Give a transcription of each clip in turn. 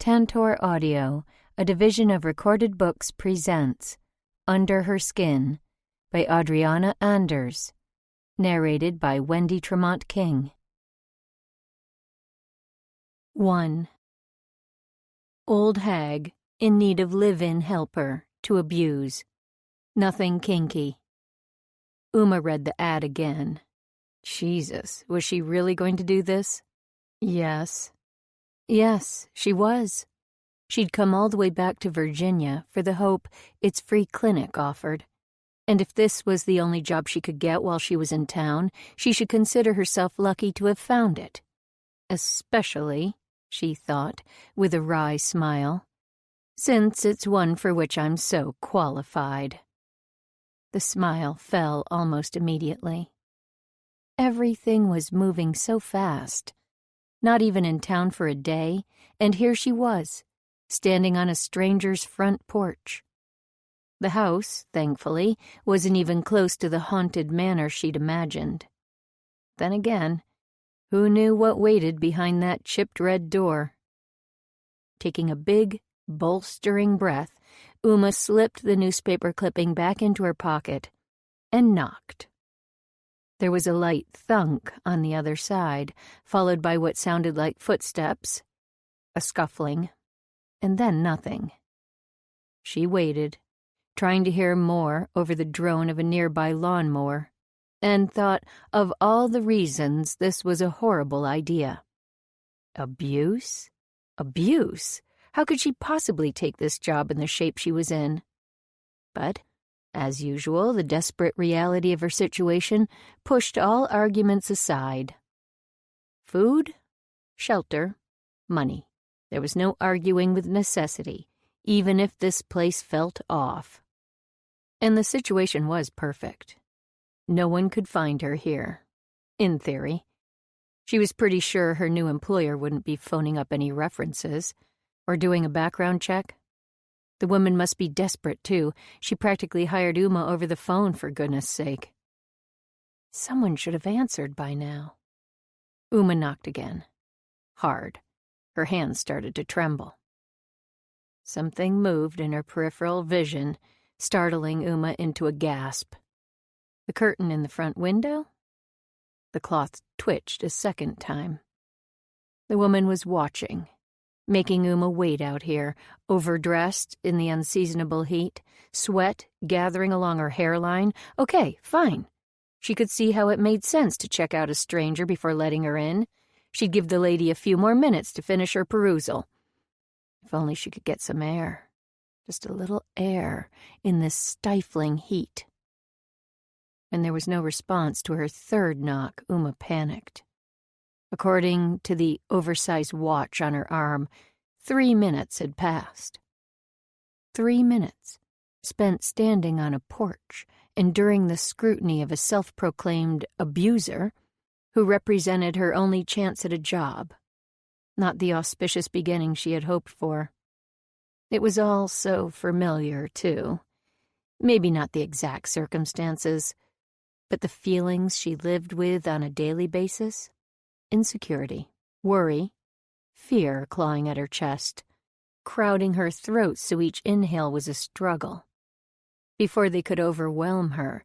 Tantor Audio, a division of Recorded Books, presents Under Her Skin by Adriana Anders, narrated by Wendy Tremont King. 1. Old hag, in need of live-in helper, to abuse. Nothing kinky. Uma read the ad again. Jesus, was she really going to do this? Yes, she was. She'd come all the way back to Virginia for the hope its free clinic offered. And if this was the only job she could get while she was in town, she should consider herself lucky to have found it. Especially, she thought, with a wry smile, since it's one for which I'm so qualified. The smile fell almost immediately. Everything was moving so fast. Not even in town for a day, and here she was, standing on a stranger's front porch. The house, thankfully, wasn't even close to the haunted manor she'd imagined. Then again, who knew what waited behind that chipped red door? Taking a big, bolstering breath, Uma slipped the newspaper clipping back into her pocket and knocked. There was a light thunk on the other side, followed by what sounded like footsteps, a scuffling, and then nothing. She waited, trying to hear more over the drone of a nearby lawnmower, and thought of all the reasons this was a horrible idea. Abuse? Abuse? How could she possibly take this job in the shape she was in? But, as usual, the desperate reality of her situation pushed all arguments aside. Food, shelter, money. There was no arguing with necessity, even if this place felt off. And the situation was perfect. No one could find her here, in theory. She was pretty sure her new employer wouldn't be phoning up any references or doing a background check. The woman must be desperate, too. She practically hired Uma over the phone, for goodness sake. Someone should have answered by now. Uma knocked again. Hard. Her hands started to tremble. Something moved in her peripheral vision, startling Uma into a gasp. The curtain in the front window? The cloth twitched a second time. The woman was watching, making Uma wait out here, overdressed in the unseasonable heat, sweat gathering along her hairline. Okay, fine. She could see how it made sense to check out a stranger before letting her in. She'd give the lady a few more minutes to finish her perusal. If only she could get some air. Just a little air in this stifling heat. When there was no response to her third knock, Uma panicked. According to the oversized watch on her arm, 3 minutes had passed. 3 minutes, spent standing on a porch, enduring the scrutiny of a self-proclaimed abuser who represented her only chance at a job, not the auspicious beginning she had hoped for. It was all so familiar, too. Maybe not the exact circumstances, but the feelings she lived with on a daily basis. Insecurity, worry, fear clawing at her chest, crowding her throat so each inhale was a struggle. Before they could overwhelm her,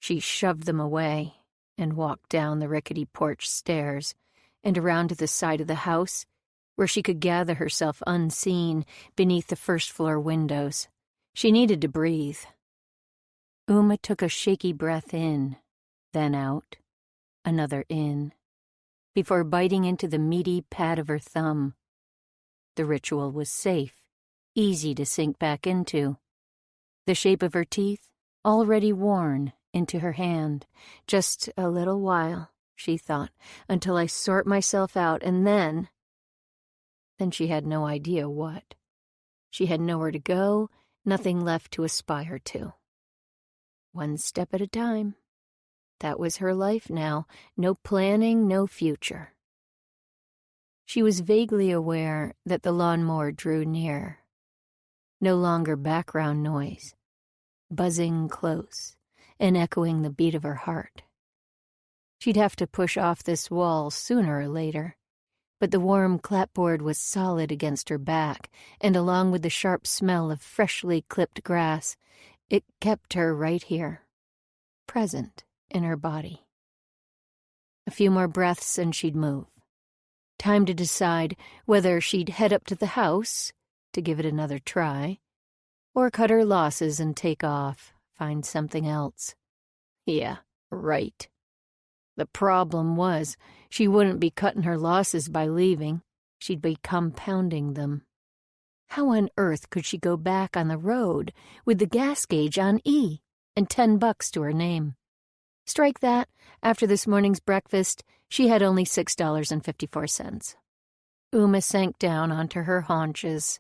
she shoved them away and walked down the rickety porch stairs and around to the side of the house where she could gather herself unseen beneath the first-floor windows. She needed to breathe. Uma took a shaky breath in, then out, another in, before biting into the meaty pad of her thumb. The ritual was safe, easy to sink back into. The shape of her teeth already worn into her hand. Just a little while, she thought, until I sort myself out, and then... Then she had no idea what. She had nowhere to go, nothing left to aspire to. One step at a time. That was her life now. No planning, no future. She was vaguely aware that the lawnmower drew near. No longer background noise, buzzing close and echoing the beat of her heart. She'd have to push off this wall sooner or later. but the warm clapboard was solid against her back, and along with the sharp smell of freshly clipped grass, it kept her right here, present in her body. A few more breaths and she'd move. Time to decide whether she'd head up to the house to give it another try, or cut her losses and take off, find something else. Yeah, right. The problem was, she wouldn't be cutting her losses by leaving. She'd be compounding them. How on earth could she go back on the road with the gas gauge on E and $10 to her name? Strike that, after this morning's breakfast, she had only $6.54. Uma sank down onto her haunches,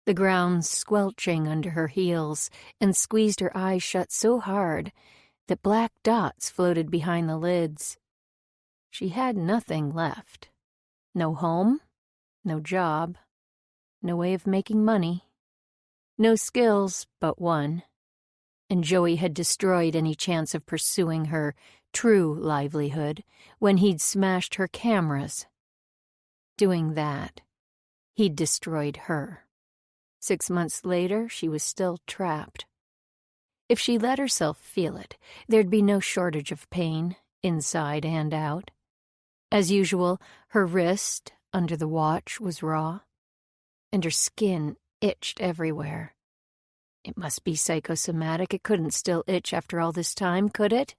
the ground squelching under her heels, and squeezed her eyes shut so hard that black dots floated behind the lids. She had nothing left. No home, no job, no way of making money, no skills but one. And Joey had destroyed any chance of pursuing her true livelihood when he'd smashed her cameras. Doing that, he'd destroyed her. 6 months later, she was still trapped. If she let herself feel it, there'd be no shortage of pain, inside and out. As usual, her wrist, under the watch, was raw, and her skin itched everywhere. It must be psychosomatic. It couldn't still itch after all this time, could it?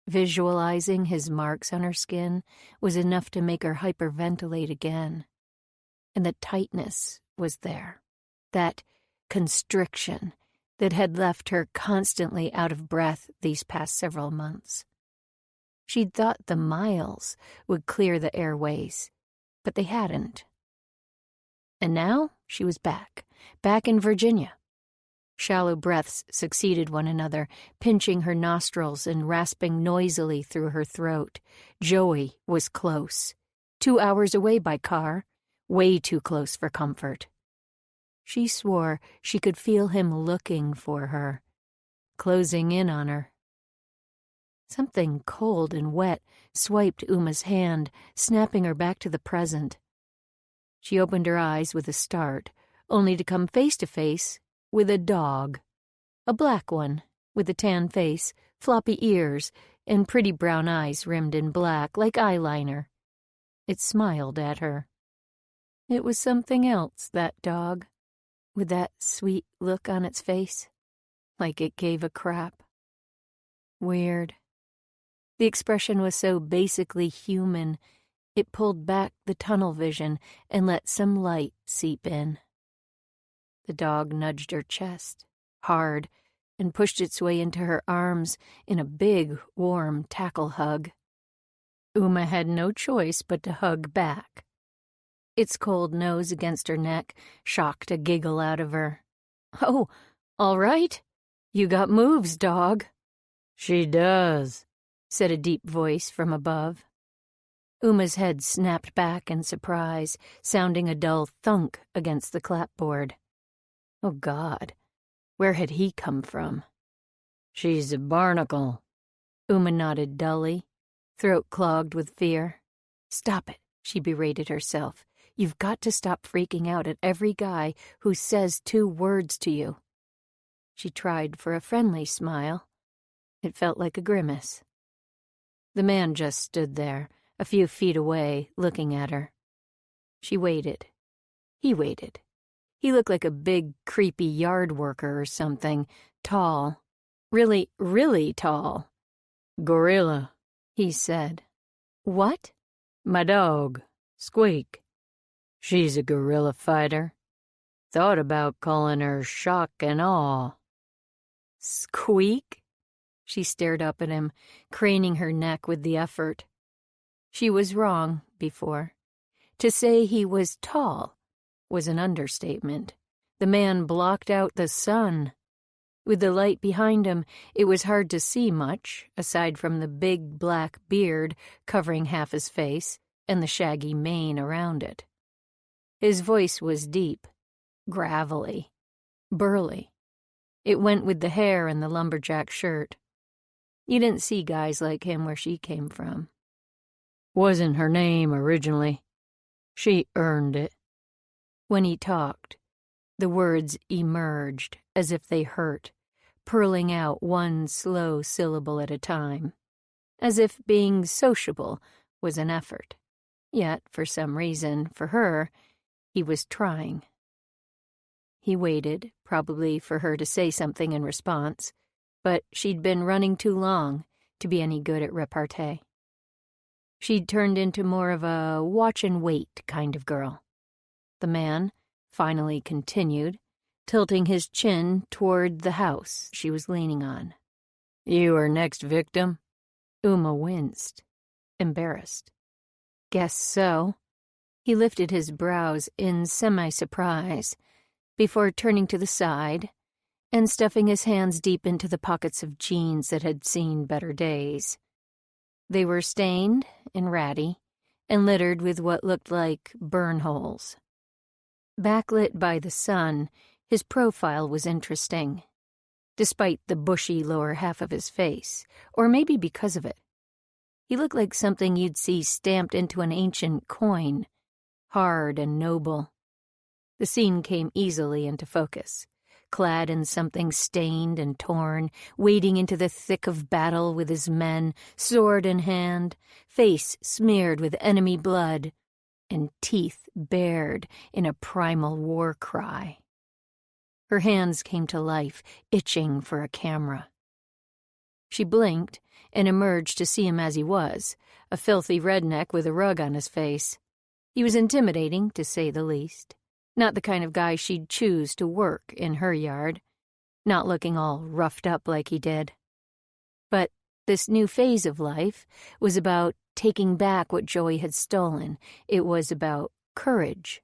Visualizing his marks on her skin was enough to make her hyperventilate again. And the tightness was there, that constriction that had left her constantly out of breath these past several months. She'd thought the miles would clear the airways, but they hadn't. And now she was back in Virginia. Shallow breaths succeeded one another, pinching her nostrils and rasping noisily through her throat. Joey was close. 2 hours away by car, way too close for comfort. She swore she could feel him looking for her, closing in on her. Something cold and wet swiped Uma's hand, snapping her back to the present. She opened her eyes with a start, only to come face to face with a dog. A black one, with a tan face, floppy ears, and pretty brown eyes rimmed in black like eyeliner. It smiled at her. It was something else, that dog, with that sweet look on its face, like it gave a crap. Weird. The expression was so basically human, it pulled back the tunnel vision and let some light seep in. The dog nudged her chest, hard, and pushed its way into her arms in a big, warm tackle hug. Uma had no choice but to hug back. Its cold nose against her neck shocked a giggle out of her. "Oh, all right. You got moves, dog." "She does," said a deep voice from above. Uma's head snapped back in surprise, sounding a dull thunk against the clapboard. Oh, God, where had he come from? "She's a barnacle." Uma nodded dully, throat clogged with fear. "Stop it," she berated herself. "You've got to stop freaking out at every guy who says 2 words to you." She tried for a friendly smile. It felt like a grimace. The man just stood there, a few feet away, looking at her. She waited. He waited. He looked like a big, creepy yard worker or something, tall. Really, really tall. "Gorilla," he said. "What?" "My dog, Squeak. She's a guerrilla fighter. Thought about calling her Shock and Awe." "Squeak?" She stared up at him, craning her neck with the effort. She was wrong before. To say he was tall was an understatement. The man blocked out the sun. With the light behind him, it was hard to see much, aside from the big black beard covering half his face and the shaggy mane around it. His voice was deep, gravelly, burly. It went with the hair and the lumberjack shirt. You didn't see guys like him where she came from. "Wasn't her name originally," She earned it. When he talked, the words emerged as if they hurt, purling out one slow syllable at a time, as if being sociable was an effort. Yet, for some reason, for her, he was trying. He waited, probably for her to say something in response, but she'd been running too long to be any good at repartee. She'd turned into more of a watch-and-wait kind of girl. The man finally continued, tilting his chin toward the house she was leaning on. "You are next victim?" Uma winced, embarrassed. "Guess so." He lifted his brows in semi-surprise before turning to the side and stuffing his hands deep into the pockets of jeans that had seen better days. They were stained and ratty and littered with what looked like burn holes. Backlit by the sun, his profile was interesting, despite the bushy lower half of his face, or maybe because of it. He looked like something you'd see stamped into an ancient coin, hard and noble. The scene came easily into focus, clad in something stained and torn, wading into the thick of battle with his men, sword in hand, face smeared with enemy blood, and teeth bared in a primal war cry. Her hands came to life, itching for a camera. She blinked and emerged to see him as he was, a filthy redneck with a rug on his face. He was intimidating, to say the least. Not the kind of guy she'd choose to work in her yard, not looking all roughed up like he did. But this new phase of life was about taking back what Joey had stolen. It was about courage.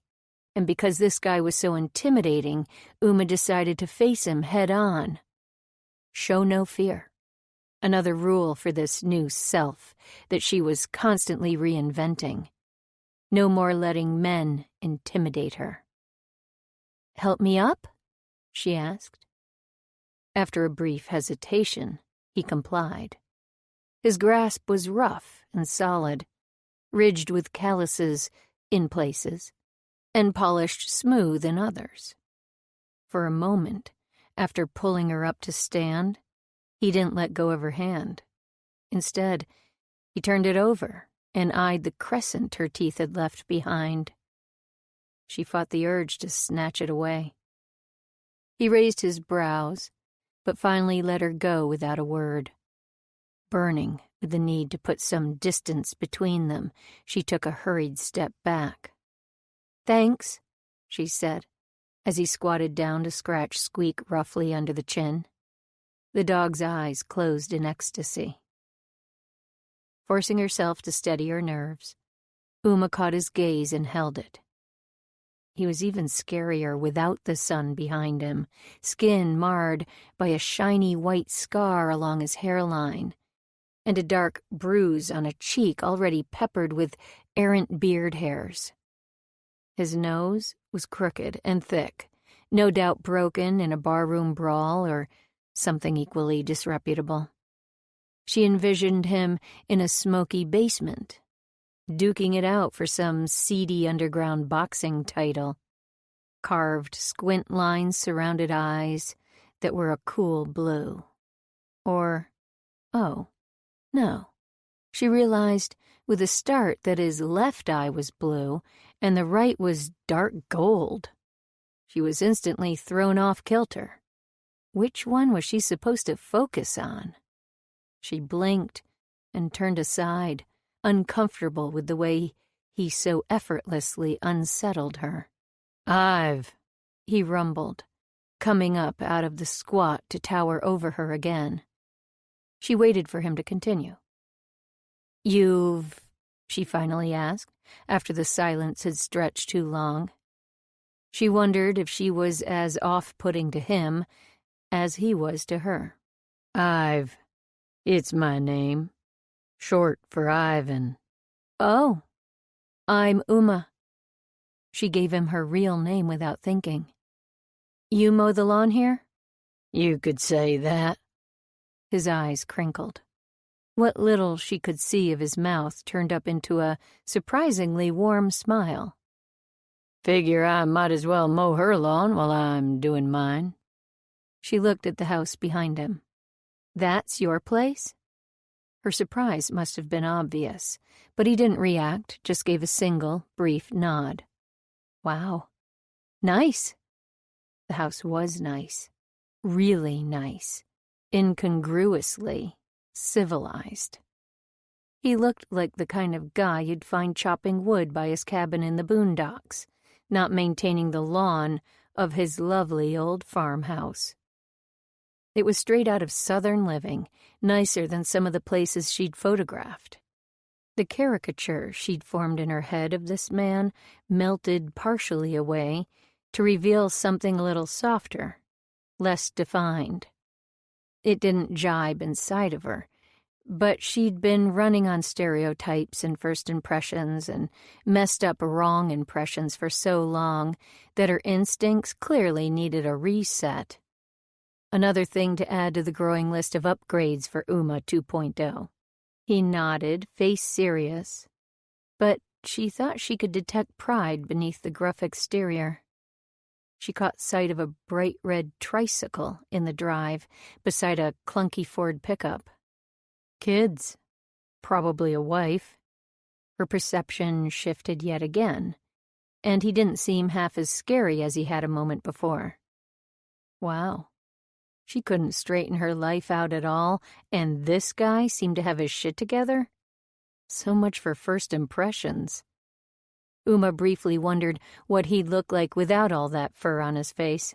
And because this guy was so intimidating, Uma decided to face him head on. Show no fear. Another rule for this new self that she was constantly reinventing. No more letting men intimidate her. "Help me up?" she asked. After a brief hesitation, he complied. His grasp was rough and solid, ridged with calluses in places, and polished smooth in others. For a moment, after pulling her up to stand, he didn't let go of her hand. Instead, he turned it over and eyed the crescent her teeth had left behind. She fought the urge to snatch it away. He raised his brows, but finally let her go without a word. Burning with the need to put some distance between them, she took a hurried step back. "Thanks," she said, as he squatted down to scratch Squeak roughly under the chin. The dog's eyes closed in ecstasy. Forcing herself to steady her nerves, Uma caught his gaze and held it. He was even scarier without the sun behind him, skin marred by a shiny white scar along his hairline, and a dark bruise on a cheek already peppered with errant beard hairs. His nose was crooked and thick, no doubt broken in a barroom brawl or something equally disreputable. She envisioned him in a smoky basement, duking it out for some seedy underground boxing title. Carved squint lines surrounded eyes that were a cool blue. Or, oh, no. She realized with a start that his left eye was blue and the right was dark gold. She was instantly thrown off kilter. Which one was she supposed to focus on? She blinked and turned aside, uncomfortable with the way he so effortlessly unsettled her. He rumbled, coming up out of the squat to tower over her again. She waited for him to continue. She finally asked, after the silence had stretched too long. She wondered if she was as off-putting to him as he was to her. It's my name. Short for Ivan. Oh, I'm Uma. She gave him her real name without thinking. You mow the lawn here? You could say that. His eyes crinkled. What little she could see of his mouth turned up into a surprisingly warm smile. Figure I might as well mow her lawn while I'm doing mine. She looked at the house behind him. That's your place? Her surprise must have been obvious, but he didn't react, just gave a single, brief nod. Wow. Nice. The house was nice. Really nice. Incongruously civilized. He looked like the kind of guy you'd find chopping wood by his cabin in the boondocks, not maintaining the lawn of his lovely old farmhouse. It was straight out of Southern living, nicer than some of the places she'd photographed. The caricature she'd formed in her head of this man melted partially away to reveal something a little softer, less defined. It didn't jibe inside of her, but she'd been running on stereotypes and first impressions and messed up wrong impressions for so long that her instincts clearly needed a reset. Another thing to add to the growing list of upgrades for Uma 2.0. He nodded, face serious, but she thought she could detect pride beneath the gruff exterior. She caught sight of a bright red tricycle in the drive beside a clunky Ford pickup. Kids. Probably a wife. Her perception shifted yet again, and he didn't seem half as scary as he had a moment before. Wow. She couldn't straighten her life out at all, and this guy seemed to have his shit together? So much for first impressions. Uma briefly wondered what he'd look like without all that fur on his face.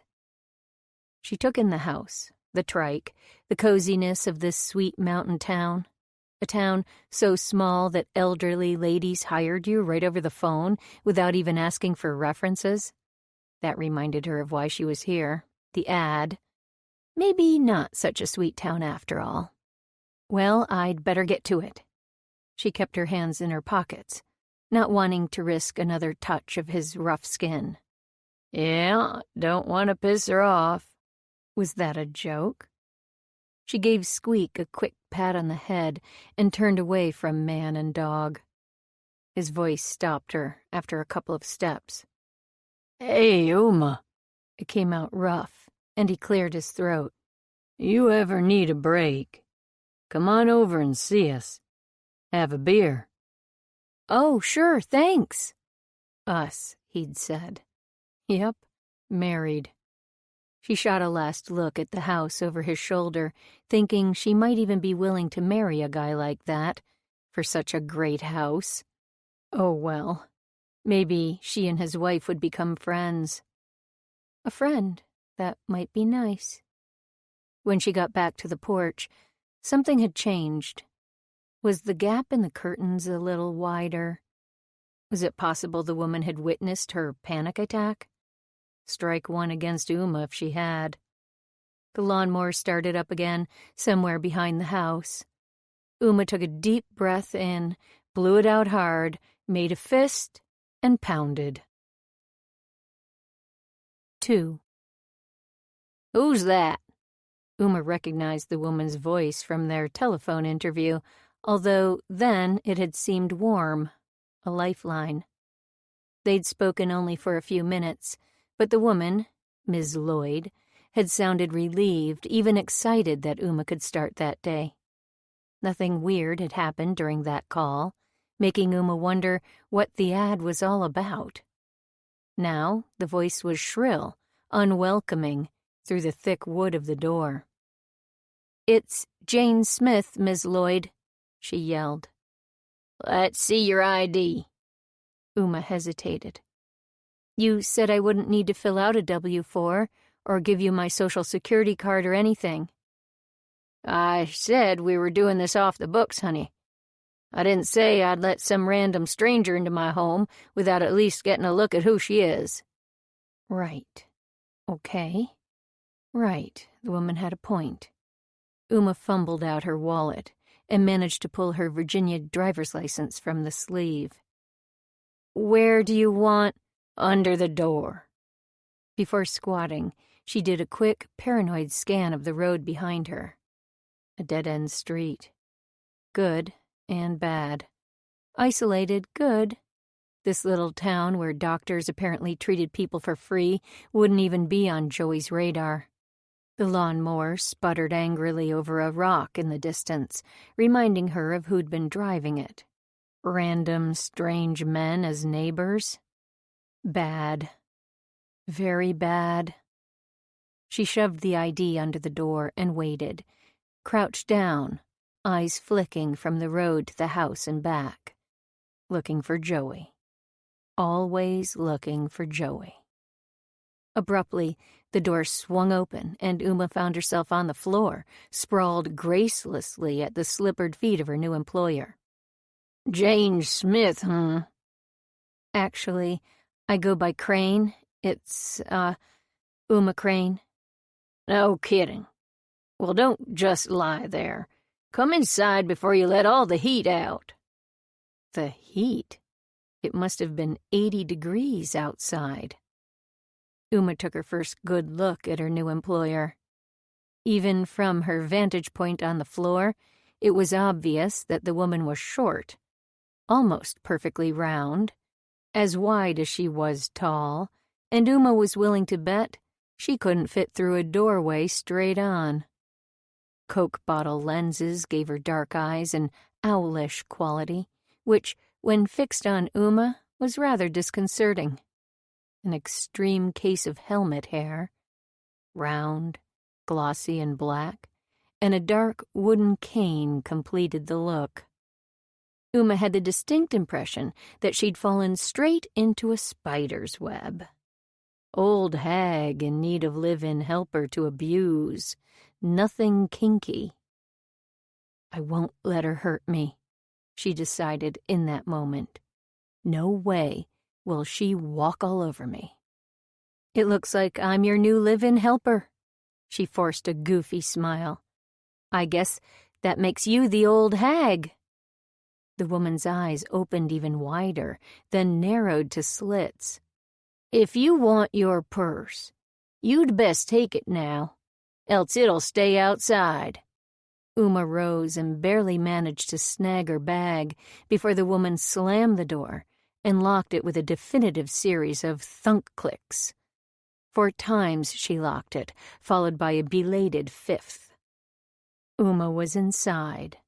She took in the house, the trike, the coziness of this sweet mountain town. A town so small that elderly ladies hired you right over the phone without even asking for references. That reminded her of why she was here. The ad. Maybe not such a sweet town after all. Well, I'd better get to it. She kept her hands in her pockets, not wanting to risk another touch of his rough skin. Yeah, don't want to piss her off. Was that a joke? She gave Squeak a quick pat on the head and turned away from man and dog. His voice stopped her after a couple of steps. Hey, Uma. It came out rough, and he cleared his throat. You ever need a break? Come on over and see us. Have a beer. Oh, sure, thanks. Us, he'd said. Yep, married. She shot a last look at the house over his shoulder, thinking she might even be willing to marry a guy like that, for such a great house. Oh, well, maybe she and his wife would become friends. A friend, that might be nice. When she got back to the porch, something had changed. Was the gap in the curtains a little wider? Was it possible the woman had witnessed her panic attack? Strike one against Uma if she had. The lawnmower started up again, somewhere behind the house. Uma took a deep breath in, blew it out hard, made a fist, and pounded. 2. Who's that? Uma recognized the woman's voice from their telephone interview, although then it had seemed warm, a lifeline. They'd spoken only for a few minutes, but the woman, Ms. Lloyd, had sounded relieved, even excited that Uma could start that day. Nothing weird had happened during that call, making Uma wonder what the ad was all about. Now the voice was shrill, unwelcoming, through the thick wood of the door. It's Jane Smith, Ms. Lloyd, she yelled. Let's see your ID. Uma hesitated. You said I wouldn't need to fill out a W-4 or give you my social security card or anything. I said we were doing this off the books, honey. I didn't say I'd let some random stranger into my home without at least getting a look at who she is. Right. Okay. Right, the woman had a point. Uma fumbled out her wallet and managed to pull her Virginia driver's license from the sleeve. Where do you want? Under the door. Before squatting, she did a quick, paranoid scan of the road behind her. A dead-end street. Good and bad. Isolated, good. This little town where doctors apparently treated people for free wouldn't even be on Joey's radar. The lawnmower sputtered angrily over a rock in the distance, reminding her of who'd been driving it. Random, strange men as neighbors? Bad. Very bad. She shoved the ID under the door and waited, crouched down, eyes flicking from the road to the house and back, looking for Joey. Always looking for Joey. Abruptly, the door swung open, and Uma found herself on the floor, sprawled gracelessly at the slippered feet of her new employer. "Jane Smith, huh?" "Actually, I go by Crane. It's, Uma Crane." "No kidding. Well, don't just lie there. Come inside before you let all the heat out." The heat? It must have been 80 degrees outside. Uma took her first good look at her new employer. Even from her vantage point on the floor, it was obvious that the woman was short, almost perfectly round, as wide as she was tall, and Uma was willing to bet she couldn't fit through a doorway straight on. Coke bottle lenses gave her dark eyes an owlish quality, which, when fixed on Uma, was rather disconcerting. An extreme case of helmet hair, round, glossy and black, and a dark wooden cane completed the look. Uma had the distinct impression that she'd fallen straight into a spider's web. Old hag in need of live-in helper to abuse. Nothing kinky. I won't let her hurt me, she decided in that moment. No way will she walk all over me. "It looks like I'm your new live-in helper." She forced a goofy smile. "I guess that makes you the old hag." The woman's eyes opened even wider, then narrowed to slits. "If you want your purse, you'd best take it now, else it'll stay outside." Uma rose and barely managed to snag her bag before the woman slammed the door and locked it with a definitive series of thunk clicks. 4 times she locked it, followed by a belated 5th. Uma was inside.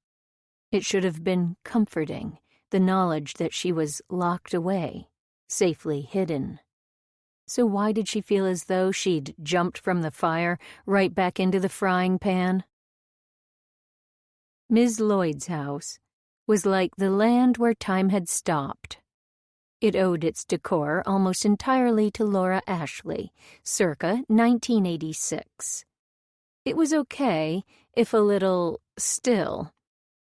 It should have been comforting, the knowledge that she was locked away, safely hidden. So why did she feel as though she'd jumped from the fire right back into the frying pan? Ms. Lloyd's house was like the land where time had stopped. It owed its decor almost entirely to Laura Ashley, circa 1986. It was okay, if a little still,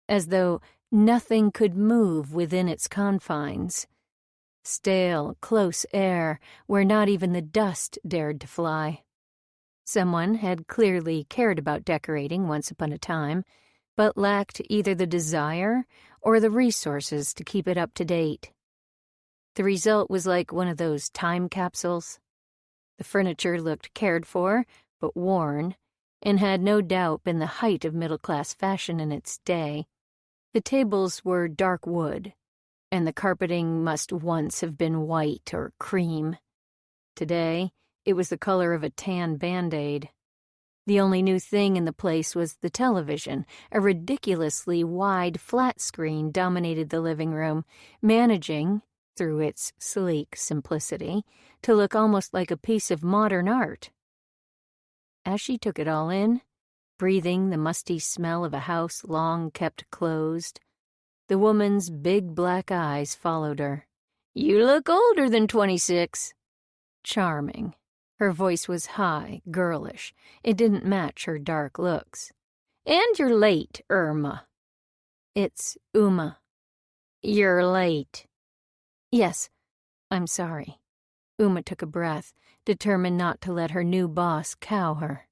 as though nothing could move within its confines. Stale, close air where not even the dust dared to fly. Someone had clearly cared about decorating once upon a time, but lacked either the desire or the resources to keep it up to date. The result was like one of those time capsules. The furniture looked cared for, but worn, and had no doubt been the height of middle-class fashion in its day. The tables were dark wood, and the carpeting must once have been white or cream. Today, it was the color of a tan Band-Aid. The only new thing in the place was the television. A ridiculously wide flat screen dominated the living room, managing, through its sleek simplicity, to look almost like a piece of modern art. As she took it all in, breathing the musty smell of a house long kept closed, the woman's big black eyes followed her. "You look older than 26. Charming. Her voice was high, girlish. It didn't match her dark looks. "And you're late, Irma." "It's Uma." "You're late." "Yes, I'm sorry." Uma took a breath, determined not to let her new boss cow her.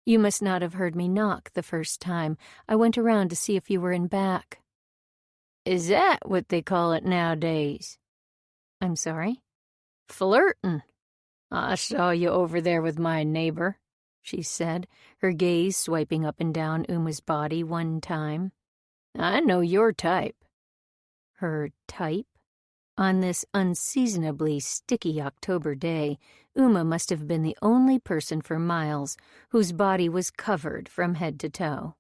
"You must not have heard me knock the first time. I went around to see if you were in back." "Is that what they call it nowadays?" "I'm sorry?" "Flirtin'. I saw you over there with my neighbor," she said, her gaze swiping up and down Uma's body one time. "I know your type." Her type? On this unseasonably sticky October day, Uma must have been the only person for miles whose body was covered from head to toe.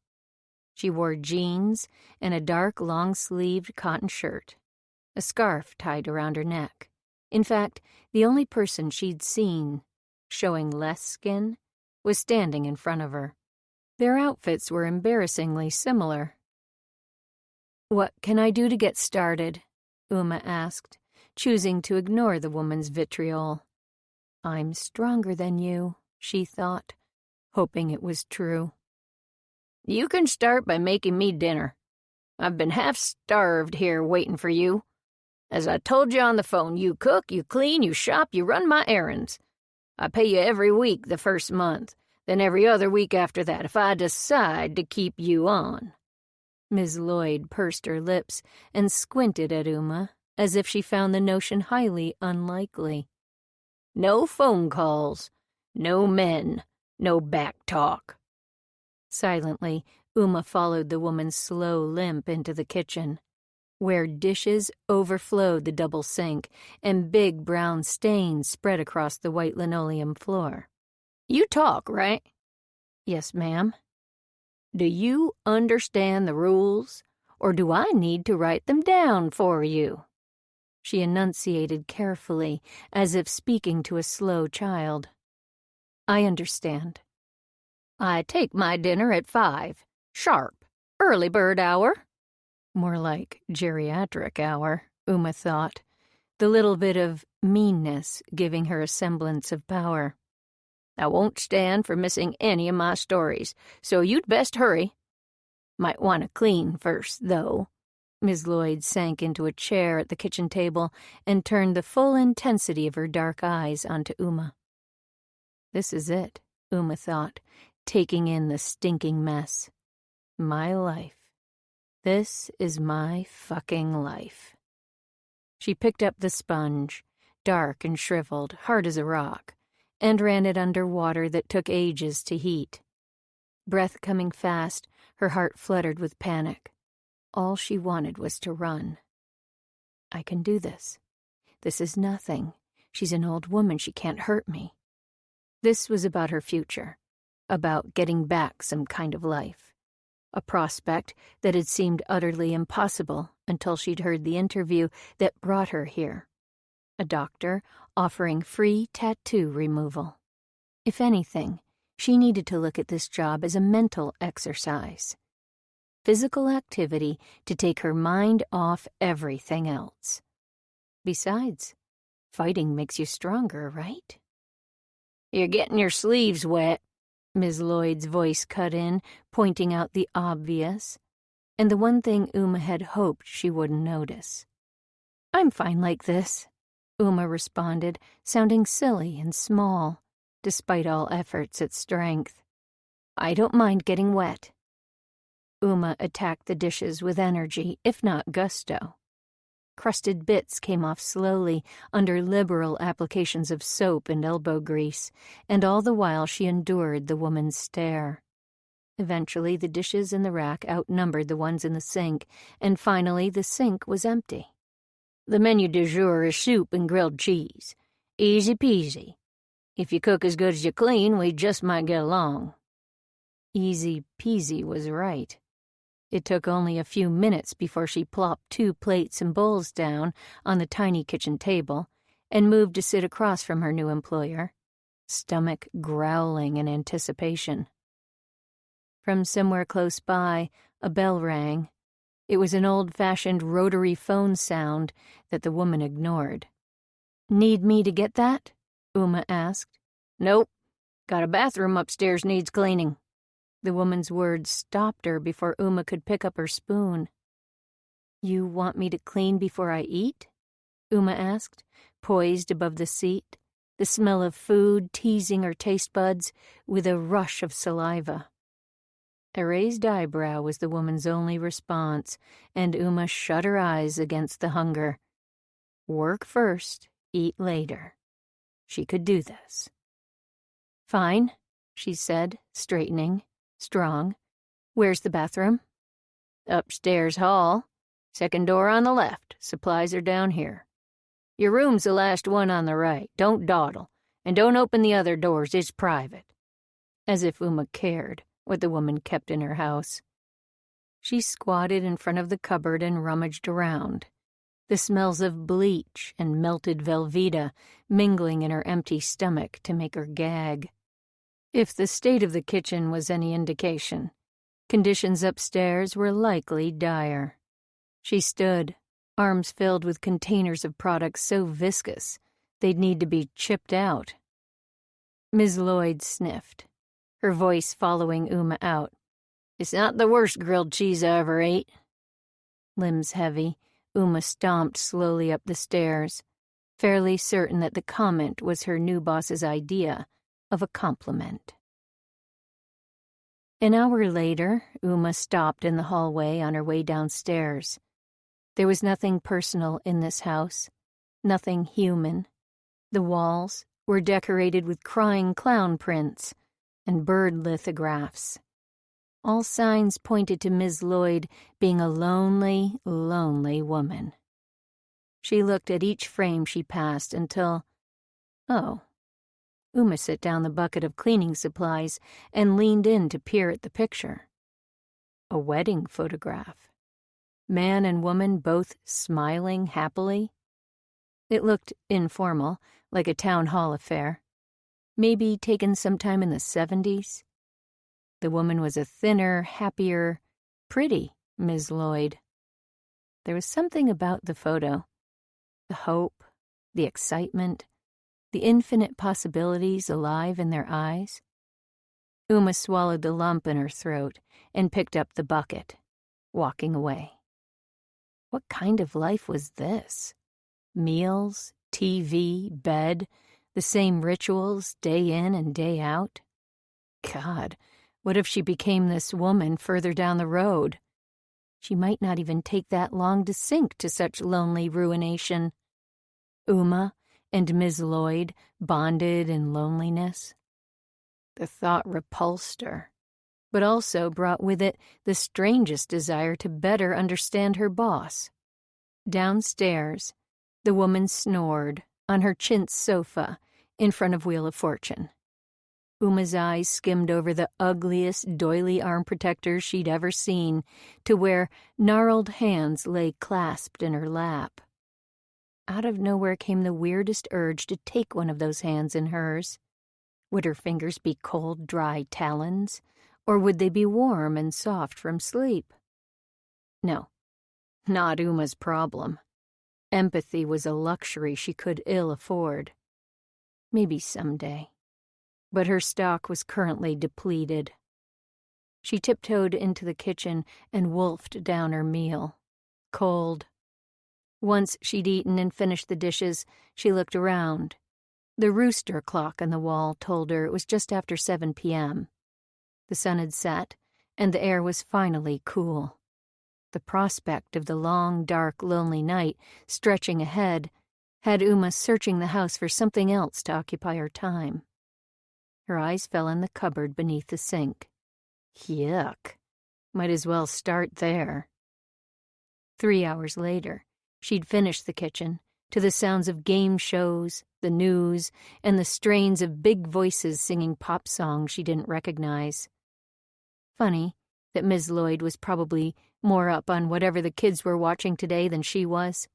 She wore jeans and a dark, long-sleeved cotton shirt, a scarf tied around her neck. In fact, the only person she'd seen showing less skin was standing in front of her. Their outfits were embarrassingly similar. "What can I do to get started?" Uma asked, choosing to ignore the woman's vitriol. "I'm stronger than you," she thought, hoping it was true. "You can start by making me dinner. I've been half-starved here waiting for you. As I told you on the phone, you cook, you clean, you shop, you run my errands. I pay you every week the first month, then every other week after that if I decide to keep you on." Ms. Lloyd pursed her lips and squinted at Uma, as if she found the notion highly unlikely. "No phone calls, no men, no back talk." Silently, Uma followed the woman's slow limp into the kitchen, where dishes overflowed the double sink and big brown stains spread across the white linoleum floor. "You talk, right?" "Yes, ma'am." "Do you understand the rules, or do I need to write them down for you?" She enunciated carefully, as if speaking to a slow child. "I understand." "I take my dinner at 5, sharp, early bird hour." More like geriatric hour, Uma thought, the little bit of meanness giving her a semblance of power. "I won't stand for missing any of my stories, so you'd best hurry. Might want to clean first, though." Ms. Lloyd sank into a chair at the kitchen table and turned the full intensity of her dark eyes onto Uma. This is it, Uma thought, taking in the stinking mess. My life. This is my fucking life. She picked up the sponge, dark and shriveled, hard as a rock, and ran it under water that took ages to heat. Breath coming fast, her heart fluttered with panic. All she wanted was to run. I can do this. This is nothing. She's an old woman. She can't hurt me. This was about her future, about getting back some kind of life. A prospect that had seemed utterly impossible until she'd heard the interview that brought her here. A doctor offering free tattoo removal. If anything, she needed to look at this job as a mental exercise. Physical activity to take her mind off everything else. Besides, fighting makes you stronger, right? "You're getting your sleeves wet," Ms. Lloyd's voice cut in, pointing out the obvious, and the one thing Uma had hoped she wouldn't notice. "I'm fine like this," Uma responded, sounding silly and small, despite all efforts at strength. "I don't mind getting wet." Uma attacked the dishes with energy, if not gusto. Crusted bits came off slowly under liberal applications of soap and elbow grease, and all the while she endured the woman's stare. Eventually, the dishes in the rack outnumbered the ones in the sink, and finally the sink was empty. "The menu du jour is soup and grilled cheese. Easy peasy. If you cook as good as you clean, we just might get along." Easy peasy was right. It took only a few minutes before she plopped 2 plates and bowls down on the tiny kitchen table and moved to sit across from her new employer, stomach growling in anticipation. From somewhere close by, a bell rang. It was an old-fashioned rotary phone sound that the woman ignored. "Need me to get that?" Uma asked. "Nope. Got a bathroom upstairs needs cleaning." The woman's words stopped her before Uma could pick up her spoon. "You want me to clean before I eat?" Uma asked, poised above the seat, the smell of food teasing her taste buds with a rush of saliva. A raised eyebrow was the woman's only response, and Uma shut her eyes against the hunger. Work first, eat later. She could do this. "Fine," she said, straightening. Strong. "Where's the bathroom?" "Upstairs hall. Second door on the left. Supplies are down here." Your room's the last one on the right. Don't dawdle. And don't open the other doors. It's private." As if Uma cared what the woman kept in her house. She squatted in front of the cupboard and rummaged around, the smells of bleach and melted Velveeta mingling in her empty stomach to make her gag. If the state of the kitchen was any indication, conditions upstairs were likely dire. She stood, arms filled with containers of products so viscous they'd need to be chipped out. Ms. Lloyd sniffed, her voice following Uma out. "It's not the worst grilled cheese I ever ate." Limbs heavy, Uma stomped slowly up the stairs, fairly certain that the comment was her new boss's idea of a compliment. An hour later, Uma stopped in the hallway on her way downstairs. There was nothing personal in this house, nothing human. The walls were decorated with crying clown prints and bird lithographs. All signs pointed to Ms. Lloyd being a lonely, lonely woman. She looked at each frame she passed until, Uma set down the bucket of cleaning supplies and leaned in to peer at the picture. A wedding photograph. Man and woman both smiling happily. It looked informal, like a town hall affair. Maybe taken sometime in the 70s. The woman was a thinner, happier, pretty Ms. Lloyd. There was something about the photo. The hope, the excitement, the infinite possibilities alive in their eyes. Uma swallowed the lump in her throat and picked up the bucket, walking away. What kind of life was this? Meals, TV, bed, the same rituals day in and day out? God, what if she became this woman further down the road? She might not even take that long to sink to such lonely ruination. Uma and Ms. Lloyd bonded in loneliness. The thought repulsed her, but also brought with it the strangest desire to better understand her boss. Downstairs, the woman snored on her chintz sofa in front of Wheel of Fortune. Uma's eyes skimmed over the ugliest doily arm protectors she'd ever seen to where gnarled hands lay clasped in her lap. Out of nowhere came the weirdest urge to take one of those hands in hers. Would her fingers be cold, dry talons, or would they be warm and soft from sleep? No, not Uma's problem. Empathy was a luxury she could ill afford. Maybe someday. But her stock was currently depleted. She tiptoed into the kitchen and wolfed down her meal. Cold. Once she'd eaten and finished the dishes, she looked around. The rooster clock on the wall told her it was just after 7 p.m. The sun had set, and the air was finally cool. The prospect of the long, dark, lonely night stretching ahead had Uma searching the house for something else to occupy her time. Her eyes fell on the cupboard beneath the sink. Yuck. Might as well start there. 3 hours later, she'd finished the kitchen, to the sounds of game shows, the news, and the strains of big voices singing pop songs she didn't recognize. Funny that Ms. Lloyd was probably more up on whatever the kids were watching today than she was.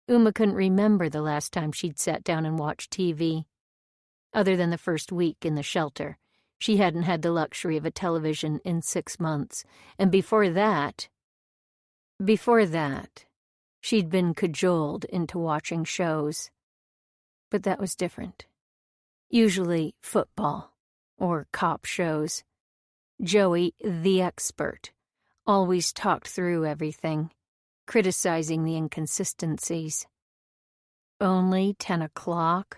Uma couldn't remember the last time she'd sat down and watched TV. Other than the first week in the shelter, she hadn't had the luxury of a television in 6 months, and before that, she'd been cajoled into watching shows. But that was different. Usually football or cop shows. Joey, the expert, always talked through everything, criticizing the inconsistencies. Only 10 o'clock?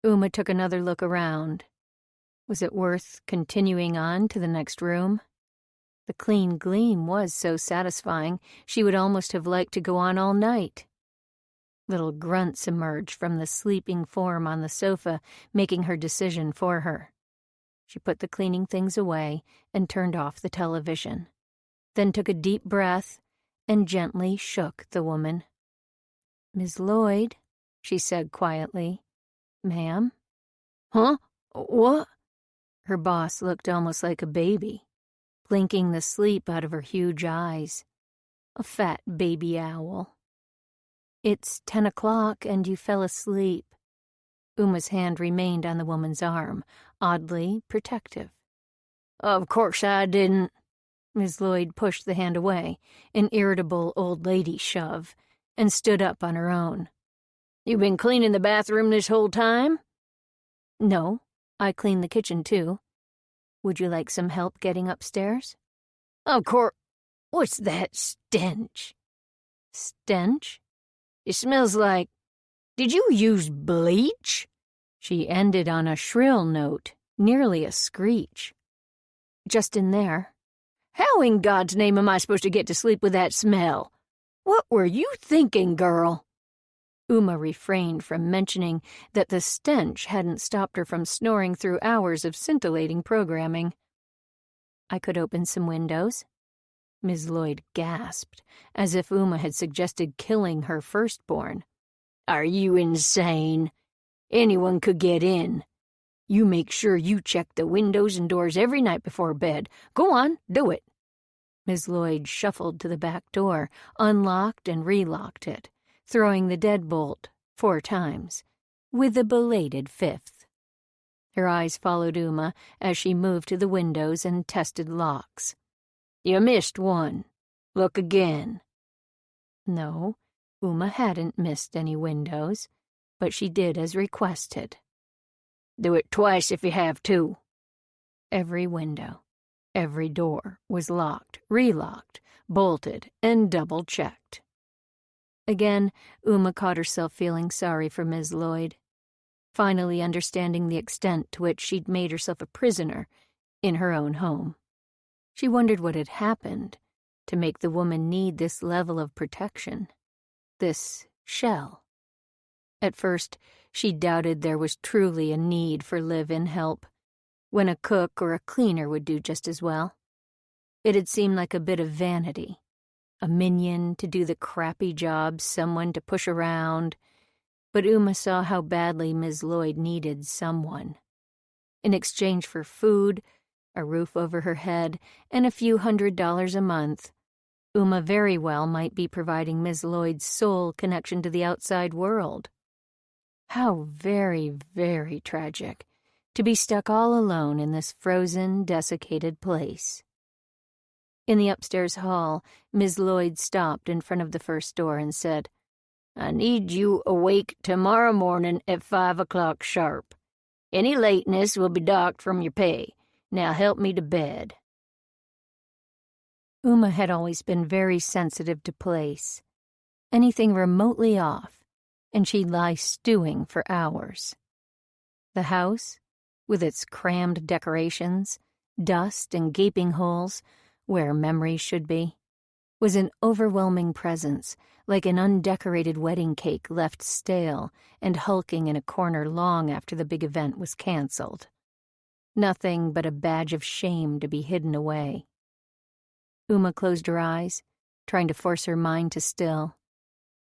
Uma took another look around. Was it worth continuing on to the next room? The clean gleam was so satisfying, she would almost have liked to go on all night. Little grunts emerged from the sleeping form on the sofa, making her decision for her. She put the cleaning things away and turned off the television, then took a deep breath and gently shook the woman. "Ms. Lloyd?" she said quietly. "Ma'am?" "Huh? What?" Her boss looked almost like a baby, blinking the sleep out of her huge eyes. A fat baby owl. "It's 10 o'clock and you fell asleep." Uma's hand remained on the woman's arm, oddly protective. "Of course I didn't." Miss Lloyd pushed the hand away, an irritable old lady shove, and stood up on her own. "You been cleaning the bathroom this whole time?" "No, I cleaned the kitchen too. Would you like some help getting upstairs?" "Of course. What's that stench?" "Stench?" "It smells like... Did you use bleach?" She ended on a shrill note, nearly a screech. "Just in there." "How in God's name am I supposed to get to sleep with that smell? What were you thinking, girl?" Uma refrained from mentioning that the stench hadn't stopped her from snoring through hours of scintillating programming. "I could open some windows." Ms. Lloyd gasped, as if Uma had suggested killing her firstborn. "Are you insane? Anyone could get in. You make sure you check the windows and doors every night before bed. Go on, do it." Ms. Lloyd shuffled to the back door, unlocked and relocked it, throwing the deadbolt 4 times, with a belated 5th. Her eyes followed Uma as she moved to the windows and tested locks. "You missed one. Look again." No, Uma hadn't missed any windows, but she did as requested. "Do it twice if you have to." Every window, every door was locked, relocked, bolted, and double-checked. Again, Uma caught herself feeling sorry for Ms. Lloyd, finally understanding the extent to which she'd made herself a prisoner in her own home. She wondered what had happened to make the woman need this level of protection, this shell. At first, she doubted there was truly a need for live-in help, when a cook or a cleaner would do just as well. It had seemed like a bit of vanity, a minion to do the crappy jobs, someone to push around, but Uma saw how badly Ms. Lloyd needed someone. In exchange for food, a roof over her head, and a few $100s a month, Uma very well might be providing Ms. Lloyd's sole connection to the outside world. How very, very tragic to be stuck all alone in this frozen, desiccated place. In the upstairs hall, Ms. Lloyd stopped in front of the first door and said, "I need you awake tomorrow morning at 5 o'clock sharp. Any lateness will be docked from your pay. Now help me to bed." Uma had always been very sensitive to place. Anything remotely off, and she'd lie stewing for hours. The house, with its crammed decorations, dust and gaping holes where memories should be, was an overwhelming presence, like an undecorated wedding cake left stale and hulking in a corner long after the big event was canceled. Nothing but a badge of shame to be hidden away. Uma closed her eyes, trying to force her mind to still.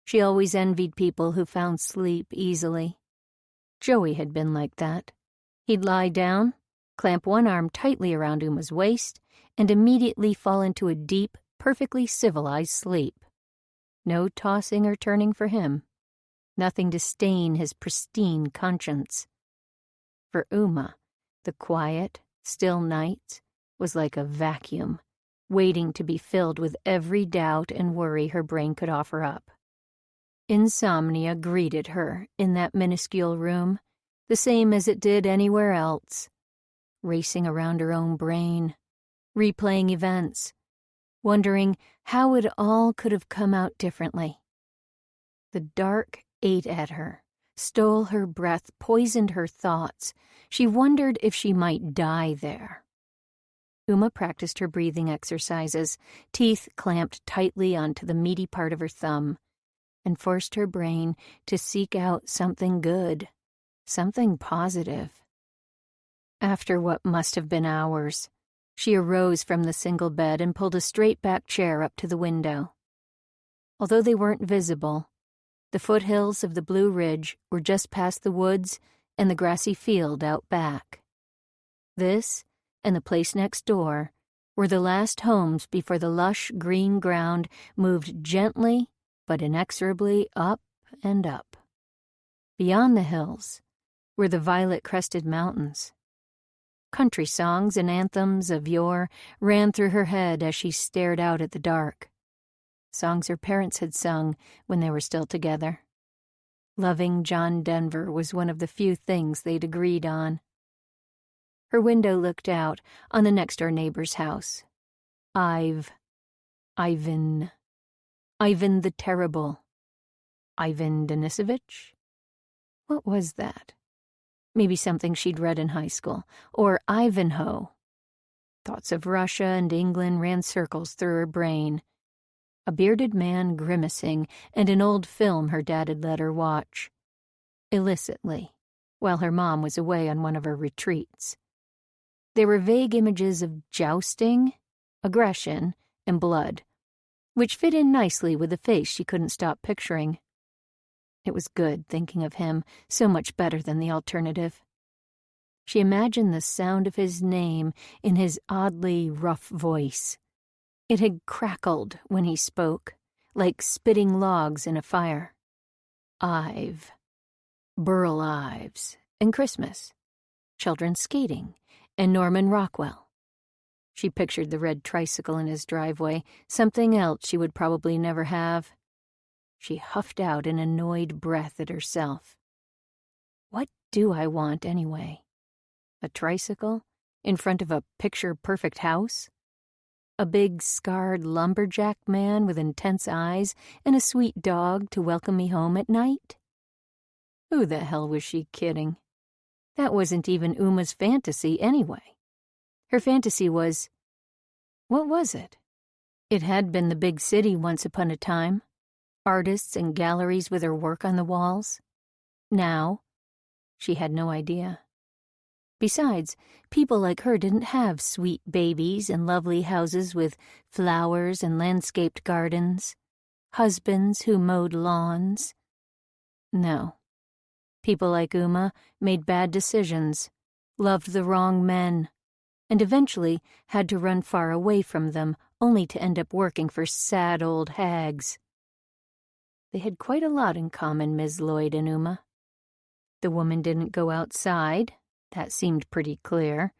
She always envied people who found sleep easily. Joey had been like that. He'd lie down, clamp one arm tightly around Uma's waist, and immediately fall into a deep, perfectly civilized sleep. No tossing or turning for him. Nothing to stain his pristine conscience. For Uma, the quiet, still night was like a vacuum, waiting to be filled with every doubt and worry her brain could offer up. Insomnia greeted her in that minuscule room, the same as it did anywhere else, racing around her own brain, replaying events, wondering how it all could have come out differently. The dark ate at her, stole her breath, poisoned her thoughts. She wondered if she might die there. Uma practiced her breathing exercises, teeth clamped tightly onto the meaty part of her thumb, and forced her brain to seek out something good, something positive. After what must have been hours, she arose from the single bed and pulled a straight-back chair up to the window. Although they weren't visible, The foothills of the Blue Ridge were just past the woods and the grassy field out back. This, and the place next door, were the last homes before the lush green ground moved gently but inexorably up and up. Beyond the hills were the violet-crested mountains. Country songs and anthems of yore ran through her head as she stared out at the dark. Songs her parents had sung when they were still together. Loving John Denver was one of the few things they'd agreed on. Her window looked out on the next-door neighbor's house. Ivan the Terrible. Ivan Denisovich? What was that? Maybe something she'd read in high school. Or Ivanhoe. Thoughts of Russia and England ran circles through her brain. A bearded man grimacing, and an old film her dad had let her watch. Illicitly, while her mom was away on one of her retreats. There were vague images of jousting, aggression, and blood, which fit in nicely with the face she couldn't stop picturing. It was good thinking of him, so much better than the alternative. She imagined the sound of his name in his oddly rough voice. It had crackled when he spoke, like spitting logs in a fire. Ive, Burl Ives, and Christmas, children skating, and Norman Rockwell. She pictured the red tricycle in his driveway, something else she would probably never have. She huffed out an annoyed breath at herself. What do I want, anyway? A tricycle? In front of a picture-perfect house? A big, scarred lumberjack man with intense eyes and a sweet dog to welcome me home at night? Who the hell was she kidding? That wasn't even Uma's fantasy, anyway. Her fantasy was... what was it? It had been the big city once upon a time. Artists and galleries with her work on the walls. Now, she had no idea. Besides, people like her didn't have sweet babies and lovely houses with flowers and landscaped gardens, husbands who mowed lawns. No. People like Uma made bad decisions, loved the wrong men, and eventually had to run far away from them, only to end up working for sad old hags. They had quite a lot in common, Ms. Lloyd and Uma. The woman didn't go outside, that seemed pretty clear,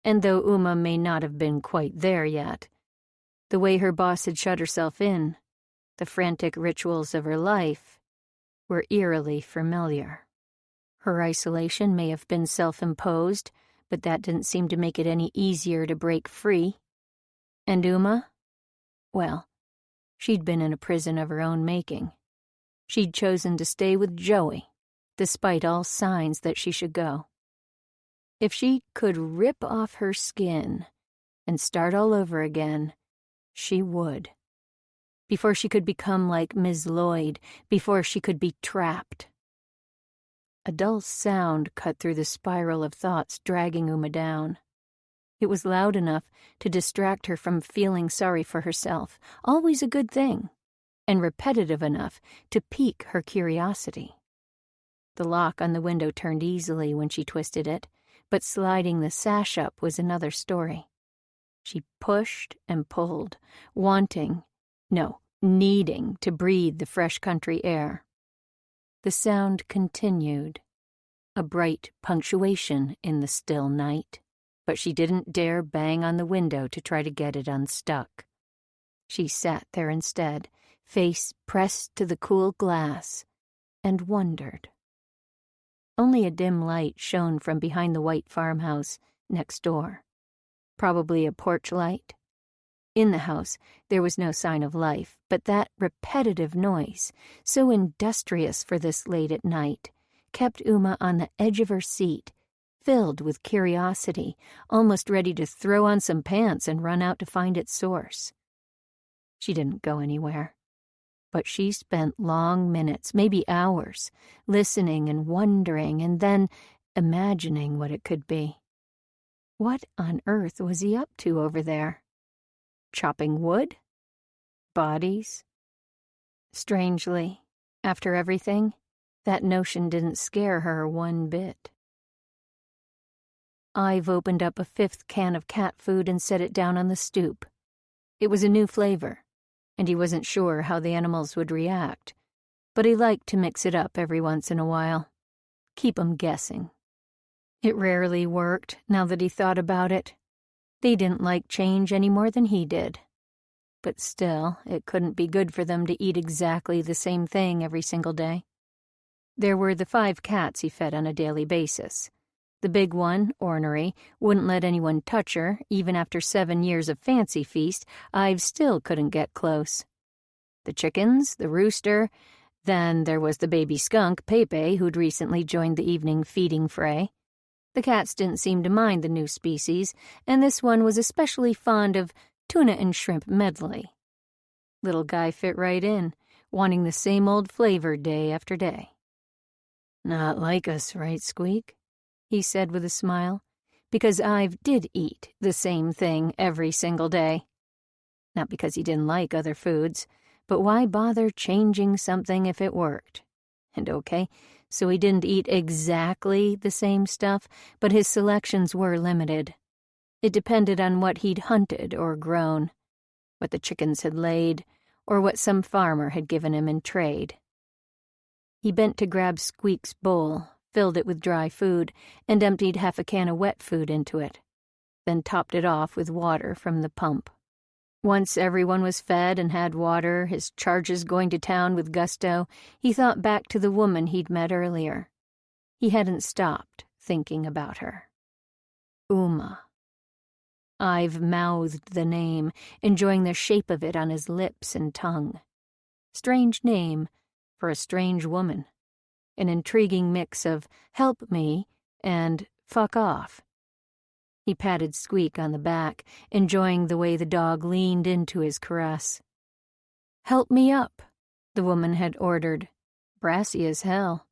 and though Uma may not have been quite there yet, the way her boss had shut herself in, the frantic rituals of her life, were eerily familiar. Her isolation may have been self-imposed, but that didn't seem to make it any easier to break free. And Uma? Well, she'd been in a prison of her own making. She'd chosen to stay with Joey, despite all signs that she should go. If she could rip off her skin and start all over again, she would. Before she could become like Ms. Lloyd, before she could be trapped. A dull sound cut through the spiral of thoughts dragging Uma down. It was loud enough to distract her from feeling sorry for herself, always a good thing, and repetitive enough to pique her curiosity. The lock on the window turned easily when she twisted it, but sliding the sash up was another story. She pushed and pulled, needing to breathe the fresh country air. The sound continued, a bright punctuation in the still night, but she didn't dare bang on the window to try to get it unstuck. She sat there instead, face pressed to the cool glass, and wondered. Only a dim light shone from behind the white farmhouse next door. Probably a porch light. In the house, there was no sign of life, but that repetitive noise, so industrious for this late at night, kept Uma on the edge of her seat, filled with curiosity, almost ready to throw on some pants and run out to find its source. She didn't go anywhere, but she spent long minutes, maybe hours, listening and wondering and then imagining what it could be. What on earth was he up to over there? Chopping wood? Bodies? Strangely, After everything, that notion didn't scare her one bit. Ive opened up a 5th can of cat food and set it down on the stoop. It was a new flavor, and he wasn't sure how the animals would react, but he liked to mix it up every once in a while. Keep 'em guessing. It rarely worked, now that he thought about it. They didn't like change any more than he did. But still, it couldn't be good for them to eat exactly the same thing every single day. There were the 5 cats he fed on a daily basis. The big one, Ornery, wouldn't let anyone touch her. Even after 7 years of Fancy Feast, Ive still couldn't get close. The chickens, the rooster, then there was the baby skunk, Pepe, who'd recently joined the evening feeding fray. The cats didn't seem to mind the new species, and this one was especially fond of tuna and shrimp medley. Little guy fit right in, wanting the same old flavor day after day. "Not like us, right, Squeak?" he said with a smile, because Ive did eat the same thing every single day. Not because he didn't like other foods, but why bother changing something if it worked? And okay, so he didn't eat exactly the same stuff, but his selections were limited. It depended on what he'd hunted or grown, what the chickens had laid, or what some farmer had given him in trade. He bent to grab Squeak's bowl, filled it with dry food, and emptied half a can of wet food into it, then topped it off with water from the pump. Once everyone was fed and had water, his charges going to town with gusto, he thought back to the woman he'd met earlier. He hadn't stopped thinking about her. Uma. Ive mouthed the name, enjoying the shape of it on his lips and tongue. Strange name for a strange woman. An intriguing mix of help me and fuck off. He patted Squeak on the back, enjoying the way the dog leaned into his caress. "Help me up," the woman had ordered. Brassy as hell.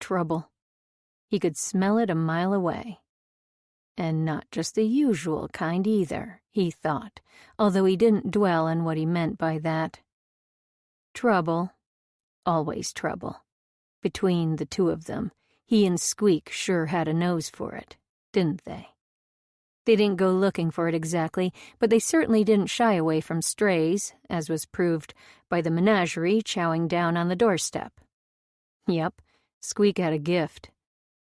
Trouble. He could smell it a mile away. And not just the usual kind either, he thought, although he didn't dwell on what he meant by that. Trouble. Always trouble. Between the two of them, he and Squeak sure had a nose for it, didn't they? They didn't go looking for it exactly, but they certainly didn't shy away from strays, as was proved by the menagerie chowing down on the doorstep. Yep, Squeak had a gift.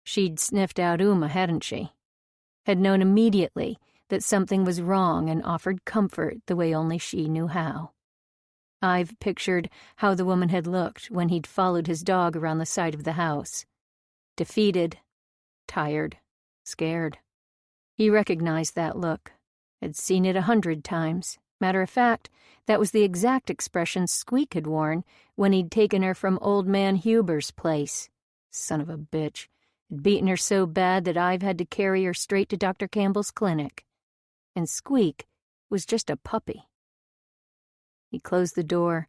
She'd sniffed out Uma, hadn't she? Had known immediately that something was wrong and offered comfort the way only she knew how. I've pictured how the woman had looked when he'd followed his dog around the side of the house. Defeated, tired, scared. He recognized that look, had seen it 100 times. Matter of fact, that was the exact expression Squeak had worn when he'd taken her from Old Man Huber's place. Son of a bitch. Had beaten her so bad that I've had to carry her straight to Dr. Campbell's clinic. And Squeak was just a puppy. He closed the door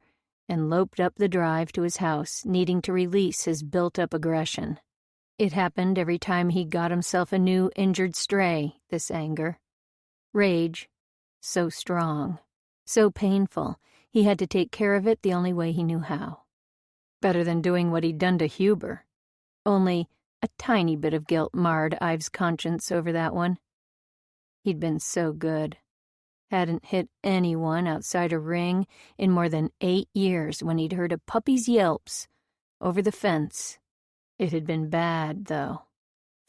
and loped up the drive to his house, needing to release his built-up aggression. It happened every time he got himself a new injured stray, this anger. Rage, so strong, so painful, he had to take care of it the only way he knew how. Better than doing what he'd done to Huber. Only a tiny bit of guilt marred Ives' conscience over that one. He'd been so good. Hadn't hit anyone outside a ring in more than 8 years when he'd heard a puppy's yelps over the fence. It had been bad, though.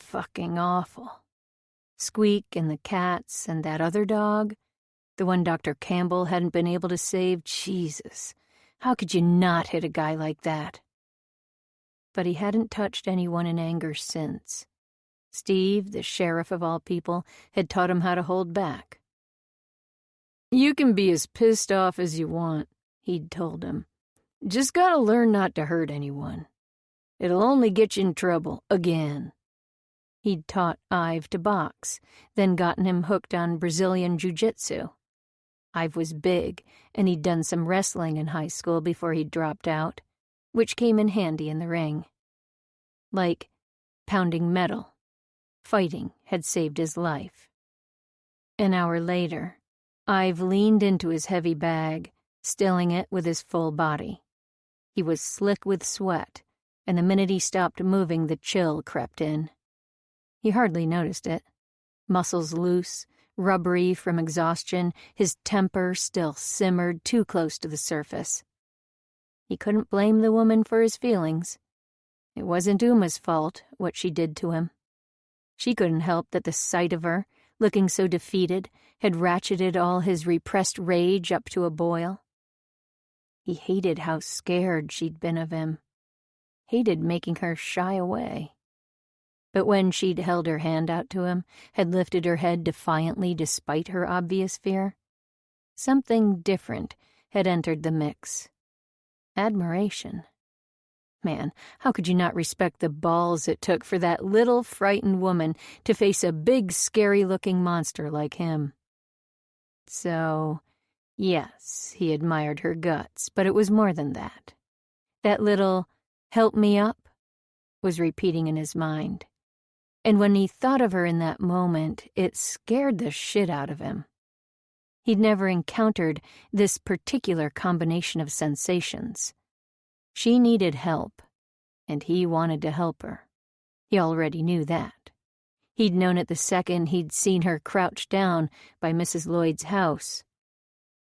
Fucking awful. Squeak and the cats and that other dog, the one Dr. Campbell hadn't been able to save. Jesus, how could you not hit a guy like that? But he hadn't touched anyone in anger since. Steve, the sheriff of all people, had taught him how to hold back. "You can be as pissed off as you want," he'd told him. "Just gotta learn not to hurt anyone. It'll only get you in trouble again." He'd taught Ive to box, then gotten him hooked on Brazilian jiu-jitsu. Ive was big, and he'd done some wrestling in high school before he'd dropped out, which came in handy in the ring. Like pounding metal, fighting had saved his life. An hour later, Ive leaned into his heavy bag, stilling it with his full body. He was slick with sweat, and the minute he stopped moving, the chill crept in. He hardly noticed it. Muscles loose, rubbery from exhaustion, his temper still simmered too close to the surface. He couldn't blame the woman for his feelings. It wasn't Uma's fault, what she did to him. She couldn't help that the sight of her, looking so defeated, had ratcheted all his repressed rage up to a boil. He hated how scared she'd been of him, hated making her shy away. But when she'd held her hand out to him, had lifted her head defiantly despite her obvious fear, something different had entered the mix. Admiration. Man, how could you not respect the balls it took for that little frightened woman to face a big, scary-looking monster like him? So, yes, he admired her guts, but it was more than that. That little, "help me up," was repeating in his mind. And when he thought of her in that moment, it scared the shit out of him. He'd never encountered this particular combination of sensations. She needed help, and he wanted to help her. He already knew that. He'd known it the second he'd seen her crouched down by Mrs. Lloyd's house.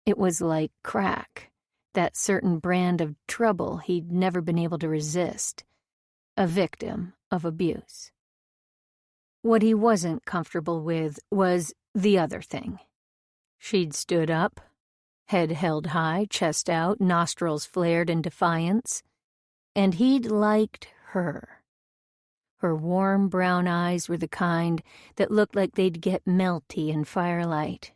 It was like crack, that certain brand of trouble he'd never been able to resist, a victim of abuse. What he wasn't comfortable with was the other thing. She'd stood up, head held high, chest out, nostrils flared in defiance, and he'd liked her. Her warm brown eyes were the kind that looked like they'd get melty in firelight.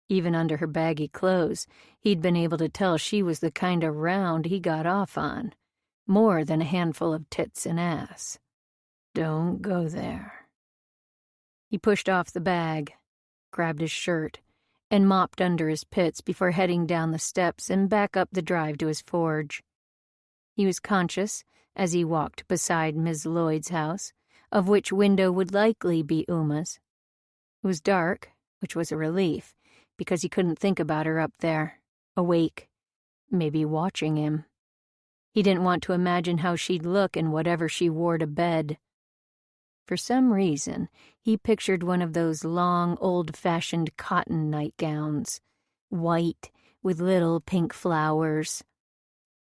Even under her baggy clothes, he'd been able to tell she was the kind of round he got off on, more than a handful of tits and ass. Don't go there. He pushed off the bag, grabbed his shirt, and mopped under his pits before heading down the steps and back up the drive to his forge. He was conscious, as he walked beside Miss Lloyd's house, of which window would likely be Uma's. It was dark, which was a relief, because he couldn't think about her up there, awake, maybe watching him. He didn't want to imagine how she'd look in whatever she wore to bed. For some reason, he pictured one of those long, old-fashioned cotton nightgowns, white, with little pink flowers.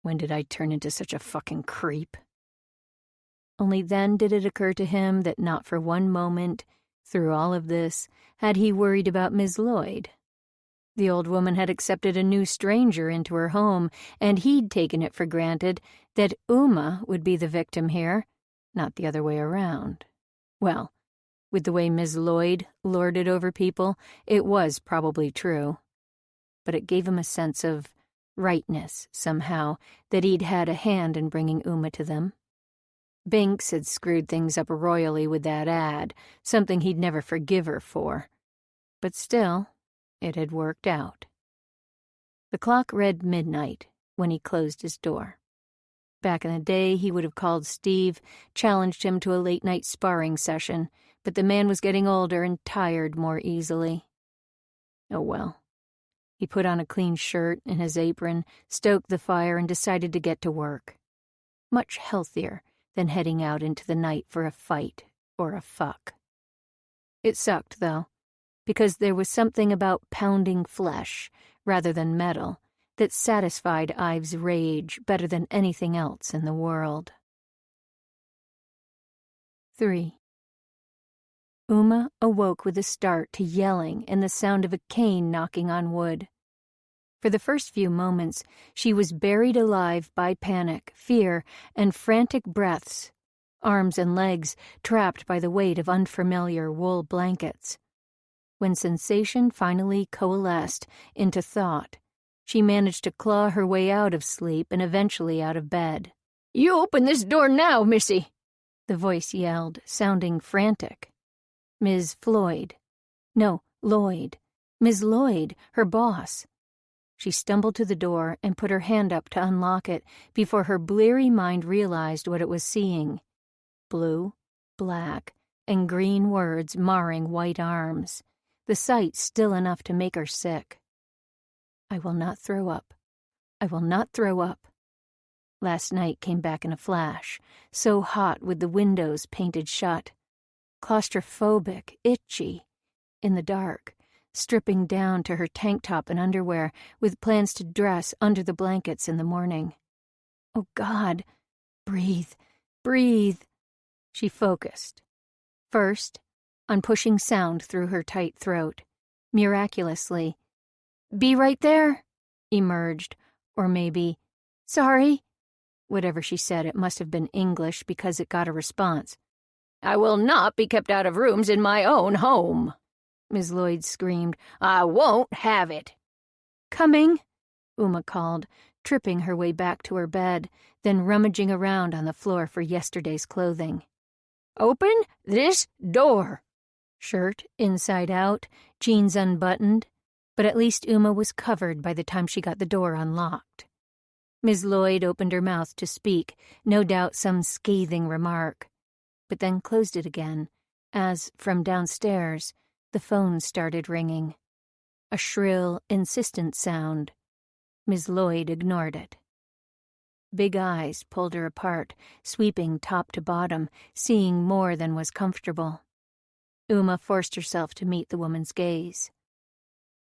When did I turn into such a fucking creep? Only then did it occur to him that not for one moment, through all of this, had he worried about Miss Lloyd. The old woman had accepted a new stranger into her home, and he'd taken it for granted that Uma would be the victim here, not the other way around. Well, with the way Miss Lloyd lorded over people, it was probably true. But it gave him a sense of rightness, somehow, that he'd had a hand in bringing Uma to them. Binks had screwed things up royally with that ad, something he'd never forgive her for. But still, it had worked out. The clock read midnight when he closed his door. Back in the day, he would have called Steve, challenged him to a late-night sparring session, but the man was getting older and tired more easily. Oh well. He put on a clean shirt and his apron, stoked the fire, and decided to get to work. Much healthier than heading out into the night for a fight or a fuck. It sucked, though, because there was something about pounding flesh, rather than metal, that satisfied Ives' rage better than anything else in the world. 3. Uma awoke with a start to yelling and the sound of a cane knocking on wood. For the first few moments, she was buried alive by panic, fear, and frantic breaths, arms and legs trapped by the weight of unfamiliar wool blankets. When sensation finally coalesced into thought, she managed to claw her way out of sleep and eventually out of bed. "You open this door now, missy!" the voice yelled, sounding frantic. Ms. Floyd. No, Lloyd. Ms. Lloyd, her boss. She stumbled to the door and put her hand up to unlock it before her bleary mind realized what it was seeing. Blue, black, and green words marring white arms. The sight still enough to make her sick. "I will not throw up. I will not throw up." Last night came back in a flash, so hot with the windows painted shut. Claustrophobic, itchy, in the dark, stripping down to her tank top and underwear with plans to dress under the blankets in the morning. Oh, God, breathe, breathe. She focused. First, on pushing sound through her tight throat. Miraculously, "Be right there," emerged, or maybe, "Sorry." Whatever she said, it must have been English because it got a response. "I will not be kept out of rooms in my own home," Miss Lloyd screamed. "I won't have it." "Coming," Uma called, tripping her way back to her bed, then rummaging around on the floor for yesterday's clothing. "Open this door." Shirt inside out, jeans unbuttoned, but at least Uma was covered by the time she got the door unlocked. Miss Lloyd opened her mouth to speak, no doubt some scathing remark, but then closed it again, as, from downstairs, the phone started ringing. A shrill, insistent sound. Miss Lloyd ignored it. Big eyes pulled her apart, sweeping top to bottom, seeing more than was comfortable. Uma forced herself to meet the woman's gaze.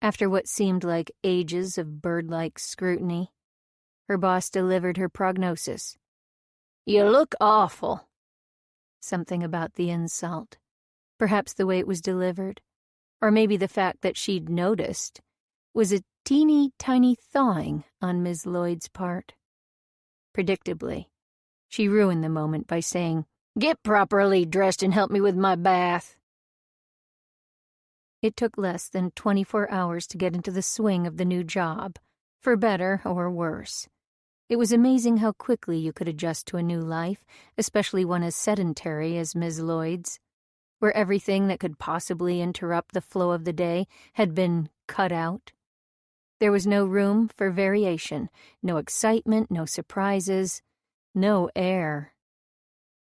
After what seemed like ages of bird-like scrutiny, her boss delivered her prognosis. "You look awful." Something about the insult. Perhaps the way it was delivered, or maybe the fact that she'd noticed, was a teeny tiny thawing on Miss Lloyd's part. Predictably, she ruined the moment by saying, "Get properly dressed and help me with my bath." It took less than 24 hours to get into the swing of the new job, for better or worse. It was amazing how quickly you could adjust to a new life, especially one as sedentary as Miss Lloyd's, where everything that could possibly interrupt the flow of the day had been cut out. There was no room for variation, no excitement, no surprises, no air.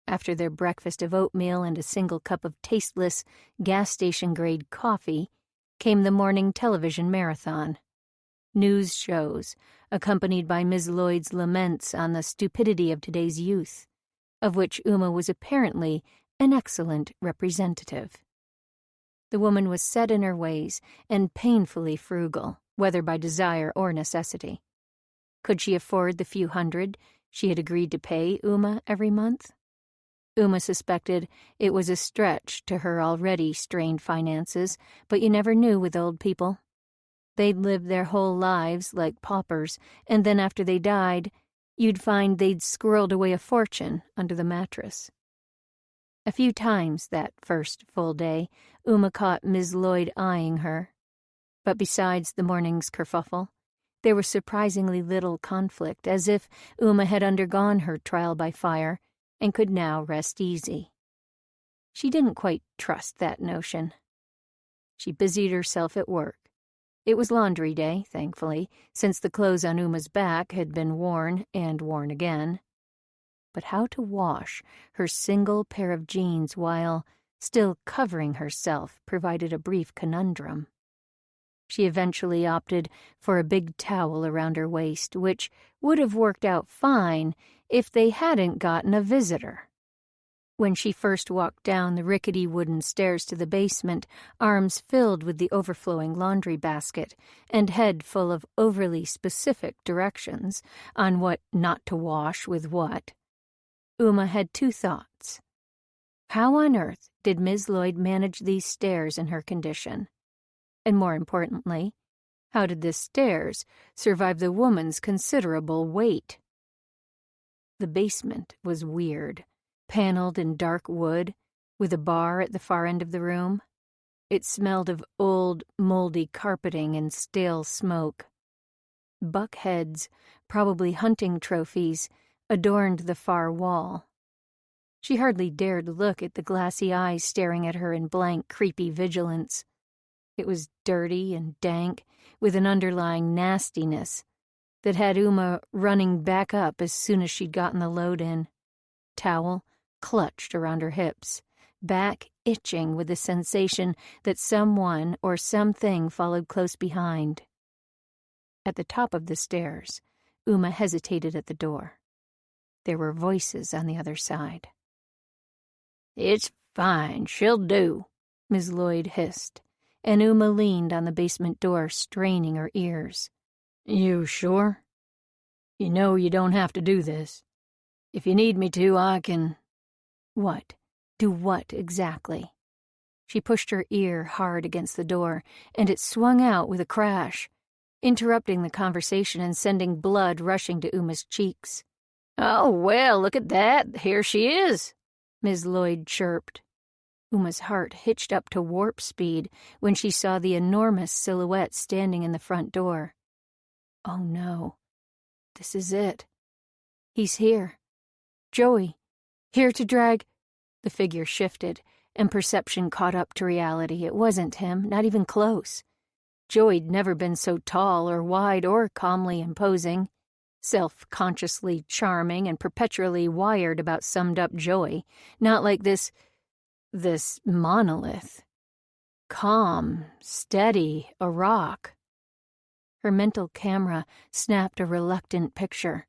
After their breakfast of oatmeal and a single cup of tasteless, gas station-grade coffee, came the morning television marathon. News shows, accompanied by Miss Lloyd's laments on the stupidity of today's youth, of which Uma was apparently an excellent representative. The woman was set in her ways and painfully frugal, whether by desire or necessity. Could she afford the few hundred she had agreed to pay Uma every month? Uma suspected it was a stretch to her already strained finances, but you never knew with old people. They'd lived their whole lives like paupers, and then after they died, you'd find they'd squirreled away a fortune under the mattress. A few times that first full day, Uma caught Miss Lloyd eyeing her. But besides the morning's kerfuffle, there was surprisingly little conflict, as if Uma had undergone her trial by fire and could now rest easy. She didn't quite trust that notion. She busied herself at work. It was laundry day, thankfully, since the clothes on Uma's back had been worn and worn again. But how to wash her single pair of jeans while still covering herself provided a brief conundrum. She eventually opted for a big towel around her waist, which would have worked out fine if they hadn't gotten a visitor. When she first walked down the rickety wooden stairs to the basement, arms filled with the overflowing laundry basket and head full of overly specific directions on what not to wash with what, Uma had two thoughts. How on earth did Miss Lloyd manage these stairs in her condition? And more importantly, how did the stairs survive the woman's considerable weight? The basement was weird, paneled in dark wood, with a bar at the far end of the room. It smelled of old, moldy carpeting and stale smoke. Buck heads, probably hunting trophies, adorned the far wall. She hardly dared look at the glassy eyes staring at her in blank, creepy vigilance. It was dirty and dank, with an underlying nastiness that had Uma running back up as soon as she'd gotten the load in. Towel clutched around her hips, back itching with the sensation that someone or something followed close behind. At the top of the stairs, Uma hesitated at the door. There were voices on the other side. "It's fine, she'll do," Ms. Lloyd hissed, and Uma leaned on the basement door, straining her ears. "You sure? You know you don't have to do this. If you need me to, I can—" What? Do what exactly? She pushed her ear hard against the door, and it swung out with a crash, interrupting the conversation and sending blood rushing to Uma's cheeks. "Oh, well, look at that. Here she is," Ms. Lloyd chirped. Uma's heart hitched up to warp speed when she saw the enormous silhouette standing in the front door. Oh no, this is it. He's here. Joey, here to drag. The figure shifted, and perception caught up to reality. It wasn't him, not even close. Joey'd never been so tall or wide or calmly imposing. Self-consciously charming and perpetually wired about summed-up joy, not like this monolith. Calm, steady, a rock. Her mental camera snapped a reluctant picture,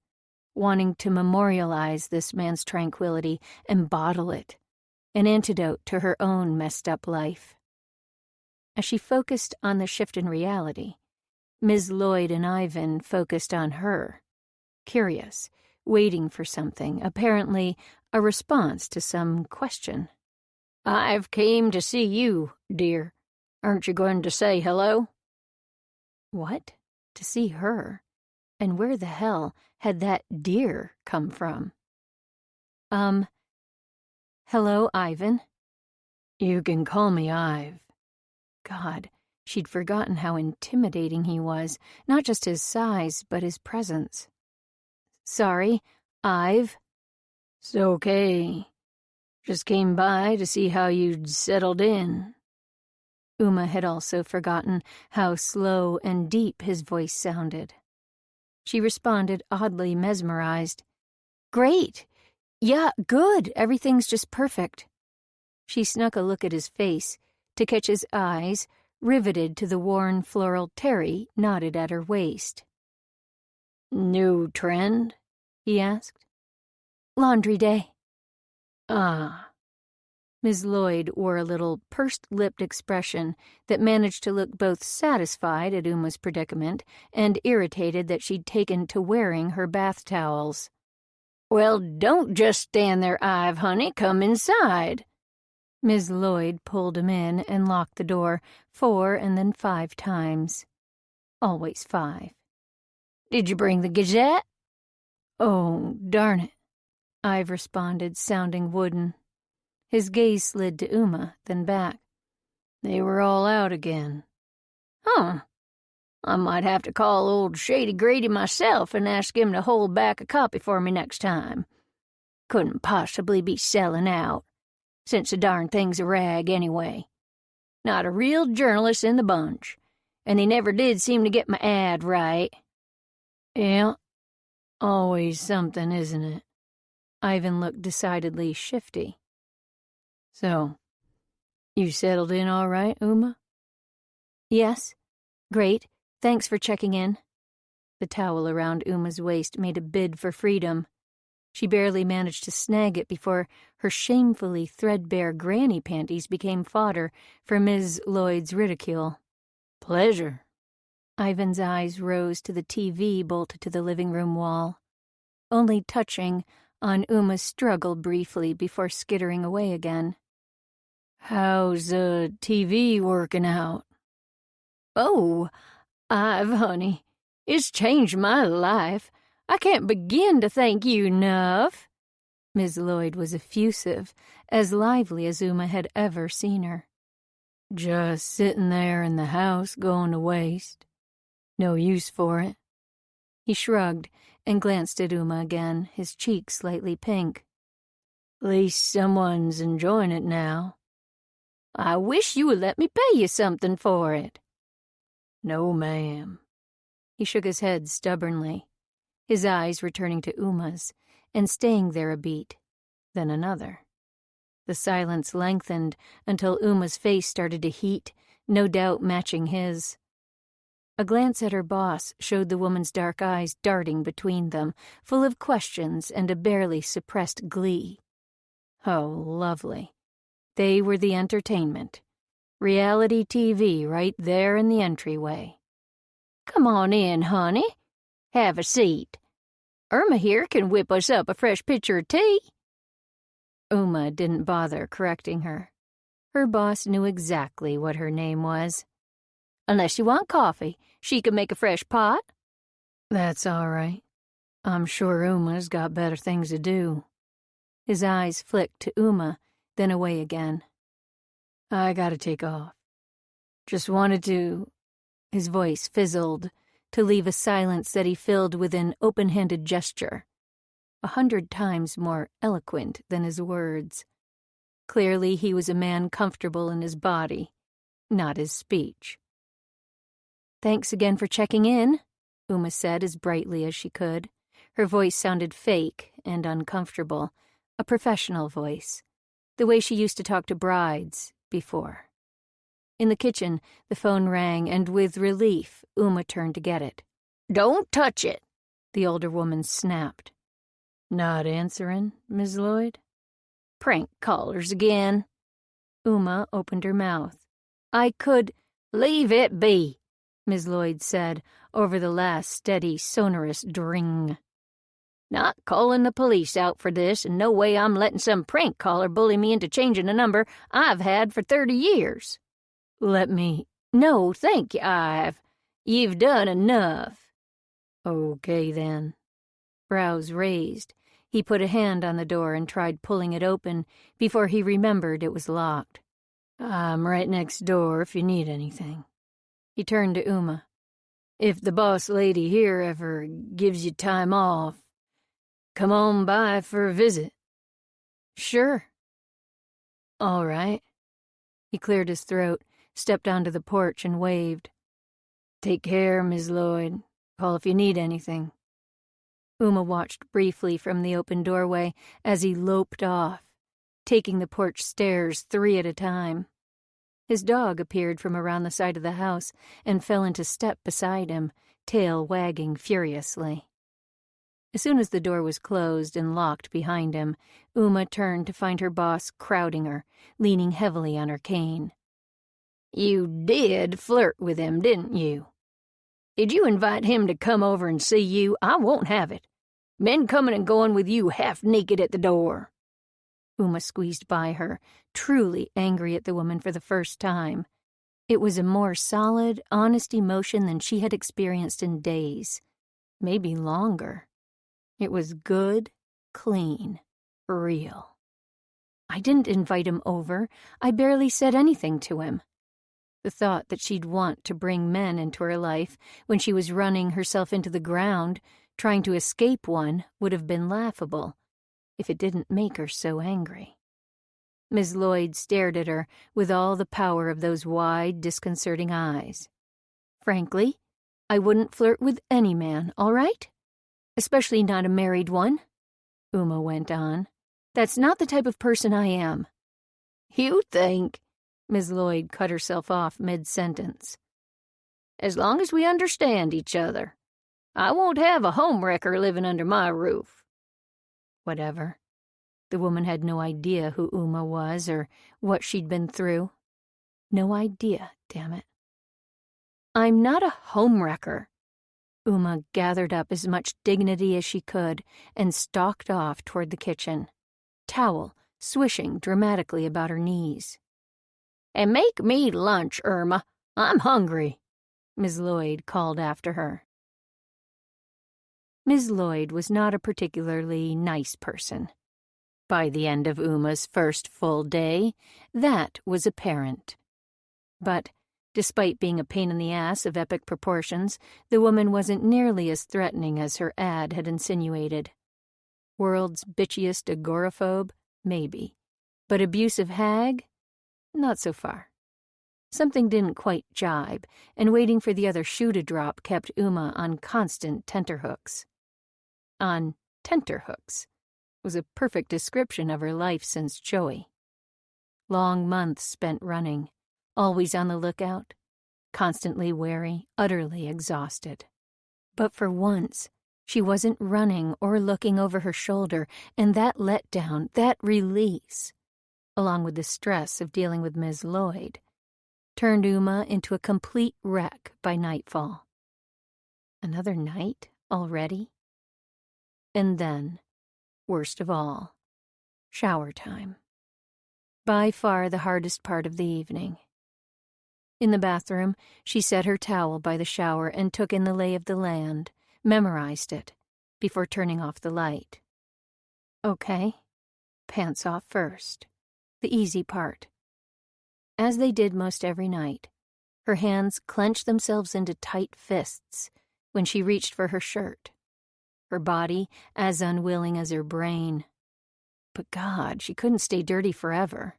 wanting to memorialize this man's tranquility and bottle it, an antidote to her own messed-up life. As she focused on the shift in reality, Ms. Lloyd and Ivan focused on her, curious, waiting for something, apparently a response to some question. "I've came to see you, dear. Aren't you going to say hello?" What? To see her? And where the hell had that deer come from? Hello, Ivan. "You can call me Ive." God, she'd forgotten how intimidating he was, not just his size, but his presence. Sorry, Ive. "It's okay. Just came by to see how you'd settled in." Uma had also forgotten how slow and deep his voice sounded. She responded, oddly mesmerized. "Great. Yeah, good. Everything's just perfect." She snuck a look at his face to catch his eyes, riveted to the worn floral terry knotted at her waist. "New trend?" he asked. "Laundry day." "Ah." Ms. Lloyd wore a little pursed-lipped expression that managed to look both satisfied at Uma's predicament and irritated that she'd taken to wearing her bath towels. "Well, don't just stand there, Ive, honey. Come inside." Ms. Lloyd pulled him in and locked the door 4 and then 5 times. Always 5. "Did you bring the Gazette?" "Oh, darn it," Ive responded, sounding wooden. His gaze slid to Uma, then back. "They were all out again." "Huh. I might have to call old Shady Grady myself and ask him to hold back a copy for me next time. Couldn't possibly be selling out, since the darn thing's a rag anyway. Not a real journalist in the bunch, and they never did seem to get my ad right." "Yeah, always something, isn't it?" Ivan looked decidedly shifty. "So, you settled in all right, Uma?" "Yes. Great. Thanks for checking in." The towel around Uma's waist made a bid for freedom. She barely managed to snag it before her shamefully threadbare granny panties became fodder for Ms. Lloyd's ridicule. "Pleasure." Ivan's eyes rose to the TV bolted to the living room wall, only touching on Uma's struggle briefly before skittering away again. "How's the TV working out?" "Oh, Ive, honey, it's changed my life. I can't begin to thank you enough." Ms. Lloyd was effusive, as lively as Uma had ever seen her. "Just sitting there in the house going to waste. No use for it." He shrugged and glanced at Uma again, his cheeks slightly pink. "At least someone's enjoying it now." "I wish you would let me pay you something for it." "No, ma'am." He shook his head stubbornly, his eyes returning to Uma's and staying there a beat, then another. The silence lengthened until Uma's face started to heat, no doubt matching his. A glance at her boss showed the woman's dark eyes darting between them, full of questions and a barely suppressed glee. Oh, lovely. They were the entertainment. Reality TV right there in the entryway. Come on in, honey. Have a seat. Irma here can whip us up a fresh pitcher of tea. Uma didn't bother correcting her. Her boss knew exactly what her name was. Unless you want coffee, she can make a fresh pot. That's all right. I'm sure Uma's got better things to do. His eyes flicked to Uma, then away again. I gotta take off. Just wanted to... His voice fizzled, to leave a silence that he filled with an open-handed gesture, 100 times more eloquent than his words. Clearly he was a man comfortable in his body, not his speech. Thanks again for checking in, Uma said as brightly as she could. Her voice sounded fake and uncomfortable, a professional voice, the way she used to talk to brides before. In the kitchen, the phone rang, and with relief, Uma turned to get it. Don't touch it, the older woman snapped. Not answering, Miss Lloyd? Prank callers again. Uma opened her mouth. I could... Leave it be, Miss Lloyd said, over the last steady, sonorous dring. Not calling the police out for this, and no way I'm letting some prank caller bully me into changing a number I've had for 30 years. Let me... No, thank you, You've done enough. Okay, then. Brows raised. He put a hand on the door and tried pulling it open before he remembered it was locked. I'm right next door if you need anything. He turned to Uma. If the boss lady here ever gives you time off, come on by for a visit. Sure. All right. He cleared his throat, stepped onto the porch and waved. Take care, Miss Lloyd. Call if you need anything. Uma watched briefly from the open doorway as he loped off, taking the porch stairs 3 at a time. His dog appeared from around the side of the house and fell into step beside him, tail wagging furiously. As soon as the door was closed and locked behind him, Uma turned to find her boss crowding her, leaning heavily on her cane. You did flirt with him, didn't you? Did you invite him to come over and see you? I won't have it. Men coming and going with you half naked at the door. Uma squeezed by her, truly angry at the woman for the first time. It was a more solid, honest emotion than she had experienced in days, maybe longer. It was good, clean, real. I didn't invite him over. I barely said anything to him. The thought that she'd want to bring men into her life when she was running herself into the ground, trying to escape one, would have been laughable, if it didn't make her so angry. Miss Lloyd stared at her with all the power of those wide, disconcerting eyes. Frankly, I wouldn't flirt with any man, all right? Especially not a married one, Uma went on. That's not the type of person I am. You think... Miss Lloyd cut herself off mid-sentence. As long as we understand each other. I won't have a homewrecker living under my roof. Whatever. The woman had no idea who Uma was or what she'd been through. No idea, damn it. I'm not a homewrecker. Uma gathered up as much dignity as she could and stalked off toward the kitchen, towel swishing dramatically about her knees. And make me lunch, Irma. I'm hungry, Miss Lloyd called after her. Miss Lloyd was not a particularly nice person. By the end of Uma's first full day, that was apparent. But, despite being a pain in the ass of epic proportions, the woman wasn't nearly as threatening as her ad had insinuated. World's bitchiest agoraphobe? Maybe. But abusive hag? Not so far. Something didn't quite jibe, and waiting for the other shoe to drop kept Uma on constant tenterhooks. On tenterhooks was a perfect description of her life since Joey. Long months spent running, always on the lookout, constantly wary, utterly exhausted. But for once, she wasn't running or looking over her shoulder, and that letdown, that release, along with the stress of dealing with Ms. Lloyd, turned Uma into a complete wreck by nightfall. Another night already? And then, worst of all, shower time. By far the hardest part of the evening. In the bathroom, she set her towel by the shower and took in the lay of the land, memorized it, before turning off the light. Okay, pants off first, the easy part. As they did most every night, her hands clenched themselves into tight fists when she reached for her shirt, her body as unwilling as her brain. But God, she couldn't stay dirty forever.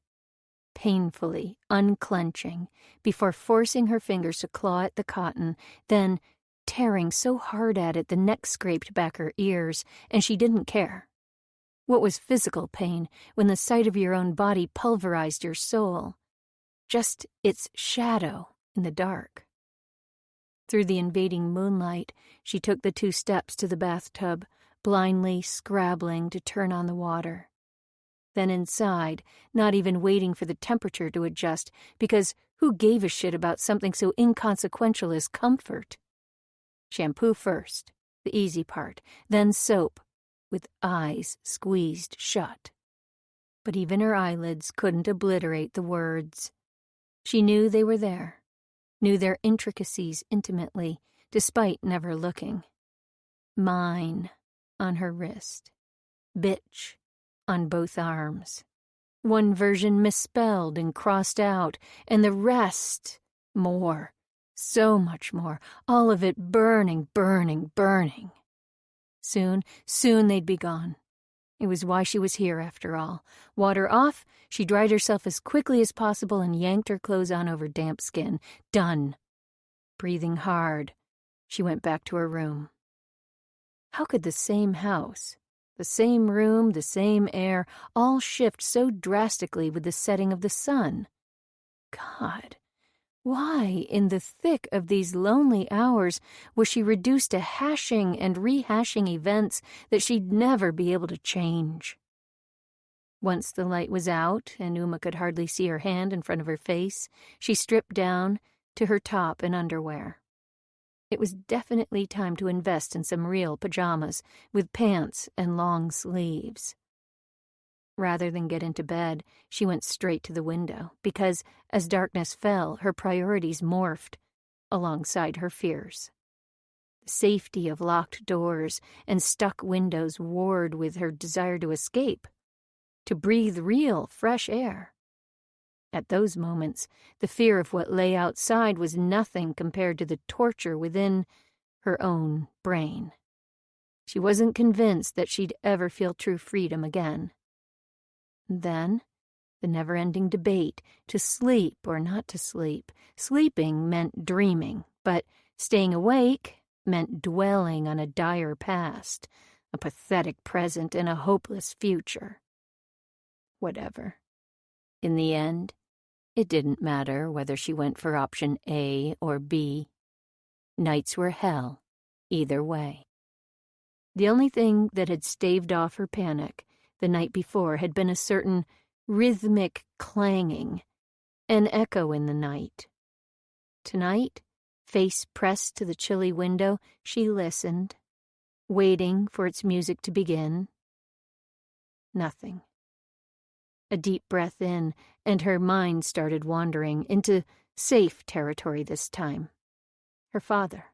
Painfully unclenching before forcing her fingers to claw at the cotton, then tearing so hard at it the neck scraped back her ears, and she didn't care. What was physical pain when the sight of your own body pulverized your soul? Just its shadow in the dark. Through the invading moonlight, she took the 2 steps to the bathtub, blindly scrabbling to turn on the water. Then inside, not even waiting for the temperature to adjust, because who gave a shit about something so inconsequential as comfort? Shampoo first, the easy part, then soap, with eyes squeezed shut. But even her eyelids couldn't obliterate the words. She knew they were there, knew their intricacies intimately, despite never looking. Mine on her wrist. Bitch on both arms. One version misspelled and crossed out, and the rest more, so much more, all of it burning, burning, burning. Soon they'd be gone. It was why she was here, after all. Water off, she dried herself as quickly as possible and yanked her clothes on over damp skin. Done. Breathing hard, she went back to her room. How could the same house, the same room, the same air, all shift so drastically with the setting of the sun? God, why, in the thick of these lonely hours, was she reduced to hashing and rehashing events that she'd never be able to change? Once the light was out and Uma could hardly see her hand in front of her face, she stripped down to her top and underwear. It was definitely time to invest in some real pajamas, with pants and long sleeves. Rather than get into bed, she went straight to the window, because, as darkness fell, her priorities morphed alongside her fears. The safety of locked doors and stuck windows warred with her desire to escape, to breathe real, fresh air. At those moments, the fear of what lay outside was nothing compared to the torture within her own brain. She wasn't convinced that she'd ever feel true freedom again. Then, the never-ending debate, to sleep or not to sleep. Sleeping meant dreaming, but staying awake meant dwelling on a dire past, a pathetic present, and a hopeless future. Whatever. In the end, it didn't matter whether she went for option A or B. Nights were hell, either way. The only thing that had staved off her panic the night before had been a certain rhythmic clanging, an echo in the night. Tonight, face pressed to the chilly window, she listened, waiting for its music to begin. Nothing. A deep breath in, and her mind started wandering into safe territory this time. Her father.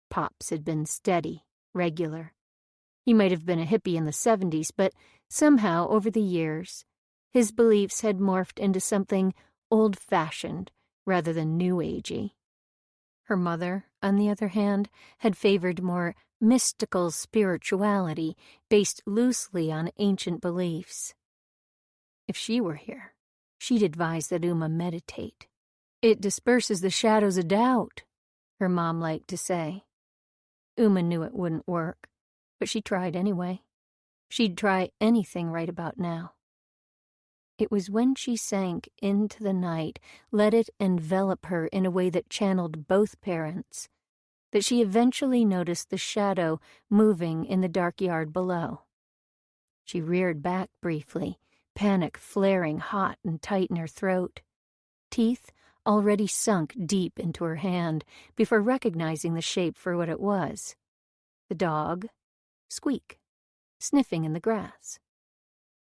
Pops had been steady, regular. He might have been a hippie in the 70s, but somehow, over the years, his beliefs had morphed into something old-fashioned rather than new-agey. Her mother, on the other hand, had favored more mystical spirituality based loosely on ancient beliefs. If she were here, she'd advise that Uma meditate. It disperses the shadows of doubt, her mom liked to say. Uma knew it wouldn't work, but she tried anyway. She'd try anything right about now. It was when she sank into the night, let it envelop her in a way that channeled both parents, that she eventually noticed the shadow moving in the dark yard below. She reared back briefly, panic flaring hot and tight in her throat, teeth already sunk deep into her hand before recognizing the shape for what it was. The dog, Squeak, sniffing in the grass.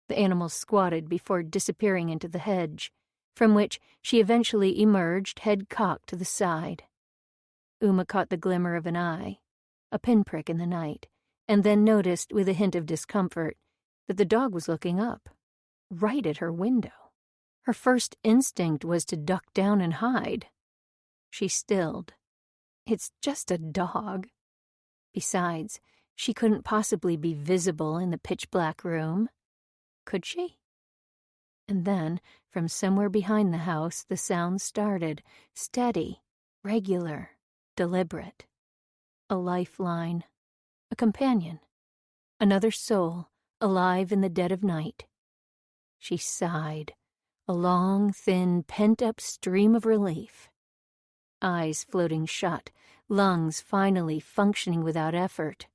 The animal squatted before disappearing into the hedge, from which she eventually emerged, head cocked to the side. Uma caught the glimmer of an eye, a pinprick in the night, and then noticed with a hint of discomfort that the dog was looking up, right at her window. Her first instinct was to duck down and hide. She stilled. It's just a dog. Besides, she couldn't possibly be visible in the pitch-black room. Could she? And then, from somewhere behind the house, the sound started, steady, regular, deliberate. A lifeline, a companion, another soul, alive in the dead of night. She sighed, a long, thin, pent-up stream of relief. Eyes floating shut, lungs finally functioning without effort.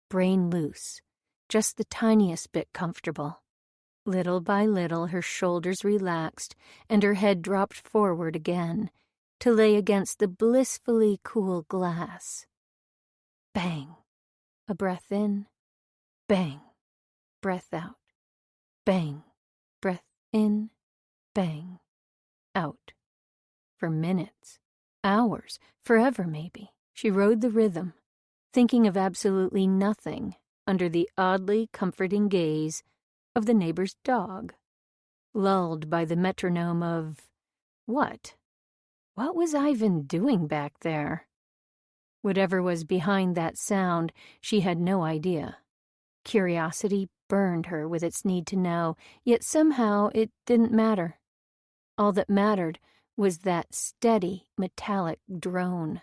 Brain loose, just the tiniest bit comfortable. Little by little, her shoulders relaxed, and her head dropped forward again, to lay against the blissfully cool glass. Bang! A breath in. Bang! Breath out. Bang! Breath in. Bang! Out. For minutes, hours, forever maybe, she rode the rhythm, thinking of absolutely nothing under the oddly comforting gaze of the neighbor's dog, lulled by the metronome of what? What was Ivan doing back there? Whatever was behind that sound, she had no idea. Curiosity burned her with its need to know, yet somehow it didn't matter. All that mattered was that steady, metallic drone.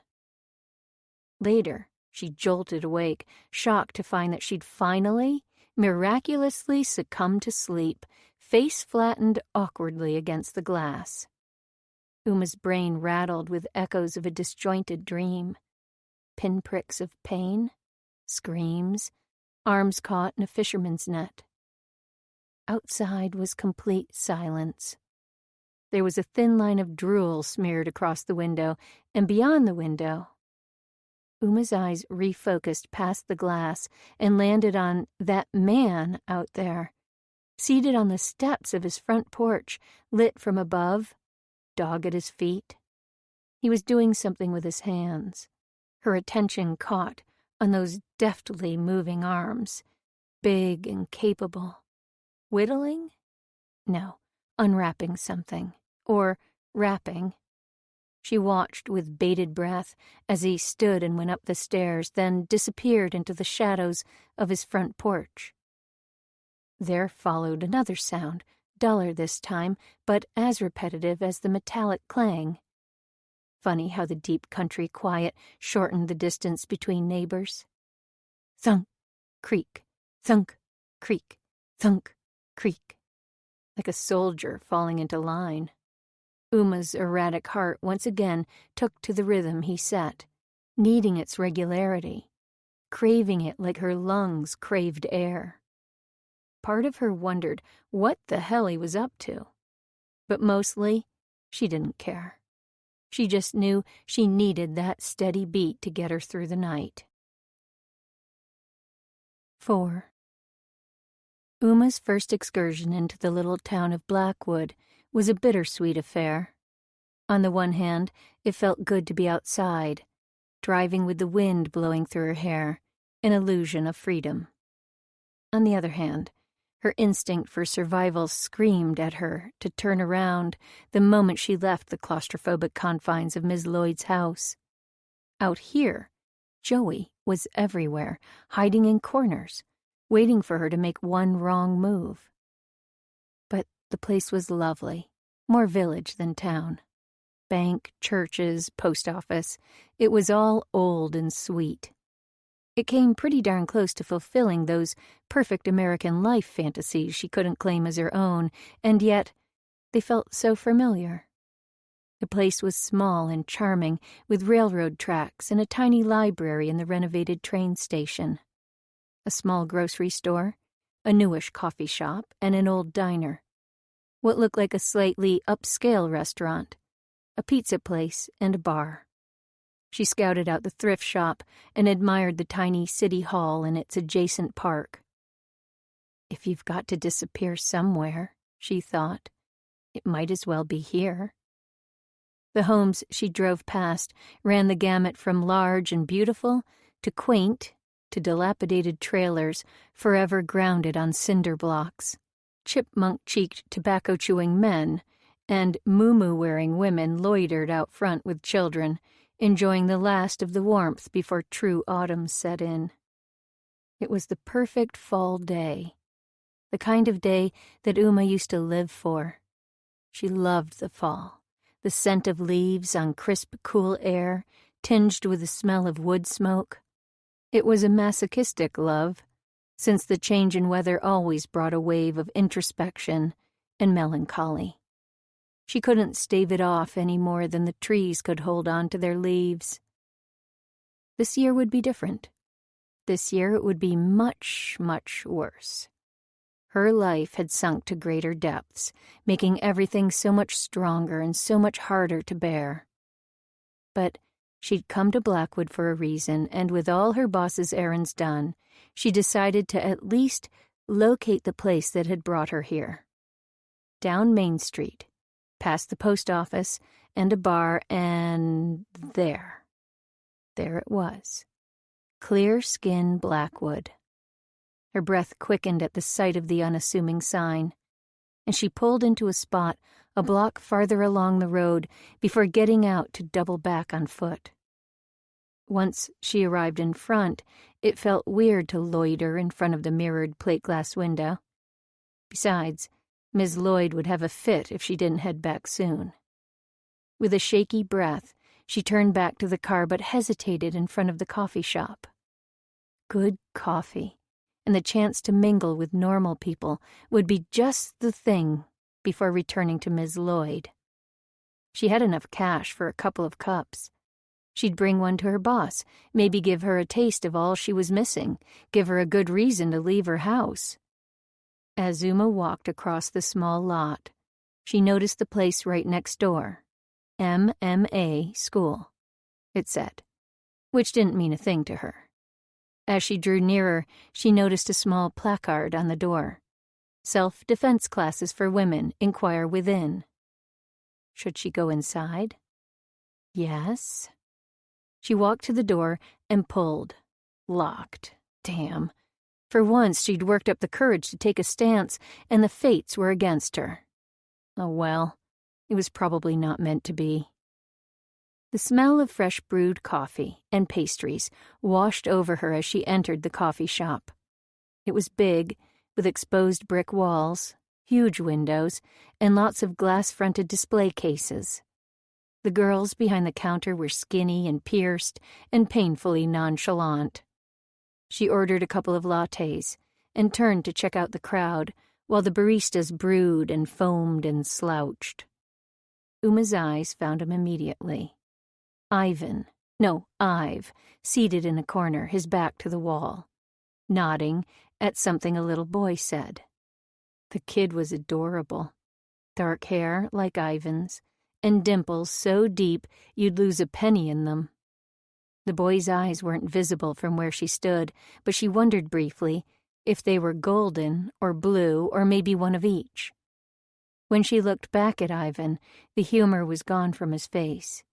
Later, she jolted awake, shocked to find that she'd finally, miraculously succumbed to sleep, face flattened awkwardly against the glass. Uma's brain rattled with echoes of a disjointed dream. Pinpricks of pain, screams, arms caught in a fisherman's net. Outside was complete silence. There was a thin line of drool smeared across the window, and beyond the window, Uma's eyes refocused past the glass and landed on that man out there, seated on the steps of his front porch, lit from above, dog at his feet. He was doing something with his hands, her attention caught on those deftly moving arms, big and capable. Whittling? No, unwrapping something, or wrapping. She watched with bated breath as he stood and went up the stairs, then disappeared into the shadows of his front porch. There followed another sound, duller this time, but as repetitive as the metallic clang. Funny how the deep country quiet shortened the distance between neighbors. Thunk, creak, thunk, creak, thunk, creak, like a soldier falling into line. Uma's erratic heart once again took to the rhythm he set, needing its regularity, craving it like her lungs craved air. Part of her wondered what the hell he was up to, but mostly she didn't care. She just knew she needed that steady beat to get her through the night. 4. Uma's first excursion into the little town of Blackwood was a bittersweet affair. On the one hand, it felt good to be outside, driving with the wind blowing through her hair, an illusion of freedom. On the other hand, her instinct for survival screamed at her to turn around the moment she left the claustrophobic confines of Ms. Lloyd's house. Out here, Joey was everywhere, hiding in corners, waiting for her to make one wrong move. But the place was lovely, more village than town. Bank, churches, post office, it was all old and sweet. It came pretty darn close to fulfilling those perfect American life fantasies she couldn't claim as her own, and yet They felt so familiar. The place was small and charming, with railroad tracks and a tiny library in the renovated train station. A small grocery store, a newish coffee shop, and an old diner. What looked like a slightly upscale restaurant, a pizza place, and a bar. She scouted out the thrift shop and admired the tiny city hall and its adjacent park. If you've got to disappear somewhere, she thought, it might as well be here. The homes she drove past ran the gamut from large and beautiful to quaint to dilapidated trailers forever grounded on cinder blocks, chipmunk-cheeked tobacco-chewing men, and muumuu-wearing women loitered out front with children, enjoying the last of the warmth before true autumn set in. It was the perfect fall day, the kind of day that Uma used to live for. She loved the fall, the scent of leaves on crisp, cool air, tinged with the smell of wood smoke. It was a masochistic love, since the change in weather always brought a wave of introspection and melancholy. She couldn't stave it off any more than the trees could hold on to their leaves. This year would be different. This year it would be much, much worse. Her life had sunk to greater depths, making everything so much stronger and so much harder to bear. But she'd come to Blackwood for a reason, and with all her boss's errands done, she decided to at least locate the place that had brought her here. Down Main Street, past the post office and a bar, and there. There it was. Clear Skin Blackwood. Her breath quickened at the sight of the unassuming sign, and she pulled into a spot a block farther along the road before getting out to double back on foot. Once she arrived in front, it felt weird to loiter in front of the mirrored plate-glass window. Besides, Ms. Lloyd would have a fit if she didn't head back soon. With a shaky breath, she turned back to the car but hesitated in front of the coffee shop. Good coffee, and the chance to mingle with normal people would be just the thing before returning to Ms. Lloyd. She had enough cash for a couple of cups. She'd bring one to her boss, maybe give her a taste of all she was missing, give her a good reason to leave her house. As Uma walked across the small lot, she noticed the place right next door. MMA School, it said, which didn't mean a thing to her. As she drew nearer, she noticed a small placard on the door. Self-defense classes for women, inquire within. Should she go inside? Yes. She walked to the door and pulled. Locked. Damn. For once, she'd worked up the courage to take a stance, and the fates were against her. Oh well, it was probably not meant to be. The smell of fresh brewed coffee and pastries washed over her as she entered the coffee shop. It was big, with exposed brick walls, huge windows, and lots of glass-fronted display cases. The girls behind the counter were skinny and pierced and painfully nonchalant. She ordered a couple of lattes and turned to check out the crowd while the baristas brewed and foamed and slouched. Uma's eyes found him immediately. Ive, seated in a corner, his back to the wall, nodding at something a little boy said. The kid was adorable. Dark hair like Ivan's, and dimples so deep you'd lose a penny in them. The boy's eyes weren't visible from where she stood, but she wondered briefly if they were golden or blue or maybe one of each. When she looked back at Ivan, the humor was gone from his face.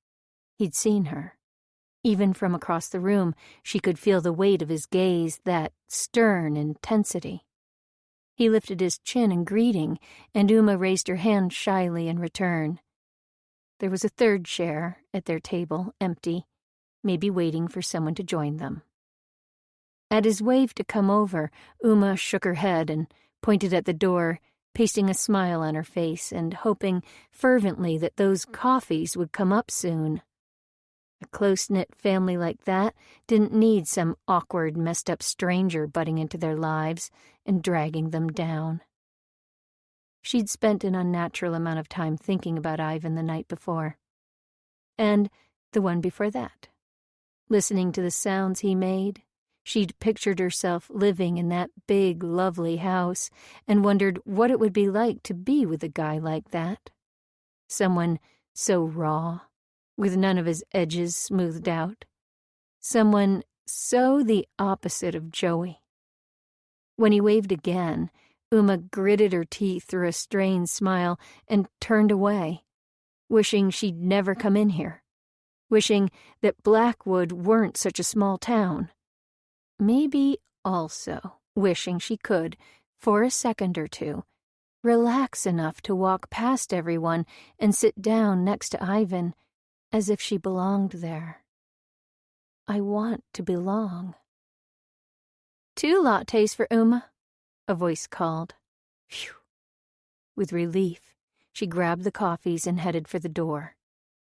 He'd seen her. Even from across the room, she could feel the weight of his gaze, that stern intensity. He lifted his chin in greeting, and Uma raised her hand shyly in return. There was a third chair at their table, empty, maybe waiting for someone to join them. At his wave to come over, Uma shook her head and pointed at the door, pasting a smile on her face and hoping fervently that those coffees would come up soon. A close-knit family like that didn't need some awkward, messed-up stranger butting into their lives and dragging them down. She'd spent an unnatural amount of time thinking about Ivan the night before. And the one before that. Listening to the sounds he made, she'd pictured herself living in that big, lovely house and wondered what it would be like to be with a guy like that. Someone so raw, with none of his edges smoothed out. Someone so the opposite of Joey. When he waved again, Uma gritted her teeth through a strained smile and turned away, wishing she'd never come in here, wishing that Blackwood weren't such a small town. Maybe also wishing she could, for a second or two, relax enough to walk past everyone and sit down next to Ivan as if she belonged there. I want to belong. 2 lattes for Uma, a voice called. Phew. With relief, she grabbed the coffees and headed for the door,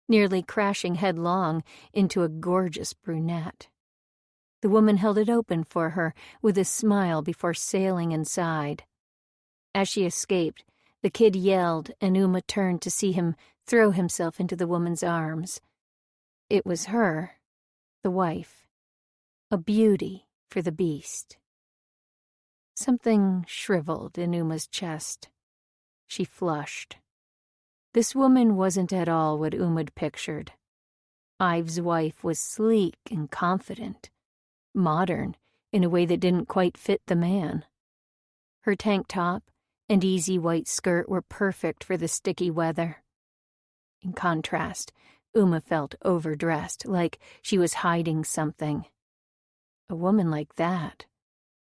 nearly crashing headlong into a gorgeous brunette. The woman held it open for her with a smile before sailing inside. As she escaped, the kid yelled, and Uma turned to see him throw himself into the woman's arms. It was her, the wife, a beauty for the beast. Something shriveled in Uma's chest. She flushed. This woman wasn't at all what Uma'd pictured. Ive's wife was sleek and confident, modern in a way that didn't quite fit the man. Her tank top and easy white skirt were perfect for the sticky weather. In contrast, Uma felt overdressed, like she was hiding something. A woman like that,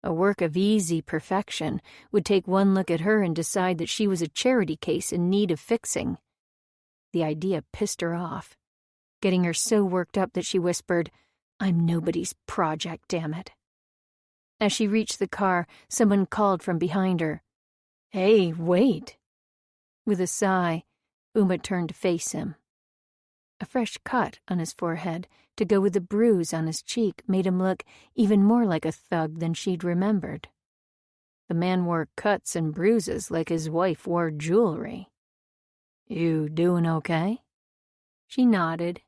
a work of easy perfection, would take one look at her and decide that she was a charity case in need of fixing. The idea pissed her off, getting her so worked up that she whispered, "I'm nobody's project, damn it." As she reached the car, someone called from behind her, "Hey, wait." With a sigh, Uma turned to face him. A fresh cut on his forehead, to go with the bruise on his cheek, made him look even more like a thug than she'd remembered. The man wore cuts and bruises like his wife wore jewelry. "You doing okay?" She nodded.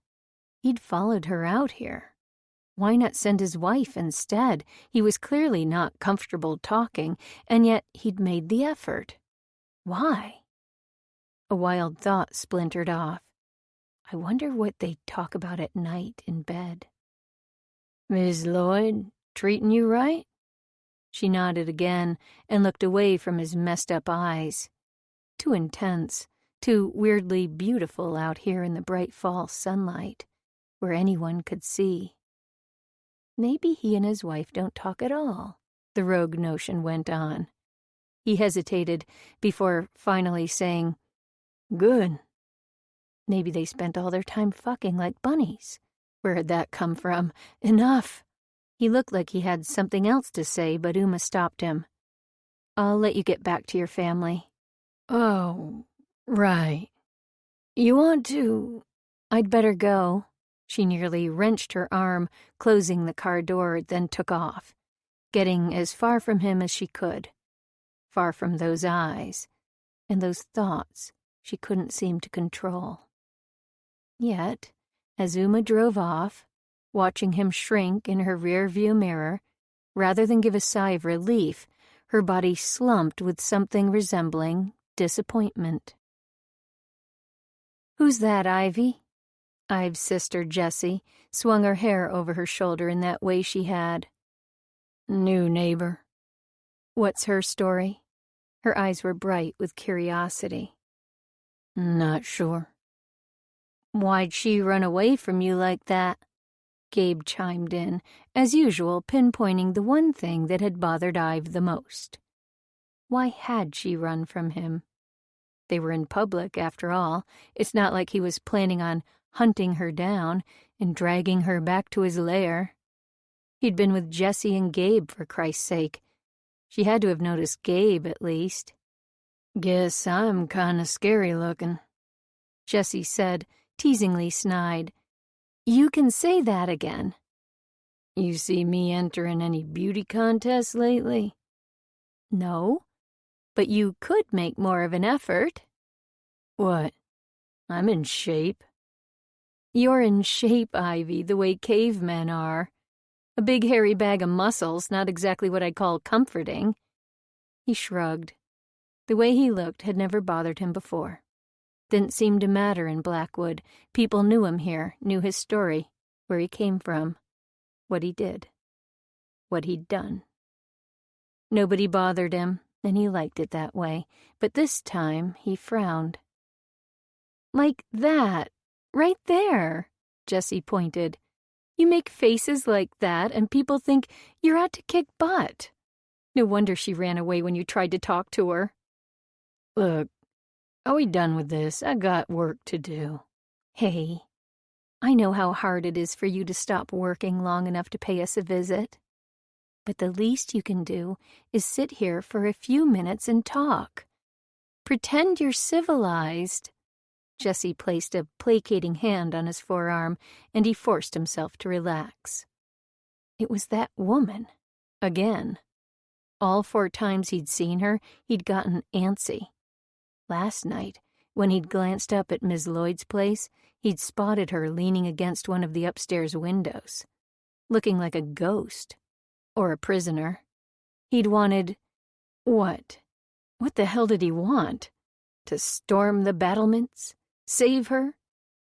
He'd followed her out here. Why not send his wife instead? He was clearly not comfortable talking, and yet he'd made the effort. Why? A wild thought splintered off. I wonder what they'd talk about at night in bed. "Miss Lloyd, treating you right?" She nodded again and looked away from his messed-up eyes. Too intense, too weirdly beautiful out here in the bright fall sunlight, where anyone could see. Maybe he and his wife don't talk at all, the rogue notion went on. He hesitated before finally saying, "Good." Maybe they spent all their time fucking like bunnies. Where had that come from? Enough! He looked like he had something else to say, but Uma stopped him. "I'll let you get back to your family." "Oh, right. You want to—" "I'd better go." She nearly wrenched her arm, closing the car door, then took off, getting as far from him as she could. Far from those eyes, and those thoughts she couldn't seem to control. Yet, as Uma drove off, watching him shrink in her rear-view mirror, rather than give a sigh of relief, her body slumped with something resembling disappointment. "Who's that, Ivy?" Ive's sister, Jessie, swung her hair over her shoulder in that way she had. "New neighbor." "What's her story?" Her eyes were bright with curiosity. "Not sure." "Why'd she run away from you like that?" Gabe chimed in, as usual pinpointing the one thing that had bothered Ive the most. Why had she run from him? They were in public, after all. It's not like he was planning on hunting her down and dragging her back to his lair. He'd been with Jessie and Gabe, for Christ's sake. She had to have noticed Gabe, at least. "Guess I'm kinda scary looking," Jessie said, teasingly snide. "You can say that again." "You see me entering any beauty contests lately?" "No, but you could make more of an effort. What? I'm in shape. You're in shape, Ivy, the way cavemen are. A big hairy bag of muscles, not exactly what I'd call comforting. He shrugged. The way he looked had never bothered him before. Didn't seem to matter in Blackwood. People knew him here, knew his story, where he came from, what he did, what he'd done. Nobody bothered him, and he liked it that way, but this time he frowned. Like that, right there, Jessie pointed. You make faces like that, and people think you're out to kick butt. No wonder she ran away when you tried to talk to her. Look, are we done with this? I got work to do. Hey, I know how hard it is for you to stop working long enough to pay us a visit. But the least you can do is sit here for a few minutes and talk. Pretend you're civilized. Jessie placed a placating hand on his forearm, and he forced himself to relax. It was that woman. Again. All 4 times he'd seen her, he'd gotten antsy. Last night, when he'd glanced up at Ms. Lloyd's place, he'd spotted her leaning against one of the upstairs windows, looking like a ghost. Or a prisoner. He'd wanted... what? What the hell did he want? To storm the battlements? Save her?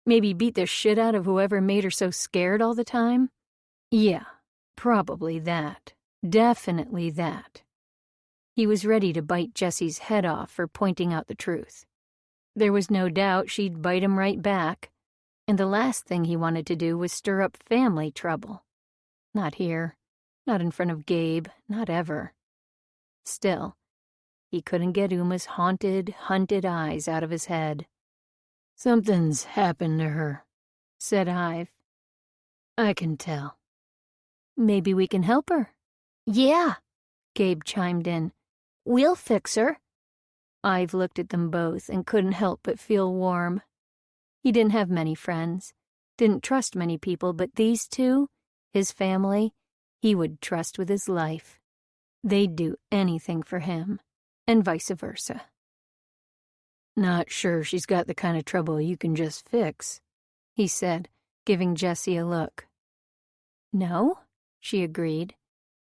Maybe beat the shit out of whoever made her so scared all the time? Yeah, probably that. Definitely that. He was ready to bite Jessie's head off for pointing out the truth. There was no doubt she'd bite him right back, and the last thing he wanted to do was stir up family trouble. Not here. Not in front of Gabe, not ever. Still, he couldn't get Uma's haunted, hunted eyes out of his head. Something's happened to her, said Ive. I can tell. Maybe we can help her. Yeah, Gabe chimed in. We'll fix her. Ive looked at them both and couldn't help but feel warm. He didn't have many friends, didn't trust many people, but these two, his family, he would trust with his life. They'd do anything for him, and vice versa. Not sure she's got the kind of trouble you can just fix, he said, giving Jessie a look. No, she agreed,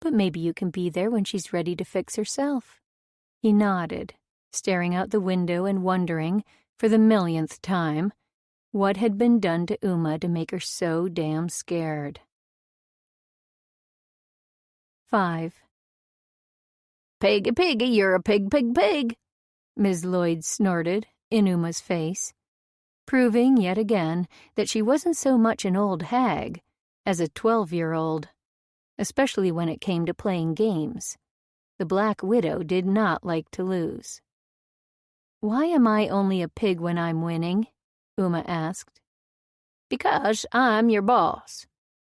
but maybe you can be there when she's ready to fix herself. He nodded, staring out the window and wondering, for the millionth time, what had been done to Uma to make her so damn scared. 5. Piggy, piggy, you're a pig, pig, pig, Ms. Lloyd snorted in Uma's face, proving yet again that she wasn't so much an old hag as a 12-year-old, especially when it came to playing games. The Black Widow did not like to lose. Why am I only a pig when I'm winning? Uma asked. Because I'm your boss.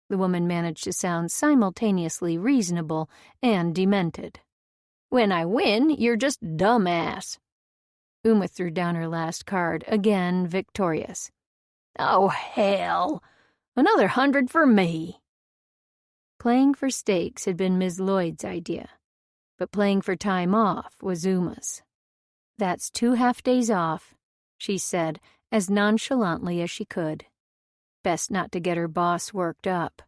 The woman managed to sound simultaneously reasonable and demented. When I win, you're just dumbass. Uma threw down her last card, again victorious. Oh, hell. Another 100 for me. Playing for stakes had been Ms. Lloyd's idea, but playing for time off was Uma's. That's 2 half-days off, she said, as nonchalantly as she could. Best not to get her boss worked up.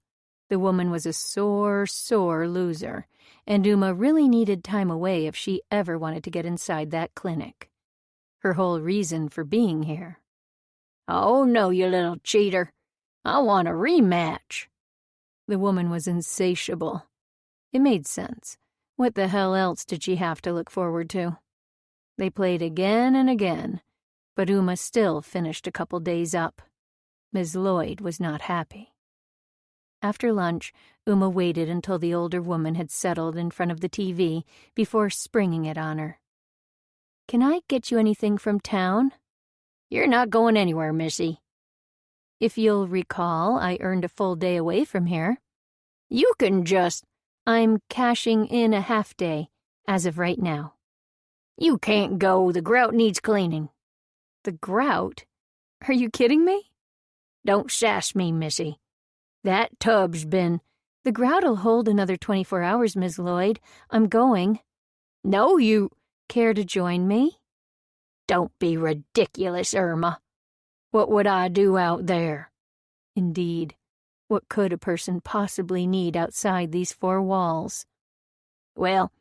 The woman was a sore, sore loser, and Uma really needed time away if she ever wanted to get inside that clinic. Her whole reason for being here. Oh, no, you little cheater. I want a rematch. The woman was insatiable. It made sense. What the hell else did she have to look forward to? They played again and again, but Uma still finished a couple days up. Ms. Lloyd was not happy. After lunch, Uma waited until the older woman had settled in front of the TV before springing it on her. Can I get you anything from town? You're not going anywhere, missy. If you'll recall, I earned a full day away from here. You can just... I'm cashing in a half-day, as of right now. You can't go. The grout needs cleaning. The grout? Are you kidding me? Don't sass me, missy. That tub's been... The grout'll hold another 24 hours, Ms. Lloyd. I'm going. No, you... care to join me?" "Don't be ridiculous, Irma. What would I do out there?" Indeed, what could a person possibly need outside these four walls? "Well,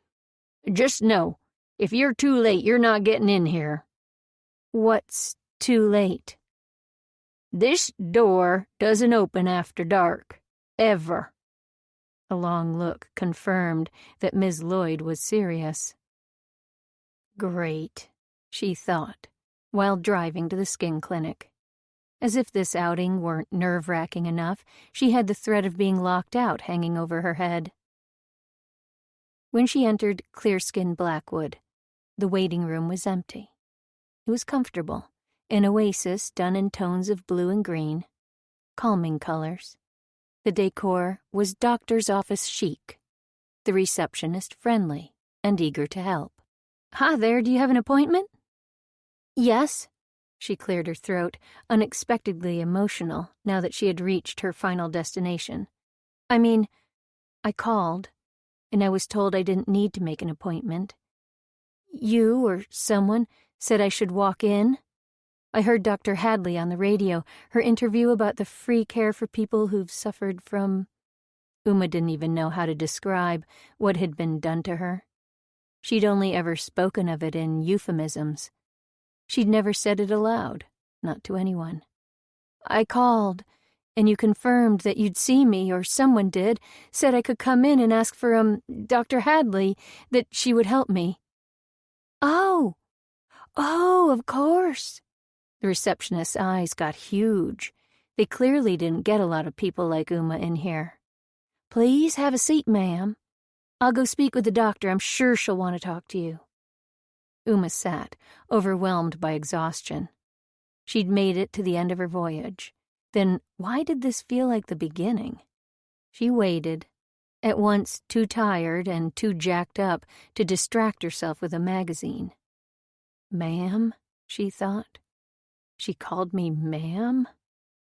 just know, if you're too late, you're not getting in here." "What's too late?" "This door doesn't open after dark. Ever." A long look confirmed that Ms. Lloyd was serious. Great, she thought, while driving to the skin clinic. As if this outing weren't nerve-wracking enough, she had the threat of being locked out hanging over her head. When she entered Clearskin Blackwood, the waiting room was empty. It was comfortable, an oasis done in tones of blue and green, calming colors. The decor was doctor's office chic, the receptionist friendly and eager to help. "Hi there, do you have an appointment?" "Yes." She cleared her throat, unexpectedly emotional now that she had reached her final destination. I called, and I was told I didn't need to make an appointment. You or someone said I should walk in. I heard Dr. Hadley on the radio, her interview about the free care for people who've suffered from—" Uma didn't even know how to describe what had been done to her. She'd only ever spoken of it in euphemisms. She'd never said it aloud, not to anyone. "I called, and you confirmed that you'd see me, or someone did, said I could come in and ask for, Dr. Hadley, that she would help me." "Oh, of course." The receptionist's eyes got huge. They clearly didn't get a lot of people like Uma in here. "Please have a seat, ma'am. I'll go speak with the doctor. I'm sure she'll want to talk to you." Uma sat, overwhelmed by exhaustion. She'd made it to the end of her voyage. Then why did this feel like the beginning? She waited, at once too tired and too jacked up to distract herself with a magazine. "Ma'am," she thought. She called me ma'am?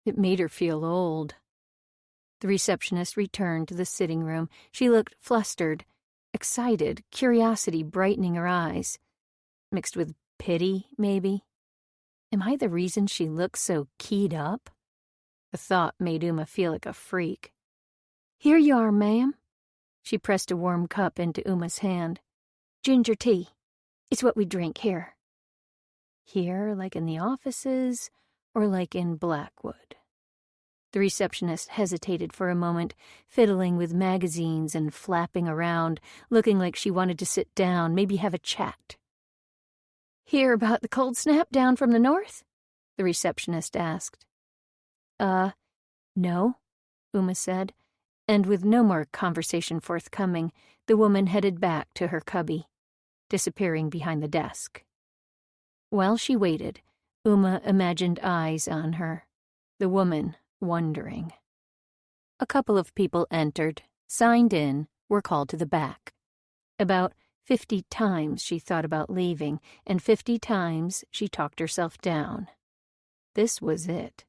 It made her feel old. The receptionist returned to the sitting room. She looked flustered, excited, curiosity brightening her eyes. Mixed with pity, maybe. Am I the reason she looks so keyed up? The thought made Uma feel like a freak. "Here you are, ma'am." She pressed a warm cup into Uma's hand. "Ginger tea. It's what we drink here." Here, like in the offices, or like in Blackwood? The receptionist hesitated for a moment, fiddling with magazines and flapping around, looking like she wanted to sit down, maybe have a chat. "Hear about the cold snap down from the north?" the receptionist asked. No," Uma said, and with no more conversation forthcoming, the woman headed back to her cubby, disappearing behind the desk. While she waited, Uma imagined eyes on her, the woman wondering. A couple of people entered, signed in, were called to the back. About 50 times she thought about leaving, and 50 times she talked herself down. This was it.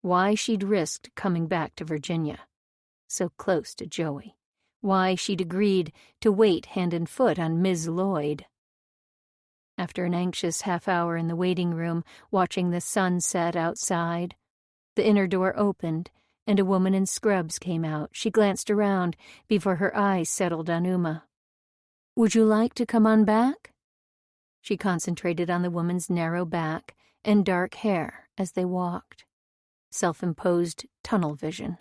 Why she'd risked coming back to Virginia, so close to Joey. Why she'd agreed to wait hand and foot on Ms. Lloyd. After an anxious half-hour in the waiting room, watching the sun set outside, the inner door opened, and a woman in scrubs came out. She glanced around before her eyes settled on Uma. "Would you like to come on back?" She concentrated on the woman's narrow back and dark hair as they walked. Self-imposed tunnel vision.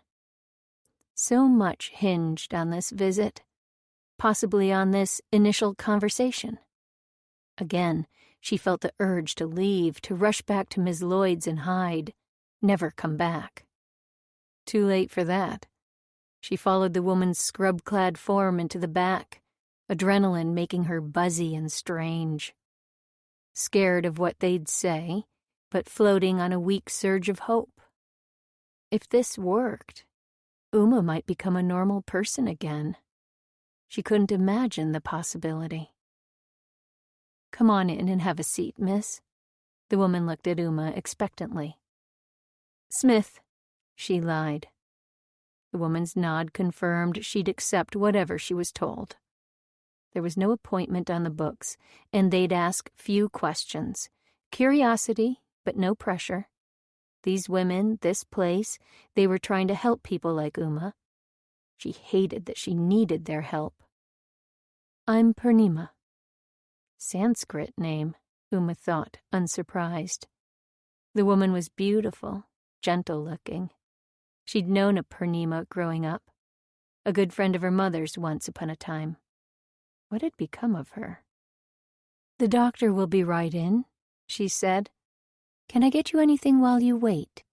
So much hinged on this visit, possibly on this initial conversation. Again, she felt the urge to leave, to rush back to Ms. Lloyd's and hide, never come back. Too late for that. She followed the woman's scrub-clad form into the back, adrenaline making her buzzy and strange. Scared of what they'd say, but floating on a weak surge of hope. If this worked, Uma might become a normal person again. She couldn't imagine the possibility. "Come on in and have a seat, miss." The woman looked at Uma expectantly. "Smith," she lied. The woman's nod confirmed she'd accept whatever she was told. There was no appointment on the books, and they'd ask few questions. Curiosity, but no pressure. These women, this place, they were trying to help people like Uma. She hated that she needed their help. I'm Purnima. Sanskrit name, Uma thought, unsurprised. The woman was beautiful, gentle-looking. She'd known a Purnima growing up, a good friend of her mother's once upon a time. What had become of her? The doctor will be right in, she said. Can I get you anything while you wait?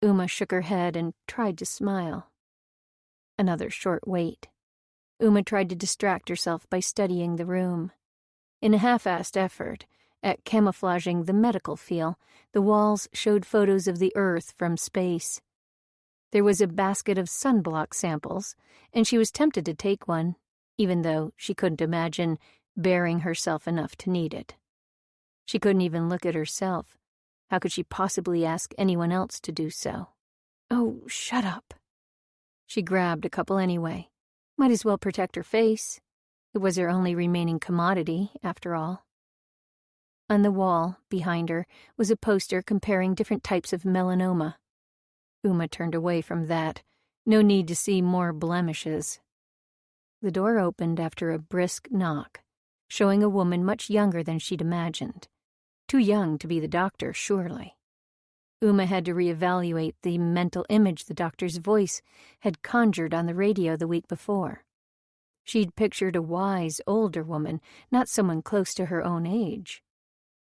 Uma shook her head and tried to smile. Another short wait. Uma tried to distract herself by studying the room. In a half-assed effort at camouflaging the medical feel, the walls showed photos of the Earth from space. There was a basket of sunblock samples, and she was tempted to take one, even though she couldn't imagine bearing herself enough to need it. She couldn't even look at herself. How could she possibly ask anyone else to do so? Oh, shut up. She grabbed a couple anyway. Might as well protect her face. It was her only remaining commodity, after all. On the wall, behind her, was a poster comparing different types of melanoma. Uma turned away from that. No need to see more blemishes. The door opened after a brisk knock, showing a woman much younger than she'd imagined. Too young to be the doctor, surely. Uma had to reevaluate the mental image the doctor's voice had conjured on the radio the week before. She'd pictured a wise, older woman, not someone close to her own age.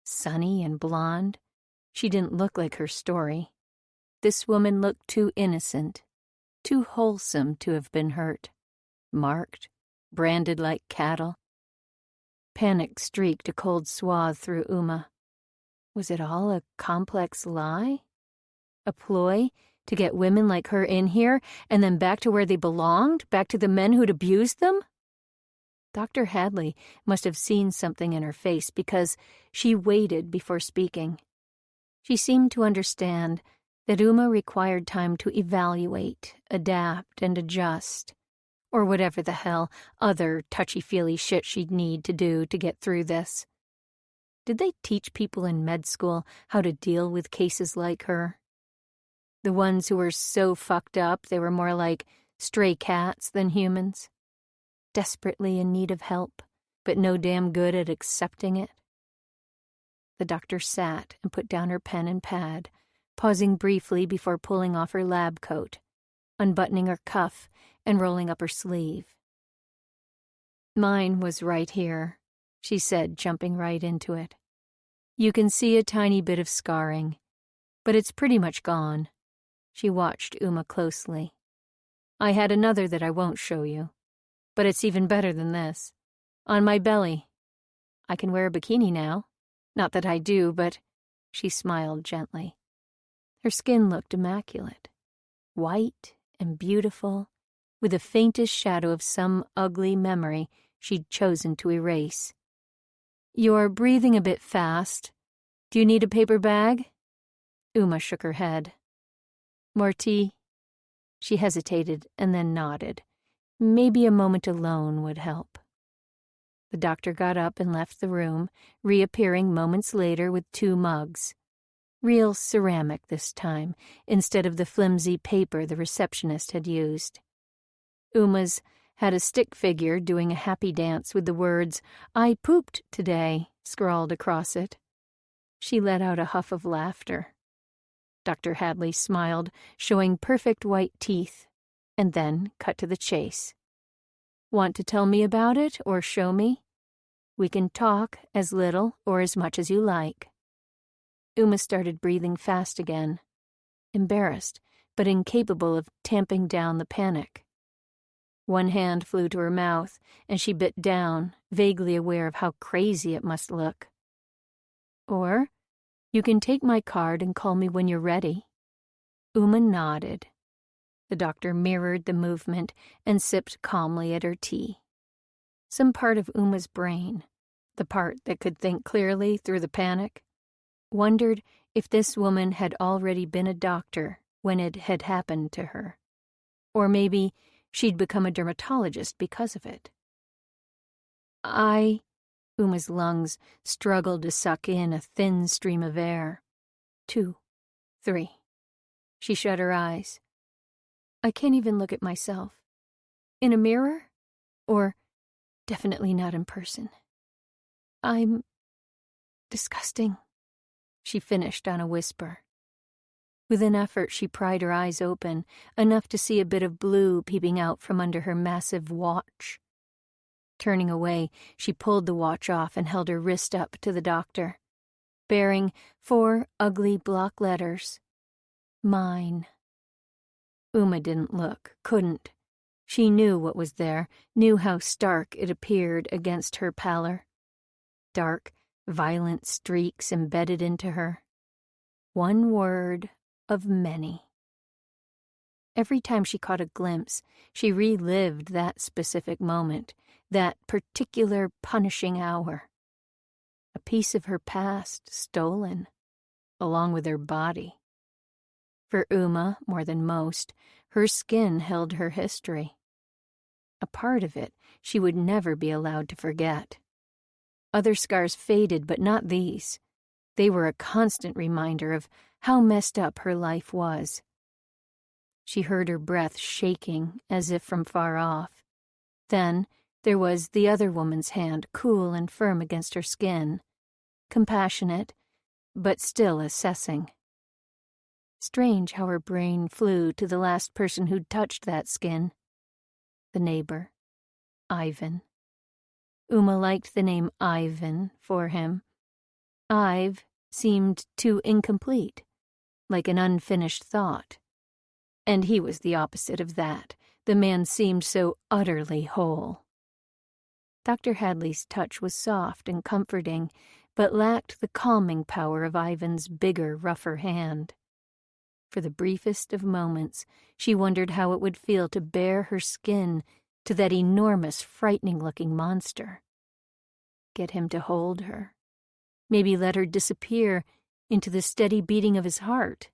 Sunny and blonde. She didn't look like her story. This woman looked too innocent, too wholesome to have been hurt. Marked, branded like cattle. Panic streaked a cold swath through Uma. Was it all a complex lie? A ploy to get women like her in here and then back to where they belonged, back to the men who'd abused them? Dr. Hadley must have seen something in her face because she waited before speaking. She seemed to understand that Uma required time to evaluate, adapt, and adjust, or whatever the hell other touchy-feely shit she'd need to do to get through this. Did they teach people in med school how to deal with cases like her? The ones who were so fucked up they were more like stray cats than humans? Desperately in need of help, but no damn good at accepting it? The doctor sat and put down her pen and pad, pausing briefly before pulling off her lab coat, unbuttoning her cuff and rolling up her sleeve. Mine was right here, she said, jumping right into it. You can see a tiny bit of scarring, but it's pretty much gone. She watched Uma closely. I had another that I won't show you, but it's even better than this. On my belly. I can wear a bikini now. Not that I do, but... She smiled gently. Her skin looked immaculate. White and beautiful, with the faintest shadow of some ugly memory she'd chosen to erase. You're breathing a bit fast. Do you need a paper bag? Uma shook her head. More tea? She hesitated and then nodded. Maybe a moment alone would help. The doctor got up and left the room, reappearing moments later with 2 mugs. Real ceramic this time, instead of the flimsy paper the receptionist had used. Uma's had a stick figure doing a happy dance with the words, I pooped today, scrawled across it. She let out a huff of laughter. Dr. Hadley smiled, showing perfect white teeth, and then cut to the chase. Want to tell me about it or show me? We can talk as little or as much as you like. Uma started breathing fast again, embarrassed but incapable of tamping down the panic. One hand flew to her mouth, and she bit down, vaguely aware of how crazy it must look. Or, you can take my card and call me when you're ready. Uma nodded. The doctor mirrored the movement and sipped calmly at her tea. Some part of Uma's brain, the part that could think clearly through the panic, wondered if this woman had already been a doctor when it had happened to her. Or maybe she'd become a dermatologist because of it. Uma's lungs struggled to suck in a thin stream of air. 2, 3. She shut her eyes. I can't even look at myself. In a mirror? Or definitely not in person. I'm disgusting, she finished on a whisper. With an effort, she pried her eyes open, enough to see a bit of blue peeping out from under her massive watch. Turning away, she pulled the watch off and held her wrist up to the doctor, bearing 4 ugly block letters. Mine. Uma didn't look, couldn't. She knew what was there, knew how stark it appeared against her pallor. Dark, violent streaks embedded into her. One word of many. Every time she caught a glimpse, she relived that specific moment, that particular punishing hour. A piece of her past stolen, along with her body. For Uma, more than most, her skin held her history. A part of it she would never be allowed to forget. Other scars faded, but not these. They were a constant reminder of how messed up her life was. She heard her breath shaking as if from far off. Then there was the other woman's hand, cool and firm against her skin, compassionate, but still assessing. Strange how her brain flew to the last person who'd touched that skin. The neighbor, Ivan. Uma liked the name Ivan for him. Ive seemed too incomplete, like an unfinished thought. And he was the opposite of that. The man seemed so utterly whole. Dr. Hadley's touch was soft and comforting, but lacked the calming power of Ivan's bigger, rougher hand. For the briefest of moments, she wondered how it would feel to bare her skin to that enormous, frightening-looking monster. Get him to hold her. Maybe let her disappear into the steady beating of his heart,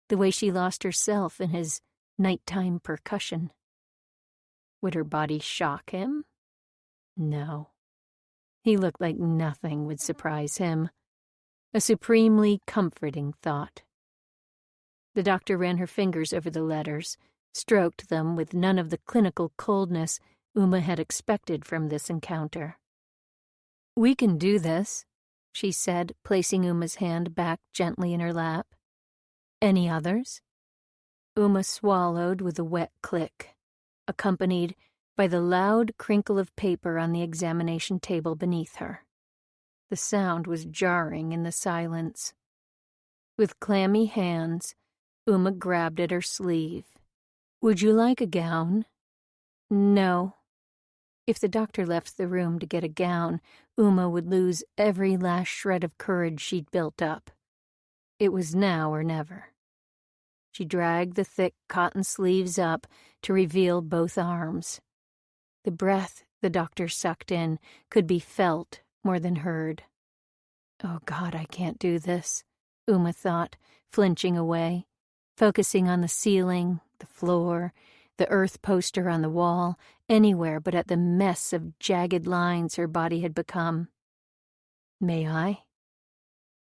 the way she lost herself in his nighttime percussion. Would her body shock him? No. He looked like nothing would surprise him. A supremely comforting thought. The doctor ran her fingers over the letters, stroked them with none of the clinical coldness Uma had expected from this encounter. We can do this, she said, placing Uma's hand back gently in her lap. Any others? Uma swallowed with a wet click, accompanied by the loud crinkle of paper on the examination table beneath her. The sound was jarring in the silence. With clammy hands, Uma grabbed at her sleeve. Would you like a gown? No. If the doctor left the room to get a gown, Uma would lose every last shred of courage she'd built up. It was now or never. She dragged the thick cotton sleeves up to reveal both arms. The breath the doctor sucked in could be felt more than heard. Oh, God, I can't do this, Uma thought, flinching away, focusing on the ceiling, the floor, the earth poster on the wall, anywhere but at the mess of jagged lines her body had become. May I?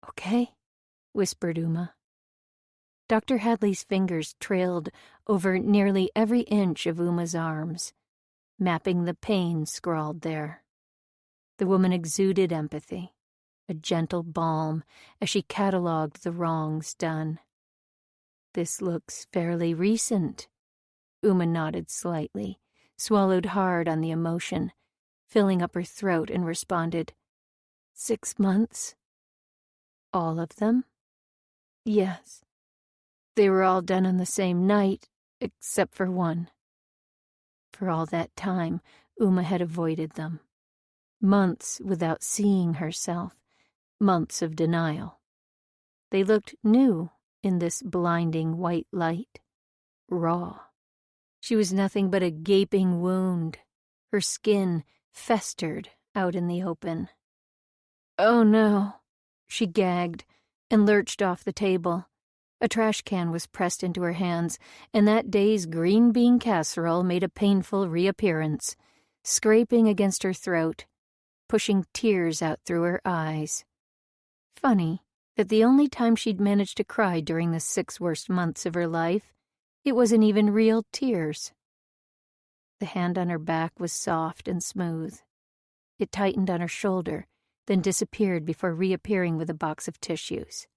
Okay, whispered Uma. Dr. Hadley's fingers trailed over nearly every inch of Uma's arms, mapping the pain scrawled there. The woman exuded empathy, a gentle balm as she catalogued the wrongs done. This looks fairly recent. Uma nodded slightly, swallowed hard on the emotion, filling up her throat, and responded, 6 months. All of them? Yes. They were all done on the same night, except for one. For all that time, Uma had avoided them. Months without seeing herself, months of denial. They looked new in this blinding white light, raw. She was nothing but a gaping wound, her skin festered out in the open. Oh no, she gagged and lurched off the table. A trash can was pressed into her hands, and that day's green bean casserole made a painful reappearance, scraping against her throat, pushing tears out through her eyes. Funny that the only time she'd managed to cry during the 6 worst months of her life, it wasn't even real tears. The hand on her back was soft and smooth. It tightened on her shoulder, then disappeared before reappearing with a box of tissues.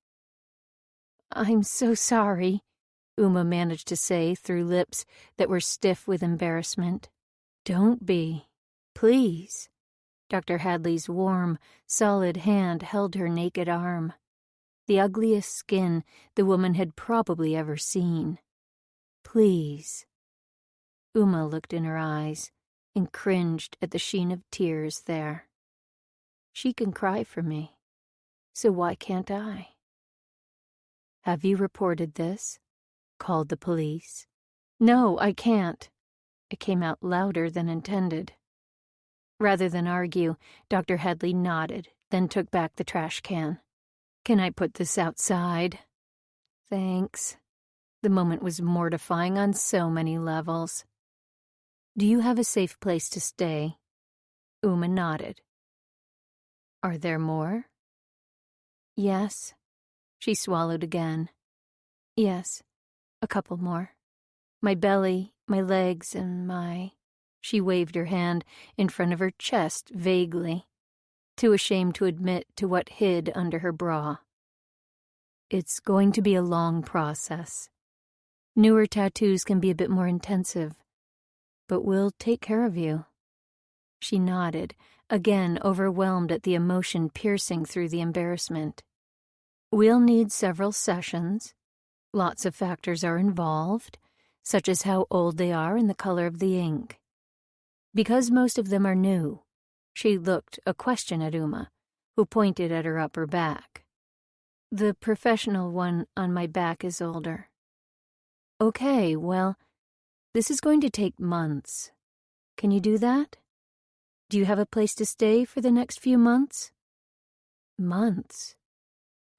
"I'm so sorry," Uma managed to say through lips that were stiff with embarrassment. "Don't be. Please." Dr. Hadley's warm, solid hand held her naked arm, the ugliest skin the woman had probably ever seen. "Please." Uma looked in her eyes and cringed at the sheen of tears there. She can cry for me, so why can't I? "Have you reported this? Called the police?" "No, I can't." It came out louder than intended. Rather than argue, Dr. Hadley nodded, then took back the trash can. "Can I put this outside?" "Thanks." The moment was mortifying on so many levels. "Do you have a safe place to stay?" Uma nodded. "Are there more?" "Yes." She swallowed again. "Yes, a couple more. My belly, my legs, and my—" She waved her hand in front of her chest vaguely, too ashamed to admit to what hid under her bra. "It's going to be a long process. Newer tattoos can be a bit more intensive, but we'll take care of you." She nodded, again overwhelmed at the emotion piercing through the embarrassment. "We'll need several sessions. Lots of factors are involved, such as how old they are and the color of the ink. Because most of them are new," she looked a question at Uma, who pointed at her upper back. "The professional one on my back is older." "Okay, well, this is going to take months. Can you do that? Do you have a place to stay for the next few months?" Months.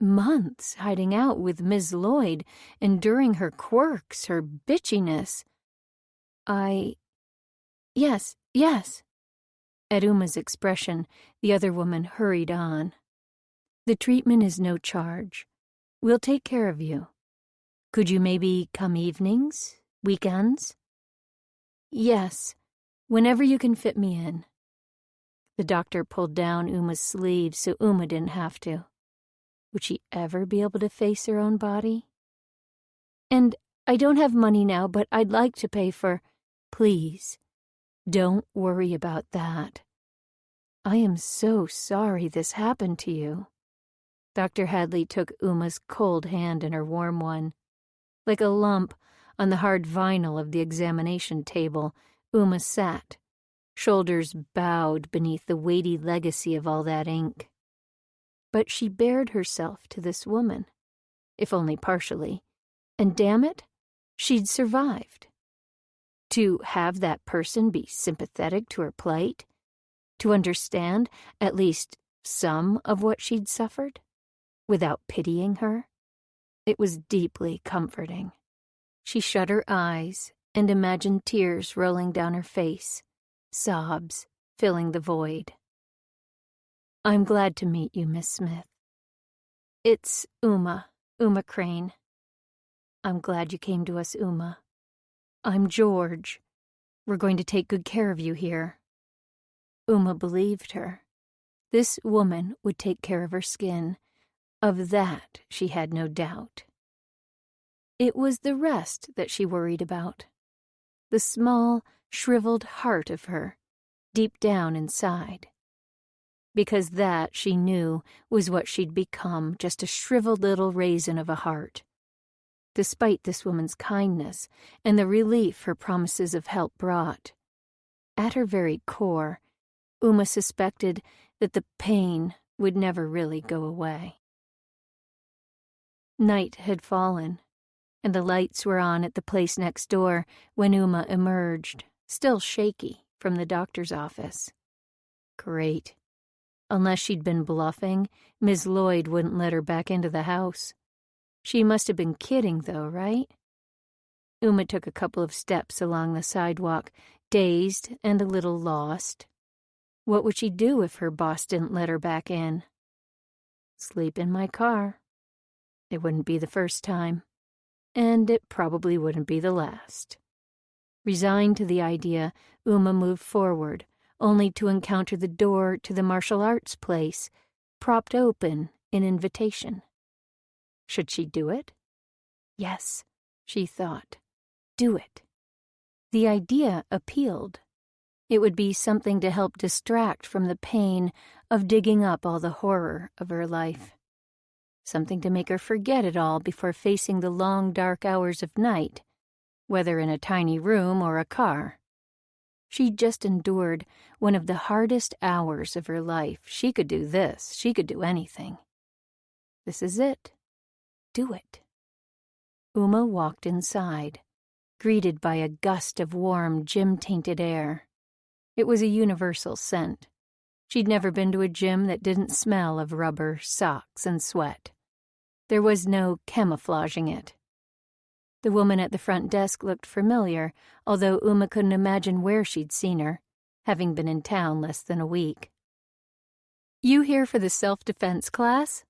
Months hiding out with Ms. Lloyd, enduring her quirks, her bitchiness. Yes. At Uma's expression, the other woman hurried on. "The treatment is no charge. We'll take care of you. Could you maybe come evenings, weekends?" "Yes, whenever you can fit me in." The doctor pulled down Uma's sleeve so Uma didn't have to. Would she ever be able to face her own body? "And I don't have money now, but I'd like to pay for—" "Please, don't worry about that. I am so sorry this happened to you." Dr. Hadley took Uma's cold hand in her warm one. Like a lump on the hard vinyl of the examination table, Uma sat, shoulders bowed beneath the weighty legacy of all that ink. But she bared herself to this woman, if only partially, and damn it, she'd survived. To have that person be sympathetic to her plight, to understand at least some of what she'd suffered, without pitying her, it was deeply comforting. She shut her eyes and imagined tears rolling down her face, sobs filling the void. "I'm glad to meet you, Miss Smith. It's Uma Crane. I'm glad you came to us, Uma. I'm George. We're going to take good care of you here." Uma believed her. This woman would take care of her skin. Of that she had no doubt. It was the rest that she worried about. The small, shriveled heart of her, deep down inside. Because that, she knew, was what she'd become, just a shriveled little raisin of a heart. Despite this woman's kindness and the relief her promises of help brought, at her very core, Uma suspected that the pain would never really go away. Night had fallen, and the lights were on at the place next door when Uma emerged, still shaky, from the doctor's office. Great. Unless she'd been bluffing, Ms. Lloyd wouldn't let her back into the house. She must have been kidding, though, right? Uma took a couple of steps along the sidewalk, dazed and a little lost. What would she do if her boss didn't let her back in? Sleep in my car. It wouldn't be the first time, and it probably wouldn't be the last. Resigned to the idea, Uma moved forward, only to encounter the door to the martial arts place, propped open in invitation. Should she do it? Yes, she thought. Do it. The idea appealed. It would be something to help distract from the pain of digging up all the horror of her life. Something to make her forget it all before facing the long, dark hours of night, whether in a tiny room or a car. She'd just endured one of the hardest hours of her life. She could do this. She could do anything. This is it. Do it. Uma walked inside, greeted by a gust of warm, gym-tainted air. It was a universal scent. She'd never been to a gym that didn't smell of rubber, socks, and sweat. There was no camouflaging it. The woman at the front desk looked familiar, although Uma couldn't imagine where she'd seen her, having been in town less than a week. "You here for the self-defense class?"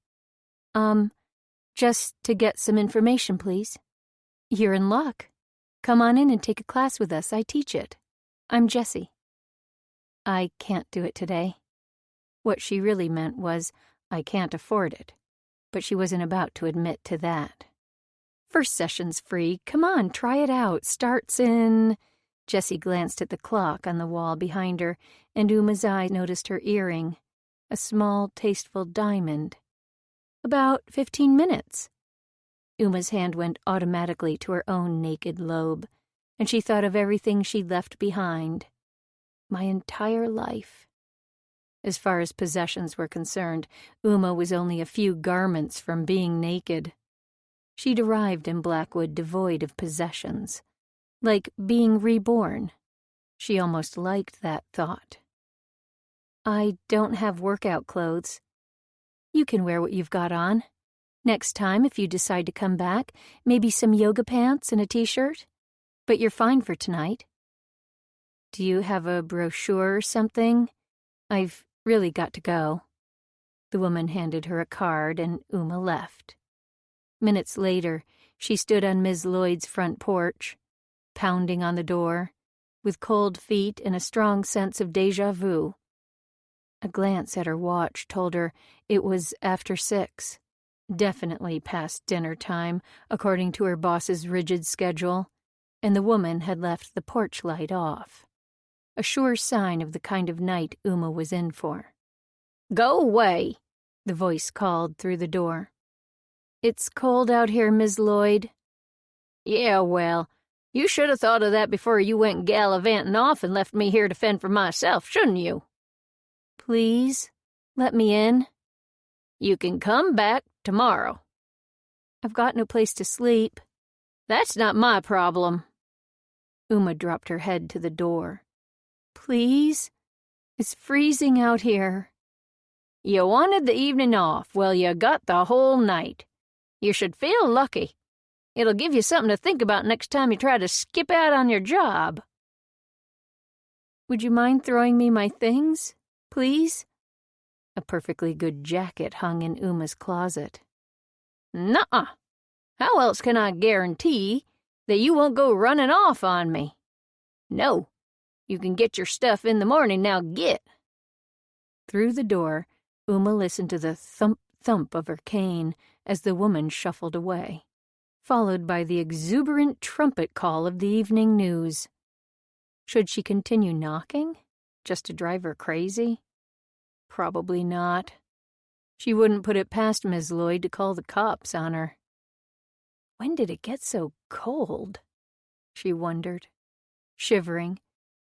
Just to get some information, please." "You're in luck. Come on in and take a class with us. I teach it. I'm Jessie." "I can't do it today." What she really meant was, "I can't afford it," but she wasn't about to admit to that. "First session's free. Come on, try it out. Starts in—" Jessie glanced at the clock on the wall behind her, and Uma's eye noticed her earring, a small, tasteful diamond. "About 15 minutes. Uma's hand went automatically to her own naked lobe, and she thought of everything she'd left behind. My entire life. As far as possessions were concerned, Uma was only a few garments from being naked. She'd arrived in Blackwood devoid of possessions, like being reborn. She almost liked that thought. "I don't have workout clothes." "You can wear what you've got on. Next time, if you decide to come back, maybe some yoga pants and a t-shirt. But you're fine for tonight." "Do you have a brochure or something? I've really got to go." The woman handed her a card, and Uma left. Minutes later, she stood on Ms. Lloyd's front porch, pounding on the door, with cold feet and a strong sense of déjà vu. A glance at her watch told her it was after 6, definitely past dinner time, according to her boss's rigid schedule, and the woman had left the porch light off. A sure sign of the kind of night Uma was in for. "Go away," the voice called through the door. "It's cold out here, Ms. Lloyd." "Yeah, well, you should have thought of that before you went gallivanting off and left me here to fend for myself, shouldn't you?" "Please, let me in." "You can come back tomorrow." "I've got no place to sleep." "That's not my problem." Uma dropped her head to the door. "Please? It's freezing out here." "You wanted the evening off. Well, you got the whole night. You should feel lucky. It'll give you something to think about next time you try to skip out on your job." "Would you mind throwing me my things, please?" A perfectly good jacket hung in Uma's closet. "Nuh-uh. How else can I guarantee that you won't go running off on me? No, you can get your stuff in the morning. Now get." Through the door, Uma listened to the thump-thump of her cane as the woman shuffled away, followed by the exuberant trumpet call of the evening news. Should she continue knocking, just to drive her crazy? Probably not. She wouldn't put it past Ms. Lloyd to call the cops on her. When did it get so cold? She wondered, shivering,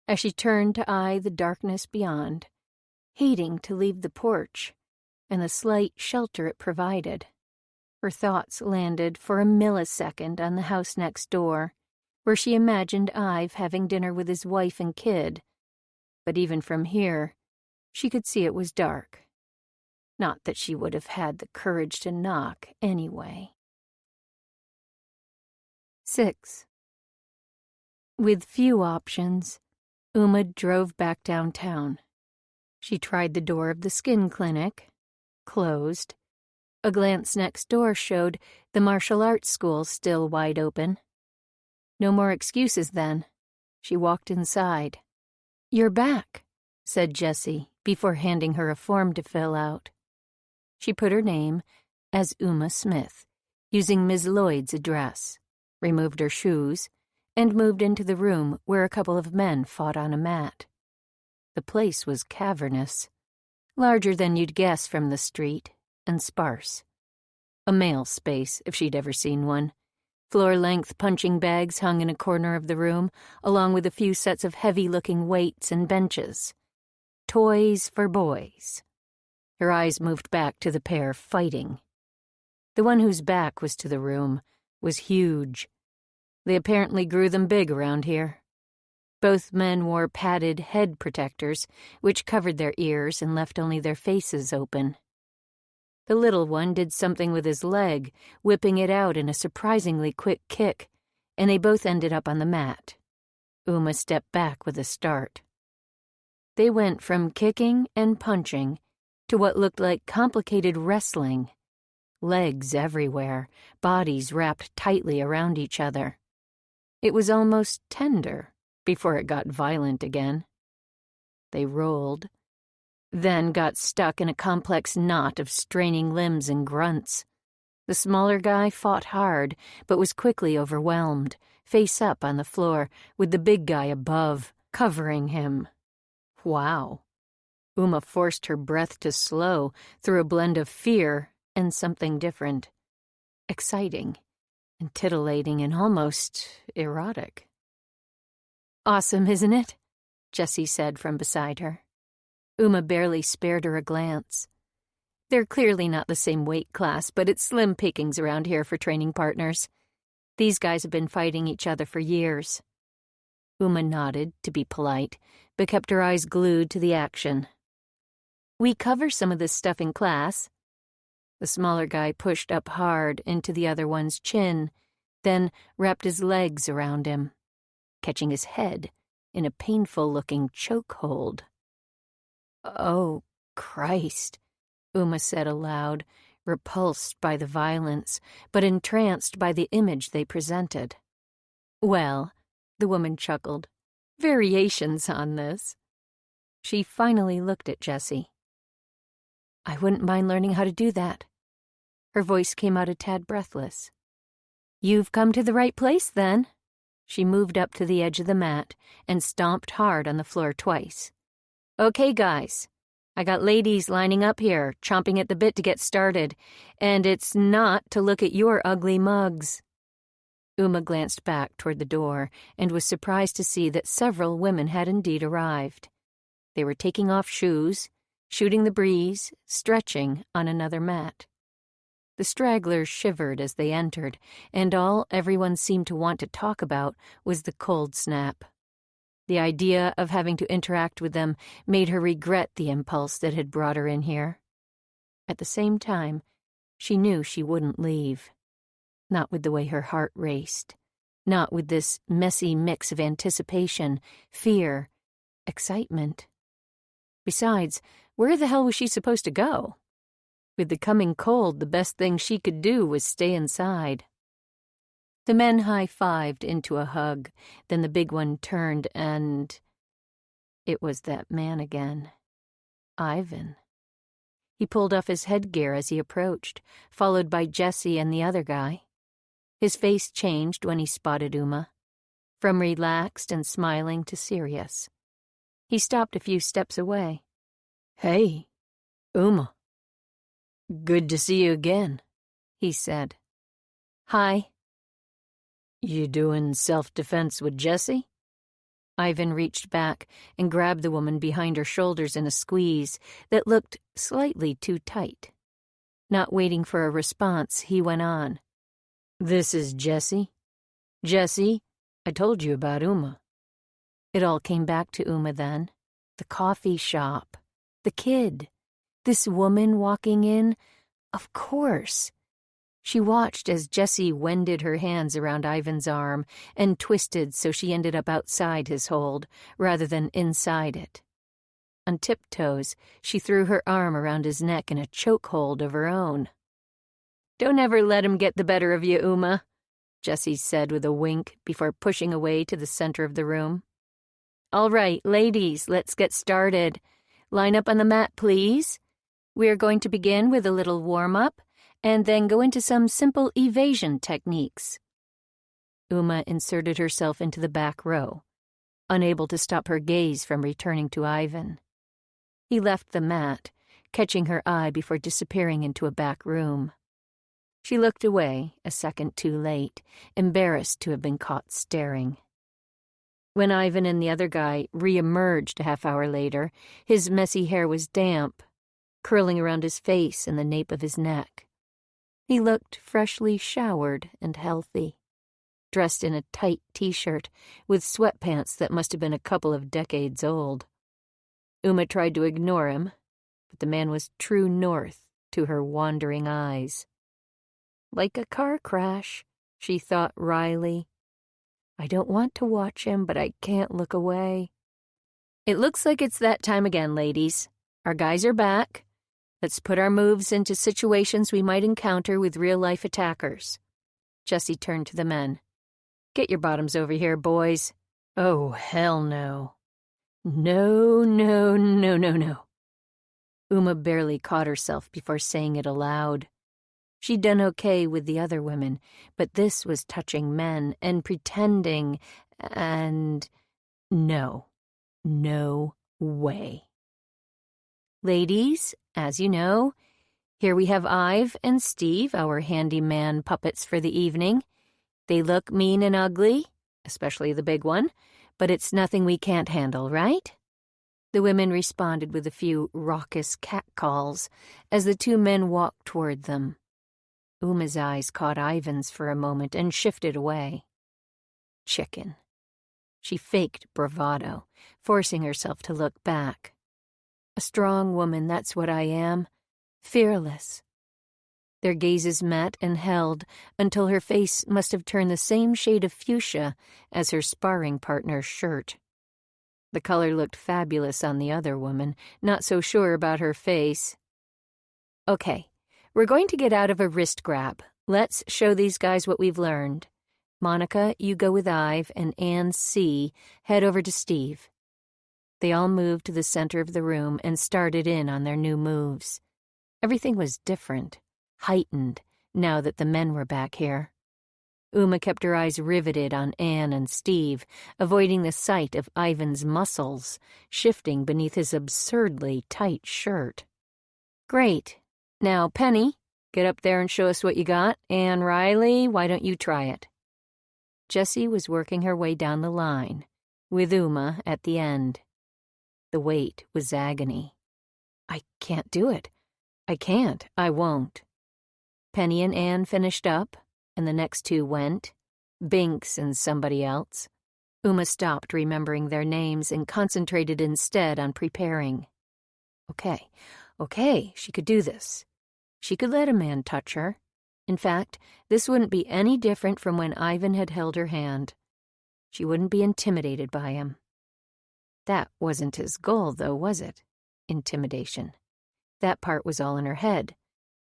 as she turned to eye the darkness beyond, hating to leave the porch and the slight shelter it provided. Her thoughts landed for a millisecond on the house next door, where she imagined Ive having dinner with his wife and kid. But even from here, she could see it was dark. Not that she would have had the courage to knock anyway. 6. With few options, Uma drove back downtown. She tried the door of the skin clinic. Closed. A glance next door showed the martial arts school still wide open. No more excuses then. She walked inside. "You're back," said Jessie before handing her a form to fill out. She put her name as Uma Smith, using Ms. Lloyd's address, removed her shoes, and moved into the room where a couple of men fought on a mat. The place was cavernous, larger than you'd guess from the street, and sparse. A male space, if she'd ever seen one. Floor-length punching bags hung in a corner of the room, along with a few sets of heavy-looking weights and benches. Toys for boys. Her eyes moved back to the pair fighting. The one whose back was to the room was huge. They apparently grew them big around here. Both men wore padded head protectors, which covered their ears and left only their faces open. The little one did something with his leg, whipping it out in a surprisingly quick kick, and they both ended up on the mat. Uma stepped back with a start. They went from kicking and punching to what looked like complicated wrestling. Legs everywhere, bodies wrapped tightly around each other. It was almost tender before it got violent again. They rolled, then got stuck in a complex knot of straining limbs and grunts. The smaller guy fought hard, but was quickly overwhelmed, face up on the floor, with the big guy above, covering him. Wow. Uma forced her breath to slow through a blend of fear and something different. Exciting, and titillating, and almost erotic. "Awesome, isn't it?" Jessie said from beside her. Uma barely spared her a glance. They're clearly not the same weight class, but it's slim pickings around here for training partners. These guys have been fighting each other for years. Uma nodded to be polite, but kept her eyes glued to the action. "We cover some of this stuff in class." The smaller guy pushed up hard into the other one's chin, then wrapped his legs around him, catching his head in a painful-looking chokehold. "Oh, Christ," Uma said aloud, repulsed by the violence, but entranced by the image they presented. "Well," the woman chuckled, "variations on this." She finally looked at Jessie. "I wouldn't mind learning how to do that." Her voice came out a tad breathless. "You've come to the right place, then." She moved up to the edge of the mat and stomped hard on the floor twice. "Okay, guys. I got ladies lining up here, chomping at the bit to get started, and it's not to look at your ugly mugs." Uma glanced back toward the door and was surprised to see that several women had indeed arrived. They were taking off shoes, shooting the breeze, stretching on another mat. The stragglers shivered as they entered, and all everyone seemed to want to talk about was the cold snap. The idea of having to interact with them made her regret the impulse that had brought her in here. At the same time, she knew she wouldn't leave. Not with the way her heart raced. Not with this messy mix of anticipation, fear, excitement. Besides, where the hell was she supposed to go? With the coming cold, the best thing she could do was stay inside. The men high-fived into a hug, then the big one turned and... It was that man again. Ivan. He pulled off his headgear as he approached, followed by Jessie and the other guy. His face changed when he spotted Uma, from relaxed and smiling to serious. He stopped a few steps away. "Hey, Uma. Good to see you again," he said. "Hi." "You doing self-defense with Jessie?" Ivan reached back and grabbed the woman behind her shoulders in a squeeze that looked slightly too tight. Not waiting for a response, he went on. "This is Jessie. Jessie, I told you about Uma." It all came back to Uma then. The coffee shop. The kid. This woman walking in. Of course. She watched as Jessie wended her hands around Ivan's arm and twisted so she ended up outside his hold rather than inside it. On tiptoes, she threw her arm around his neck in a chokehold of her own. "Don't ever let him get the better of you, Uma," Jessie said with a wink before pushing away to the center of the room. "All right, ladies, let's get started. Line up on the mat, please. We are going to begin with a little warm-up and then go into some simple evasion techniques." Uma inserted herself into the back row, unable to stop her gaze from returning to Ivan. He left the mat, catching her eye before disappearing into a back room. She looked away, a second too late, embarrassed to have been caught staring. When Ivan and the other guy re-emerged a half-hour later, his messy hair was damp, curling around his face and the nape of his neck. He looked freshly showered and healthy, dressed in a tight t-shirt with sweatpants that must have been a couple of decades old. Uma tried to ignore him, but the man was true north to her wandering eyes. Like a car crash, she thought wryly. I don't want to watch him, but I can't look away. It looks like it's that time again, ladies. Our guys are back. Let's put our moves into situations we might encounter with real-life attackers. Jessie turned to the men. Get your bottoms over here, boys. Oh, hell no. No, no, no, no, no. Uma barely caught herself before saying it aloud. She'd done okay with the other women, but this was touching men and pretending, and no way. Ladies, as you know, here we have Ive and Steve, our handyman puppets for the evening. They look mean and ugly, especially the big one, but it's nothing we can't handle, right? The women responded with a few raucous catcalls as the two men walked toward them. Uma's eyes caught Ivan's for a moment and shifted away. Chicken. She faked bravado, forcing herself to look back. A strong woman, that's what I am. Fearless. Their gazes met and held until her face must have turned the same shade of fuchsia as her sparring partner's shirt. The color looked fabulous on the other woman, not so sure about her face. Okay, we're going to get out of a wrist grab. Let's show these guys what we've learned. Monica, you go with Ive, and Anne C. head over to Steve. They all moved to the center of the room and started in on their new moves. Everything was different, heightened, now that the men were back here. Uma kept her eyes riveted on Anne and Steve, avoiding the sight of Ivan's muscles shifting beneath his absurdly tight shirt. Great. Now, Penny, get up there and show us what you got. Anne Riley, why don't you try it? Jessie was working her way down the line, with Uma at the end. The wait was agony. I can't do it. I can't. I won't. Penny and Anne finished up, and the next two went. Binks and somebody else. Uma stopped remembering their names and concentrated instead on preparing. Okay, she could do this. She could let a man touch her. In fact, this wouldn't be any different from when Ivan had held her hand. She wouldn't be intimidated by him. That wasn't his goal, though, was it? Intimidation. That part was all in her head.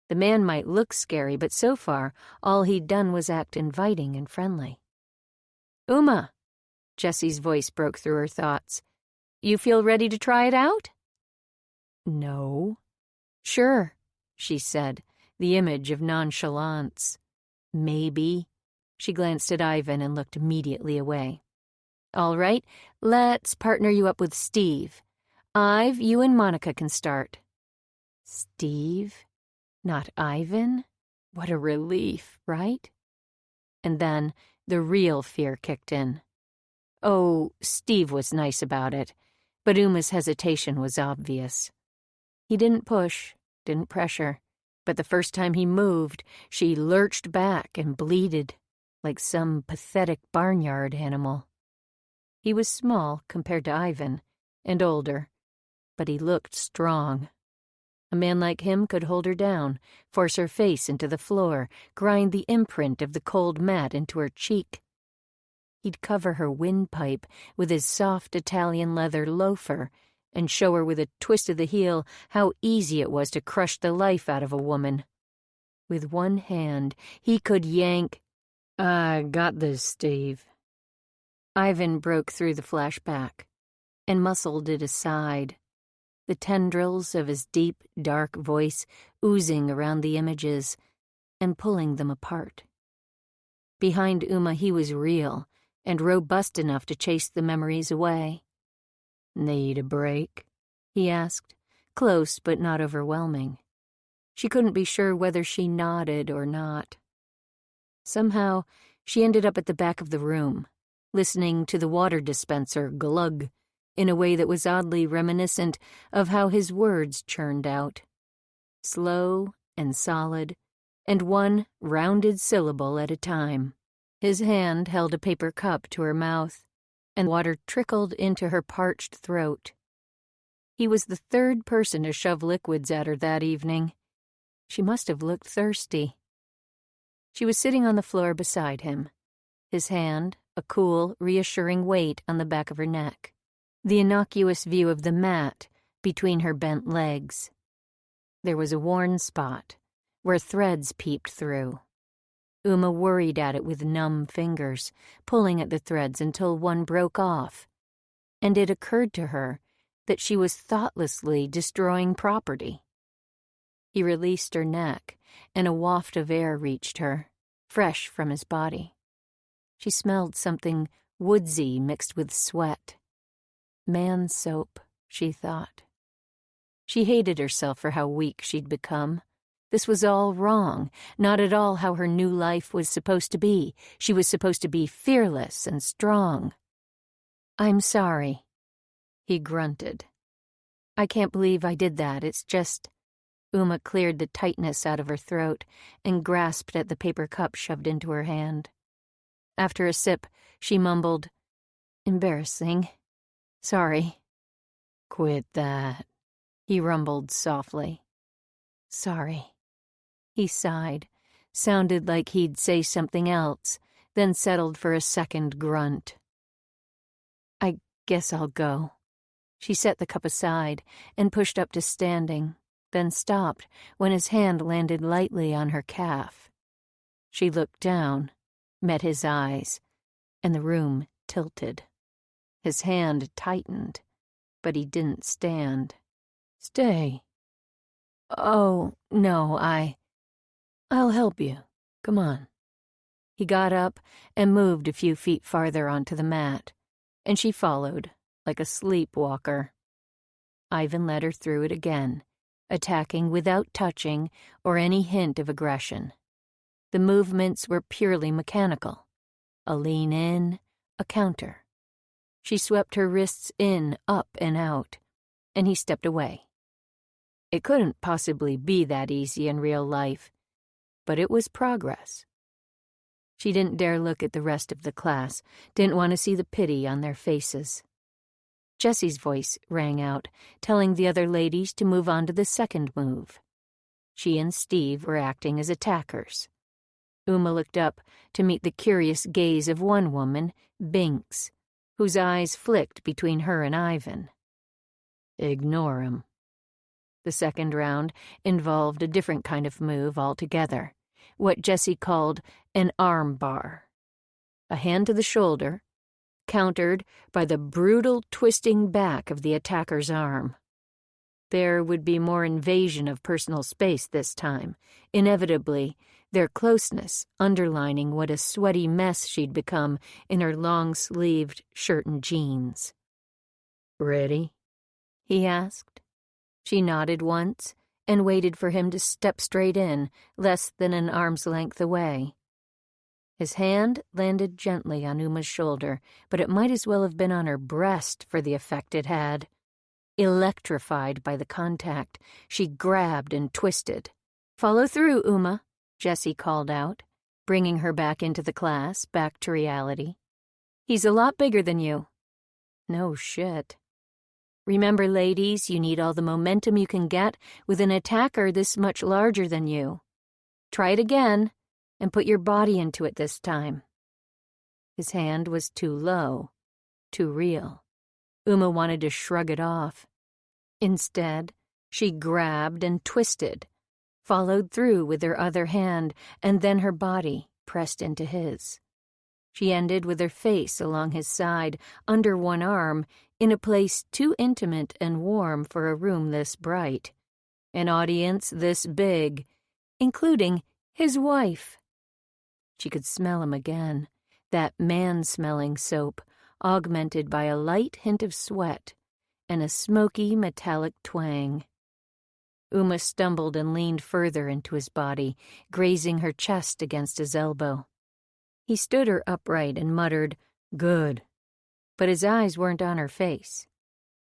The man might look scary, but so far, all he'd done was act inviting and friendly. Uma! Jessie's voice broke through her thoughts. You feel ready to try it out? No. Sure, she said, the image of nonchalance. Maybe. She glanced at Ivan and looked immediately away. All right, let's partner you up with Steve. Ive, you and Monica can start. Steve? Not Ivan? What a relief, right? And then the real fear kicked in. Oh, Steve was nice about it, but Uma's hesitation was obvious. He didn't push, didn't pressure, but the first time he moved, she lurched back and bleated, like some pathetic barnyard animal. He was small compared to Ivan, and older, but he looked strong. A man like him could hold her down, force her face into the floor, grind the imprint of the cold mat into her cheek. He'd cover her windpipe with his soft Italian leather loafer, and show her with a twist of the heel how easy it was to crush the life out of a woman. With one hand, he could yank. "I got this, Steve." Ivan broke through the flashback and muscled it aside, the tendrils of his deep, dark voice oozing around the images and pulling them apart. Behind Uma, he was real and robust enough to chase the memories away. "Need a break?" he asked, close but not overwhelming. She couldn't be sure whether she nodded or not. Somehow, she ended up at the back of the room, listening to the water dispenser glug in a way that was oddly reminiscent of how his words churned out. Slow and solid, and one rounded syllable at a time. His hand held a paper cup to her mouth, and water trickled into her parched throat. He was the third person to shove liquids at her that evening. She must have looked thirsty. She was sitting on the floor beside him, his hand a cool, reassuring weight on the back of her neck, the innocuous view of the mat between her bent legs. There was a worn spot where threads peeped through. Uma worried at it with numb fingers, pulling at the threads until one broke off, and it occurred to her that she was thoughtlessly destroying property. He released her neck, and a waft of air reached her, fresh from his body. She smelled something woodsy mixed with sweat. Man soap, she thought. She hated herself for how weak she'd become. This was all wrong, not at all how her new life was supposed to be. She was supposed to be fearless and strong. "I'm sorry," he grunted. "I can't believe I did that. It's just—" Uma cleared the tightness out of her throat and grasped at the paper cup shoved into her hand. After a sip, she mumbled, "Embarrassing. Sorry." "Quit that," he rumbled softly. "Sorry." He sighed, sounded like he'd say something else, then settled for a second grunt. "I guess I'll go." She set the cup aside and pushed up to standing, then stopped when his hand landed lightly on her calf. She looked down, met his eyes, and the room tilted. His hand tightened, but he didn't stand. "Stay." "Oh, no, I'll help you. Come on." He got up and moved a few feet farther onto the mat, and she followed, like a sleepwalker. Ivan led her through it again, attacking without touching or any hint of aggression. The movements were purely mechanical. A lean in, a counter. She swept her wrists in, up, and out, and he stepped away. It couldn't possibly be that easy in real life, but it was progress. She didn't dare look at the rest of the class, didn't want to see the pity on their faces. Jessie's voice rang out, telling the other ladies to move on to the second move. She and Steve were acting as attackers. Uma looked up to meet the curious gaze of one woman, Binks, whose eyes flicked between her and Ivan. Ignore him. The second round involved a different kind of move altogether, what Jessie called an arm bar. A hand to the shoulder, countered by the brutal twisting back of the attacker's arm. There would be more invasion of personal space this time, inevitably, their closeness underlining what a sweaty mess she'd become in her long-sleeved shirt and jeans. "Ready?" he asked. She nodded once and waited for him to step straight in, less than an arm's length away. His hand landed gently on Uma's shoulder, but it might as well have been on her breast for the effect it had. Electrified by the contact, she grabbed and twisted. "Follow through, Uma," Jessie called out, bringing her back into the class, back to reality. "He's a lot bigger than you." "No shit." "Remember, ladies, you need all the momentum you can get with an attacker this much larger than you. Try it again, and put your body into it this time." His hand was too low, too real. Uma wanted to shrug it off, Instead, she grabbed and twisted, followed through with her other hand, and then her body pressed into his. She ended with her face along his side, under one arm, in a place too intimate and warm for a room this bright, an audience this big, including his wife. She could smell him again, that man-smelling soap, augmented by a light hint of sweat and a smoky metallic twang. Uma stumbled and leaned further into his body, grazing her chest against his elbow. He stood her upright and muttered, "Good," but his eyes weren't on her face.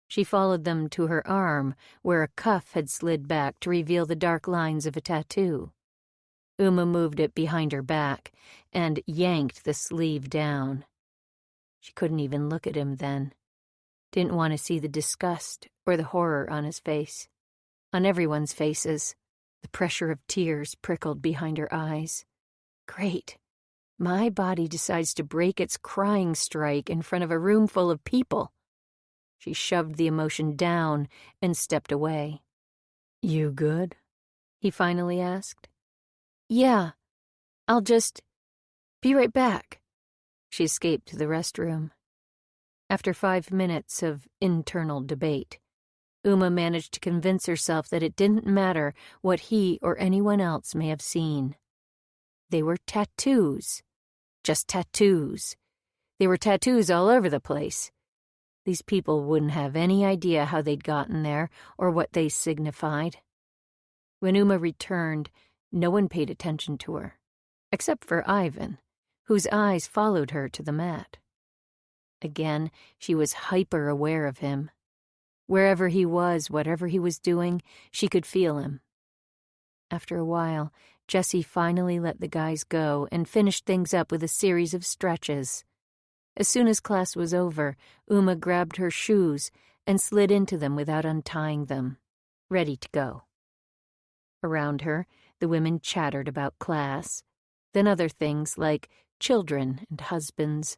She followed them to her arm, where a cuff had slid back to reveal the dark lines of a tattoo. Uma moved it behind her back and yanked the sleeve down. She couldn't even look at him then. Didn't want to see the disgust or the horror on his face. On everyone's faces, the pressure of tears prickled behind her eyes. Great. My body decides to break its crying strike in front of a room full of people. She shoved the emotion down and stepped away. "You good?" he finally asked. "Yeah, I'll just be right back." She escaped to the restroom. After 5 minutes of internal debate, Uma managed to convince herself that it didn't matter what he or anyone else may have seen. They were tattoos. Just tattoos. They were tattoos all over the place. These people wouldn't have any idea how they'd gotten there or what they signified. When Uma returned, no one paid attention to her, except for Ivan, whose eyes followed her to the mat. Again, she was hyper-aware of him. Wherever he was, whatever he was doing, she could feel him. After a while, Jessie finally let the guys go and finished things up with a series of stretches. As soon as class was over, Uma grabbed her shoes and slid into them without untying them, ready to go. Around her, the women chattered about class, then other things like children and husbands,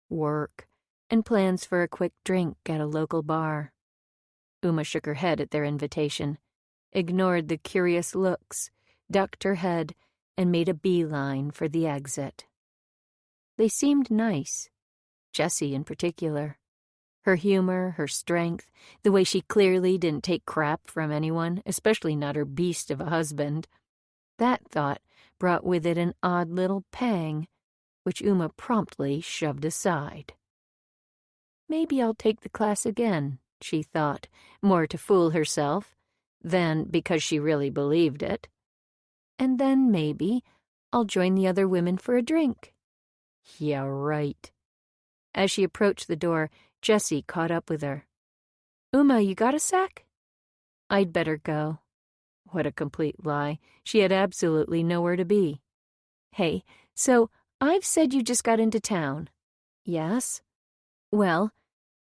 work, and plans for a quick drink at a local bar. Uma shook her head at their invitation, ignored the curious looks, ducked her head, and made a beeline for the exit. They seemed nice, Jessie in particular. Her humor, her strength, the way she clearly didn't take crap from anyone, especially not her beast of a husband. That thought brought with it an odd little pang, which Uma promptly shoved aside. Maybe I'll take the class again, she thought, more to fool herself than because she really believed it. And then maybe I'll join the other women for a drink. Yeah, right. As she approached the door, Jessie caught up with her. "Uma, you got a sec?" "I'd better go." What a complete lie. She had absolutely nowhere to be. "Hey, so I've said you just got into town." "Yes." "Well,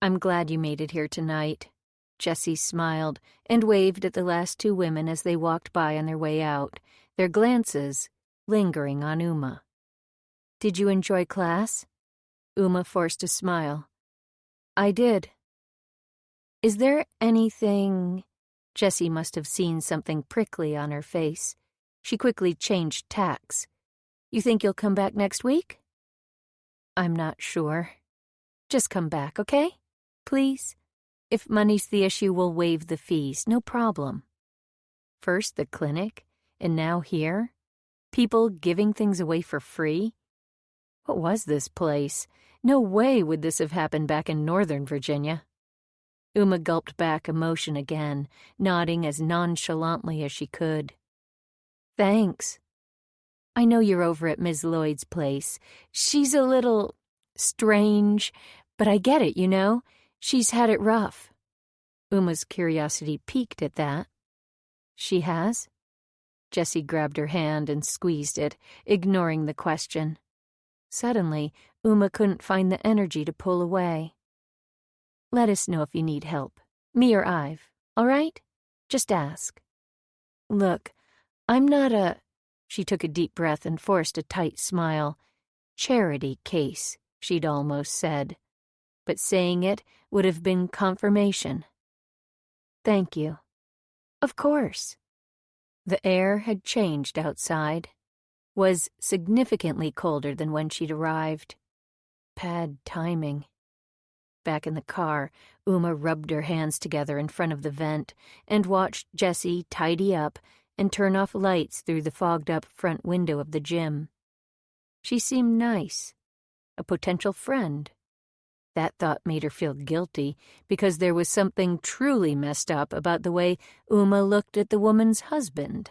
I'm glad you made it here tonight." Jessie smiled and waved at the last two women as they walked by on their way out, their glances lingering on Uma. "Did you enjoy class?" Uma forced a smile. "I did." "Is there anything—" Jessie must have seen something prickly on her face. She quickly changed tacks. "You think you'll come back next week?" "I'm not sure. Just come back, okay? Please? If money's the issue, we'll waive the fees, no problem." First the clinic, and now here? People giving things away for free? What was this place? No way would this have happened back in Northern Virginia. Uma gulped back emotion again, nodding as nonchalantly as she could. "Thanks. I know you're over at Ms. Lloyd's place. She's a little strange, but I get it, you know? She's had it rough." Uma's curiosity piqued at that. "She has?" Jessie grabbed her hand and squeezed it, ignoring the question. Suddenly, Uma couldn't find the energy to pull away. "Let us know if you need help. Me or Ive, all right? Just ask." "Look, I'm not a—" She took a deep breath and forced a tight smile. "Charity case," she'd almost said. But saying it would have been confirmation. Thank you. Of course. The air had changed outside, was significantly colder than when she'd arrived. Bad timing. Back in the car, Uma rubbed her hands together in front of the vent and watched Jessie tidy up and turn off lights through the fogged-up front window of the gym. She seemed nice, a potential friend. That thought made her feel guilty because there was something truly messed up about the way Uma looked at the woman's husband.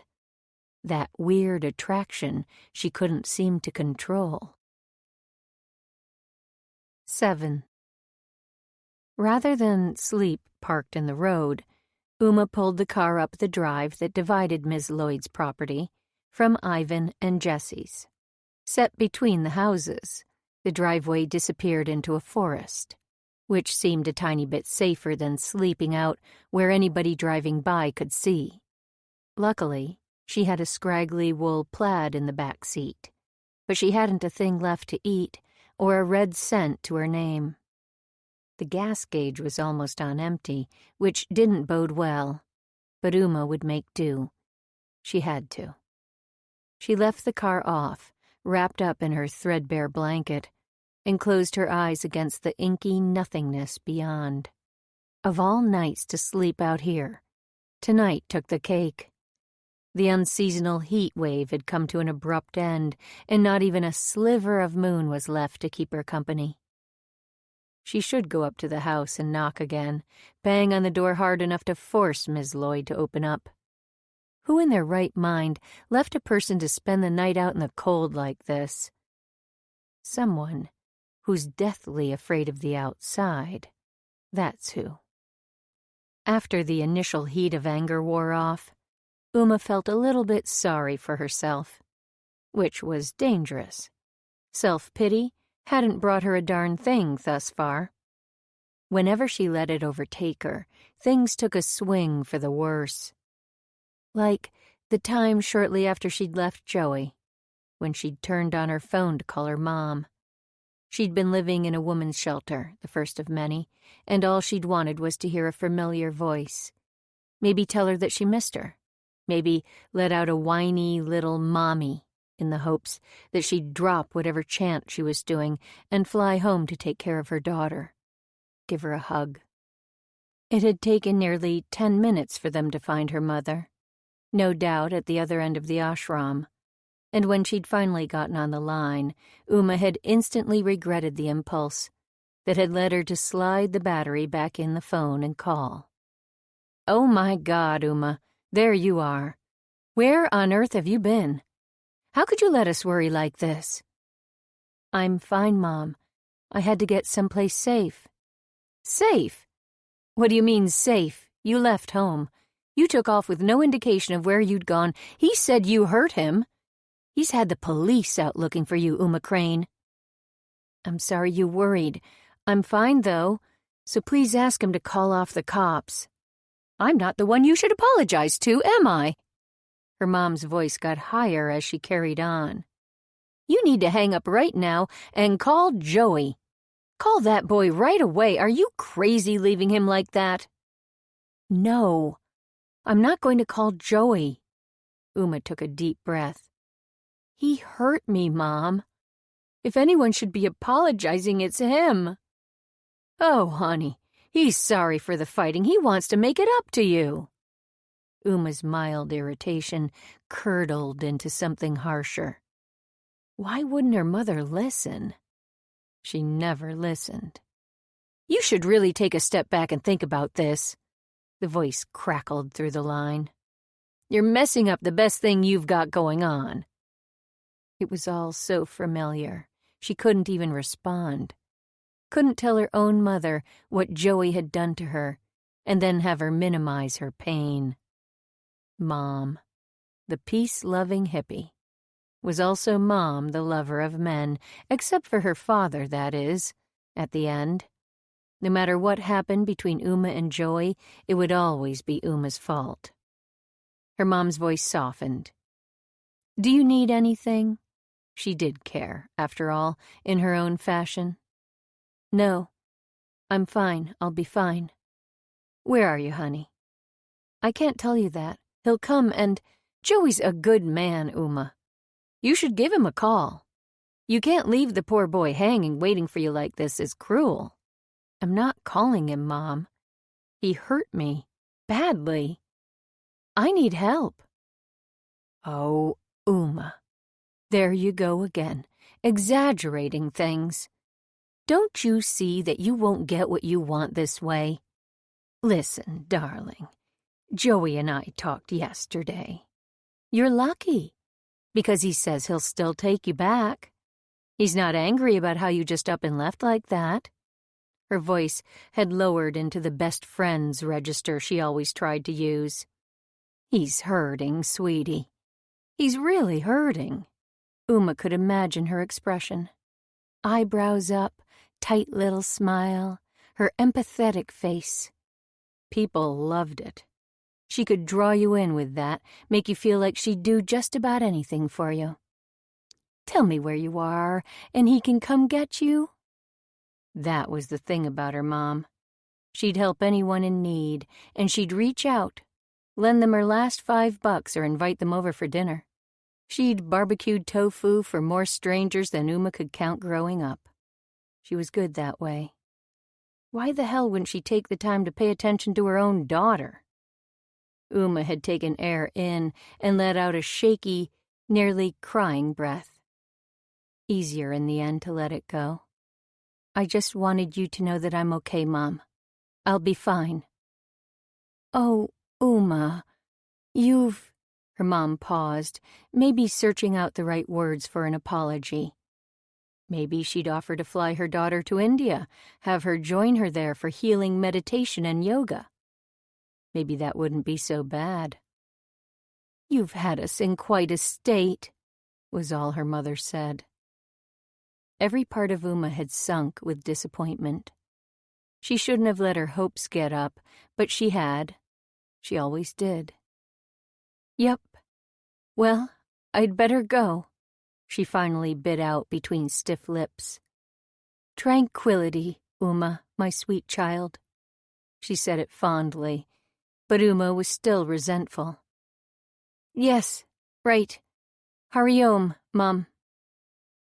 That weird attraction she couldn't seem to control. 7. Rather than sleep parked in the road, Uma pulled the car up the drive that divided Ms. Lloyd's property from Ivan and Jessie's. Set between the houses, the driveway disappeared into a forest, which seemed a tiny bit safer than sleeping out where anybody driving by could see. Luckily, she had a scraggly wool plaid in the back seat, but she hadn't a thing left to eat or a red cent to her name. The gas gauge was almost on empty, which didn't bode well, but Uma would make do. She had to. She left the car off, wrapped up in her threadbare blanket, and closed her eyes against the inky nothingness beyond. Of all nights to sleep out here, tonight took the cake. The unseasonal heat wave had come to an abrupt end, and not even a sliver of moon was left to keep her company. She should go up to the house and knock again, bang on the door hard enough to force Ms. Lloyd to open up. Who in their right mind left a person to spend the night out in the cold like this? Someone who's deathly afraid of the outside. That's who. After the initial heat of anger wore off, Uma felt a little bit sorry for herself, which was dangerous. Self-pity hadn't brought her a darn thing thus far. Whenever she let it overtake her, things took a swing for the worse. Like the time shortly after she'd left Joey, when she'd turned on her phone to call her mom. She'd been living in a woman's shelter, the first of many, and all she'd wanted was to hear a familiar voice. Maybe tell her that she missed her. Maybe let out a whiny little mommy in the hopes that she'd drop whatever chant she was doing and fly home to take care of her daughter. Give her a hug. It had taken nearly 10 minutes for them to find her mother, no doubt at the other end of the ashram. And when she'd finally gotten on the line, Uma had instantly regretted the impulse that had led her to slide the battery back in the phone and call. "Oh my God, Uma, there you are. Where on earth have you been? How could you let us worry like this?" "I'm fine, Mom. I had to get someplace safe." "Safe? What do you mean safe? You left home. You took off with no indication of where you'd gone. He said you hurt him. He's had the police out looking for you, Uma Crane." "I'm sorry you worried. I'm fine, though, so please ask him to call off the cops." "I'm not the one you should apologize to, am I?" Her mom's voice got higher as she carried on. "You need to hang up right now and call Joey. Call that boy right away. Are you crazy leaving him like that?" "No, I'm not going to call Joey." Uma took a deep breath. "He hurt me, Mom. If anyone should be apologizing, it's him." "Oh, honey, he's sorry for the fighting. He wants to make it up to you." Uma's mild irritation curdled into something harsher. Why wouldn't her mother listen? She never listened. "You should really take a step back and think about this," the voice crackled through the line. "You're messing up the best thing you've got going on." It was all so familiar, she couldn't even respond. Couldn't tell her own mother what Joey had done to her, and then have her minimize her pain. Mom, the peace-loving hippie, was also Mom, the lover of men, except for her father, that is, at the end. No matter what happened between Uma and Joey, it would always be Uma's fault. Her mom's voice softened. "Do you need anything?" She did care, after all, in her own fashion. "No, I'm fine. I'll be fine." "Where are you, honey?" I can't tell you that. He'll come and— Joey's a good man, Uma. You should give him a call. You can't leave the poor boy hanging waiting for you like this is cruel. I'm not calling him, Mom. He hurt me. Badly. I need help. Oh, Uma. There you go again, exaggerating things. Don't you see that you won't get what you want this way? Listen, darling. Joey and I talked yesterday. You're lucky, because he says he'll still take you back. He's not angry about how you just up and left like that. Her voice had lowered into the best friends register she always tried to use. He's hurting, sweetie. He's really hurting. Uma could imagine her expression. Eyebrows up, tight little smile, her empathetic face. People loved it. She could draw you in with that, make you feel like she'd do just about anything for you. Tell me where you are, and he can come get you. That was the thing about her mom. She'd help anyone in need, and she'd reach out, lend them her last $5 or invite them over for dinner. She'd barbecued tofu for more strangers than Uma could count growing up. She was good that way. Why the hell wouldn't she take the time to pay attention to her own daughter? Uma had taken air in and let out a shaky, nearly crying breath. Easier in the end to let it go. I just wanted you to know that I'm okay, Mom. I'll be fine. Oh, Uma, you've— Her mom paused, maybe searching out the right words for an apology. Maybe she'd offer to fly her daughter to India, have her join her there for healing meditation and yoga. Maybe that wouldn't be so bad. You've had us in quite a state, was all her mother said. Every part of Uma had sunk with disappointment. She shouldn't have let her hopes get up, but she had. She always did. Yep. Well, I'd better go, she finally bit out between stiff lips. Tranquility, Uma, my sweet child. She said it fondly, but Uma was still resentful. Yes, right. Hari Om, Mum.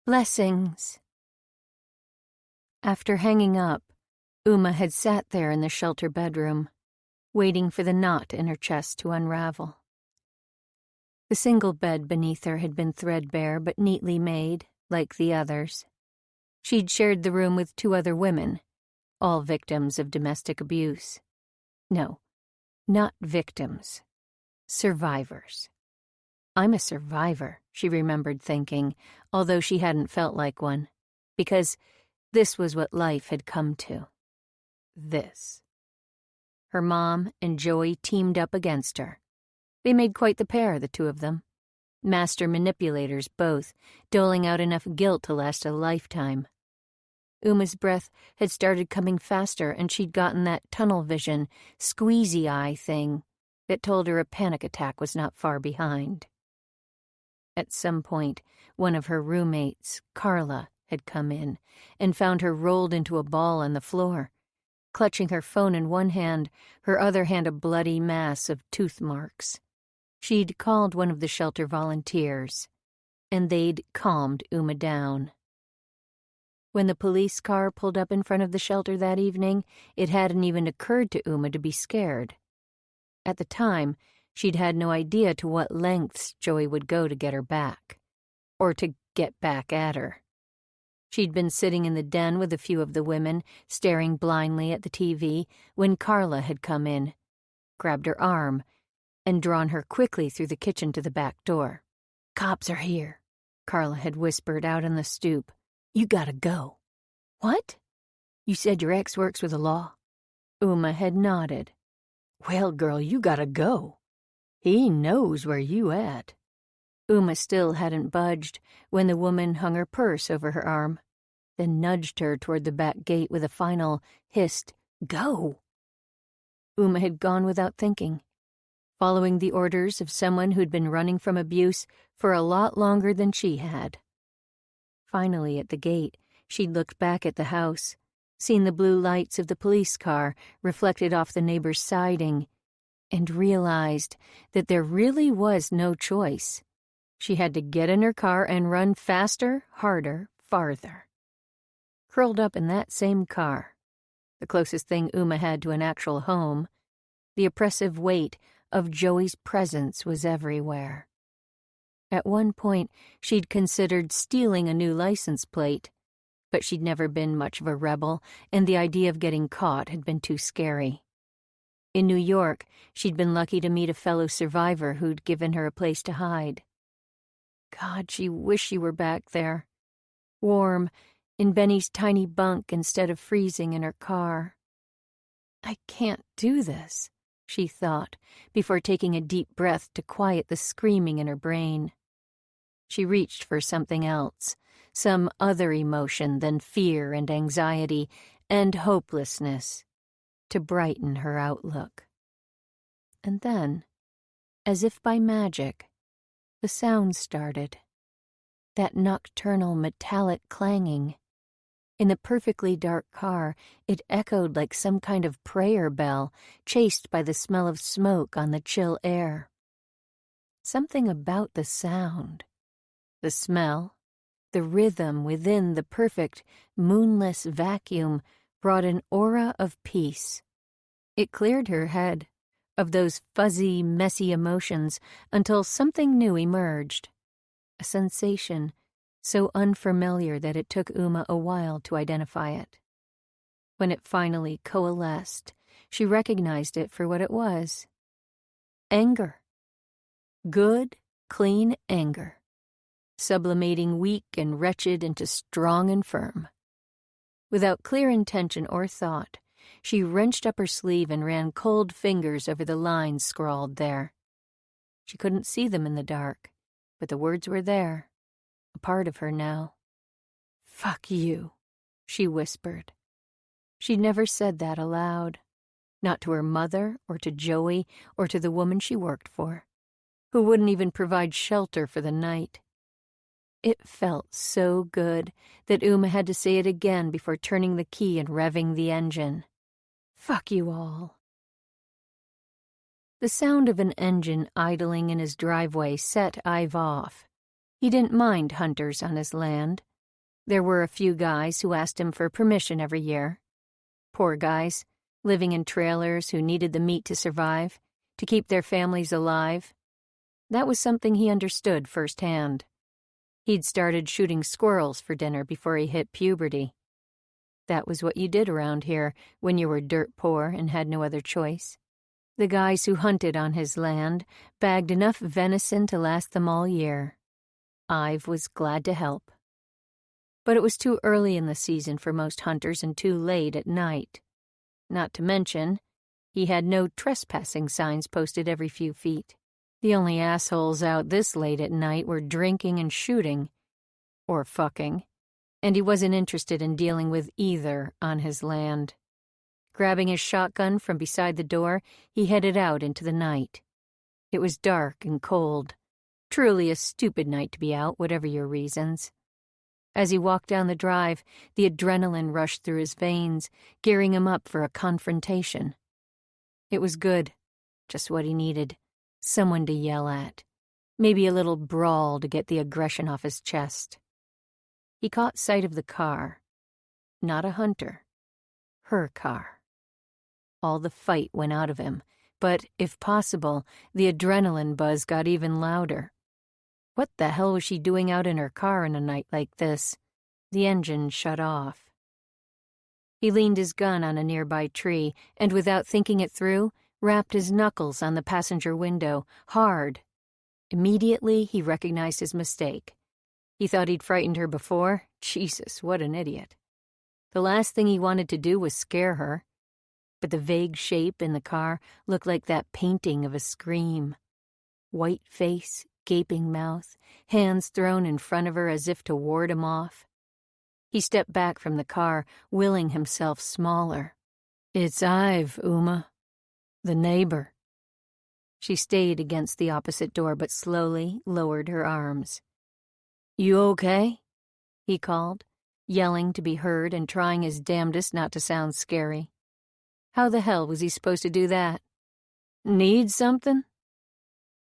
Blessings. After hanging up, Uma had sat there in the shelter bedroom, waiting for the knot in her chest to unravel. The single bed beneath her had been threadbare but neatly made, like the others. She'd shared the room with 2 other women, all victims of domestic abuse. No, not victims. Survivors. I'm a survivor, she remembered thinking, although she hadn't felt like one, because this was what life had come to. This. Her mom and Joey teamed up against her. They made quite the pair, the 2 of them. Master manipulators both, doling out enough guilt to last a lifetime. Uma's breath had started coming faster, and she'd gotten that tunnel vision, squeezy eye thing that told her a panic attack was not far behind. At some point, one of her roommates, Carla, had come in and found her rolled into a ball on the floor, clutching her phone in one hand, her other hand a bloody mass of tooth marks. She'd called one of the shelter volunteers, and they'd calmed Uma down. When the police car pulled up in front of the shelter that evening, it hadn't even occurred to Uma to be scared. At the time, she'd had no idea to what lengths Joey would go to get her back, or to get back at her. She'd been sitting in the den with a few of the women, staring blindly at the TV, when Carla had come in, grabbed her arm, and drawn her quickly through the kitchen to the back door. Cops are here, Carla had whispered out on the stoop. You gotta go. What? You said your ex works with the law? Uma had nodded. Well, girl, you gotta go. He knows where you at. Uma still hadn't budged when the woman hung her purse over her arm, then nudged her toward the back gate with a final hissed, Go! Uma had gone without thinking, following the orders of someone who'd been running from abuse for a lot longer than she had. Finally, at the gate, she'd looked back at the house, seen the blue lights of the police car reflected off the neighbor's siding, and realized that there really was no choice. She had to get in her car and run faster, harder, farther. Curled up in that same car, the closest thing Uma had to an actual home, the oppressive weight of Joey's presence was everywhere. At one point, she'd considered stealing a new license plate, but she'd never been much of a rebel, and the idea of getting caught had been too scary. In New York, she'd been lucky to meet a fellow survivor who'd given her a place to hide. God, she wished she were back there, warm, in Benny's tiny bunk instead of freezing in her car. I can't do this, she thought, before taking a deep breath to quiet the screaming in her brain. She reached for something else, some other emotion than fear and anxiety and hopelessness, to brighten her outlook. And then, as if by magic, the sound started. That nocturnal metallic clanging. In the perfectly dark car, it echoed like some kind of prayer bell, chased by the smell of smoke on the chill air. Something about the sound, the smell, the rhythm within the perfect, moonless vacuum brought an aura of peace. It cleared her head of those fuzzy, messy emotions until something new emerged, a sensation so unfamiliar that it took Uma a while to identify it. When it finally coalesced, she recognized it for what it was. Anger. Good, clean anger, sublimating weak and wretched into strong and firm. Without clear intention or thought, she wrenched up her sleeve and ran cold fingers over the lines scrawled there. She couldn't see them in the dark, but the words were there, a part of her now. "Fuck you," she whispered. She'd never said that aloud, not to her mother or to Joey or to the woman she worked for, who wouldn't even provide shelter for the night. It felt so good that Uma had to say it again before turning the key and revving the engine. Fuck you all. The sound of an engine idling in his driveway set Ive off. He didn't mind hunters on his land. There were a few guys who asked him for permission every year. Poor guys, living in trailers who needed the meat to survive, to keep their families alive. That was something he understood firsthand. He'd started shooting squirrels for dinner before he hit puberty. That was what you did around here when you were dirt poor and had no other choice. The guys who hunted on his land bagged enough venison to last them all year. Ive was glad to help. But it was too early in the season for most hunters and too late at night. Not to mention, he had no trespassing signs posted every few feet. The only assholes out this late at night were drinking and shooting, or fucking, and he wasn't interested in dealing with either on his land. Grabbing his shotgun from beside the door, he headed out into the night. It was dark and cold. Truly a stupid night to be out, whatever your reasons. As he walked down the drive, the adrenaline rushed through his veins, gearing him up for a confrontation. It was good, just what he needed. Someone to yell at. Maybe a little brawl to get the aggression off his chest. He caught sight of the car. Not a hunter. Her car. All the fight went out of him, but, if possible, the adrenaline buzz got even louder. What the hell was she doing out in her car on a night like this? The engine shut off. He leaned his gun on a nearby tree and, without thinking it through, rapped his knuckles on the passenger window, hard. Immediately, he recognized his mistake. He thought he'd frightened her before. Jesus, what an idiot. The last thing he wanted to do was scare her. But the vague shape in the car looked like that painting of a scream. White face, gaping mouth, hands thrown in front of her as if to ward him off. He stepped back from the car, willing himself smaller. "It's Ive, Uma. The neighbor." She stayed against the opposite door but slowly lowered her arms. "You okay?" he called, yelling to be heard and trying his damnedest not to sound scary. How the hell was he supposed to do that? Need something?"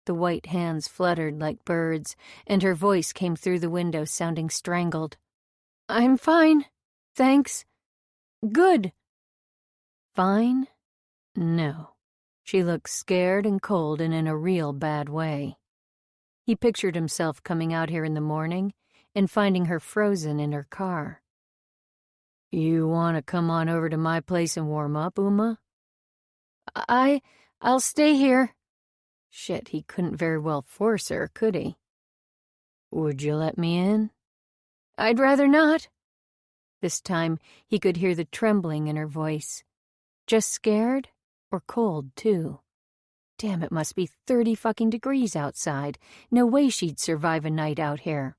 The white hands fluttered like birds, and her voice came through the window sounding strangled. "I'm fine, thanks. Good." Fine? No. She looked scared and cold and in a real bad way. He pictured himself coming out here in the morning and finding her frozen in her car. "You want to come on over to my place and warm up, Uma?" I'll stay here." Shit, he couldn't very well force her, could he? "Would you let me in?" "I'd rather not." This time he could hear the trembling in her voice. Just scared or cold, too. Damn, it must be 30 fucking degrees outside. No way she'd survive a night out here.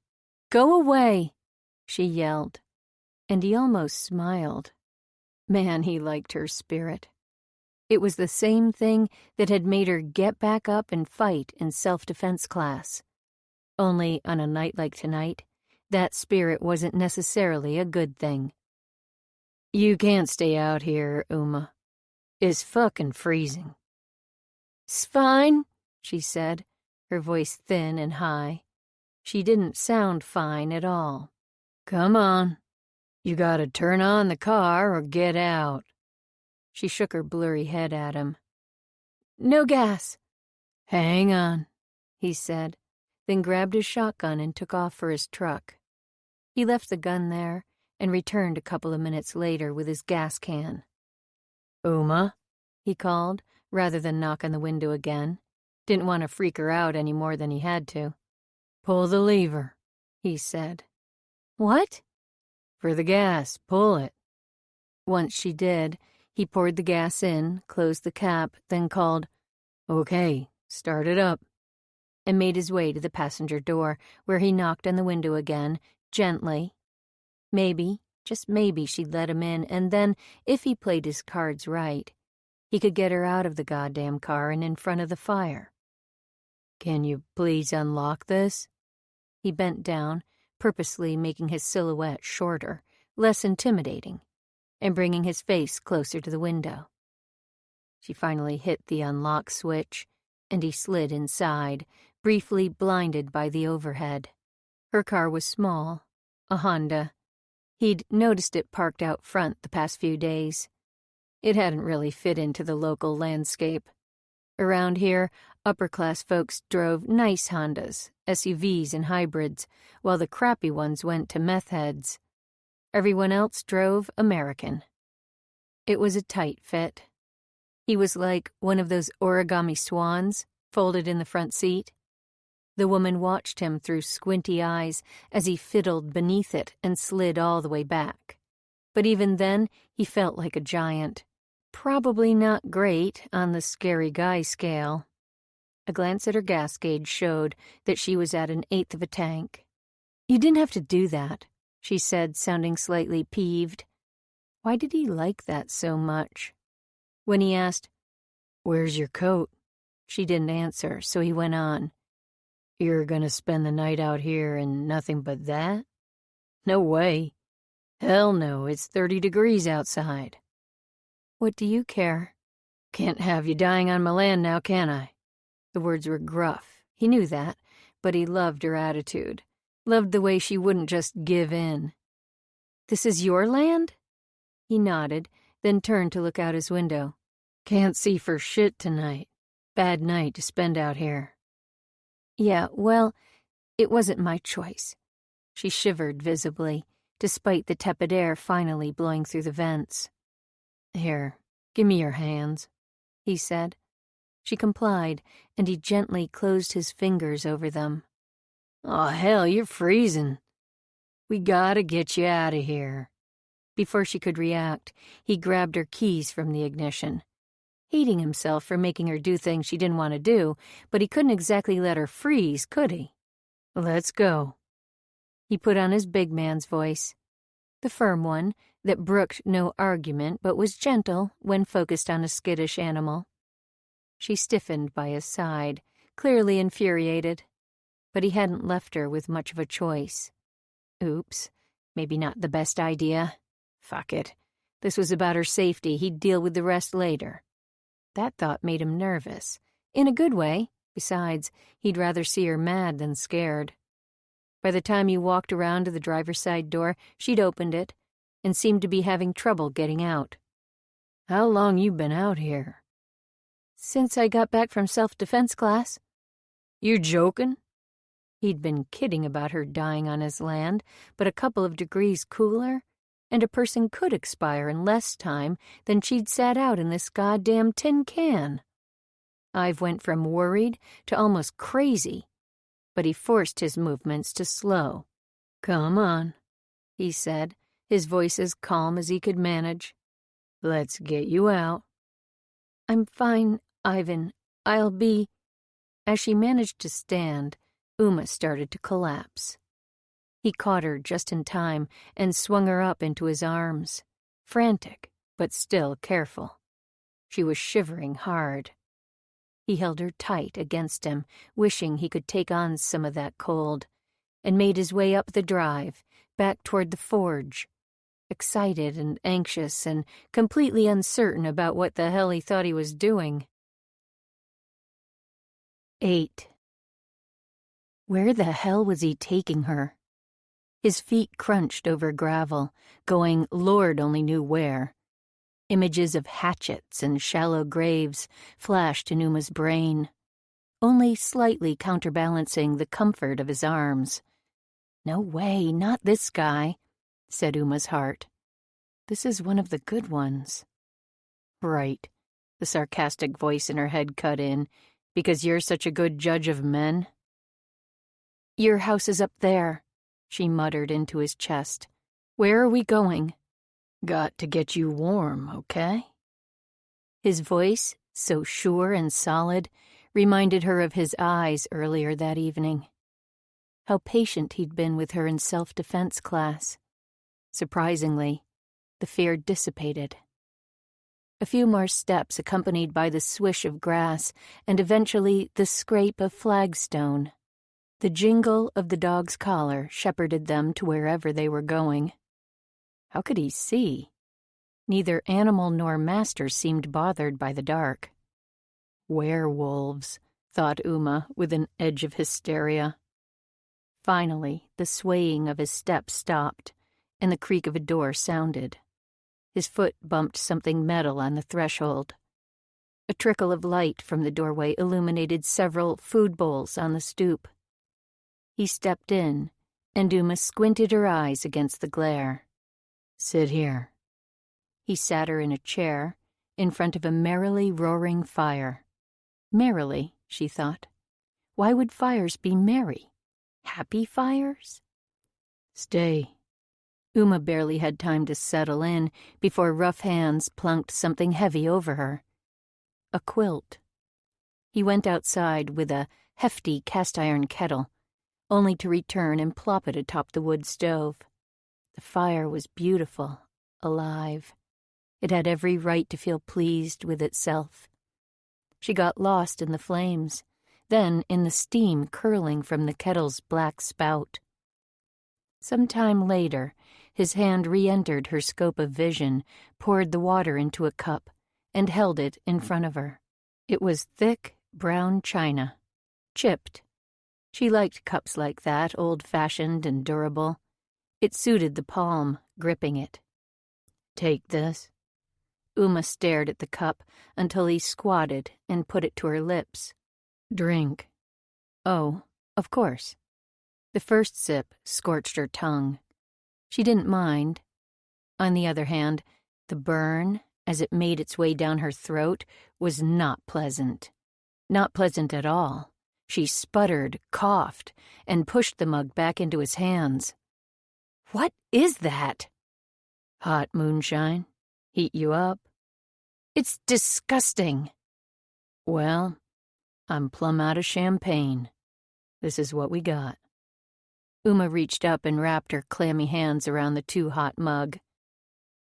"Go away," she yelled. And he almost smiled. Man, he liked her spirit. It was the same thing that had made her get back up and fight in self-defense class. Only on a night like tonight, that spirit wasn't necessarily a good thing. "You can't stay out here, Uma. It's fucking freezing." "'S fine," she said, her voice thin and high. She didn't sound fine at all. "Come on. You gotta turn on the car or get out." She shook her blurry head at him. "No gas." "Hang on," he said, then grabbed his shotgun and took off for his truck. He left the gun there and returned a couple of minutes later with his gas can. "Uma?" he called, rather than knock on the window again. Didn't want to freak her out any more than he had to. "Pull the lever," he said. "What?" "For the gas, pull it." Once she did, he poured the gas in, closed the cap, then called, "Okay, start it up," and made his way to the passenger door, where he knocked on the window again, gently. Maybe, just maybe, she'd let him in, and then, if he played his cards right, he could get her out of the goddamn car and in front of the fire. "Can you please unlock this?" He bent down, purposely making his silhouette shorter, less intimidating, and bringing his face closer to the window. She finally hit the unlock switch, and he slid inside, briefly blinded by the overhead. Her car was small, a Honda. He'd noticed it parked out front the past few days. It hadn't really fit into the local landscape. Around here, upper-class folks drove nice Hondas, SUVs and hybrids, while the crappy ones went to meth heads. Everyone else drove American. It was a tight fit. He was like one of those origami swans, folded in the front seat. The woman watched him through squinty eyes as he fiddled beneath it and slid all the way back. But even then, he felt like a giant. Probably not great on the scary guy scale. A glance at her gas gauge showed that she was at 1/8 of a tank. "You didn't have to do that," she said, sounding slightly peeved. Why did he like that so much? When he asked, "Where's your coat?" she didn't answer, so he went on. "You're gonna spend the night out here and nothing but that? No way. Hell no, it's 30 degrees outside." "What do you care?" "Can't have you dying on my land now, can I?" The words were gruff. He knew that, but he loved her attitude. Loved the way she wouldn't just give in. "This is your land?" He nodded, then turned to look out his window. "Can't see for shit tonight. Bad night to spend out here." "Yeah, well, it wasn't my choice." She shivered visibly, despite the tepid air finally blowing through the vents. "Here, give me your hands," he said. She complied, and he gently closed his fingers over them. "Oh, hell, you're freezing. We gotta get you out of here." Before she could react, he grabbed her keys from the ignition. Hating himself for making her do things she didn't want to do, but he couldn't exactly let her freeze, could he? "Let's go." He put on his big man's voice, the firm one that brooked no argument but was gentle when focused on a skittish animal. She stiffened by his side, clearly infuriated, but he hadn't left her with much of a choice. Oops, maybe not the best idea. Fuck it. This was about her safety. He'd deal with the rest later. That thought made him nervous. In a good way. Besides, he'd rather see her mad than scared. By the time he walked around to the driver's side door, she'd opened it and seemed to be having trouble getting out. How long you been out here? Since I got back from self-defense class. You're joking? He'd been kidding about her dying on his land, but a couple of degrees cooler, and a person could expire in less time than she'd sat out in this goddamn tin can. Ive went from worried to almost crazy, but he forced his movements to slow. Come on, he said, his voice as calm as he could manage. Let's get you out. I'm fine, Ivan. I'll be... As she managed to stand, Uma started to collapse. He caught her just in time and swung her up into his arms, frantic, but still careful. She was shivering hard. He held her tight against him, wishing he could take on some of that cold, and made his way up the drive, back toward the forge, excited and anxious and completely uncertain about what the hell he thought he was doing. 8. Where the hell was he taking her? His feet crunched over gravel, going Lord only knew where. Images of hatchets and shallow graves flashed in Uma's brain, only slightly counterbalancing the comfort of his arms. No way, not this guy, said Uma's heart. This is one of the good ones. Right, the sarcastic voice in her head cut in, because you're such a good judge of men. Your house is up there, she muttered into his chest. Where are we going? Got to get you warm, okay? His voice, so sure and solid, reminded her of his eyes earlier that evening. How patient he'd been with her in self-defense class. Surprisingly, the fear dissipated. A few more steps accompanied by the swish of grass and eventually the scrape of flagstone. The jingle of the dog's collar shepherded them to wherever they were going. How could he see? Neither animal nor master seemed bothered by the dark. Werewolves, thought Uma with an edge of hysteria. Finally, the swaying of his steps stopped, and the creak of a door sounded. His foot bumped something metal on the threshold. A trickle of light from the doorway illuminated several food bowls on the stoop. He stepped in, and Uma squinted her eyes against the glare. Sit here. He sat her in a chair, in front of a merrily roaring fire. Merrily, she thought. Why would fires be merry? Happy fires? Stay. Uma barely had time to settle in before rough hands plunked something heavy over her. A quilt. He went outside with a hefty cast-iron kettle, only to return and plop it atop the wood stove. The fire was beautiful, alive. It had every right to feel pleased with itself. She got lost in the flames, then in the steam curling from the kettle's black spout. Some time later, his hand re-entered her scope of vision, poured the water into a cup, and held it in front of her. It was thick, brown china, chipped. She liked cups like that, old-fashioned and durable. It suited the palm, gripping it. Take this. Uma stared at the cup until he squatted and put it to her lips. Drink. Oh, of course. The first sip scorched her tongue. She didn't mind. On the other hand, the burn, as it made its way down her throat, was not pleasant. Not pleasant at all. She sputtered, coughed, and pushed the mug back into his hands. What is that? Hot moonshine. Heat you up. It's disgusting. Well, I'm plumb out of champagne. This is what we got. Uma reached up and wrapped her clammy hands around the too-hot mug.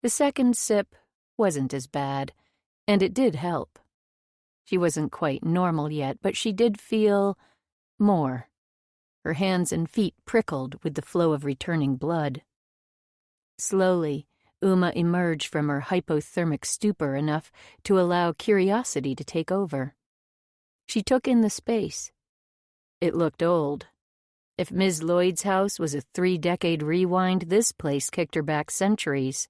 The second sip wasn't as bad, and it did help. She wasn't quite normal yet, but she did feel more. Her hands and feet prickled with the flow of returning blood. Slowly, Uma emerged from her hypothermic stupor enough to allow curiosity to take over. She took in the space. It looked old. If Ms. Lloyd's house was a 3-decade rewind, this place kicked her back centuries.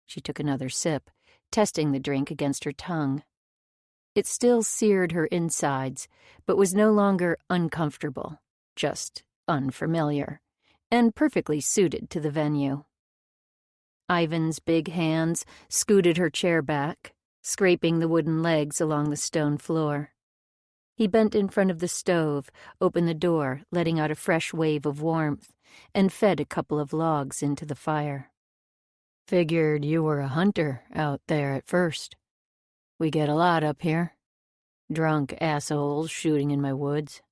She took another sip, testing the drink against her tongue. It still seared her insides, but was no longer uncomfortable, just unfamiliar, and perfectly suited to the venue. Ivan's big hands scooted her chair back, scraping the wooden legs along the stone floor. He bent in front of the stove, opened the door, letting out a fresh wave of warmth, and fed a couple of logs into the fire. "Figured you were a hunter out there at first. We get a lot up here. Drunk assholes shooting in my woods.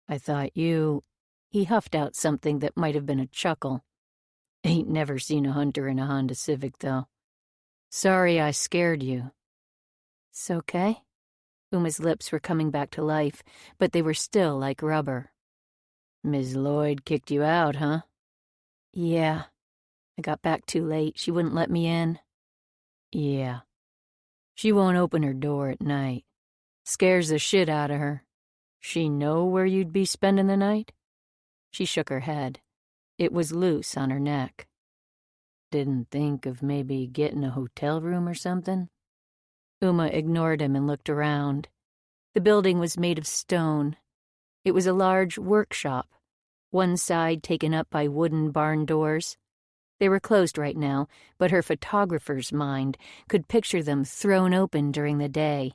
I thought you—" He huffed out something that might have been a chuckle. "Ain't never seen a hunter in a Honda Civic, though. Sorry I scared you." "It's okay." Uma's lips were coming back to life, but they were still like rubber. "Ms. Lloyd kicked you out, huh?" "Yeah. I got back too late. She wouldn't let me in." "Yeah. She won't open her door at night. Scares the shit out of her. She know where you'd be spending the night?" She shook her head. It was loose on her neck. "Didn't think of maybe getting a hotel room or something?" Uma ignored him and looked around. The building was made of stone. It was a large workshop, one side taken up by wooden barn doors. They were closed right now, but her photographer's mind could picture them thrown open during the day.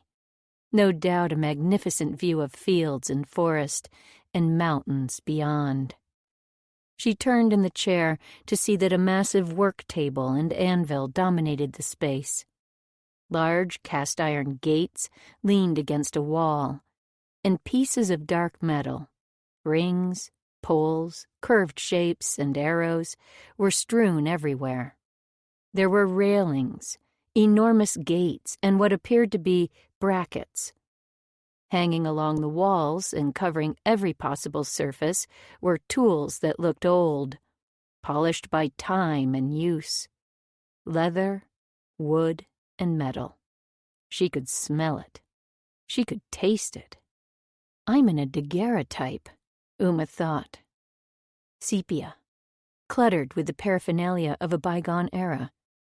No doubt a magnificent view of fields and forest and mountains beyond. She turned in the chair to see that a massive work table and anvil dominated the space. Large cast-iron gates leaned against a wall, and pieces of dark metal, rings, poles, curved shapes, and arrows were strewn everywhere. There were railings, enormous gates, and what appeared to be brackets. Hanging along the walls and covering every possible surface were tools that looked old, polished by time and use. Leather, wood, and metal. She could smell it. She could taste it. I'm in a daguerreotype, Uma thought. Sepia, cluttered with the paraphernalia of a bygone era,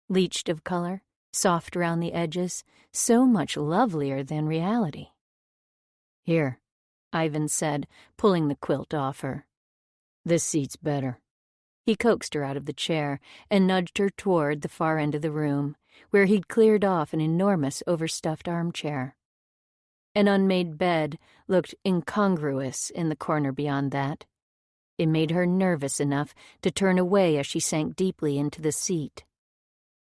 bleached of color, soft around the edges, so much lovelier than reality. "Here," Ivan said, pulling the quilt off her. "This seat's better." He coaxed her out of the chair and nudged her toward the far end of the room, where he'd cleared off an enormous overstuffed armchair. An unmade bed looked incongruous in the corner beyond that. It made her nervous enough to turn away as she sank deeply into the seat.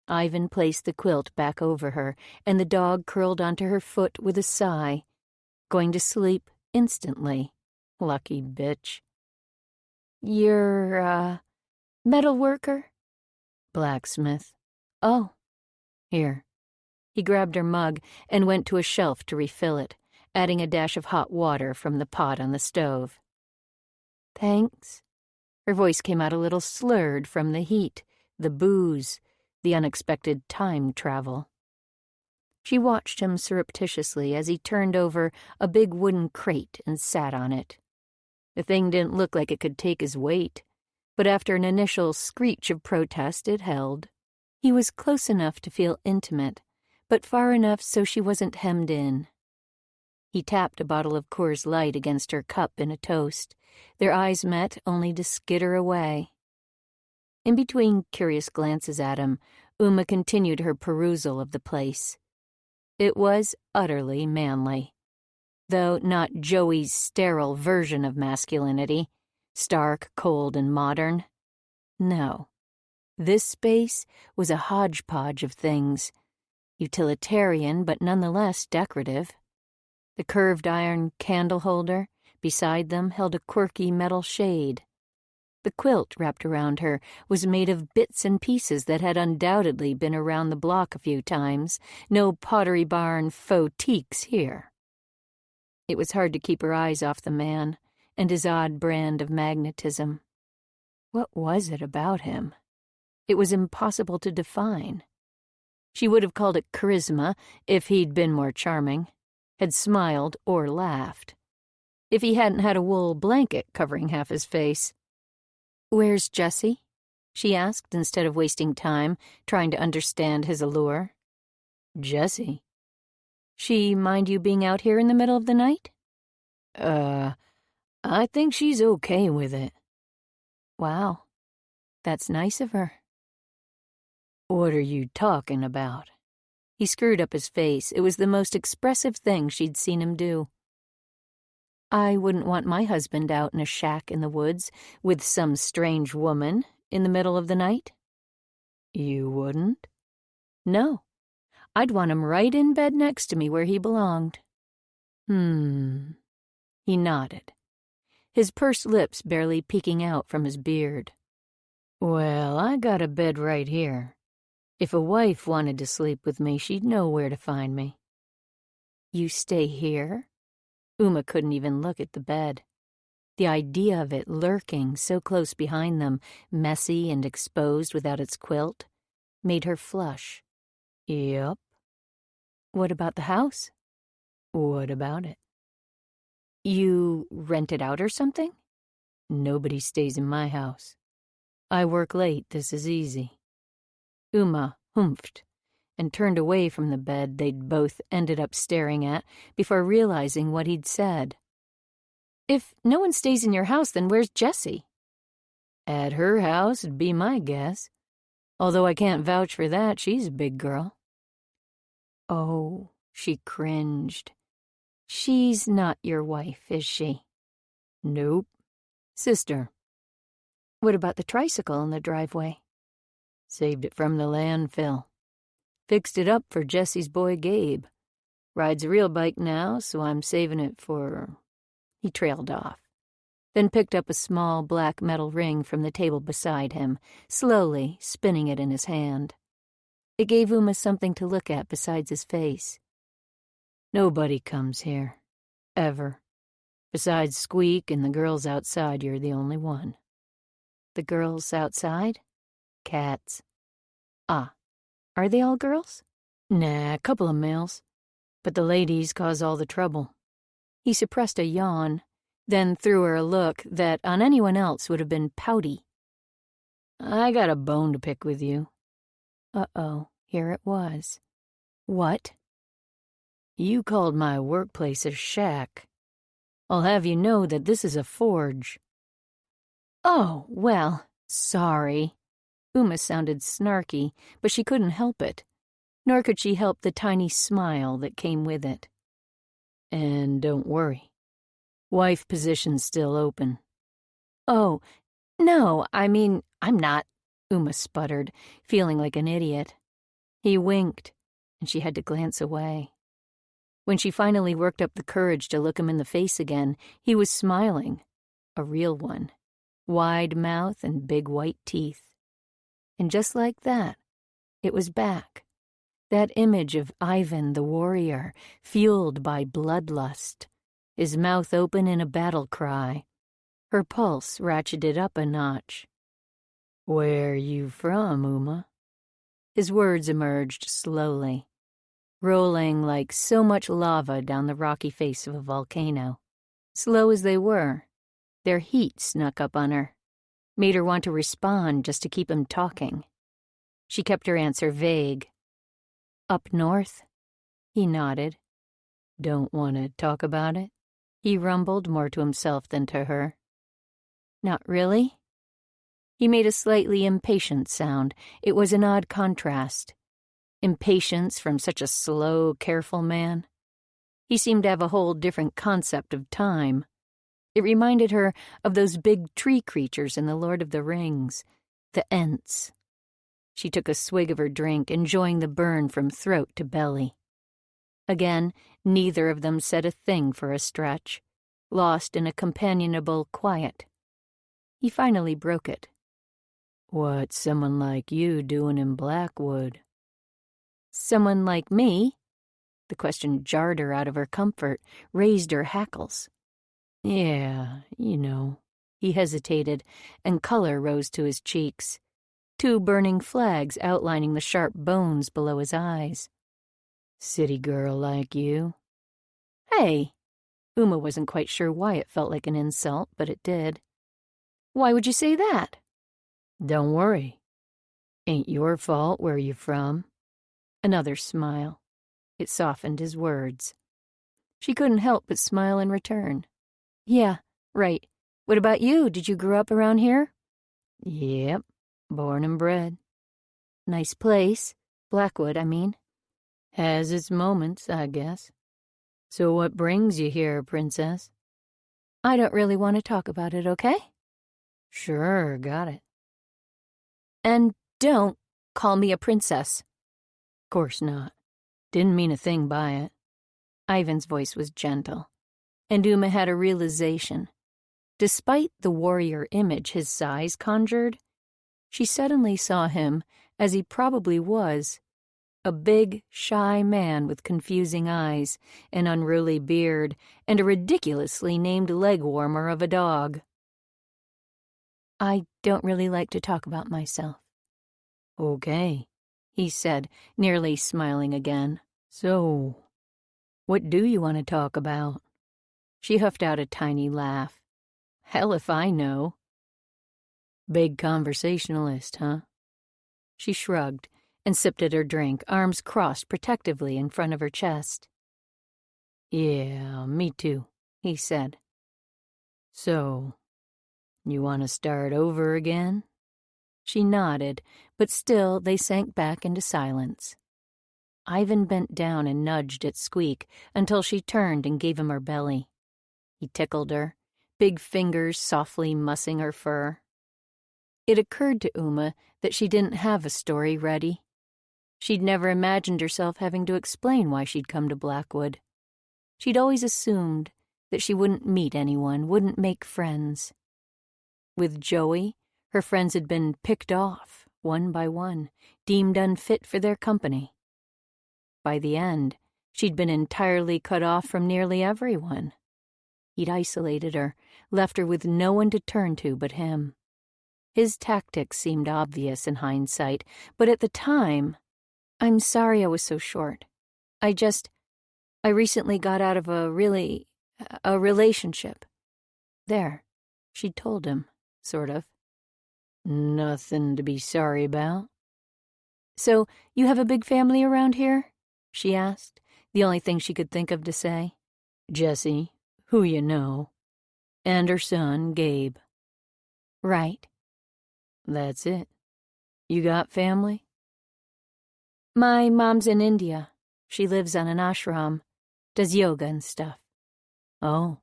Ivan placed the quilt back over her, and the dog curled onto her foot with a sigh, going to sleep instantly. Lucky bitch. "You're a metal worker?" "Blacksmith." "Oh." "Here." He grabbed her mug and went to a shelf to refill it, adding a dash of hot water from the pot on the stove. "Thanks." Her voice came out a little slurred from the heat, the booze, the unexpected time travel. She watched him surreptitiously as he turned over a big wooden crate and sat on it. The thing didn't look like it could take his weight, but after an initial screech of protest, it held. He was close enough to feel intimate, but far enough so she wasn't hemmed in. He tapped a bottle of Coors Light against her cup in a toast. Their eyes met only to skitter away. In between curious glances at him, Uma continued her perusal of the place. It was utterly manly, though not Joey's sterile version of masculinity, stark, cold, and modern. No. This space was a hodgepodge of things, utilitarian but nonetheless decorative. The curved iron candle holder beside them held a quirky metal shade. The quilt wrapped around her was made of bits and pieces that had undoubtedly been around the block a few times. No Pottery Barn faux teaks here. It was hard to keep her eyes off the man and his odd brand of magnetism. What was it about him? It was impossible to define. She would have called it charisma if he'd been more charming, had smiled or laughed, if he hadn't had a wool blanket covering half his face. "Where's Jessie?" she asked instead of wasting time trying to understand his allure. "Jessie? She mind you being out here in the middle of the night?" I think she's okay with it." "Wow, that's nice of her." "What are you talking about?" He screwed up his face. It was the most expressive thing she'd seen him do. "I wouldn't want my husband out in a shack in the woods with some strange woman in the middle of the night." "You wouldn't?" "No. I'd want him right in bed next to me where he belonged." He nodded, his pursed lips barely peeking out from his beard. "Well, I got a bed right here. If a wife wanted to sleep with me, she'd know where to find me." "You stay here?" Uma couldn't even look at the bed. The idea of it lurking so close behind them, messy and exposed without its quilt, made her flush. "Yup." "What about the house?" "What about it?" "You rent it out or something?" "Nobody stays in my house. I work late, this is easy." Uma humphed and turned away from the bed they'd both ended up staring at before realizing what he'd said. "If no one stays in your house, then where's Jessie?" "At her house, would be my guess. Although I can't vouch for that, she's a big girl." "Oh," she cringed. "She's not your wife, is she?" "Nope. Sister." "What about the tricycle in the driveway?" "Saved it from the landfill. Fixed it up for Jessie's boy Gabe. Rides a real bike now, so I'm saving it for—" He trailed off, then picked up a small black metal ring from the table beside him, slowly spinning it in his hand. It gave Uma something to look at besides his face. "Nobody comes here. Ever. Besides Squeak and the girls outside, you're the only one." "The girls outside?" "Cats." "Ah. Are they all girls?" "Nah, a couple of males. But the ladies cause all the trouble." He suppressed a yawn, then threw her a look that on anyone else would have been pouty. "I got a bone to pick with you." Uh-oh, here it was. "What?" "You called my workplace a shack. I'll have you know that this is a forge." "Oh, well, sorry." Uma sounded snarky, but she couldn't help it. Nor could she help the tiny smile that came with it. "And don't worry. Wife position's still open." "Oh, no, I mean, I'm not," Uma sputtered, feeling like an idiot. He winked, and she had to glance away. When she finally worked up the courage to look him in the face again, he was smiling, a real one, wide mouth and big white teeth. And just like that, it was back. That image of Ivan the warrior, fueled by bloodlust, his mouth open in a battle cry, her pulse ratcheted up a notch. "Where you from, Uma?" His words emerged slowly, rolling like so much lava down the rocky face of a volcano. Slow as they were, their heat snuck up on her, made her want to respond just to keep him talking. She kept her answer vague. "Up north?" He nodded. "Don't want to talk about it?" He rumbled, more to himself than to her. "Not really?" He made a slightly impatient sound. It was an odd contrast. Impatience from such a slow, careful man. He seemed to have a whole different concept of time. It reminded her of those big tree creatures in The Lord of the Rings, the Ents. She took a swig of her drink, enjoying the burn from throat to belly. Again, neither of them said a thing for a stretch, lost in a companionable quiet. He finally broke it. "What's someone like you doing in Blackwood?" "Someone like me?" The question jarred her out of her comfort, raised her hackles. "Yeah, you know." He hesitated, and color rose to his cheeks. two burning flags outlining the sharp bones below his eyes. "City girl like you." "Hey!" Uma wasn't quite sure why it felt like an insult, but it did. "Why would you say that?" "Don't worry. Ain't your fault where you're from." Another smile. It softened his words. She couldn't help but smile in return. "Yeah, right. What about you? Did you grow up around here?" "Yep, born and bred." "Nice place. Blackwood, I mean." "Has its moments, I guess. So what brings you here, princess?" "I don't really want to talk about it, okay?" "Sure, got it." "And don't call me a princess." "Course not. Didn't mean a thing by it." Ivan's voice was gentle, and Uma had a realization. Despite the warrior image his size conjured, she suddenly saw him as he probably was, a big, shy man with confusing eyes, an unruly beard, and a ridiculously named leg warmer of a dog. "I don't really like to talk about myself." "Okay," he said, nearly smiling again. "So, what do you want to talk about?" She huffed out a tiny laugh. "Hell if I know." "Big conversationalist, huh?" She shrugged and sipped at her drink, arms crossed protectively in front of her chest. "Yeah, me too," he said. "So, you want to start over again?" She nodded, but still they sank back into silence. Ivan bent down and nudged at Squeak until she turned and gave him her belly. He tickled her, big fingers softly mussing her fur. It occurred to Uma that she didn't have a story ready. She'd never imagined herself having to explain why she'd come to Blackwood. She'd always assumed that she wouldn't meet anyone, wouldn't make friends. With Joey, her friends had been picked off, one by one, deemed unfit for their company. By the end, she'd been entirely cut off from nearly everyone. He'd isolated her, left her with no one to turn to but him. His tactics seemed obvious in hindsight, but at the time, "I'm sorry I was so short. I recently got out of a relationship." There, she'd told him, sort of. "Nothing to be sorry about." "So, you have a big family around here?" she asked, the only thing she could think of to say. "Jessie, who you know, and her son, Gabe." "Right." "That's it. You got family?" "My mom's in India. She lives on an ashram, does yoga and stuff." "Oh,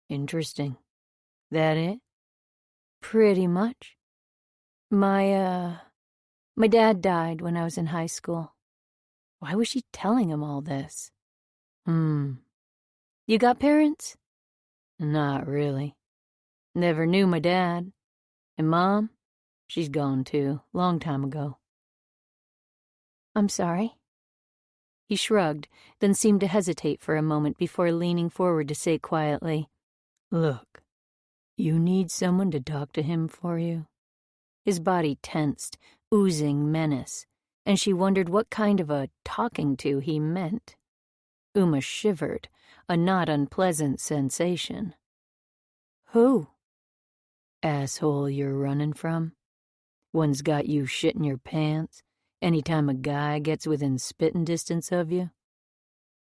interesting. That it?" "Pretty much. My dad died when I was in high school." Why was she telling him all this? "You got parents?" "Not really. Never knew my dad. And Mom? She's gone too, long time ago." "I'm sorry." He shrugged, then seemed to hesitate for a moment before leaning forward to say quietly, "Look, you need someone to talk to him for you?" His body tensed, oozing menace, and she wondered what kind of a talking to he meant. Uma shivered, a not unpleasant sensation. "Who?" "Asshole you're running from. One's got you shitting your pants anytime a guy gets within spitting distance of you?"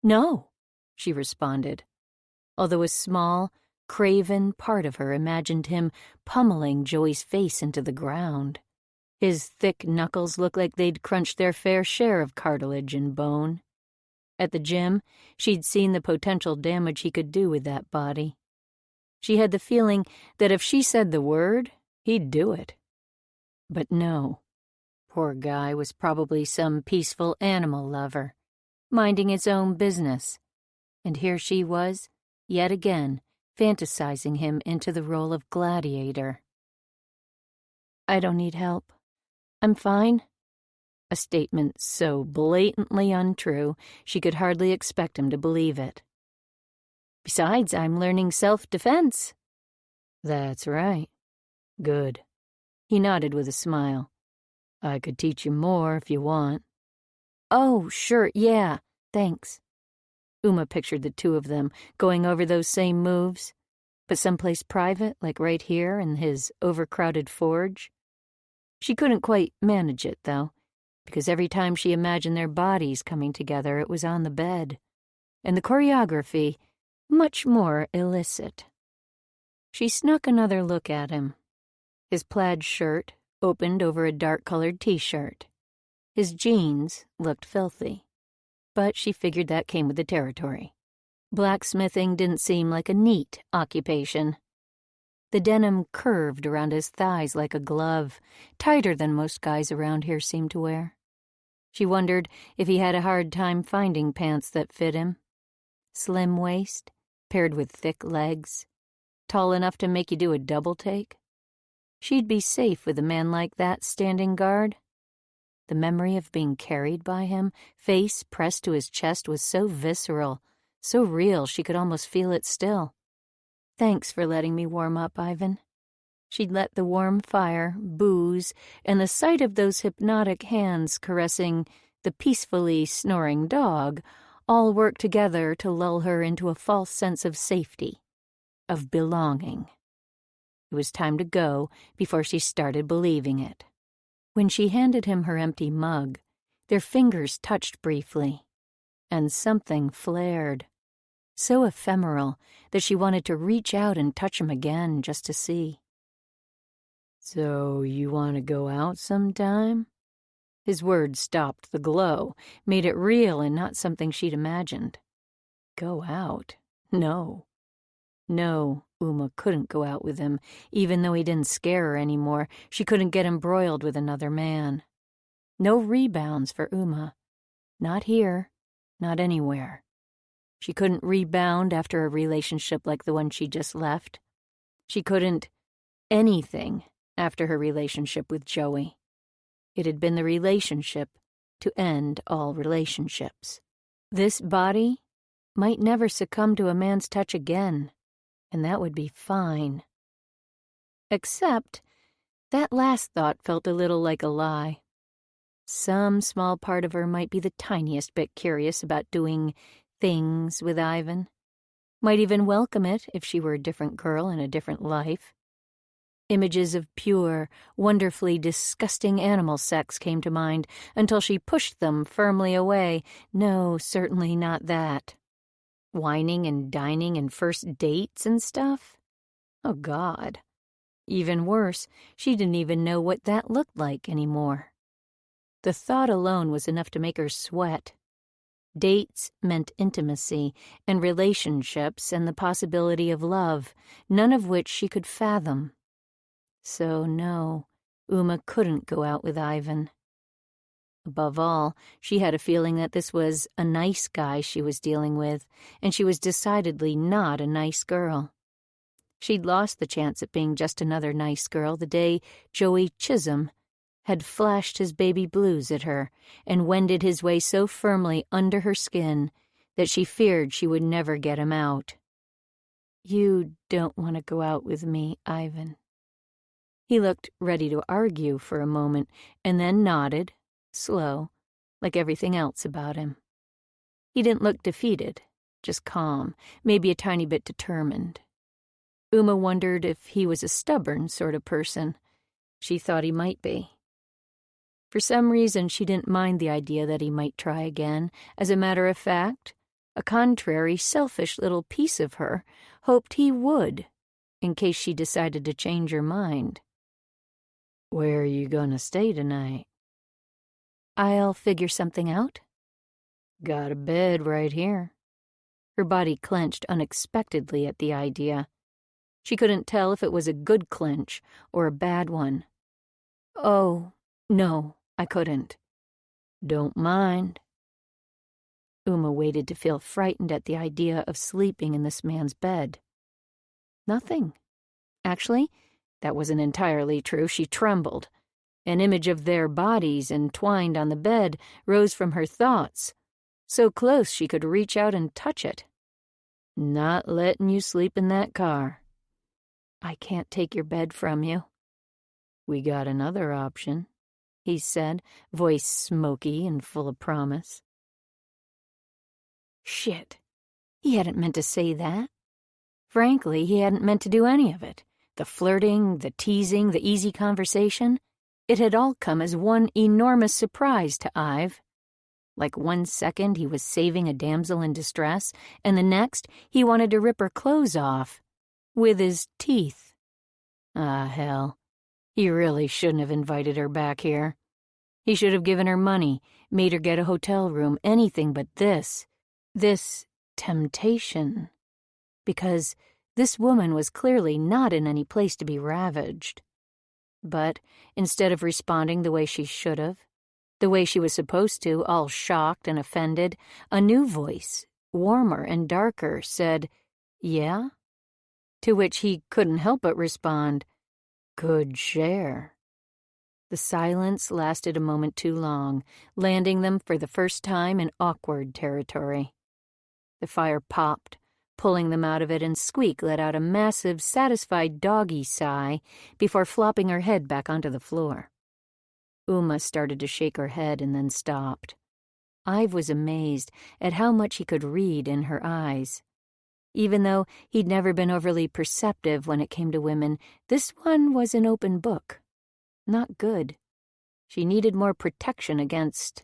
"No," she responded, although a small, craven part of her imagined him pummeling Joey's face into the ground. His thick knuckles looked like they'd crunched their fair share of cartilage and bone. At the gym, she'd seen the potential damage he could do with that body. She had the feeling that if she said the word, he'd do it. But no. Poor guy was probably some peaceful animal lover, minding its own business. And here she was, yet again, fantasizing him into the role of gladiator. "I don't need help. I'm fine." A statement so blatantly untrue, she could hardly expect him to believe it. "Besides, I'm learning self-defense." "That's right. Good." He nodded with a smile. I could teach you more if you want. Oh, sure, yeah, thanks. Uma pictured the two of them going over those same moves, but someplace private, like right here in his overcrowded forge. She couldn't quite manage it, though, because every time she imagined their bodies coming together, it was on the bed, and the choreography much more illicit. She snuck another look at him. His plaid shirt opened over a dark-colored t-shirt. His jeans looked filthy, but she figured that came with the territory. Blacksmithing didn't seem like a neat occupation. The denim curved around his thighs like a glove, tighter than most guys around here seemed to wear. She wondered if he had a hard time finding pants that fit him. Slim waist, paired with thick legs, tall enough to make you do a double take. She'd be safe with a man like that standing guard. The memory of being carried by him, face pressed to his chest, was so visceral, so real she could almost feel it still. Thanks for letting me warm up, Ivan. She'd let the warm fire, booze, and the sight of those hypnotic hands caressing the peacefully snoring dog all work together to lull her into a false sense of safety, of belonging. It was time to go before she started believing it. When she handed him her empty mug, their fingers touched briefly, and something flared, so ephemeral that she wanted to reach out and touch him again just to see. So you want to go out sometime? His words stopped the glow, made it real and not something she'd imagined. Go out? No. No, Uma couldn't go out with him. Even though he didn't scare her anymore, she couldn't get embroiled with another man. No rebounds for Uma. Not here, not anywhere. She couldn't rebound after a relationship like the one she just left. She couldn't anything after her relationship with Joey. It had been the relationship to end all relationships. This body might never succumb to a man's touch again, and that would be fine. Except that last thought felt a little like a lie. Some small part of her might be the tiniest bit curious about doing things with Ivan. Might even welcome it if she were a different girl in a different life. Images of pure, wonderfully disgusting animal sex came to mind until she pushed them firmly away. No, certainly not that. Whining and dining and first dates and stuff? Oh, God. Even worse, she didn't even know what that looked like anymore. The thought alone was enough to make her sweat. Dates meant intimacy and relationships and the possibility of love, none of which she could fathom. So no, Uma couldn't go out with Ivan. Above all, she had a feeling that this was a nice guy she was dealing with, and she was decidedly not a nice girl. She'd lost the chance at being just another nice girl the day Joey Chisholm had flashed his baby blues at her and wended his way so firmly under her skin that she feared she would never get him out. You don't want to go out with me, Ivan. He looked ready to argue for a moment and then nodded, slow, like everything else about him. He didn't look defeated, just calm, maybe a tiny bit determined. Uma wondered if he was a stubborn sort of person. She thought he might be. For some reason, she didn't mind the idea that he might try again. As a matter of fact, a contrary, selfish little piece of her hoped he would, in case she decided to change her mind. Where are you gonna stay tonight? I'll figure something out. Got a bed right here. Her body clenched unexpectedly at the idea. She couldn't tell if it was a good clench or a bad one. Oh, no, I couldn't. Don't mind. Uma waited to feel frightened at the idea of sleeping in this man's bed. Nothing. Actually, that wasn't entirely true. She trembled. An image of their bodies entwined on the bed rose from her thoughts, so close she could reach out and touch it. Not letting you sleep in that car. I can't take your bed from you. We got another option. he said, voice smoky and full of promise. Shit. He hadn't meant to say that. Frankly, he hadn't meant to do any of it. The flirting, the teasing, the easy conversation. It had all come as one enormous surprise to Ive. Like 1 second he was saving a damsel in distress, and the next he wanted to rip her clothes off. With his teeth. Ah, hell. He really shouldn't have invited her back here. He should have given her money, made her get a hotel room, anything but this. This temptation. Because this woman was clearly not in any place to be ravaged. But instead of responding the way she should have, the way she was supposed to, all shocked and offended, a new voice, warmer and darker, said, "Yeah?" To which he couldn't help but respond, "Good share." The silence lasted a moment too long, landing them for the first time in awkward territory. The fire popped, pulling them out of it, and Squeak let out a massive, satisfied doggy sigh before flopping her head back onto the floor. Uma started to shake her head and then stopped. Ive was amazed at how much he could read in her eyes. Even though he'd never been overly perceptive when it came to women, this one was an open book. Not good. She needed more protection against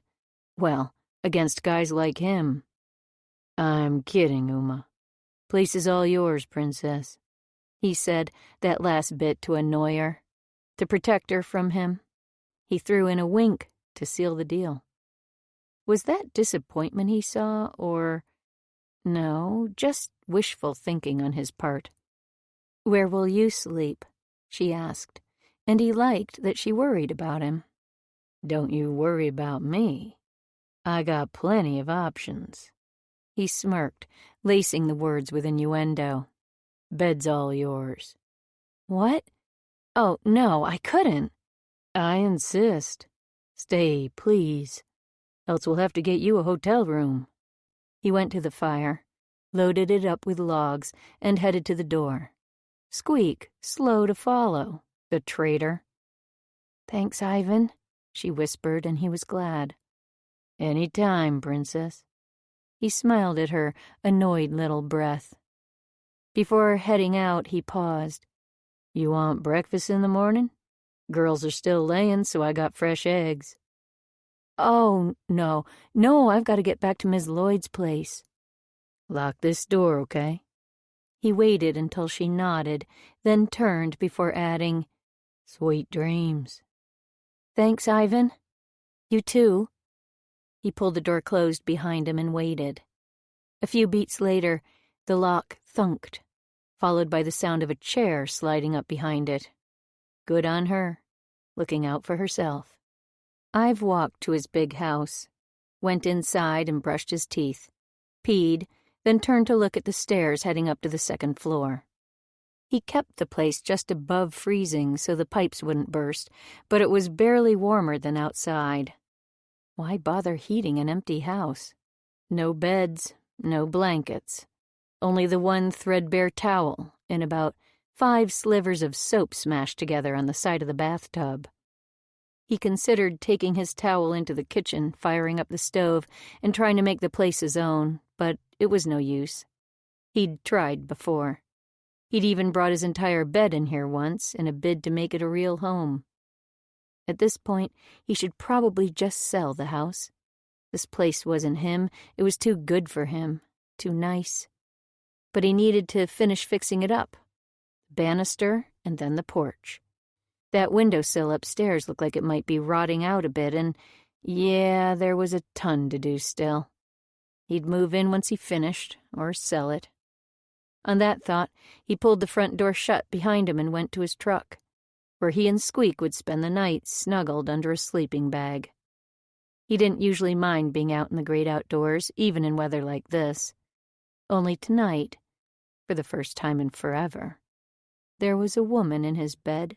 guys like him. "I'm kidding, Uma. Place is all yours, princess," he said, that last bit to annoy her. To protect her from him. He threw in a wink to seal the deal. Was that disappointment he saw, or... No, just wishful thinking on his part. "Where will you sleep?" she asked, and he liked that she worried about him. "Don't you worry about me. I got plenty of options." He smirked, lacing the words with innuendo. "Bed's all yours." "What? Oh, no, I couldn't." "I insist. Stay, please. Else we'll have to get you a hotel room." He went to the fire, loaded it up with logs, and headed to the door. Squeak, slow to follow, the traitor. "Thanks, Ivan," she whispered, and he was glad. "Any time, princess." He smiled at her annoyed little breath. Before heading out, he paused. "You want breakfast in the morning? Girls are still laying, so I got fresh eggs." "Oh, no, I've got to get back to Miss Lloyd's place." "Lock this door, okay?" He waited until she nodded, then turned before adding, "Sweet dreams." "Thanks, Ivan. You too." He pulled the door closed behind him and waited. A few beats later, the lock thunked, followed by the sound of a chair sliding up behind it. Good on her, looking out for herself. Ive walked to his big house, went inside and brushed his teeth, peed, then turned to look at the stairs heading up to the second floor. He kept the place just above freezing so the pipes wouldn't burst, but it was barely warmer than outside. Why bother heating an empty house? No beds, no blankets. Only the one threadbare towel and about 5 slivers of soap smashed together on the side of the bathtub. He considered taking his towel into the kitchen, firing up the stove, and trying to make the place his own, but it was no use. He'd tried before. He'd even brought his entire bed in here once in a bid to make it a real home. At this point, he should probably just sell the house. This place wasn't him. It was too good for him, too nice. But he needed to finish fixing it up. Banister, and then the porch. That windowsill upstairs looked like it might be rotting out a bit, and yeah, there was a ton to do still. He'd move in once he finished, or sell it. On that thought, he pulled the front door shut behind him and went to his truck, where he and Squeak would spend the night snuggled under a sleeping bag. He didn't usually mind being out in the great outdoors, even in weather like this. Only tonight, for the first time in forever, there was a woman in his bed,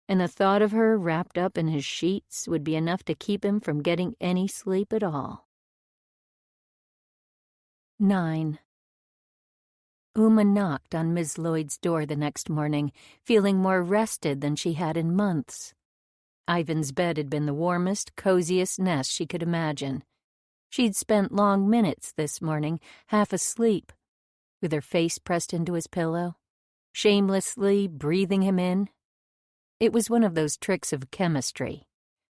and the thought of her wrapped up in his sheets would be enough to keep him from getting any sleep at all. 9. Uma knocked on Miss Lloyd's door the next morning, feeling more rested than she had in months. Ivan's bed had been the warmest, coziest nest she could imagine. She'd spent long minutes this morning, half asleep, with her face pressed into his pillow, shamelessly breathing him in. It was one of those tricks of chemistry,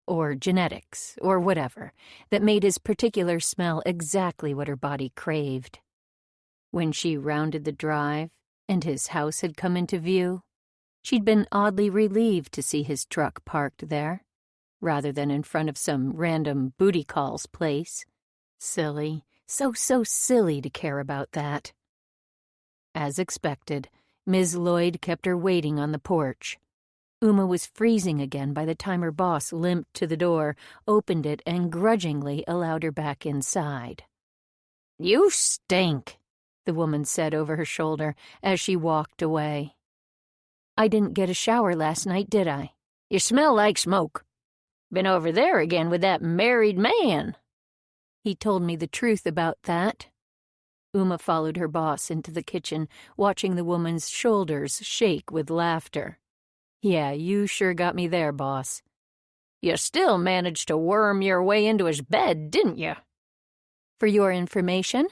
or genetics, or whatever, that made his particular smell exactly what her body craved. When she rounded the drive, and his house had come into view, she'd been oddly relieved to see his truck parked there, rather than in front of some random booty call's place. Silly, so silly to care about that. As expected, Ms. Lloyd kept her waiting on the porch. Uma was freezing again by the time her boss limped to the door, opened it, and grudgingly allowed her back inside. "You stink," the woman said over her shoulder as she walked away. "I didn't get a shower last night, did I?" "You smell like smoke. Been over there again with that married man." He told me the truth about that. Uma followed her boss into the kitchen, watching the woman's shoulders shake with laughter. "Yeah, you sure got me there, boss." "You still managed to worm your way into his bed, didn't you?" "For your information,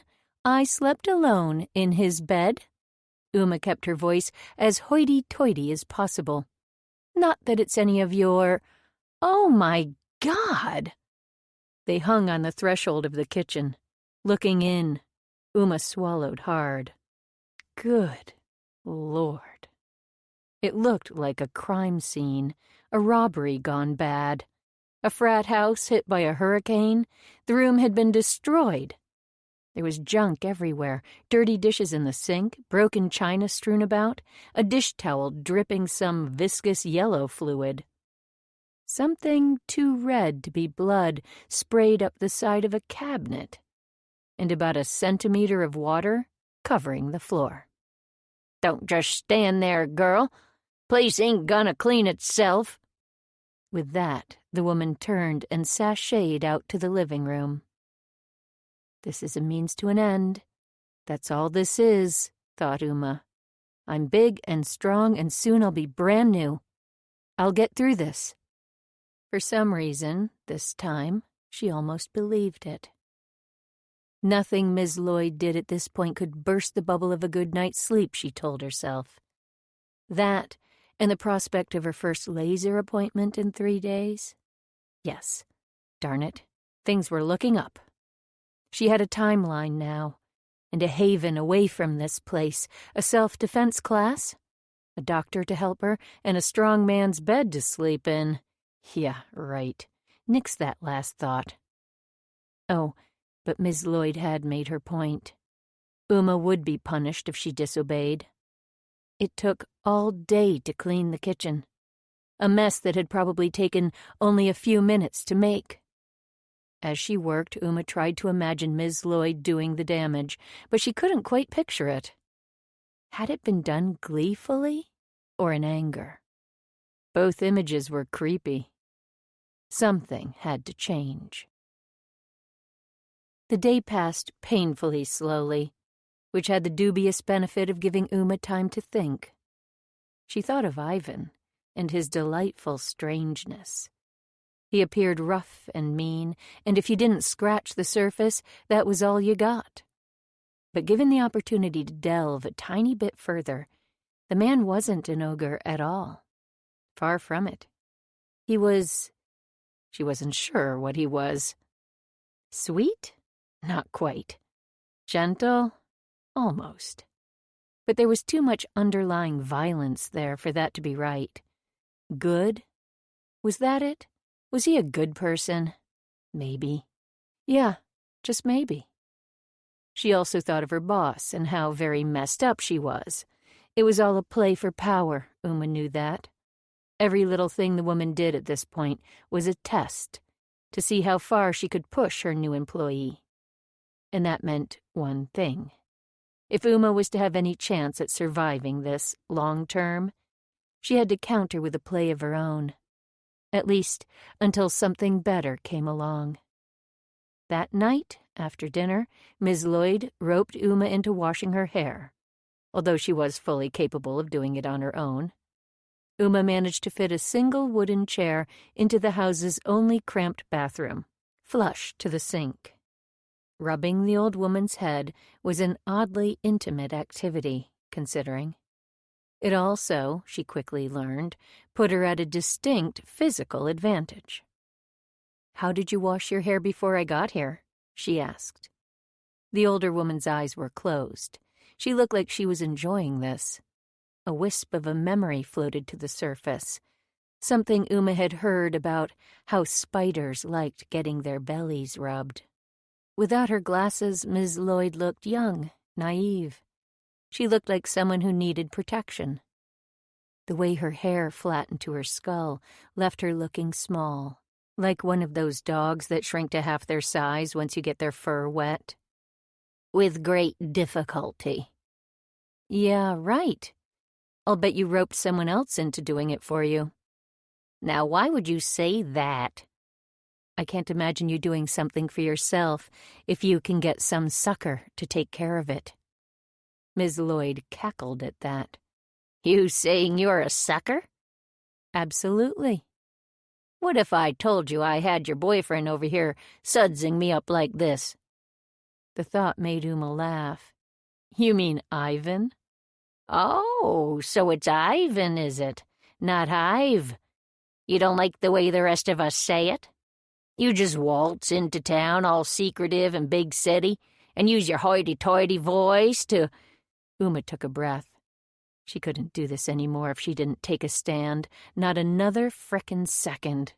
I slept alone in his bed." Uma kept her voice as hoity-toity as possible. "Not that it's any of your—" "Oh, my God!" They hung on the threshold of the kitchen, looking in. Uma swallowed hard. Good Lord. It looked like a crime scene, a robbery gone bad. A frat house hit by a hurricane. The room had been destroyed. There was junk everywhere, dirty dishes in the sink, broken china strewn about, a dish towel dripping some viscous yellow fluid. Something too red to be blood sprayed up the side of a cabinet, and about a centimeter of water covering the floor. "Don't just stand there, girl. Place ain't gonna clean itself." With that, the woman turned and sashayed out to the living room. This is a means to an end. That's all this is, thought Uma. I'm big and strong, and soon I'll be brand new. I'll get through this. For some reason, this time, she almost believed it. Nothing Ms. Lloyd did at this point could burst the bubble of a good night's sleep, she told herself. That, and the prospect of her first laser appointment in 3 days. Yes, darn it, things were looking up. She had a timeline now, and a haven away from this place, a self-defense class, a doctor to help her, and a strong man's bed to sleep in. Yeah, right. Nix that last thought. Oh, but Ms. Lloyd had made her point. Uma would be punished if she disobeyed. It took all day to clean the kitchen, a mess that had probably taken only a few minutes to make. As she worked, Uma tried to imagine Ms. Lloyd doing the damage, but she couldn't quite picture it. Had it been done gleefully or in anger? Both images were creepy. Something had to change. The day passed painfully slowly, which had the dubious benefit of giving Uma time to think. She thought of Ivan and his delightful strangeness. He appeared rough and mean, and if you didn't scratch the surface, that was all you got. But given the opportunity to delve a tiny bit further, the man wasn't an ogre at all. Far from it. He was... She wasn't sure what he was. Sweet? Not quite. Gentle? Almost. But there was too much underlying violence there for that to be right. Good? Was that it? Was he a good person? Maybe. Yeah, just maybe. She also thought of her boss and how very messed up she was. It was all a play for power, Uma knew that. Every little thing the woman did at this point was a test to see how far she could push her new employee. And that meant one thing. If Uma was to have any chance at surviving this long term, she had to counter with a play of her own. At least until something better came along. That night, after dinner, Ms. Lloyd roped Uma into washing her hair, although she was fully capable of doing it on her own. Uma managed to fit a single wooden chair into the house's only cramped bathroom, flush to the sink. Rubbing the old woman's head was an oddly intimate activity, considering. It also, she quickly learned, put her at a distinct physical advantage. "How did you wash your hair before I got here?" she asked. The older woman's eyes were closed. She looked like she was enjoying this. A wisp of a memory floated to the surface, something Uma had heard about how spiders liked getting their bellies rubbed. Without her glasses, Ms. Lloyd looked young, naive. She looked like someone who needed protection. The way her hair flattened to her skull left her looking small, like one of those dogs that shrink to half their size once you get their fur wet. "With great difficulty." "Yeah, right. I'll bet you roped someone else into doing it for you." "Now, why would you say that?" "I can't imagine you doing something for yourself if you can get some sucker to take care of it." Ms. Lloyd cackled at that. "You saying you're a sucker?" "Absolutely." "What if I told you I had your boyfriend over here sudsing me up like this?" The thought made Uma laugh. "You mean Ivan?" "Oh, so it's Ivan, is it? Not Hive. You don't like the way the rest of us say it? You just waltz into town all secretive and big city and use your hoity-toity voice to—" Uma took a breath. She couldn't do this anymore if she didn't take a stand. Not another frickin' second.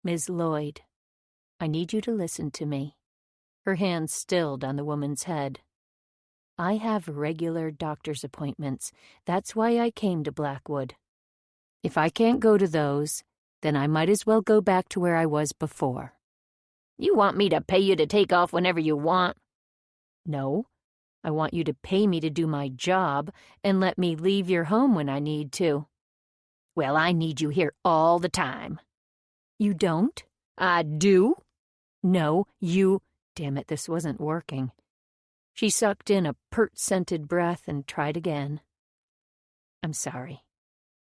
"Ms. Lloyd, I need you to listen to me." Her hand stilled on the woman's head. "I have regular doctor's appointments. That's why I came to Blackwood. If I can't go to those, then I might as well go back to where I was before." "You want me to pay you to take off whenever you want?" "No. I want you to pay me to do my job and let me leave your home when I need to." "Well, I need you here all the time." "You don't?" "I do." "No, you—" Damn it, this wasn't working. She sucked in a pert-scented breath and tried again. "I'm sorry,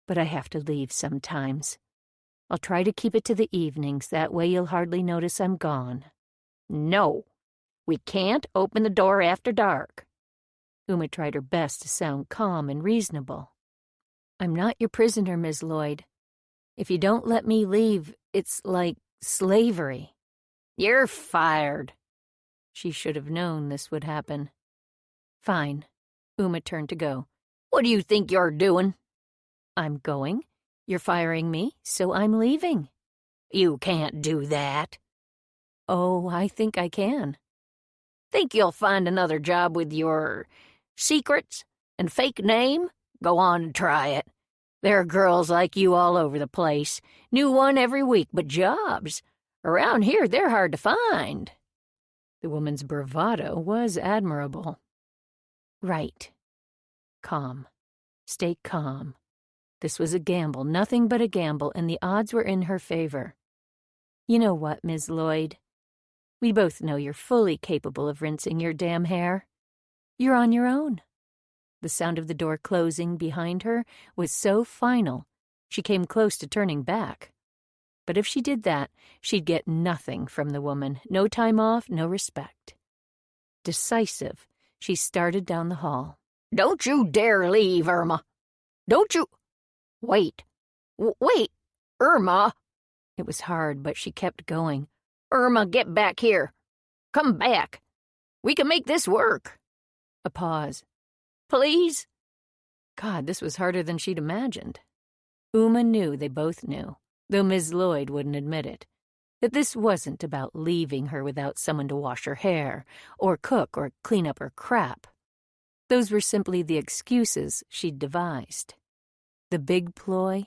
but I have to leave sometimes. I'll try to keep it to the evenings. That way you'll hardly notice I'm gone." "No. We can't open the door after dark." Uma tried her best to sound calm and reasonable. "I'm not your prisoner, Ms. Lloyd. If you don't let me leave, it's like slavery." "You're fired." She should have known this would happen. "Fine." Uma turned to go. "What do you think you're doing?" "I'm going. You're firing me, so I'm leaving." "You can't do that." "Oh, I think I can." "Think you'll find another job with your secrets and fake name? Go on and try it. There are girls like you all over the place. New one every week, but jobs. Around here, they're hard to find." The woman's bravado was admirable. "Right. Calm. Stay calm. This was a gamble, nothing but a gamble, and the odds were in her favor. You know what, Ms. Lloyd? We both know you're fully capable of rinsing your damn hair. You're on your own." The sound of the door closing behind her was so final, she came close to turning back. But if she did that, she'd get nothing from the woman. No time off, no respect. Decisive, she started down the hall. "Don't you dare leave, Irma. Don't you— Wait. Wait, Irma." It was hard, but she kept going. "Irma, get back here. Come back. We can make this work." A pause. "Please?" God, this was harder than she'd imagined. Uma knew they both knew, though Ms. Lloyd wouldn't admit it, that this wasn't about leaving her without someone to wash her hair, or cook, or clean up her crap. Those were simply the excuses she'd devised. The big ploy,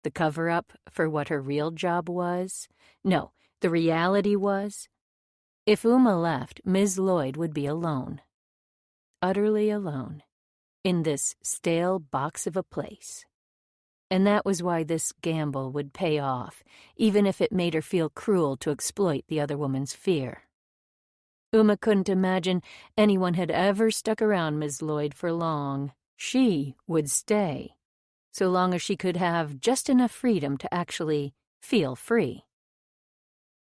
the cover-up for what her real job was, no, the reality was, if Uma left, Ms. Lloyd would be alone. Utterly alone, in this stale box of a place. And that was why this gamble would pay off, even if it made her feel cruel to exploit the other woman's fear. Uma couldn't imagine anyone had ever stuck around Ms. Lloyd for long. She would stay. so long as she could have just enough freedom to actually feel free.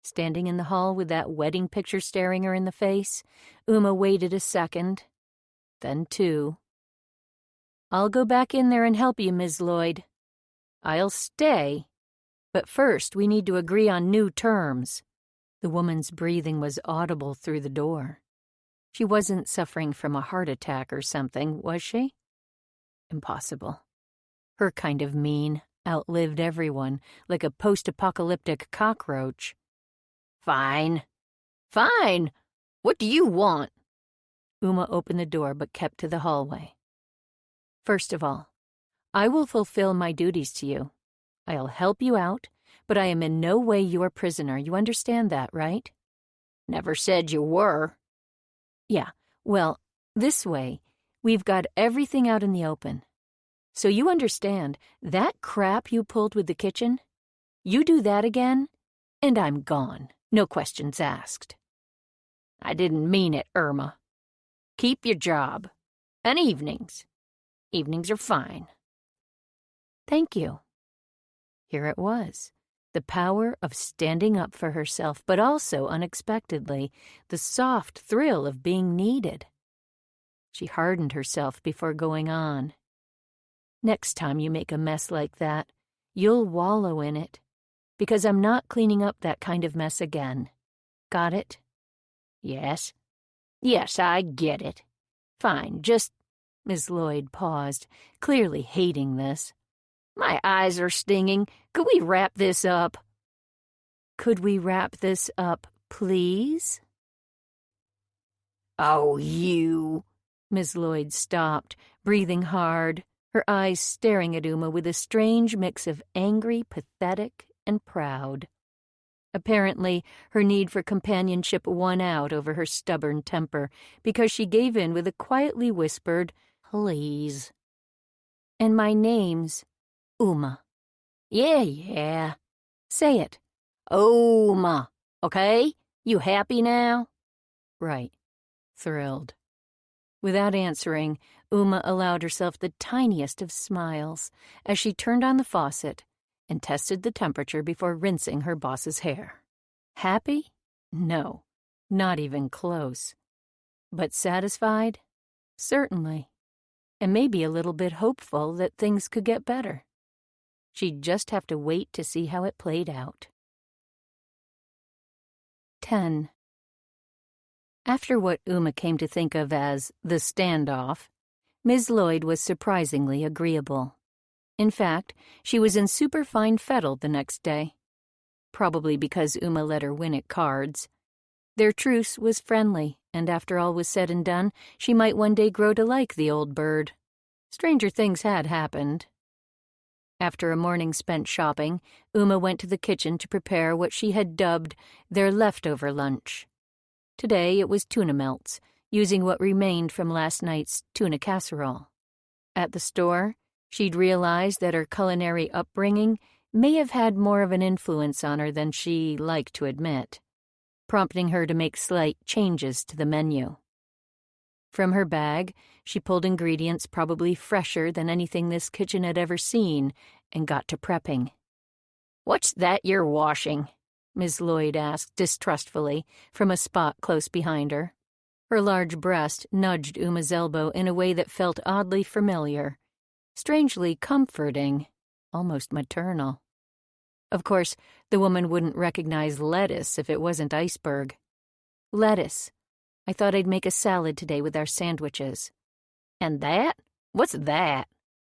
Standing in the hall with that wedding picture staring her in the face, Uma waited a second, then 2. "I'll go back in there and help you, Ms. Lloyd. I'll stay, but first we need to agree on new terms." The woman's breathing was audible through the door. She wasn't suffering from a heart attack or something, was she? Impossible. Her kind of mean outlived everyone, like a post-apocalyptic cockroach. Fine. Fine. What do you want? Uma opened the door but kept to the hallway. "First of all, I will fulfill my duties to you. I'll help you out, but I am in no way your prisoner. You understand that, right?" Never said you were. Yeah, well, this way, we've got everything out in the open. So you understand, that crap you pulled with the kitchen? You do that again, and I'm gone. No questions asked. I didn't mean it, Irma. Keep your job. And evenings. Evenings are fine. Thank you. Here it was, the power of standing up for herself, but also, unexpectedly, the soft thrill of being needed. She hardened herself before going on. "Next time you make a mess like that, you'll wallow in it, because I'm not cleaning up that kind of mess again. Got it?" Yes. Yes, I get it. Fine, just... Miss Lloyd paused, clearly hating this. My eyes are stinging. Could we wrap this up? Could we wrap this up, please? Oh, you... Miss Lloyd stopped, breathing hard, her eyes staring at Uma with a strange mix of angry, pathetic, and proud. Apparently, her need for companionship won out over her stubborn temper, because she gave in with a quietly whispered, "Please." "And my name's Uma." Yeah. Say it. Uma. Okay? You happy now? Right. Thrilled. Without answering, Uma allowed herself the tiniest of smiles as she turned on the faucet and tested the temperature before rinsing her boss's hair. Happy? No, not even close. But satisfied? Certainly. And maybe a little bit hopeful that things could get better. She'd just have to wait to see how it played out. 10. After what Uma came to think of as the standoff, Ms. Lloyd was surprisingly agreeable. In fact, she was in superfine fettle the next day. Probably because Uma let her win at cards. Their truce was friendly, and after all was said and done, she might one day grow to like the old bird. Stranger things had happened. After a morning spent shopping, Uma went to the kitchen to prepare what she had dubbed their leftover lunch. Today it was tuna melts, using what remained from last night's tuna casserole. At the store, she'd realized that her culinary upbringing may have had more of an influence on her than she liked to admit, prompting her to make slight changes to the menu. From her bag, she pulled ingredients probably fresher than anything this kitchen had ever seen and got to prepping. "What's that you're washing?" Miss Lloyd asked distrustfully from a spot close behind her. Her large breast nudged Uma's elbow in a way that felt oddly familiar, strangely comforting, almost maternal. Of course, the woman wouldn't recognize lettuce if it wasn't iceberg. "Lettuce. I thought I'd make a salad today with our sandwiches." "And that? What's that?"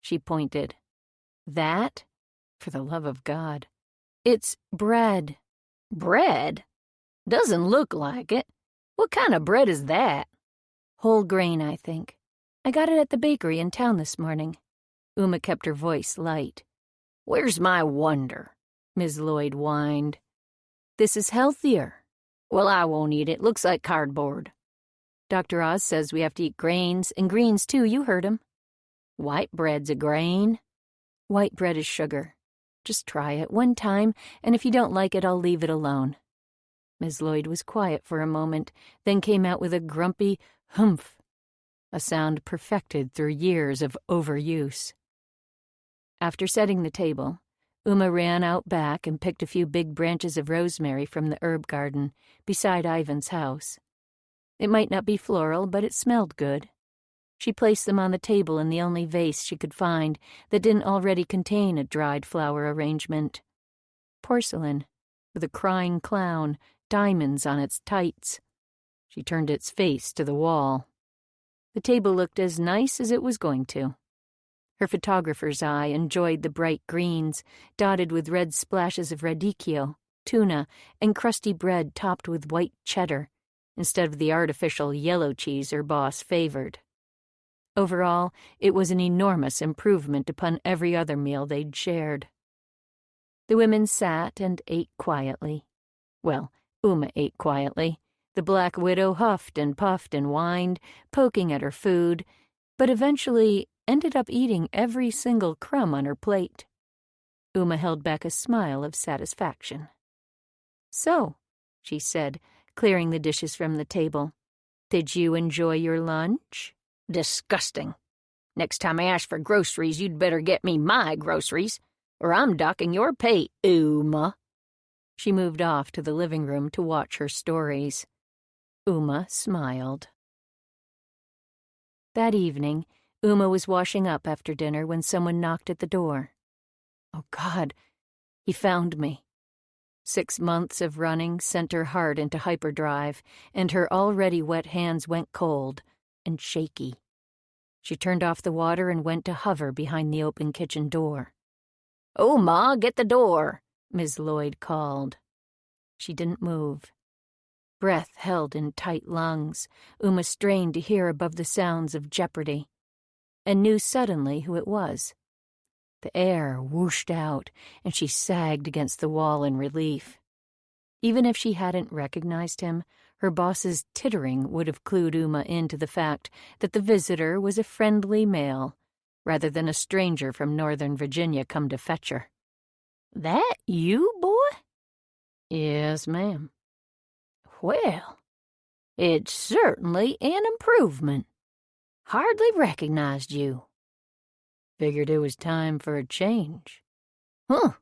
She pointed. "That? For the love of God. It's bread." "Bread? Doesn't look like it. What kind of bread is that?" "Whole grain, I think. I got it at the bakery in town this morning." Uma kept her voice light. "Where's my wonder?" Ms. Lloyd whined. "This is healthier." "Well, I won't eat it. Looks like cardboard." "Dr. Oz says we have to eat grains, and greens too, you heard him." "White bread's a grain." "White bread is sugar. Just try it one time, and if you don't like it, I'll leave it alone." Ms. Lloyd was quiet for a moment, then came out with a grumpy humph, a sound perfected through years of overuse. After setting the table, Uma ran out back and picked a few big branches of rosemary from the herb garden beside Ivan's house. It might not be floral, but it smelled good. She placed them on the table in the only vase she could find that didn't already contain a dried flower arrangement. Porcelain, with a crying clown, diamonds on its tights. She turned its face to the wall. The table looked as nice as it was going to. Her photographer's eye enjoyed the bright greens, dotted with red splashes of radicchio, tuna, and crusty bread topped with white cheddar, instead of the artificial yellow cheese her boss favored. Overall, it was an enormous improvement upon every other meal they'd shared. The women sat and ate quietly. Well, Uma ate quietly. The Black Widow huffed and puffed and whined, poking at her food, but eventually ended up eating every single crumb on her plate. Uma held back a smile of satisfaction. "So," she said, clearing the dishes from the table, "did you enjoy your lunch?" Disgusting. Next time I ask for groceries, you'd better get me my groceries, or I'm docking your pay, Uma." She moved off to the living room to watch her stories. Uma smiled. That evening, Uma was washing up after dinner when someone knocked at the door. Oh, God, he found me. 6 months of running sent her heart into hyperdrive, and her already wet hands went cold and shaky. She turned off the water and went to hover behind the open kitchen door. "Oh, Ma, get the door," Ms. Lloyd called. She didn't move. Breath held in tight lungs, Uma strained to hear above the sounds of jeopardy, and knew suddenly who it was. The air whooshed out, and she sagged against the wall in relief. Even if she hadn't recognized him, her boss's tittering would have clued Uma into the fact that the visitor was a friendly male, rather than a stranger from Northern Virginia come to fetch her. "That you, boy?" "Yes, ma'am." "Well, it's certainly an improvement. Hardly recognized you." "Figured it was time for a change." "Huh."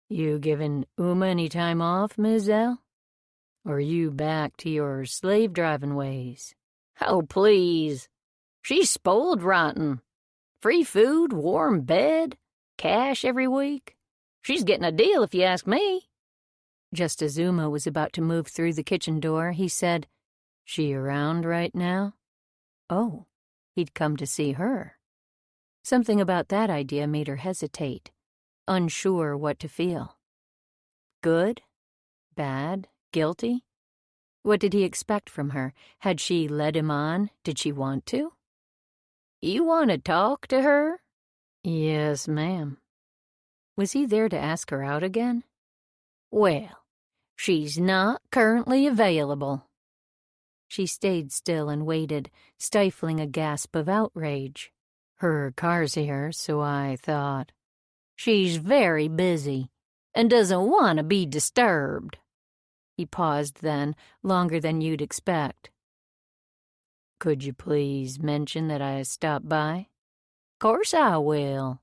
"You giving Uma any time off, Ms. L? Or you back to your slave-driving ways?" "Oh, please. She's spoiled rotten. Free food, warm bed, cash every week. She's getting a deal if you ask me." Just as Uma was about to move through the kitchen door, he said, "She around right now?" Oh, he'd come to see her. Something about that idea made her hesitate, unsure what to feel. Good? Bad? Guilty? What did he expect from her? Had she led him on? Did she want to? "You want to talk to her?" "Yes, ma'am." Was he there to ask her out again? "Well, she's not currently available." She stayed still and waited, stifling a gasp of outrage. "Her car's here, so I thought." "She's very busy and doesn't want to be disturbed." He paused then, longer than you'd expect. "Could you please mention that I stopped by?" "Course I will."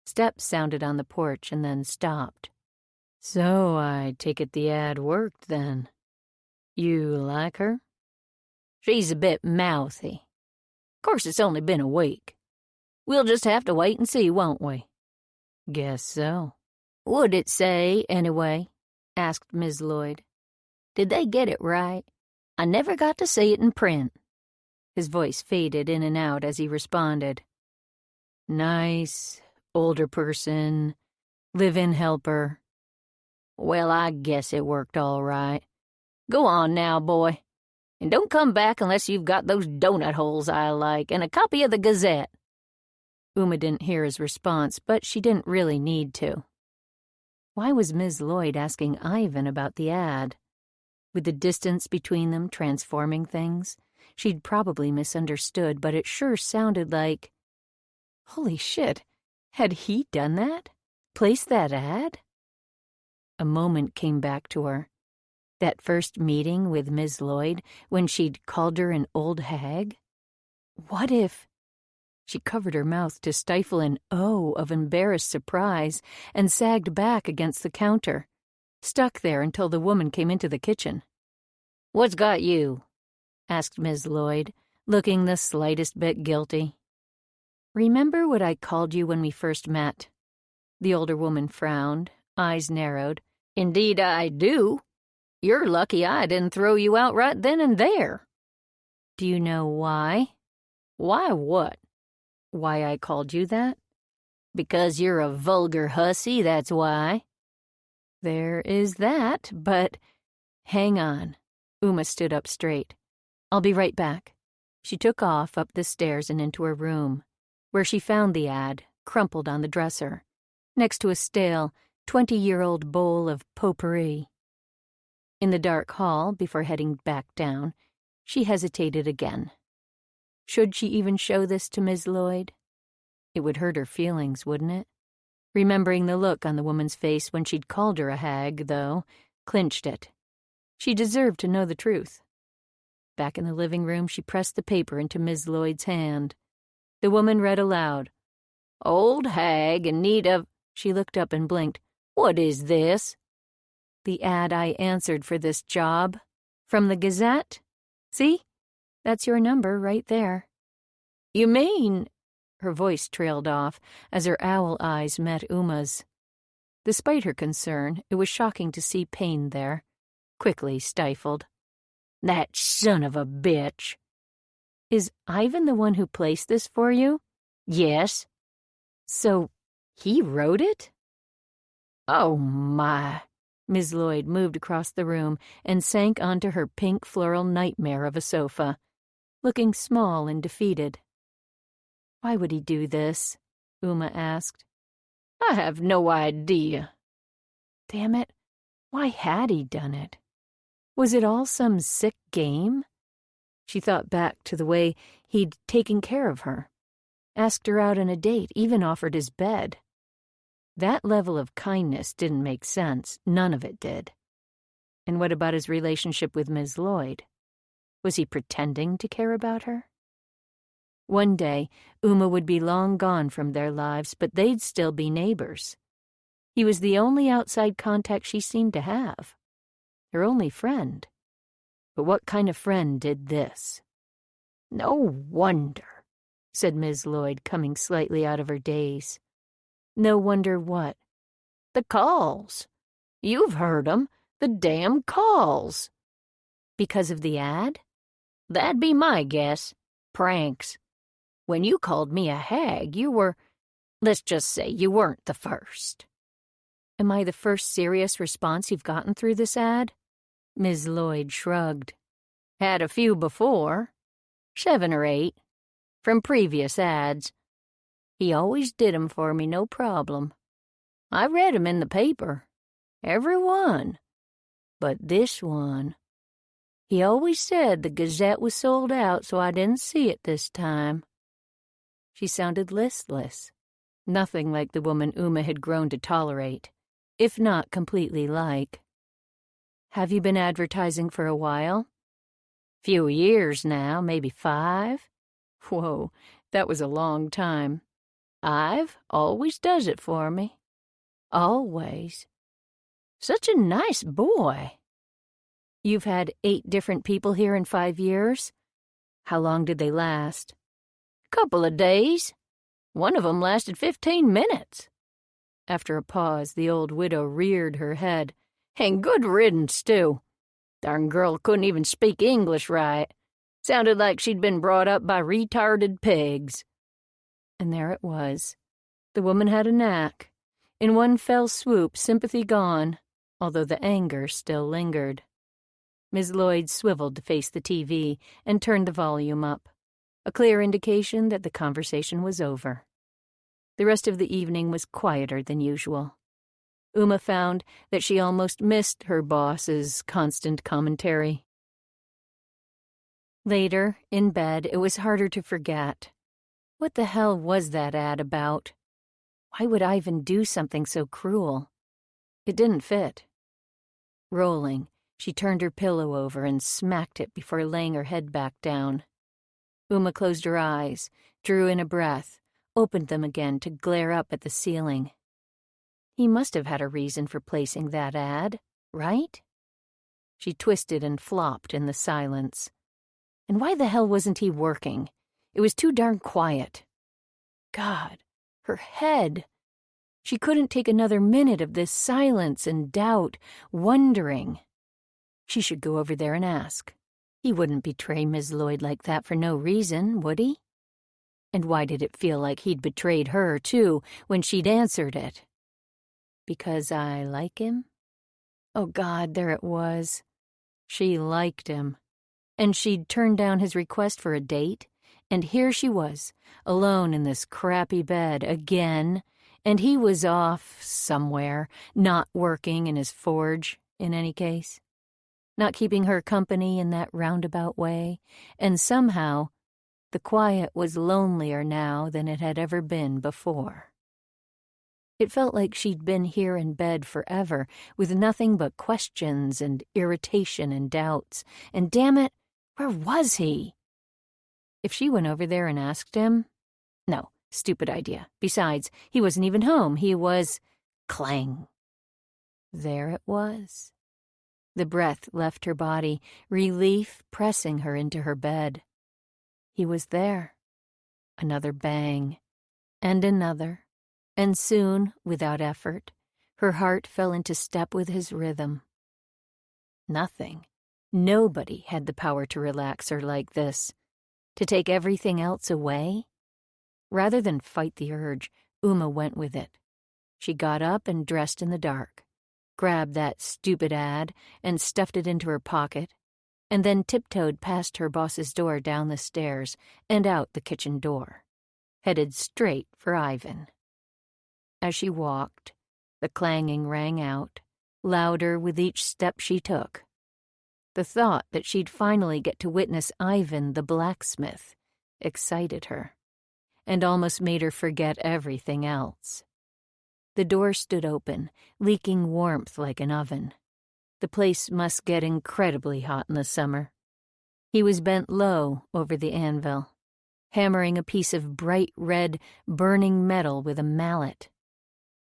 Steps sounded on the porch and then stopped. "So I take it the ad worked then. You like her?" "She's a bit mouthy. Course it's only been a week. We'll just have to wait and see, won't we?" "Guess so." "What'd it say, anyway?" asked Ms. Lloyd. "Did they get it right? I never got to see it in print." His voice faded in and out as he responded. "Nice, older person, live-in helper." "Well, I guess it worked all right. Go on now, boy. And don't come back unless you've got those donut holes I like and a copy of the Gazette." Uma didn't hear his response, but she didn't really need to. Why was Ms. Lloyd asking Ivan about the ad? With the distance between them transforming things, she'd probably misunderstood, but it sure sounded like... Holy shit, had he done that? Placed that ad? A moment came back to her. That first meeting with Ms. Lloyd, when she'd called her an old hag? What if... She covered her mouth to stifle an "oh" of embarrassed surprise and sagged back against the counter, stuck there until the woman came into the kitchen. "What's got you?" asked Miss Lloyd, looking the slightest bit guilty. "Remember what I called you when we first met?" The older woman frowned, eyes narrowed. "Indeed I do. You're lucky I didn't throw you out right then and there." "Do you know why?" "Why what?" "Why I called you that?" "Because you're a vulgar hussy, that's why." "There is that, but—" "Hang on." Uma stood up straight. "I'll be right back." She took off up the stairs and into her room, where she found the ad, crumpled on the dresser, next to a stale, 20-year-old bowl of potpourri. In the dark hall, before heading back down, she hesitated again. Should she even show this to Miss Lloyd? It would hurt her feelings, wouldn't it? Remembering the look on the woman's face when she'd called her a hag, though, clinched it. She deserved to know the truth. Back in the living room, she pressed the paper into Miss Lloyd's hand. The woman read aloud. "Old hag in need of—" She looked up and blinked. "What is this?" "The ad I answered for this job. From the Gazette. See? That's your number right there." "You mean—" Her voice trailed off as her owl eyes met Uma's. Despite her concern, it was shocking to see pain there, quickly stifled. "That son of a bitch." "Is Ivan the one who placed this for you?" "Yes." "So he wrote it?" "Oh, my." Miss Lloyd moved across the room and sank onto her pink floral nightmare of a sofa, looking small and defeated. "Why would he do this?" Uma asked. "I have no idea." Damn it, why had he done it? Was it all some sick game? She thought back to the way he'd taken care of her, asked her out on a date, even offered his bed. That level of kindness didn't make sense. None of it did. And what about his relationship with Miss Lloyd? Was he pretending to care about her? One day, Uma would be long gone from their lives, but they'd still be neighbors. He was the only outside contact she seemed to have. Her only friend. But what kind of friend did this? "No wonder," said Miss Lloyd, coming slightly out of her daze. No wonder what? "The calls. You've heard 'em. The damn calls." Because of the ad? "That'd be my guess. Pranks. When you called me a hag, you were— let's just say you weren't the first." Am I the first serious response you've gotten through this ad? Miss Lloyd shrugged. "Had a few before. 7 or 8. From previous ads. He always did 'em for me, no problem. I read 'em in the paper. Every one. But this one— he always said the Gazette was sold out, so I didn't see it this time." She sounded listless. Nothing like the woman Uma had grown to tolerate, if not completely like. "Have you been advertising for a while?" "Few years now, maybe 5. Whoa, that was a long time. Ive always does it for me. Always. Such a nice boy." You've had 8 different people here in 5 years? How long did they last? "Couple of days. One of 'em lasted 15 minutes. After a pause, the old widow reared her head. "And good riddance, too. Darn girl couldn't even speak English right. Sounded like she'd been brought up by retarded pigs." And there it was. The woman had a knack. In one fell swoop, sympathy gone, although the anger still lingered. Miss Lloyd swiveled to face the TV and turned the volume up, a clear indication that the conversation was over. The rest of the evening was quieter than usual. Uma found that she almost missed her boss's constant commentary. Later, in bed, it was harder to forget. What the hell was that ad about? Why would Ivan do something so cruel? It didn't fit. Rolling, she turned her pillow over and smacked it before laying her head back down. Uma closed her eyes, drew in a breath, opened them again to glare up at the ceiling. He must have had a reason for placing that ad, right? She twisted and flopped in the silence. And why the hell wasn't he working? It was too darn quiet. God, her head. She couldn't take another minute of this silence and doubt, wondering. She should go over there and ask. He wouldn't betray Miss Lloyd like that for no reason, would he? And why did it feel like he'd betrayed her, too, when she'd answered it? Because I like him? Oh, God, there it was. She liked him. And she'd turned down his request for a date, and here she was, alone in this crappy bed again, and he was off somewhere, not working in his forge, in any case. Not keeping her company in that roundabout way, and somehow the quiet was lonelier now than it had ever been before. It felt like she'd been here in bed forever, with nothing but questions and irritation and doubts, and damn it, where was he? If she went over there and asked him? No, stupid idea. Besides, he wasn't even home. He was... clang. There it was. The breath left her body, relief pressing her into her bed. He was there. Another bang. And another. And soon, without effort, her heart fell into step with his rhythm. Nothing. Nobody had the power to relax her like this. To take everything else away? Rather than fight the urge, Uma went with it. She got up and dressed in the dark, grabbed that stupid ad and stuffed it into her pocket, and then tiptoed past her boss's door down the stairs and out the kitchen door, headed straight for Ivan. As she walked, the clanging rang out, louder with each step she took. The thought that she'd finally get to witness Ivan the blacksmith excited her, and almost made her forget everything else. The door stood open, leaking warmth like an oven. The place must get incredibly hot in the summer. He was bent low over the anvil, hammering a piece of bright red, burning metal with a mallet.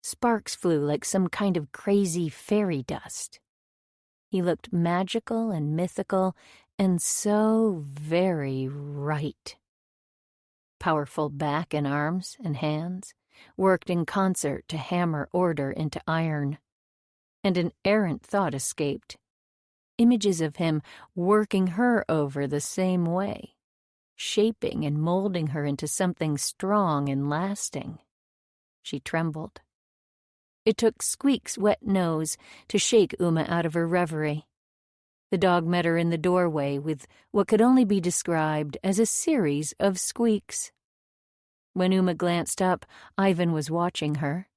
Sparks flew like some kind of crazy fairy dust. He looked magical and mythical and so very right. Powerful back and arms and hands worked in concert to hammer order into iron. And an errant thought escaped. Images of him working her over the same way, shaping and molding her into something strong and lasting. She trembled. It took Squeak's wet nose to shake Uma out of her reverie. The dog met her in the doorway with what could only be described as a series of squeaks. When Uma glanced up, Ivan was watching her.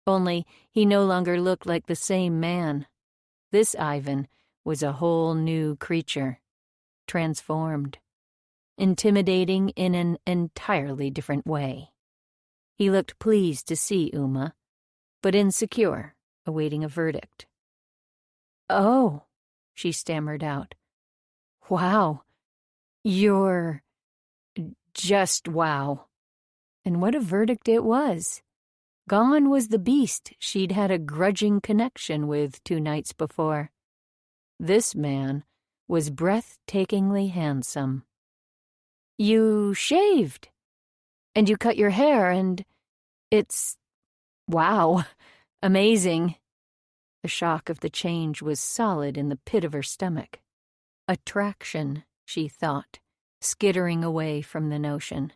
Only he no longer looked like the same man. This Ivan was a whole new creature, transformed, intimidating in an entirely different way. He looked pleased to see Uma, but insecure, awaiting a verdict. "Oh," she stammered out. "Wow. You're... just wow." And what a verdict it was. Gone was the beast she'd had a grudging connection with 2 nights before. This man was breathtakingly handsome. "You shaved, and you cut your hair, and it's... wow, amazing." The shock of the change was solid in the pit of her stomach. Attraction, she thought, skittering away from the notion.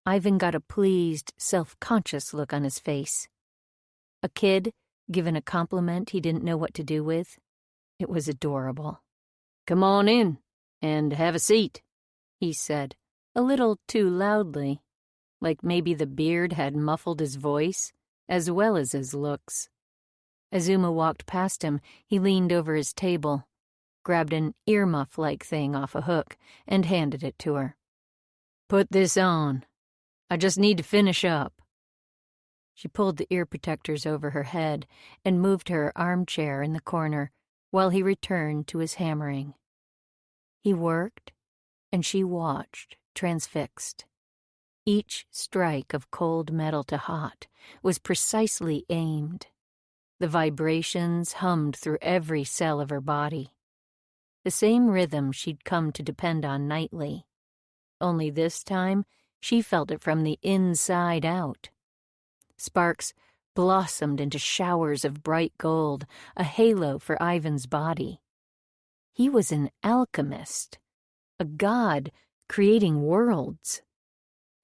Ivan got a pleased, self-conscious look on his face. A kid given a compliment he didn't know what to do with. It was adorable. "Come on in and have a seat," he said, a little too loudly, like maybe the beard had muffled his voice as well as his looks. As Uma walked past him, he leaned over his table, grabbed an earmuff-like thing off a hook, and handed it to her. "Put this on. I just need to finish up." She pulled the ear protectors over her head and moved her armchair in the corner while he returned to his hammering. He worked and she watched, transfixed. Each strike of cold metal to hot was precisely aimed. The vibrations hummed through every cell of her body. The same rhythm she'd come to depend on nightly. Only this time, she felt it from the inside out. Sparks blossomed into showers of bright gold, a halo for Ivan's body. He was an alchemist, a god creating worlds.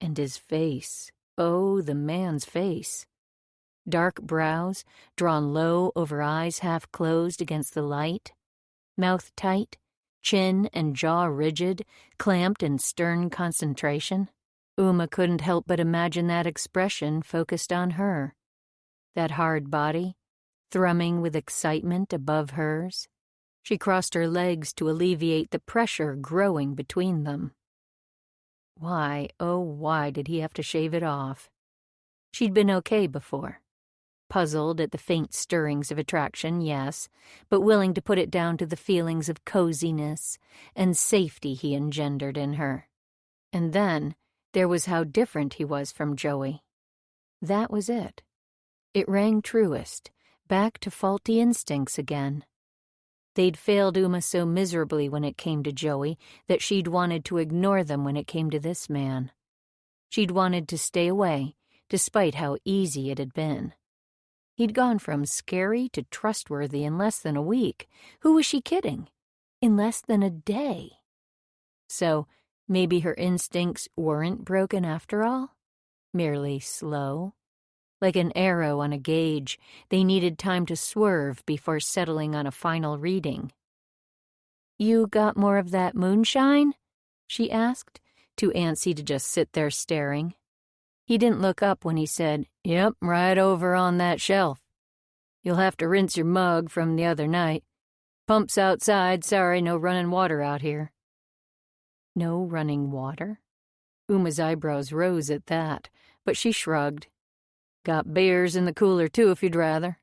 And his face, oh, the man's face. Dark brows, drawn low over eyes half closed against the light, mouth tight, chin and jaw rigid, clamped in stern concentration. Uma couldn't help but imagine that expression focused on her. That hard body, thrumming with excitement above hers. She crossed her legs to alleviate the pressure growing between them. Why, oh why did he have to shave it off? She'd been okay before. Puzzled at the faint stirrings of attraction, yes, but willing to put it down to the feelings of coziness and safety he engendered in her. And then there was how different he was from Joey. That was it. It rang truest, back to faulty instincts again. They'd failed Uma so miserably when it came to Joey that she'd wanted to ignore them when it came to this man. She'd wanted to stay away, despite how easy it had been. He'd gone from scary to trustworthy in less than a week. Who was she kidding? In less than a day. So maybe her instincts weren't broken after all? Merely slow? Like an arrow on a gauge, they needed time to swerve before settling on a final reading. "You got more of that moonshine?" she asked, too antsy to just sit there staring. He didn't look up when he said, "Yep, right over on that shelf. You'll have to rinse your mug from the other night. Pump's outside, sorry, no running water out here." No running water? Uma's eyebrows rose at that, but she shrugged. "Got beers in the cooler, too, if you'd rather."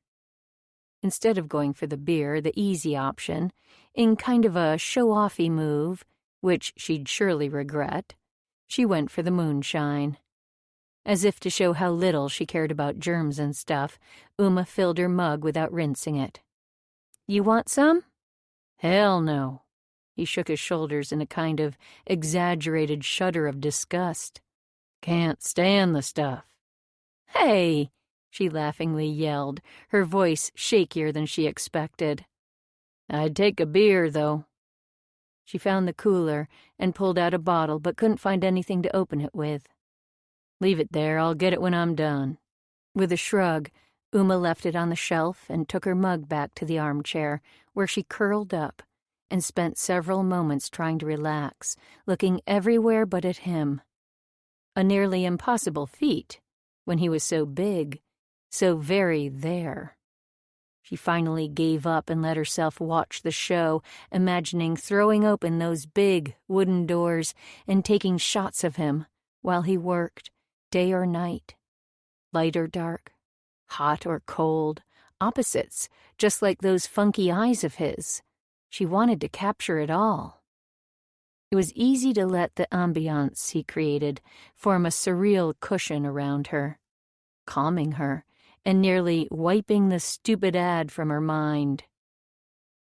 Instead of going for the beer, the easy option, in kind of a show-offy move, which she'd surely regret, she went for the moonshine. As if to show how little she cared about germs and stuff, Uma filled her mug without rinsing it. "You want some?" "Hell no." He shook his shoulders in a kind of exaggerated shudder of disgust. "Can't stand the stuff." "Hey!" she laughingly yelled, her voice shakier than she expected. "I'd take a beer, though." She found the cooler and pulled out a bottle but couldn't find anything to open it with. "Leave it there, I'll get it when I'm done." With a shrug, Uma left it on the shelf and took her mug back to the armchair, where she curled up and spent several moments trying to relax, looking everywhere but at him. A nearly impossible feat, when he was so big, so very there. She finally gave up and let herself watch the show, imagining throwing open those big wooden doors and taking shots of him while he worked, day or night, light or dark, hot or cold, opposites, just like those funky eyes of his. She wanted to capture it all. It was easy to let the ambiance he created form a surreal cushion around her, calming her and nearly wiping the stupid ad from her mind.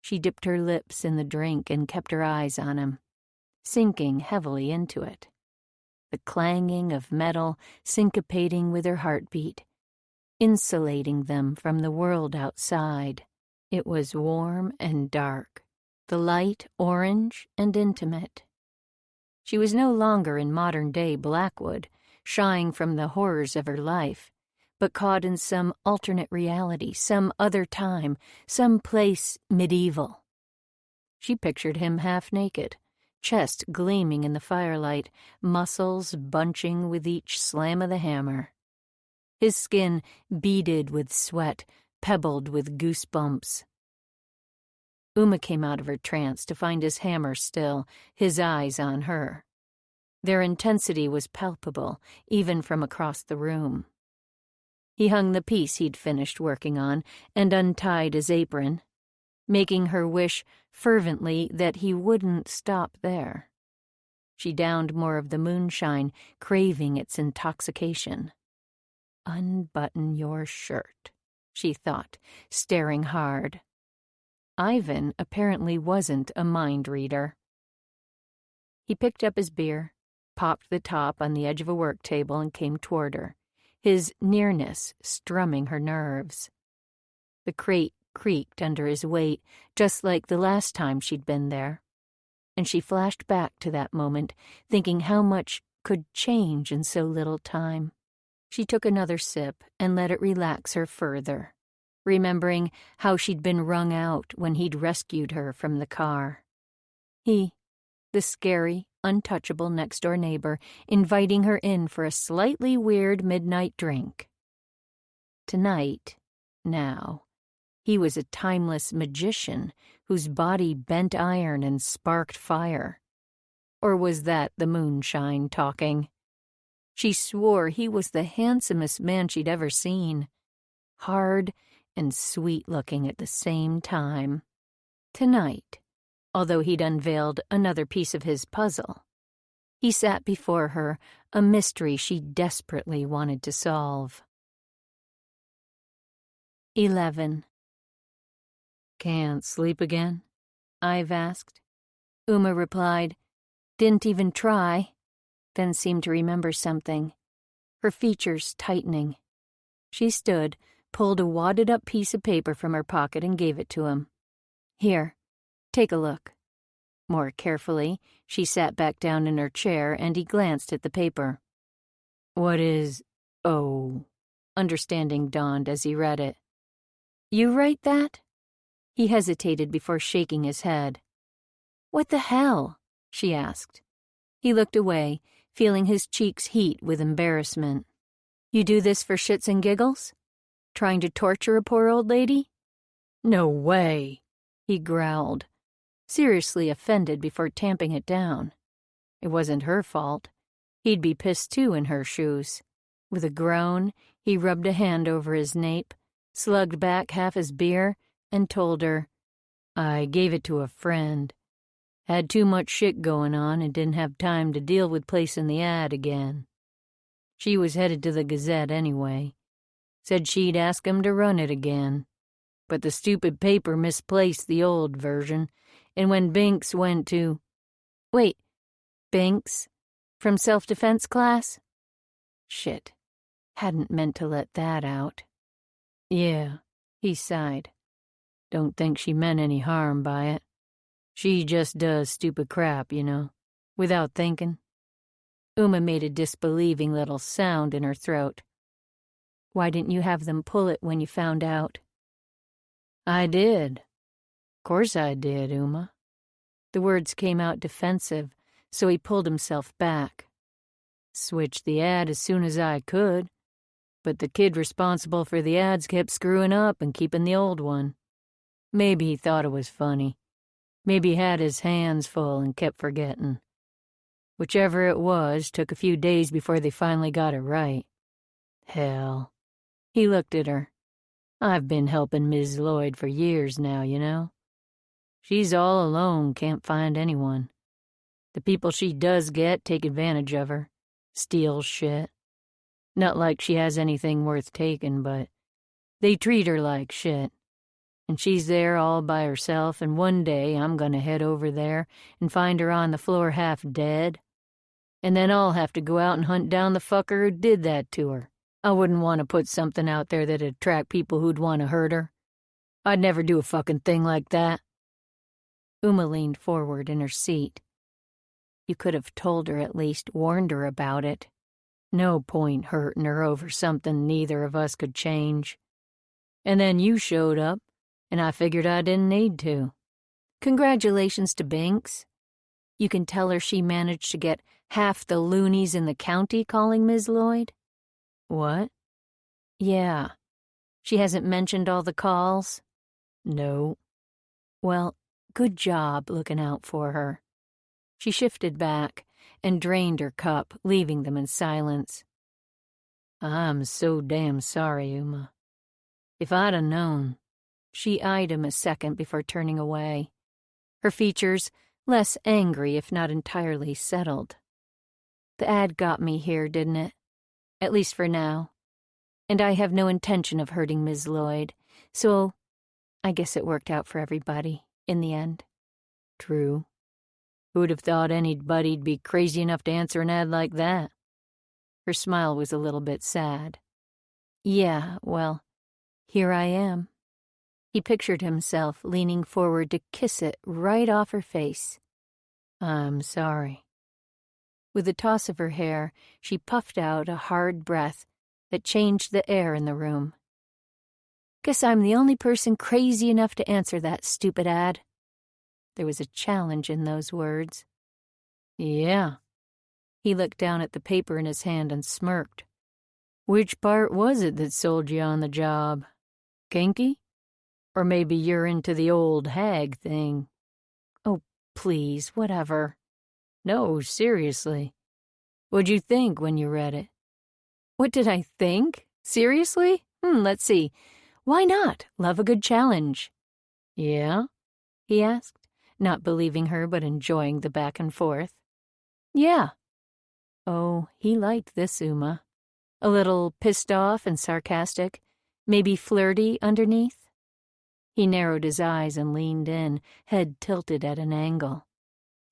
She dipped her lips in the drink and kept her eyes on him, sinking heavily into it. The clanging of metal syncopating with her heartbeat, insulating them from the world outside. It was warm and dark, the light orange and intimate. She was no longer in modern-day Blackwood, shying from the horrors of her life, but caught in some alternate reality, some other time, some place medieval. She pictured him half-naked, chest gleaming in the firelight, muscles bunching with each slam of the hammer. His skin beaded with sweat, pebbled with goosebumps. Uma came out of her trance to find his hammer still, his eyes on her. Their intensity was palpable, even from across the room. He hung the piece he'd finished working on and untied his apron, making her wish fervently that he wouldn't stop there. She downed more of the moonshine, craving its intoxication. "Unbutton your shirt," she thought, staring hard. Ivan apparently wasn't a mind reader. He picked up his beer, popped the top on the edge of a work table, and came toward her, his nearness strumming her nerves. The crate creaked under his weight, just like the last time she'd been there, and she flashed back to that moment, thinking how much could change in so little time. She took another sip and let it relax her further, remembering how she'd been wrung out when he'd rescued her from the car. He, the scary, untouchable next-door neighbor, inviting her in for a slightly weird midnight drink. Tonight, now, he was a timeless magician whose body bent iron and sparked fire. Or was that the moonshine talking? She swore he was the handsomest man she'd ever seen, hard and sweet-looking at the same time. Tonight, although he'd unveiled another piece of his puzzle, he sat before her, a mystery she desperately wanted to solve. 11. "Can't sleep again?" Ive asked. Uma replied, "Didn't even try," then seemed to remember something, her features tightening. She stood, pulled a wadded-up piece of paper from her pocket and gave it to him. "Here, take a look." More carefully, she sat back down in her chair and he glanced at the paper. "What is... oh..." Understanding dawned as he read it. "You write that?" He hesitated before shaking his head. "What the hell?" she asked. He looked away, feeling his cheeks heat with embarrassment. "You do this for shits and giggles? Trying to torture a poor old lady?" "No way," he growled, seriously offended before tamping it down. It wasn't her fault. He'd be pissed too in her shoes. With a groan, he rubbed a hand over his nape, slugged back half his beer, and told her, "I gave it to a friend. Had too much shit going on and didn't have time to deal with placing the ad again. She was headed to the Gazette anyway. Said she'd ask him to run it again. But the stupid paper misplaced the old version, and when Binks went to..." "Wait, Binks? From self-defense class?" Shit, hadn't meant to let that out. "Yeah," he sighed. "Don't think she meant any harm by it. She just does stupid crap, you know, without thinking." Uma made a disbelieving little sound in her throat. "Why didn't you have them pull it when you found out?" "I did. Course I did, Uma." The words came out defensive, so he pulled himself back. "Switched the ad as soon as I could, but the kid responsible for the ads kept screwing up and keeping the old one. Maybe he thought it was funny. Maybe he had his hands full and kept forgetting. Whichever it was, took a few days before they finally got it right. Hell." He looked at her. "I've been helping Ms. Lloyd for years now, you know. She's all alone, can't find anyone. The people she does get take advantage of her, steal shit. Not like she has anything worth taking, but they treat her like shit. And she's there all by herself, and one day I'm gonna head over there and find her on the floor half dead. And then I'll have to go out and hunt down the fucker who did that to her. I wouldn't want to put something out there that'd attract people who'd want to hurt her. I'd never do a fucking thing like that." Uma leaned forward in her seat. "You could have told her at least, warned her about it. No point hurting her over something neither of us could change. And then you showed up, and I figured I didn't need to." "Congratulations to Binks. You can tell her she managed to get half the loonies in the county calling Ms. Lloyd." "What?" "Yeah. She hasn't mentioned all the calls?" "No." "Well, good job looking out for her." She shifted back and drained her cup, leaving them in silence. "I'm so damn sorry, Uma. If I'd have known..." She eyed him a second before turning away. Her features, less angry if not entirely settled. The ad got me here, didn't it? At least for now. And I have no intention of hurting Ms. Lloyd, so I guess it worked out for everybody, in the end. True. Who'd have thought anybody'd be crazy enough to answer an ad like that? Her smile was a little bit sad. Yeah, well, here I am. He pictured himself leaning forward to kiss it right off her face. I'm sorry. With a toss of her hair, she puffed out a hard breath that changed the air in the room. Guess I'm the only person crazy enough to answer that stupid ad. There was a challenge in those words. Yeah. He looked down at the paper in his hand and smirked. Which part was it that sold you on the job? Kinky? Or maybe you're into the old hag thing? Oh, please, whatever. No, seriously. What'd you think when you read it? What did I think? Seriously? Let's see. Why not? Love a good challenge. Yeah? He asked, not believing her but enjoying the back and forth. Yeah. Oh, he liked this Uma. A little pissed off and sarcastic, maybe flirty underneath. He narrowed his eyes and leaned in, head tilted at an angle.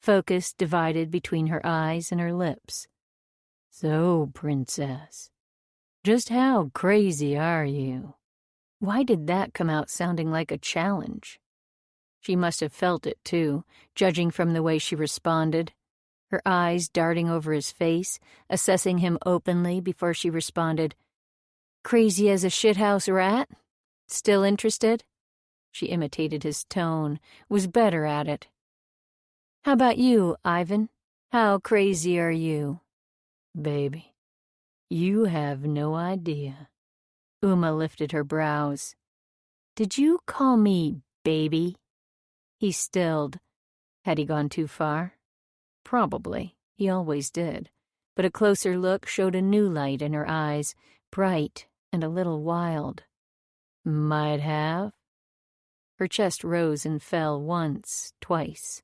Focus divided between her eyes and her lips. So, princess, just how crazy are you? Why did that come out sounding like a challenge? She must have felt it, too, judging from the way she responded, her eyes darting over his face, assessing him openly before she responded, Crazy as a shithouse rat? Still interested? She imitated his tone, was better at it. How about you, Ivan? How crazy are you? Baby, you have no idea. Uma lifted her brows. Did you call me baby? He stilled. Had he gone too far? Probably. He always did. But a closer look showed a new light in her eyes, bright and a little wild. Might have. Her chest rose and fell once, twice.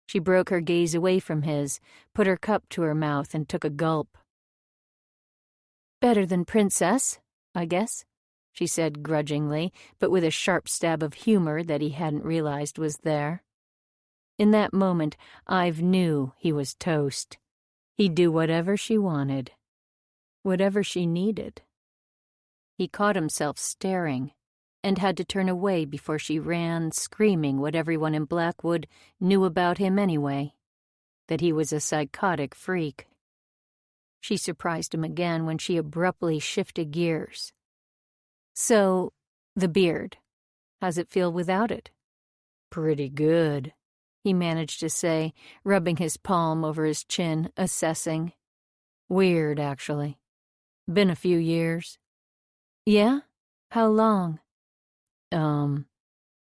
She broke her gaze away from his, put her cup to her mouth, and took a gulp. Better than princess, I guess, she said grudgingly, but with a sharp stab of humor that he hadn't realized was there. In that moment, Ive knew he was toast. He'd do whatever she wanted, whatever she needed. He caught himself staring, and had to turn away before she ran, screaming what everyone in Blackwood knew about him anyway, that he was a psychotic freak. She surprised him again when she abruptly shifted gears. So, the beard. How's it feel without it? Pretty good, he managed to say, rubbing his palm over his chin, assessing. Weird, actually. Been a few years. Yeah? How long?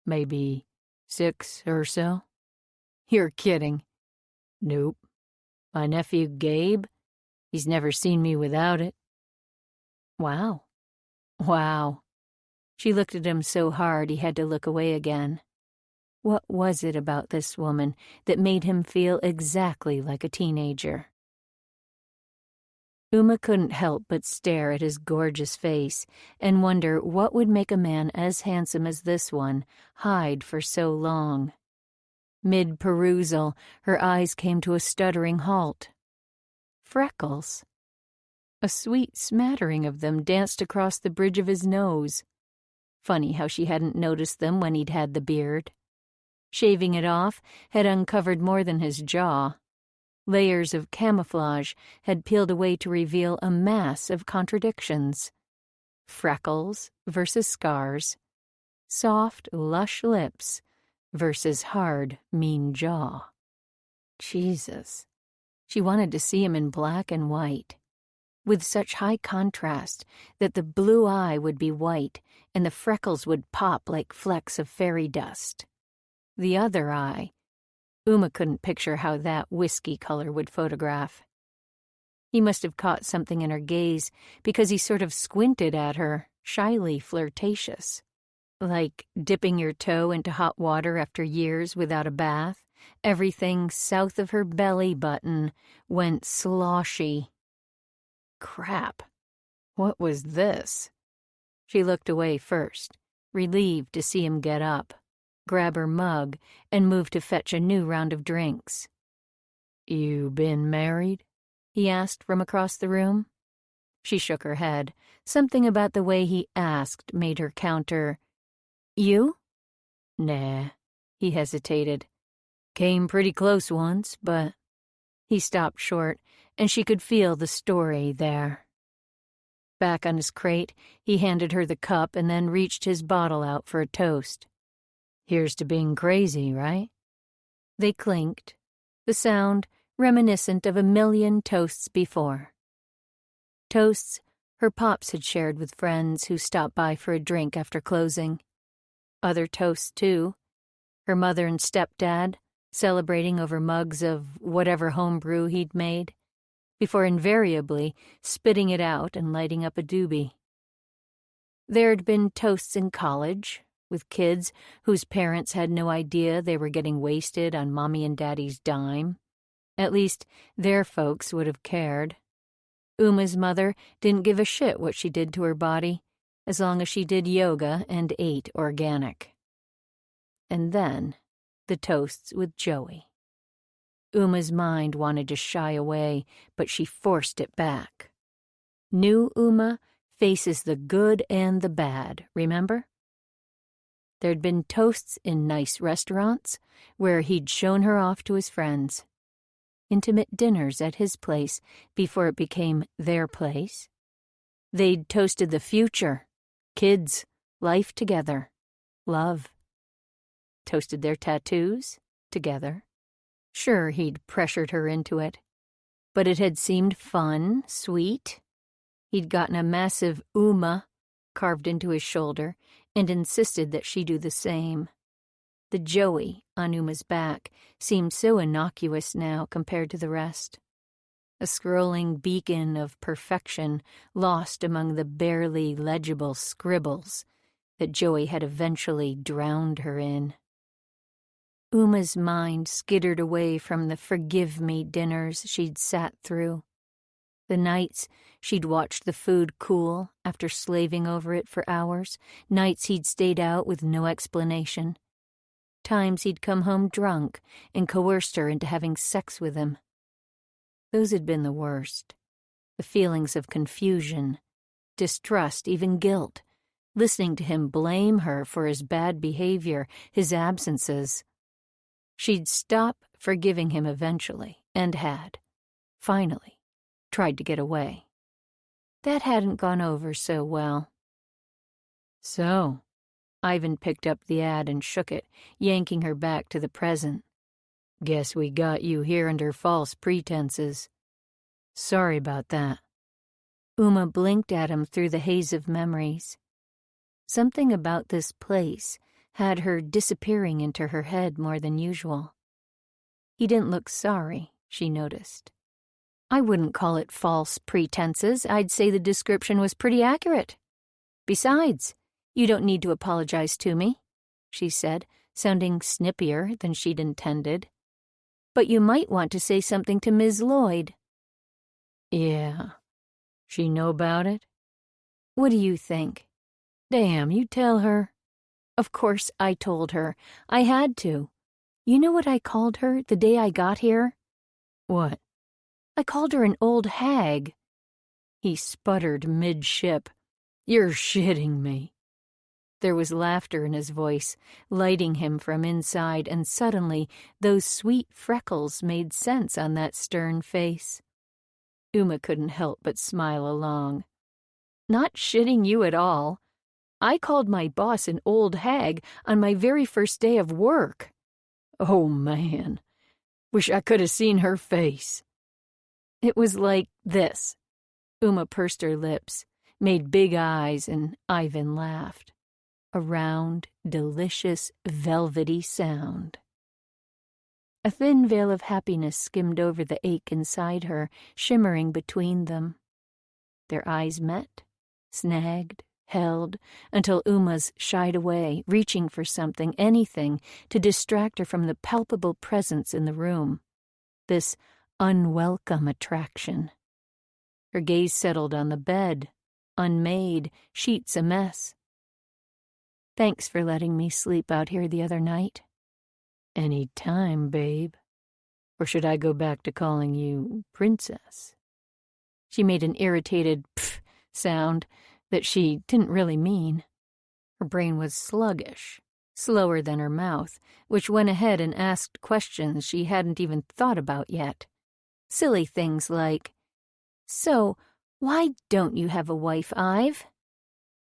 Maybe 6 or so. You're kidding. Nope. My nephew Gabe, he's never seen me without it. Wow. Wow. She looked at him so hard he had to look away again. What was it about this woman that made him feel exactly like a teenager? Uma couldn't help but stare at his gorgeous face and wonder what would make a man as handsome as this one hide for so long. Mid-perusal, her eyes came to a stuttering halt. Freckles. A sweet smattering of them danced across the bridge of his nose. Funny how she hadn't noticed them when he'd had the beard. Shaving it off had uncovered more than his jaw. Layers of camouflage had peeled away to reveal a mass of contradictions. Freckles versus scars. Soft, lush lips versus hard, mean jaw. Jesus. She wanted to see him in black and white, with such high contrast that the blue eye would be white and the freckles would pop like flecks of fairy dust. The other eye, Uma couldn't picture how that whiskey color would photograph. He must have caught something in her gaze because he sort of squinted at her, shyly flirtatious. Like dipping your toe into hot water after years without a bath, Everything south of her belly button went sloshy. Crap. What was this? She looked away first, relieved to see him get up, grab her mug, and move to fetch a new round of drinks. "You been married?" he asked from across the room. She shook her head. Something about the way he asked made her counter, "You?" "Nah," he hesitated. "Came pretty close once, but—" He stopped short, and she could feel the story there. Back on his crate, he handed her the cup and then reached his bottle out for a toast. "Here's to being crazy, right?" They clinked, the sound reminiscent of a million toasts before. Toasts her pops had shared with friends who stopped by for a drink after closing. Other toasts, too. Her mother and stepdad celebrating over mugs of whatever home brew he'd made, before invariably spitting it out and lighting up a doobie. There'd been toasts in college, with kids whose parents had no idea they were getting wasted on Mommy and Daddy's dime. At least, their folks would have cared. Uma's mother didn't give a shit what she did to her body, as long as she did yoga and ate organic. And then, the toasts with Joey. Uma's mind wanted to shy away, but she forced it back. New Uma faces the good and the bad, remember? There'd been toasts in nice restaurants, where he'd shown her off to his friends. Intimate dinners at his place before it became their place. They'd toasted the future, kids, life together, love. Toasted their tattoos together. Sure, he'd pressured her into it, but it had seemed fun, sweet. He'd gotten a massive Uma carved into his shoulder and insisted that she do the same. The Joey on Uma's back seemed so innocuous now compared to the rest. A scrolling beacon of perfection lost among the barely legible scribbles that Joey had eventually drowned her in. Uma's mind skittered away from the forgive-me dinners she'd sat through. The nights she'd watched the food cool after slaving over it for hours, nights he'd stayed out with no explanation, times he'd come home drunk and coerced her into having sex with him. Those had been the worst. The feelings of confusion, distrust, even guilt, listening to him blame her for his bad behavior, his absences. She'd stop forgiving him eventually, and had, finally, tried to get away. That hadn't gone over so well. "So," Ivan picked up the ad and shook it, yanking her back to the present. "Guess we got you here under false pretenses. Sorry about that." Uma blinked at him through the haze of memories. Something about this place had her disappearing into her head more than usual. He didn't look sorry, she noticed. "I wouldn't call it false pretenses. I'd say the description was pretty accurate. Besides, you don't need to apologize to me," she said, sounding snippier than she'd intended. "But you might want to say something to Ms. Lloyd." "Yeah. She know about it?" "What do you think?" "Damn, you tell her." "Of course I told her. I had to. You know what I called her the day I got here?" "What?" "I called her an old hag." He sputtered mid-ship. "You're shitting me." There was laughter in his voice, lighting him from inside, and suddenly those sweet freckles made sense on that stern face. Uma couldn't help but smile along. "Not shitting you at all. I called my boss an old hag on my very first day of work." "Oh, man. Wish I could have seen her face." "It was like this." Uma pursed her lips, made big eyes, and Ivan laughed. A round, delicious, velvety sound. A thin veil of happiness skimmed over the ache inside her, shimmering between them. Their eyes met, snagged, held, until Uma's shied away, reaching for something, anything, to distract her from the palpable presence in the room. This unwelcome attraction. Her gaze settled on the bed, unmade, sheets a mess. "Thanks for letting me sleep out here the other night." "Any time, babe. Or should I go back to calling you princess?" She made an irritated pff sound that she didn't really mean. Her brain was sluggish, slower than her mouth, which went ahead and asked questions she hadn't even thought about yet. Silly things like, "So, why don't you have a wife, Ive?"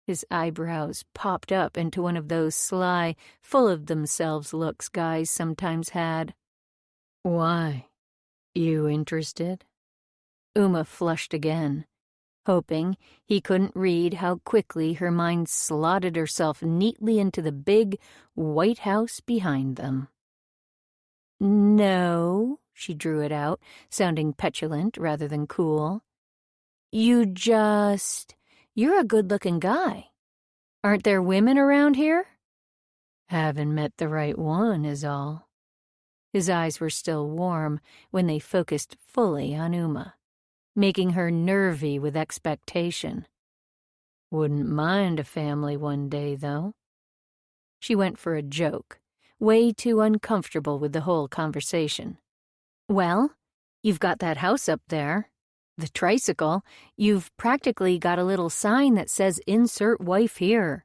His eyebrows popped up into one of those sly, full-of-themselves looks guys sometimes had. "Why? You interested?" Uma flushed again, hoping he couldn't read how quickly her mind slotted herself neatly into the big White House behind them. "No," she drew it out, sounding petulant rather than cool. You're a good-looking guy. Aren't there women around here?" "Haven't met the right one, is all." His eyes were still warm when they focused fully on Uma, making her nervy with expectation. "Wouldn't mind a family one day, though." She went for a joke, way too uncomfortable with the whole conversation. "Well, you've got that house up there. The tricycle. You've practically got a little sign that says insert wife here."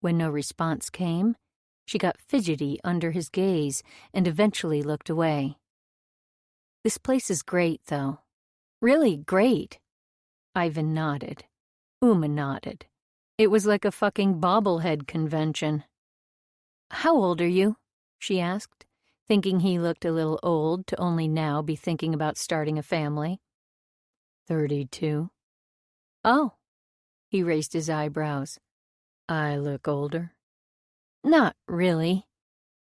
When no response came, she got fidgety under his gaze and eventually looked away. "This place is great, though. Really great." Ivan nodded. Uma nodded. It was like a fucking bobblehead convention. "How old are you?" she asked, thinking he looked a little old to only now be thinking about starting a family. 32. "Oh." He raised his eyebrows. "I look older?" "Not really.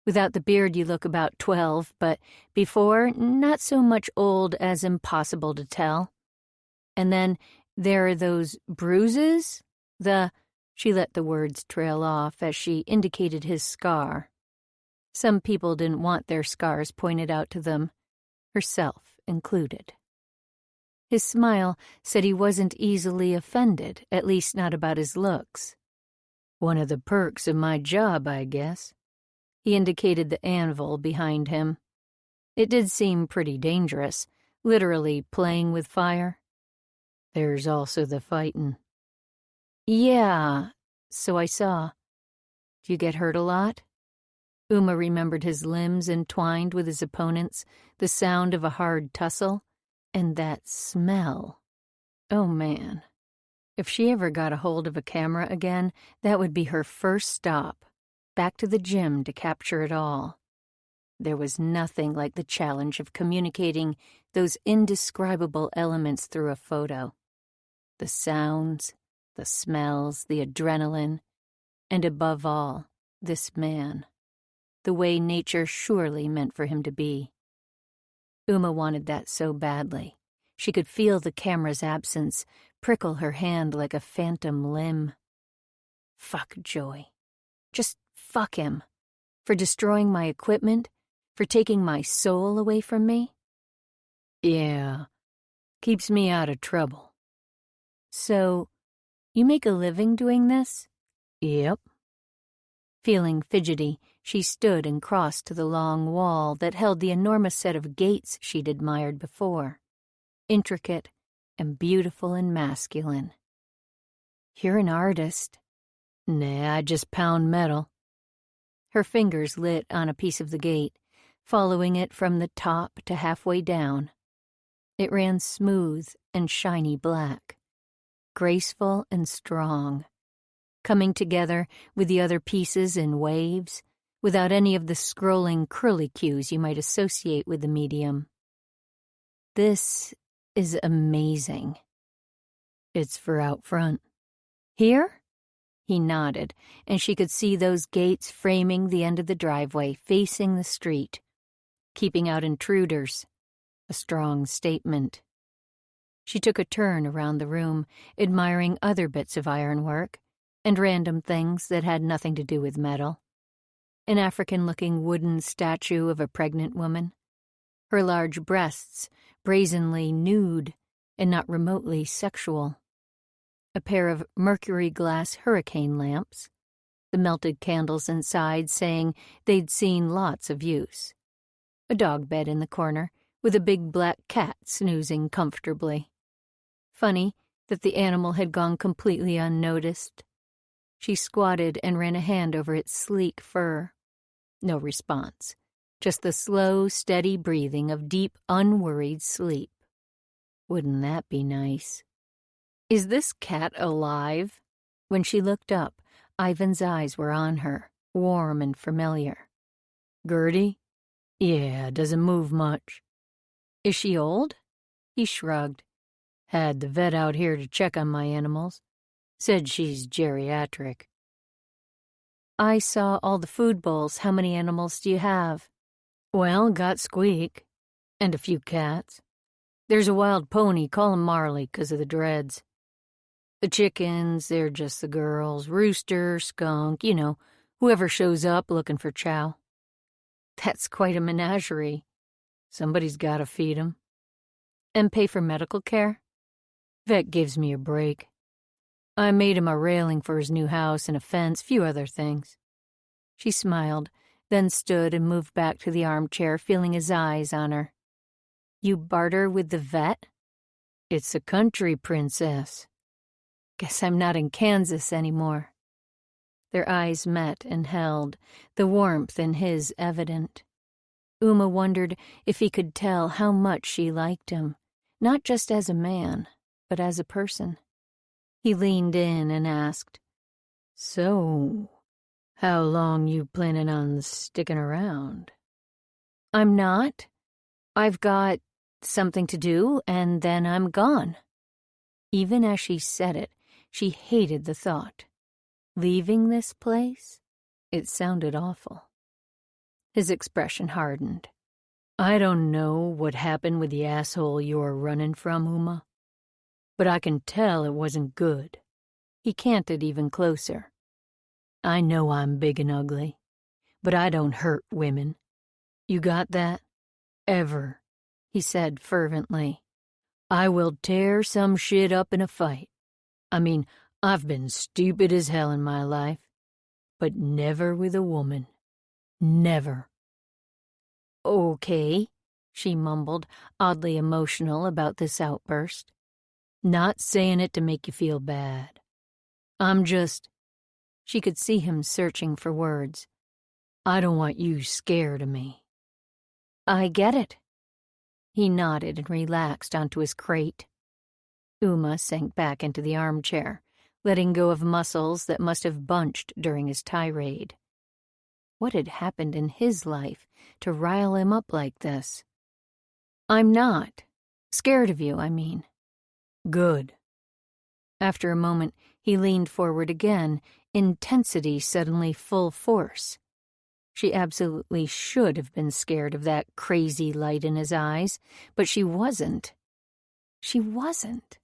Without the beard you look about 12, but before, not so much old as impossible to tell. And then there are those bruises, She let the words trail off as she indicated his scar. Some people didn't want their scars pointed out to them, herself included. His smile said he wasn't easily offended, at least not about his looks. "One of the perks of my job, I guess." He indicated the anvil behind him. It did seem pretty dangerous, literally playing with fire. "There's also the fightin'." "Yeah, so I saw. Do you get hurt a lot?" Uma remembered his limbs entwined with his opponent's, the sound of a hard tussle, and that smell. Oh, man. If she ever got a hold of a camera again, that would be her first stop, back to the gym to capture it all. There was nothing like the challenge of communicating those indescribable elements through a photo. The sounds, the smells, the adrenaline, and above all, this man. The way nature surely meant for him to be. Uma wanted that so badly. She could feel the camera's absence prickle her hand like a phantom limb. Fuck Joy. Just fuck him. For destroying my equipment? For taking my soul away from me? Yeah. Keeps me out of trouble. So, you make a living doing this? Yep. Feeling fidgety, she stood and crossed to the long wall that held the enormous set of gates she'd admired before. Intricate and beautiful and masculine. You're an artist. Nah, I just pound metal. Her fingers lit on a piece of the gate, following it from the top to halfway down. It ran smooth and shiny black, graceful and strong, coming together with the other pieces in waves, without any of the scrolling curlicues you might associate with the medium. This is amazing. It's for out front. Here? He nodded, and she could see those gates framing the end of the driveway, facing the street, keeping out intruders. A strong statement. She took a turn around the room, admiring other bits of ironwork, and random things that had nothing to do with metal. An African-looking wooden statue of a pregnant woman, her large breasts brazenly nude and not remotely sexual. A pair of mercury glass hurricane lamps, the melted candles inside saying they'd seen lots of use. A dog bed in the corner with a big black cat snoozing comfortably. Funny that the animal had gone completely unnoticed. She squatted and ran a hand over its sleek fur. No response, just the slow, steady breathing of deep, unworried sleep. Wouldn't that be nice? Is this cat alive? When she looked up, Ivan's eyes were on her, warm and familiar. Gertie? Yeah, doesn't move much. Is she old? He shrugged. Had the vet out here to check on my animals. Said she's geriatric. I saw all the food bowls. How many animals do you have? Well, got Squeak. And a few cats. There's a wild pony, call him Marley 'cause of the dreads. The chickens, they're just the girls. Rooster, skunk, whoever shows up looking for chow. That's quite a menagerie. Somebody's gotta feed 'em. And pay for medical care? Vet gives me a break. I made him a railing for his new house and a fence, few other things. She smiled, then stood and moved back to the armchair, feeling his eyes on her. You barter with the vet? It's a country, princess. Guess I'm not in Kansas anymore. Their eyes met and held, the warmth in his evident. Uma wondered if he could tell how much she liked him, not just as a man, but as a person. He leaned in and asked, So, how long you planning on sticking around? I'm not. I've got something to do, and then I'm gone. Even as she said it, she hated the thought. Leaving this place? It sounded awful. His expression hardened. I don't know what happened with the asshole you're running from, Uma, but I can tell it wasn't good. He canted even closer. I know I'm big and ugly, but I don't hurt women. You got that? Ever, he said fervently. I will tear some shit up in a fight. I mean, I've been stupid as hell in my life, but never with a woman. Never. Okay, she mumbled, oddly emotional about this outburst. Not saying it to make you feel bad. I'm just... She could see him searching for words. I don't want you scared of me. I get it. He nodded and relaxed onto his crate. Uma sank back into the armchair, letting go of muscles that must have bunched during his tirade. What had happened in his life to rile him up like this? I'm not. Scared of you, I mean. Good. After a moment, he leaned forward again, intensity suddenly full force. She absolutely should have been scared of that crazy light in his eyes, but she wasn't. She wasn't.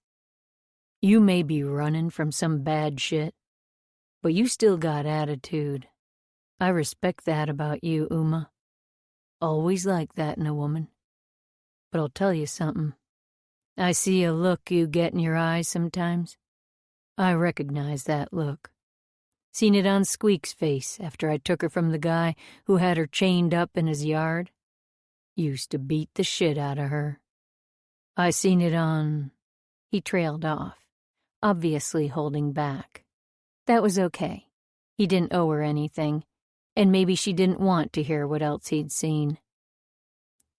You may be running from some bad shit, but you still got attitude. I respect that about you, Uma. Always like that in a woman. But I'll tell you something. I see a look you get in your eyes sometimes. I recognize that look. Seen it on Squeak's face after I took her from the guy who had her chained up in his yard. Used to beat the shit out of her. I seen it on... He trailed off, obviously holding back. That was okay. He didn't owe her anything, and maybe she didn't want to hear what else he'd seen.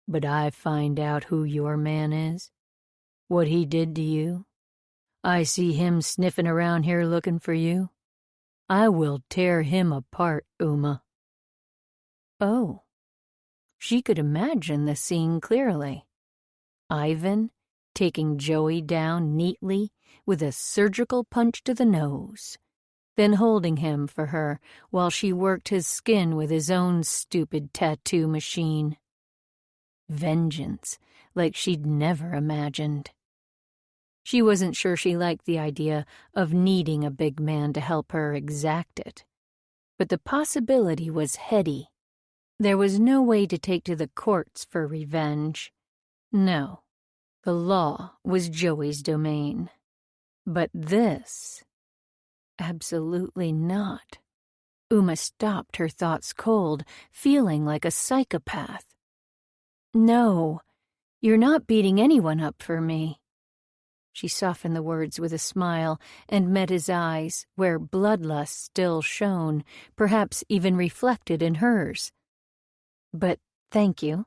But I find out who your man is, what he did to you. I see him sniffing around here looking for you. I will tear him apart, Uma. Oh. She could imagine the scene clearly. Ivan taking Joey down neatly with a surgical punch to the nose, then holding him for her while she worked his skin with his own stupid tattoo machine. Vengeance like she'd never imagined. She wasn't sure she liked the idea of needing a big man to help her exact it, but the possibility was heady. There was no way to take to the courts for revenge. No, the law was Joey's domain. But this? Absolutely not. Uma stopped her thoughts cold, feeling like a psychopath. No, you're not beating anyone up for me. She softened the words with a smile and met his eyes, where bloodlust still shone, perhaps even reflected in hers. But thank you.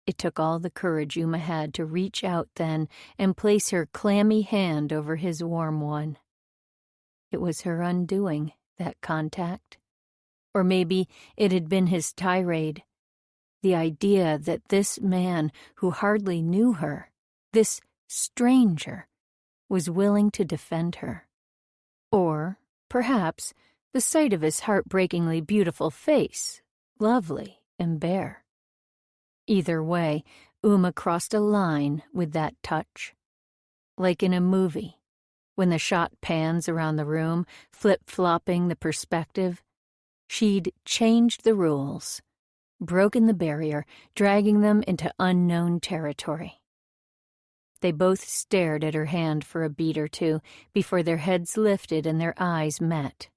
It took all the courage Uma had to reach out then and place her clammy hand over his warm one. It was her undoing, that contact. Or maybe it had been his tirade. The idea that this man who hardly knew her, this stranger, was willing to defend her. Or, perhaps, the sight of his heartbreakingly beautiful face, lovely and bare. Either way, Uma crossed a line with that touch. Like in a movie, when the shot pans around the room, flip-flopping the perspective, she'd changed the rules, broken the barrier, dragging them into unknown territory. They both stared at her hand for a beat or two before their heads lifted and their eyes met.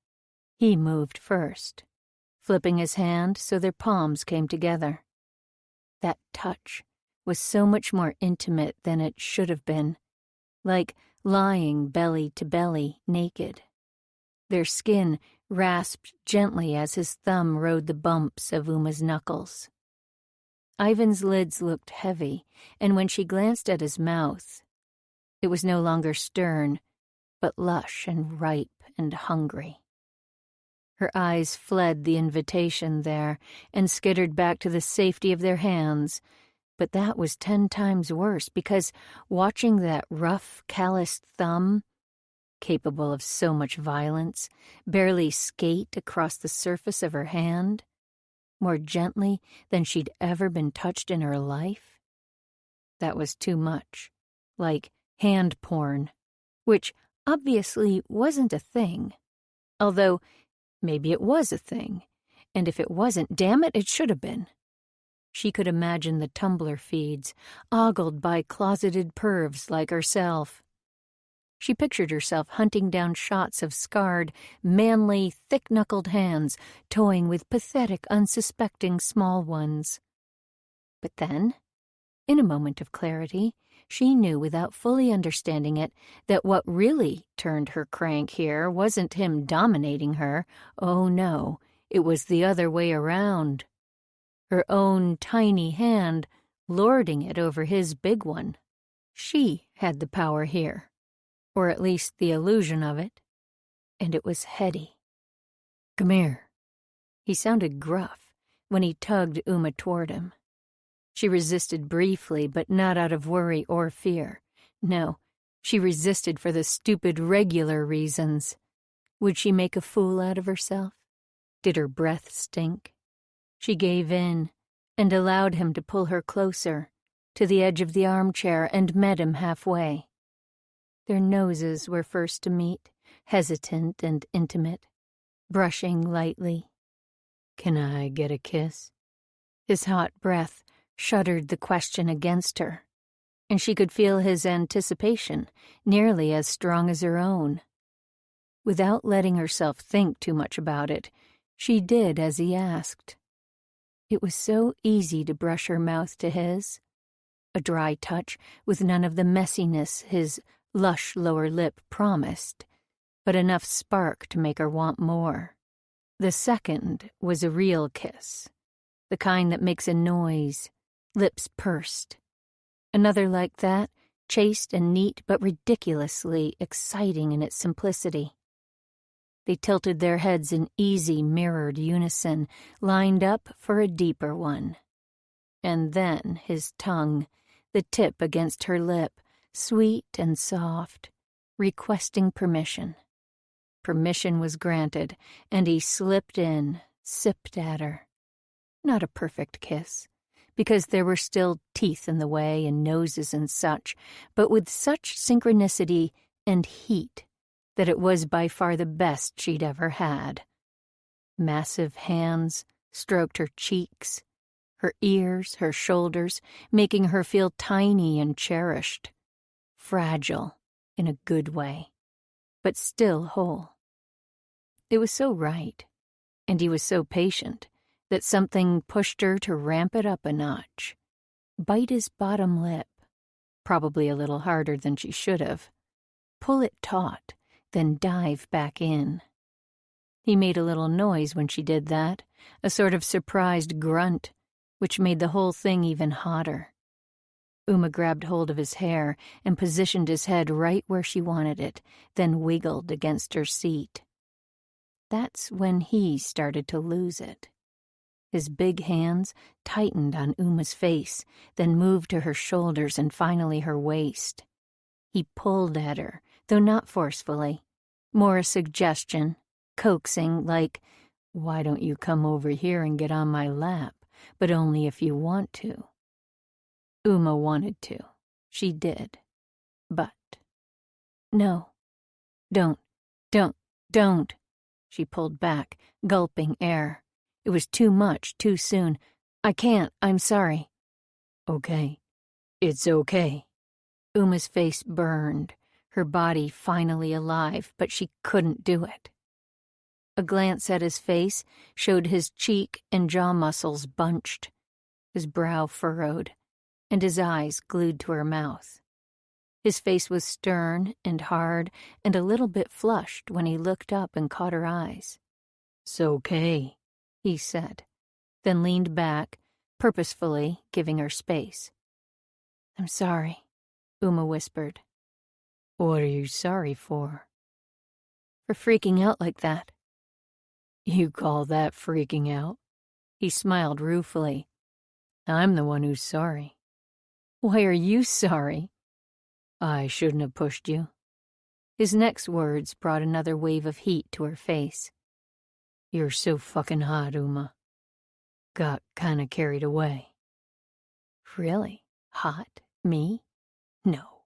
He moved first, flipping his hand so their palms came together. That touch was so much more intimate than it should have been, like lying belly to belly, naked. Their skin rasped gently as his thumb rode the bumps of Uma's knuckles. Ivan's lids looked heavy, and when she glanced at his mouth, it was no longer stern, but lush and ripe and hungry. Her eyes fled the invitation there and skittered back to the safety of their hands, but that was 10 times worse because watching that rough, calloused thumb, capable of so much violence, barely skate across the surface of her hand, more gently than she'd ever been touched in her life, that was too much, like hand porn, which obviously wasn't a thing, although maybe it was a thing, and if it wasn't, damn it, it should have been. She could imagine the Tumblr feeds, ogled by closeted pervs like herself. She pictured herself hunting down shots of scarred, manly, thick-knuckled hands toying with pathetic, unsuspecting small ones. But then, in a moment of clarity, she knew without fully understanding it that what really turned her crank here wasn't him dominating her. Oh no, it was the other way around. Her own tiny hand lording it over his big one. She had the power here, or at least the illusion of it, and it was heady. "Come here." He sounded gruff when he tugged Uma toward him. She resisted briefly, but not out of worry or fear. No, she resisted for the stupid regular reasons. Would she make a fool out of herself? Did her breath stink? She gave in and allowed him to pull her closer to the edge of the armchair and met him halfway. Their noses were first to meet, hesitant and intimate, brushing lightly. "Can I get a kiss?" His hot breath shuddered the question against her, and she could feel his anticipation, nearly as strong as her own. Without letting herself think too much about it, she did as he asked. It was so easy to brush her mouth to his, a dry touch with none of the messiness his lush lower lip promised, but enough spark to make her want more. The second was a real kiss, the kind that makes a noise, lips pursed. Another like that, chaste and neat but ridiculously exciting in its simplicity. They tilted their heads in easy, mirrored unison, lined up for a deeper one. And then his tongue, the tip against her lip, sweet and soft, requesting permission. Permission was granted, and he slipped in, sipped at her. Not a perfect kiss, because there were still teeth in the way and noses and such, but with such synchronicity and heat that it was by far the best she'd ever had. Massive hands stroked her cheeks, her ears, her shoulders, making her feel tiny and cherished. Fragile, in a good way, but still whole. It was so right, and he was so patient, that something pushed her to ramp it up a notch. Bite his bottom lip, probably a little harder than she should have. Pull it taut, then dive back in. He made a little noise when she did that, a sort of surprised grunt, which made the whole thing even hotter. Uma grabbed hold of his hair and positioned his head right where she wanted it, then wiggled against her seat. That's when he started to lose it. His big hands tightened on Uma's face, then moved to her shoulders and finally her waist. He pulled at her, though not forcefully. More a suggestion, coaxing, like, "Why don't you come over here and get on my lap, but only if you want to." Uma wanted to. She did. But. "No. Don't. She pulled back, gulping air. It was too much, too soon. "I can't. I'm sorry." "Okay. It's okay." Uma's face burned, her body finally alive, but she couldn't do it. A glance at his face showed his cheek and jaw muscles bunched, his brow furrowed, and his eyes glued to her mouth. His face was stern and hard and a little bit flushed when he looked up and caught her eyes. "It's okay," he said, then leaned back, purposefully giving her space. "I'm sorry," Uma whispered. "What are you sorry for?" "For freaking out like that." "You call that freaking out?" He smiled ruefully. "I'm the one who's sorry." "Why are you sorry?" "I shouldn't have pushed you." His next words brought another wave of heat to her face. "You're so fucking hot, Uma. Got kinda carried away." Really? Hot? Me? No.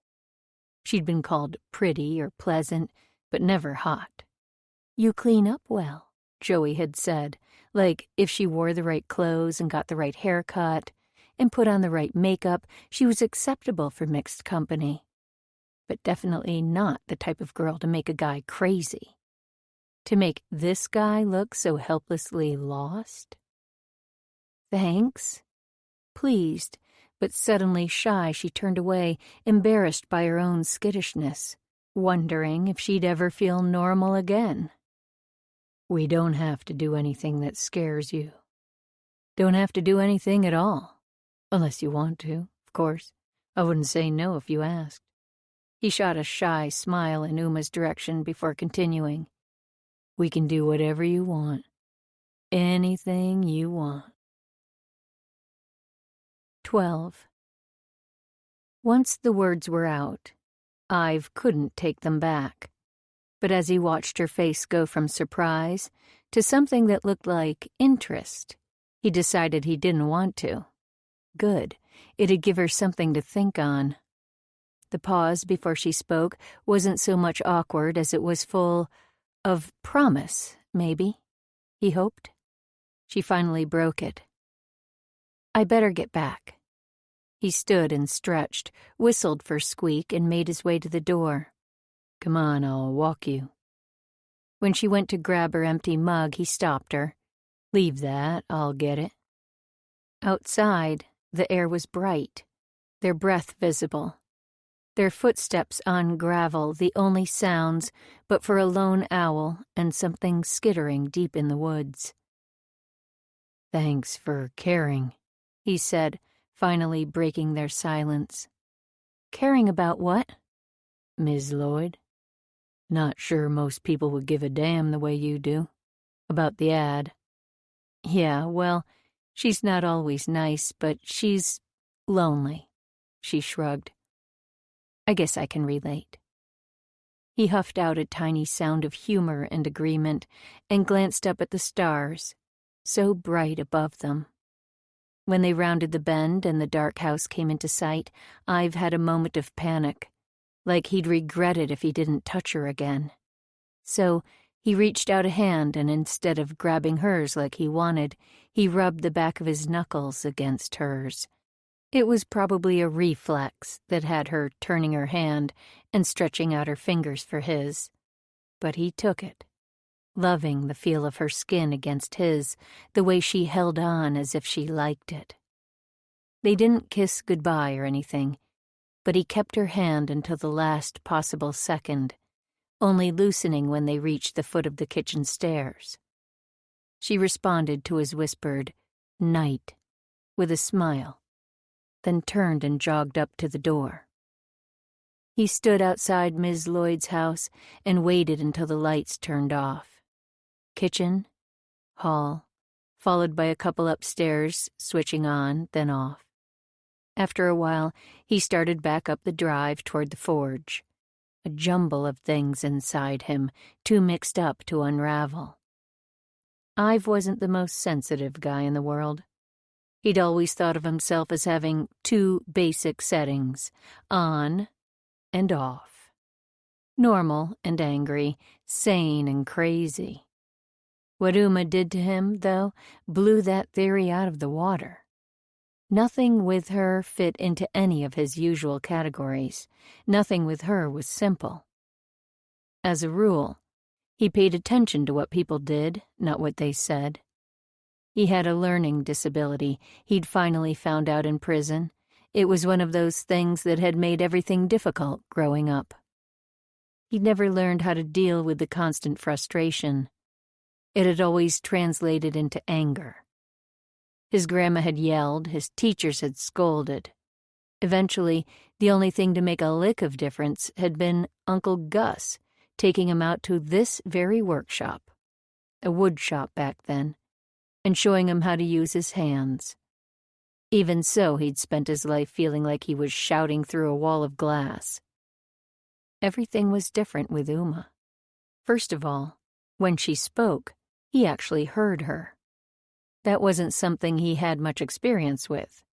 She'd been called pretty or pleasant, but never hot. "You clean up well," Joey had said, like if she wore the right clothes and got the right haircut and put on the right makeup, she was acceptable for mixed company. But definitely not the type of girl to make a guy crazy. To make this guy look so helplessly lost? "Thanks." Pleased, but suddenly shy, she turned away, embarrassed by her own skittishness, wondering if she'd ever feel normal again. "We don't have to do anything that scares you. Don't have to do anything at all. Unless you want to, of course. I wouldn't say no if you asked." He shot a shy smile in Uma's direction before continuing. "We can do whatever you want. Anything you want." 12. Once the words were out, Ive couldn't take them back. But as he watched her face go from surprise to something that looked like interest, he decided he didn't want to. Good. It'd give her something to think on. The pause before she spoke wasn't so much awkward as it was full of promise, maybe, he hoped. She finally broke it. "I better get back." He stood and stretched, whistled for Squeak, and made his way to the door. "Come on, I'll walk you." When she went to grab her empty mug, he stopped her. "Leave that, I'll get it." Outside, the air was bright, their breath visible. Their footsteps on gravel, the only sounds, but for a lone owl and something skittering deep in the woods. "Thanks for caring," he said, finally breaking their silence. "Caring about what?" "Ms. Lloyd. Not sure most people would give a damn the way you do. About the ad." "Yeah, well, she's not always nice, but she's lonely." She shrugged. "I guess I can relate." He huffed out a tiny sound of humor and agreement and glanced up at the stars, so bright above them. When they rounded the bend and the dark house came into sight, Ive had a moment of panic, like he'd regret it if he didn't touch her again. So he reached out a hand, and instead of grabbing hers like he wanted, he rubbed the back of his knuckles against hers. It was probably a reflex that had her turning her hand and stretching out her fingers for his. But he took it, loving the feel of her skin against his, the way she held on as if she liked it. They didn't kiss goodbye or anything, but he kept her hand until the last possible second, only loosening when they reached the foot of the kitchen stairs. She responded to his whispered, "Night," with a smile, then turned and jogged up to the door. He stood outside Ms. Lloyd's house and waited until the lights turned off. Kitchen, hall, followed by a couple upstairs, switching on, then off. After a while, he started back up the drive toward the forge, a jumble of things inside him, too mixed up to unravel. Ive wasn't the most sensitive guy in the world. He'd always thought of himself as having two basic settings, on and off. Normal and angry, sane and crazy. What Uma did to him, though, blew that theory out of the water. Nothing with her fit into any of his usual categories. Nothing with her was simple. As a rule, he paid attention to what people did, not what they said. He had a learning disability he'd finally found out in prison. It was one of those things that had made everything difficult growing up. He'd never learned how to deal with the constant frustration. It had always translated into anger. His grandma had yelled, his teachers had scolded. Eventually, the only thing to make a lick of difference had been Uncle Gus taking him out to this very workshop, a wood shop back then, and showing him how to use his hands. Even so, he'd spent his life feeling like he was shouting through a wall of glass. Everything was different with Uma. First of all, when she spoke, he actually heard her. That wasn't something he had much experience with.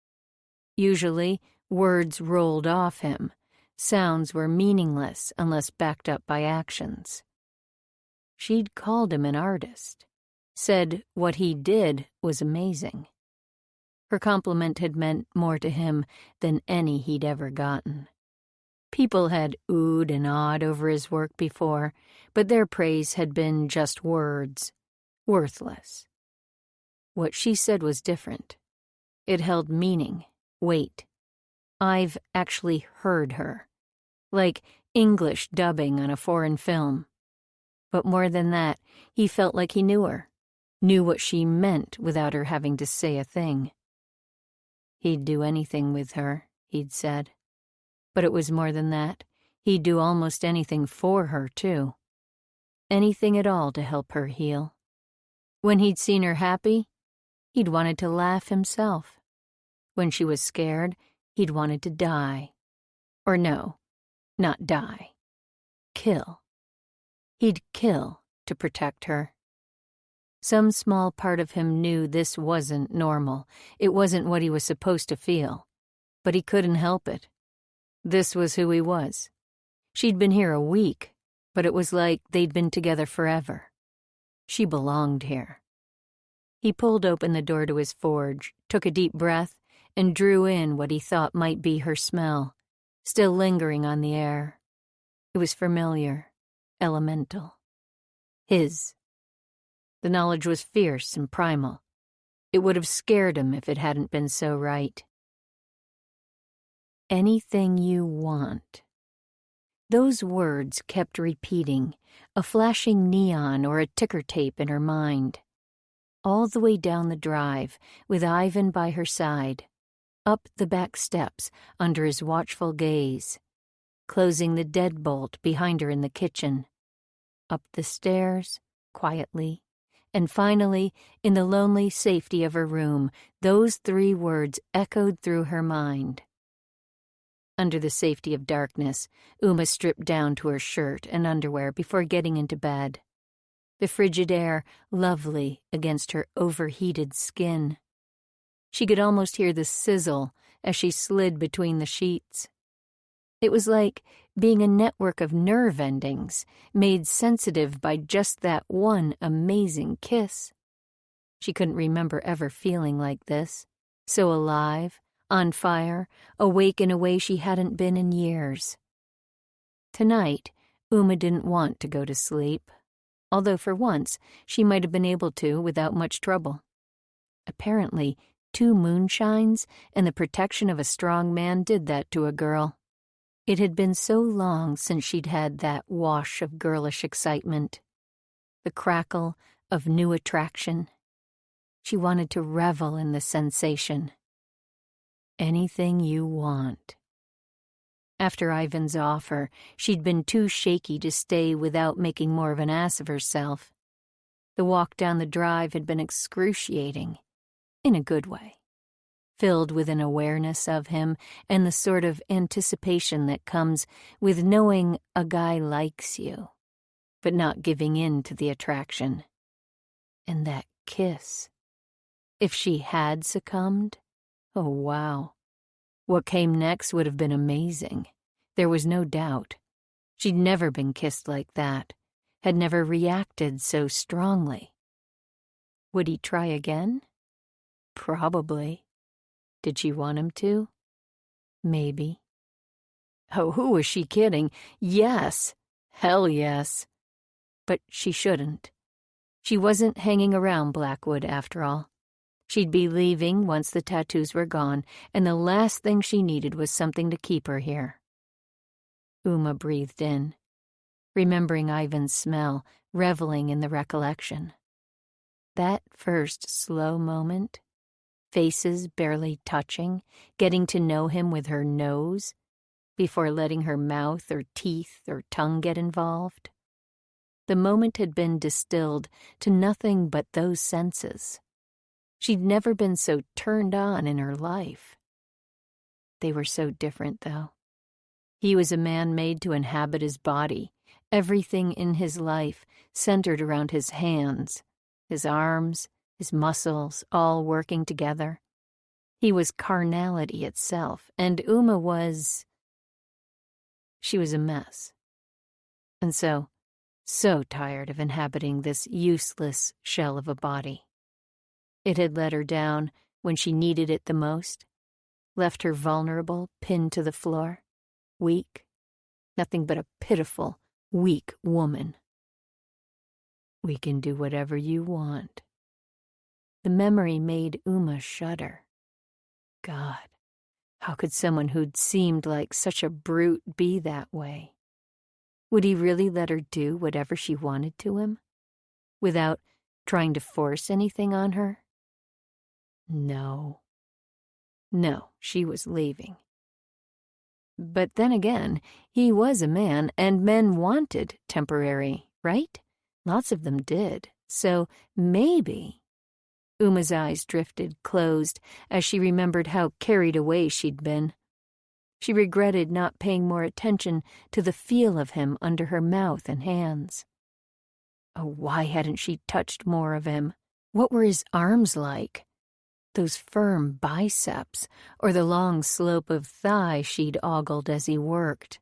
Usually, words rolled off him. Sounds were meaningless unless backed up by actions. She'd called him an artist, said what he did was amazing. Her compliment had meant more to him than any he'd ever gotten. People had oohed and awed over his work before, but their praise had been just words, worthless. What she said was different. It held meaning, weight. I've actually heard her, like English dubbing on a foreign film. But more than that, he felt like he knew her, knew what she meant without her having to say a thing. He'd do anything with her, he'd said. But it was more than that. He'd do almost anything for her, too. Anything at all to help her heal. When he'd seen her happy, he'd wanted to laugh himself. When she was scared, he'd wanted to die. Or no, not die. Kill. He'd kill to protect her. Some small part of him knew this wasn't normal. It wasn't what he was supposed to feel. But he couldn't help it. This was who he was. She'd been here a week, but it was like they'd been together forever. She belonged here. He pulled open the door to his forge, took a deep breath, and drew in what he thought might be her smell, still lingering on the air. It was familiar, elemental. His. The knowledge was fierce and primal. It would have scared him if it hadn't been so right. Anything you want. Those words kept repeating, a flashing neon or a ticker tape in her mind. All the way down the drive, with Ivan by her side, up the back steps under his watchful gaze, closing the deadbolt behind her in the kitchen, up the stairs, quietly, and finally, in the lonely safety of her room, those 3 words echoed through her mind. Under the safety of darkness, Uma stripped down to her shirt and underwear before getting into bed. The frigid air lovely against her overheated skin. She could almost hear the sizzle as she slid between the sheets. It was like being a network of nerve endings made sensitive by just that one amazing kiss. She couldn't remember ever feeling like this, so alive, on fire, awake in a way she hadn't been in years. Tonight, Uma didn't want to go to sleep, although for once she might have been able to without much trouble. Apparently, 2 moonshines and the protection of a strong man did that to a girl. It had been so long since she'd had that wash of girlish excitement, the crackle of new attraction. She wanted to revel in the sensation. Anything you want. After Ivan's offer, she'd been too shaky to stay without making more of an ass of herself. The walk down the drive had been excruciating, in a good way, filled with an awareness of him and the sort of anticipation that comes with knowing a guy likes you, but not giving in to the attraction. And that kiss. If she had succumbed, oh wow. What came next would have been amazing. There was no doubt. She'd never been kissed like that, had never reacted so strongly. Would he try again? Probably. Did she want him to? Maybe. Oh, who was she kidding? Yes. Hell yes. But she shouldn't. She wasn't hanging around Blackwood after all. She'd be leaving once the tattoos were gone, and the last thing she needed was something to keep her here. Uma breathed in, remembering Ivan's smell, reveling in the recollection. That first slow moment, faces barely touching, getting to know him with her nose, before letting her mouth or teeth or tongue get involved. The moment had been distilled to nothing but those senses. She'd never been so turned on in her life. They were so different, though. He was a man made to inhabit his body, everything in his life centered around his hands, his arms, his muscles, all working together. He was carnality itself, and Uma was... She was a mess. And so tired of inhabiting this useless shell of a body. It had let her down when she needed it the most, left her vulnerable, pinned to the floor, weak, nothing but a pitiful, weak woman. We can do whatever you want. The memory made Uma shudder. God, how could someone who'd seemed like such a brute be that way? Would he really let her do whatever she wanted to him, without trying to force anything on her? No, she was leaving. But then again, he was a man, and men wanted temporary, right? Lots of them did. So maybe... Uma's eyes drifted, closed, as she remembered how carried away she'd been. She regretted not paying more attention to the feel of him under her mouth and hands. Oh, why hadn't she touched more of him? What were his arms like? Those firm biceps, or the long slope of thigh she'd ogled as he worked.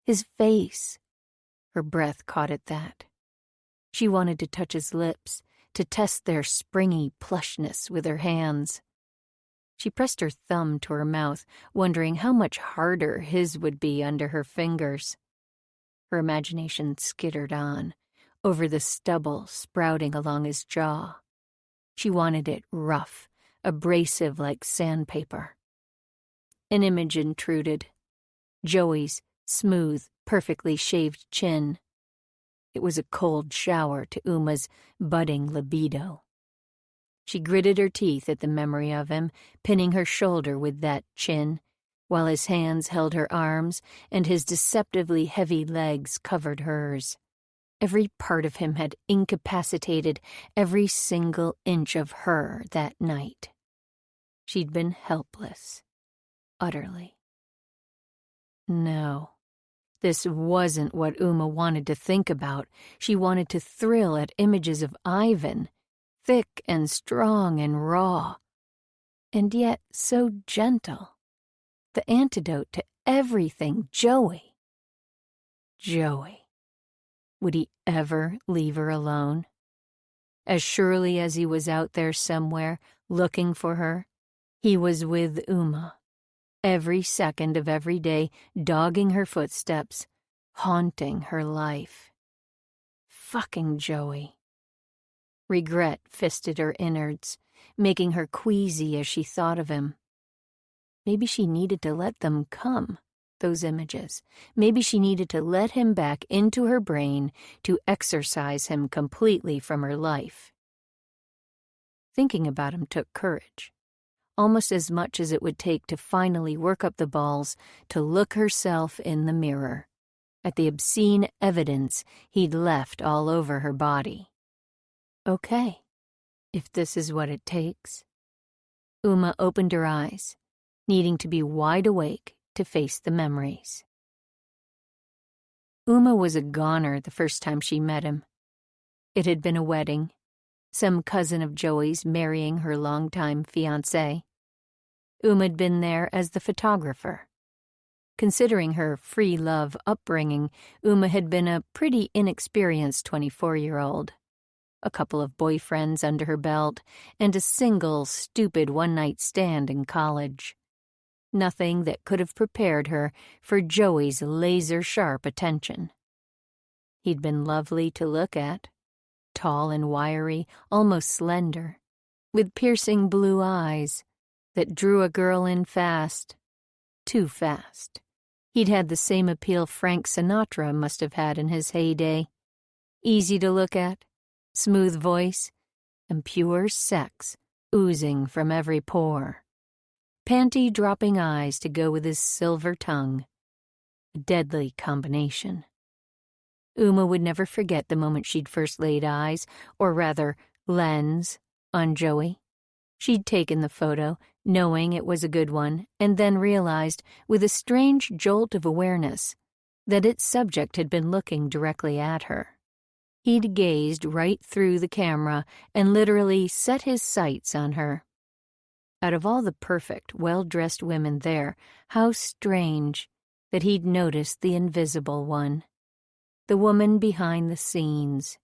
His face. Her breath caught at that. She wanted to touch his lips, to test their springy plushness with her hands. She pressed her thumb to her mouth, wondering how much harder his would be under her fingers. Her imagination skittered on, over the stubble sprouting along his jaw. She wanted it rough, abrasive like sandpaper. An image intruded. Joey's smooth, perfectly shaved chin. It was a cold shower to Uma's budding libido. She gritted her teeth at the memory of him, pinning her shoulder with that chin, while his hands held her arms and his deceptively heavy legs covered hers. Every part of him had incapacitated every single inch of her that night. She'd been helpless, utterly. No, this wasn't what Uma wanted to think about. She wanted to thrill at images of Ivan, thick and strong and raw. and yet so gentle. The antidote to everything, Joey. Joey. Would he ever leave her alone? As surely as he was out there somewhere looking for her, he was with Uma, every second of every day, dogging her footsteps, haunting her life. Fucking Joey. Regret fisted her innards, making her queasy as she thought of him. Maybe she needed to let them come, those images. Maybe she needed to let him back into her brain to exorcise him completely from her life. Thinking about him took courage, almost as much as it would take to finally work up the balls to look herself in the mirror at the obscene evidence he'd left all over her body. Okay, if this is what it takes. Uma opened her eyes, needing to be wide awake to face the memories. Uma was a goner the first time she met him. It had been a wedding, some cousin of Joey's marrying her longtime fiancé. Uma'd been there as the photographer. Considering her free love upbringing, Uma had been a pretty inexperienced 24-year-old. A couple of boyfriends under her belt, and a single, stupid one-night stand in college. Nothing that could have prepared her for Joey's laser-sharp attention. He'd been lovely to look at, tall and wiry, almost slender, with piercing blue eyes that drew a girl in fast, too fast. He'd had the same appeal Frank Sinatra must have had in his heyday. Easy to look at, smooth voice, and pure sex oozing from every pore. Panty-dropping eyes to go with his silver tongue. A deadly combination. Uma would never forget the moment she'd first laid eyes, or rather, lens, on Joey. She'd taken the photo, knowing it was a good one, and then realized, with a strange jolt of awareness, that its subject had been looking directly at her. He'd gazed right through the camera and literally set his sights on her. Out of all the perfect, well-dressed women there, how strange that he'd noticed the invisible one, the woman behind the scenes.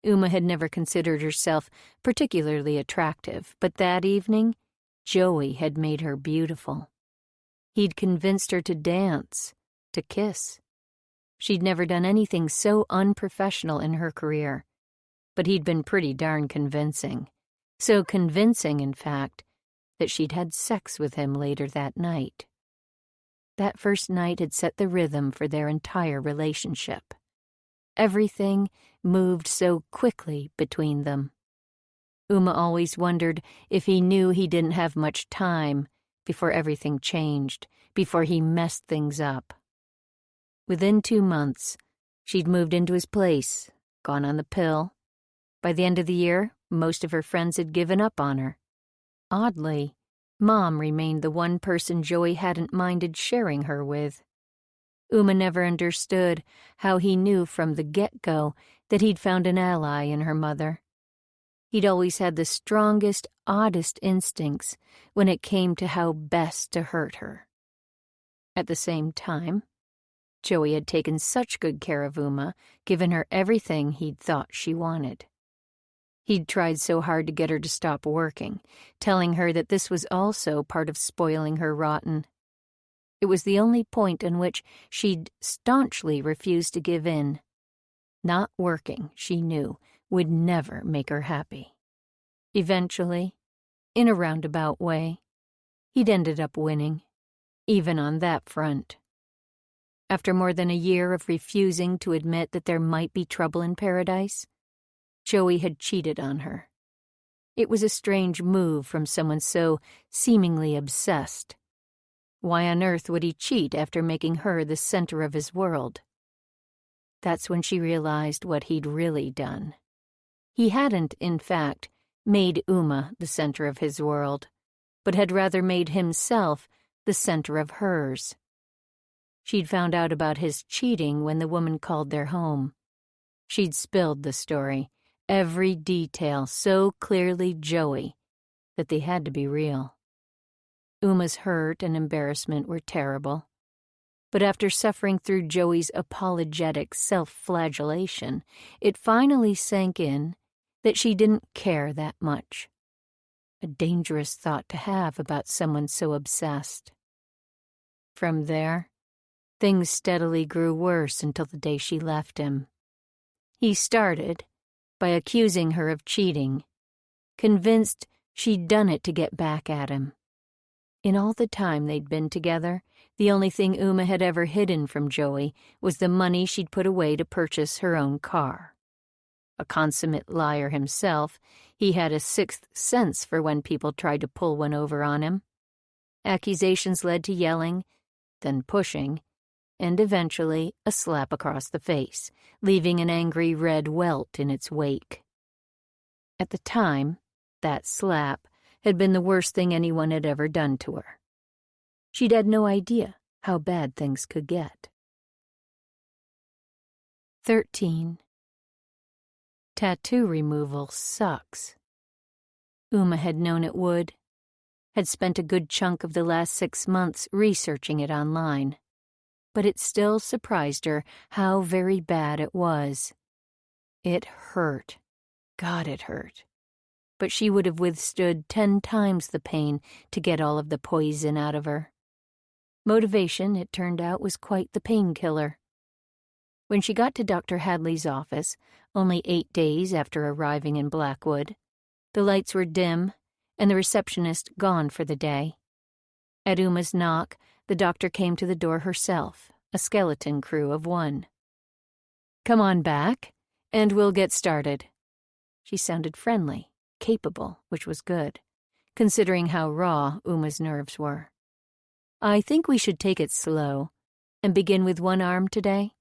Uma had never considered herself particularly attractive, but that evening, Joey had made her beautiful. He'd convinced her to dance, to kiss. She'd never done anything so unprofessional in her career, but he'd been pretty darn convincing. So convincing, in fact, that she'd had sex with him later that night. That first night had set the rhythm for their entire relationship. Everything moved so quickly between them. Uma always wondered if he knew he didn't have much time before everything changed, before he messed things up. Within 2 months, she'd moved into his place, gone on the pill. By the end of the year, most of her friends had given up on her. Oddly, Mom remained the one person Joey hadn't minded sharing her with. Uma never understood how he knew from the get-go that he'd found an ally in her mother. He'd always had the strongest, oddest instincts when it came to how best to hurt her. At the same time, Joey had taken such good care of Uma, given her everything he'd thought she wanted. He'd tried so hard to get her to stop working, telling her that this was also part of spoiling her rotten. It was the only point in which she'd staunchly refused to give in. Not working, she knew, would never make her happy. Eventually, in a roundabout way, he'd ended up winning, even on that front. After more than a year of refusing to admit that there might be trouble in paradise, Joey had cheated on her. It was a strange move from someone so seemingly obsessed. Why on earth would he cheat after making her the center of his world? That's when she realized what he'd really done. He hadn't, in fact, made Uma the center of his world, but had rather made himself the center of hers. She'd found out about his cheating when the woman called their home. She'd spilled the story, every detail so clearly Joey that they had to be real. Uma's hurt and embarrassment were terrible, but after suffering through Joey's apologetic self-flagellation, it finally sank in that she didn't care that much. A dangerous thought to have about someone so obsessed. From there, things steadily grew worse until the day she left him. He started by accusing her of cheating, convinced she'd done it to get back at him. In all the time they'd been together, the only thing Uma had ever hidden from Joey was the money she'd put away to purchase her own car. A consummate liar himself, he had a sixth sense for when people tried to pull one over on him. Accusations led to yelling, then pushing, and eventually a slap across the face, leaving an angry red welt in its wake. At the time, that slap had been the worst thing anyone had ever done to her. She'd had no idea how bad things could get. 13. Tattoo removal sucks. Uma had known it would, had spent a good chunk of the last 6 months researching it online, but it still surprised her how very bad it was. It hurt. God, it hurt. But she would have withstood 10 times the pain to get all of the poison out of her. Motivation, it turned out, was quite the painkiller. When she got to Dr. Hadley's office, only 8 days after arriving in Blackwood, the lights were dim and the receptionist gone for the day. At Uma's knock, the doctor came to the door herself, a skeleton crew of 1. "Come on back, and we'll get started." She sounded friendly, capable, which was good, considering how raw Uma's nerves were. "I think we should take it slow and begin with one arm today.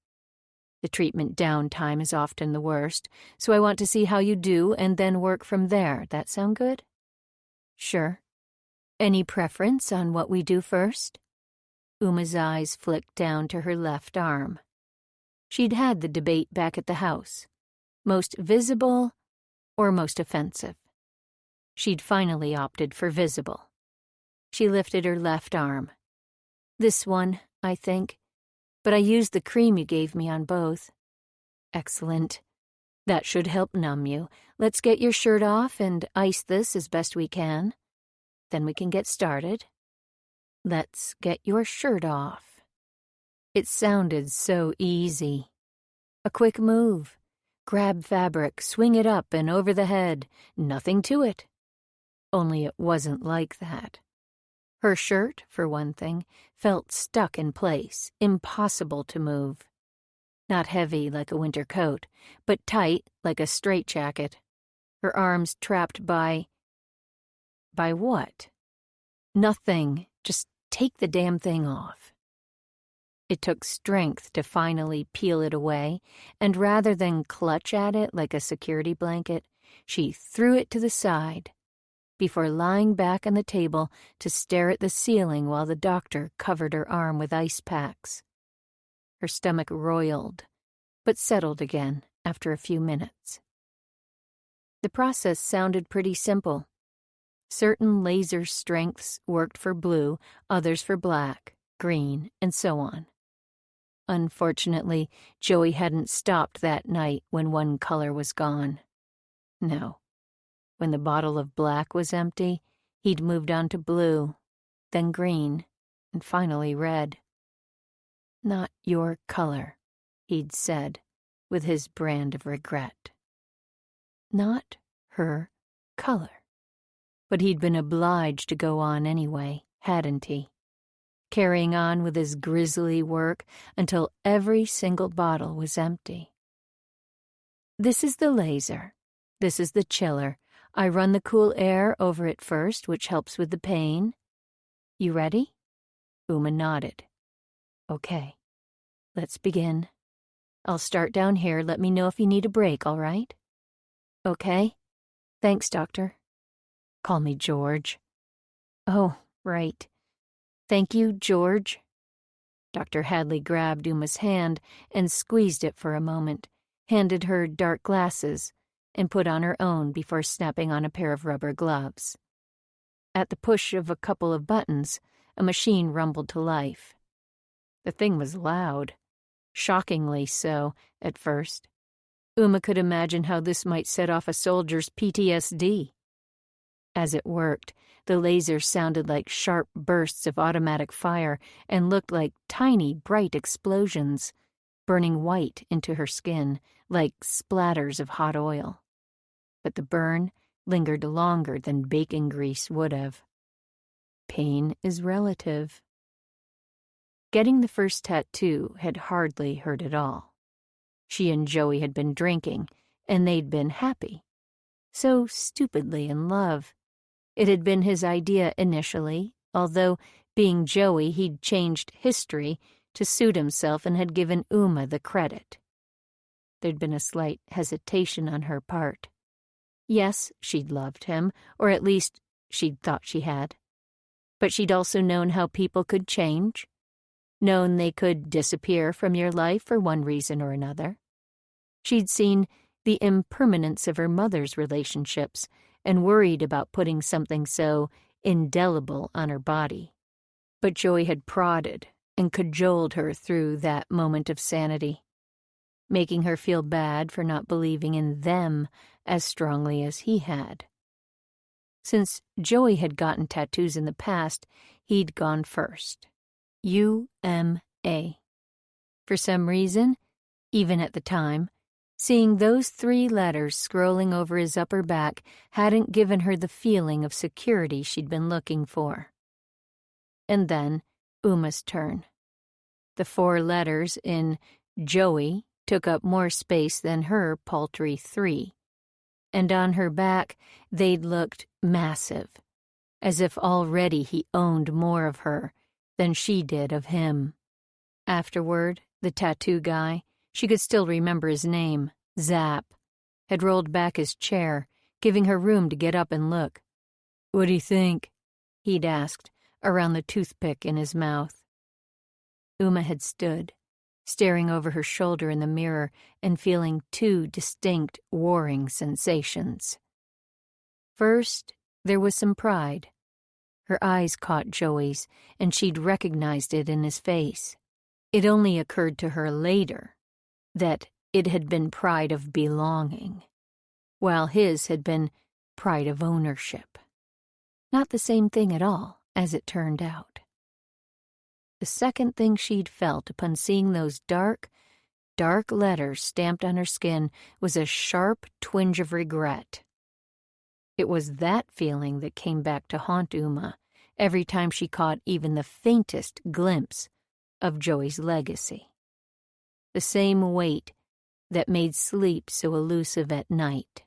The treatment downtime is often the worst, so I want to see how you do and then work from there. That sound good?" "Sure. Any preference on what we do first?" Uma's eyes flicked down to her left arm. She'd had the debate back at the house. Most visible or most offensive. She'd finally opted for visible. She lifted her left arm. "This one, I think, but I used the cream you gave me on both." "Excellent. That should help numb you. Let's get your shirt off and ice this as best we can. Then we can get started. Let's get your shirt off." It sounded so easy. A quick move. Grab fabric, swing it up and over the head. Nothing to it. Only it wasn't like that. Her shirt, for one thing, felt stuck in place, impossible to move. Not heavy like a winter coat, but tight like a straitjacket. Her arms trapped by what? Nothing. Just take the damn thing off. It took strength to finally peel it away, and rather than clutch at it like a security blanket, she threw it to the side before lying back on the table to stare at the ceiling while the doctor covered her arm with ice packs. Her stomach roiled, but settled again after a few minutes. The process sounded pretty simple. Certain laser strengths worked for blue, others for black, green, and so on. Unfortunately, Joey hadn't stopped that night when one color was gone. No. When the bottle of black was empty, he'd moved on to blue, then green, and finally red. "Not your color," he'd said, with his brand of regret. Not her color. But he'd been obliged to go on anyway, hadn't he? Carrying on with his grisly work until every single bottle was empty. "This is the laser. This is the chiller. I run the cool air over it first, which helps with the pain. You ready?" Uma nodded. "Okay. Let's begin. I'll start down here. Let me know if you need a break, all right?" "Okay. Thanks, Doctor." "Call me George." "Oh, right. Thank you, George." Dr. Hadley grabbed Uma's hand and squeezed it for a moment, handed her dark glasses, and put on her own before snapping on a pair of rubber gloves. At the push of a couple of buttons, a machine rumbled to life. The thing was loud, shockingly so at first. Uma could imagine how this might set off a soldier's PTSD. As it worked, the laser sounded like sharp bursts of automatic fire and looked like tiny, bright explosions, burning white into her skin like splatters of hot oil. But the burn lingered longer than bacon grease would have. Pain is relative. Getting the first tattoo had hardly hurt at all. She and Joey had been drinking, and they'd been happy. So stupidly in love. It had been his idea initially, although, being Joey, he'd changed history to suit himself and had given Uma the credit. There'd been a slight hesitation on her part. Yes, she'd loved him, or at least she'd thought she had. But she'd also known how people could change, known they could disappear from your life for one reason or another. She'd seen the impermanence of her mother's relationships and worried about putting something so indelible on her body. But Joey had prodded and cajoled her through that moment of sanity, making her feel bad for not believing in them as strongly as he had. Since Joey had gotten tattoos in the past, he'd gone first. UMA. For some reason, even at the time, seeing those 3 letters scrolling over his upper back hadn't given her the feeling of security she'd been looking for. And then Uma's turn. The 4 letters in Joey took up more space than her paltry 3, and on her back they'd looked massive, as if already he owned more of her than she did of him. Afterward, the tattoo guy, she could still remember his name, Zap, had rolled back his chair, giving her room to get up and look. "What do you think?" he'd asked, around the toothpick in his mouth. Uma had stood, staring over her shoulder in the mirror and feeling 2 distinct, warring sensations. First, there was some pride. Her eyes caught Joey's, and she'd recognized it in his face. It only occurred to her later that it had been pride of belonging, while his had been pride of ownership. Not the same thing at all, as it turned out. The second thing she'd felt upon seeing those dark, dark letters stamped on her skin was a sharp twinge of regret. It was that feeling that came back to haunt Uma every time she caught even the faintest glimpse of Joey's legacy. The same weight that made sleep so elusive at night.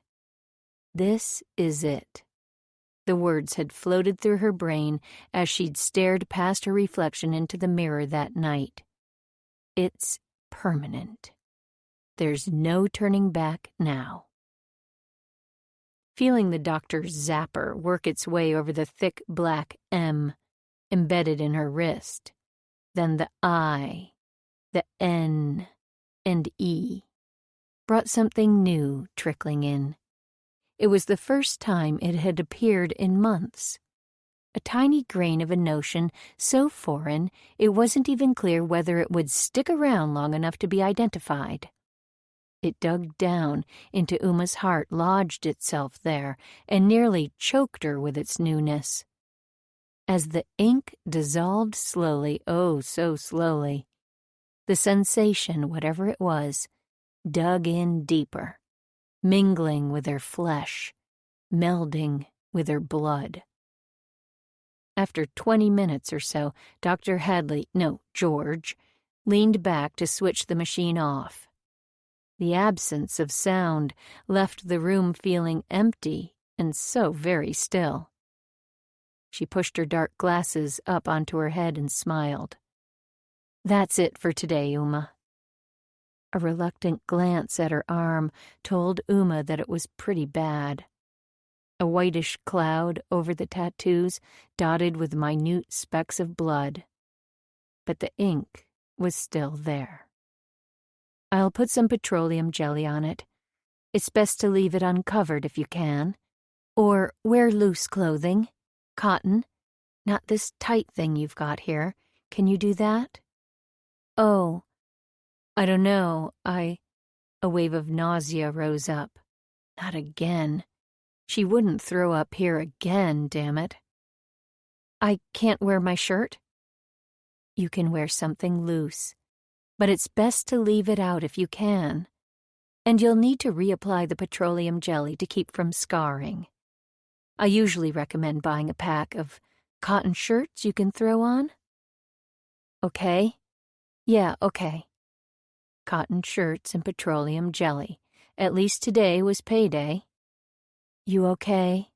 This is it. The words had floated through her brain as she'd stared past her reflection into the mirror that night. It's permanent. There's no turning back now. Feeling the doctor's zapper work its way over the thick black M embedded in her wrist, then the I, the N, and E, brought something new trickling in. It was the first time it had appeared in months. A tiny grain of a notion so foreign it wasn't even clear whether it would stick around long enough to be identified. It dug down into Uma's heart, lodged itself there, and nearly choked her with its newness. As the ink dissolved slowly, oh so slowly, the sensation, whatever it was, dug in deeper, mingling with her flesh, melding with her blood. After 20 minutes or so, George, leaned back to switch the machine off. The absence of sound left the room feeling empty and so very still. She pushed her dark glasses up onto her head and smiled. "That's it for today, Uma." A reluctant glance at her arm told Uma that it was pretty bad. A whitish cloud over the tattoos, dotted with minute specks of blood. But the ink was still there. "I'll put some petroleum jelly on it. It's best to leave it uncovered if you can. Or wear loose clothing. Cotton, not this tight thing you've got here. Can you do that? Oh, I don't know. A wave of nausea rose up. Not again. She wouldn't throw up here again, damn it. I can't wear my shirt? You can wear something loose, but it's best to leave it out if you can. And you'll need to reapply the petroleum jelly to keep from scarring. I usually recommend buying a pack of cotton shirts you can throw on. Okay? Yeah, okay. Cotton shirts and petroleum jelly. At least today was payday. You okay?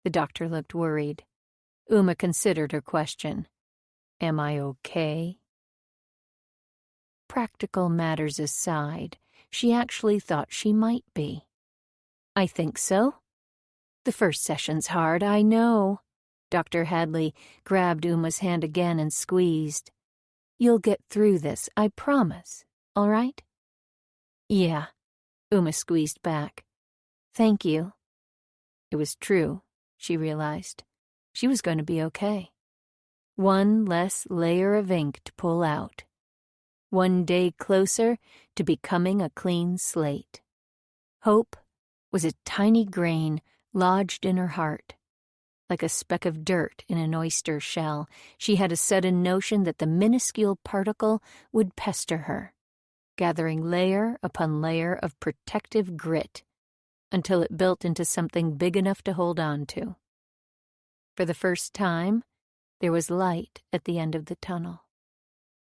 The doctor looked worried. Uma considered her question. Am I okay? Practical matters aside, she actually thought she might be. I think so. The first session's hard, I know. Dr. Hadley grabbed Uma's hand again and squeezed. You'll get through this, I promise, all right? Yeah, Uma squeezed back. Thank you. It was true, she realized. She was going to be okay. One less layer of ink to pull out. One day closer to becoming a clean slate. Hope was a tiny grain lodged in her heart. Like a speck of dirt in an oyster shell, she had a sudden notion that the minuscule particle would pester her, gathering layer upon layer of protective grit until it built into something big enough to hold on to. For the first time, there was light at the end of the tunnel.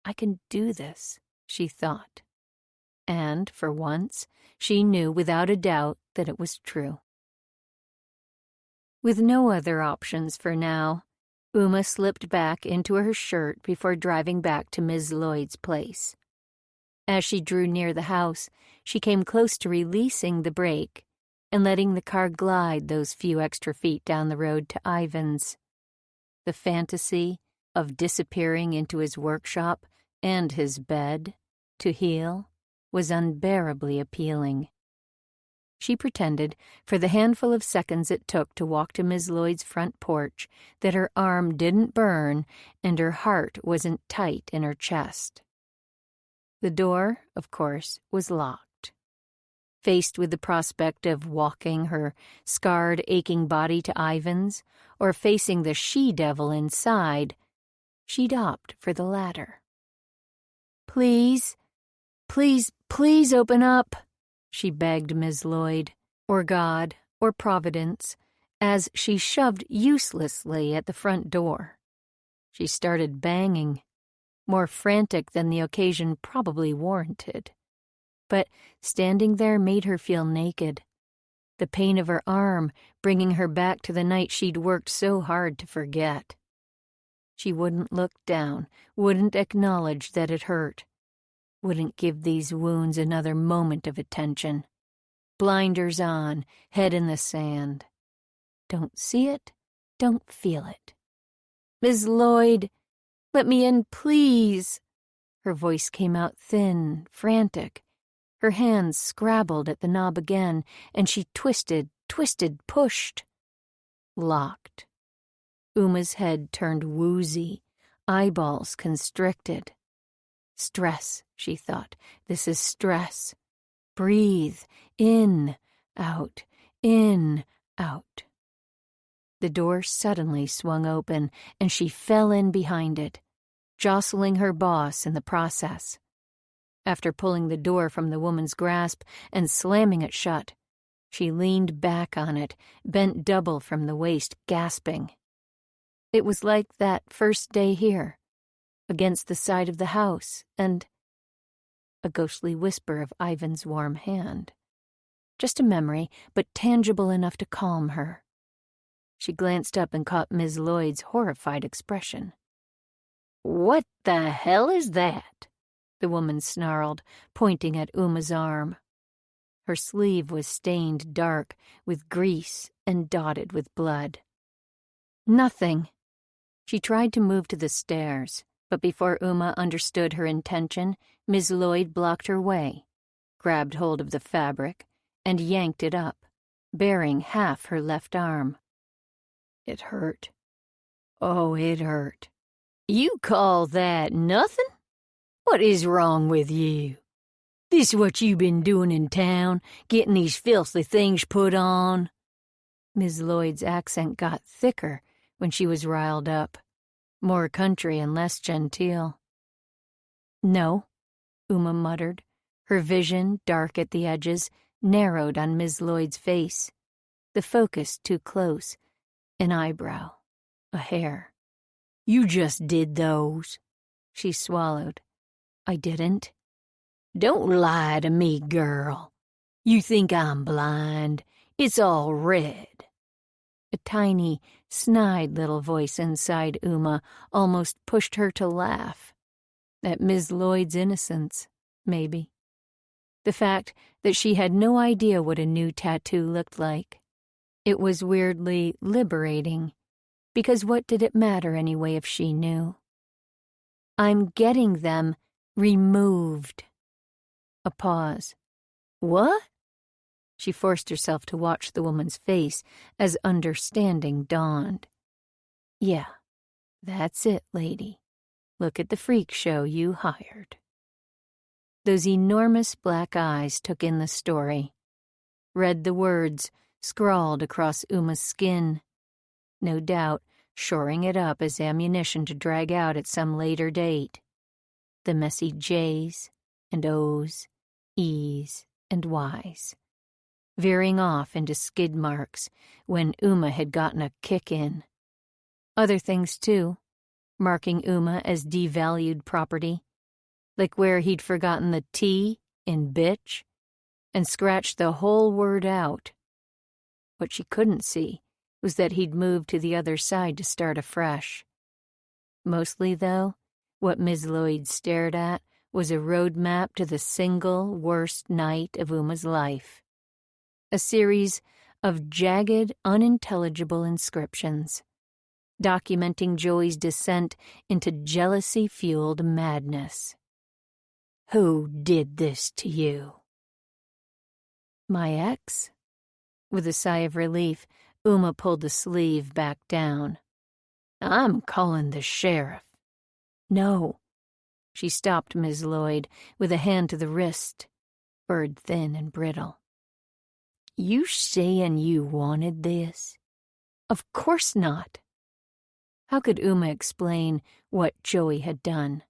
I can do this, she thought. And, for once, she knew without a doubt that it was true. With no other options for now, Uma slipped back into her shirt before driving back to Ms. Lloyd's place. As she drew near the house, she came close to releasing the brake and letting the car glide those few extra feet down the road to Ivan's. The fantasy of disappearing into his workshop and his bed to heal was unbearably appealing. She pretended, for the handful of seconds it took to walk to Miss Lloyd's front porch, that her arm didn't burn and her heart wasn't tight in her chest. The door, of course, was locked. Faced with the prospect of walking her scarred, aching body to Ivan's, or facing the she-devil inside, she'd opt for the latter. Please, please, please open up, she begged Miss Lloyd, or God, or Providence, as she shoved uselessly at the front door. She started banging, more frantic than the occasion probably warranted. But standing there made her feel naked, the pain of her arm bringing her back to the night she'd worked so hard to forget. She wouldn't look down, wouldn't acknowledge that it hurt, wouldn't give these wounds another moment of attention. Blinders on, head in the sand. Don't see it, don't feel it. Miss Lloyd, let me in, please. Her voice came out thin, frantic. Her hands scrabbled at the knob again, and she twisted, pushed. Locked. Uma's head turned woozy, eyeballs constricted. Stress, she thought. This is stress. Breathe. In, out, in, out. The door suddenly swung open, and she fell in behind it, jostling her boss in the process. After pulling the door from the woman's grasp and slamming it shut, she leaned back on it, bent double from the waist, gasping. It was like that first day here, against the side of the house, and a ghostly whisper of Ivan's warm hand. Just a memory, but tangible enough to calm her. She glanced up and caught Miss Lloyd's horrified expression. "What the hell is that?" the woman snarled, pointing at Uma's arm. Her sleeve was stained dark with grease and dotted with blood. Nothing. She tried to move to the stairs, but before Uma understood her intention, Miss Lloyd blocked her way, grabbed hold of the fabric, and yanked it up, baring half her left arm. It hurt. Oh, it hurt. You call that nothing? What is wrong with you? This what you been doing in town, getting these filthy things put on? Miss Lloyd's accent got thicker when she was riled up, more country and less genteel. No, Uma muttered, her vision, dark at the edges, narrowed on Miss Lloyd's face, the focus too close, an eyebrow, a hair. You just did those. She swallowed. I didn't. Don't lie to me, girl. You think I'm blind. It's all red. A tiny, snide little voice inside Uma almost pushed her to laugh. At Miss Lloyd's innocence, maybe. The fact that she had no idea what a new tattoo looked like. It was weirdly liberating, because what did it matter anyway if she knew? I'm getting them removed. A pause. What? She forced herself to watch the woman's face as understanding dawned. Yeah, that's it, lady. Look at the freak show you hired. Those enormous black eyes took in the story, read the words scrawled across Uma's skin, no doubt shoring it up as ammunition to drag out at some later date. The messy J's and O's, E's and Y's, veering off into skid marks when Uma had gotten a kick in. Other things, too, marking Uma as devalued property, like where he'd forgotten the T in bitch and scratched the whole word out. What she couldn't see was that he'd moved to the other side to start afresh. Mostly, though, what Miss Lloyd stared at was a roadmap to the single worst night of Uma's life. A series of jagged, unintelligible inscriptions, documenting Joey's descent into jealousy-fueled madness. Who did this to you? My ex? With a sigh of relief, Uma pulled the sleeve back down. I'm calling the sheriff. No. She stopped Miss Lloyd with a hand to the wrist, bird thin and brittle. You saying you wanted this? Of course not. How could Uma explain what Joey had done?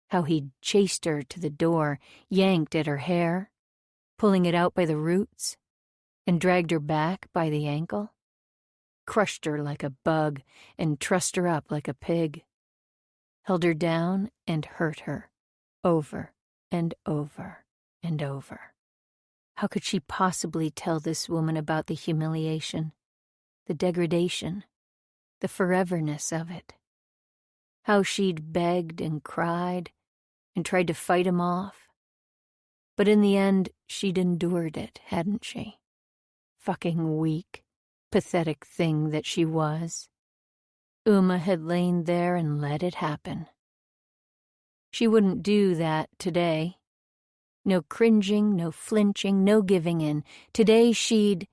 How he'd chased her to the door, yanked at her hair, pulling it out by the roots, and dragged her back by the ankle? Crushed her like a bug and trussed her up like a pig. Held her down and hurt her, over and over and over. How could she possibly tell this woman about the humiliation, the degradation, the foreverness of it? How she'd begged and cried and tried to fight him off? But in the end, she'd endured it, hadn't she? Fucking weak, pathetic thing that she was. Uma had lain there and let it happen. She wouldn't do that today. No cringing, no flinching, no giving in. Today she'd...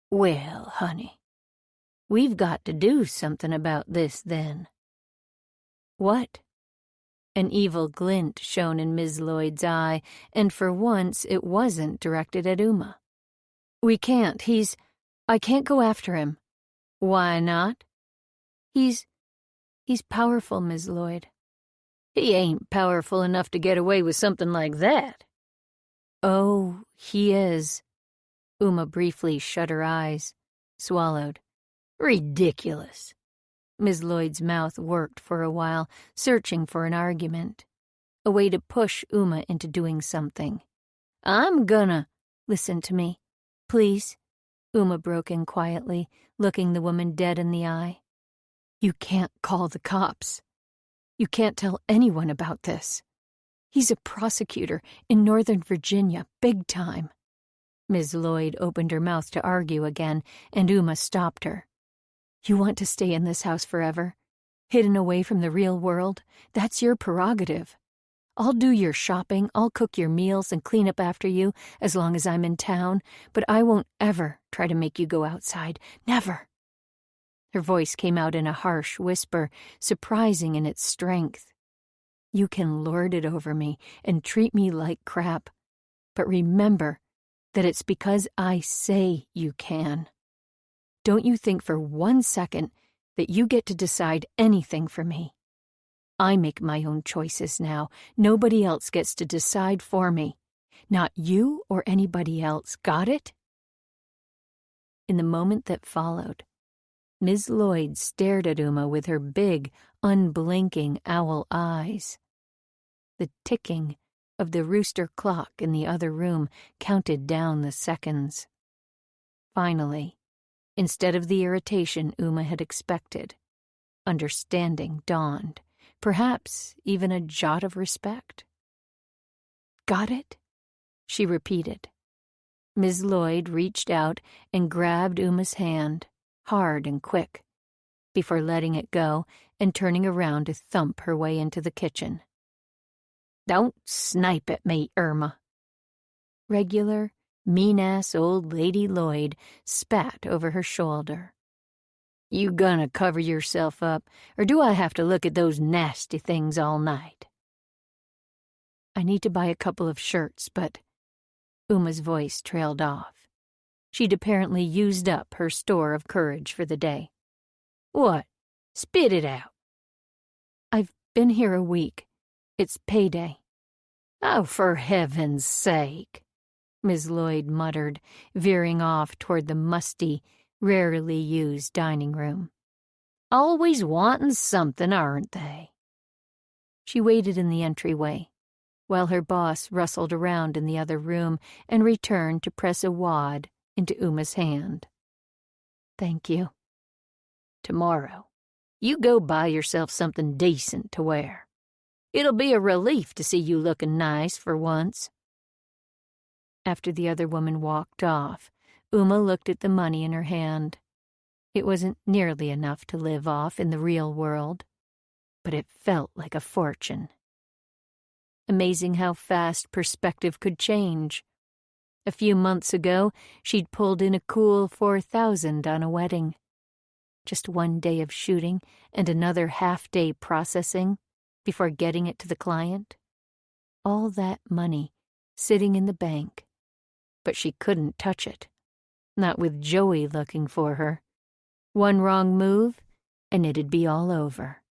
Well, honey, we've got to do something about this then. What? An evil glint shone in Miss Lloyd's eye, and for once it wasn't directed at Uma. We can't. I can't go after him. Why not? He's powerful, Miss Lloyd. He ain't powerful enough to get away with something like that. Oh, he is. Uma briefly shut her eyes, swallowed. Ridiculous. Miss Lloyd's mouth worked for a while, searching for an argument, a way to push Uma into doing something. I'm gonna... Listen to me, please. Uma broke in quietly, looking the woman dead in the eye. You can't call the cops. You can't tell anyone about this. He's a prosecutor in Northern Virginia, big time. Miss Lloyd opened her mouth to argue again, and Uma stopped her. You want to stay in this house forever? Hidden away from the real world? That's your prerogative. I'll do your shopping, I'll cook your meals and clean up after you as long as I'm in town, but I won't ever try to make you go outside. Never. Her voice came out in a harsh whisper, surprising in its strength. You can lord it over me and treat me like crap, but remember that it's because I say you can. Don't you think for 1 second that you get to decide anything for me. I make my own choices now. Nobody else gets to decide for me. Not you or anybody else. Got it? In the moment that followed, Miss Lloyd stared at Uma with her big, unblinking owl eyes. The ticking of the rooster clock in the other room counted down the seconds. Finally, instead of the irritation Uma had expected, understanding dawned, perhaps even a jot of respect. Got it? She repeated. Miss Lloyd reached out and grabbed Uma's hand, hard and quick, before letting it go and turning around to thump her way into the kitchen. Don't snipe at me, Irma. Regular, mean-ass old Lady Lloyd spat over her shoulder. You gonna cover yourself up, or do I have to look at those nasty things all night? I need to buy a couple of shirts, but... Uma's voice trailed off. She'd apparently used up her store of courage for the day. What? Spit it out. I've been here a week. It's payday. Oh, for heaven's sake, Miss Lloyd muttered, veering off toward the musty, rarely used dining room. Always wantin' something, aren't they? She waited in the entryway, while her boss rustled around in the other room and returned to press a wad into Uma's hand. Thank you. Tomorrow, you go buy yourself something decent to wear. It'll be a relief to see you looking nice for once. After the other woman walked off, Uma looked at the money in her hand. It wasn't nearly enough to live off in the real world, but it felt like a fortune. Amazing how fast perspective could change. A few months ago, she'd pulled in a cool $4,000 on a wedding. Just 1 day of shooting and another half-day processing before getting it to the client. All that money sitting in the bank, but she couldn't touch it. Not with Joey looking for her. One wrong move, and it'd be all over.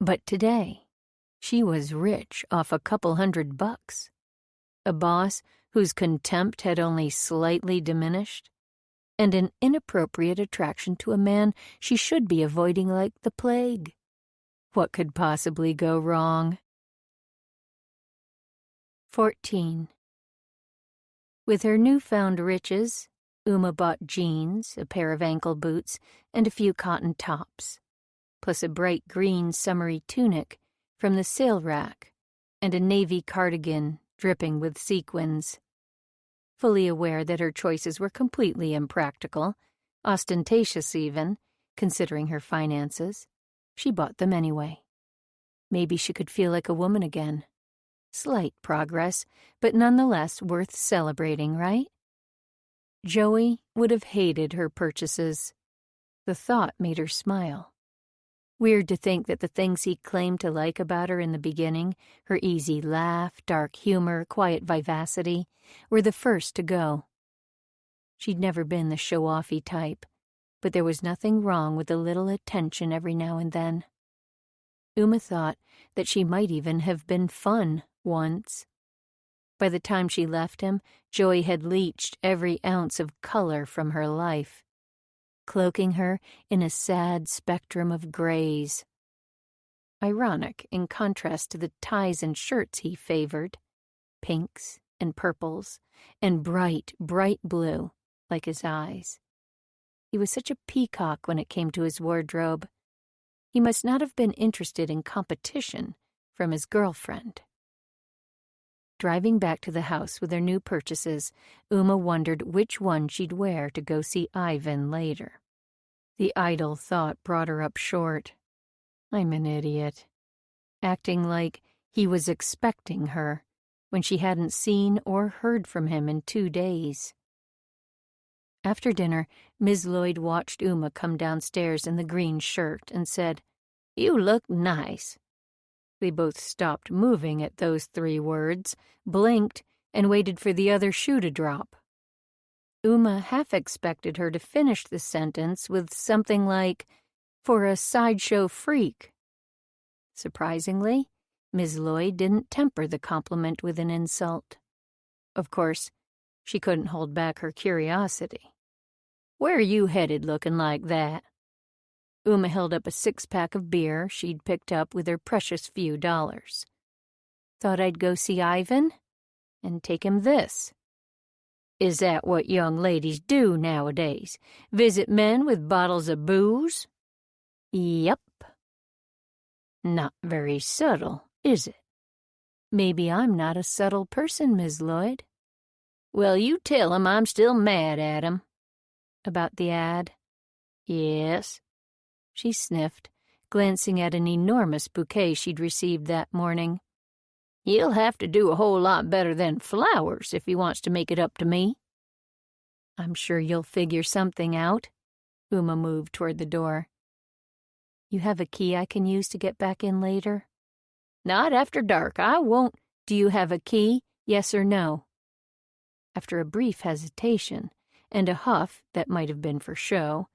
But today, she was rich off a couple $100. A boss whose contempt had only slightly diminished, and an inappropriate attraction to a man she should be avoiding like the plague. What could possibly go wrong? 14. With her newfound riches, Uma bought jeans, a pair of ankle boots, and a few cotton tops, plus a bright green summery tunic from the sale rack, and a navy cardigan dripping with sequins. Fully aware that her choices were completely impractical, ostentatious even, considering her finances, she bought them anyway. Maybe she could feel like a woman again. Slight progress, but nonetheless worth celebrating, right? Joey would have hated her purchases. The thought made her smile. Weird to think that the things he claimed to like about her in the beginning, her easy laugh, dark humor, quiet vivacity, were the first to go. She'd never been the show-offy type, but there was nothing wrong with a little attention every now and then. Uma thought that she might even have been fun once. By the time she left him, Joey had leached every ounce of color from her life, cloaking her in a sad spectrum of grays. Ironic in contrast to the ties and shirts he favored, pinks and purples, and bright, bright blue, like his eyes. He was such a peacock when it came to his wardrobe. He must not have been interested in competition from his girlfriend. Driving back to the house with her new purchases, Uma wondered which one she'd wear to go see Ivan later. The idle thought brought her up short. I'm an idiot. Acting like he was expecting her when she hadn't seen or heard from him in 2 days. After dinner, Miss Lloyd watched Uma come downstairs in the green shirt and said, "You look nice." They both stopped moving at those 3 words, blinked, and waited for the other shoe to drop. Uma half expected her to finish the sentence with something like, "for a sideshow freak." Surprisingly, Miss Lloyd didn't temper the compliment with an insult. Of course, she couldn't hold back her curiosity. "Where are you headed looking like that?" Uma held up a 6-pack of beer she'd picked up with her precious few dollars. "Thought I'd go see Ivan and take him this." "Is that what young ladies do nowadays? Visit men with bottles of booze?" "Yep." "Not very subtle, is it?" "Maybe I'm not a subtle person, Miss Lloyd." "Well, you tell him I'm still mad at him." "About the ad?" "Yes." She sniffed, glancing at an enormous bouquet she'd received that morning. "He'll have to do a whole lot better than flowers if he wants to make it up to me." "I'm sure you'll figure something out." Uma moved toward the door. "You have a key I can use to get back in later?" "Not after dark. I won't." "Do you have a key, yes or no?" After a brief hesitation, and a huff that might have been for show,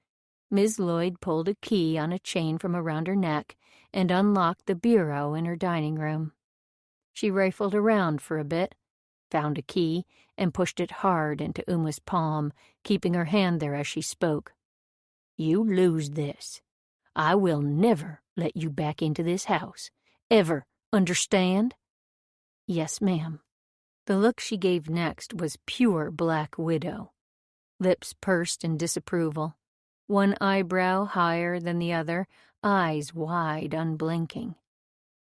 Miss Lloyd pulled a key on a chain from around her neck and unlocked the bureau in her dining room. She rifled around for a bit, found a key, and pushed it hard into Uma's palm, keeping her hand there as she spoke. "You lose this. I will never let you back into this house. Ever, understand?" "Yes, ma'am." The look she gave next was pure Black Widow. Lips pursed in disapproval, one eyebrow higher than the other, eyes wide, unblinking.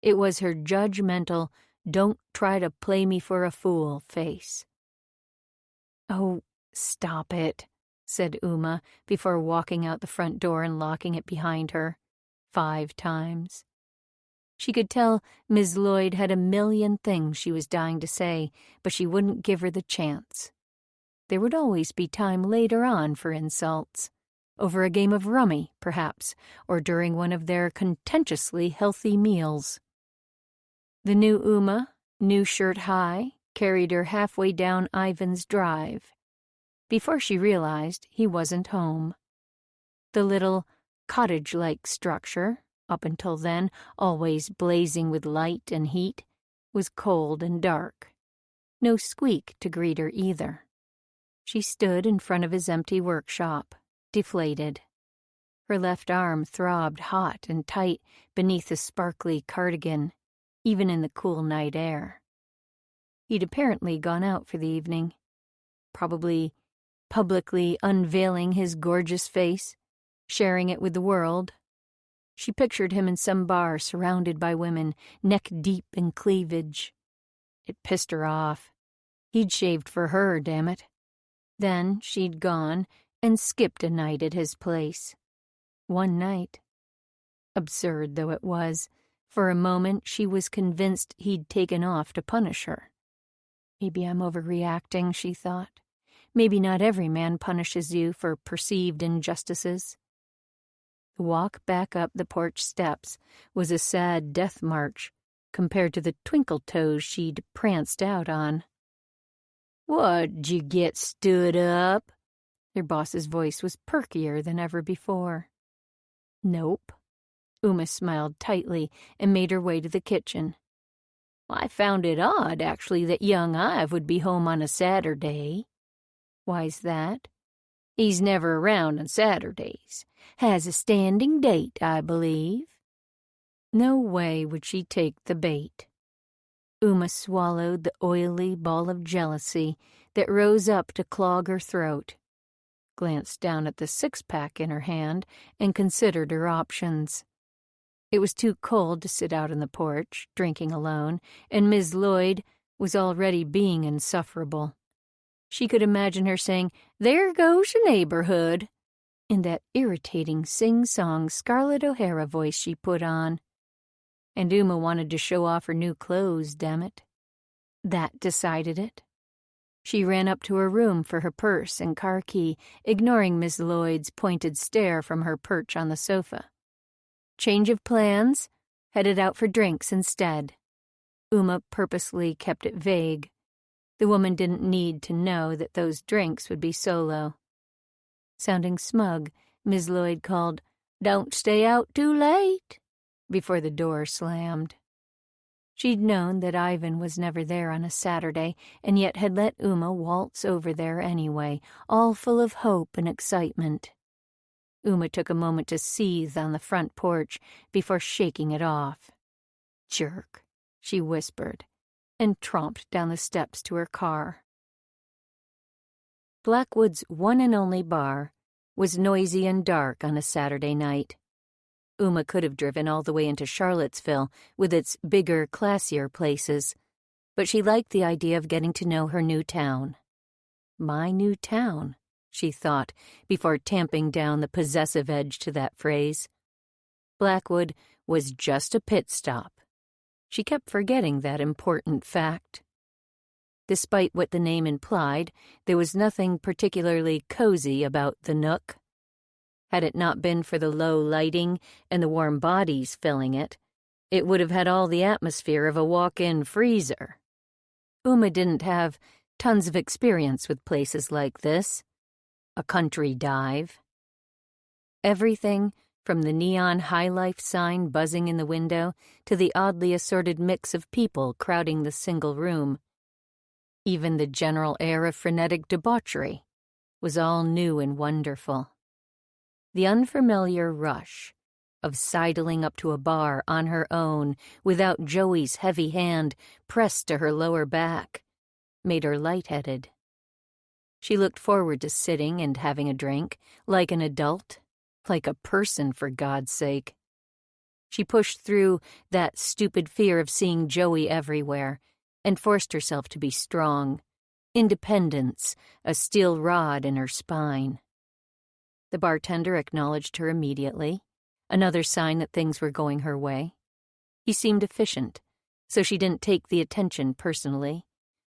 It was her judgmental, "don't try to play me for a fool" face. "Oh, stop it," said Uma before walking out the front door and locking it behind her 5 times. She could tell Miss Lloyd had a million things she was dying to say, but she wouldn't give her the chance. There would always be time later on for insults. Over a game of rummy, perhaps, or during one of their contentiously healthy meals. The new Uma, new shirt high, carried her halfway down Ivan's drive. Before she realized, he wasn't home. The little cottage-like structure, up until then always blazing with light and heat, was cold and dark. No Squeak to greet her either. She stood in front of his empty workshop, deflated. Her left arm throbbed hot and tight beneath the sparkly cardigan, even in the cool night air. He'd apparently gone out for the evening, probably publicly unveiling his gorgeous face, sharing it with the world. She pictured him in some bar surrounded by women, neck-deep in cleavage. It pissed her off. He'd shaved for her, damn it. Then she'd gone and skipped a night at his place. One night. Absurd though it was, for a moment she was convinced he'd taken off to punish her. Maybe I'm overreacting, she thought. Maybe not every man punishes you for perceived injustices. The walk back up the porch steps was a sad death march compared to the twinkle toes she'd pranced out on. "What'd you get stood up?" Their boss's voice was perkier than ever before. "Nope." Uma smiled tightly and made her way to the kitchen. "I found it odd, actually, that young Ive would be home on a Saturday." "Why's that?" "He's never around on Saturdays. Has a standing date, I believe." No way would she take the bait. Uma swallowed the oily ball of jealousy that rose up to clog her throat, glanced down at the 6-pack in her hand, and considered her options. It was too cold to sit out on the porch, drinking alone, and Miss Lloyd was already being insufferable. She could imagine her saying, "There goes your neighborhood," in that irritating sing-song Scarlett O'Hara voice she put on. And Uma wanted to show off her new clothes, damn it. That decided it. She ran up to her room for her purse and car key, ignoring Miss Lloyd's pointed stare from her perch on the sofa. Change of plans, headed out for drinks instead. Uma purposely kept it vague. The woman didn't need to know that those drinks would be solo. Sounding smug, Miss Lloyd called, "Don't stay out too late," before the door slammed. She'd known that Ivan was never there on a Saturday, and yet had let Uma waltz over there anyway, all full of hope and excitement. Uma took a moment to seethe on the front porch before shaking it off. "Jerk," she whispered, and tromped down the steps to her car. Blackwood's one and only bar was noisy and dark on a Saturday night. Uma could have driven all the way into Charlottesville with its bigger, classier places, but she liked the idea of getting to know her new town. My new town, she thought, before tamping down the possessive edge to that phrase. Blackwood was just a pit stop. She kept forgetting that important fact. Despite what the name implied, there was nothing particularly cozy about the Nook. Had it not been for the low lighting and the warm bodies filling it, it would have had all the atmosphere of a walk-in freezer. Uma didn't have tons of experience with places like this. A country dive. Everything, from the neon High Life sign buzzing in the window to the oddly assorted mix of people crowding the single room, even the general air of frenetic debauchery, was all new and wonderful. The unfamiliar rush of sidling up to a bar on her own without Joey's heavy hand pressed to her lower back made her lightheaded. She looked forward to sitting and having a drink, like an adult, like a person, for God's sake. She pushed through that stupid fear of seeing Joey everywhere and forced herself to be strong. Independence, a steel rod in her spine. The bartender acknowledged her immediately, another sign that things were going her way. He seemed efficient, so she didn't take the attention personally,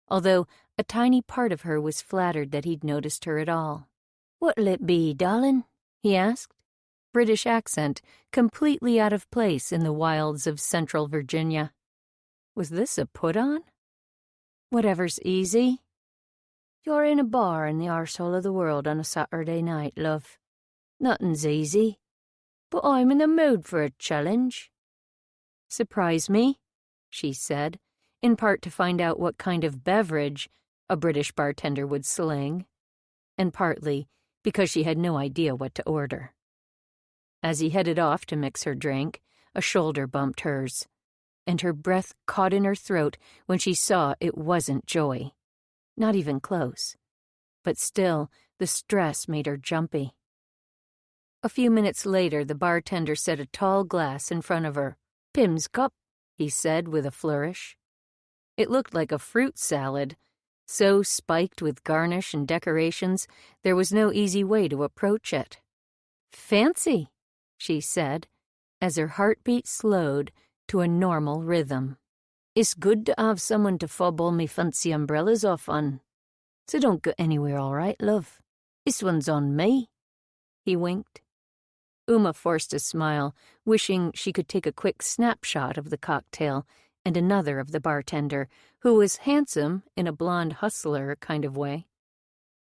although a tiny part of her was flattered that he'd noticed her at all. "What'll it be, darling?" he asked, British accent completely out of place in the wilds of central Virginia. Was this a put-on? "Whatever's easy." "You're in a bar in the arsehole of the world on a Saturday night, love. Nothing's easy, but I'm in the mood for a challenge." "Surprise me," she said, in part to find out what kind of beverage a British bartender would sling, and partly because she had no idea what to order. As he headed off to mix her drink, a shoulder bumped hers, and her breath caught in her throat when she saw it wasn't Joy. Not even close. But still, the stress made her jumpy. A few minutes later, the bartender set a tall glass in front of her. "Pim's cup," he said with a flourish. It looked like a fruit salad, so spiked with garnish and decorations there was no easy way to approach it. "Fancy," she said, as her heartbeat slowed to a normal rhythm. "It's good to have someone to fob all me fancy umbrellas off on. So don't go anywhere, all right, love? This one's on me." He winked. Uma forced a smile, wishing she could take a quick snapshot of the cocktail and another of the bartender, who was handsome in a blonde hustler kind of way.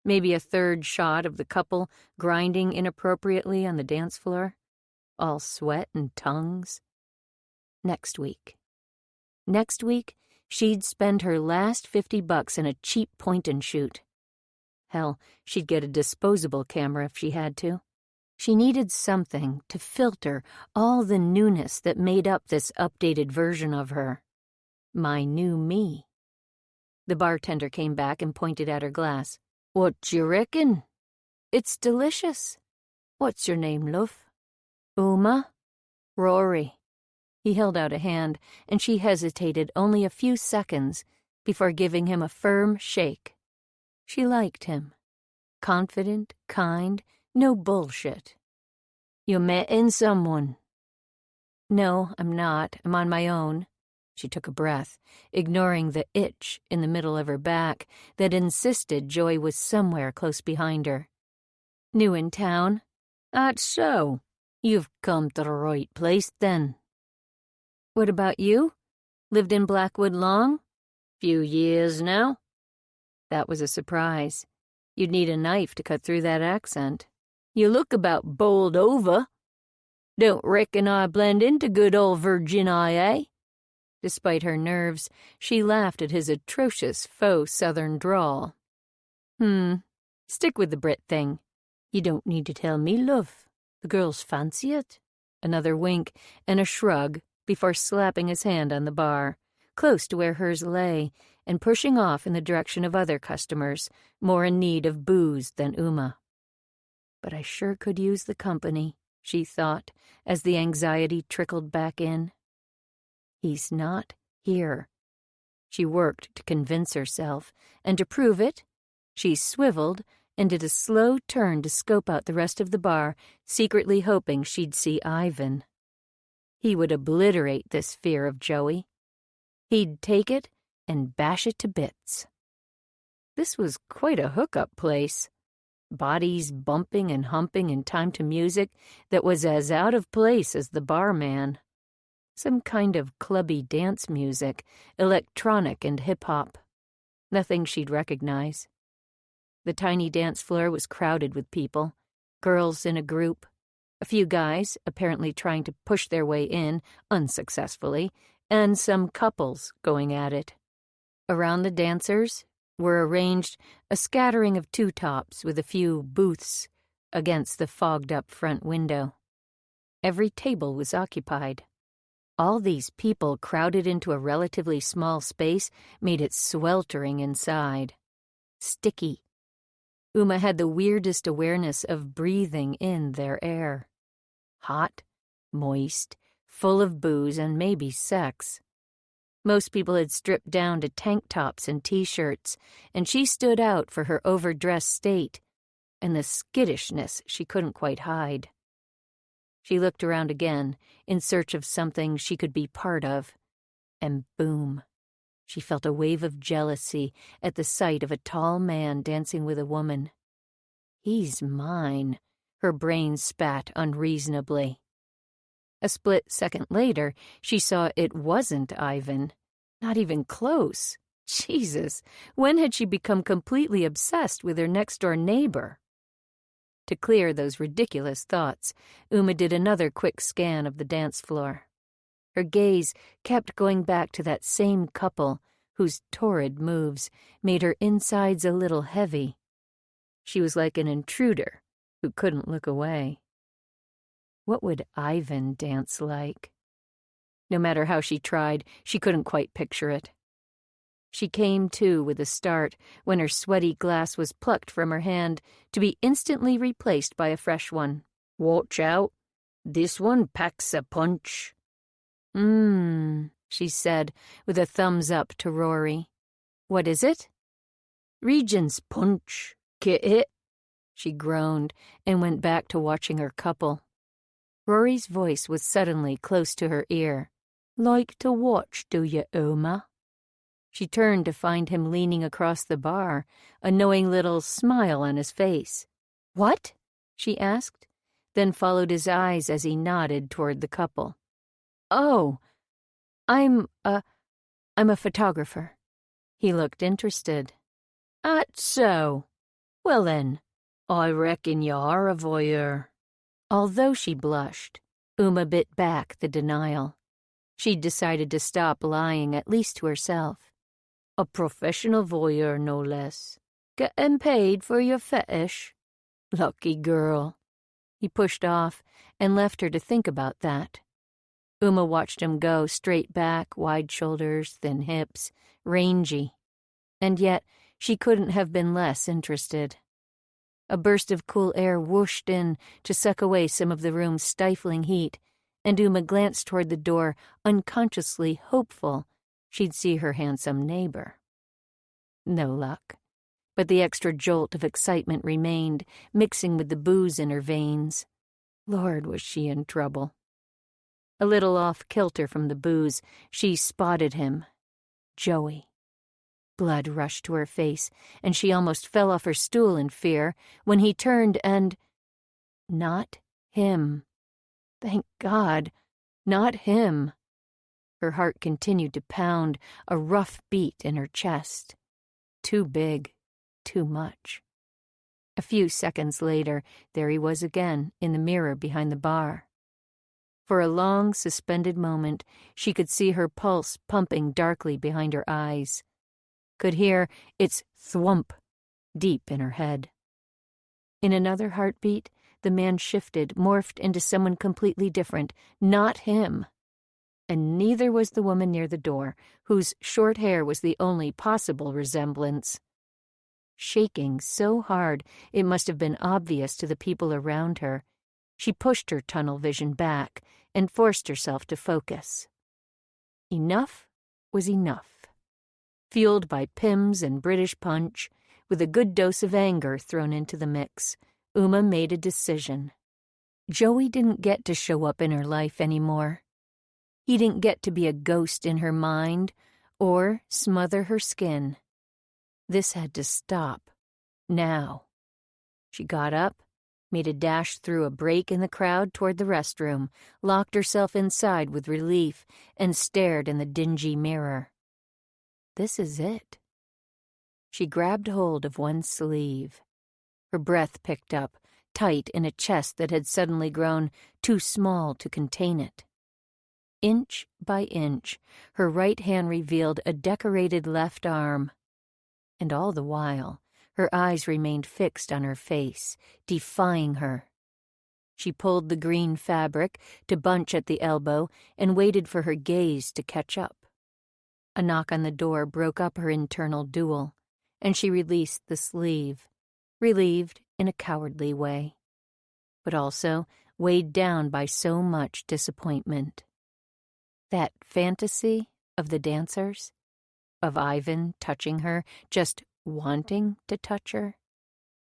Maybe a third shot of the couple grinding inappropriately on the dance floor, all sweat and tongues. Next week, she'd spend her last $50 in a cheap point-and-shoot. Hell, she'd get a disposable camera if she had to. She needed something to filter all the newness that made up this updated version of her. My new me. The bartender came back and pointed at her glass. "What d'you reckon?" "It's delicious." "What's your name, love?" "Uma." "Rory." He held out a hand, and she hesitated only a few seconds before giving him a firm shake. She liked him. Confident, kind, no bullshit. "You met in someone?" "No, I'm not. I'm on my own." She took a breath, ignoring the itch in the middle of her back that insisted Joey was somewhere close behind her. "New in town?" "That's so. You've come to the right place, then." "What about you? Lived in Blackwood long?" "Few years now." That was a surprise. You'd need a knife to cut through that accent. "You look about bowled over. Don't reckon I blend into good old Virginia, eh?" Despite her nerves, she laughed at his atrocious faux Southern drawl. Stick with the Brit thing. "You don't need to tell me, love. The girls fancy it." Another wink and a shrug before slapping his hand on the bar, close to where hers lay, and pushing off in the direction of other customers, more in need of booze than Uma. But I sure could use the company, she thought, as the anxiety trickled back in. He's not here. She worked to convince herself, and to prove it, she swiveled and did a slow turn to scope out the rest of the bar, secretly hoping she'd see Ivan. He would obliterate this fear of Joey. He'd take it and bash it to bits. This was quite a hookup place. Bodies bumping and humping in time to music that was as out of place as the barman. Some kind of clubby dance music, electronic and hip-hop. Nothing she'd recognize. The tiny dance floor was crowded with people, girls in a group, a few guys apparently trying to push their way in, unsuccessfully, and some couples going at it. Around the dancers were arranged a scattering of two-tops with a few booths against the fogged-up front window. Every table was occupied. All these people crowded into a relatively small space made it sweltering inside. Sticky. Uma had the weirdest awareness of breathing in their air. Hot, moist, full of booze and maybe sex. Most people had stripped down to tank tops and t-shirts, and she stood out for her overdressed state and the skittishness she couldn't quite hide. She looked around again, in search of something she could be part of, and boom, she felt a wave of jealousy at the sight of a tall man dancing with a woman. "He's mine," her brain spat unreasonably. A split second later, she saw it wasn't Ivan. Not even close. Jesus, when had she become completely obsessed with her next-door neighbor? To clear those ridiculous thoughts, Uma did another quick scan of the dance floor. Her gaze kept going back to that same couple whose torrid moves made her insides a little heavy. She was like an intruder who couldn't look away. What would Ivan dance like? No matter how she tried, she couldn't quite picture it. She came to with a start when her sweaty glass was plucked from her hand to be instantly replaced by a fresh one. "Watch out. This one packs a punch." She said with a thumbs up to Rory. "What is it?" "Regent's punch. Get it?" She groaned and went back to watching her couple. Rory's voice was suddenly close to her ear. "Like to watch, do you, Uma?" She turned to find him leaning across the bar, a knowing little smile on his face. "What?" she asked, then followed his eyes as he nodded toward the couple. "Oh, I'm a photographer." He looked interested. "That's so. Well then, I reckon you are a voyeur." Although she blushed, Uma bit back the denial. She'd decided to stop lying, at least to herself. "A professional voyeur, no less. Getting paid for your fetish? Lucky girl." He pushed off and left her to think about that. Uma watched him go, straight back, wide shoulders, thin hips, rangy. And yet she couldn't have been less interested. A burst of cool air whooshed in to suck away some of the room's stifling heat, and Uma glanced toward the door, unconsciously hopeful she'd see her handsome neighbor. No luck, but the extra jolt of excitement remained, mixing with the booze in her veins. Lord, was she in trouble. A little off-kilter from the booze, she spotted him. Joey. Blood rushed to her face, and she almost fell off her stool in fear when he turned and— Not him. Thank God, not him. Her heart continued to pound, a rough beat in her chest. Too big, too much. A few seconds later, there he was again, in the mirror behind the bar. For a long, suspended moment, she could see her pulse pumping darkly behind her eyes. Could hear its thwump deep in her head. In another heartbeat, the man shifted, morphed into someone completely different, not him. And neither was the woman near the door, whose short hair was the only possible resemblance. Shaking so hard it must have been obvious to the people around her, she pushed her tunnel vision back and forced herself to focus. Enough was enough. Fueled by Pimm's and British punch, with a good dose of anger thrown into the mix, Uma made a decision. Joey didn't get to show up in her life anymore. He didn't get to be a ghost in her mind or smother her skin. This had to stop. Now. She got up, made a dash through a break in the crowd toward the restroom, locked herself inside with relief, and stared in the dingy mirror. This is it. She grabbed hold of one sleeve. Her breath picked up, tight in a chest that had suddenly grown too small to contain it. Inch by inch, her right hand revealed a decorated left arm. And all the while, her eyes remained fixed on her face, defying her. She pulled the green fabric to bunch at the elbow and waited for her gaze to catch up. A knock on the door broke up her internal duel, and she released the sleeve, relieved in a cowardly way, but also weighed down by so much disappointment. That fantasy of the dancers, of Ivan touching her, just wanting to touch her?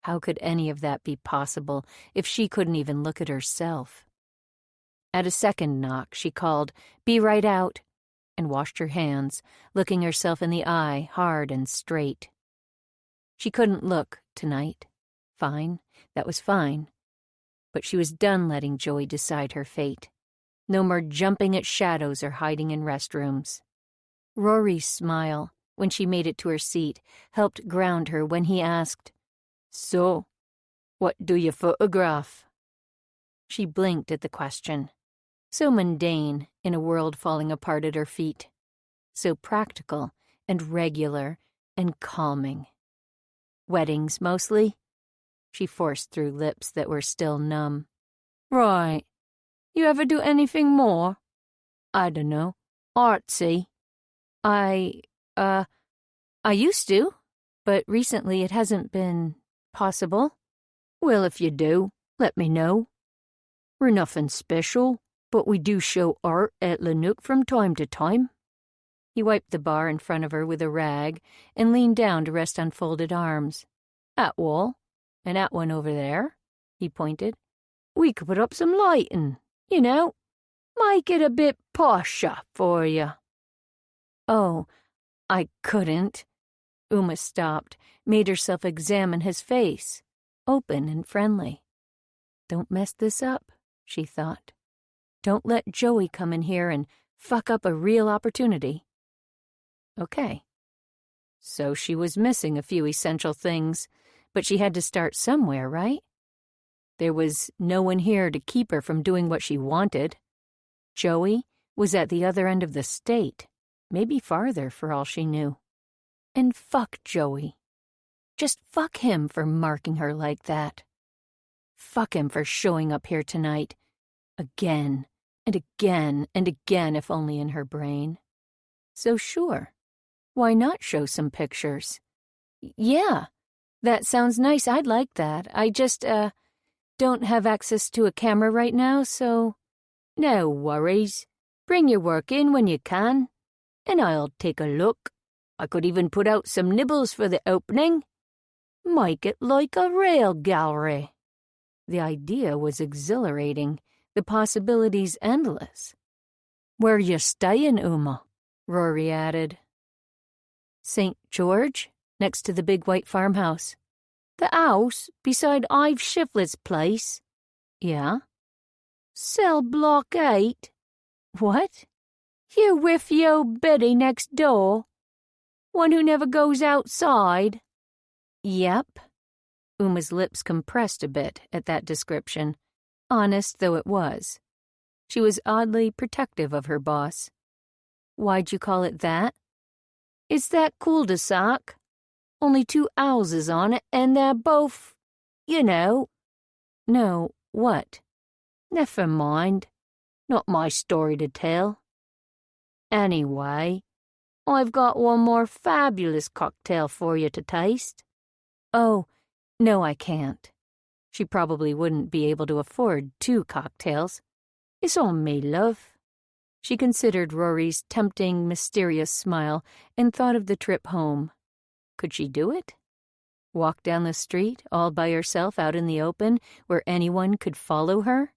How could any of that be possible if she couldn't even look at herself? At a second knock, she called, "Be right out," and washed her hands, looking herself in the eye hard and straight. She couldn't look tonight. Fine, that was fine. But she was done letting Joey decide her fate. No more jumping at shadows or hiding in restrooms. Rory's smile, when she made it to her seat, helped ground her when he asked, "So, what do you photograph?" She blinked at the question. So mundane in a world falling apart at her feet. So practical and regular and calming. Weddings, mostly? She forced through lips that were still numb. "Right. You ever do anything more? I dunno. Artsy?" I used to, but recently it hasn't been possible." "Well, if you do, let me know. We're nothing special, but we do show art at Le Nook from time to time." He wiped the bar in front of her with a rag and leaned down to rest on folded arms. "At wall, and at one over there," he pointed. "We could put up some lighting, you know. Make it a bit posher for you." "Oh, I couldn't." Uma stopped, made herself examine his face, open and friendly. Don't mess this up, she thought. Don't let Joey come in here and fuck up a real opportunity. Okay. So she was missing a few essential things, but she had to start somewhere, right? There was no one here to keep her from doing what she wanted. Joey was at the other end of the state, maybe farther for all she knew. And fuck Joey. Just fuck him for marking her like that. Fuck him for showing up here tonight. Again, and again, and again, if only in her brain. So sure, why not show some pictures? Yeah, that sounds nice. I'd like that. I just, don't have access to a camera right now, so... No worries. Bring your work in when you can, and I'll take a look. I could even put out some nibbles for the opening. Make it like a rail gallery. The idea was exhilarating, the possibilities endless. Where you staying, Uma? Rory added. St. George, next to the big white farmhouse. The house beside Ive Shiflett's place? Yeah? Cell block 8? What? You with yo Betty next door? One who never goes outside? Yep. Uma's lips compressed a bit at that description, honest though it was. She was oddly protective of her boss. Why'd you call it that? It's that cul-de-sac. Only 2 houses on it, and they're both, you know. No, what? Never mind. Not my story to tell. Anyway, I've got one more fabulous cocktail for you to taste. Oh, no, I can't. She probably wouldn't be able to afford 2 cocktails. It's on me, love. She considered Rory's tempting, mysterious smile and thought of the trip home. Could she do it? Walk down the street all by herself out in the open where anyone could follow her?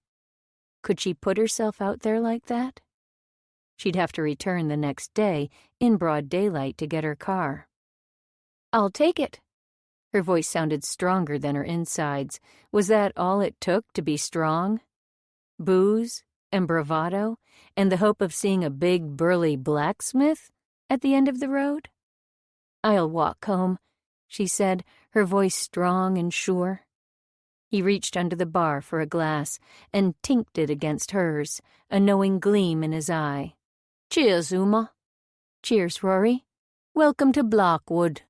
Could she put herself out there like that? She'd have to return the next day in broad daylight to get her car. I'll take it. Her voice sounded stronger than her insides. Was that all it took to be strong? Booze and bravado and the hope of seeing a big, burly blacksmith at the end of the road? "I'll walk home," she said, her voice strong and sure. He reached under the bar for a glass and tinked it against hers, a knowing gleam in his eye. Cheers, Uma. Cheers, Rory. Welcome to Blackwood.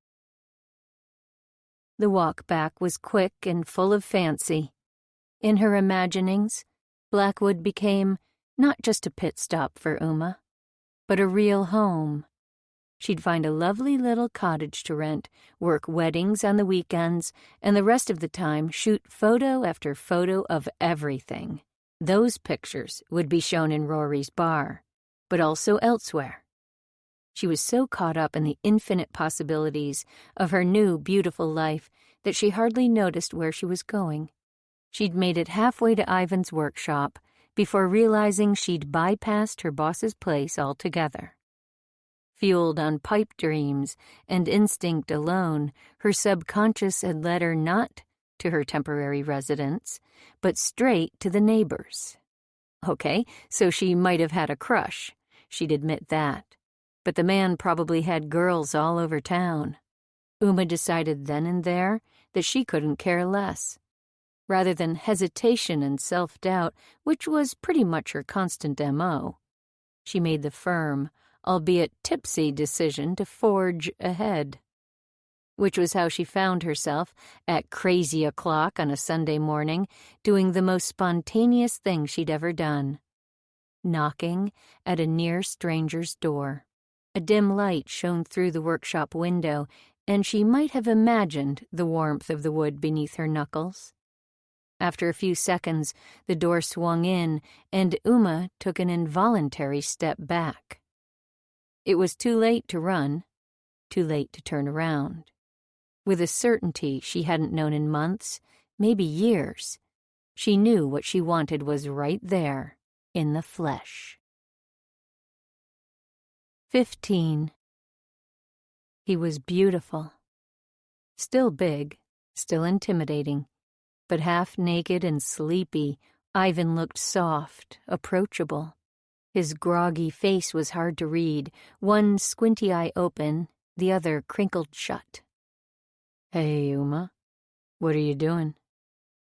The walk back was quick and full of fancy. In her imaginings, Blackwood became not just a pit stop for Uma, but a real home. She'd find a lovely little cottage to rent, work weddings on the weekends, and the rest of the time shoot photo after photo of everything. Those pictures would be shown in Rory's bar, but also elsewhere. She was so caught up in the infinite possibilities of her new, beautiful life that she hardly noticed where she was going. She'd made it halfway to Ivan's workshop before realizing she'd bypassed her boss's place altogether. Fueled on pipe dreams and instinct alone, her subconscious had led her not to her temporary residence, but straight to the neighbors. Okay, so she might have had a crush. She'd admit that. But the man probably had girls all over town. Uma decided then and there that she couldn't care less. Rather than hesitation and self-doubt, which was pretty much her constant M.O., she made the firm, albeit tipsy, decision to forge ahead. Which was how she found herself at crazy o'clock on a Sunday morning doing the most spontaneous thing she'd ever done. Knocking at a near stranger's door. A dim light shone through the workshop window, and she might have imagined the warmth of the wood beneath her knuckles. After a few seconds, the door swung in, and Uma took an involuntary step back. It was too late to run, too late to turn around. With a certainty she hadn't known in months, maybe years, she knew what she wanted was right there, in the flesh. 15. He was beautiful. Still big, still intimidating, but half naked and sleepy, Ivan looked soft, approachable. His groggy face was hard to read, one squinty eye open, the other crinkled shut. "Hey, Uma, what are you doing?"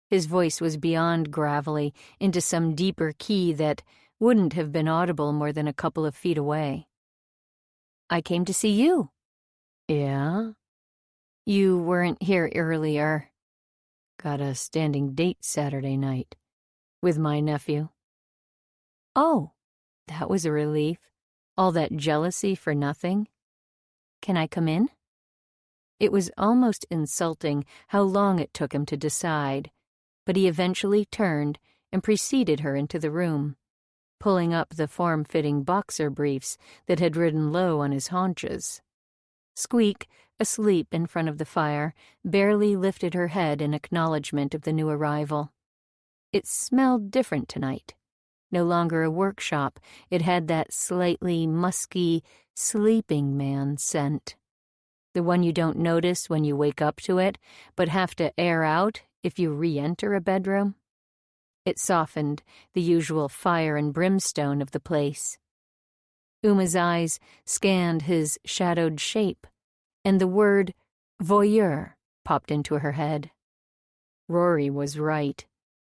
His voice was beyond gravelly, into some deeper key that wouldn't have been audible more than a couple of feet away. "I came to see you." "Yeah? You weren't here earlier." "Got a standing date Saturday night. With my nephew." "Oh, that was a relief. All that jealousy for nothing. Can I come in?" It was almost insulting how long it took him to decide, but he eventually turned and preceded her into the room, pulling up the form-fitting boxer briefs that had ridden low on his haunches. Squeak, asleep in front of the fire, barely lifted her head in acknowledgement of the new arrival. It smelled different tonight. No longer a workshop, it had that slightly musky, sleeping man scent. The one you don't notice when you wake up to it, but have to air out if you re-enter a bedroom. It softened the usual fire and brimstone of the place. Uma's eyes scanned his shadowed shape, and the word voyeur popped into her head. Rory was right.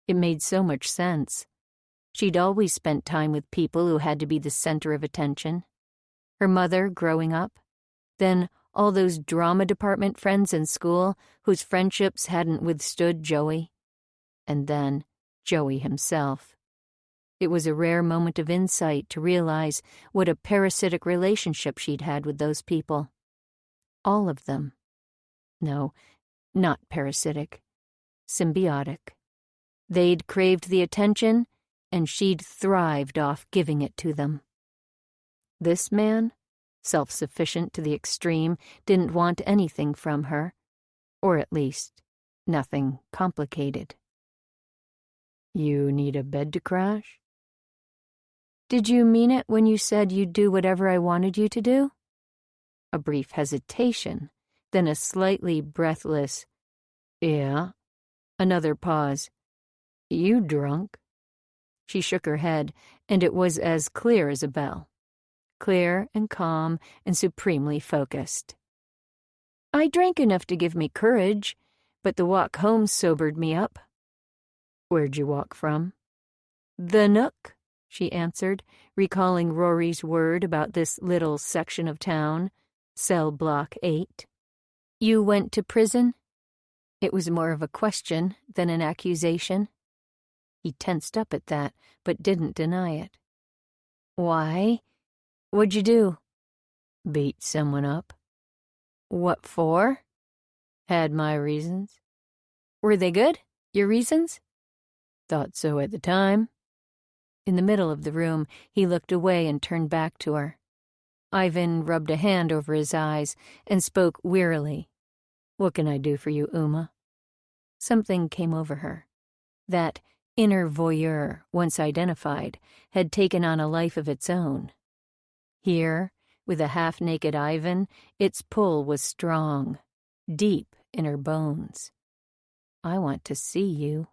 It made so much sense. She'd always spent time with people who had to be the center of attention. Her mother growing up, then all those drama department friends in school whose friendships hadn't withstood Joey, and then Joey himself. It was a rare moment of insight to realize what a parasitic relationship she'd had with those people. All of them. No, not parasitic. Symbiotic. They'd craved the attention, and she'd thrived off giving it to them. This man, self-sufficient to the extreme, didn't want anything from her, or at least, nothing complicated. You need a bed to crash? Did you mean it when you said you'd do whatever I wanted you to do? A brief hesitation, then a slightly breathless, yeah. Another pause. You drunk? She shook her head, and it was as clear as a bell. Clear and calm and supremely focused. I drank enough to give me courage, but the walk home sobered me up. Where'd you walk from? The Nook, she answered, recalling Rory's word about this little section of town, cell block 8. You went to prison? It was more of a question than an accusation. He tensed up at that, but didn't deny it. Why? What'd you do? Beat someone up. What for? Had my reasons. Were they good, your reasons? Thought so at the time. In the middle of the room, he looked away and turned back to her. Ivan rubbed a hand over his eyes and spoke wearily. What can I do for you, Uma? Something came over her. That inner voyeur, once identified, had taken on a life of its own. Here, with a half-naked Ivan, its pull was strong, deep in her bones. I want to see you.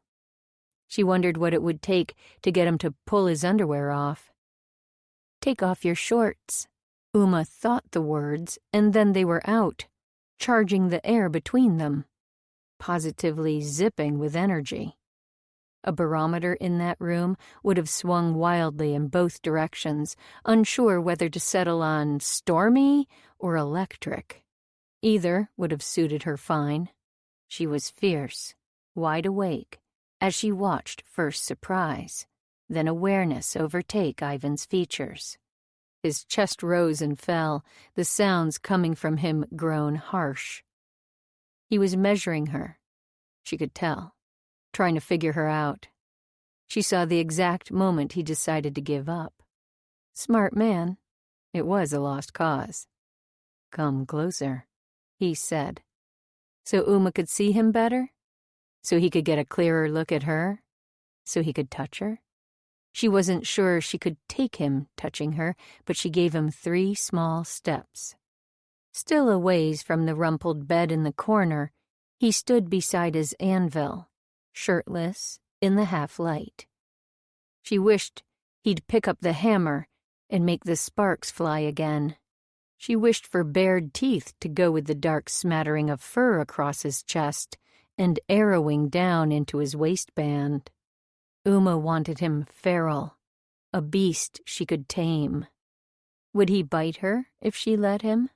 She wondered what it would take to get him to pull his underwear off. Take off your shorts. Uma thought the words, and then they were out, charging the air between them, positively zipping with energy. A barometer in that room would have swung wildly in both directions, unsure whether to settle on stormy or electric. Either would have suited her fine. She was fierce, wide awake, as she watched first surprise, then awareness overtake Ivan's features. His chest rose and fell, the sounds coming from him grown harsh. He was measuring her. She could tell, trying to figure her out. She saw the exact moment he decided to give up. Smart man. It was a lost cause. Come closer, he said. So Uma could see him better? So he could get a clearer look at her? So he could touch her? She wasn't sure she could take him touching her, but she gave him 3 small steps. Still a ways from the rumpled bed in the corner, he stood beside his anvil, shirtless, in the half-light. She wished he'd pick up the hammer and make the sparks fly again. She wished for bared teeth to go with the dark smattering of fur across his chest and arrowing down into his waistband. Uma wanted him feral, a beast she could tame. Would he bite her if she let him?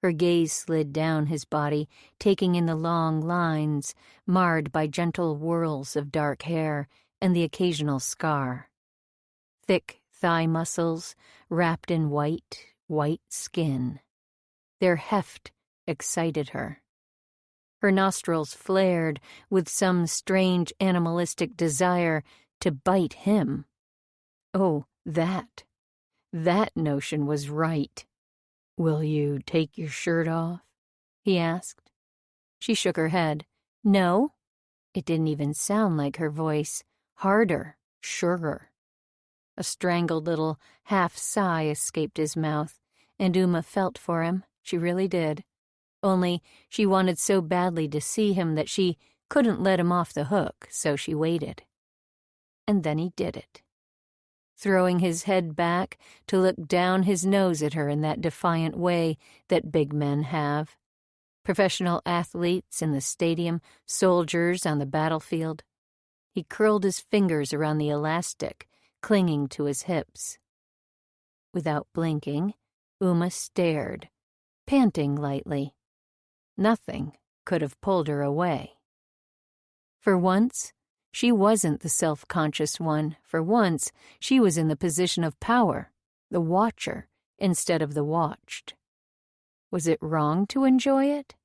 Her gaze slid down his body, taking in the long lines, marred by gentle whirls of dark hair and the occasional scar. Thick thigh muscles wrapped in white skin. Their heft excited her. Her nostrils flared with some strange animalistic desire to bite him. Oh, that notion was right. Will you take your shirt off? He asked. She shook her head. No. It didn't even sound like her voice. Harder, surer. A strangled little half-sigh escaped his mouth, and Uma felt for him, she really did. Only she wanted so badly to see him that she couldn't let him off the hook, so she waited. And then he did it, throwing his head back to look down his nose at her in that defiant way that big men have. Professional athletes in the stadium, soldiers on the battlefield. He curled his fingers around the elastic, clinging to his hips. Without blinking, Uma stared, panting lightly. Nothing could have pulled her away. For once, she wasn't the self-conscious one. For once, she was in the position of power, the watcher, instead of the watched. Was it wrong to enjoy it?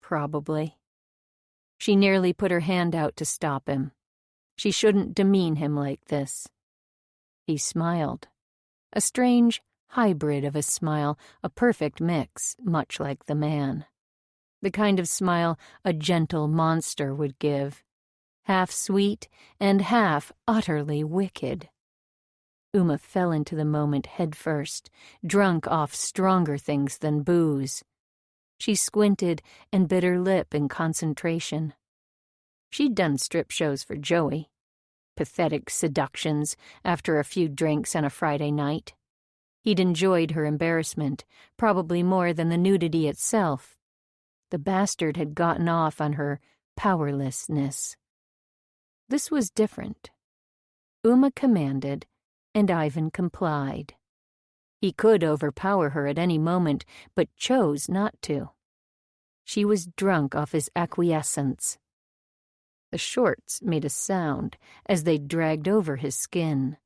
Probably. She nearly put her hand out to stop him. She shouldn't demean him like this. He smiled. A strange hybrid of a smile, a perfect mix, much like the man. The kind of smile a gentle monster would give, half sweet and half utterly wicked. Uma fell into the moment head first, drunk off stronger things than booze. She squinted and bit her lip in concentration. She'd done strip shows for Joey. Pathetic seductions after a few drinks on a Friday night. He'd enjoyed her embarrassment, probably more than the nudity itself. The bastard had gotten off on her powerlessness. This was different. Uma commanded, and Ivan complied. He could overpower her at any moment, but chose not to. She was drunk off his acquiescence. The shorts made a sound as they dragged over his skin,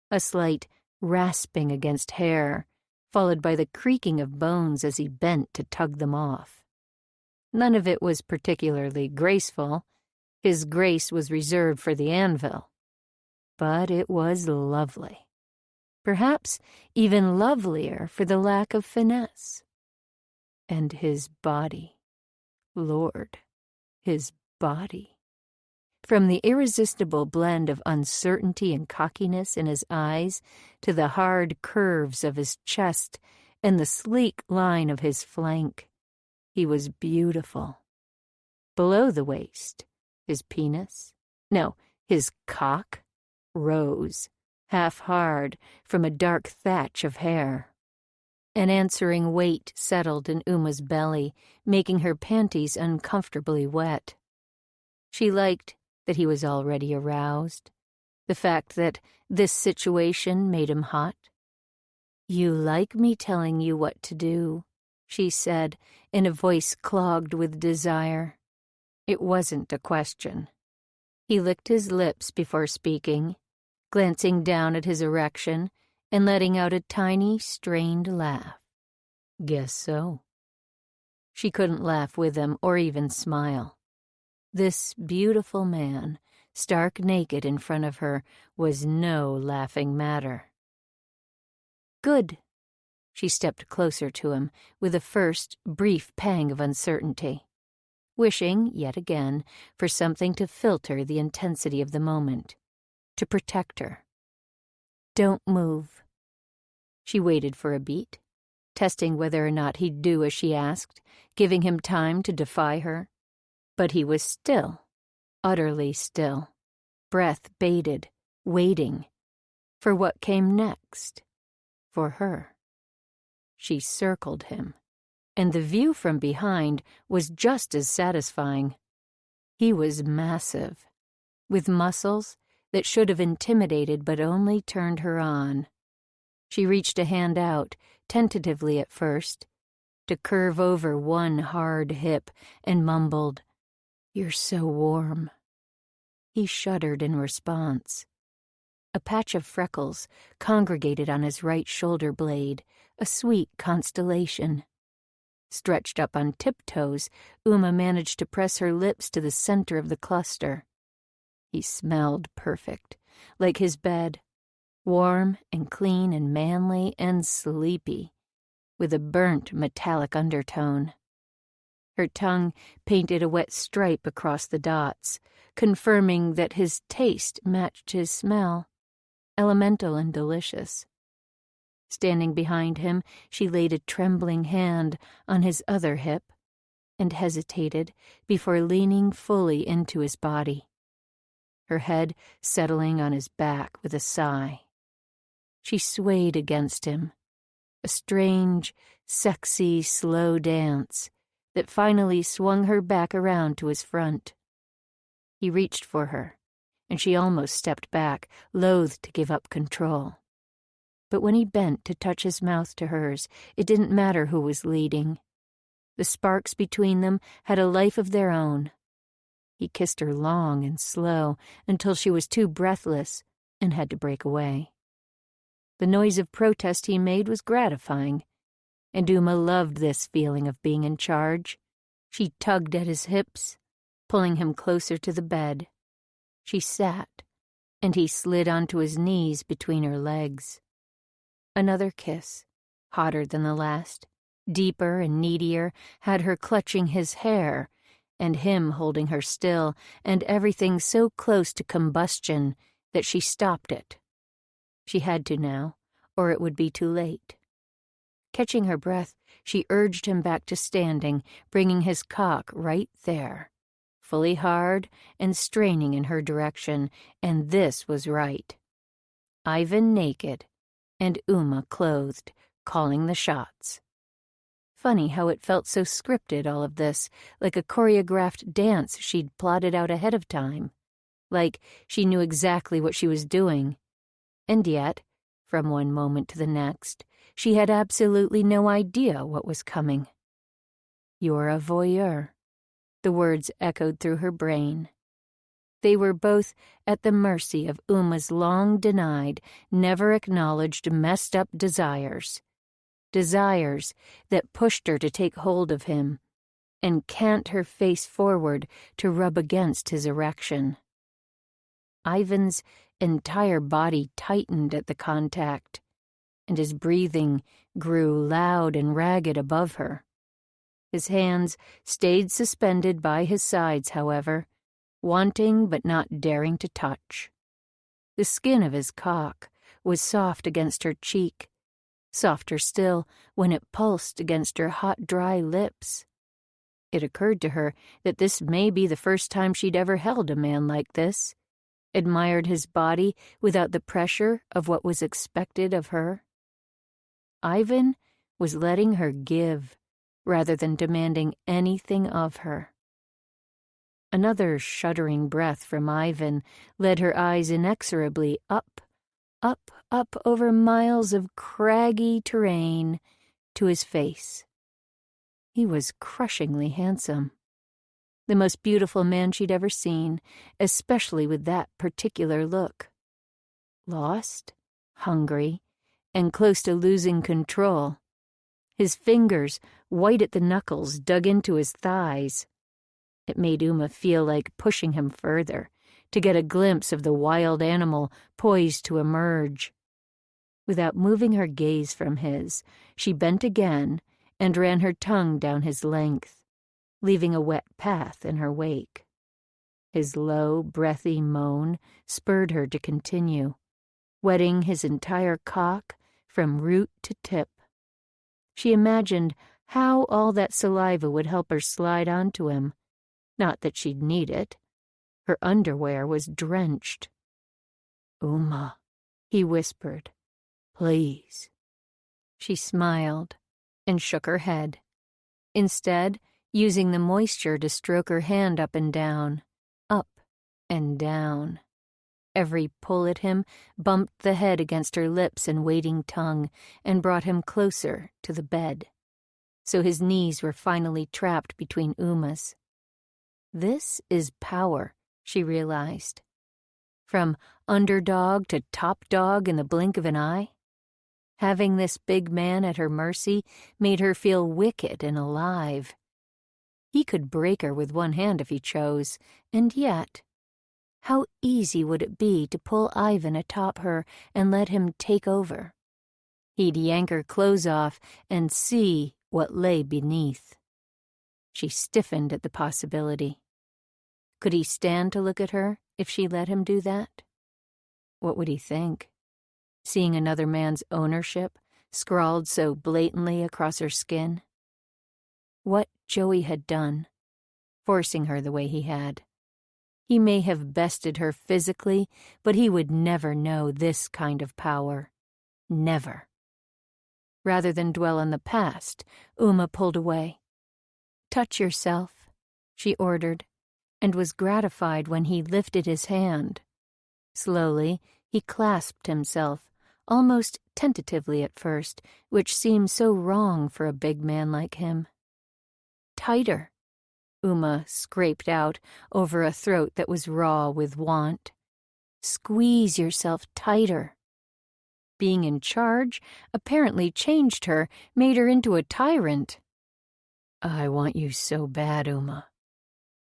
a slight rasping against hair, followed by the creaking of bones as he bent to tug them off. None of it was particularly graceful. His grace was reserved for the anvil. But it was lovely. Perhaps even lovelier for the lack of finesse. And his body. Lord, his body. From the irresistible blend of uncertainty and cockiness in his eyes to the hard curves of his chest and the sleek line of his flank, he was beautiful. Below the waist, his penis, no, his cock, rose, half hard from a dark thatch of hair. An answering weight settled in Uma's belly, making her panties uncomfortably wet. She liked that he was already aroused, the fact that this situation made him hot. "You like me telling you what to do," she said, in a voice clogged with desire. It wasn't a question. He licked his lips before speaking, glancing down at his erection and letting out a tiny, strained laugh. Guess so. She couldn't laugh with him or even smile. This beautiful man, stark naked in front of her, was no laughing matter. Good. She stepped closer to him with a first brief pang of uncertainty, wishing, yet again, for something to filter the intensity of the moment, to protect her. Don't move. She waited for a beat, testing whether or not he'd do as she asked, giving him time to defy her. But he was still, utterly still, breath bated, waiting, for what came next, for her. She circled him, and the view from behind was just as satisfying. He was massive, with muscles that should have intimidated but only turned her on. She reached a hand out, tentatively at first, to curve over one hard hip, and mumbled, "You're so warm." He shuddered in response. A patch of freckles congregated on his right shoulder blade, a sweet constellation. Stretched up on tiptoes, Uma managed to press her lips to the center of the cluster. He smelled perfect, like his bed, warm and clean and manly and sleepy, with a burnt metallic undertone. Her tongue painted a wet stripe across the dots, confirming that his taste matched his smell. elemental and delicious. Standing behind him, she laid a trembling hand on his other hip and hesitated before leaning fully into his body, her head settling on his back with a sigh. She swayed against him, a strange, sexy, slow dance that finally swung her back around to his front. He reached for her, and she almost stepped back, loath to give up control. But when he bent to touch his mouth to hers, it didn't matter who was leading. The sparks between them had a life of their own. He kissed her long and slow until she was too breathless and had to break away. The noise of protest he made was gratifying, and Uma loved this feeling of being in charge. She tugged at his hips, pulling him closer to the bed. She sat, and he slid onto his knees between her legs. Another kiss, hotter than the last, deeper and needier, had her clutching his hair, and him holding her still, and everything so close to combustion that she stopped it. She had to now, or it would be too late. Catching her breath, she urged him back to standing, bringing his cock right there, fully hard and straining in her direction, and this was right. Ivan naked, and Uma clothed, calling the shots. Funny how it felt so scripted, all of this, like a choreographed dance she'd plotted out ahead of time, like she knew exactly what she was doing. And yet, from one moment to the next, she had absolutely no idea what was coming. "You're a voyeur," the words echoed through her brain. They were both at the mercy of Uma's long-denied, never-acknowledged messed-up desires. Desires that pushed her to take hold of him and cant her face forward to rub against his erection. Ivan's entire body tightened at the contact, and his breathing grew loud and ragged above her. His hands stayed suspended by his sides, however, wanting but not daring to touch. The skin of his cock was soft against her cheek, softer still when it pulsed against her hot, dry lips. It occurred to her that this may be the first time she'd ever held a man like this, admired his body without the pressure of what was expected of her. Ivan was letting her give, rather than demanding anything of her. Another shuddering breath from Ivan led her eyes inexorably up, up, up over miles of craggy terrain to his face. He was crushingly handsome. The most beautiful man she'd ever seen, especially with that particular look. Lost, hungry, and close to losing control. His fingers, white at the knuckles, dug into his thighs. It made Uma feel like pushing him further, to get a glimpse of the wild animal poised to emerge. Without moving her gaze from his, she bent again and ran her tongue down his length, leaving a wet path in her wake. His low, breathy moan spurred her to continue, wetting his entire cock from root to tip. She imagined how all that saliva would help her slide onto him. Not that she'd need it. Her underwear was drenched. "Uma," he whispered, "please." She smiled and shook her head, instead using the moisture to stroke her hand up and down, up and down. Every pull at him bumped the head against her lips and waiting tongue and brought him closer to the bed, so his knees were finally trapped between Uma's. This is power, she realized. From underdog to top dog in the blink of an eye. Having this big man at her mercy made her feel wicked and alive. He could break her with one hand if he chose, and yet, how easy would it be to pull Ivan atop her and let him take over? He'd yank her clothes off and see what lay beneath. She stiffened at the possibility. Could he stand to look at her if she let him do that? What would he think? seeing another man's ownership scrawled so blatantly across her skin. What Joey had done, forcing her the way he had. He may have bested her physically, but he would never know this kind of power. Never. Rather than dwell on the past, Uma pulled away. "Touch yourself," she ordered, and was gratified when he lifted his hand. Slowly, he clasped himself, almost tentatively at first, which seemed so wrong for a big man like him. "Tighter," Uma scraped out over a throat that was raw with want. "Squeeze yourself tighter." Being in charge apparently changed her, made her into a tyrant. "I want you so bad, Uma."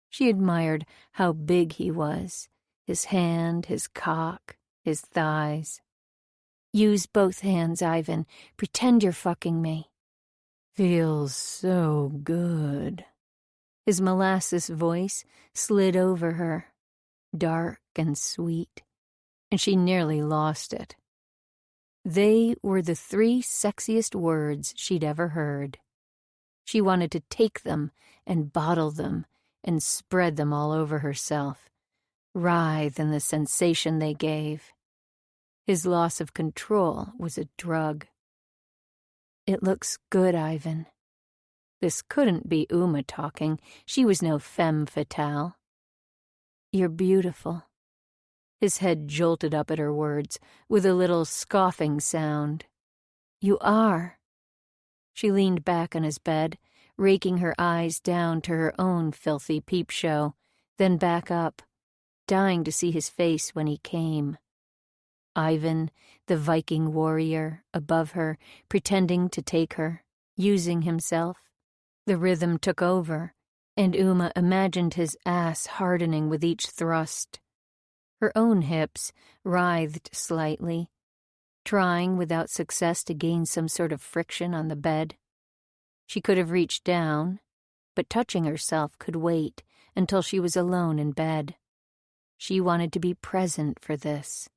She admired how big he was, his hand, his cock, his thighs. "Use both hands, Ivan. Pretend you're fucking me." "Feels so good." His molasses voice slid over her, dark and sweet, and she nearly lost it. They were the 3 sexiest words she'd ever heard. She wanted to take them and bottle them and spread them all over herself, writhe in the sensation they gave. His loss of control was a drug. "It looks good, Ivan." This couldn't be Uma talking. She was no femme fatale. "You're beautiful." His head jolted up at her words with a little scoffing sound. "You are." She leaned back on his bed, raking her eyes down to her own filthy peep show, then back up, dying to see his face when he came. Ivan, the Viking warrior, above her, pretending to take her, using himself. The rhythm took over, and Uma imagined his ass hardening with each thrust. Her own hips writhed slightly, trying without success to gain some sort of friction on the bed. She could have reached down, but touching herself could wait until she was alone in bed. She wanted to be present for this.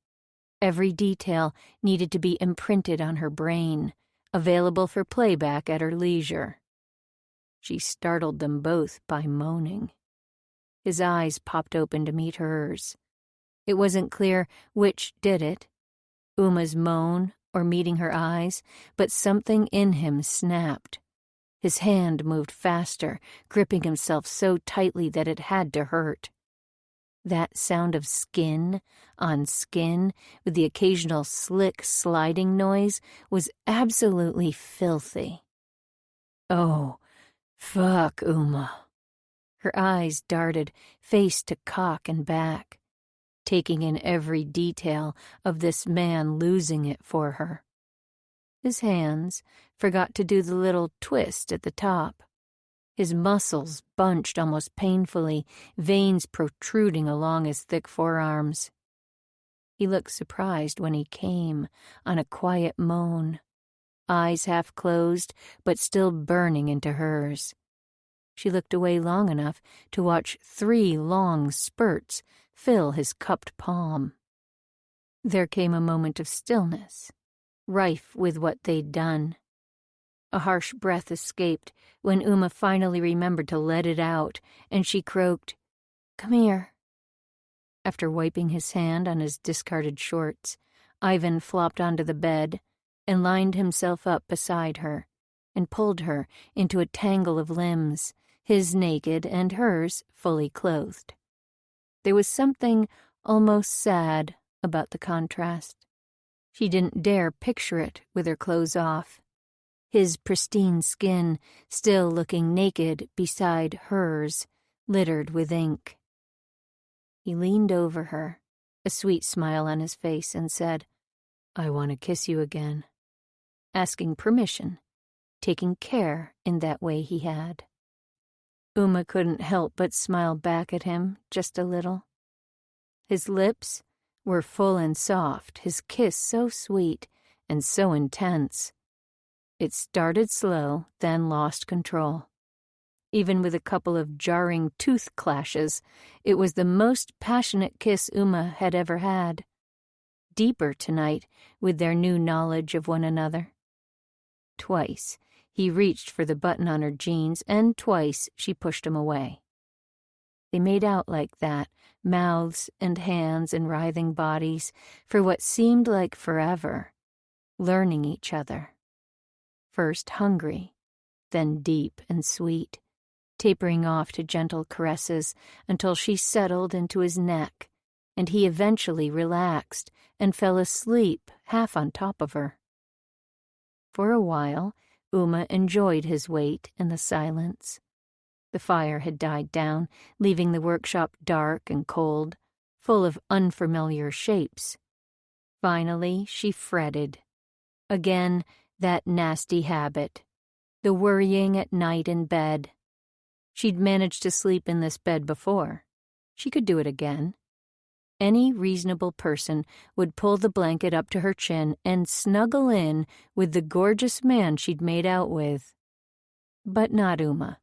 Every detail needed to be imprinted on her brain, available for playback at her leisure. She startled them both by moaning. His eyes popped open to meet hers. It wasn't clear which did it, Uma's moan or meeting her eyes, but something in him snapped. His hand moved faster, gripping himself so tightly that it had to hurt. That sound of skin on skin, with the occasional slick sliding noise, was absolutely filthy. "Oh, fuck, Uma." Her eyes darted, face to cock and back, taking in every detail of this man losing it for her. His hands forgot to do the little twist at the top. His muscles bunched almost painfully, veins protruding along his thick forearms. He looked surprised when he came, on a quiet moan, eyes half closed but still burning into hers. She looked away long enough to watch 3 long spurts fill his cupped palm. There came a moment of stillness, rife with what they'd done. A harsh breath escaped when Uma finally remembered to let it out, and she croaked, "Come here." After wiping his hand on his discarded shorts, Ivan flopped onto the bed and lined himself up beside her and pulled her into a tangle of limbs, his naked and hers fully clothed. There was something almost sad about the contrast. She didn't dare picture it with her clothes off. His pristine skin still looking naked beside hers, littered with ink. He leaned over her, a sweet smile on his face, and said, "I want to kiss you again," asking permission, taking care in that way he had. Uma couldn't help but smile back at him just a little. His lips were full and soft, his kiss so sweet and so intense. It started slow, then lost control. Even with a couple of jarring tooth clashes, it was the most passionate kiss Uma had ever had. deeper tonight with their new knowledge of one another. Twice he reached for the button on her jeans, and twice she pushed him away. They made out like that, mouths and hands and writhing bodies, for what seemed like forever, learning each other. First hungry, then deep and sweet, tapering off to gentle caresses until she settled into his neck, and he eventually relaxed and fell asleep half on top of her. For a while, Uma enjoyed his weight in the silence. The fire had died down, leaving the workshop dark and cold, full of unfamiliar shapes. Finally, she fretted. Again, that nasty habit, the worrying at night in bed. She'd managed to sleep in this bed before. She could do it again. Any reasonable person would pull the blanket up to her chin and snuggle in with the gorgeous man she'd made out with. But not Uma.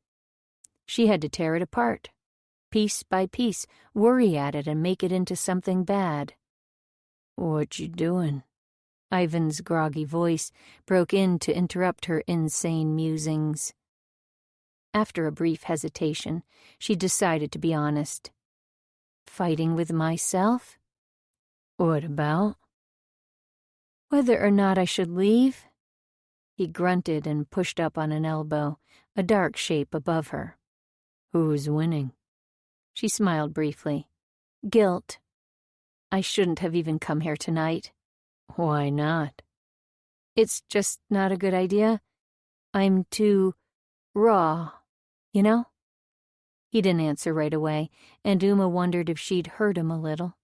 She had to tear it apart, piece by piece, worry at it and make it into something bad. "What you doing?" Ivan's groggy voice broke in to interrupt her insane musings. After a brief hesitation, she decided to be honest. "Fighting with myself?" "What about?" "Whether or not I should leave." He grunted and pushed up on an elbow, a dark shape above her. "Who's winning?" She smiled briefly. "Guilt. I shouldn't have even come here tonight." "Why not?" "It's just not a good idea. I'm too raw, you know?" He didn't answer right away, and Uma wondered if she'd hurt him a little.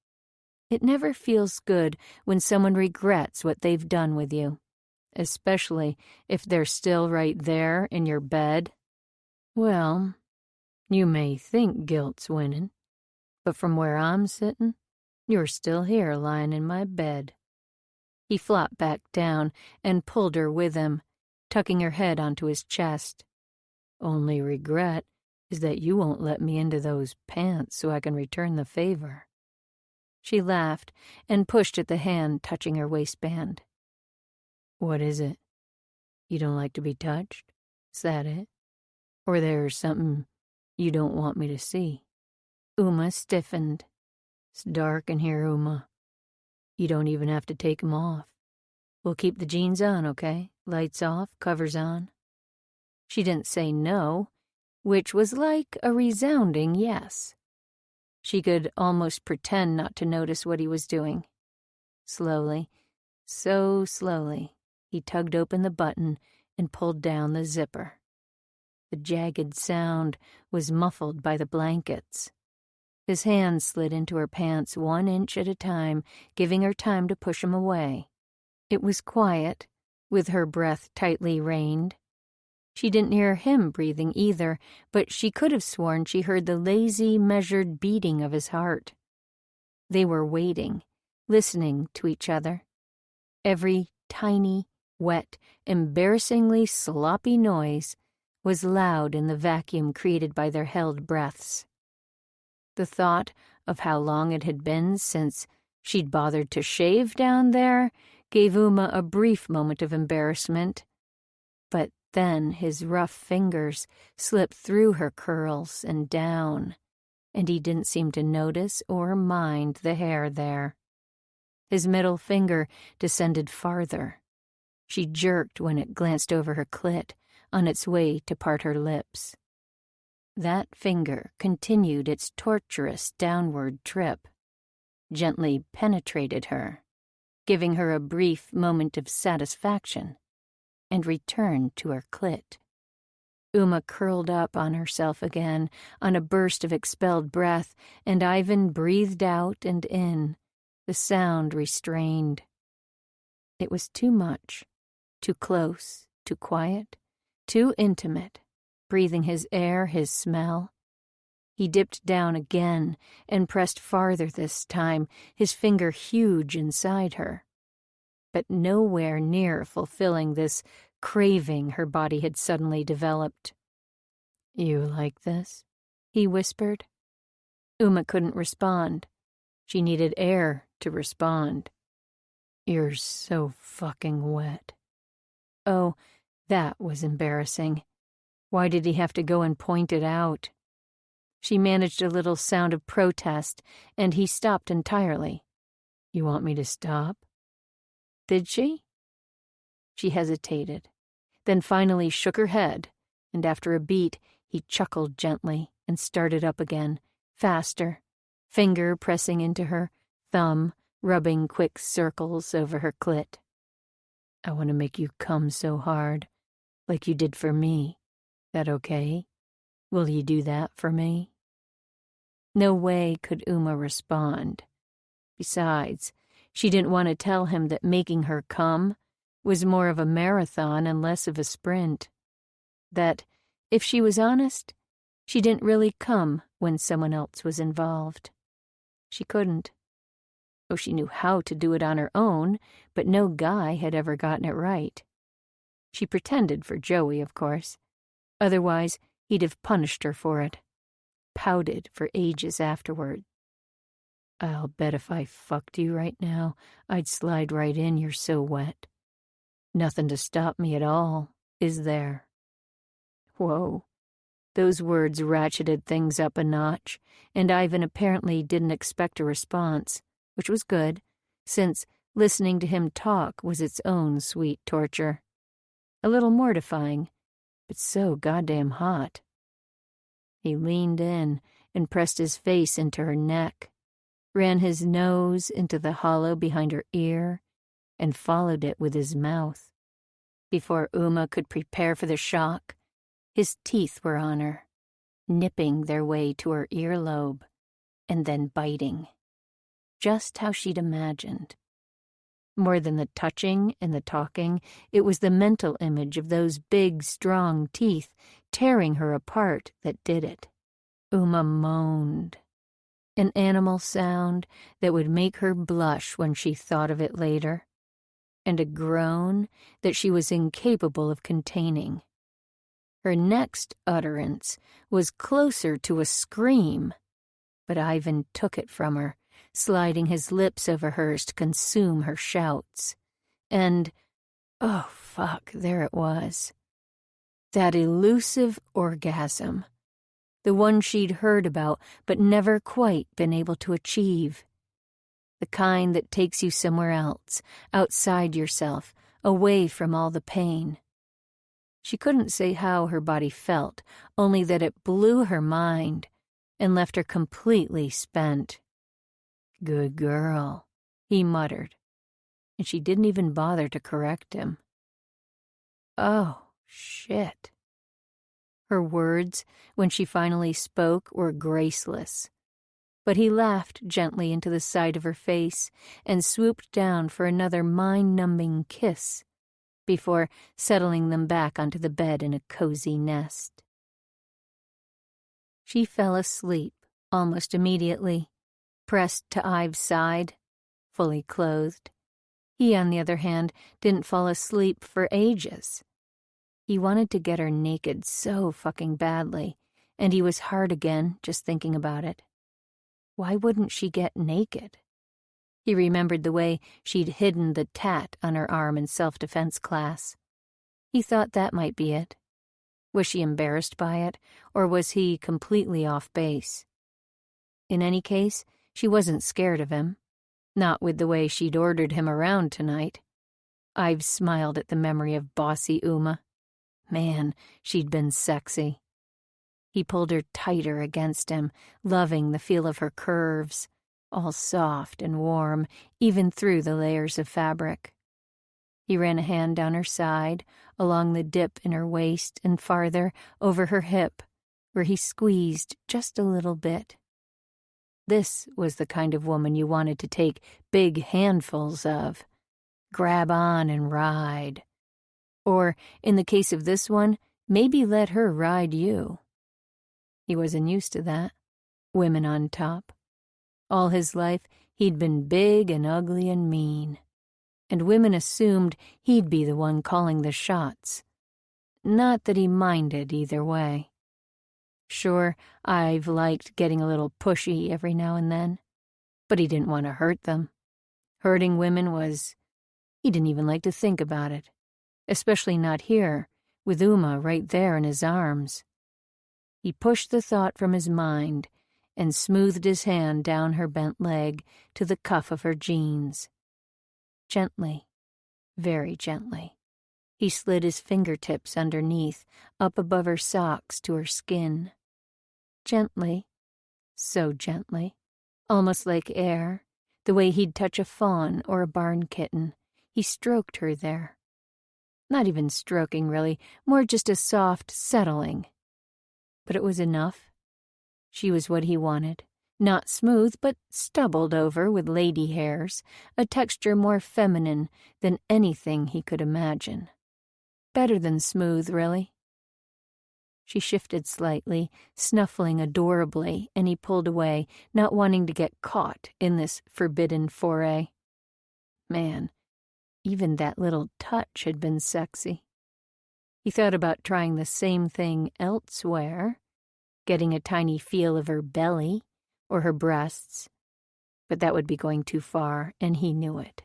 It never feels good when someone regrets what they've done with you, especially if they're still right there in your bed. "Well, you may think guilt's winning, but from where I'm sitting, you're still here lying in my bed." He flopped back down and pulled her with him, tucking her head onto his chest. "Only regret is that you won't let me into those pants so I can return the favor." She laughed and pushed at the hand touching her waistband. "What is it? You don't like to be touched? Is that it? Or there's something you don't want me to see?" Uma stiffened. "It's dark in here, Uma. You don't even have to take 'em off. We'll keep the jeans on, okay? Lights off, covers on." She didn't say no, which was like a resounding yes. She could almost pretend not to notice what he was doing. Slowly, so slowly, he tugged open the button and pulled down the zipper. The jagged sound was muffled by the blankets. His hand slid into her pants 1 inch at a time, giving her time to push him away. It was quiet, with her breath tightly reined. She didn't hear him breathing either, but she could have sworn she heard the lazy, measured beating of his heart. They were waiting, listening to each other. Every tiny, wet, embarrassingly sloppy noise was loud in the vacuum created by their held breaths. The thought of how long it had been since she'd bothered to shave down there gave Uma a brief moment of embarrassment. But then his rough fingers slipped through her curls and down, and he didn't seem to notice or mind the hair there. His middle finger descended farther. She jerked when it glanced over her clit, on its way to part her lips. That finger continued its torturous downward trip, gently penetrated her, giving her a brief moment of satisfaction, and returned to her clit. Uma curled up on herself again on a burst of expelled breath, and Ivan breathed out and in, the sound restrained. It was too much, too close, too quiet, too intimate, breathing his air, his smell. He dipped down again and pressed farther this time, his finger huge inside her, but nowhere near fulfilling this craving her body had suddenly developed. "You like this?" he whispered. Uma couldn't respond. She needed air to respond. You're so fucking wet. Oh, that was embarrassing. Why did he have to go and point it out? She managed a little sound of protest, and he stopped entirely. You want me to stop? Did she? She hesitated, then finally shook her head, and after a beat, he chuckled gently and started up again, faster, finger pressing into her, thumb rubbing quick circles over her clit. I want to make you come so hard, like you did for me. That okay? Will you do that for me? No way could Uma respond. Besides, she didn't want to tell him that making her come was more of a marathon and less of a sprint. That, if she was honest, she didn't really come when someone else was involved. She couldn't. Oh, she knew how to do it on her own, but no guy had ever gotten it right. She pretended for Joey, of course. Otherwise, he'd have punished her for it. Pouted for ages afterward. I'll bet if I fucked you right now, I'd slide right in, you're so wet. Nothing to stop me at all, is there? Whoa. Those words ratcheted things up a notch, and Ivan apparently didn't expect a response, which was good, since listening to him talk was its own sweet torture. A little mortifying, but so goddamn hot. He leaned in and pressed his face into her neck, ran his nose into the hollow behind her ear, and followed it with his mouth. Before Uma could prepare for the shock, his teeth were on her, nipping their way to her earlobe, and then biting. Just how she'd imagined. More than the touching and the talking, it was the mental image of those big, strong teeth tearing her apart that did it. Uma moaned. An animal sound that would make her blush when she thought of it later, and a groan that she was incapable of containing. Her next utterance was closer to a scream, but Ivan took it from her, sliding his lips over hers to consume her shouts. And, oh fuck, there it was. That elusive orgasm. The one she'd heard about but never quite been able to achieve. The kind that takes you somewhere else, outside yourself, away from all the pain. She couldn't say how her body felt, only that it blew her mind and left her completely spent. Good girl, he muttered, and she didn't even bother to correct him. Oh, shit. Her words, when she finally spoke, were graceless. But he laughed gently into the side of her face and swooped down for another mind-numbing kiss before settling them back onto the bed in a cozy nest. She fell asleep almost immediately, pressed to Ive's side, fully clothed. He, on the other hand, didn't fall asleep for ages. He wanted to get her naked so fucking badly, and he was hard again just thinking about it. Why wouldn't she get naked? He remembered the way she'd hidden the tat on her arm in self-defense class. He thought that might be it. Was she embarrassed by it, or was he completely off base? In any case, she wasn't scared of him. Not with the way she'd ordered him around tonight. Ives smiled at the memory of bossy Uma. Man, she'd been sexy. He pulled her tighter against him, loving the feel of her curves, all soft and warm, even through the layers of fabric. He ran a hand down her side, along the dip in her waist and farther over her hip, where he squeezed just a little bit. This was the kind of woman you wanted to take big handfuls of. Grab on and ride. Or, in the case of this one, maybe let her ride you. He wasn't used to that. Women on top. All his life, he'd been big and ugly and mean. And women assumed he'd be the one calling the shots. Not that he minded either way. Sure, I've liked getting a little pushy every now and then, but he didn't want to hurt them. Hurting women was He didn't even like to think about it, especially not here, with Uma right there in his arms. He pushed the thought from his mind and smoothed his hand down her bent leg to the cuff of her jeans. Gently, very gently, he slid his fingertips underneath, up above her socks to her skin. Gently, so gently, almost like air, the way he'd touch a fawn or a barn kitten. He stroked her there. Not even stroking, really, more just a soft settling. But it was enough. She was what he wanted. Not smooth, but stubbled over with lady hairs, a texture more feminine than anything he could imagine. Better than smooth, really. She shifted slightly, snuffling adorably, and he pulled away, not wanting to get caught in this forbidden foray. Man, even that little touch had been sexy. He thought about trying the same thing elsewhere, getting a tiny feel of her belly or her breasts, but that would be going too far, and he knew it.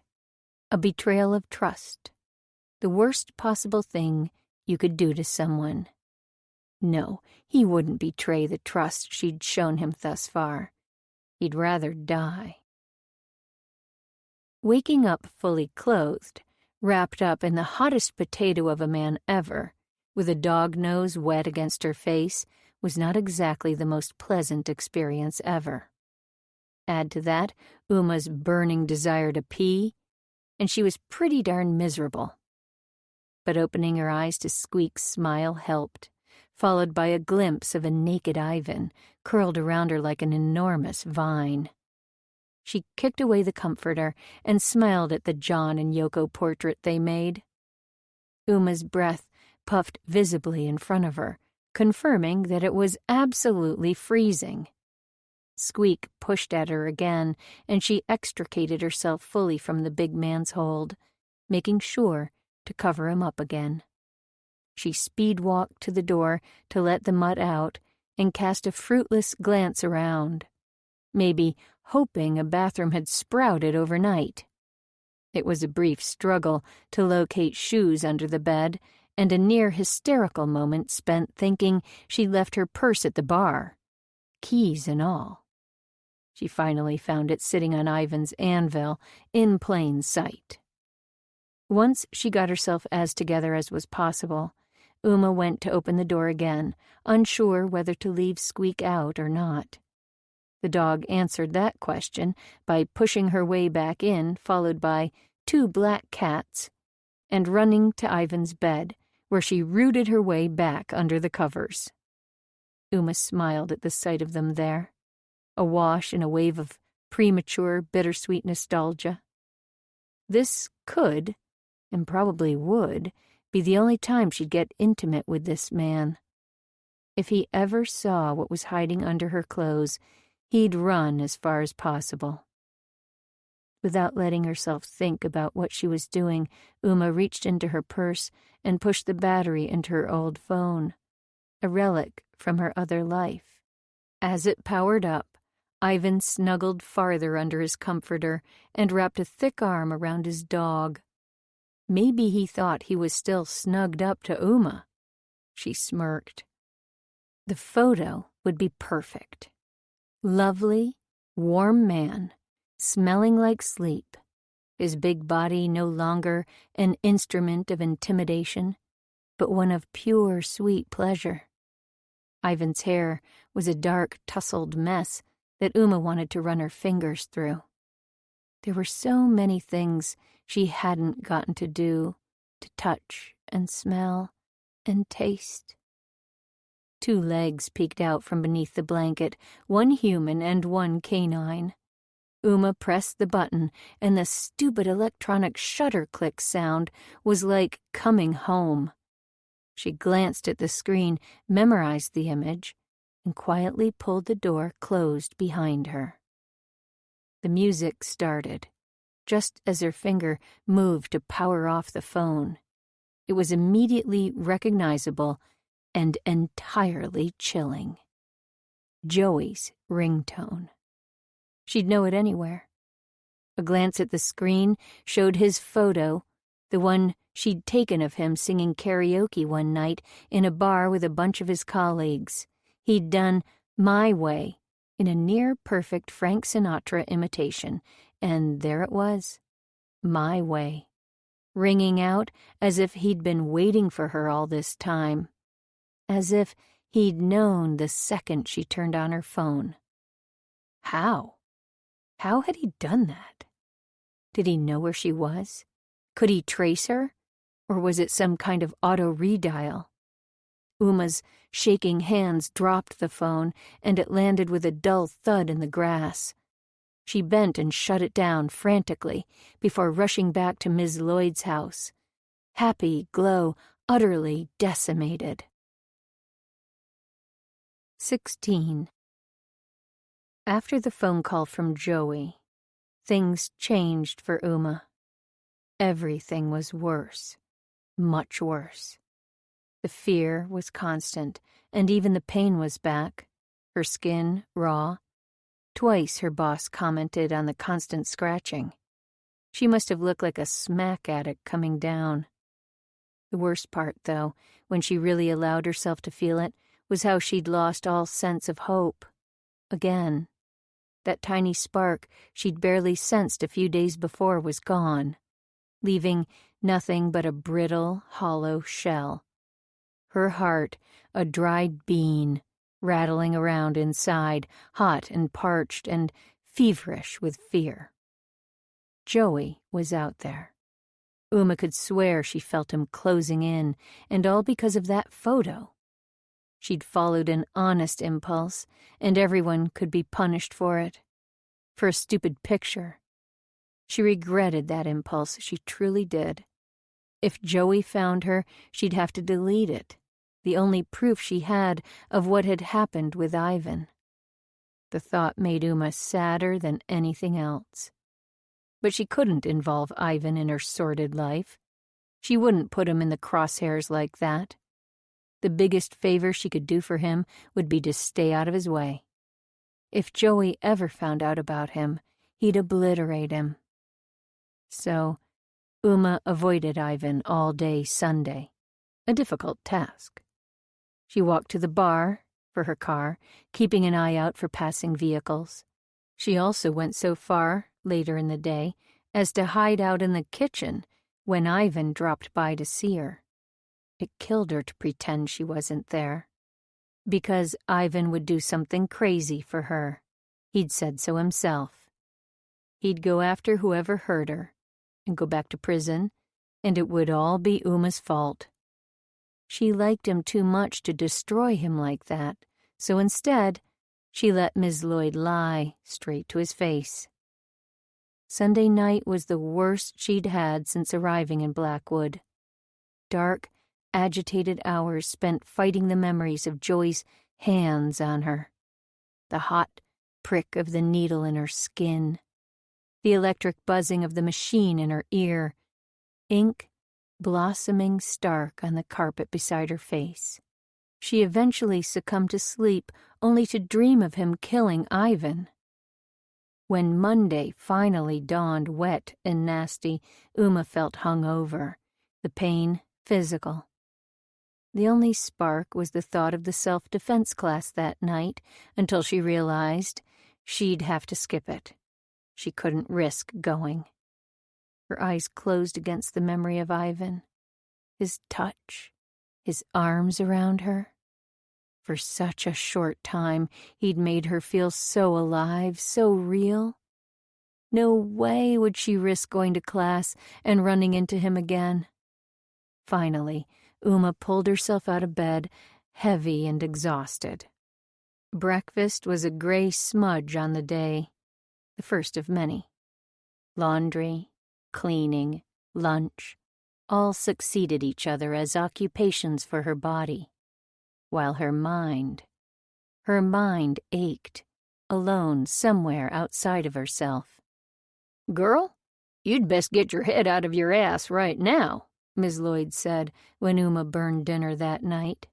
A betrayal of trust, the worst possible thing you could do to someone. No, he wouldn't betray the trust she'd shown him thus far. He'd rather die. Waking up fully clothed, wrapped up in the hottest potato of a man ever, with a dog nose wet against her face, was not exactly the most pleasant experience ever. Add to that Uma's burning desire to pee, and she was pretty darn miserable. But opening her eyes to Squeak's smile helped, followed by a glimpse of a naked Ivan curled around her like an enormous vine. She kicked away the comforter and smiled at the John and Yoko portrait they made. Uma's breath puffed visibly in front of her, confirming that it was absolutely freezing. Squeak pushed at her again, and she extricated herself fully from the big man's hold, making sure to cover him up again. She speed-walked to the door to let the mutt out and cast a fruitless glance around, maybe hoping a bathroom had sprouted overnight. It was a brief struggle to locate shoes under the bed, and a near-hysterical moment spent thinking she'd left her purse at the bar, keys and all. She finally found it sitting on Ivan's anvil in plain sight. Once she got herself as together as was possible, Uma went to open the door again, unsure whether to leave Squeak out or not. The dog answered that question by pushing her way back in, followed by 2 black cats, and running to Ivan's bed, where she rooted her way back under the covers. Uma smiled at the sight of them there, awash in a wave of premature, bittersweet nostalgia. This could, and probably would, be the only time she'd get intimate with this man. If he ever saw what was hiding under her clothes, he'd run as far as possible. Without letting herself think about what she was doing, Uma reached into her purse and pushed the battery into her old phone, a relic from her other life. As it powered up, Ivan snuggled farther under his comforter and wrapped a thick arm around his dog. Maybe he thought he was still snugged up to Uma. She smirked. The photo would be perfect. Lovely, warm man, smelling like sleep, his big body no longer an instrument of intimidation, but one of pure, sweet pleasure. Ivan's hair was a dark, tousled mess that Uma wanted to run her fingers through. There were so many things she hadn't gotten to do, to touch and smell and taste. 2 legs peeked out from beneath the blanket, one human and one canine. Uma pressed the button, and the stupid electronic shutter click sound was like coming home. She glanced at the screen, memorized the image, and quietly pulled the door closed behind her. The music started, just as her finger moved to power off the phone. It was immediately recognizable and entirely chilling. Joey's ringtone. She'd know it anywhere. A glance at the screen showed his photo, the one she'd taken of him singing karaoke one night in a bar with a bunch of his colleagues. He'd done My Way in a near-perfect Frank Sinatra imitation, and there it was, My Way, ringing out as if he'd been waiting for her all this time, as if he'd known the second she turned on her phone. How? How had he done that? Did he know where she was? Could he trace her? Or was it some kind of auto-redial? Uma's shaking hands dropped the phone, and it landed with a dull thud in the grass. She bent and shut it down frantically before rushing back to Ms. Lloyd's house. Happy glow utterly decimated. 16. After the phone call from Joey, things changed for Uma. Everything was worse, much worse. The fear was constant, and even the pain was back, her skin raw. Twice her boss commented on the constant scratching. She must have looked like a smack addict coming down. The worst part, though, when she really allowed herself to feel it, was how she'd lost all sense of hope. Again. That tiny spark she'd barely sensed a few days before was gone, leaving nothing but a brittle, hollow shell. Her heart, a dried bean, rattling around inside, hot and parched and feverish with fear. Joey was out there. Uma could swear she felt him closing in, and all because of that photo. She'd followed an honest impulse, and everyone could be punished for it. For a stupid picture. She regretted that impulse, she truly did. If Joey found her, she'd have to delete it, the only proof she had of what had happened with Ivan. The thought made Uma sadder than anything else. But she couldn't involve Ivan in her sordid life. She wouldn't put him in the crosshairs like that. The biggest favor she could do for him would be to stay out of his way. If Joey ever found out about him, he'd obliterate him. So, Uma avoided Ivan all day Sunday, a difficult task. She walked to the bar for her car, keeping an eye out for passing vehicles. She also went so far, later in the day, as to hide out in the kitchen when Ivan dropped by to see her. It killed her to pretend she wasn't there. Because Ivan would do something crazy for her. He'd said so himself. He'd go after whoever hurt her, and go back to prison, and it would all be Uma's fault. She liked him too much to destroy him like that, so instead, she let Ms. Lloyd lie straight to his face. Sunday night was the worst she'd had since arriving in Blackwood. Dark, agitated hours spent fighting the memories of Joey's hands on her, the hot prick of the needle in her skin, the electric buzzing of the machine in her ear, ink blossoming stark on the carpet beside her face. She eventually succumbed to sleep, only to dream of him killing Ivan. When Monday finally dawned wet and nasty, Uma felt hungover, the pain physical. The only spark was the thought of the self-defense class that night, until she realized she'd have to skip it. She couldn't risk going. Her eyes closed against the memory of Ivan, his touch, his arms around her. For such a short time, he'd made her feel so alive, so real. No way would she risk going to class and running into him again. Finally, Uma pulled herself out of bed, heavy and exhausted. Breakfast was a gray smudge on the day, the first of many. Laundry, cleaning, lunch, all succeeded each other as occupations for her body, while her mind ached, alone somewhere outside of herself. "Girl, you'd best get your head out of your ass right now," Ms. Lloyd said when Uma burned dinner that night.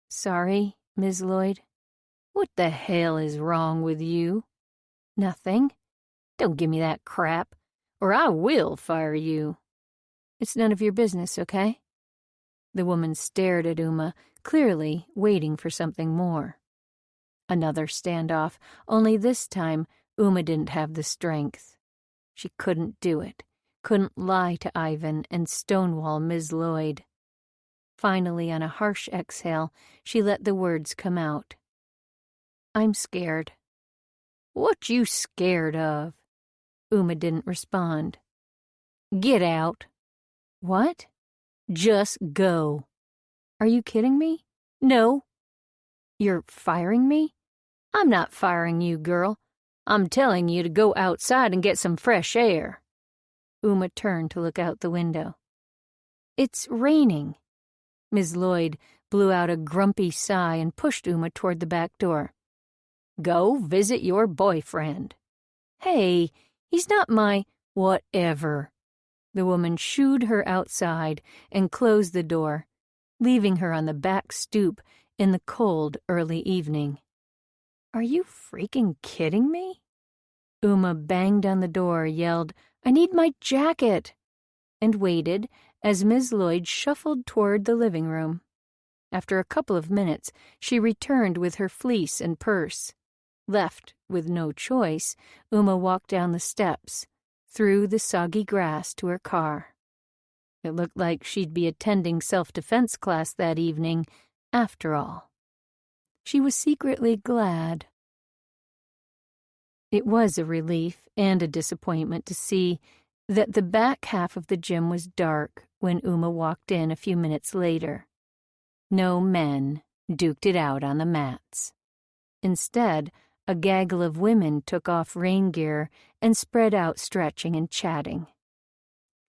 "Sorry, Ms. Lloyd." "What the hell is wrong with you?" "Nothing. Don't give me that crap, or I will fire you. It's none of your business, okay? The woman stared at Uma, clearly waiting for something more. Another standoff, only this time Uma didn't have the strength. She couldn't do it, couldn't lie to Ivan and stonewall Ms. Lloyd. Finally, on a harsh exhale, she let the words come out. I'm scared. What you scared of? Uma didn't respond. Get out. What? Just go. Are you kidding me? No. You're firing me? I'm not firing you, girl. I'm telling you to go outside and get some fresh air. Uma turned to look out the window. It's raining. Ms. Lloyd blew out a grumpy sigh and pushed Uma toward the back door. Go visit your boyfriend. Hey, he's not my... Whatever. The woman shooed her outside and closed the door, leaving her on the back stoop in the cold early evening. Are you freaking kidding me? Uma banged on the door, yelled, I need my jacket, and waited as Ms. Lloyd shuffled toward the living room. After a couple of minutes, she returned with her fleece and purse. Left with no choice, Uma walked down the steps, through the soggy grass to her car. It looked like she'd be attending self-defense class that evening, after all. She was secretly glad. It was a relief and a disappointment to see that the back half of the gym was dark when Uma walked in a few minutes later. No men duked it out on the mats. Instead, a gaggle of women took off rain gear and spread out stretching and chatting.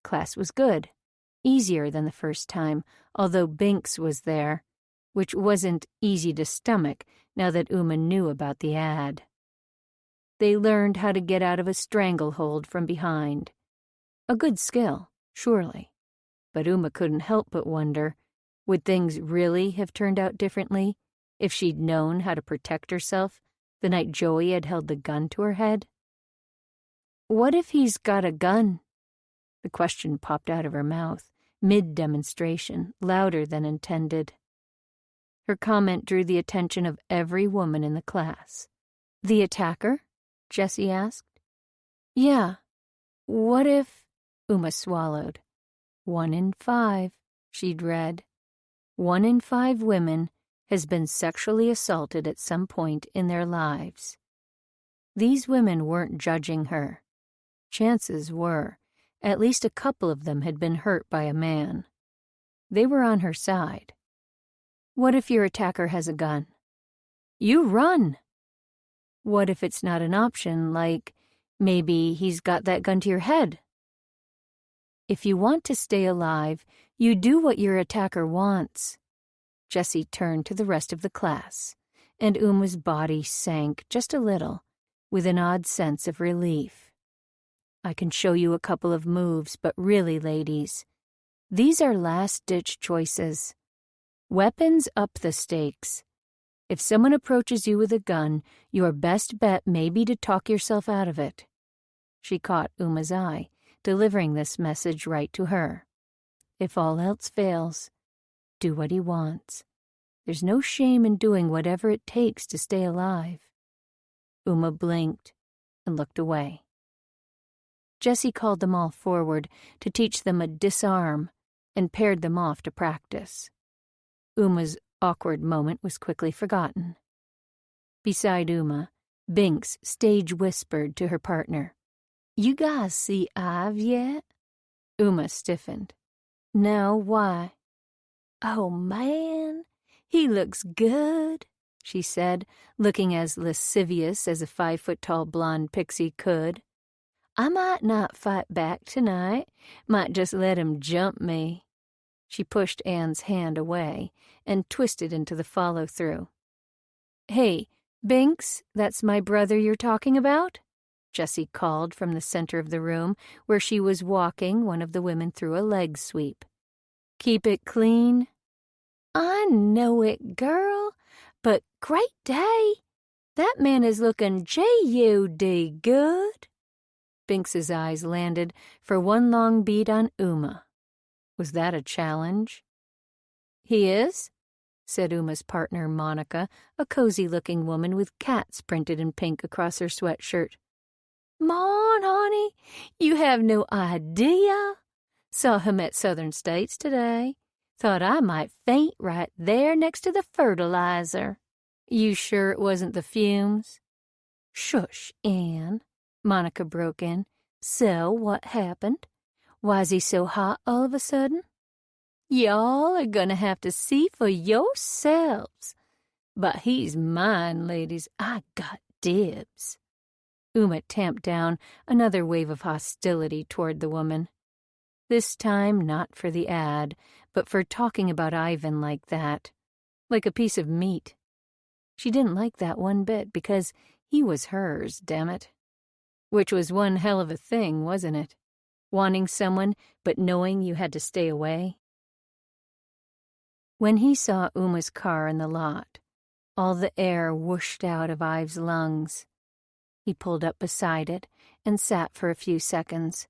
Class was good, easier than the first time, although Binks was there, which wasn't easy to stomach now that Uma knew about the ad. They learned how to get out of a stranglehold from behind. A good skill, surely. But Uma couldn't help but wonder, would things really have turned out differently if she'd known how to protect herself the night Joey had held the gun to her head? What if he's got a gun? The question popped out of her mouth, mid-demonstration, louder than intended. Her comment drew the attention of every woman in the class. The attacker? Jessie asked. Yeah. What if... Uma swallowed. 1 in 5, she'd read. 1 in 5 women has been sexually assaulted at some point in their lives. These women weren't judging her. Chances were, at least a couple of them had been hurt by a man. They were on her side. What if your attacker has a gun? You run. What if it's not an option, like maybe he's got that gun to your head? If you want to stay alive, you do what your attacker wants. Jessie turned to the rest of the class, and Uma's body sank just a little, with an odd sense of relief. I can show you a couple of moves, but really, ladies, these are last-ditch choices. Weapons up the stakes. If someone approaches you with a gun, your best bet may be to talk yourself out of it. She caught Uma's eye, delivering this message right to her. If all else fails, do what he wants. There's no shame in doing whatever it takes to stay alive. Uma blinked and looked away. Jessie called them all forward to teach them a disarm and paired them off to practice. Uma's awkward moment was quickly forgotten. Beside Uma, Binks stage whispered to her partner, You guys see Ive yet? Uma stiffened. No, why? Oh, man, he looks good, she said, looking as lascivious as a 5-foot-tall blonde pixie could. I might not fight back tonight, might just let him jump me. She pushed Anne's hand away and twisted into the follow-through. Hey, Binks, that's my brother you're talking about? Jessie called from the center of the room where she was walking one of the women through a leg sweep. Keep it clean. I know it, girl, but great day. That man is looking J.U.D. good. Binks's eyes landed for one long beat on Uma. Was that a challenge? "He is?" said Uma's partner, Monica, a cozy-looking woman with cats printed in pink across her sweatshirt. "Mon, honey, you have no idea. Saw him at Southern States today. Thought I might faint right there next to the fertilizer." "You sure it wasn't the fumes?" "Shush, Anne," Monica broke in. "So, what happened? Why's he so hot all of a sudden? Y'all are gonna have to see for yourselves. But he's mine, ladies. I got dibs." Uma tamped down another wave of hostility toward the woman. This time not for the ad, but for talking about Ivan like that. Like a piece of meat. She didn't like that one bit because he was hers, damn it. Which was one hell of a thing, wasn't it? Wanting someone, but knowing you had to stay away. When he saw Uma's car in the lot, all the air whooshed out of Ive's lungs. He pulled up beside it and sat for a few seconds,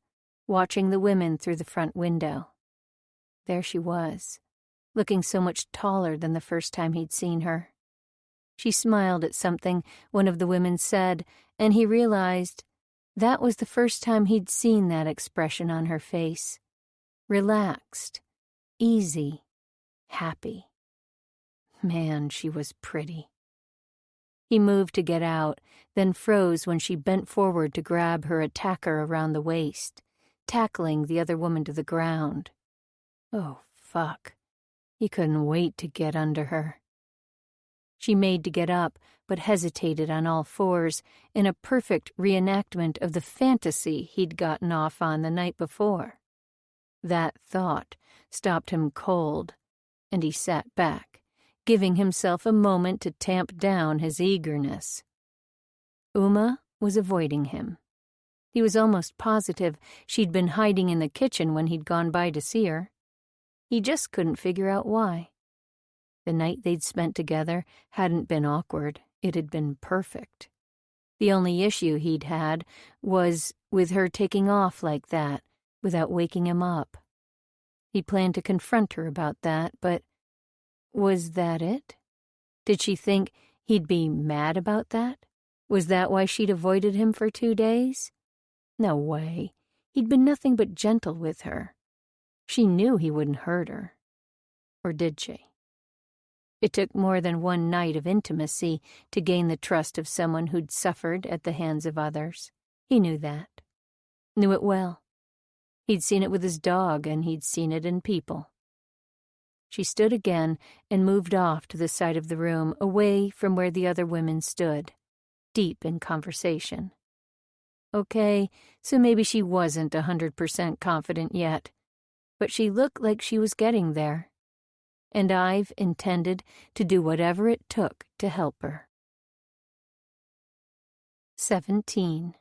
watching the women through the front window. There she was, looking so much taller than the first time he'd seen her. She smiled at something one of the women said, and he realized that was the first time he'd seen that expression on her face. Relaxed, easy, happy. Man, she was pretty. He moved to get out, then froze when she bent forward to grab her attacker around the waist, tackling the other woman to the ground. Oh, fuck. He couldn't wait to get under her. She made to get up, but hesitated on all fours in a perfect reenactment of the fantasy he'd gotten off on the night before. That thought stopped him cold, and he sat back, giving himself a moment to tamp down his eagerness. Uma was avoiding him. He was almost positive she'd been hiding in the kitchen when he'd gone by to see her. He just couldn't figure out why. The night they'd spent together hadn't been awkward. It had been perfect. The only issue he'd had was with her taking off like that without waking him up. He planned to confront her about that, but was that it? Did she think he'd be mad about that? Was that why she'd avoided him for 2 days? No way. He'd been nothing but gentle with her. She knew he wouldn't hurt her. Or did she? It took more than one night of intimacy to gain the trust of someone who'd suffered at the hands of others. He knew that. Knew it well. He'd seen it with his dog, and he'd seen it in people. She stood again and moved off to the side of the room, away from where the other women stood, deep in conversation. Okay, so maybe she wasn't 100% confident yet, but she looked like she was getting there. And Ive intended to do whatever it took to help her. 17.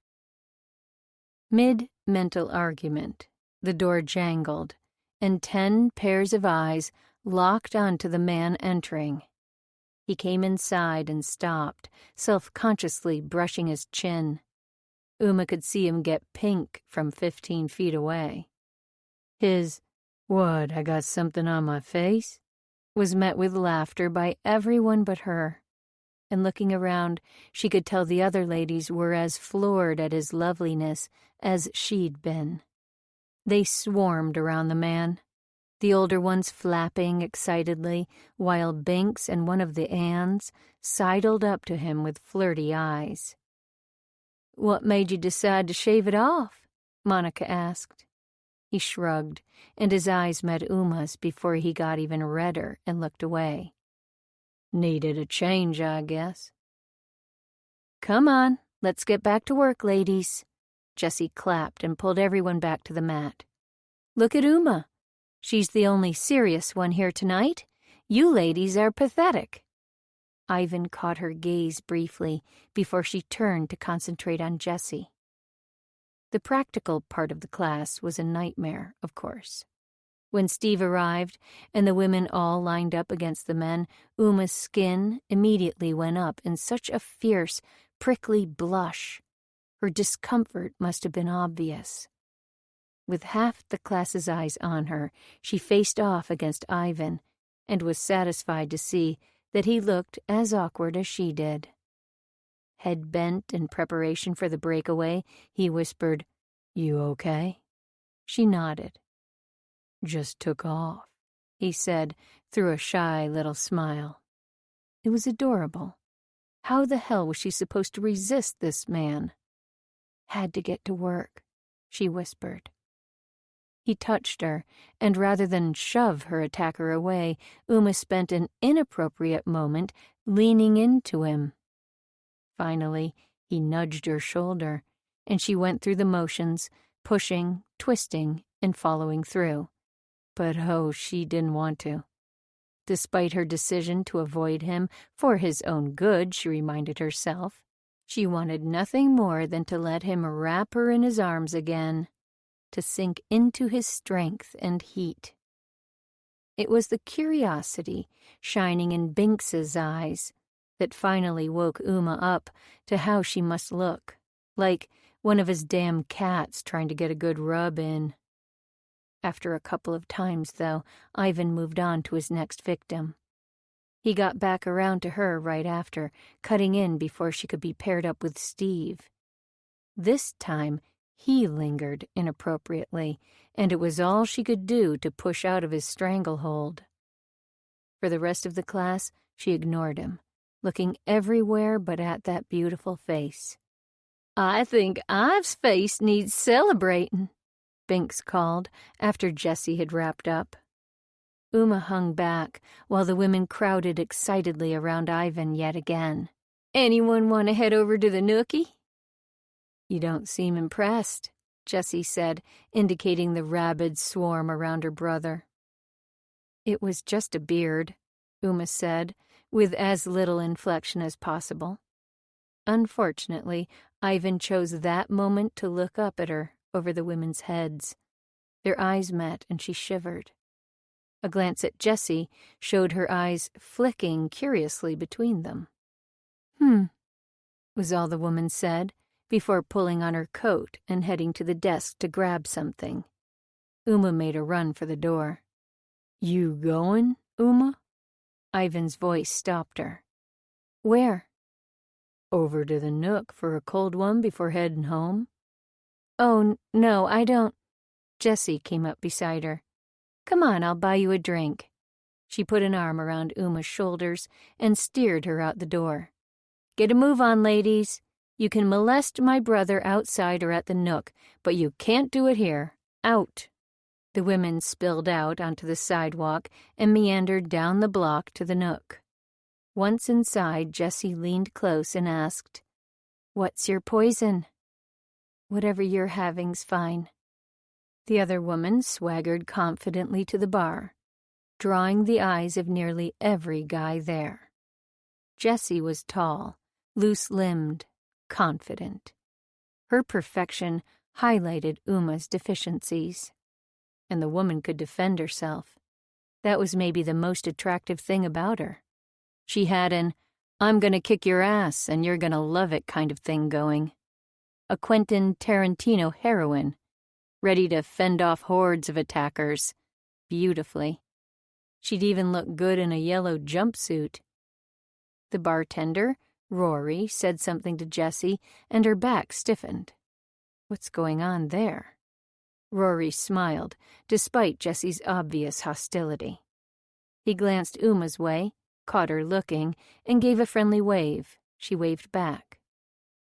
Mid-mental argument, the door jangled, and 10 pairs of eyes locked onto the man entering. He came inside and stopped, self-consciously brushing his chin. Uma could see him get pink from 15 feet away. His, "What, I got something on my face?" was met with laughter by everyone but her, and looking around, she could tell the other ladies were as floored at his loveliness as she'd been. They swarmed around the man, the older ones flapping excitedly, while Binks and one of the Anns sidled up to him with flirty eyes. "What made you decide to shave it off?" Monica asked. He shrugged, and his eyes met Uma's before he got even redder and looked away. "Needed a change, I guess." "Come on, let's get back to work, ladies." Jessie clapped and pulled everyone back to the mat. "Look at Uma. She's the only serious one here tonight. You ladies are pathetic." Ivan caught her gaze briefly before she turned to concentrate on Jessie. The practical part of the class was a nightmare, of course. When Steve arrived and the women all lined up against the men, Uma's skin immediately went up in such a fierce, prickly blush. Her discomfort must have been obvious. With half the class's eyes on her, she faced off against Ivan and was satisfied to see that he looked as awkward as she did. Head bent in preparation for the breakaway, he whispered, "You okay?" She nodded. "Just took off," he said through a shy little smile. It was adorable. How the hell was she supposed to resist this man? "Had to get to work," she whispered. He touched her, and rather than shove her attacker away, Uma spent an inappropriate moment leaning into him. Finally, he nudged her shoulder, and she went through the motions, pushing, twisting, and following through. But oh, she didn't want to. Despite her decision to avoid him, for his own good, she reminded herself, she wanted nothing more than to let him wrap her in his arms again, to sink into his strength and heat. It was the curiosity shining in Binks's eyes that finally woke Uma up to how she must look, like one of his damn cats trying to get a good rub in. After a couple of times, though, Ivan moved on to his next victim. He got back around to her right after, cutting in before she could be paired up with Steve. This time, he lingered inappropriately, and it was all she could do to push out of his stranglehold. For the rest of the class, she ignored him, looking everywhere but at that beautiful face. "I think Ive's face needs celebrating," Binks called after Jessie had wrapped up. Uma hung back while the women crowded excitedly around Ivan yet again. "Anyone want to head over to the nookie?" "You don't seem impressed," Jessie said, indicating the rabid swarm around her brother. "It was just a beard," Uma said, with as little inflection as possible. Unfortunately, Ivan chose that moment to look up at her over the women's heads. Their eyes met, and she shivered. A glance at Jessie showed her eyes flicking curiously between them. Was all the woman said, before pulling on her coat and heading to the desk to grab something. Uma made a run for the door. "You going, Uma?" Ivan's voice stopped her. "Where?" "Over to the Nook for a cold one before heading home." "Oh, no, I don't." Jessie came up beside her. "Come on, I'll buy you a drink." She put an arm around Uma's shoulders and steered her out the door. "Get a move on, ladies. You can molest my brother outside or at the Nook, but you can't do it here. Out." The women spilled out onto the sidewalk and meandered down the block to the Nook. Once inside, Jessie leaned close and asked, "What's your poison?" "Whatever you're having's fine." The other woman swaggered confidently to the bar, drawing the eyes of nearly every guy there. Jessie was tall, loose-limbed, confident. Her perfection highlighted Uma's deficiencies. And the woman could defend herself. That was maybe the most attractive thing about her. She had an "I'm gonna kick your ass and you're gonna love it" kind of thing going. A Quentin Tarantino heroine, ready to fend off hordes of attackers, beautifully. She'd even look good in a yellow jumpsuit. The bartender, Rory, said something to Jessie, and her back stiffened. What's going on there? Rory smiled, despite Jessie's obvious hostility. He glanced Uma's way, caught her looking, and gave a friendly wave. She waved back.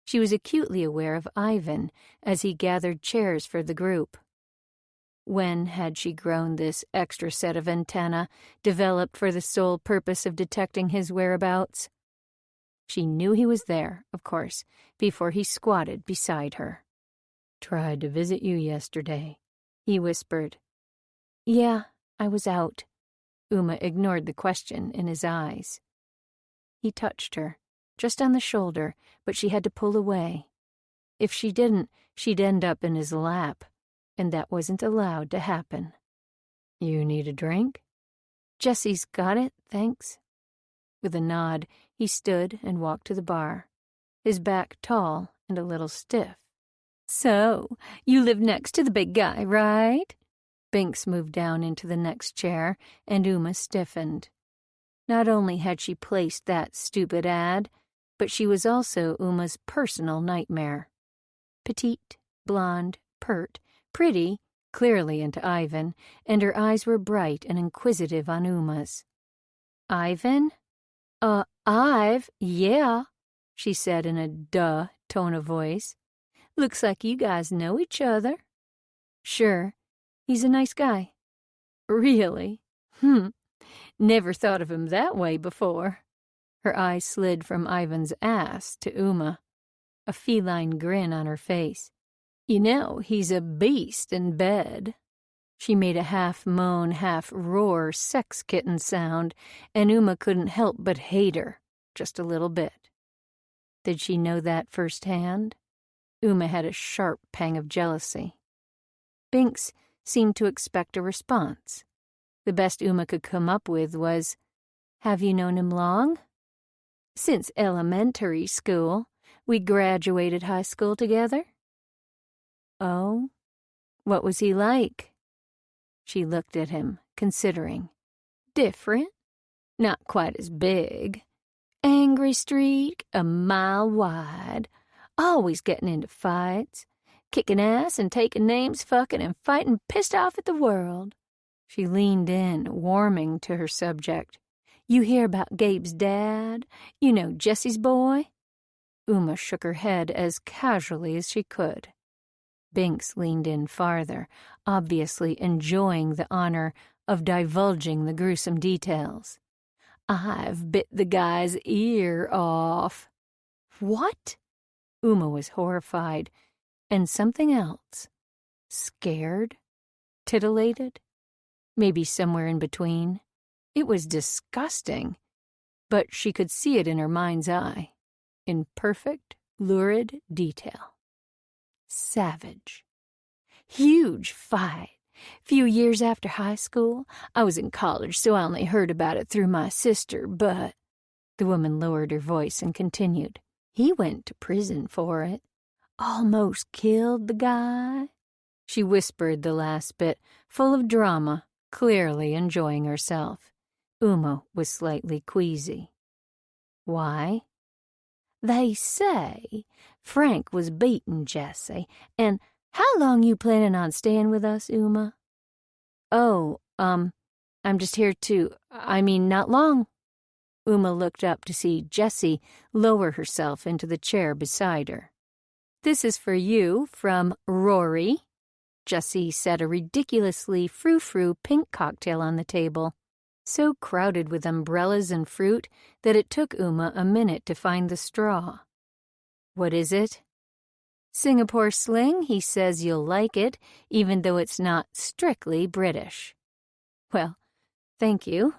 She was acutely aware of Ivan as he gathered chairs for the group. When had she grown this extra set of antennae, developed for the sole purpose of detecting his whereabouts? She knew he was there, of course, before he squatted beside her. "Tried to visit you yesterday," he whispered. "Yeah, I was out." Uma ignored the question in his eyes. He touched her, just on the shoulder, but she had to pull away. If she didn't, she'd end up in his lap, and that wasn't allowed to happen. "You need a drink?" "Jessie's got it, thanks." With a nod, he stood and walked to the bar, his back tall and a little stiff. So, you live next to the big guy, right? Binks moved down into the next chair, and Uma stiffened. Not only had she placed that stupid ad, but she was also Uma's personal nightmare. Petite, blonde, pert, pretty, clearly into Ivan, and her eyes were bright and inquisitive on Uma's. "Ivan? Ive, yeah," she said in a duh tone of voice. "Looks like you guys know each other." "Sure. He's a nice guy." "Really? Never thought of him that way before." Her eyes slid from Ivan's ass to Uma, a feline grin on her face. "You know, he's a beast in bed." She made a half-moan, half-roar sex kitten sound, and Uma couldn't help but hate her, just a little bit. Did she know that firsthand? Uma had a sharp pang of jealousy. Binks seemed to expect a response. The best Uma could come up with was, "Have you known him long?" "Since elementary school. We graduated high school together." "Oh? What was he like?" She looked at him, considering. "Different. Not quite as big. Angry streak, a mile wide. Always getting into fights. Kicking ass and taking names, fucking and fighting, pissed off at the world." She leaned in, warming to her subject. "You hear about Gabe's dad? You know, Jesse's boy?" Uma shook her head as casually as she could. Binks leaned in farther, obviously enjoying the honor of divulging the gruesome details. "I've bit the guy's ear off." "What?" Uma was horrified, and something else. Scared? Titillated? Maybe somewhere in between. It was disgusting, but she could see it in her mind's eye, in perfect, lurid detail. Savage. "Huge fight. Few years after high school. I was in college, so I only heard about it through my sister, but—" The woman lowered her voice and continued. "He went to prison for it. Almost killed the guy." She whispered the last bit, full of drama, clearly enjoying herself. Uma was slightly queasy. "Why?" "They say Frank was beating Jesse, and how long you planning on staying with us, Uma?" "Oh, I'm just here not long." Uma looked up to see Jessie lower herself into the chair beside her. "This is for you from Rory." Jessie set a ridiculously frou-frou pink cocktail on the table, so crowded with umbrellas and fruit that it took Uma a minute to find the straw. "What is it?" "Singapore Sling. He says you'll like it, even though it's not strictly British." "Well, thank you."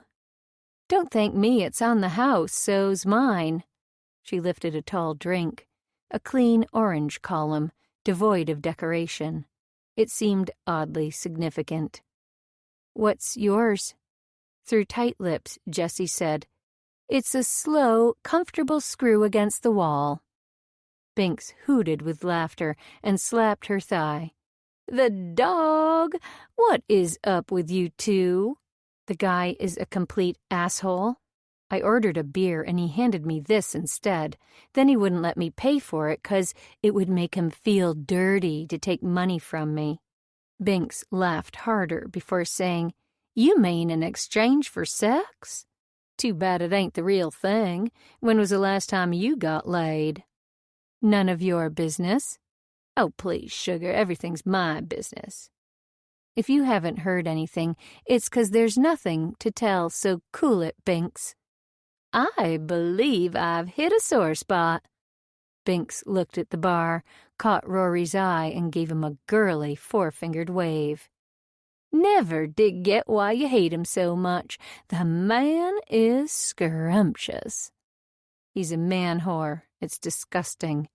"Don't thank me, it's on the house, so's mine." She lifted a tall drink, a clean orange column, devoid of decoration. It seemed oddly significant. "What's yours?" Through tight lips, Jessie said, "It's a slow, comfortable screw against the wall." Binks hooted with laughter and slapped her thigh. "The dog! What is up with you two?" "The guy is a complete asshole. I ordered a beer and he handed me this instead. Then he wouldn't let me pay for it 'cause it would make him feel dirty to take money from me." Binks laughed harder before saying, "You mean in exchange for sex? Too bad it ain't the real thing. When was the last time you got laid?" "None of your business." "Oh, please, sugar, everything's my business." "If you haven't heard anything, it's 'cause there's nothing to tell, so cool it, Binks." "I believe I've hit a sore spot." Binks looked at the bar, caught Rory's eye, and gave him a girly four-fingered wave. "Never did get why you hate him so much. The man is scrumptious." "He's a man-whore. It's disgusting."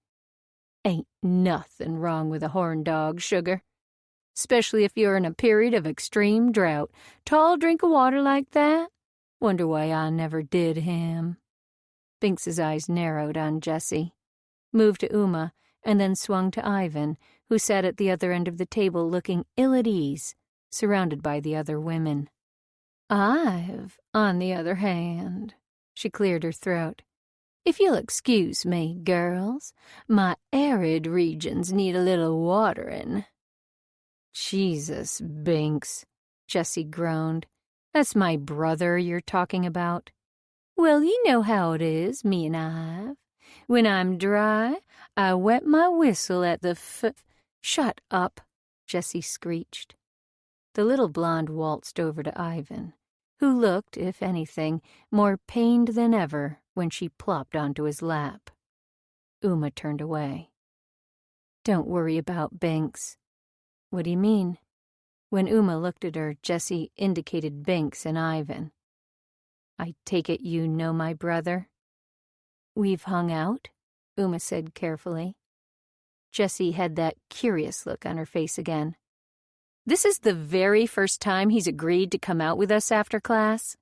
"Ain't nothing wrong with a horn dog, sugar. Especially if you're in a period of extreme drought. Tall drink of water like that? Wonder why I never did him." Binks's eyes narrowed on Jessie, moved to Uma, and then swung to Ivan, who sat at the other end of the table looking ill at ease, surrounded by the other women. I've, on the other hand, she cleared her throat. If you'll excuse me, girls, my arid regions need a little watering. Jesus, Binks, Jessie groaned. That's my brother you're talking about. Well, you know how it is, me and Ive. When I'm dry, I wet my whistle at the Shut up, Jessie screeched. The little blonde waltzed over to Ivan, who looked, if anything, more pained than ever when she plopped onto his lap. Uma turned away. Don't worry about Binks. What do you mean? When Uma looked at her, Jessie indicated Binks and Ivan. I take it you know my brother? We've hung out, Uma said carefully. Jessie had that curious look on her face again. This is the very first time he's agreed to come out with us after class?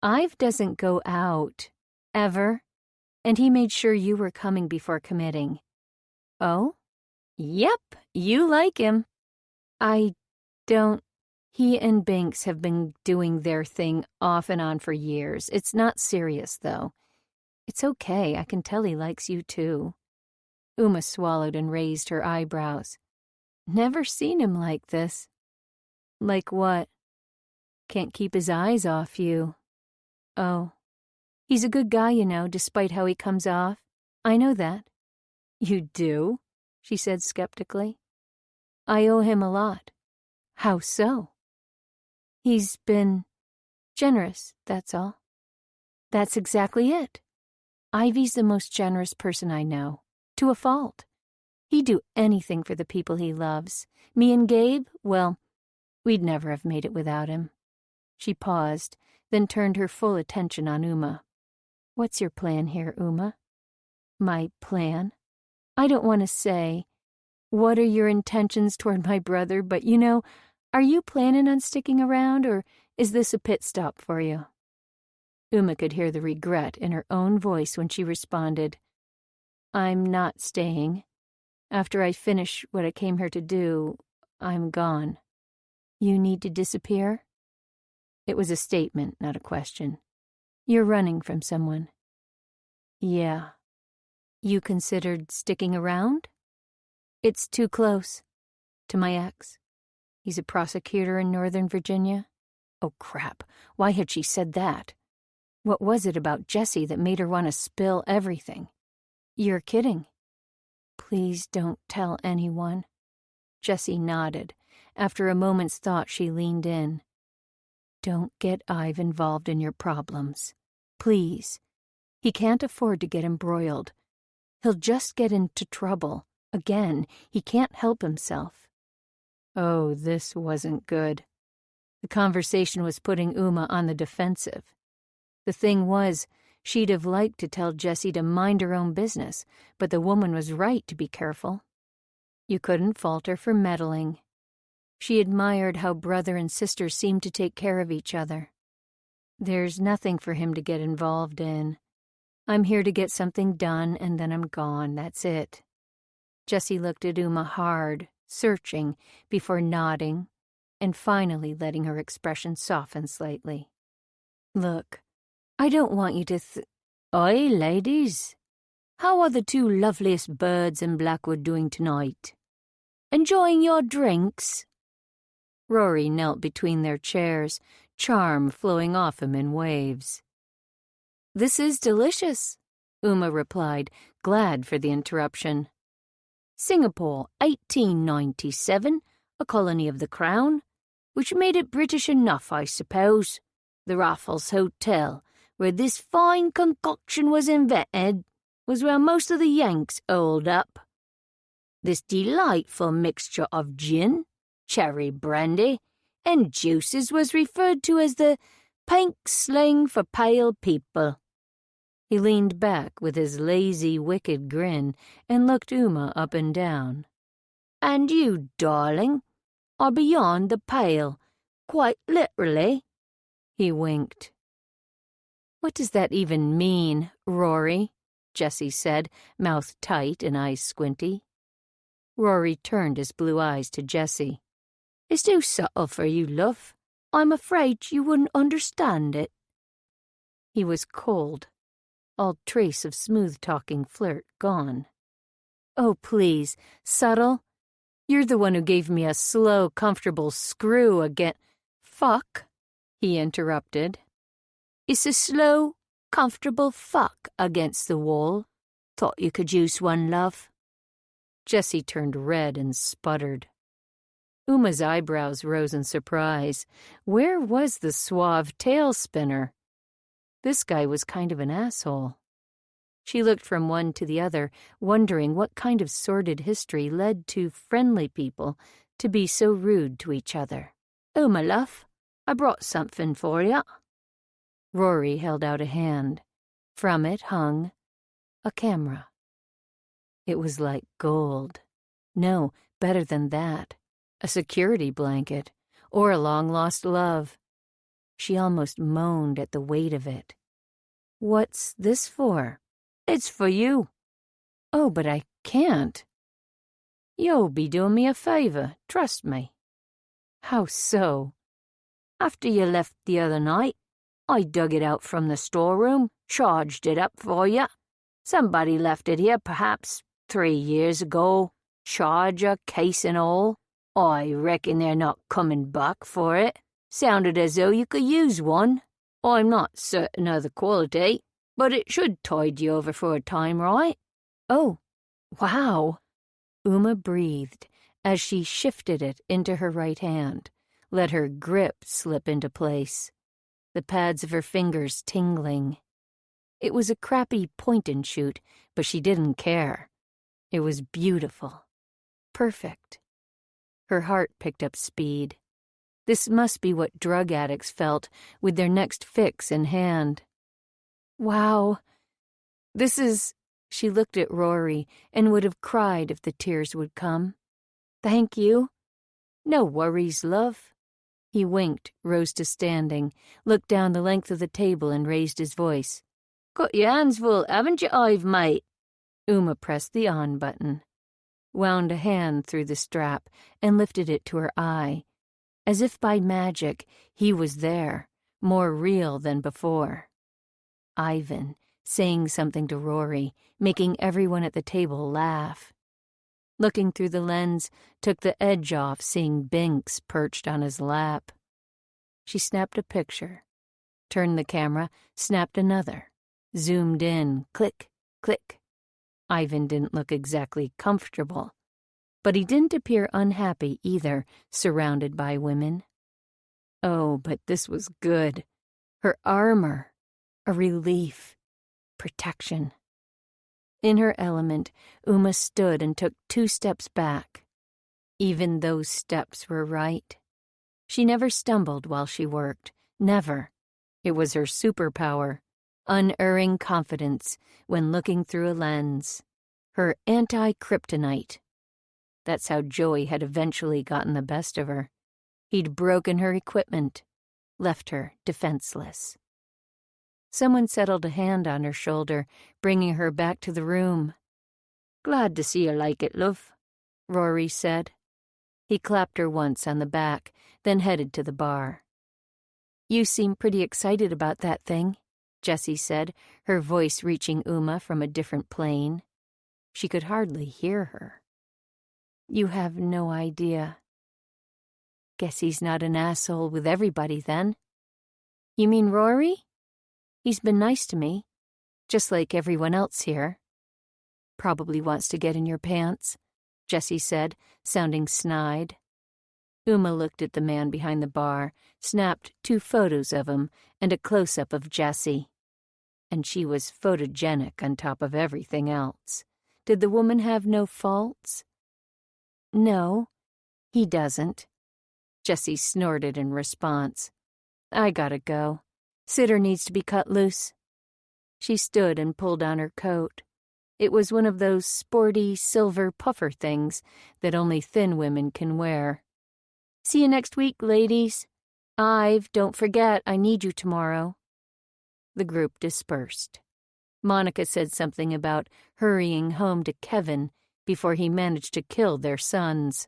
Ive doesn't go out, ever, and he made sure you were coming before committing. Oh? Yep, you like him. I don't. He and Binks have been doing their thing off and on for years. It's not serious, though. It's okay, I can tell he likes you, too. Uma swallowed and raised her eyebrows. Never seen him like this. Like what? Can't keep his eyes off you. Oh. He's a good guy, you know, despite how he comes off. I know that. You do? She said skeptically. I owe him a lot. How so? He's been generous, that's all. That's exactly it. Ivy's the most generous person I know, to a fault. He'd do anything for the people he loves. Me and Gabe, well, we'd never have made it without him. She paused, then turned her full attention on Uma. What's your plan here, Uma? My plan? I don't want to say, what are your intentions toward my brother, but you know, are you planning on sticking around, or is this a pit stop for you? Uma could hear the regret in her own voice when she responded, I'm not staying. After I finish what I came here to do, I'm gone. You need to disappear? It was a statement, not a question. You're running from someone. Yeah. You considered sticking around? It's too close. To my ex. He's a prosecutor in Northern Virginia. Oh, crap. Why had she said that? What was it about Jessie that made her want to spill everything? You're kidding. Please don't tell anyone. Jessie nodded. After a moment's thought, she leaned in. Don't get Ive involved in your problems. Please. He can't afford to get embroiled. He'll just get into trouble. Again, he can't help himself. Oh, this wasn't good. The conversation was putting Uma on the defensive. The thing was, she'd have liked to tell Jessie to mind her own business, but the woman was right to be careful. You couldn't fault her for meddling. She admired how brother and sister seemed to take care of each other. There's nothing for him to get involved in. I'm here to get something done, and then I'm gone, that's it. Jessie looked at Uma hard, searching, before nodding, and finally letting her expression soften slightly. Look, I don't want you to Oi, ladies. How are the two loveliest birds in Blackwood doing tonight? Enjoying your drinks? Rory knelt between their chairs, charm flowing off him in waves. This is delicious, Uma replied, glad for the interruption. Singapore, 1897, a colony of the Crown, which made it British enough, I suppose. The Raffles Hotel, where this fine concoction was invented, was where most of the Yanks holed up. This delightful mixture of gin, cherry brandy, and juices was referred to as the pink sling for pale people. He leaned back with his lazy, wicked grin and looked Uma up and down. And you, darling, are beyond the pale, quite literally. He winked. What does that even mean, Rory? Jessie said, mouth tight and eyes squinty. Rory turned his blue eyes to Jessie. It's too subtle for you, love. I'm afraid you wouldn't understand it. He was cold, all trace of smooth-talking flirt gone. Oh, please, subtle. You're the one who gave me a slow, comfortable screw again. Fuck, he interrupted. It's a slow, comfortable fuck against the wall. Thought you could use one, love. Jessie turned red and sputtered. Uma's eyebrows rose in surprise. Where was the suave tail spinner? This guy was kind of an asshole. She looked from one to the other, wondering what kind of sordid history led to friendly people to be so rude to each other. Oh, my love, I brought something for you. Rory held out a hand. From it hung a camera. It was like gold. No, better than that. A security blanket, or a long-lost love. She almost moaned at the weight of it. What's this for? It's for you. Oh, but I can't. You'll be doing me a favor, trust me. How so? After you left the other night, I dug it out from the storeroom, charged it up for you. Somebody left it here perhaps 3 years ago. Charger, case and all. I reckon they're not coming back for it. Sounded as though you could use one. I'm not certain of the quality, but it should tide you over for a time, right? Oh, wow. Uma breathed as she shifted it into her right hand, let her grip slip into place, the pads of her fingers tingling. It was a crappy point-and-shoot, but she didn't care. It was beautiful. Perfect. Her heart picked up speed. This must be what drug addicts felt with their next fix in hand. Wow. This is... She looked at Rory and would have cried if the tears would come. Thank you. No worries, love. He winked, rose to standing, looked down the length of the table and raised his voice. Got your hands full, haven't you, Ive, mate? Uma pressed the on button, wound a hand through the strap, and lifted it to her eye. As if by magic, he was there, more real than before. Ivan, saying something to Rory, making everyone at the table laugh. Looking through the lens took the edge off seeing Binks perched on his lap. She snapped a picture, turned the camera, snapped another, zoomed in, click, click. Ivan didn't look exactly comfortable, but he didn't appear unhappy either, surrounded by women. Oh, but this was good. Her armor, a relief, protection. In her element, Uma stood and took 2 steps back. Even those steps were right. She never stumbled while she worked, never. It was her superpower, unerring confidence when looking through a lens, her anti-kryptonite. That's how Joey had eventually gotten the best of her. He'd broken her equipment, left her defenseless. Someone settled a hand on her shoulder, bringing her back to the room. Glad to see you like it, love, Rory said. He clapped her once on the back, then headed to the bar. You seem pretty excited about that thing, Jessie said, her voice reaching Uma from a different plane. She could hardly hear her. You have no idea. Guess he's not an asshole with everybody, then. You mean Rory? He's been nice to me, just like everyone else here. Probably wants to get in your pants, Jessie said, sounding snide. Uma looked at the man behind the bar, snapped 2 photos of him and a close-up of Jessie. And she was photogenic on top of everything else. Did the woman have no faults? No, he doesn't. Jessie snorted in response. I gotta go. Sitter needs to be cut loose. She stood and pulled on her coat. It was one of those sporty silver puffer things that only thin women can wear. See you next week, ladies. Ive, don't forget, I need you tomorrow. The group dispersed. Monica said something about hurrying home to Kevin before he managed to kill their sons.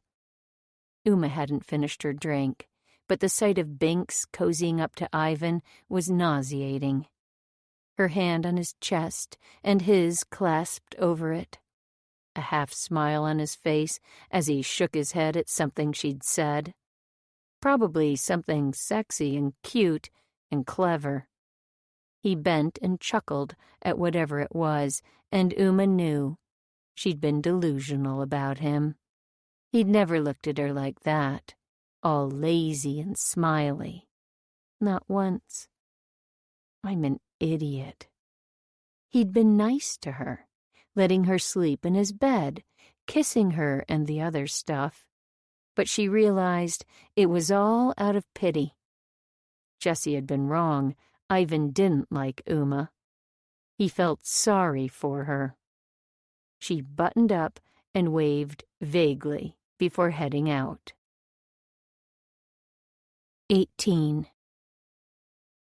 Uma hadn't finished her drink, but the sight of Binks cozying up to Ivan was nauseating. Her hand on his chest and his clasped over it. A half-smile on his face as he shook his head at something she'd said. Probably something sexy and cute and clever. He bent and chuckled at whatever it was, and Uma knew she'd been delusional about him. He'd never looked at her like that, all lazy and smiley. Not once. I'm an idiot. He'd been nice to her, letting her sleep in his bed, kissing her and the other stuff. But she realized it was all out of pity. Jessie had been wrong. Ivan didn't like Uma. He felt sorry for her. She buttoned up and waved vaguely before heading out. 18.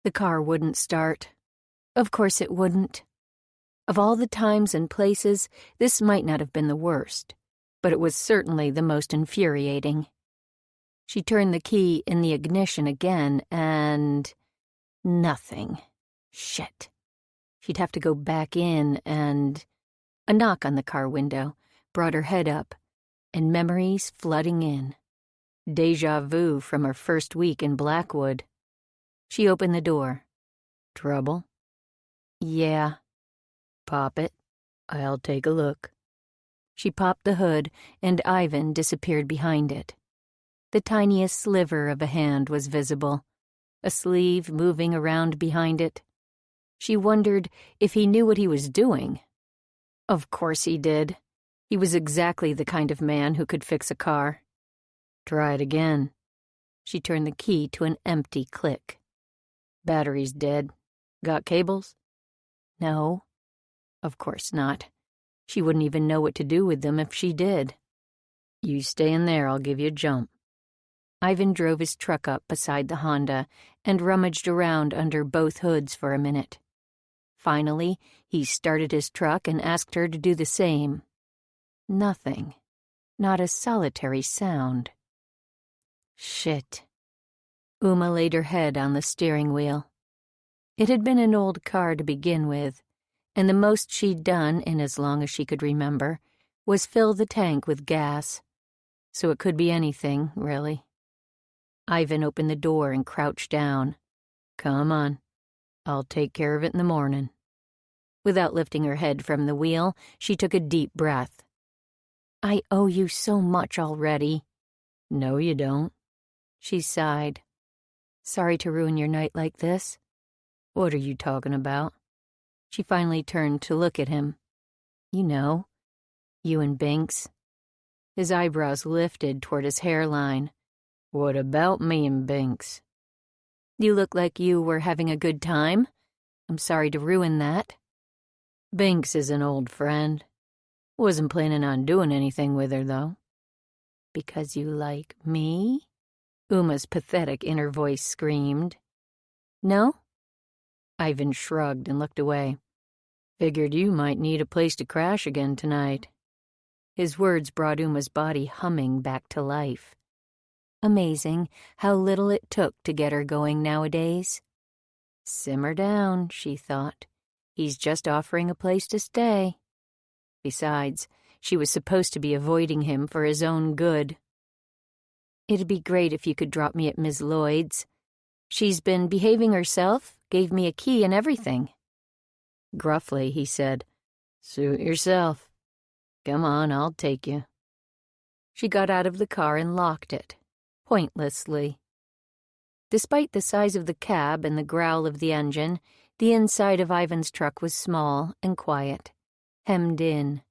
The car wouldn't start. Of course it wouldn't. Of all the times and places, this might not have been the worst, but it was certainly the most infuriating. She turned the key in the ignition again, and nothing. Shit. She'd have to go back in and... A knock on the car window brought her head up, and memories flooding in. Deja vu from her first week in Blackwood. She opened the door. Trouble? Yeah. Pop it. I'll take a look. She popped the hood, and Ivan disappeared behind it. The tiniest sliver of a hand was visible, a sleeve moving around behind it. She wondered if he knew what he was doing. Of course he did. He was exactly the kind of man who could fix a car. Try it again. She turned the key to an empty click. Battery's dead. Got cables? No. Of course not. She wouldn't even know what to do with them if she did. You stay in there, I'll give you a jump. Ivan drove his truck up beside the Honda and rummaged around under both hoods for a minute. Finally, he started his truck and asked her to do the same. Nothing. Not a solitary sound. Shit. Uma laid her head on the steering wheel. It had been an old car to begin with, and the most she'd done in as long as she could remember was fill the tank with gas. So it could be anything, really. Ivan opened the door and crouched down. Come on. I'll take care of it in the morning. Without lifting her head from the wheel, she took a deep breath. I owe you so much already. No, you don't. She sighed. Sorry to ruin your night like this. What are you talking about? She finally turned to look at him. You know, you and Binks. His eyebrows lifted toward his hairline. What about me and Binks? You look like you were having a good time. I'm sorry to ruin that. Binks is an old friend. Wasn't planning on doing anything with her, though. Because you like me? Uma's pathetic inner voice screamed. No? Ivan shrugged and looked away. Figured you might need a place to crash again tonight. His words brought Uma's body humming back to life. Amazing how little it took to get her going nowadays. Simmer down, she thought. He's just offering a place to stay. Besides, she was supposed to be avoiding him for his own good. It'd be great if you could drop me at Miss Lloyd's. She's been behaving herself, gave me a key and everything. Gruffly, he said, Suit yourself. Come on, I'll take you. She got out of the car and locked it, pointlessly. Despite the size of the cab and the growl of the engine, the inside of Ivan's truck was small and quiet, hemmed in.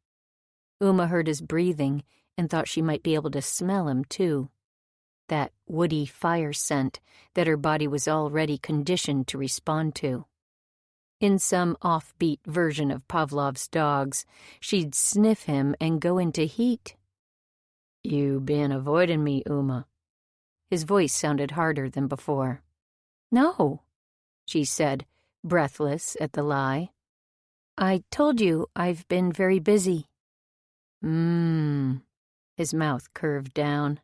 Uma heard his breathing and thought she might be able to smell him, too. That woody fire scent that her body was already conditioned to respond to. In some offbeat version of Pavlov's dogs, she'd sniff him and go into heat. You been avoiding me, Uma. His voice sounded harder than before. No, she said, breathless at the lie. I told you I've been very busy. His mouth curved down.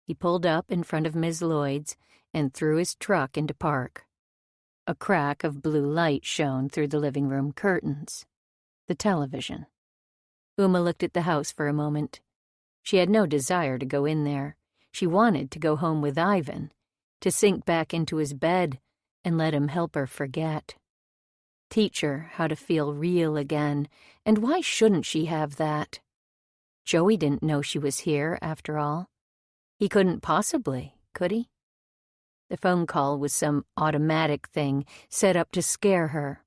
He pulled up in front of Miss Lloyd's and threw his truck into park. A crack of blue light shone through the living room curtains. The television. Uma looked at the house for a moment. She had no desire to go in there. She wanted to go home with Ivan, to sink back into his bed and let him help her forget. Teach her how to feel real again, and why shouldn't she have that? Joey didn't know she was here, after all. He couldn't possibly, could he? The phone call was some automatic thing set up to scare her.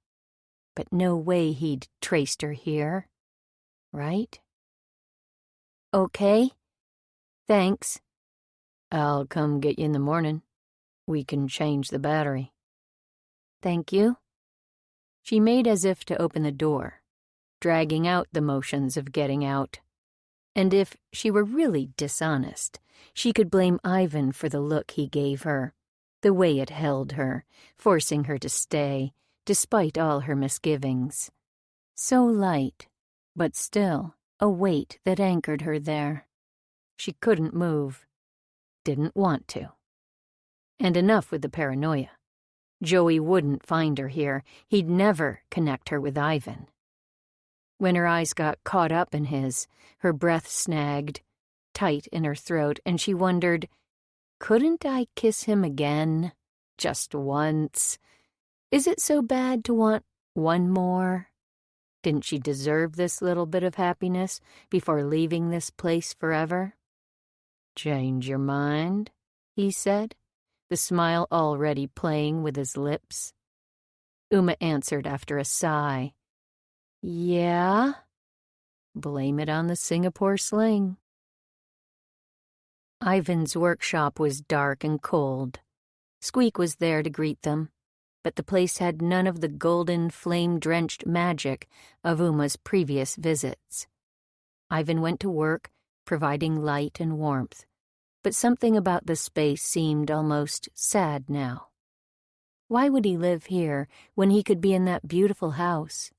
But no way he'd traced her here, right? Okay. Thanks. I'll come get you in the morning. We can change the battery. Thank you. She made as if to open the door, dragging out the motions of getting out. And if she were really dishonest, she could blame Ivan for the look he gave her, the way it held her, forcing her to stay, despite all her misgivings. So light, but still a weight that anchored her there. She couldn't move. Didn't want to. And enough with the paranoia. Joey wouldn't find her here. He'd never connect her with Ivan. When her eyes got caught up in his, her breath snagged, tight in her throat, and she wondered, couldn't I kiss him again? Just once? Is it so bad to want one more? Didn't she deserve this little bit of happiness before leaving this place forever? Change your mind, he said, the smile already playing with his lips. Uma answered after a sigh. Yeah? Blame it on the Singapore sling. Ivan's workshop was dark and cold. Squeak was there to greet them, but the place had none of the golden, flame-drenched magic of Uma's previous visits. Ivan went to work, providing light and warmth, but something about the space seemed almost sad now. Why would he live here when he could be in that beautiful house?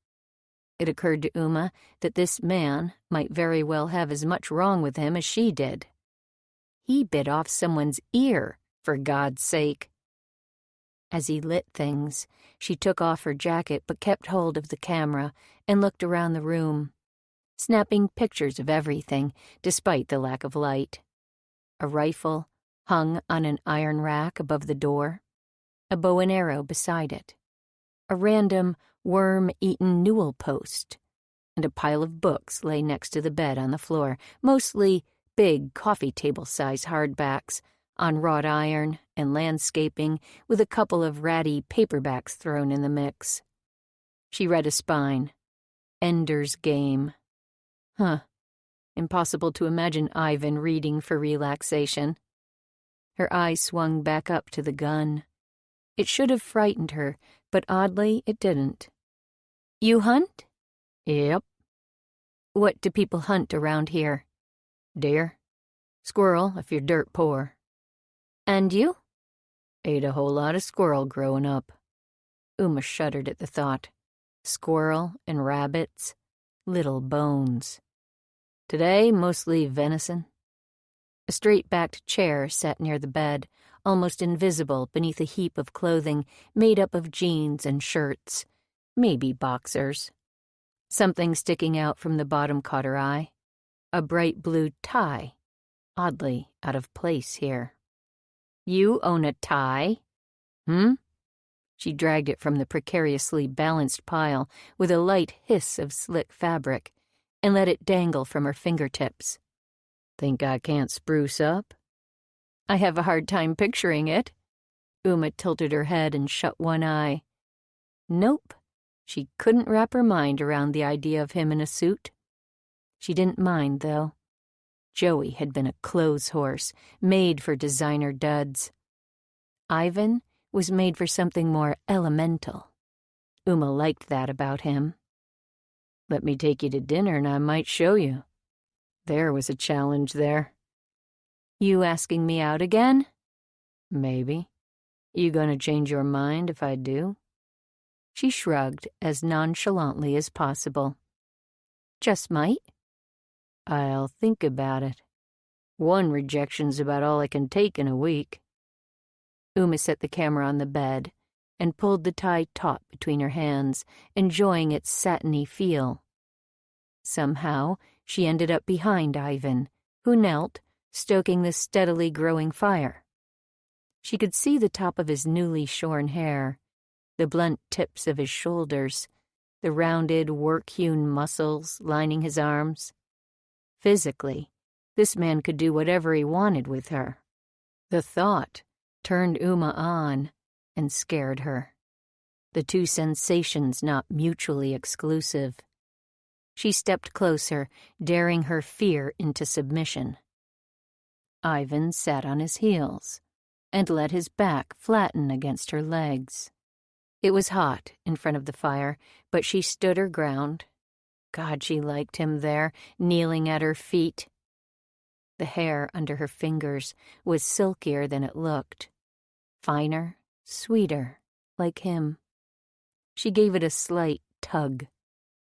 It occurred to Uma that this man might very well have as much wrong with him as she did. He bit off someone's ear, for God's sake. As he lit things, she took off her jacket but kept hold of the camera and looked around the room, snapping pictures of everything despite the lack of light. A rifle hung on an iron rack above the door, a bow and arrow beside it, a random worm-eaten newel post, and a pile of books lay next to the bed on the floor, mostly big coffee-table-size hardbacks on wrought iron and landscaping with a couple of ratty paperbacks thrown in the mix. She read a spine. Ender's Game. Impossible to imagine Ivan reading for relaxation. Her eyes swung back up to the gun. It should have frightened her, but oddly it didn't. You hunt? Yep. What do people hunt around here? Deer. Squirrel, if you're dirt poor. And you? Ate a whole lot of squirrel growing up. Uma shuddered at the thought. Squirrel and rabbits. Little bones. Today, mostly venison. A straight-backed chair sat near the bed, almost invisible beneath a heap of clothing made up of jeans and shirts, maybe boxers. Something sticking out from the bottom caught her eye. A bright blue tie, oddly out of place here. You own a tie? She dragged it from the precariously balanced pile with a light hiss of slick fabric and let it dangle from her fingertips. Think I can't spruce up? I have a hard time picturing it. Uma tilted her head and shut one eye. Nope. She couldn't wrap her mind around the idea of him in a suit. She didn't mind, though. Joey had been a clothes horse, made for designer duds. Ivan was made for something more elemental. Uma liked that about him. Let me take you to dinner and I might show you. There was a challenge there. You asking me out again? Maybe. You gonna change your mind if I do? She shrugged as nonchalantly as possible. Just might. I'll think about it. One rejection's about all I can take in a week. Uma set the camera on the bed and pulled the tie taut between her hands, enjoying its satiny feel. Somehow, she ended up behind Ivan, who knelt, stoking the steadily growing fire. She could see the top of his newly shorn hair, the blunt tips of his shoulders, the rounded, work-hewn muscles lining his arms. Physically, this man could do whatever he wanted with her. The thought turned Uma on and scared her, the two sensations not mutually exclusive. She stepped closer, daring her fear into submission. Ivan sat on his heels and let his back flatten against her legs. It was hot in front of the fire, but she stood her ground. God, she liked him there, kneeling at her feet. The hair under her fingers was silkier than it looked, finer, sweeter, like him. She gave it a slight tug,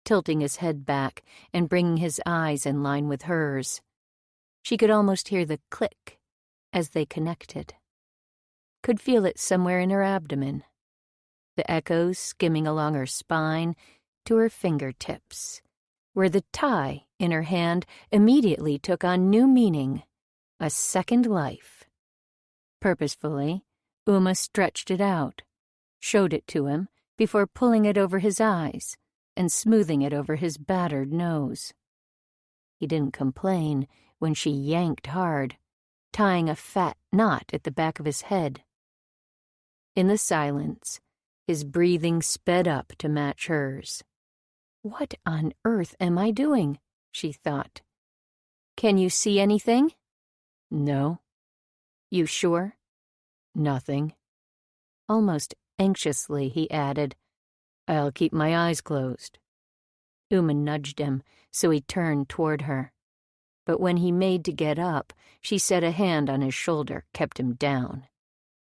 tilting his head back and bringing his eyes in line with hers. She could almost hear the click as they connected. Could feel it somewhere in her abdomen, the echoes skimming along her spine to her fingertips, where the tie in her hand immediately took on new meaning, a second life. Purposefully, Uma stretched it out, showed it to him before pulling it over his eyes and smoothing it over his battered nose. He didn't complain when she yanked hard, tying a fat knot at the back of his head. In the silence, his breathing sped up to match hers. What on earth am I doing? She thought. Can you see anything? No. You sure? Nothing. Almost anxiously, he added, I'll keep my eyes closed. Uma nudged him, so he turned toward her. But when he made to get up, she set a hand on his shoulder, kept him down.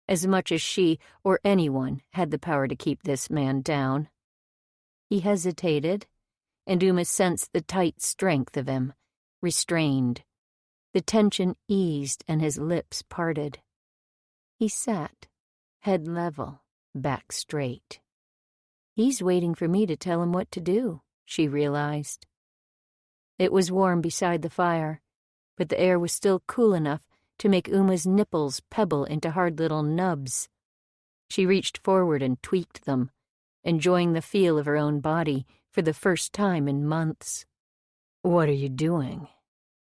As much as she or anyone had the power to keep this man down. He hesitated, and Uma sensed the tight strength of him, restrained. The tension eased and his lips parted. He sat, head level, back straight. He's waiting for me to tell him what to do, she realized. It was warm beside the fire, but the air was still cool enough to make Uma's nipples pebble into hard little nubs. She reached forward and tweaked them, enjoying the feel of her own body for the first time in months. What are you doing?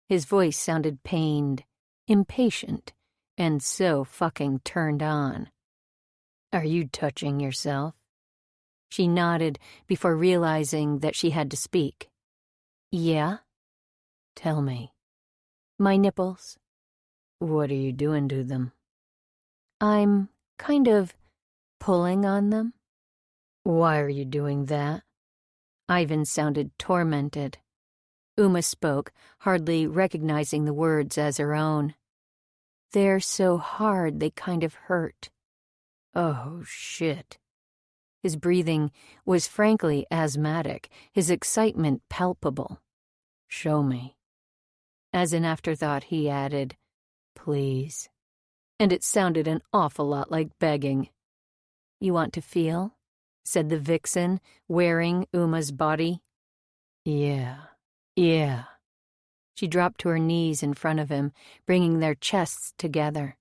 His voice sounded pained, impatient, and so fucking turned on. Are you touching yourself? She nodded before realizing that she had to speak. Yeah? Tell me. My nipples. What are you doing to them? I'm kind of pulling on them. Why are you doing that? Ivan sounded tormented. Uma spoke, hardly recognizing the words as her own. They're so hard they kind of hurt. Oh, shit. His breathing was frankly asthmatic, his excitement palpable. Show me. As an afterthought, he added, Please. And it sounded an awful lot like begging. You want to feel? Said the vixen, wearing Uma's body. Yeah. She dropped to her knees in front of him, bringing their chests together.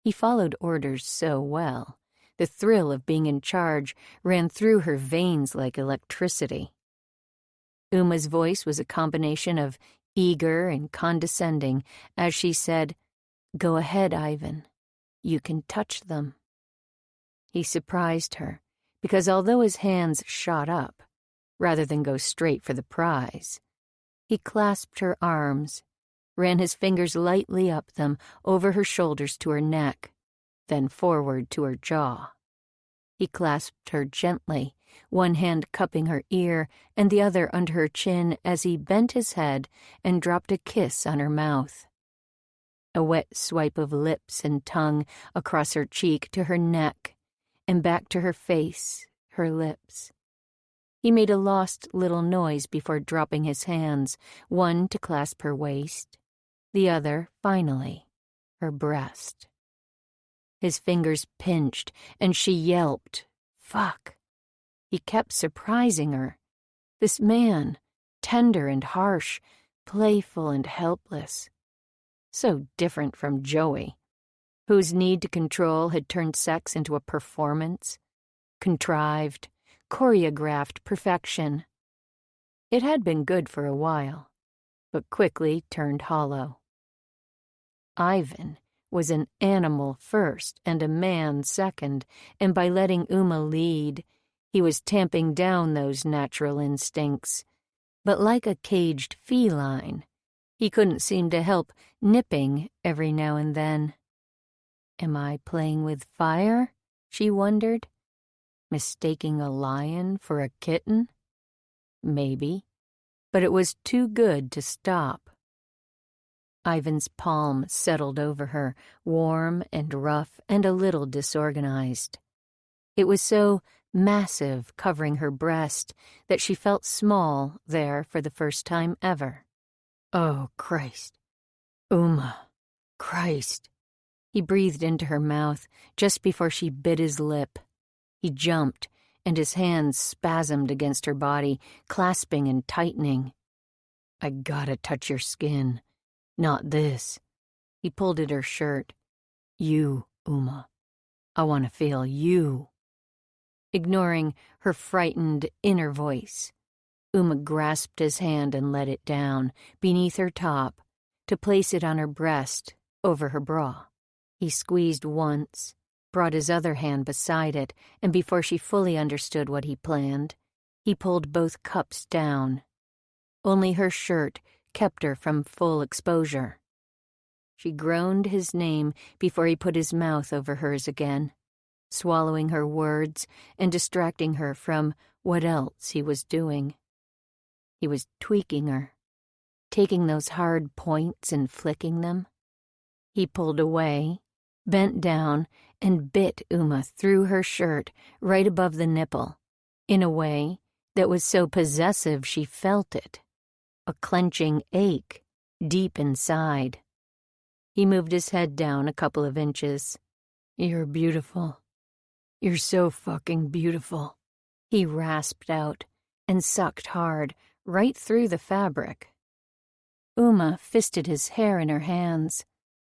He followed orders so well. The thrill of being in charge ran through her veins like electricity. Uma's voice was a combination of eager and condescending as she said, Go ahead, Ivan. You can touch them. He surprised her, because although his hands shot up, rather than go straight for the prize, he clasped her arms, ran his fingers lightly up them, over her shoulders to her neck, then forward to her jaw. He clasped her gently, one hand cupping her ear and the other under her chin as he bent his head and dropped a kiss on her mouth. A wet swipe of lips and tongue across her cheek to her neck and back to her face, her lips. He made a lost little noise before dropping his hands, one to clasp her waist, the other, finally, her breast. His fingers pinched, and she yelped. Fuck. He kept surprising her. This man, tender and harsh, playful and helpless. So different from Joey, whose need to control had turned sex into a performance. Contrived, choreographed perfection. It had been good for a while, but quickly turned hollow. Ivan was an animal first and a man second, and by letting Uma lead, he was tamping down those natural instincts. But like a caged feline, he couldn't seem to help nipping every now and then. Am I playing with fire? She wondered. Mistaking a lion for a kitten? Maybe, but it was too good to stop. Ivan's palm settled over her, warm and rough and a little disorganized. It was so massive, covering her breast, that she felt small there for the first time ever. Oh, Christ. Uma. Christ. He breathed into her mouth just before she bit his lip. He jumped, and his hands spasmed against her body, clasping and tightening. I gotta touch your skin. Not this. He pulled at her shirt. You, Uma. I want to feel you. Ignoring her frightened inner voice, Uma grasped his hand and let it down, beneath her top, to place it on her breast, over her bra. He squeezed once, brought his other hand beside it, and before she fully understood what he planned, he pulled both cups down. Only her shirt kept her from full exposure. She groaned his name before he put his mouth over hers again, swallowing her words and distracting her from what else he was doing. He was tweaking her, taking those hard points and flicking them. He pulled away, bent down, and bit Uma through her shirt right above the nipple, in a way that was so possessive she felt it. A clenching ache, deep inside. He moved his head down a couple of inches. You're beautiful. You're so fucking beautiful. He rasped out and sucked hard, right through the fabric. Uma fisted his hair in her hands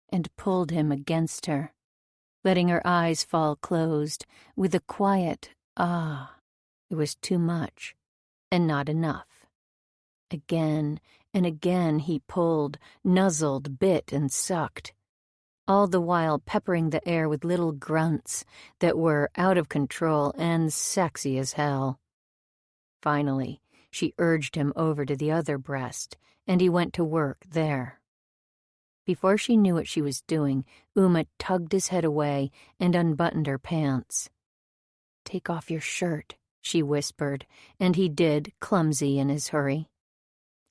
and pulled him against her, letting her eyes fall closed with a quiet ah. It was too much and not enough. Again and again he pulled, nuzzled, bit, and sucked, all the while peppering the air with little grunts that were out of control and sexy as hell. Finally, she urged him over to the other breast, and he went to work there. Before she knew what she was doing, Uma tugged his head away and unbuttoned her pants. Take off your shirt, she whispered, and he did, clumsy in his hurry.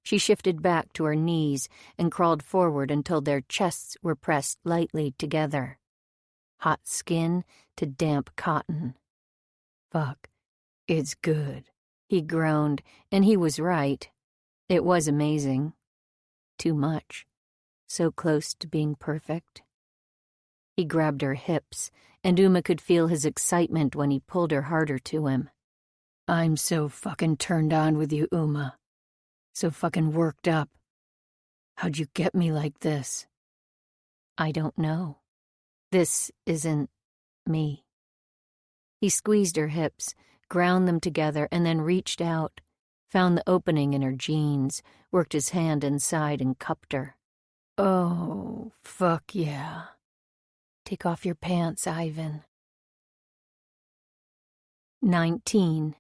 She shifted back to her knees and crawled forward until their chests were pressed lightly together. Hot skin to damp cotton. Fuck, it's good, he groaned, and he was right. It was amazing. Too much. So close to being perfect. He grabbed her hips, and Uma could feel his excitement when he pulled her harder to him. I'm so fucking turned on with you, Uma. So fucking worked up. How'd you get me like this? I don't know. This isn't me. He squeezed her hips, ground them together, and then reached out, found the opening in her jeans, worked his hand inside and cupped her. Oh, fuck yeah. Take off your pants, Ivan. 19.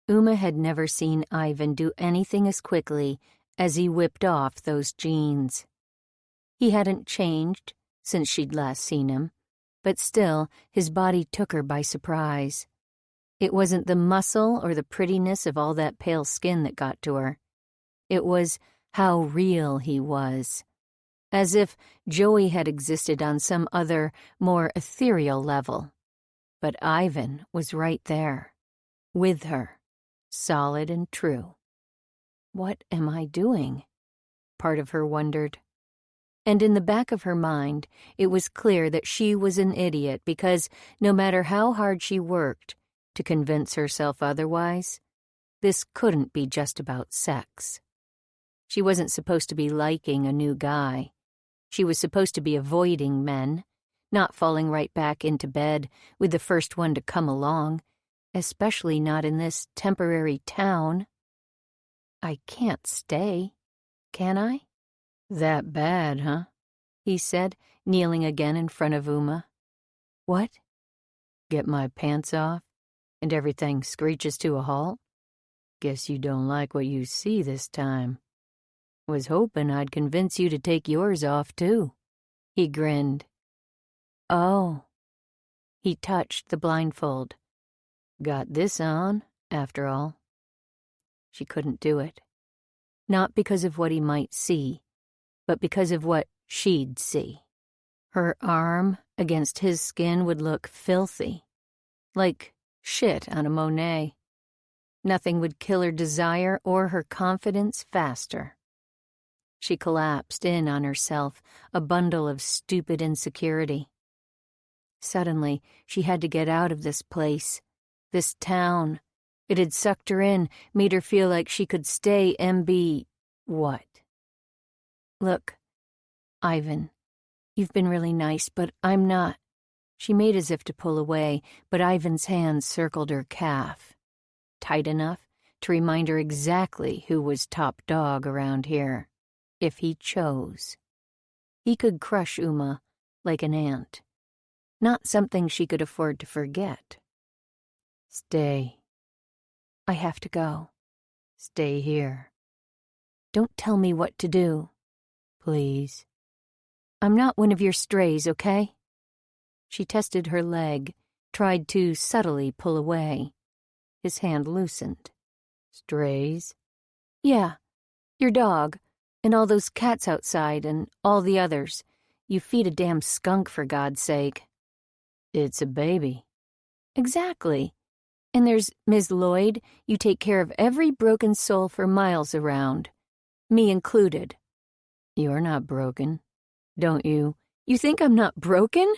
Uma had never seen Ivan do anything as quickly as he whipped off those jeans. He hadn't changed since she'd last seen him, but still his body took her by surprise. It wasn't the muscle or the prettiness of all that pale skin that got to her. It was how real he was, as if Joey had existed on some other, more ethereal level. But Ivan was right there, with her, solid and true. What am I doing? Part of her wondered. And in the back of her mind, it was clear that she was an idiot because no matter how hard she worked to convince herself otherwise, this couldn't be just about sex. She wasn't supposed to be liking a new guy. She was supposed to be avoiding men, not falling right back into bed with the first one to come along, especially not in this temporary town. I can't stay, can I? That bad, huh? He said, kneeling again in front of Uma. What? Get my pants off, and everything screeches to a halt? Guess you don't like what you see this time. Was hoping I'd convince you to take yours off, too. He grinned. Oh. He touched the blindfold. Got this on, after all. She couldn't do it. Not because of what he might see, but because of what she'd see. Her arm against his skin would look filthy, like shit on a Monet. Nothing would kill her desire or her confidence faster. She collapsed in on herself, a bundle of stupid insecurity. Suddenly, she had to get out of this place, this town. It had sucked her in, made her feel like she could stay and be... what? Look, Ivan, you've been really nice, but I'm not. She made as if to pull away, but Ivan's hand circled her calf, tight enough to remind her exactly who was top dog around here, if he chose. He could crush Uma like an ant, not something she could afford to forget. Stay. I have to go. Stay here. Don't tell me what to do. Please. I'm not one of your strays, okay? She tested her leg, tried to subtly pull away. His hand loosened. Strays? Yeah, your dog, and all those cats outside, and all the others. You feed a damn skunk, for God's sake. It's a baby. Exactly. And there's Ms. Lloyd. You take care of every broken soul for miles around. Me included. You're not broken, don't you? You think I'm not broken?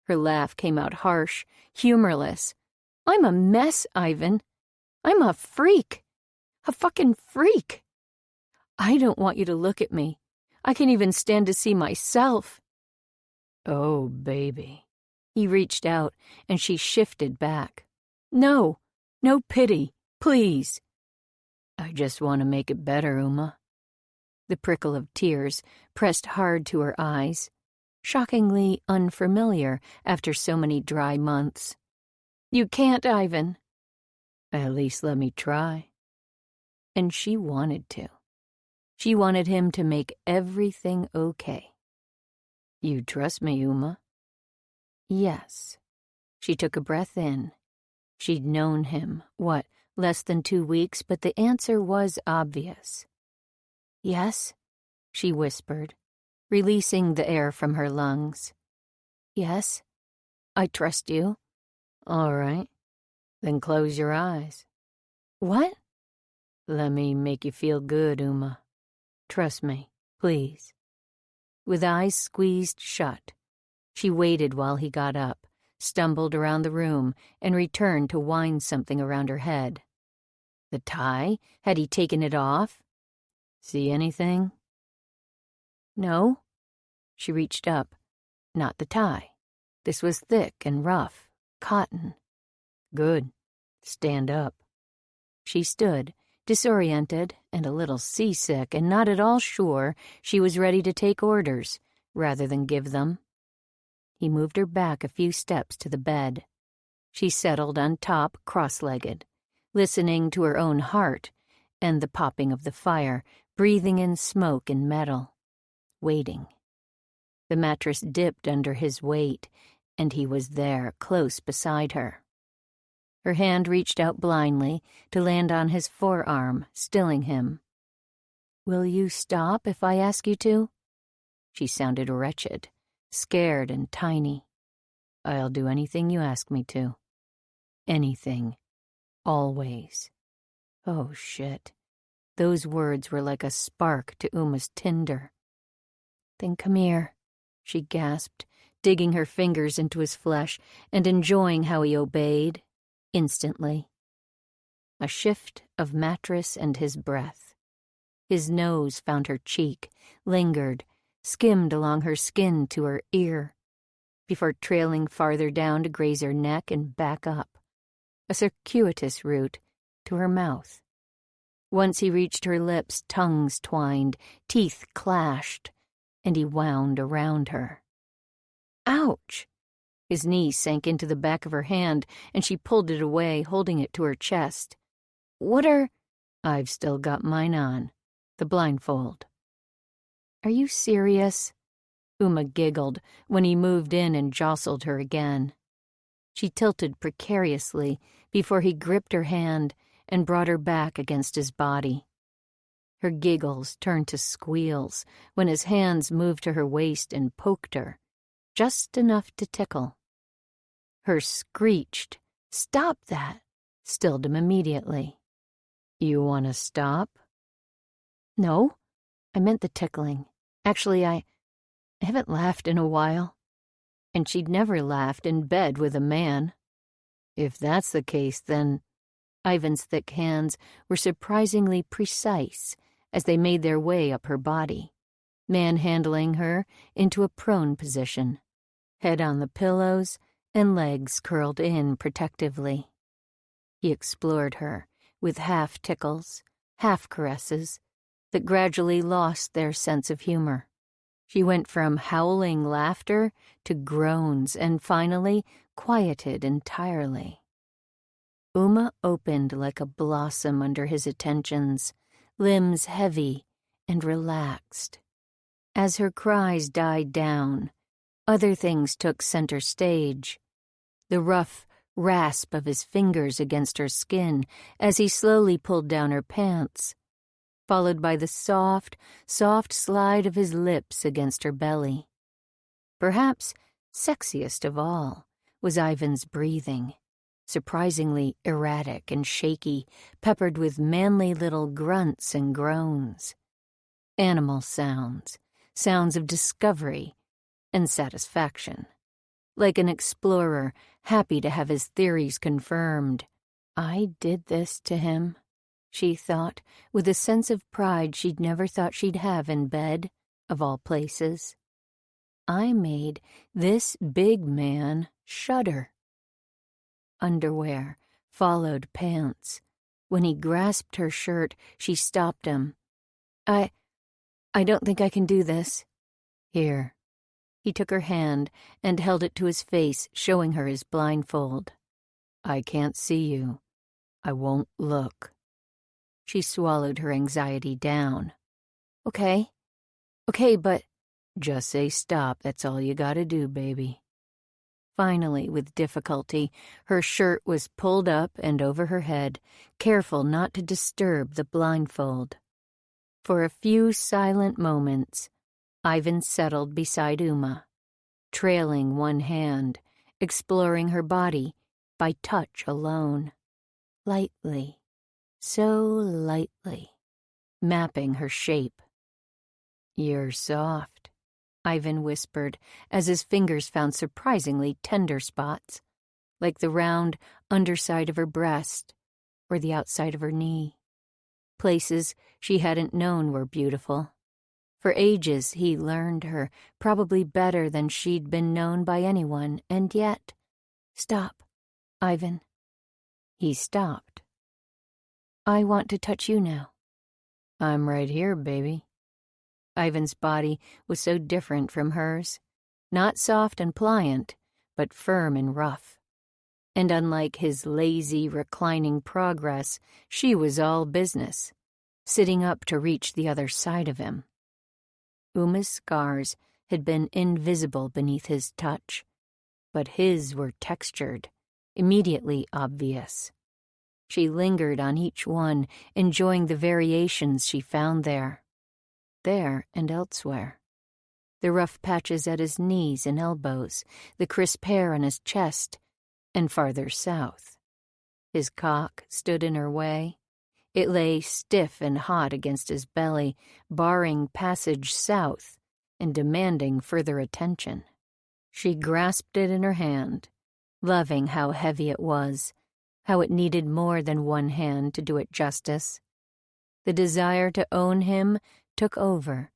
Her laugh came out harsh, humorless. I'm a mess, Ivan. I'm a freak. A fucking freak. I don't want you to look at me. I can't even stand to see myself. Oh, baby. He reached out, and she shifted back. No, no pity, please. I just want to make it better, Uma. The prickle of tears pressed hard to her eyes, shockingly unfamiliar after so many dry months. You can't, Ivan. At least let me try. And she wanted to. She wanted him to make everything okay. You trust me, Uma? Yes. She took a breath in. She'd known him, less than 2 weeks, but the answer was obvious. Yes, she whispered, releasing the air from her lungs. Yes, I trust you. All right, then close your eyes. What? Let me make you feel good, Uma. Trust me, please. With eyes squeezed shut, she waited while he got up, stumbled around the room, and returned to wind something around her head. The tie? Had he taken it off? See anything? No. She reached up. Not the tie. This was thick and rough, cotton. Good. Stand up. She stood, disoriented and a little seasick, and not at all sure she was ready to take orders rather than give them. He moved her back a few steps to the bed. She settled on top, cross-legged, listening to her own heart and the popping of the fire, breathing in smoke and metal, waiting. The mattress dipped under his weight, and he was there, close beside her. Her hand reached out blindly to land on his forearm, stilling him. Will you stop if I ask you to? She sounded wretched, scared and tiny. I'll do anything you ask me to. anything, always. Oh, shit. Those words were like a spark to Uma's tinder. "Then come here," she gasped, digging her fingers into his flesh and enjoying how he obeyed, instantly. A shift of mattress and his breath. His nose found her cheek, lingered, skimmed along her skin to her ear, before trailing farther down to graze her neck and back up, a circuitous route to her mouth. Once he reached her lips, tongues twined, teeth clashed, and he wound around her. Ouch! His knee sank into the back of her hand, and she pulled it away, holding it to her chest. "What are—" "I've still got mine on. The blindfold." "Are you serious?" Uma giggled when he moved in and jostled her again. She tilted precariously before he gripped her hand and brought her back against his body. Her giggles turned to squeals when his hands moved to her waist and poked her, just enough to tickle. Her screeched, "Stop that!" stilled him immediately. "You want to stop?" "No, I meant the tickling. Actually, I haven't laughed in a while." And she'd never laughed in bed with a man. "If that's the case, then—" Ivan's thick hands were surprisingly precise as they made their way up her body, manhandling her into a prone position, head on the pillows and legs curled in protectively. He explored her with half tickles, half caresses that gradually lost their sense of humor. She went from howling laughter to groans and finally quieted entirely. Uma opened like a blossom under his attentions, limbs heavy and relaxed. As her cries died down, other things took center stage. The rough rasp of his fingers against her skin as he slowly pulled down her pants, followed by the soft slide of his lips against her belly. Perhaps sexiest of all was Ivan's breathing, surprisingly erratic and shaky, peppered with manly little grunts and groans. Animal sounds, sounds of discovery and satisfaction. Like an explorer happy to have his theories confirmed. I did this to him, she thought, with a sense of pride she'd never thought she'd have in bed, of all places. I made this big man shudder. Underwear followed pants. When he grasped her shirt, she stopped him. I don't think I can do this." "Here." He took her hand and held it to his face, showing her his blindfold. "I can't see you. I won't look." She swallowed her anxiety down. Okay, but—" "Just say stop, that's all you gotta do, baby." Finally, with difficulty, her shirt was pulled up and over her head, careful not to disturb the blindfold. For a few silent moments, Ivan settled beside Uma, trailing one hand, exploring her body by touch alone, lightly, so lightly, mapping her shape. "You're soft," Ivan whispered as his fingers found surprisingly tender spots, like the round underside of her breast or the outside of her knee. Places she hadn't known were beautiful. For ages he learned her, probably better than she'd been known by anyone, and yet— "Stop, Ivan." He stopped. "I want to touch you now." "I'm right here, baby." Ivan's body was so different from hers, not soft and pliant, but firm and rough. And unlike his lazy, reclining progress, she was all business, sitting up to reach the other side of him. Uma's scars had been invisible beneath his touch, but his were textured, immediately obvious. She lingered on each one, enjoying the variations she found there and elsewhere. The rough patches at his knees and elbows, the crisp hair on his chest, and farther south, His cock stood in her way. It lay stiff and hot against his belly, barring passage south and demanding further attention. She grasped it in her hand, loving how heavy it was, how it needed more than one hand to do it justice. The desire to own him took over,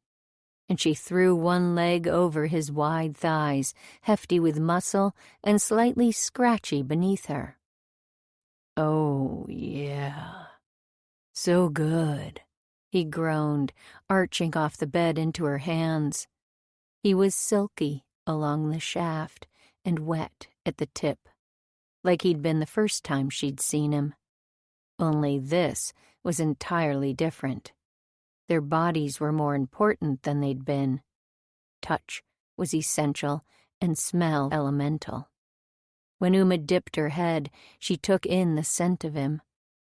and she threw one leg over his wide thighs, hefty with muscle and slightly scratchy beneath her. "Oh, yeah. So good," he groaned, arching off the bed into her hands. He was silky along the shaft and wet at the tip, like he'd been the first time she'd seen him. Only this was entirely different. Their bodies were more important than they'd been. Touch was essential and smell elemental. When Uma dipped her head, she took in the scent of him,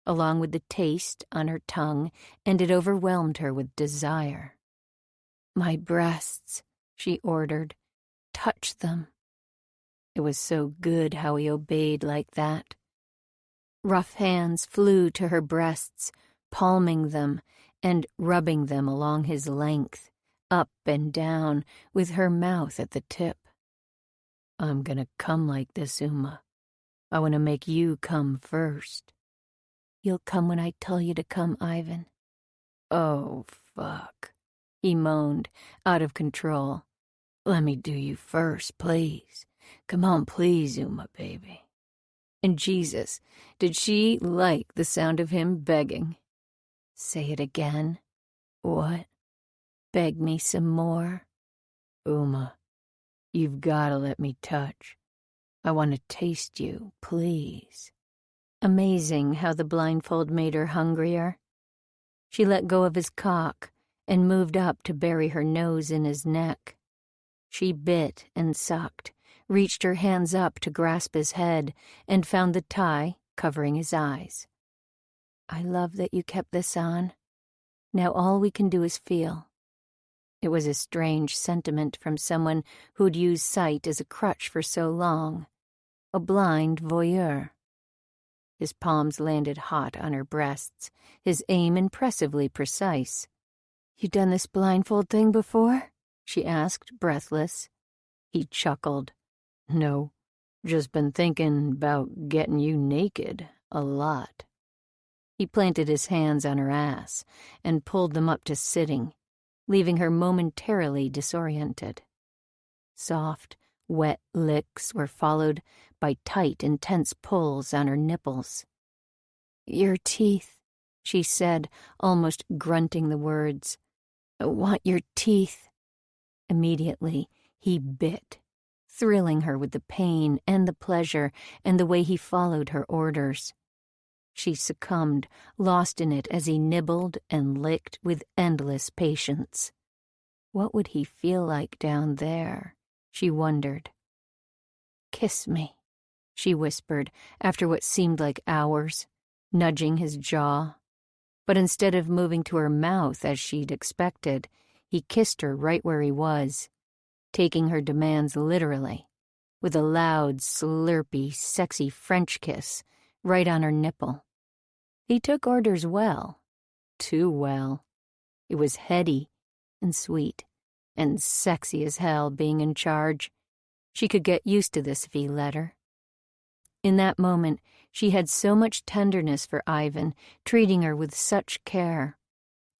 along with the taste on her tongue, and it overwhelmed her with desire. "My breasts," she ordered. "Touch them." It was so good how he obeyed like that. Rough hands flew to her breasts, palming them and rubbing them along his length, up and down, with her mouth at the tip. "I'm gonna come like this, Uma. I want to make you come first." "You'll come when I tell you to come, Ivan." "Oh, fuck," he moaned, out of control. "Let me do you first, please. Come on, please, Uma, baby." And Jesus, did she like the sound of him begging? "Say it again." "What?" "Beg me some more." "Uma, you've gotta let me touch. I want to taste you, please." Amazing how the blindfold made her hungrier. She let go of his cock and moved up to bury her nose in his neck. She bit and sucked, reached her hands up to grasp his head, and found the tie covering his eyes. "I love that you kept this on. Now all we can do is feel." It was a strange sentiment from someone who'd used sight as a crutch for so long. A blind voyeur. His palms landed hot on her breasts, his aim impressively precise. "You done this blindfold thing before?" she asked, breathless. He chuckled. "No, just been thinking about getting you naked a lot." He planted his hands on her ass and pulled them up to sitting, leaving her momentarily disoriented. Soft, wet licks were followed by tight, intense pulls on her nipples. "Your teeth," she said, almost grunting the words. "I want your teeth." Immediately, he bit, thrilling her with the pain and the pleasure and the way he followed her orders. She succumbed, lost in it as he nibbled and licked with endless patience. What would he feel like down there, she wondered. "Kiss me," she whispered after what seemed like hours, nudging his jaw. But instead of moving to her mouth as she'd expected, he kissed her right where he was, taking her demands literally, with a loud, slurpy, sexy French kiss right on her nipple. He took orders well, too well. It was heady and sweet and sexy as hell being in charge. She could get used to this if he let her. In that moment, she had so much tenderness for Ivan, treating her with such care,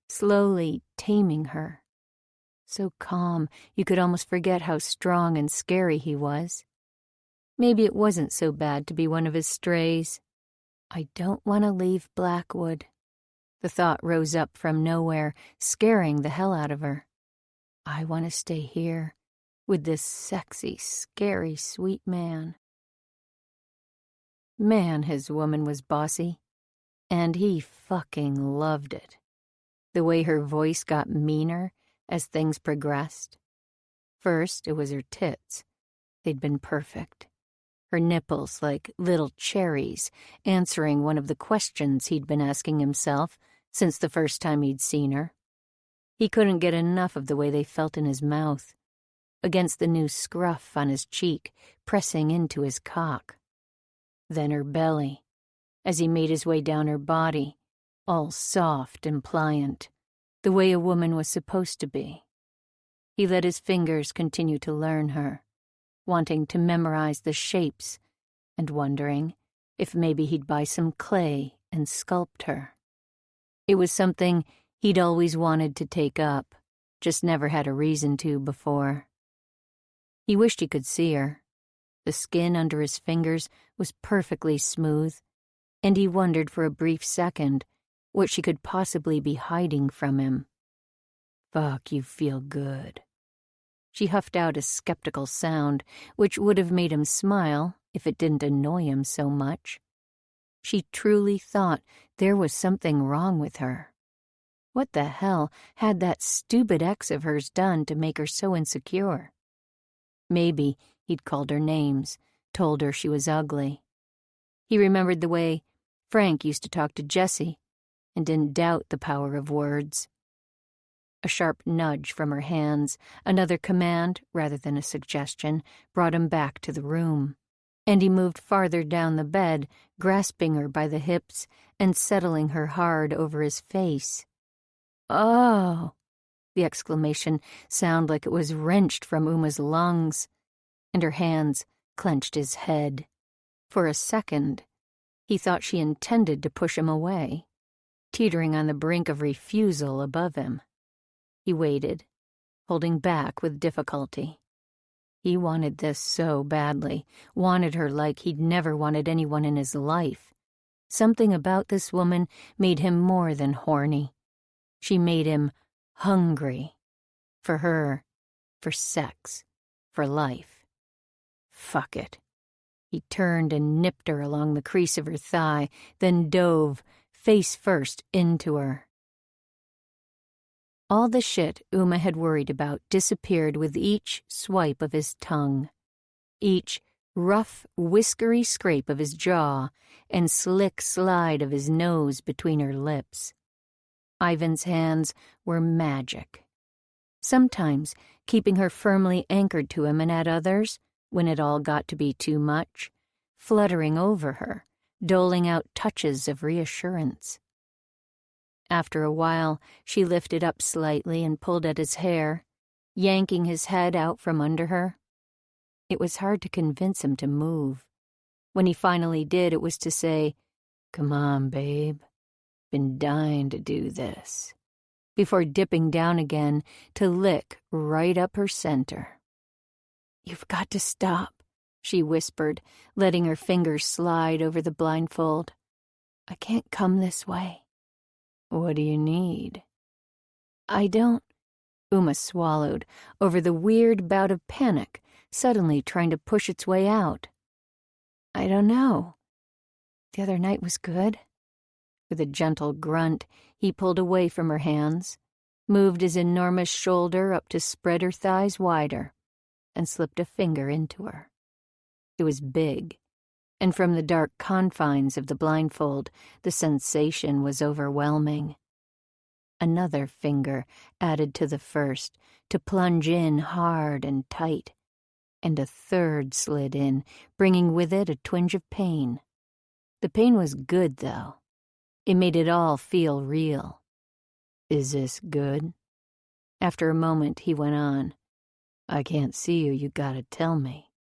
slowly taming her. So calm, you could almost forget how strong and scary he was. Maybe it wasn't so bad to be one of his strays. "I don't want to leave Blackwood." The thought rose up from nowhere, scaring the hell out of her. "I want to stay here, with this sexy, scary, sweet man." Man, his woman was bossy, and he fucking loved it. The way her voice got meaner as things progressed. First, it was her tits. They'd been perfect. Her nipples like little cherries, answering one of the questions he'd been asking himself since the first time he'd seen her. He couldn't get enough of the way they felt in his mouth, against the new scruff on his cheek, pressing into his cock. Then her belly, as he made his way down her body, all soft and pliant, the way a woman was supposed to be. He let his fingers continue to learn her, wanting to memorize the shapes and wondering if maybe he'd buy some clay and sculpt her. It was something he'd always wanted to take up, just never had a reason to before. He wished he could see her. The skin under his fingers was perfectly smooth, and he wondered for a brief second what she could possibly be hiding from him. "Fuck, you feel good." She huffed out a skeptical sound, which would have made him smile if it didn't annoy him so much. She truly thought there was something wrong with her. What the hell had that stupid ex of hers done to make her so insecure? Maybe he'd called her names, told her she was ugly. He remembered the way Frank used to talk to Jessie, and didn't doubt the power of words. A sharp nudge from her hands, another command rather than a suggestion, brought him back to the room, and he moved farther down the bed, grasping her by the hips and settling her hard over his face. "Oh!" The exclamation sounded like it was wrenched from Uma's lungs, and her hands clenched his head. For a second, he thought she intended to push him away, teetering on the brink of refusal above him. He waited, holding back with difficulty. He wanted this so badly, wanted her like he'd never wanted anyone in his life. Something about this woman made him more than horny. She made him hungry. For her, for sex, for life. Fuck it. He turned and nipped her along the crease of her thigh, then dove, face first, into her. All the shit Uma had worried about disappeared with each swipe of his tongue, each rough, whiskery scrape of his jaw, and slick slide of his nose between her lips. Ivan's hands were magic. Sometimes keeping her firmly anchored to him, and at others, when it all got to be too much, fluttering over her, doling out touches of reassurance. After a while, she lifted up slightly and pulled at his hair, yanking his head out from under her. It was hard to convince him to move. When he finally did, it was to say, "Come on, babe. Been dying to do this," before dipping down again to lick right up her center. "You've got to stop," she whispered, letting her fingers slide over the blindfold. "I can't come this way." "What do you need?" "I don't—" Uma swallowed over the weird bout of panic suddenly trying to push its way out. "I don't know. The other night was good." With a gentle grunt, he pulled away from her hands, moved his enormous shoulder up to spread her thighs wider, and slipped a finger into her. It was big, and from the dark confines of the blindfold, the sensation was overwhelming. Another finger added to the first, to plunge in hard and tight, and a third slid in, bringing with it a twinge of pain. The pain was good, though. It made it all feel real. "Is this good?" After a moment, he went on. "I can't see you, you gotta tell me."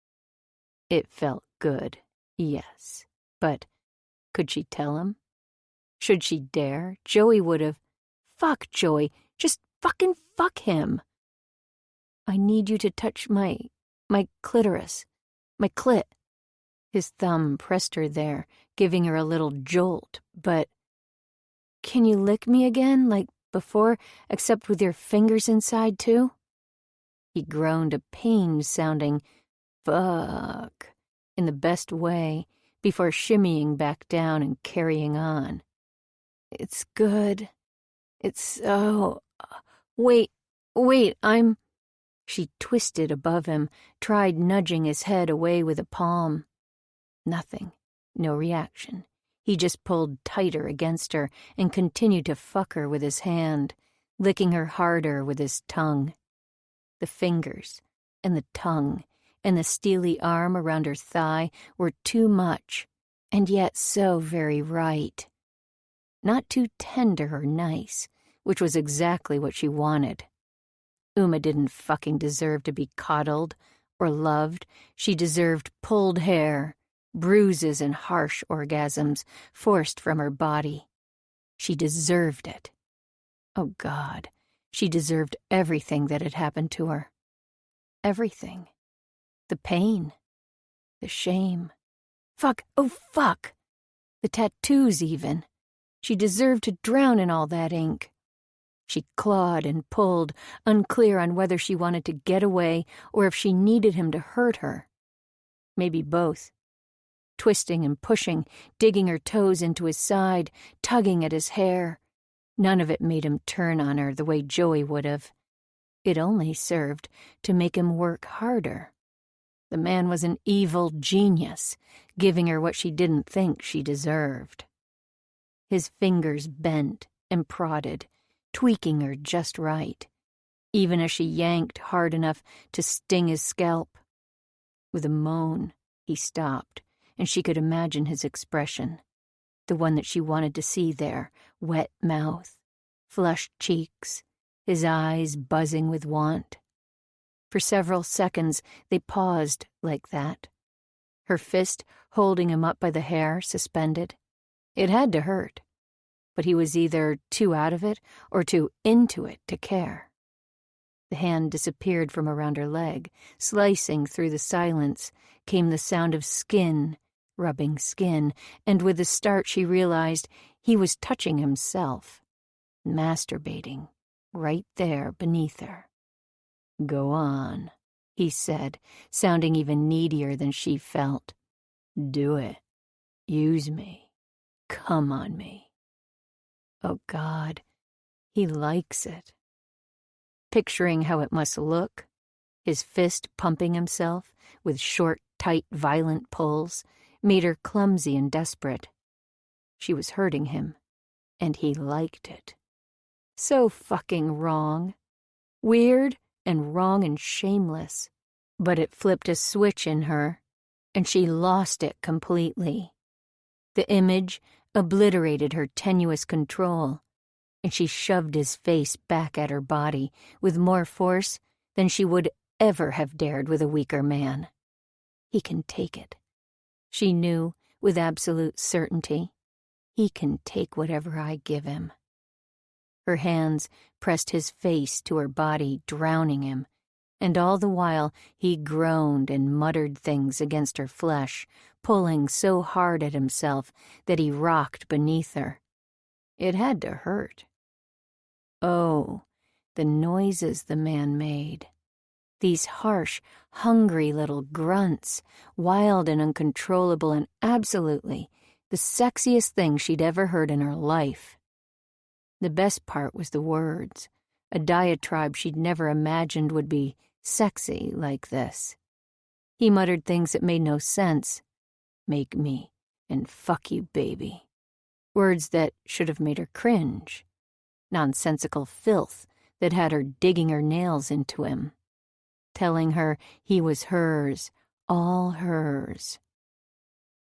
It felt good, yes, but could she tell him? Should she dare? Joey would have. Fuck Joey, just fucking fuck him. "I need you to touch my clitoris, my clit." His thumb pressed her there, giving her a little jolt, but... "Can you lick me again, like before, except with your fingers inside, too?" He groaned a pained-sounding "fuck" in the best way before shimmying back down and carrying on. "It's good. It's so... Wait, I'm..." She twisted above him, tried nudging his head away with a palm. Nothing. No reaction. He just pulled tighter against her and continued to fuck her with his hand, licking her harder with his tongue. The fingers, and the tongue, and the steely arm around her thigh were too much, and yet so very right. Not too tender or nice, which was exactly what she wanted. Uma didn't fucking deserve to be coddled or loved. She deserved pulled hair, bruises, and harsh orgasms forced from her body. She deserved it. Oh, God, she deserved everything that had happened to her. Everything. The pain. The shame. Fuck, oh fuck! The tattoos, even. She deserved to drown in all that ink. She clawed and pulled, unclear on whether she wanted to get away or if she needed him to hurt her. Maybe both. Twisting and pushing, digging her toes into his side, tugging at his hair. None of it made him turn on her the way Joey would have. It only served to make him work harder. The man was an evil genius, giving her what she didn't think she deserved. His fingers bent and prodded, tweaking her just right, even as she yanked hard enough to sting his scalp. With a moan, he stopped, and she could imagine his expression, the one that she wanted to see there, wet mouth, flushed cheeks, his eyes buzzing with want. For several seconds they paused like that, her fist holding him up by the hair, suspended. It had to hurt, but he was either too out of it or too into it to care. The hand disappeared from around her leg. Slicing through the silence came the sound of skin rubbing skin, and with a start she realized he was touching himself, masturbating, right there beneath her. "Go on," he said, sounding even needier than she felt. "Do it. Use me. Come on me." Oh, God, he likes it. Picturing how it must look, his fist pumping himself with short, tight, violent pulls, made her clumsy and desperate. She was hurting him, and he liked it. So fucking wrong. Weird and wrong and shameless. But it flipped a switch in her, and she lost it completely. The image obliterated her tenuous control, and she shoved his face back at her body with more force than she would ever have dared with a weaker man. He can take it. She knew with absolute certainty. He can take whatever I give him. Her hands pressed his face to her body, drowning him, and all the while he groaned and muttered things against her flesh, pulling so hard at himself that he rocked beneath her. It had to hurt. Oh, the noises the man made. These harsh, hungry little grunts, wild and uncontrollable, and absolutely the sexiest thing she'd ever heard in her life. The best part was the words, a diatribe she'd never imagined would be sexy like this. He muttered things that made no sense. "Make me," and "fuck you, baby." Words that should have made her cringe. Nonsensical filth that had her digging her nails into him. Telling her he was hers, all hers.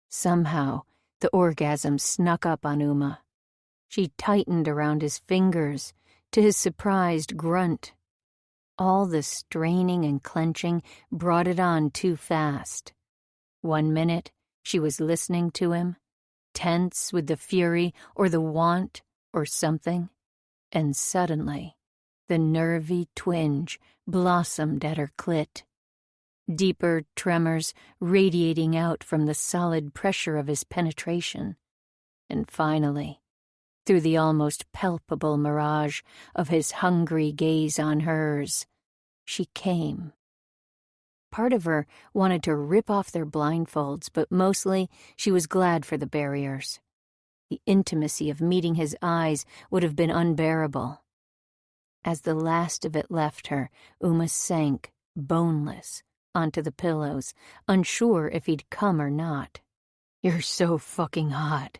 Somehow, the orgasm snuck up on Uma. She tightened around his fingers, to his surprised grunt. All the straining and clenching brought it on too fast. 1 minute, she was listening to him, tense with the fury or the want or something, and suddenly, the nervy twinge blossomed at her clit. Deeper tremors radiating out from the solid pressure of his penetration. And finally, through the almost palpable mirage of his hungry gaze on hers, she came. Part of her wanted to rip off their blindfolds, but mostly she was glad for the barriers. The intimacy of meeting his eyes would have been unbearable. As the last of it left her, Uma sank, boneless, onto the pillows, unsure if he'd come or not. "You're so fucking hot,"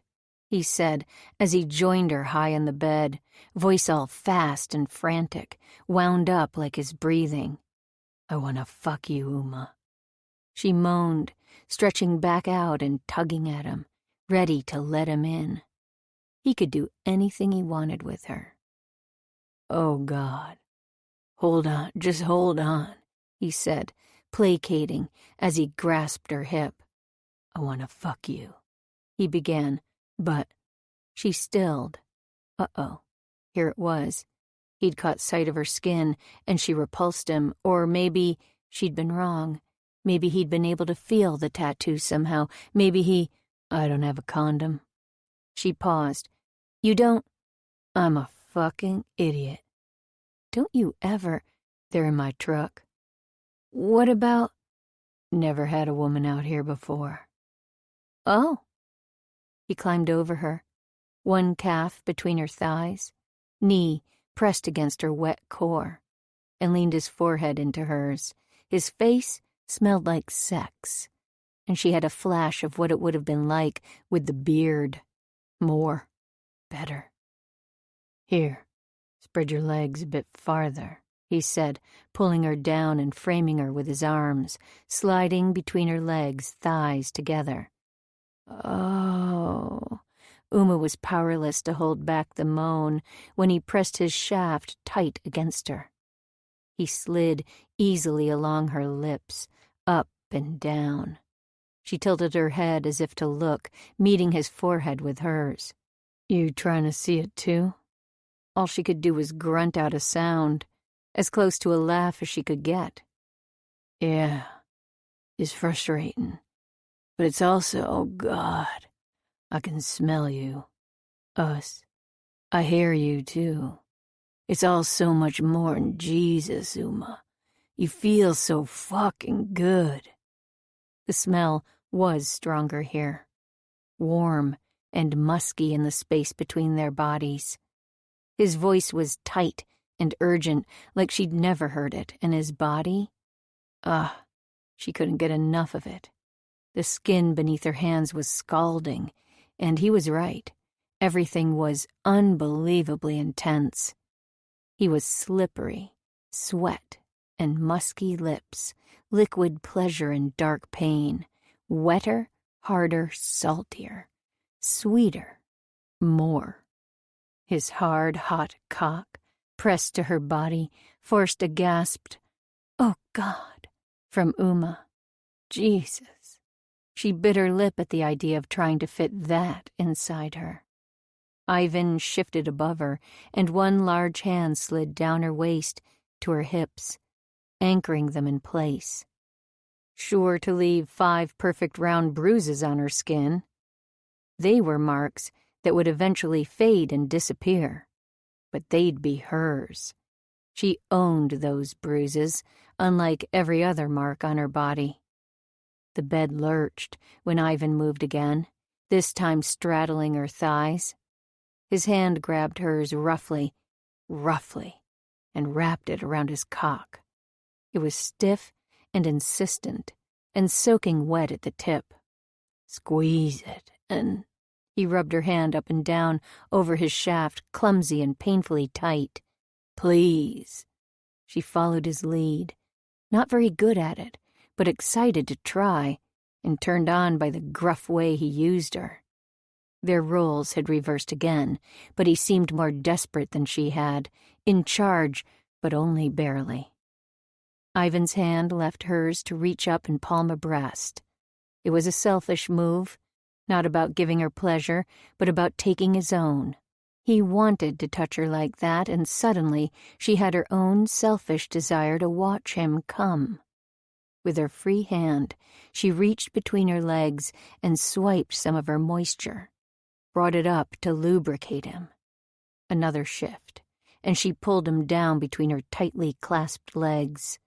he said as he joined her high in the bed, voice all fast and frantic, wound up like his breathing. "I want to fuck you, Uma." She moaned, stretching back out and tugging at him, ready to let him in. He could do anything he wanted with her. "Oh, God. Hold on, just hold on," he said, placating as he grasped her hip. "I want to fuck you," he began, but she stilled. Uh-oh. Here it was. He'd caught sight of her skin, and she repulsed him, or maybe she'd been wrong. Maybe he'd been able to feel the tattoo somehow. Maybe I don't have a condom. She paused. "You don't?" "I'm a fucking idiot." "Don't you ever—" "They're in my truck." "What about—" "Never had a woman out here before." "Oh." He climbed over her, one calf between her thighs, knee pressed against her wet core, and leaned his forehead into hers. His face smelled like sex, and she had a flash of what it would have been like with the beard. More. Better. "Here, spread your legs a bit farther," he said, pulling her down and framing her with his arms, sliding between her legs, thighs together. Oh. Uma was powerless to hold back the moan when he pressed his shaft tight against her. He slid easily along her lips, up and down. She tilted her head as if to look, meeting his forehead with hers. "You trying to see it too?" All she could do was grunt out a sound, as close to a laugh as she could get. "Yeah, it's frustrating, but it's also, oh God, I can smell you. Us. I hear you, too. It's all so much more than Jesus, Uma. You feel so fucking good." The smell was stronger here. Warm and musky in the space between their bodies. His voice was tight and urgent, like she'd never heard it, and his body? She couldn't get enough of it. The skin beneath her hands was scalding, and he was right. Everything was unbelievably intense. He was slippery, sweat and musky lips, liquid pleasure and dark pain, wetter, harder, saltier, sweeter, more. His hard, hot cock, pressed to her body, forced a gasped, "Oh, God," from Uma. Jesus. She bit her lip at the idea of trying to fit that inside her. Ivan shifted above her, and one large hand slid down her waist to her hips, anchoring them in place. Sure to leave 5 perfect round bruises on her skin. They were marks that would eventually fade and disappear, but they'd be hers. She owned those bruises, unlike every other mark on her body. The bed lurched when Ivan moved again, this time straddling her thighs. His hand grabbed hers roughly, and wrapped it around his cock. It was stiff and insistent, and soaking wet at the tip. "Squeeze it," and he rubbed her hand up and down over his shaft, clumsy and painfully tight. "Please." She followed his lead, not very good at it, but excited to try, and turned on by the gruff way he used her. Their roles had reversed again, but he seemed more desperate than she had, in charge, but only barely. Ivan's hand left hers to reach up and palm a breast. It was a selfish move, not about giving her pleasure, but about taking his own. He wanted to touch her like that, and suddenly she had her own selfish desire to watch him come. With her free hand, she reached between her legs and swiped some of her moisture, brought it up to lubricate him. Another shift, and she pulled him down between her tightly clasped legs.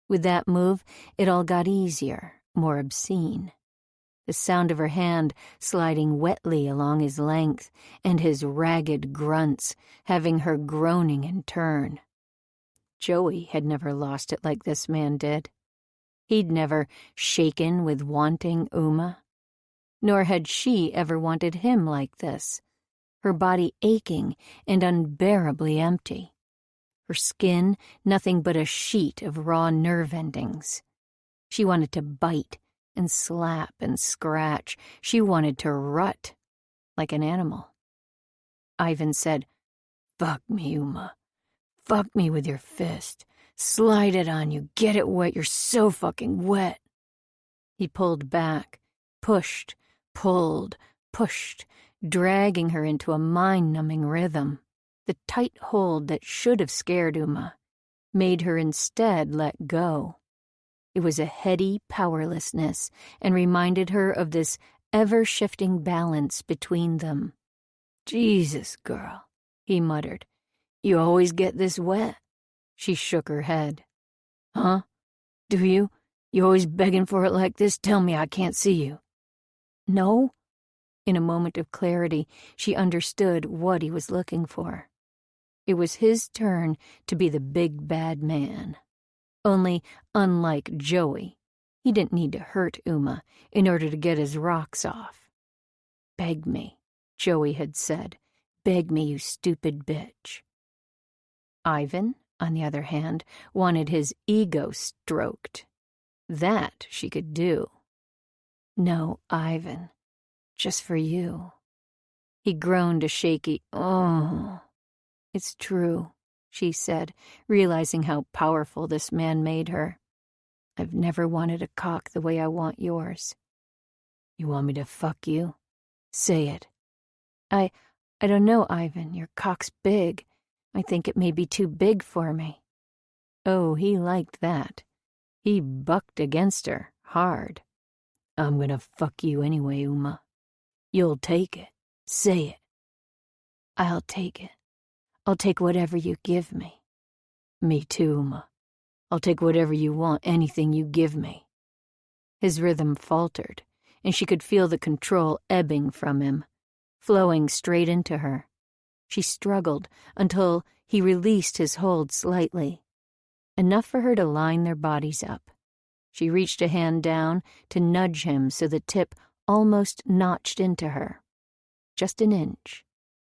With that move, it all got easier, more obscene. The sound of her hand sliding wetly along his length, and his ragged grunts having her groaning in turn. Joey had never lost it like this man did. He'd never shaken with wanting Uma. Nor had she ever wanted him like this, her body aching and unbearably empty. Her skin nothing but a sheet of raw nerve endings. She wanted to bite and slap and scratch. She wanted to rut like an animal. Ivan said, "Fuck me, Uma. Fuck me with your fist. Slide it on you. Get it wet. You're so fucking wet." He pulled back, pushed, pulled, pushed, dragging her into a mind-numbing rhythm. The tight hold that should have scared Uma made her instead let go. It was a heady powerlessness and reminded her of this ever-shifting balance between them. "Jesus, girl," he muttered. "You always get this wet." She shook her head. "Huh? Do you? You always begging for it like this? Tell me I can't see you." "No." In a moment of clarity, she understood what he was looking for. It was his turn to be the big bad man. Only, unlike Joey, he didn't need to hurt Uma in order to get his rocks off. "Beg me," Joey had said. "Beg me, you stupid bitch." Ivan, on the other hand, wanted his ego stroked. That she could do. "No, Ivan, just for you." He groaned a shaky, "Oh." "It's true," she said, realizing how powerful this man made her. "I've never wanted a cock the way I want yours." "You want me to fuck you? Say it." I don't know, Ivan. Your cock's big. I think it may be too big for me." Oh, he liked that. He bucked against her, hard. "I'm gonna fuck you anyway, Uma. You'll take it. Say it." "I'll take it. I'll take whatever you give me." "Me too, Uma. I'll take whatever you want, anything you give me." His rhythm faltered, and she could feel the control ebbing from him, flowing straight into her. She struggled until he released his hold slightly, enough for her to line their bodies up. She reached a hand down to nudge him so the tip almost notched into her. Just an inch,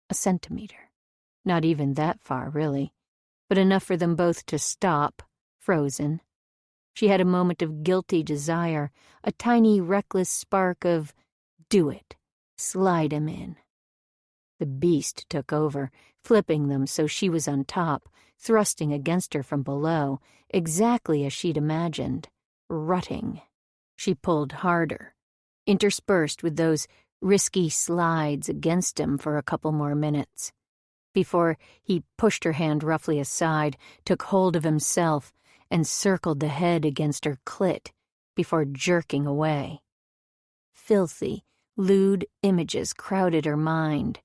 a centimeter. Not even that far, really, but enough for them both to stop, frozen. She had a moment of guilty desire, a tiny reckless spark of, do it, slide him in. The beast took over, flipping them so she was on top, thrusting against her from below, exactly as she'd imagined, rutting. She pulled harder, interspersed with those risky slides against him for a couple more minutes, before he pushed her hand roughly aside, took hold of himself, and circled the head against her clit before jerking away. Filthy, lewd images crowded her mind,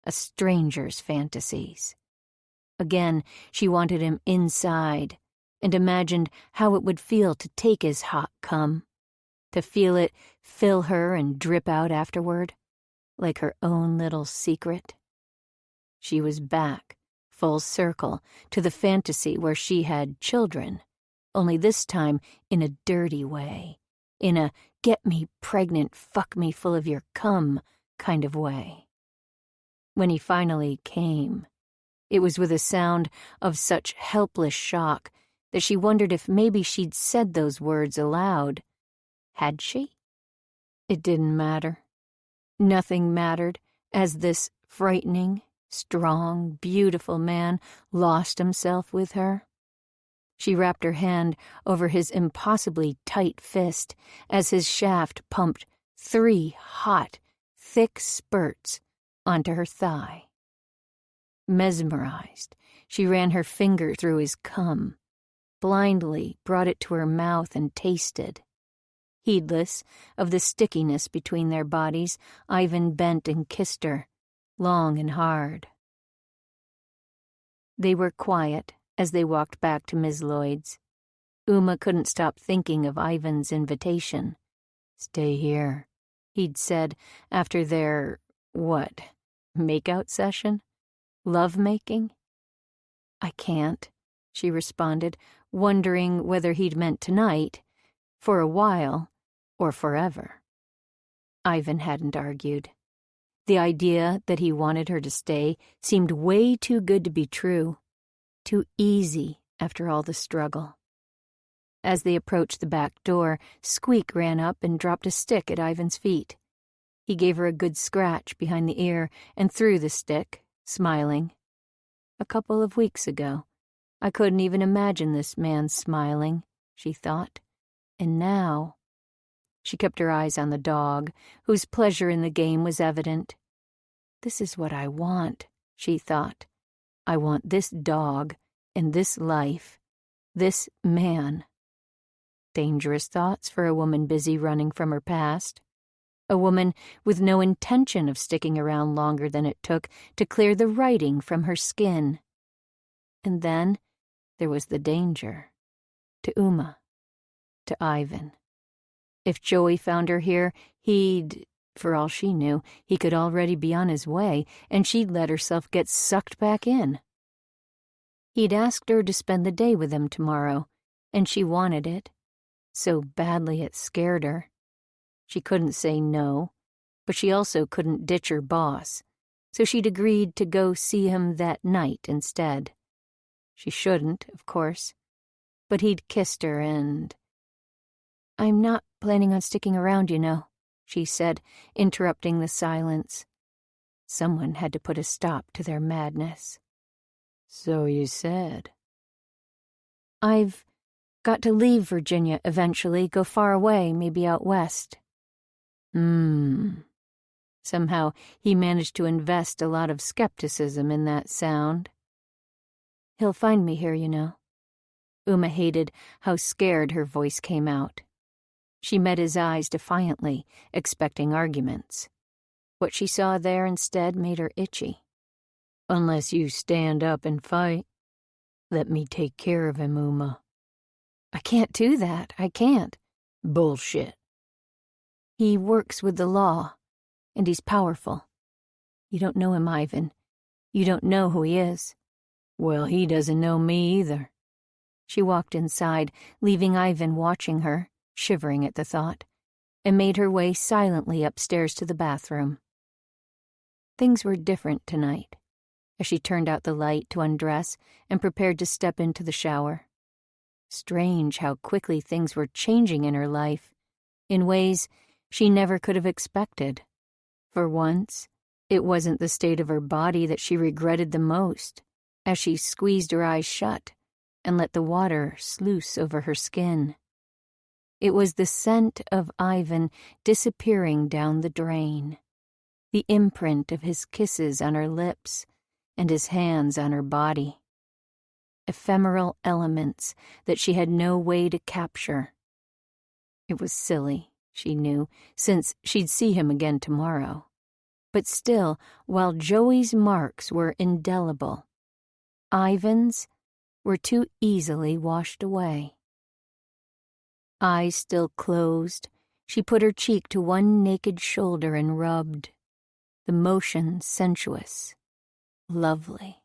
a stranger's fantasies. Again, she wanted him inside, and imagined how it would feel to take his hot cum, to feel it fill her and drip out afterward, like her own little secret. She was back, full circle, to the fantasy where she had children, only this time in a dirty way, in a get me pregnant, fuck me full of your cum kind of way. When he finally came, it was with a sound of such helpless shock that she wondered if maybe she'd said those words aloud. Had she? It didn't matter. Nothing mattered as this frightening, strong, beautiful man lost himself with her. She wrapped her hand over his impossibly tight fist as his shaft pumped 3 hot, thick spurts onto her thigh. Mesmerized, she ran her finger through his cum, blindly brought it to her mouth and tasted. Heedless of the stickiness between their bodies, Ivan bent and kissed her, long and hard. They were quiet as they walked back to Miss Lloyd's. Uma couldn't stop thinking of Ivan's invitation. "Stay here," he'd said after their, make-out session? Love-making? "I can't," she responded, wondering whether he'd meant tonight, for a while, or forever. Ivan hadn't argued. The idea that he wanted her to stay seemed way too good to be true, too easy after all the struggle. As they approached the back door, Squeak ran up and dropped a stick at Ivan's feet. He gave her a good scratch behind the ear and threw the stick, smiling. A couple of weeks ago, I couldn't even imagine this man smiling, she thought. And now... She kept her eyes on the dog, whose pleasure in the game was evident. This is what I want, she thought. I want this dog and this life, this man. Dangerous thoughts for a woman busy running from her past. A woman with no intention of sticking around longer than it took to clear the writing from her skin. And then there was the danger. To Uma. To Ivan. If Joey found her here, for all she knew, he could already be on his way, and she'd let herself get sucked back in. He'd asked her to spend the day with him tomorrow, and she wanted it. So badly it scared her. She couldn't say no, but she also couldn't ditch her boss, so she'd agreed to go see him that night instead. She shouldn't, of course, but he'd kissed her and... I'm not planning on sticking around, you know, she said, interrupting the silence. Someone had to put a stop to their madness. So you said. I've got to leave Virginia eventually, go far away, maybe out west. Somehow he managed to invest a lot of skepticism in that sound. He'll find me here, you know. Uma hated how scared her voice came out. She met his eyes defiantly, expecting arguments. What she saw there instead made her itchy. Unless you stand up and fight. Let me take care of him, Uma. I can't do that. I can't. Bullshit. He works with the law, and he's powerful. You don't know him, Ivan. You don't know who he is. Well, he doesn't know me either. She walked inside, leaving Ivan watching her, shivering at the thought, and made her way silently upstairs to the bathroom. Things were different tonight, as she turned out the light to undress and prepared to step into the shower. Strange how quickly things were changing in her life, in ways she never could have expected. For once, it wasn't the state of her body that she regretted the most, as she squeezed her eyes shut and let the water sluice over her skin. It was the scent of Ivan disappearing down the drain, the imprint of his kisses on her lips and his hands on her body. Ephemeral elements that she had no way to capture. It was silly, she knew, since she'd see him again tomorrow. But still, while Joey's marks were indelible, Ivan's were too easily washed away. Eyes still closed, she put her cheek to one naked shoulder and rubbed, the motion sensuous, lovely.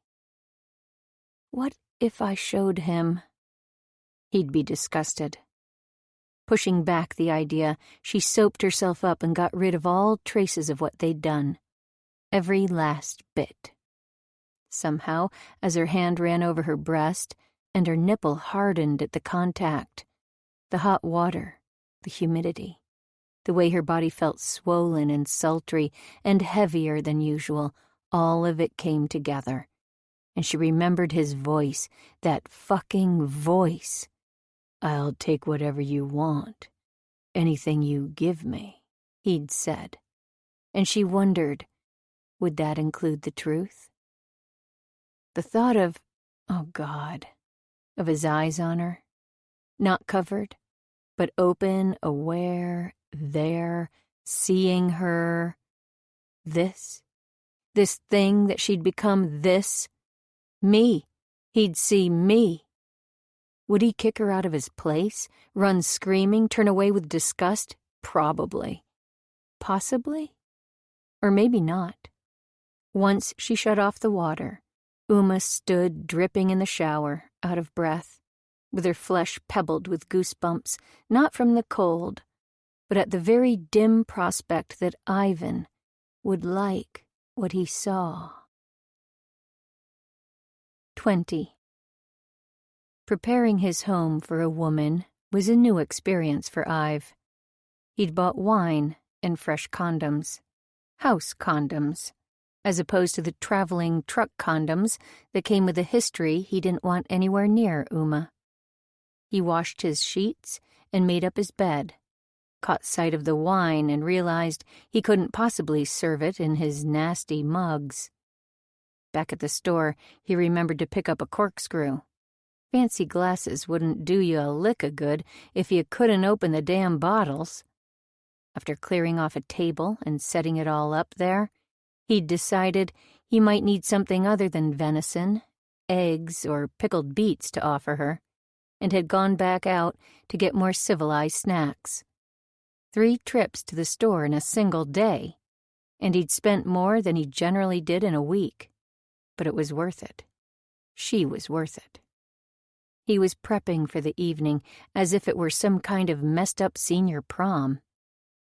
What if I showed him? He'd be disgusted. Pushing back the idea, she soaped herself up and got rid of all traces of what they'd done. Every last bit. Somehow, as her hand ran over her breast and her nipple hardened at the contact, the hot water, the humidity, the way her body felt swollen and sultry and heavier than usual, all of it came together. And she remembered his voice, that fucking voice. I'll take whatever you want, anything you give me, he'd said. And she wondered, would that include the truth? The thought of, oh God, of his eyes on her, not covered, but open, aware, there, seeing her. This thing that she'd become me. He'd see me. Would he kick her out of his place, run screaming, turn away with disgust? Probably. Possibly? Or maybe not. Once she shut off the water, Uma stood dripping in the shower, out of breath, with her flesh pebbled with goosebumps, not from the cold, but at the very dim prospect that Ivan would like what he saw. 20. Preparing his home for a woman was a new experience for Ive. He'd bought wine and fresh condoms. House condoms, as opposed to the traveling truck condoms that came with a history he didn't want anywhere near Uma. He washed his sheets and made up his bed, caught sight of the wine and realized he couldn't possibly serve it in his nasty mugs. Back at the store, he remembered to pick up a corkscrew. Fancy glasses wouldn't do you a lick of good if you couldn't open the damn bottles. After clearing off a table and setting it all up there, he'd decided he might need something other than venison, eggs, or pickled beets to offer her, and had gone back out to get more civilized snacks. 3 trips to the store in a single day, and he'd spent more than he generally did in a week. But it was worth it. She was worth it. He was prepping for the evening as if it were some kind of messed-up senior prom.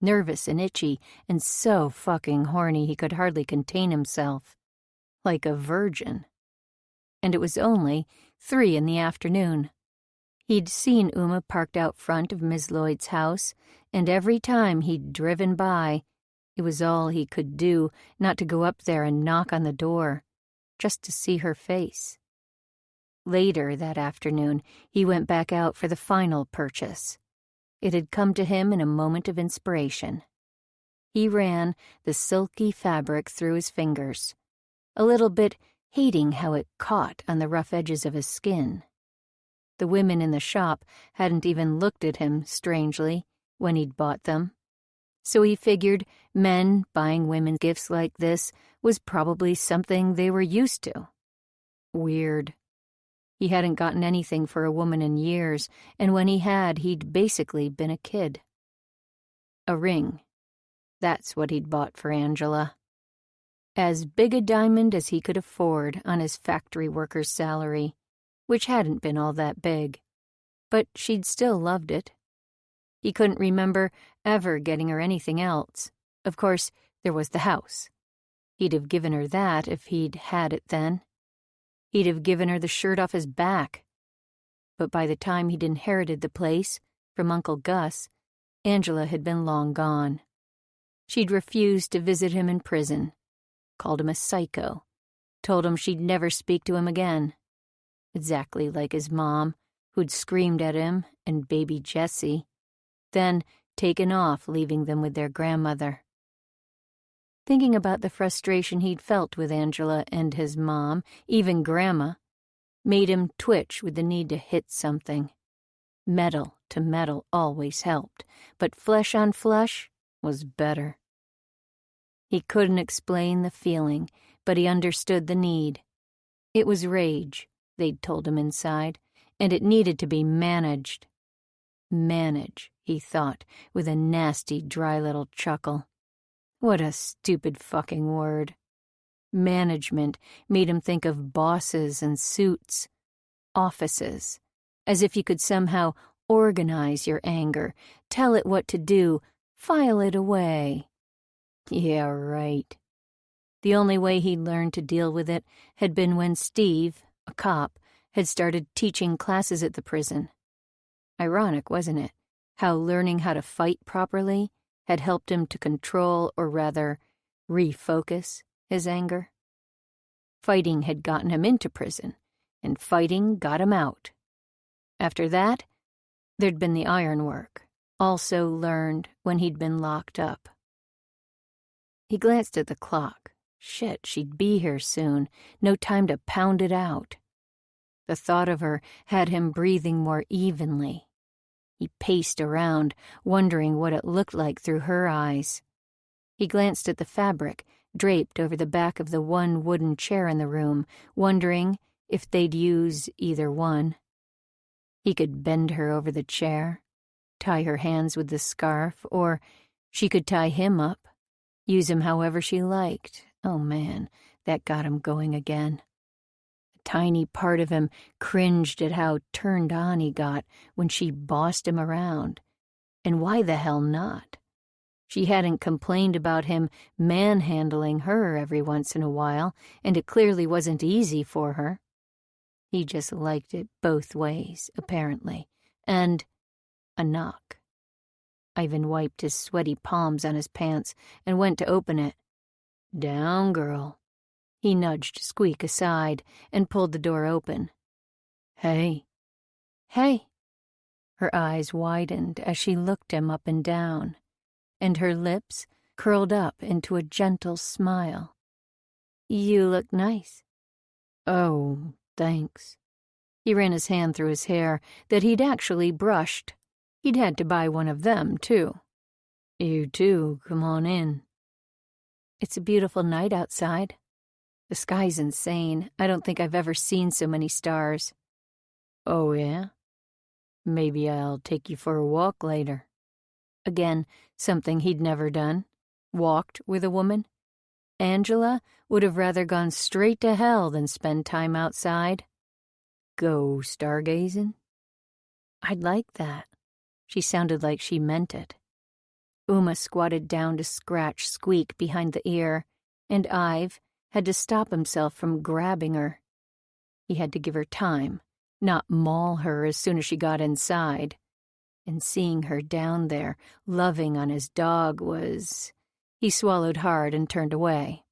Nervous and itchy, and so fucking horny he could hardly contain himself. Like a virgin. And it was only 3 in the afternoon. He'd seen Uma parked out front of Miss Lloyd's house, and every time he'd driven by, it was all he could do not to go up there and knock on the door, just to see her face. Later that afternoon, he went back out for the final purchase. It had come to him in a moment of inspiration. He ran the silky fabric through his fingers, a little bit hating how it caught on the rough edges of his skin. The women in the shop hadn't even looked at him, strangely, when he'd bought them. So he figured men buying women gifts like this was probably something they were used to. Weird. He hadn't gotten anything for a woman in years, and when he had, he'd basically been a kid. A ring. That's what he'd bought for Angela. As big a diamond as he could afford on his factory worker's salary, which hadn't been all that big. But she'd still loved it. He couldn't remember ever getting her anything else. Of course, there was the house. He'd have given her that if he'd had it then. He'd have given her the shirt off his back. But by the time he'd inherited the place from Uncle Gus, Angela had been long gone. She'd refused to visit him in prison, called him a psycho, told him she'd never speak to him again. Exactly like his mom, who'd screamed at him and baby Jessie, then taken off, leaving them with their grandmother. Thinking about the frustration he'd felt with Angela and his mom, even Grandma, made him twitch with the need to hit something. Metal to metal always helped, but flesh on flesh was better. He couldn't explain the feeling, but he understood the need. It was rage, they'd told him inside, and it needed to be managed. Manage, he thought, with a nasty, dry little chuckle. What a stupid fucking word. Management made him think of bosses and suits, offices, as if you could somehow organize your anger, tell it what to do, file it away. Yeah, right. The only way he'd learned to deal with it had been when Steve, a cop, had started teaching classes at the prison. Ironic, wasn't it, how learning how to fight properly had helped him to control, or rather, refocus his anger? Fighting had gotten him into prison, and fighting got him out. After that, there'd been the ironwork, also learned when he'd been locked up. He glanced at the clock. Shit, she'd be here soon. No time to pound it out. The thought of her had him breathing more evenly. He paced around, wondering what it looked like through her eyes. He glanced at the fabric draped over the back of the one wooden chair in the room, wondering if they'd use either one. He could bend her over the chair, tie her hands with the scarf, or she could tie him up, use him however she liked. Oh man, that got him going again. A tiny part of him cringed at how turned on he got when she bossed him around. And why the hell not? She hadn't complained about him manhandling her every once in a while, and it clearly wasn't easy for her. He just liked it both ways, apparently, and A knock. Ivan wiped his sweaty palms on his pants and went to open it. "Down, girl." He nudged Squeak aside and pulled the door open. "Hey." "Hey." Her eyes widened as she looked him up and down, and her lips curled up into a gentle smile. "You look nice." "Oh, thanks." He ran his hand through his hair that he'd actually brushed. He'd had to buy one of them, too. "You too, come on in." "It's a beautiful night outside. The sky's insane. I don't think I've ever seen so many stars." "Oh, yeah? Maybe I'll take you for a walk later." Again, something he'd never done. Walked with a woman. Angela would have rather gone straight to hell than spend time outside. "Go stargazing?" "I'd like that." She sounded like she meant it. Uma squatted down to scratch Squeak behind the ear, and Ive had to stop himself from grabbing her. He had to give her time, not maul her as soon as she got inside. And seeing her down there, loving on his dog was... He swallowed hard and turned away.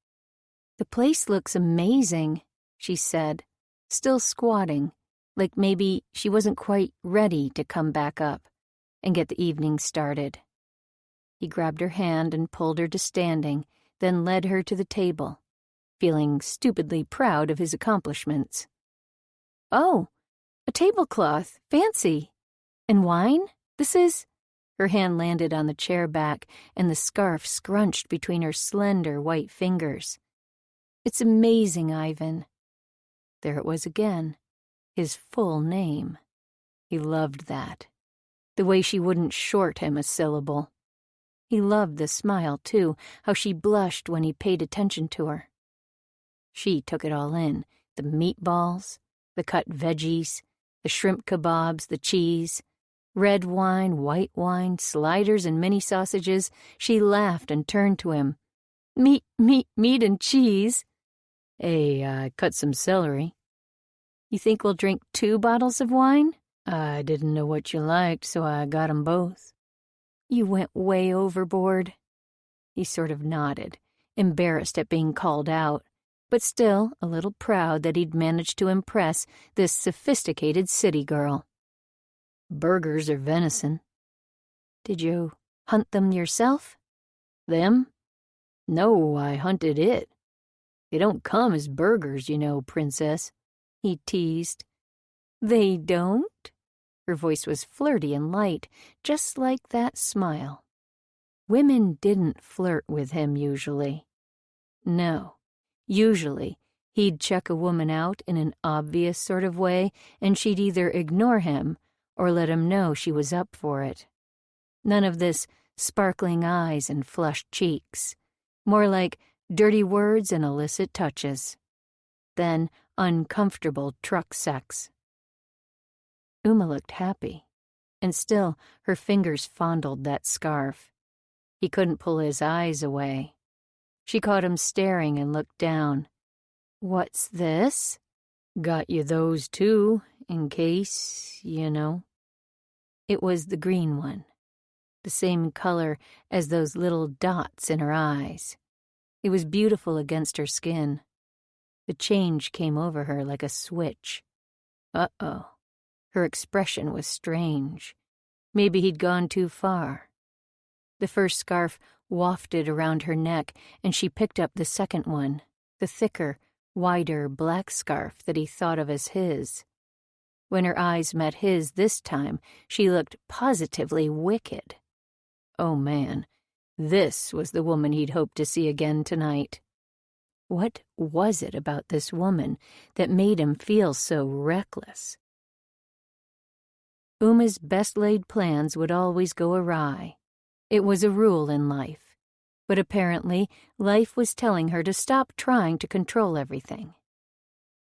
"The place looks amazing," she said, still squatting, like maybe she wasn't quite ready to come back up and get the evening started. He grabbed her hand and pulled her to standing, then led her to the table, feeling stupidly proud of his accomplishments. "Oh, a tablecloth, fancy. And wine? This is..." Her hand landed on the chair back, and the scarf scrunched between her slender white fingers. "It's amazing, Ivan." There it was again, his full name. He loved that. The way she wouldn't short him a syllable. He loved the smile, too, how she blushed when he paid attention to her. She took it all in, the meatballs, the cut veggies, the shrimp kebabs, the cheese, red wine, white wine, sliders and mini sausages. She laughed and turned to him. Meat and cheese." "Hey, I cut some celery." "You think we'll drink 2 bottles of wine?" "I didn't know what you liked, so I got 'em both." "You went way overboard." He sort of nodded, embarrassed at being called out, but still a little proud that he'd managed to impress this sophisticated city girl. "Burgers or venison." "Did you hunt them yourself?" "Them? No, I hunted it. They don't come as burgers, you know, princess," he teased. "They don't?" Her voice was flirty and light, just like that smile. Women didn't flirt with him usually. No, usually he'd check a woman out in an obvious sort of way, and she'd either ignore him or let him know she was up for it. None of this sparkling eyes and flushed cheeks. More like dirty words and illicit touches. Then uncomfortable truck sex. Uma looked happy, and still her fingers fondled that scarf. He couldn't pull his eyes away. She caught him staring and looked down. "What's this?" "Got you those too, in case, you know." It was the green one, the same color as those little dots in her eyes. It was beautiful against her skin. The change came over her like a switch. Uh-oh. Her expression was strange. Maybe he'd gone too far. The first scarf wafted around her neck, and she picked up the second one, the thicker, wider black scarf that he thought of as his. When her eyes met his this time, she looked positively wicked. Oh, man, this was the woman he'd hoped to see again tonight. What was it about this woman that made him feel so reckless? Uma's best-laid plans would always go awry. It was a rule in life. But apparently, life was telling her to stop trying to control everything.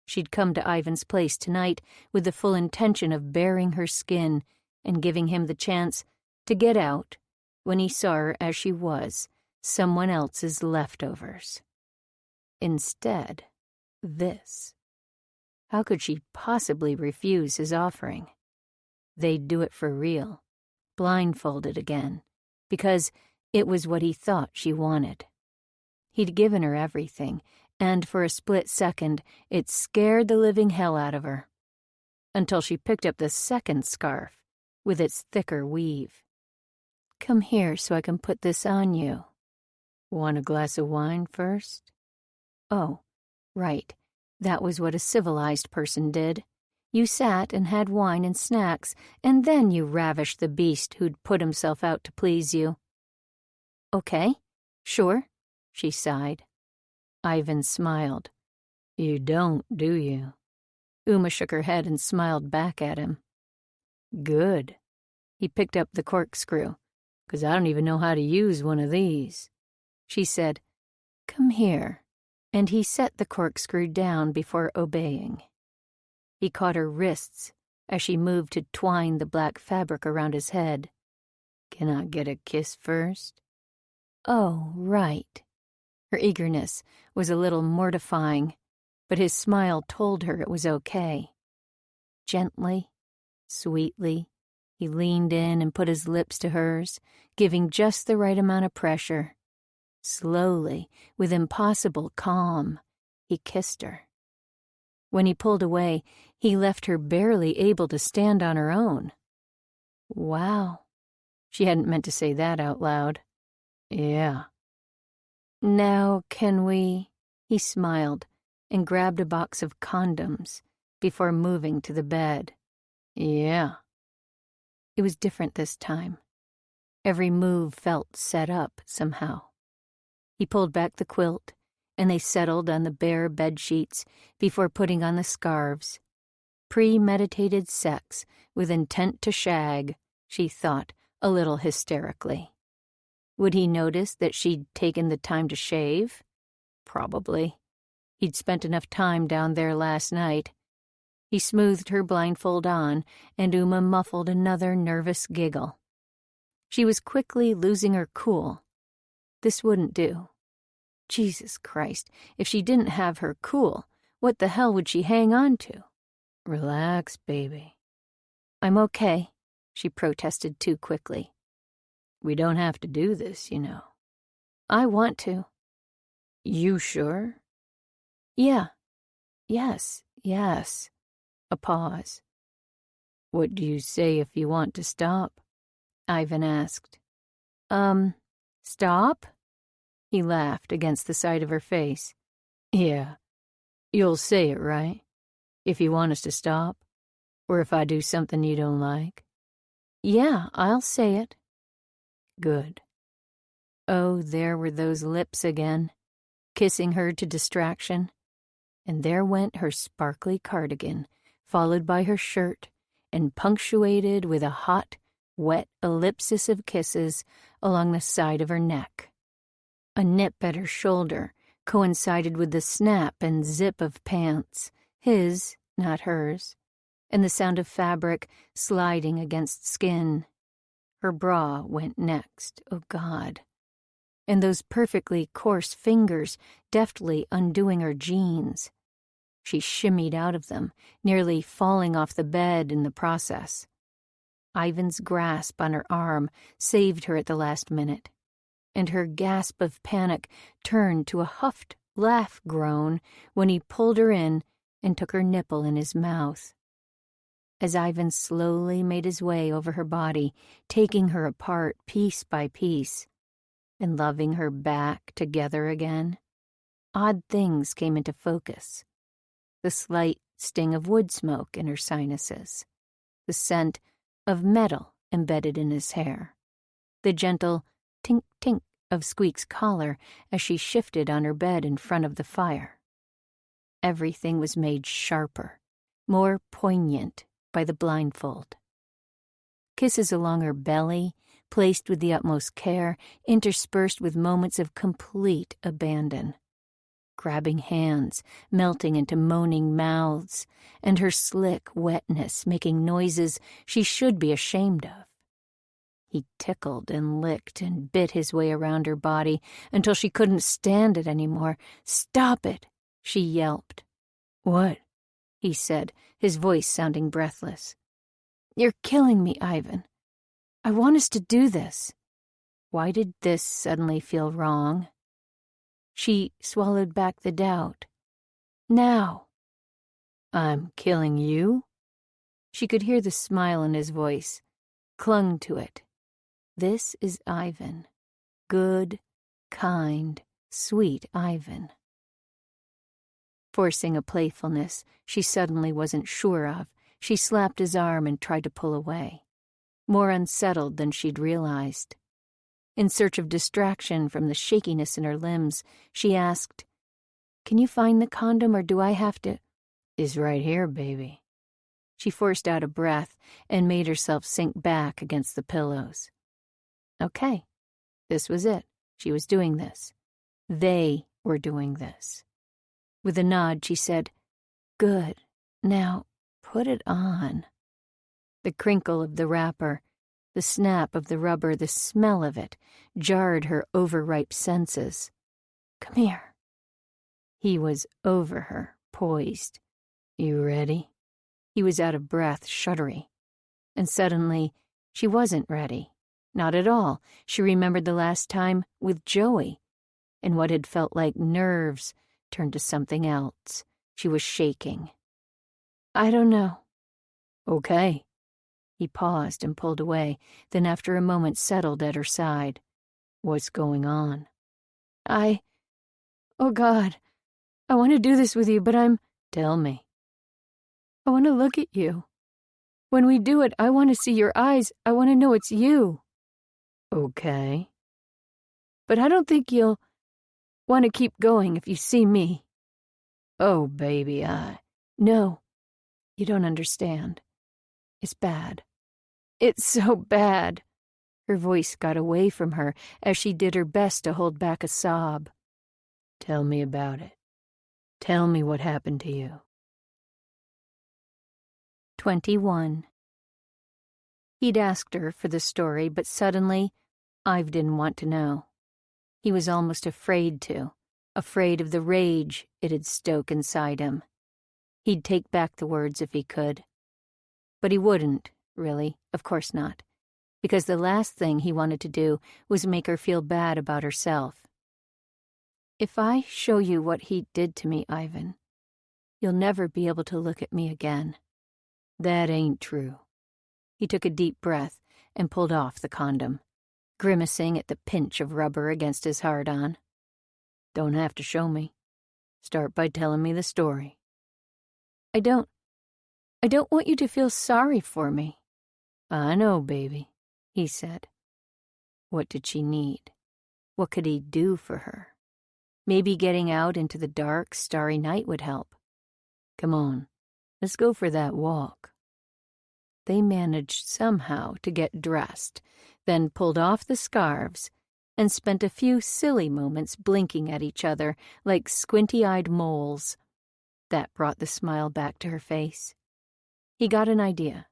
She'd come to Ivan's place tonight with the full intention of baring her skin and giving him the chance to get out when he saw her as she was, someone else's leftovers. Instead, this. How could she possibly refuse his offering? They'd do it for real. blindfolded again, because it was what he thought she wanted. He'd given her everything, and for a split second, it scared the living hell out of her, until she picked up the second scarf with its thicker weave. "Come here so I can put this on you. Want a glass of wine first?" Oh, right, that was what a civilized person did. You sat and had wine and snacks, and then you ravished the beast who'd put himself out to please you. "Okay, sure," she sighed. Ivan smiled. "You don't, do you?" Uma shook her head and smiled back at him. "Good." He picked up the corkscrew. "'Cause I don't even know how to use one of these." She said, "Come here," and he set the corkscrew down before obeying. He caught her wrists as she moved to twine the black fabric around his head. "Can I get a kiss first?" "Oh, right." Her eagerness was a little mortifying, but his smile told her it was okay. Gently, sweetly, he leaned in and put his lips to hers, giving just the right amount of pressure. Slowly, with impossible calm, he kissed her. When he pulled away, he left her barely able to stand on her own. Wow. She hadn't meant to say that out loud. "Yeah." "Now, can we?" He smiled and grabbed a box of condoms before moving to the bed. "Yeah." It was different this time. Every move felt set up somehow. He pulled back the quilt, and they settled on the bare bed sheets before putting on the scarves. Premeditated sex with intent to shag, she thought, a little hysterically. Would he notice that she'd taken the time to shave? Probably. He'd spent enough time down there last night. He smoothed her blindfold on, and Uma muffled another nervous giggle. She was quickly losing her cool. This wouldn't do. Jesus Christ, if she didn't have her cool, what the hell would she hang on to? "Relax, baby." "I'm okay," she protested too quickly. "We don't have to do this, you know." "I want to." "You sure?" "Yeah. Yes. A pause. "What do you say if you want to stop?" Ivan asked. Stop?" He laughed against the side of her face. "Yeah. You'll say it, right? If you want us to stop? Or if I do something you don't like?" "Yeah, I'll say it." "Good." Oh, there were those lips again, kissing her to distraction. And there went her sparkly cardigan, followed by her shirt, and punctuated with a hot, wet ellipsis of kisses along the side of her neck. A nip at her shoulder coincided with the snap and zip of pants, his, not hers, and the sound of fabric sliding against skin. Her bra went next, oh God. And those perfectly coarse fingers deftly undoing her jeans. She shimmied out of them, nearly falling off the bed in the process. Ivan's grasp on her arm saved her at the last minute, and her gasp of panic turned to a huffed laugh groan when he pulled her in and took her nipple in his mouth. As Ivan slowly made his way over her body, taking her apart piece by piece, and loving her back together again, odd things came into focus. The slight sting of wood smoke in her sinuses, the scent of metal embedded in his hair, the gentle tink-tink of Squeak's collar as she shifted on her bed in front of the fire. Everything was made sharper, more poignant by the blindfold. Kisses along her belly, placed with the utmost care, interspersed with moments of complete abandon. Grabbing hands, melting into moaning mouths, and her slick wetness making noises she should be ashamed of. He tickled and licked and bit his way around her body until she couldn't stand it anymore. "Stop it!" she yelped. "What?" he said, his voice sounding breathless. "You're killing me, Ivan. I want us to do this. Why did this suddenly feel wrong? She swallowed back the doubt. Now. I'm killing you? She could hear the smile in his voice, clung to it. This is Ivan. Good, kind, sweet Ivan. Forcing a playfulness she suddenly wasn't sure of, she slapped his arm and tried to pull away, more unsettled than she'd realized. In search of distraction from the shakiness in her limbs, she asked, "Can you find the condom, or do I have to—" "It's right here, baby." She forced out a breath and made herself sink back against the pillows. Okay, this was it. She was doing this. They were doing this. With a nod, she said, "Good. Now, put it on." The crinkle of the wrapper, the snap of the rubber, the smell of it, jarred her overripe senses. "Come here." He was over her, poised. "You ready?" He was out of breath, shuddery. And suddenly, she wasn't ready. Not at all. She remembered the last time with Joey, and what had felt like nerves turned to something else. She was shaking. "I don't know." "Okay." He paused and pulled away, then after a moment settled at her side. "What's going on?" Oh God, I want to do this with you, but Tell me." "I want to look at you. When we do it, I want to see your eyes. I want to know it's you." "Okay." "But I don't think you'll want to keep going if you see me." "Oh, baby, No, you don't understand. It's bad. It's so bad." Her voice got away from her as she did her best to hold back a sob. "Tell me about it. Tell me what happened to you." 21. He'd asked her for the story, but suddenly, Ive didn't want to know. He was almost afraid to, afraid of the rage it'd stoke inside him. He'd take back the words if he could. But he wouldn't, really, of course not, because the last thing he wanted to do was make her feel bad about herself. "If I show you what he did to me, Ivan, you'll never be able to look at me again." "That ain't true." He took a deep breath and pulled off the condom, grimacing at the pinch of rubber against his hard-on. "Don't have to show me. Start by telling me the story." I don't want you to feel sorry for me." "I know, baby," he said. What did she need? What could he do for her? Maybe getting out into the dark, starry night would help. "Come on, let's go for that walk." They managed somehow to get dressed, then pulled off the scarves, and spent a few silly moments blinking at each other like squinty-eyed moles. That brought the smile back to her face. He got an idea.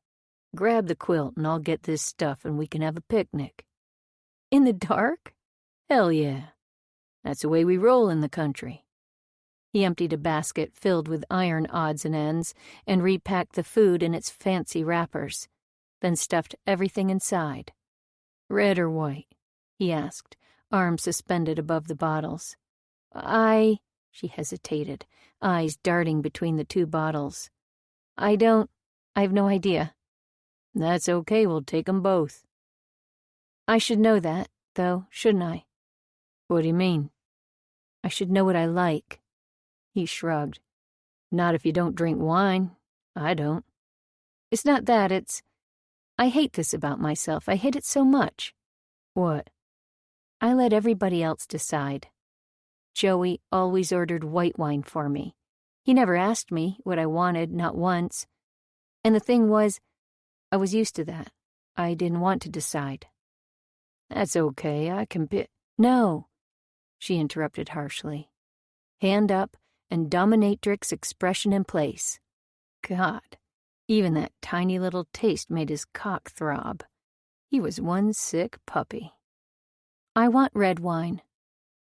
"Grab the quilt and I'll get this stuff and we can have a picnic." "In the dark?" "Hell yeah. That's the way we roll in the country." He emptied a basket filled with iron odds and ends and repacked the food in its fancy wrappers, then stuffed everything inside. "Red or white?" he asked, arms suspended above the bottles. She hesitated, eyes darting between the two bottles. I have no idea." "That's okay, we'll take 'em both." "I should know that, though, shouldn't I?" "What do you mean?" "I should know what I like." He shrugged. "Not if you don't drink wine. I don't." "It's not that, I hate this about myself. I hate it so much." "What?" "I let everybody else decide. Joey always ordered white wine for me. He never asked me what I wanted, not once. And the thing was, I was used to that. I didn't want to decide." "That's okay, I can No," she interrupted harshly. Hand up and dominatrix expression in place. God, even that tiny little taste made his cock throb. He was one sick puppy. "I want red wine."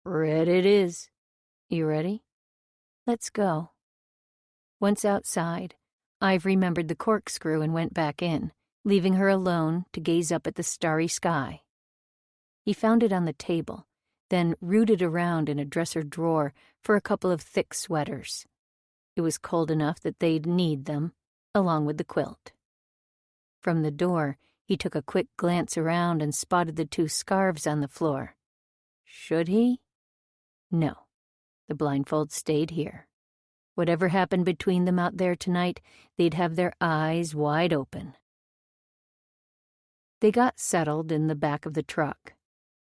"Red it is. You ready?" "Let's go." Once outside, Ive remembered the corkscrew and went back in, leaving her alone to gaze up at the starry sky. He found it on the table, then rooted around in a dresser drawer for a couple of thick sweaters. It was cold enough that they'd need them, along with the quilt. From the door, he took a quick glance around and spotted the 2 scarves on the floor. Should he? No. The blindfold stayed here. Whatever happened between them out there tonight, they'd have their eyes wide open. They got settled in the back of the truck.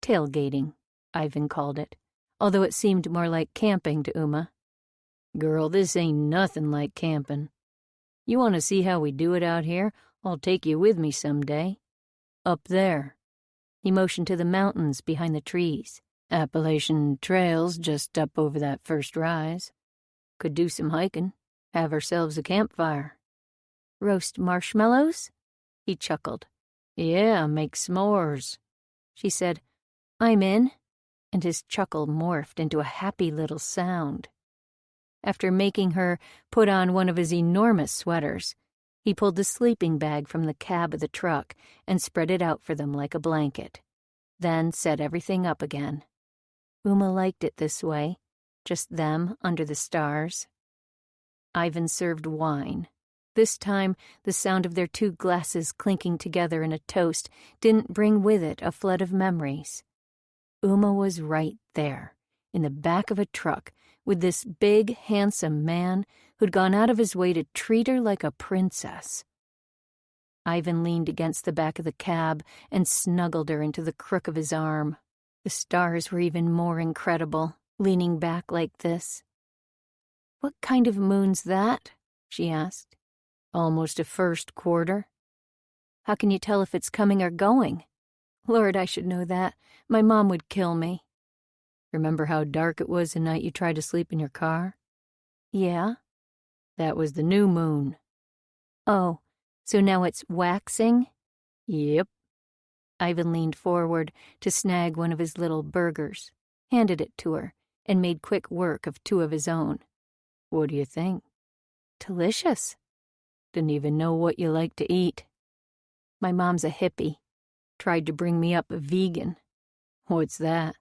Tailgating, Ivan called it, although it seemed more like camping to Uma. Girl, this ain't nothing like camping. You want to see how we do it out here? I'll take you with me someday. Up there. He motioned to the mountains behind the trees. Appalachian trails just up over that first rise. Could do some hiking, have ourselves a campfire. Roast marshmallows? He chuckled. Yeah, make s'mores. She said, I'm in, and his chuckle morphed into a happy little sound. After making her put on one of his enormous sweaters, he pulled the sleeping bag from the cab of the truck and spread it out for them like a blanket, then set everything up again. Uma liked it this way, just them under the stars. Ivan served wine. This time, the sound of their 2 glasses clinking together in a toast didn't bring with it a flood of memories. Uma was right there, in the back of a truck, with this big, handsome man who'd gone out of his way to treat her like a princess. Ivan leaned against the back of the cab and snuggled her into the crook of his arm. The stars were even more incredible, leaning back like this. What kind of moon's that? She asked. Almost a first quarter. How can you tell if it's coming or going? Lord, I should know that. My mom would kill me. Remember how dark it was the night you tried to sleep in your car? Yeah. That was the new moon. Oh, so now it's waxing? Yep. Ivan leaned forward to snag one of his little burgers, handed it to her, and made quick work of 2 of his own. What do you think? Delicious. Didn't even know what you like to eat. My mom's a hippie. Tried to bring me up vegan. What's that?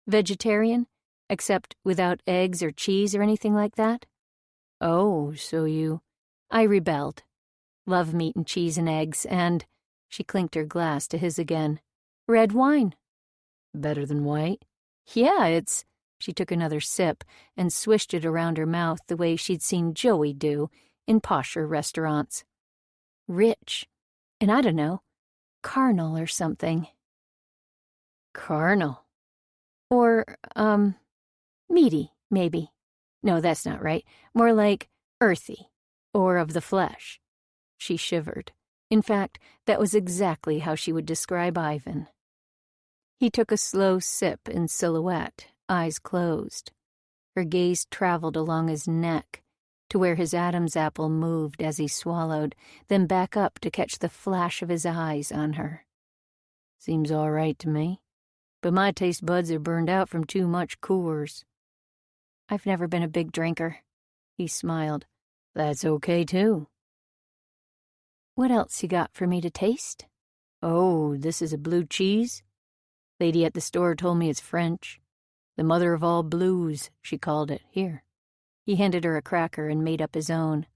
Vegetarian, except without eggs or cheese or anything like that? Oh, so you... I rebelled. Love meat and cheese and eggs, and... She clinked her glass to his again. Red wine. Better than white? Yeah, it's... She took another sip and swished it around her mouth the way she'd seen Joey do in posher restaurants. Rich. And I don't know, carnal or something. Carnal. Or, meaty, maybe. No, that's not right. More like earthy, or of the flesh. She shivered. In fact, that was exactly how she would describe Ivan. He took a slow sip in silhouette, eyes closed. Her gaze traveled along his neck to where his Adam's apple moved as he swallowed, then back up to catch the flash of his eyes on her. Seems all right to me, but my taste buds are burned out from too much Coors. I've never been a big drinker. He smiled. That's okay, too. What else you got for me to taste? Oh, this is a blue cheese? Lady at the store told me it's French. The mother of all blues, she called it. Here. He handed her a cracker and made up his own.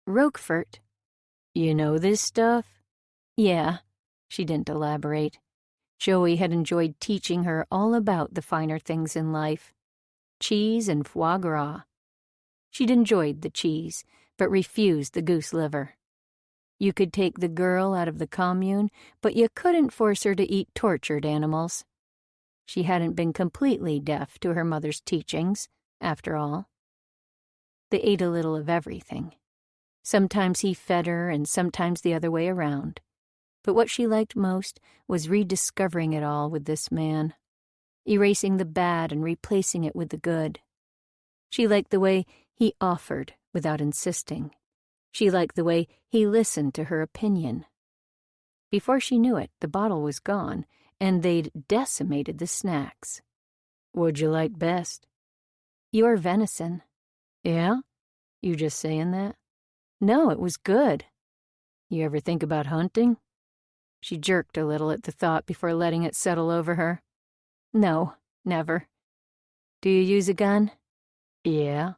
Roquefort. You know this stuff? Yeah. She didn't elaborate. Joey had enjoyed teaching her all about the finer things in life. Cheese and foie gras. She'd enjoyed the cheese, but refused the goose liver. You could take the girl out of the commune, but you couldn't force her to eat tortured animals. She hadn't been completely deaf to her mother's teachings, after all. They ate a little of everything. Sometimes he fed her, and sometimes the other way around. But what she liked most was rediscovering it all with this man, erasing the bad and replacing it with the good. She liked the way he offered without insisting. She liked the way he listened to her opinion. Before she knew it, the bottle was gone, and they'd decimated the snacks. What'd you like best? Your venison. Yeah? You just saying that? No, it was good. You ever think about hunting? She jerked a little at the thought before letting it settle over her. No, never. Do you use a gun? Yeah,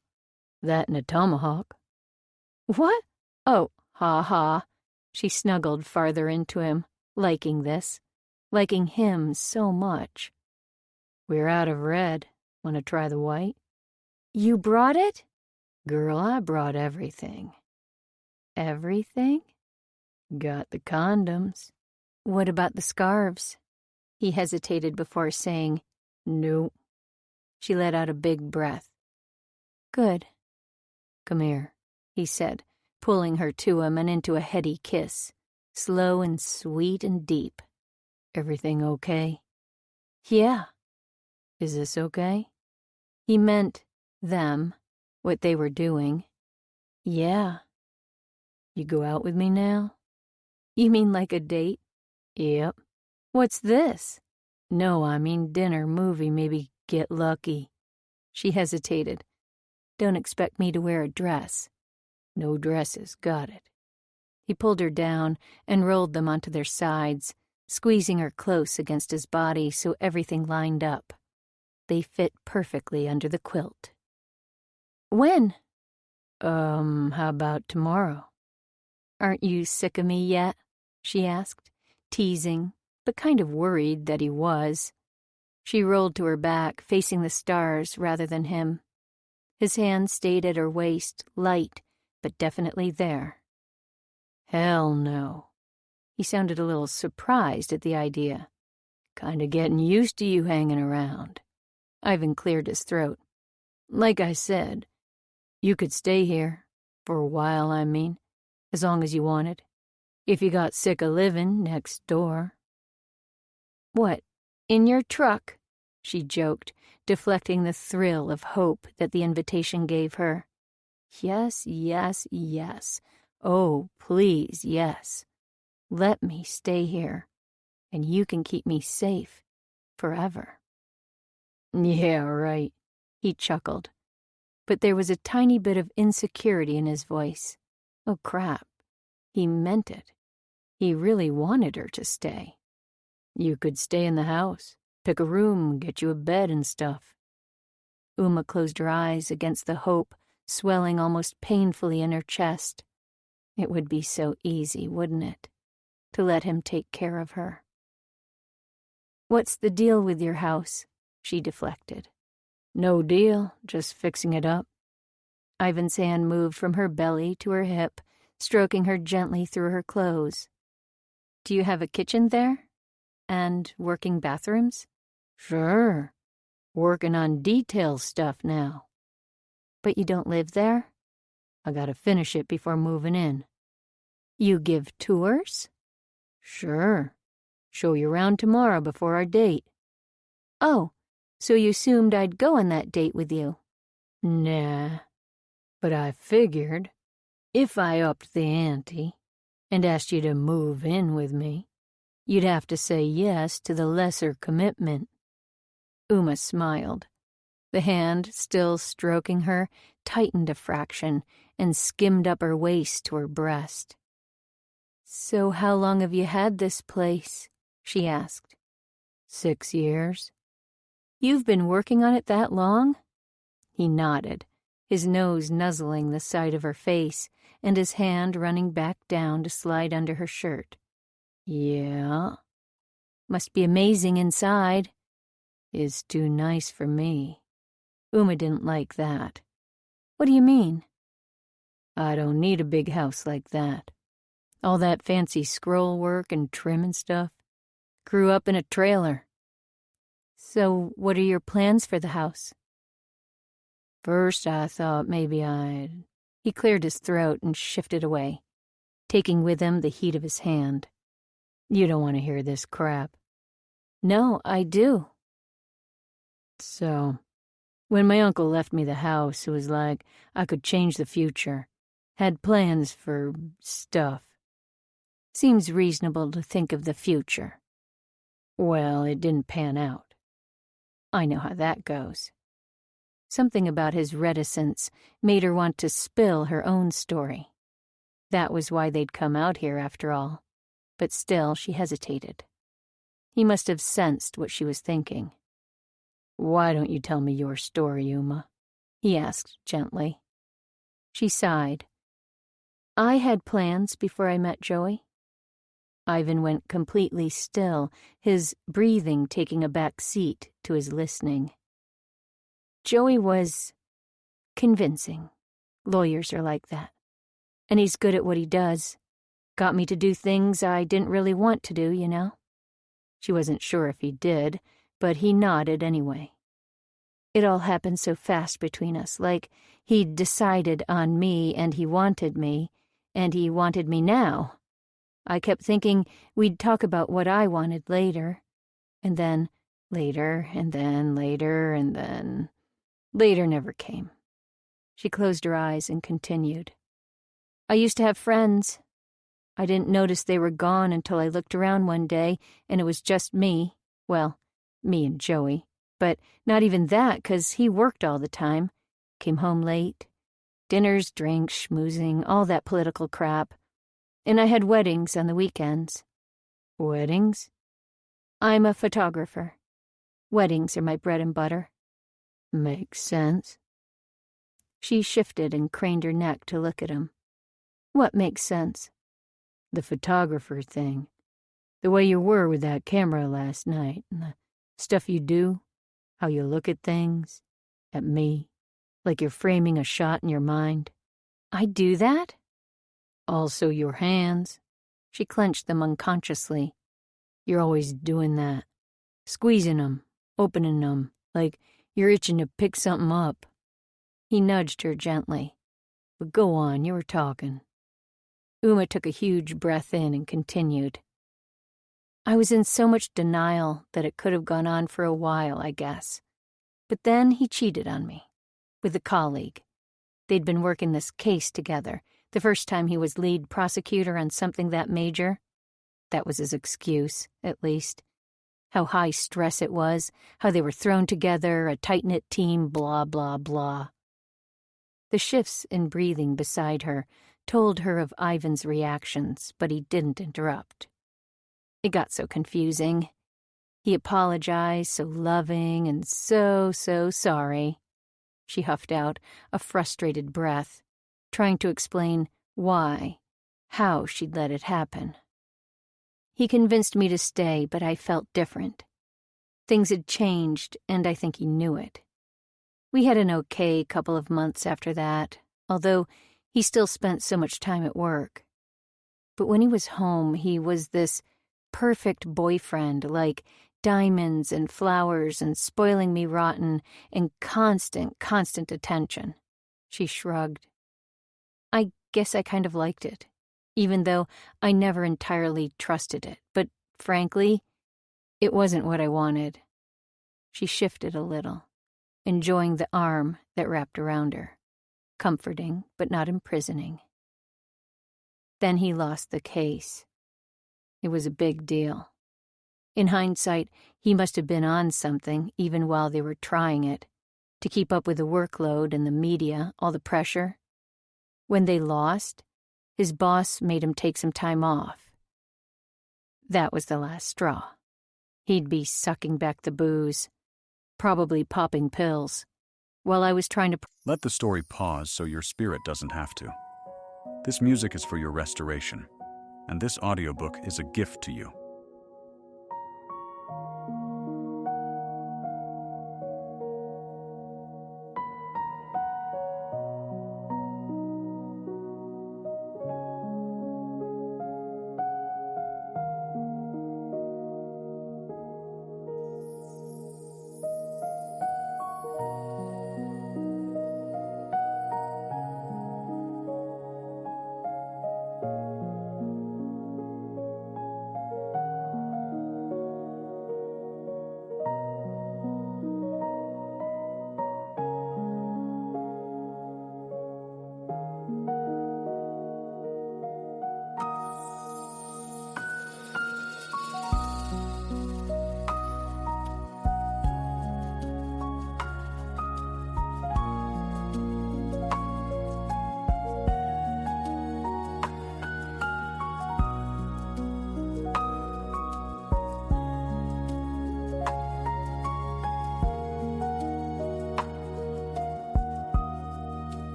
that and a tomahawk. What? Oh, ha ha. She snuggled farther into him, liking this, liking him so much. We're out of red. Want to try the white? You brought it? Girl, I brought everything. Everything? Got the condoms. What about the scarves? He hesitated before saying, Nope. She let out a big breath. Good. Come here, he said, pulling her to him and into a heady kiss, slow and sweet and deep. Everything okay? Yeah. Is this okay? He meant them, what they were doing. Yeah. You go out with me now? You mean like a date? Yep. What's this? No, I mean dinner, movie, maybe get lucky. She hesitated. Don't expect me to wear a dress. No dresses, got it. He pulled her down and rolled them onto their sides, squeezing her close against his body so everything lined up. They fit perfectly under the quilt. When? How about tomorrow? Aren't you sick of me yet? She asked, teasing, but kind of worried that he was. She rolled to her back, facing the stars rather than him. His hand stayed at her waist, light, but definitely there. Hell no. He sounded a little surprised at the idea. Kinda getting used to you hanging around. Ivan cleared his throat. Like I said, you could stay here, for a while, I mean, as long as you wanted. If you got sick of living next door. What, in your truck? She joked, deflecting the thrill of hope that the invitation gave her. Yes, yes, yes. Oh, please, yes. Let me stay here, and you can keep me safe forever. Yeah, right, he chuckled. But there was a tiny bit of insecurity in his voice. Oh, crap. He meant it. He really wanted her to stay. You could stay in the house, pick a room, get you a bed and stuff. Uma closed her eyes against the hope swelling almost painfully in her chest. It would be so easy, wouldn't it, to let him take care of her. What's the deal with your house? She deflected. No deal, just fixing it up. Ivan's hand moved from her belly to her hip, stroking her gently through her clothes. Do you have a kitchen there? And working bathrooms? Sure. Working on detail stuff now. But you don't live there? I gotta finish it before moving in. You give tours? Sure. Show you around tomorrow before our date. Oh, so you assumed I'd go on that date with you? Nah. But I figured, if I upped the ante and asked you to move in with me, you'd have to say yes to the lesser commitment. Uma smiled. The hand, still stroking her, tightened a fraction and skimmed up her waist to her breast. So how long have you had this place? She asked. 6 years. You've been working on it that long? He nodded, his nose nuzzling the side of her face and his hand running back down to slide under her shirt. Yeah. Must be amazing inside. It's too nice for me. Uma didn't like that. What do you mean? I don't need a big house like that. All that fancy scroll work and trim and stuff. Grew up in a trailer. So what are your plans for the house? First, I thought maybe I'd... He cleared his throat and shifted away, taking with him the heat of his hand. You don't want to hear this crap. No, I do. So, when my uncle left me the house, it was like I could change the future. Had plans for stuff. Seems reasonable to think of the future. Well, it didn't pan out. I know how that goes. Something about his reticence made her want to spill her own story. That was why they'd come out here after all. But still, she hesitated. He must have sensed what she was thinking. "Why don't you tell me your story, Uma?" he asked gently. She sighed. "I had plans before I met Joey." Ivan went completely still, his breathing taking a back seat to his listening. Joey was convincing. Lawyers are like that. And he's good at what he does. Got me to do things I didn't really want to do, you know? She wasn't sure if he did, but he nodded anyway. It all happened so fast between us, like he'd decided on me and he wanted me now. I kept thinking we'd talk about what I wanted later, and then later, and then later, and then later never came. She closed her eyes and continued. I used to have friends. I didn't notice they were gone until I looked around one day, and it was just me. Well, me and Joey. But not even that, 'cause he worked all the time. Came home late. Dinners, drinks, schmoozing, all that political crap. And I had weddings on the weekends. Weddings? I'm a photographer. Weddings are my bread and butter. Makes sense. She shifted and craned her neck to look at him. What makes sense? The photographer thing. The way you were with that camera last night, and the stuff you do, how you look at things, at me, like you're framing a shot in your mind. I do that? Also your hands. She clenched them unconsciously. You're always doing that. Squeezing them, opening them, like you're itching to pick something up. He nudged her gently. But go on, you were talking. Uma took a huge breath in and continued. I was in so much denial that it could have gone on for a while, I guess. But then he cheated on me. With a colleague. They'd been working this case together, the first time he was lead prosecutor on something that major. That was his excuse, at least. How high stress it was, how they were thrown together, a tight-knit team, blah, blah, blah. The shifts in breathing beside her told her of Ivan's reactions, but he didn't interrupt. It got so confusing. He apologized, so loving and so sorry. She huffed out, a frustrated breath, trying to explain why, how she'd let it happen. He convinced me to stay, but I felt different. Things had changed, and I think he knew it. We had an okay couple of months after that, although he still spent so much time at work. But when he was home, he was this perfect boyfriend, like diamonds and flowers and spoiling me rotten and constant attention. She shrugged. I guess I kind of liked it, even though I never entirely trusted it. But frankly, it wasn't what I wanted. She shifted a little, enjoying the arm that wrapped around her, comforting but not imprisoning. Then he lost the case. It was a big deal. In hindsight, he must have been on something even while they were trying it, to keep up with the workload and the media, all the pressure. When they lost, his boss made him take some time off. That was the last straw. He'd be sucking back the booze, probably popping pills, while I was trying to... Let the story pause so your spirit doesn't have to. This music is for your restoration, and this audiobook is a gift to you.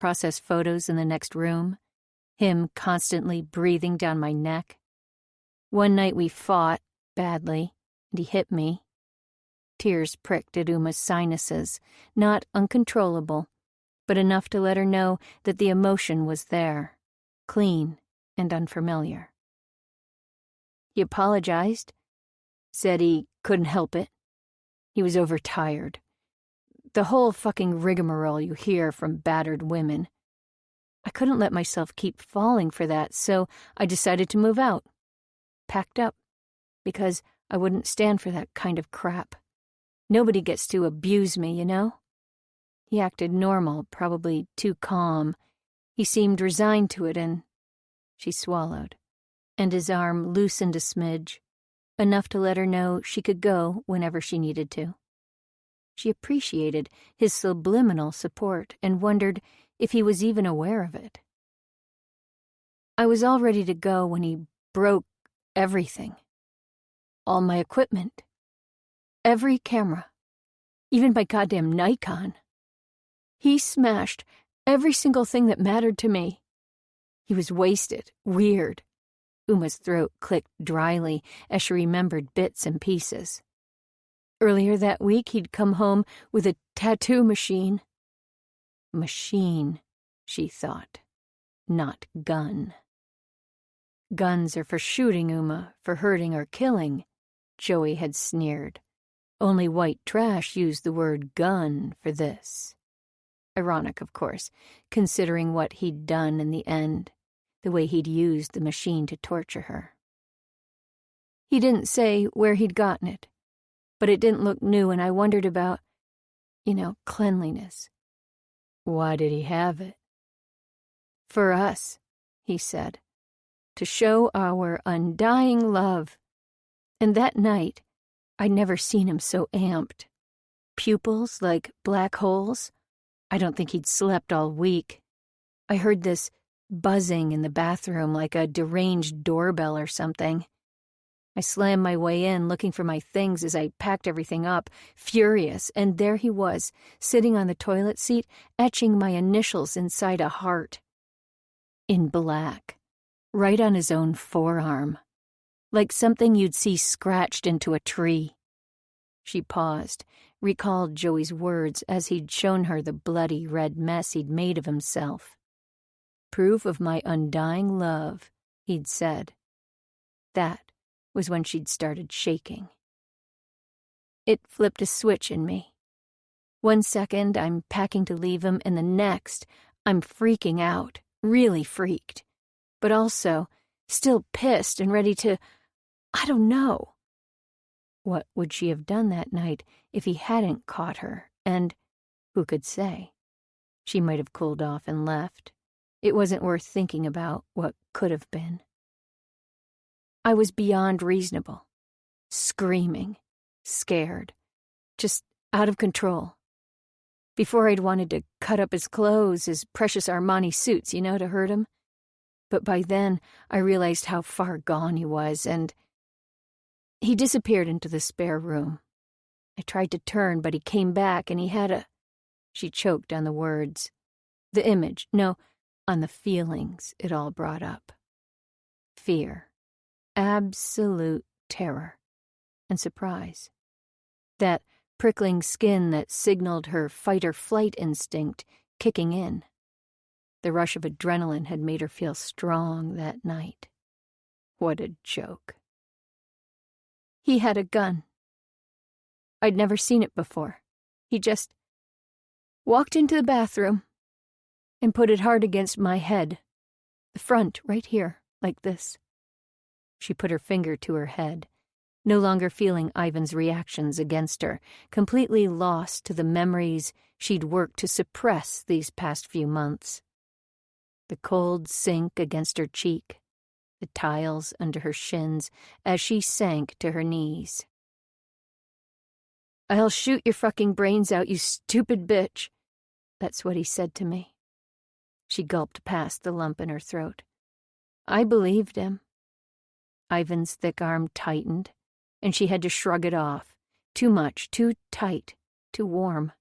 process photos in the next room, him constantly breathing down my neck. One night we fought, badly, and he hit me. Tears pricked at Uma's sinuses, not uncontrollable, but enough to let her know that the emotion was there, clean and unfamiliar. He apologized, said he couldn't help it. He was overtired. The whole fucking rigmarole you hear from battered women. I couldn't let myself keep falling for that, so I decided to move out. Packed up, because I wouldn't stand for that kind of crap. Nobody gets to abuse me, you know? He acted normal, probably too calm. He seemed resigned to it, and she swallowed. And his arm loosened a smidge, enough to let her know she could go whenever she needed to. She appreciated his subliminal support and wondered if he was even aware of it. I was all ready to go when he broke everything. All my equipment. Every camera. Even my goddamn Nikon. He smashed every single thing that mattered to me. He was wasted, weird. Uma's throat clicked dryly as she remembered bits and pieces. Earlier that week, he'd come home with a tattoo machine. Machine, she thought, not gun. Guns are for shooting, Uma, for hurting or killing, Joey had sneered. Only white trash used the word gun for this. Ironic, of course, considering what he'd done in the end, the way he'd used the machine to torture her. He didn't say where he'd gotten it, but it didn't look new, and I wondered about, cleanliness. Why did he have it? For us, he said, to show our undying love. And that night, I'd never seen him so amped. Pupils like black holes. I don't think he'd slept all week. I heard this buzzing in the bathroom like a deranged doorbell or something. I slammed my way in, looking for my things as I packed everything up, furious, and there he was, sitting on the toilet seat, etching my initials inside a heart. In black, right on his own forearm, like something you'd see scratched into a tree. She paused, recalled Joey's words as he'd shown her the bloody red mess he'd made of himself. Proof of my undying love, he'd said. That was when she'd started shaking. It flipped a switch in me. 1 second, I'm packing to leave him, and the next, I'm freaking out, really freaked, but also still pissed and ready to, I don't know. What would she have done that night if he hadn't caught her? And who could say? She might have cooled off and left. It wasn't worth thinking about what could have been. I was beyond reasonable, screaming, scared, just out of control. Before I'd wanted to cut up his clothes, his precious Armani suits, to hurt him. But by then, I realized how far gone he was, and he disappeared into the spare room. I tried to turn, but he came back, and he had a... She choked on the words. The image, no, on the feelings it all brought up. Fear. Absolute terror. And surprise. That prickling skin that signaled her fight-or-flight instinct kicking in. The rush of adrenaline had made her feel strong that night. What a joke. He had a gun. I'd never seen it before. He just walked into the bathroom and put it hard against my head, the front right here, like this. She put her finger to her head, no longer feeling Ivan's reactions against her, completely lost to the memories she'd worked to suppress these past few months. The cold sink against her cheek, the tiles under her shins as she sank to her knees. "I'll shoot your fucking brains out, you stupid bitch." That's what he said to me. She gulped past the lump in her throat. I believed him. Ivan's thick arm tightened, and she had to shrug it off. Too much, too tight, too warm.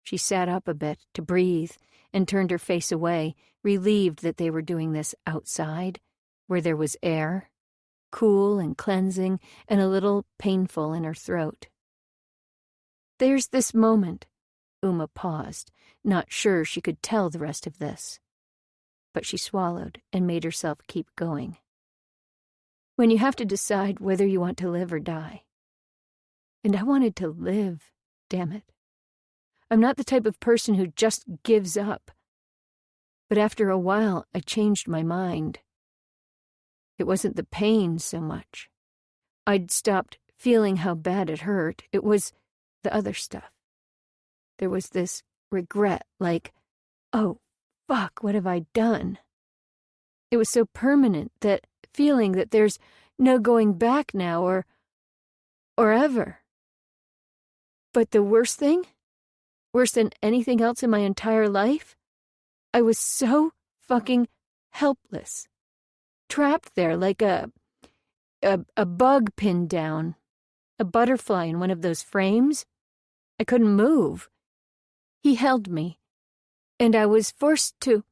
She sat up a bit to breathe and turned her face away, relieved that they were doing this outside, where there was air, cool and cleansing and a little painful in her throat. There's this moment. Uma paused, not sure she could tell the rest of this. But she swallowed and made herself keep going. When you have to decide whether you want to live or die. And I wanted to live, damn it. I'm not the type of person who just gives up. But after a while, I changed my mind. It wasn't the pain so much. I'd stopped feeling how bad it hurt. It was the other stuff. There was this regret, like, oh, fuck, what have I done? It was so permanent, that feeling that there's no going back now or ever. But the worst thing, worse than anything else in my entire life, I was so fucking helpless. Trapped there like a bug pinned down, a butterfly in one of those frames. I couldn't move. He held me, and I was forced to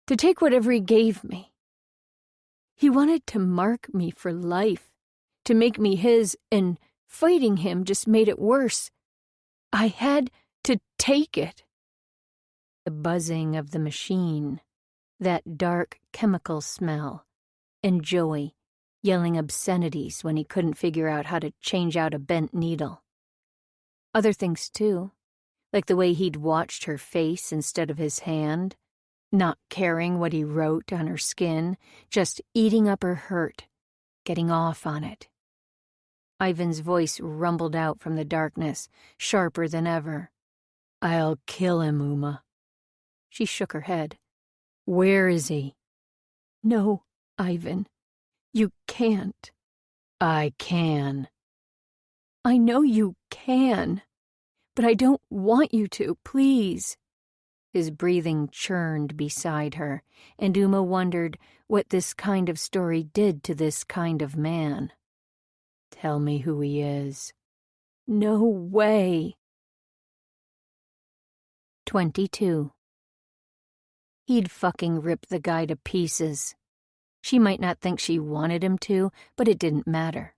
take whatever he gave me. He wanted to mark me for life, to make me his, and fighting him just made it worse. I had to take it. The buzzing of the machine, that dark chemical smell, and Joey yelling obscenities when he couldn't figure out how to change out a bent needle. Other things, too, like the way he'd watched her face instead of his hand, not caring what he wrote on her skin, just eating up her hurt, getting off on it. Ivan's voice rumbled out from the darkness, sharper than ever. I'll kill him, Uma. She shook her head. Where is he? No, Ivan. You can't. I can. I know you can. But I don't want you to, please. His breathing churned beside her, and Uma wondered what this kind of story did to this kind of man. Tell me who he is. No way. 22. He'd fucking rip the guy to pieces. She might not think she wanted him to, but it didn't matter.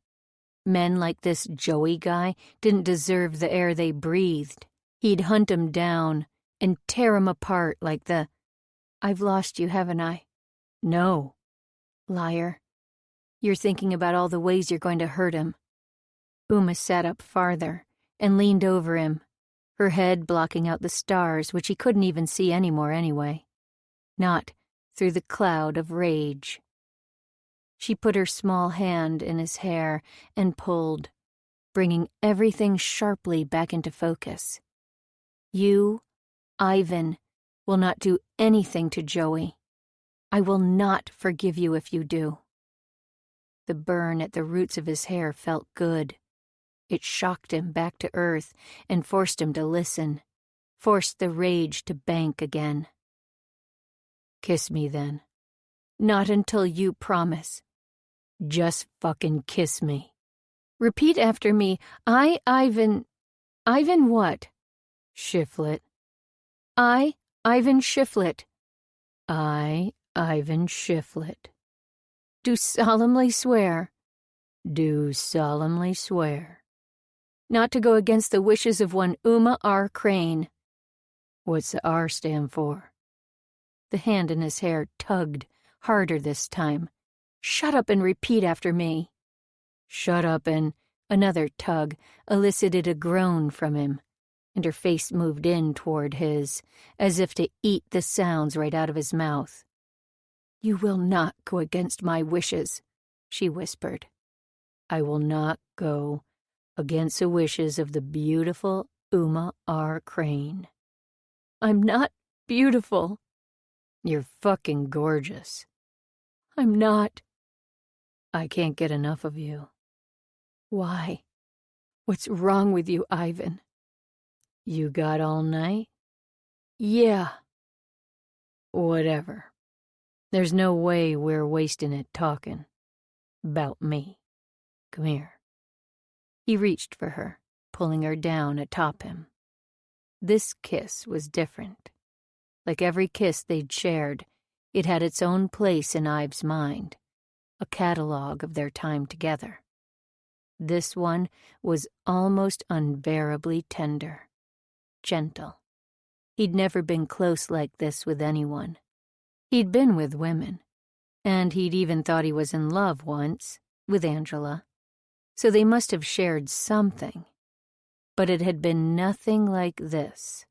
Men like this Joey guy didn't deserve the air they breathed. He'd hunt 'em down and tear 'em apart like the, I've lost you, haven't I? No. Liar. You're thinking about all the ways you're going to hurt him. Uma sat up farther and leaned over him, her head blocking out the stars, which he couldn't even see anymore anyway. Not through the cloud of rage. She put her small hand in his hair and pulled, bringing everything sharply back into focus. You, Ivan, will not do anything to Joey. I will not forgive you if you do. The burn at the roots of his hair felt good. It shocked him back to earth and forced him to listen, forced the rage to bank again. Kiss me then. Not until you promise. Just fucking kiss me. Repeat after me. Ivan what? Shiflet. Ivan Shiflet. Ivan Shiflet. Do solemnly swear. Do solemnly swear. Not to go against the wishes of one Uma R. Crane. What's the R stand for? The hand in his hair tugged, harder this time. Shut up and repeat after me. Shut up and another tug elicited a groan from him, and her face moved in toward his, as if to eat the sounds right out of his mouth. You will not go against my wishes, she whispered. I will not go against the wishes of the beautiful Uma R. Crane. I'm not beautiful. You're fucking gorgeous. I'm not. I can't get enough of you. Why? What's wrong with you, Ivan? You got all night? Yeah. Whatever. There's no way we're wasting it talking. 'Bout me. Come here. He reached for her, pulling her down atop him. This kiss was different. Like every kiss they'd shared, it had its own place in Ive's mind, a catalog of their time together. This one was almost unbearably tender, gentle. He'd never been close like this with anyone. He'd been with women, and he'd even thought he was in love once, with Angela. So they must have shared something. But it had been nothing like this.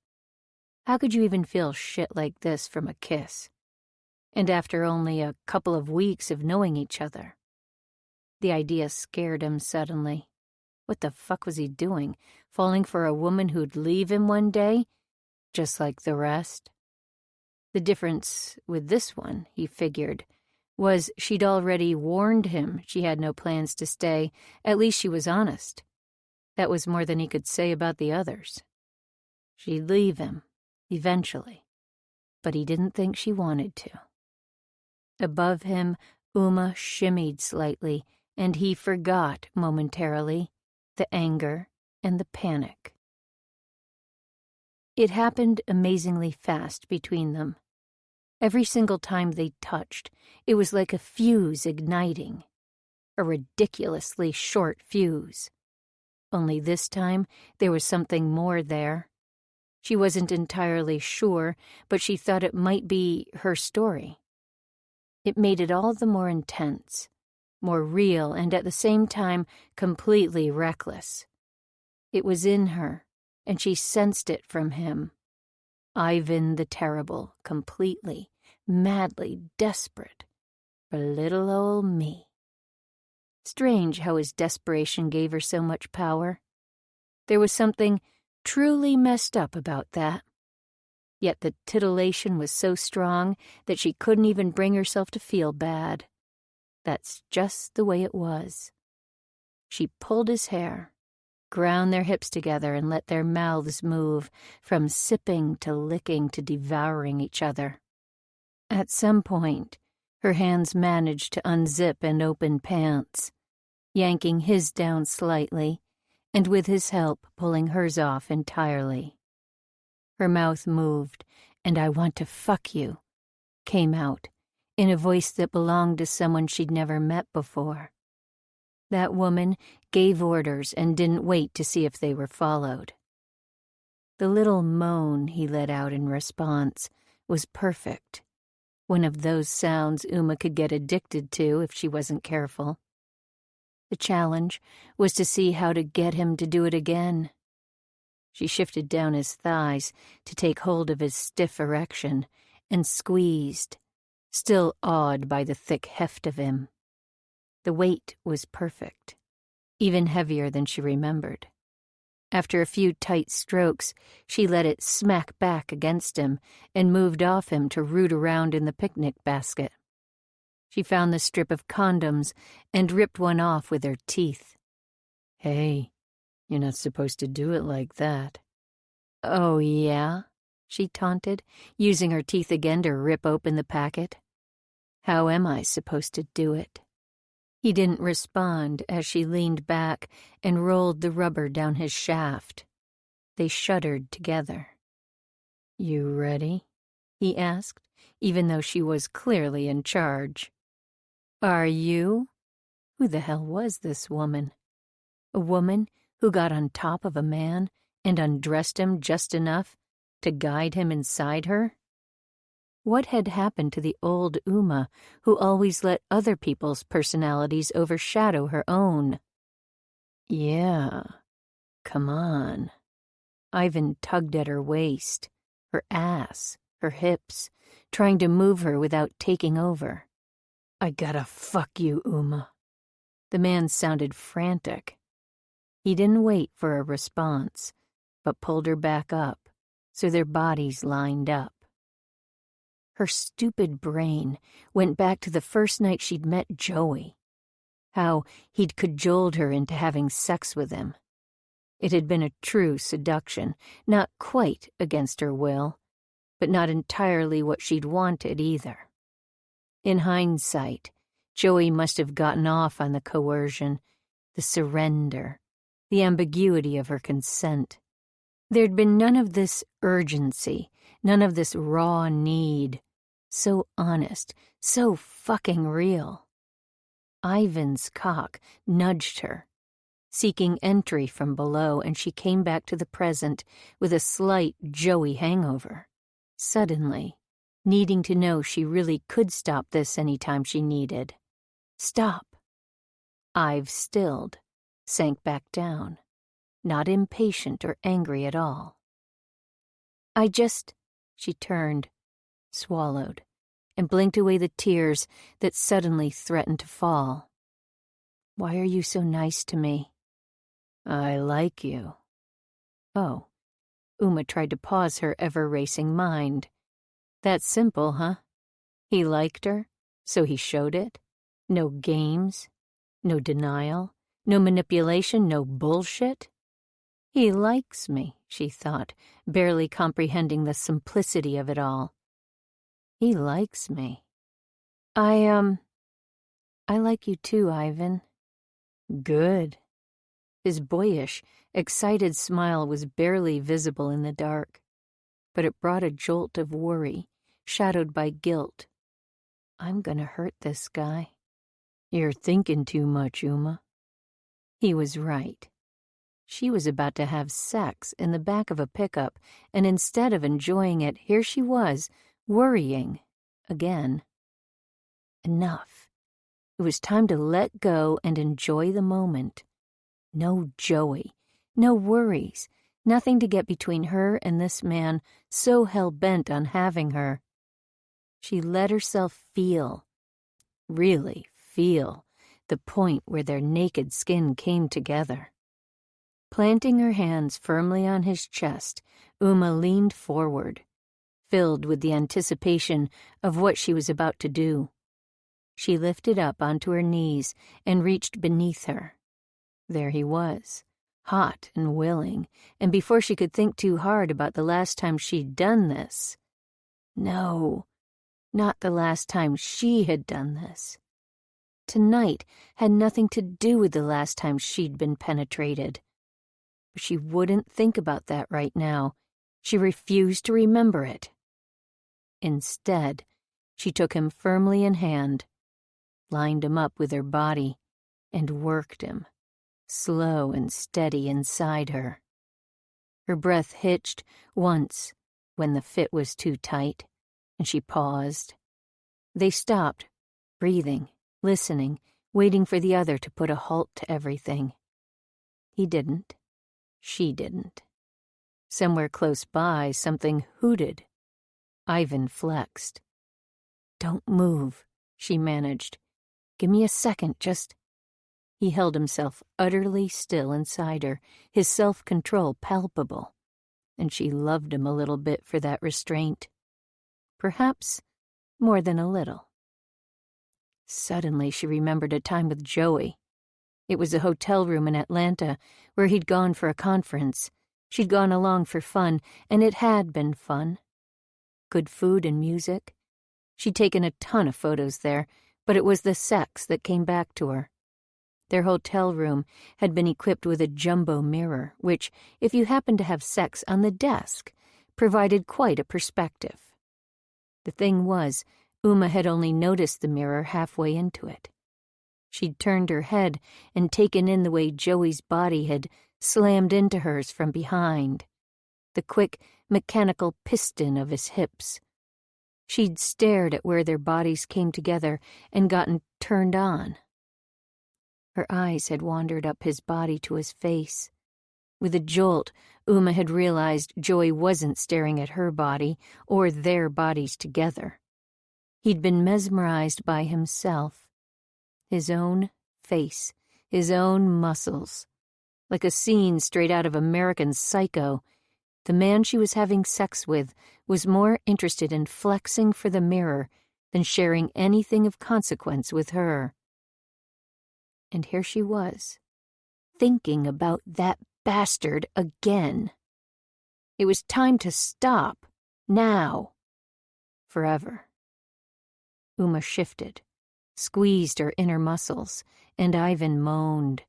How could you even feel shit like this from a kiss? And after only a couple of weeks of knowing each other. The idea scared him suddenly. What the fuck was he doing? Falling for a woman who'd leave him one day? Just like the rest? The difference with this one, he figured, was she'd already warned him she had no plans to stay. At least she was honest. That was more than he could say about the others. She'd leave him, eventually. But he didn't think she wanted to. Above him, Uma shimmied slightly, and he forgot momentarily the anger and the panic. It happened amazingly fast between them. Every single time they touched, it was like a fuse igniting. A ridiculously short fuse. Only this time, there was something more there. She wasn't entirely sure, but she thought it might be her story. It made it all the more intense, more real, and at the same time completely reckless. It was in her, and she sensed it from him. Ivan the Terrible, completely, madly desperate for little old me. Strange how his desperation gave her so much power. There was something truly messed up about that. Yet the titillation was so strong that she couldn't even bring herself to feel bad. That's just the way it was. She pulled his hair, ground their hips together, and let their mouths move, from sipping to licking to devouring each other. At some point, her hands managed to unzip and open pants, yanking his down slightly, and with his help pulling hers off entirely. Her mouth moved, and "I want to fuck you" came out, in a voice that belonged to someone she'd never met before. That woman gave orders and didn't wait to see if they were followed. The little moan he let out in response was perfect, one of those sounds Uma could get addicted to if she wasn't careful. The challenge was to see how to get him to do it again. She shifted down his thighs to take hold of his stiff erection and squeezed, still awed by the thick heft of him. The weight was perfect, even heavier than she remembered. After a few tight strokes, she let it smack back against him and moved off him to root around in the picnic basket. She found the strip of condoms and ripped one off with her teeth. "Hey, you're not supposed to do it like that." "Oh, yeah?" she taunted, using her teeth again to rip open the packet. "How am I supposed to do it?" He didn't respond as she leaned back and rolled the rubber down his shaft. They shuddered together. "You ready?" he asked, even though she was clearly in charge. "Are you?" Who the hell was this woman? A woman who got on top of a man and undressed him just enough to guide him inside her? What had happened to the old Uma who always let other people's personalities overshadow her own? "Yeah, come on." Ivan tugged at her waist, her ass, her hips, trying to move her without taking over. "I gotta fuck you, Uma." The man sounded frantic. He didn't wait for a response, but pulled her back up, so their bodies lined up. Her stupid brain went back to the first night she'd met Joey. How he'd cajoled her into having sex with him. It had been a true seduction, not quite against her will, but not entirely what she'd wanted either. In hindsight, Joey must have gotten off on the coercion, the surrender, the ambiguity of her consent. There'd been none of this urgency, none of this raw need. So honest, so fucking real. Ivan's cock nudged her, seeking entry from below, and she came back to the present with a slight Joey hangover. Suddenly, needing to know she really could stop this any time she needed. Stop. Ive stilled, sank back down, not impatient or angry at all. She turned, swallowed, and blinked away the tears that suddenly threatened to fall. Why are you so nice to me? I like you. Oh, Uma tried to pause her ever-racing mind. That simple, huh? He liked her, so he showed it. No games, no denial, no manipulation, no bullshit. He likes me, she thought, barely comprehending the simplicity of it all. He likes me. I like you too, Ivan. Good. His boyish, excited smile was barely visible in the dark, but it brought a jolt of worry, shadowed by guilt. I'm gonna hurt this guy. You're thinking too much, Uma. He was right. She was about to have sex in the back of a pickup, and instead of enjoying it, here she was, worrying again. Enough. It was time to let go and enjoy the moment. No Joey, no worries, nothing to get between her and this man so hell-bent on having her. She let herself really feel, the point where their naked skin came together. Planting her hands firmly on his chest, Uma leaned forward, filled with the anticipation of what she was about to do. She lifted up onto her knees and reached beneath her. There he was, hot and willing, and before she could think too hard about the last time she'd done this. No, not the last time she had done this. Tonight had nothing to do with the last time she'd been penetrated. But she wouldn't think about that right now. She refused to remember it. Instead, she took him firmly in hand, lined him up with her body, and worked him, slow and steady inside her. Her breath hitched once when the fit was too tight, and she paused. They stopped, breathing, listening, waiting for the other to put a halt to everything. He didn't. She didn't. Somewhere close by, something hooted. Ivan flexed. Don't move, she managed. Give me a second, just... He held himself utterly still inside her, his self-control palpable, and she loved him a little bit for that restraint. Perhaps more than a little. Suddenly she remembered a time with Joey. It was a hotel room in Atlanta where he'd gone for a conference. She'd gone along for fun, and it had been fun. Good food and music. She'd taken a ton of photos there, but it was the sex that came back to her. Their hotel room had been equipped with a jumbo mirror, which, if you happened to have sex on the desk, provided quite a perspective. The thing was, Uma had only noticed the mirror halfway into it. She'd turned her head and taken in the way Joey's body had slammed into hers from behind, the quick, mechanical piston of his hips. She'd stared at where their bodies came together and gotten turned on. Her eyes had wandered up his body to his face. With a jolt, Uma had realized Joey wasn't staring at her body or their bodies together. He'd been mesmerized by himself, his own face, his own muscles. Like a scene straight out of American Psycho, the man she was having sex with was more interested in flexing for the mirror than sharing anything of consequence with her. And here she was, thinking about that bastard again. It was time to stop, now, forever. Uma shifted, squeezed her inner muscles, and Ivan moaned,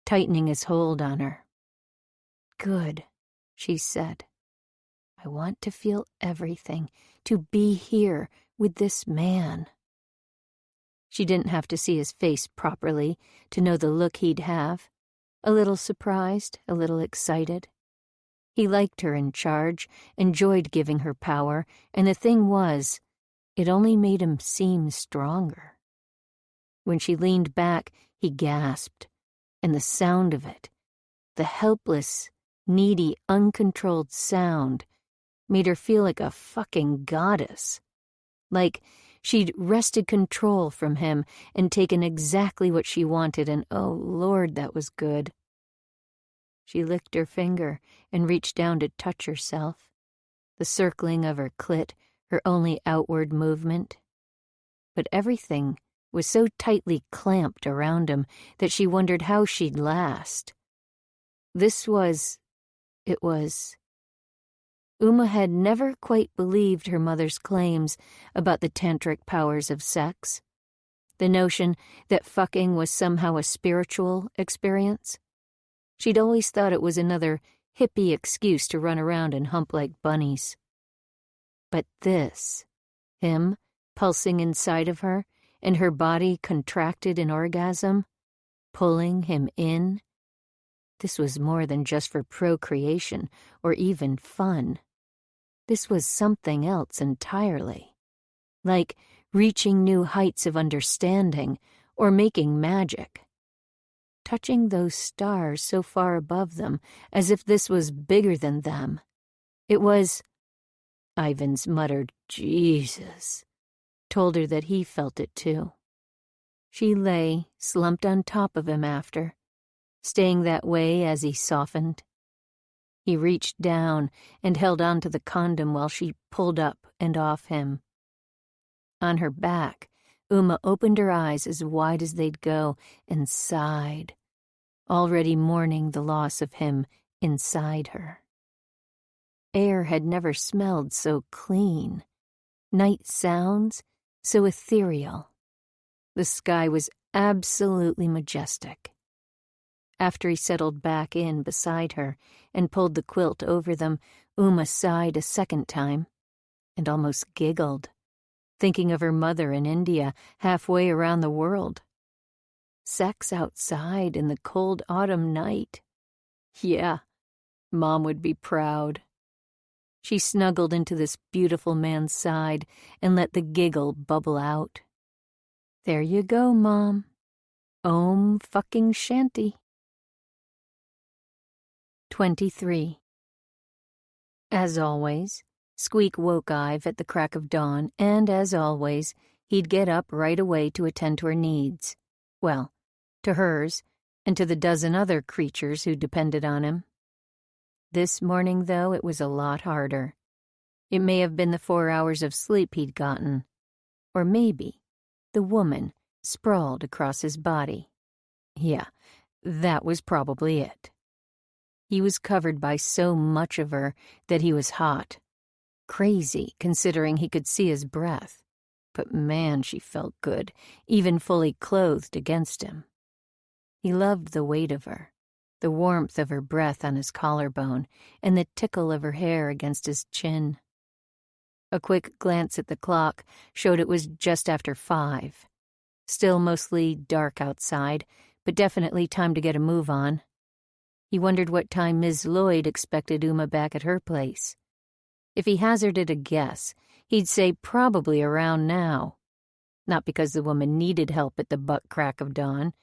tightening his hold on her. Good, she said. I want to feel everything, to be here with this man. She didn't have to see his face properly to know the look he'd have. A little surprised, a little excited. He liked her in charge, enjoyed giving her power, and the thing was, it only made him seem stronger. When she leaned back, he gasped, and the sound of it, the helpless, needy, uncontrolled sound, made her feel like a fucking goddess. Like she'd wrested control from him and taken exactly what she wanted, and oh, Lord, that was good. She licked her finger and reached down to touch herself, the circling of her clit, her only outward movement. But everything was so tightly clamped around him that she wondered how she'd last. Uma had never quite believed her mother's claims about the tantric powers of sex. The notion that fucking was somehow a spiritual experience. She'd always thought it was another hippie excuse to run around and hump like bunnies. But this, him pulsing inside of her, and her body contracted in orgasm, pulling him in, this was more than just for procreation or even fun. This was something else entirely, like reaching new heights of understanding or making magic. Touching those stars so far above them, as if this was bigger than them. It was, Ivan's muttered Jesus, told her that he felt it too. She lay, slumped on top of him after, staying that way as he softened. He reached down and held onto the condom while she pulled up and off him. On her back, Uma opened her eyes as wide as they'd go and sighed, already mourning the loss of him inside her. Air had never smelled so clean, night sounds so ethereal. The sky was absolutely majestic. After he settled back in beside her and pulled the quilt over them, Uma sighed a second time and almost giggled, thinking of her mother in India, halfway around the world. Sex outside in the cold autumn night. Yeah, Mom would be proud. She snuggled into this beautiful man's side and let the giggle bubble out. There you go, Mom. Om fucking shanty. 23. As always, Squeak woke Ive at the crack of dawn, and as always, he'd get up right away to attend to her needs. Well, to hers, and to the dozen other creatures who depended on him. This morning, though, it was a lot harder. It may have been the 4 hours of sleep he'd gotten, or maybe the woman sprawled across his body. Yeah, that was probably it. He was covered by so much of her that he was hot. Crazy, considering he could see his breath. But man, she felt good, even fully clothed against him. He loved the weight of her, the warmth of her breath on his collarbone, and the tickle of her hair against his chin. A quick glance at the clock showed it was just after 5. Still mostly dark outside, but definitely time to get a move on. He wondered what time Ms. Lloyd expected Uma back at her place. If he hazarded a guess, he'd say probably around now. Not because the woman needed help at the butt crack of dawn,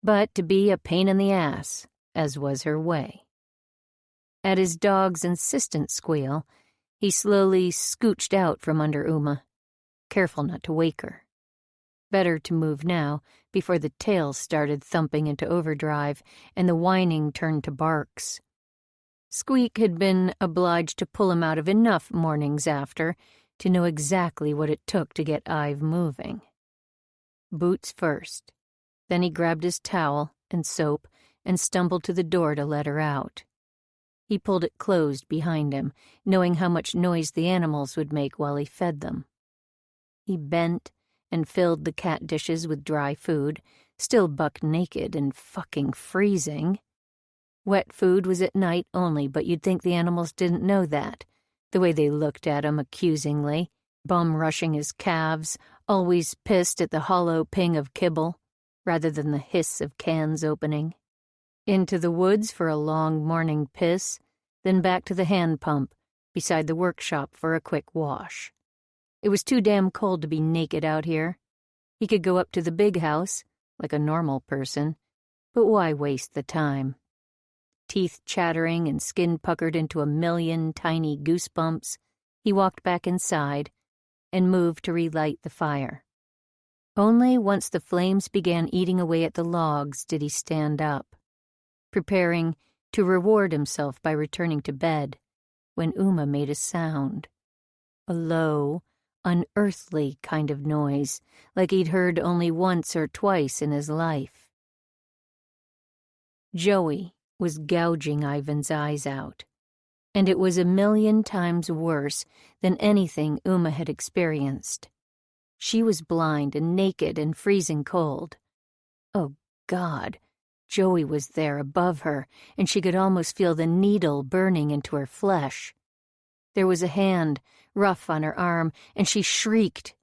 but to be a pain in the ass, as was her way. At his dog's insistent squeal, he slowly scooched out from under Uma, careful not to wake her. Better to move now, before the tail started thumping into overdrive and the whining turned to barks. Squeak had been obliged to pull him out of enough mornings after to know exactly what it took to get Ive moving. Boots first. Then he grabbed his towel and soap and stumbled to the door to let her out. He pulled it closed behind him, knowing how much noise the animals would make while he fed them. He bent and filled the cat dishes with dry food, still buck naked and fucking freezing. Wet food was at night only, but you'd think the animals didn't know that, the way they looked at him accusingly, bum-rushing his calves, always pissed at the hollow ping of kibble, rather than the hiss of cans opening. Into the woods for a long morning piss, then back to the hand pump, beside the workshop for a quick wash. It was too damn cold to be naked out here. He could go up to the big house, like a normal person, but why waste the time? Teeth chattering and skin puckered into a million tiny goosebumps, he walked back inside and moved to relight the fire. Only once the flames began eating away at the logs did he stand up, preparing to reward himself by returning to bed, when Uma made a sound. A low, unearthly kind of noise, like he'd heard only once or twice in his life. Joey was gouging Ivan's eyes out, and it was a million times worse than anything Uma had experienced. She was blind and naked and freezing cold. Oh, God! Joey was there above her, and she could almost feel the needle burning into her flesh. There was a hand, rough on her arm, and she shrieked,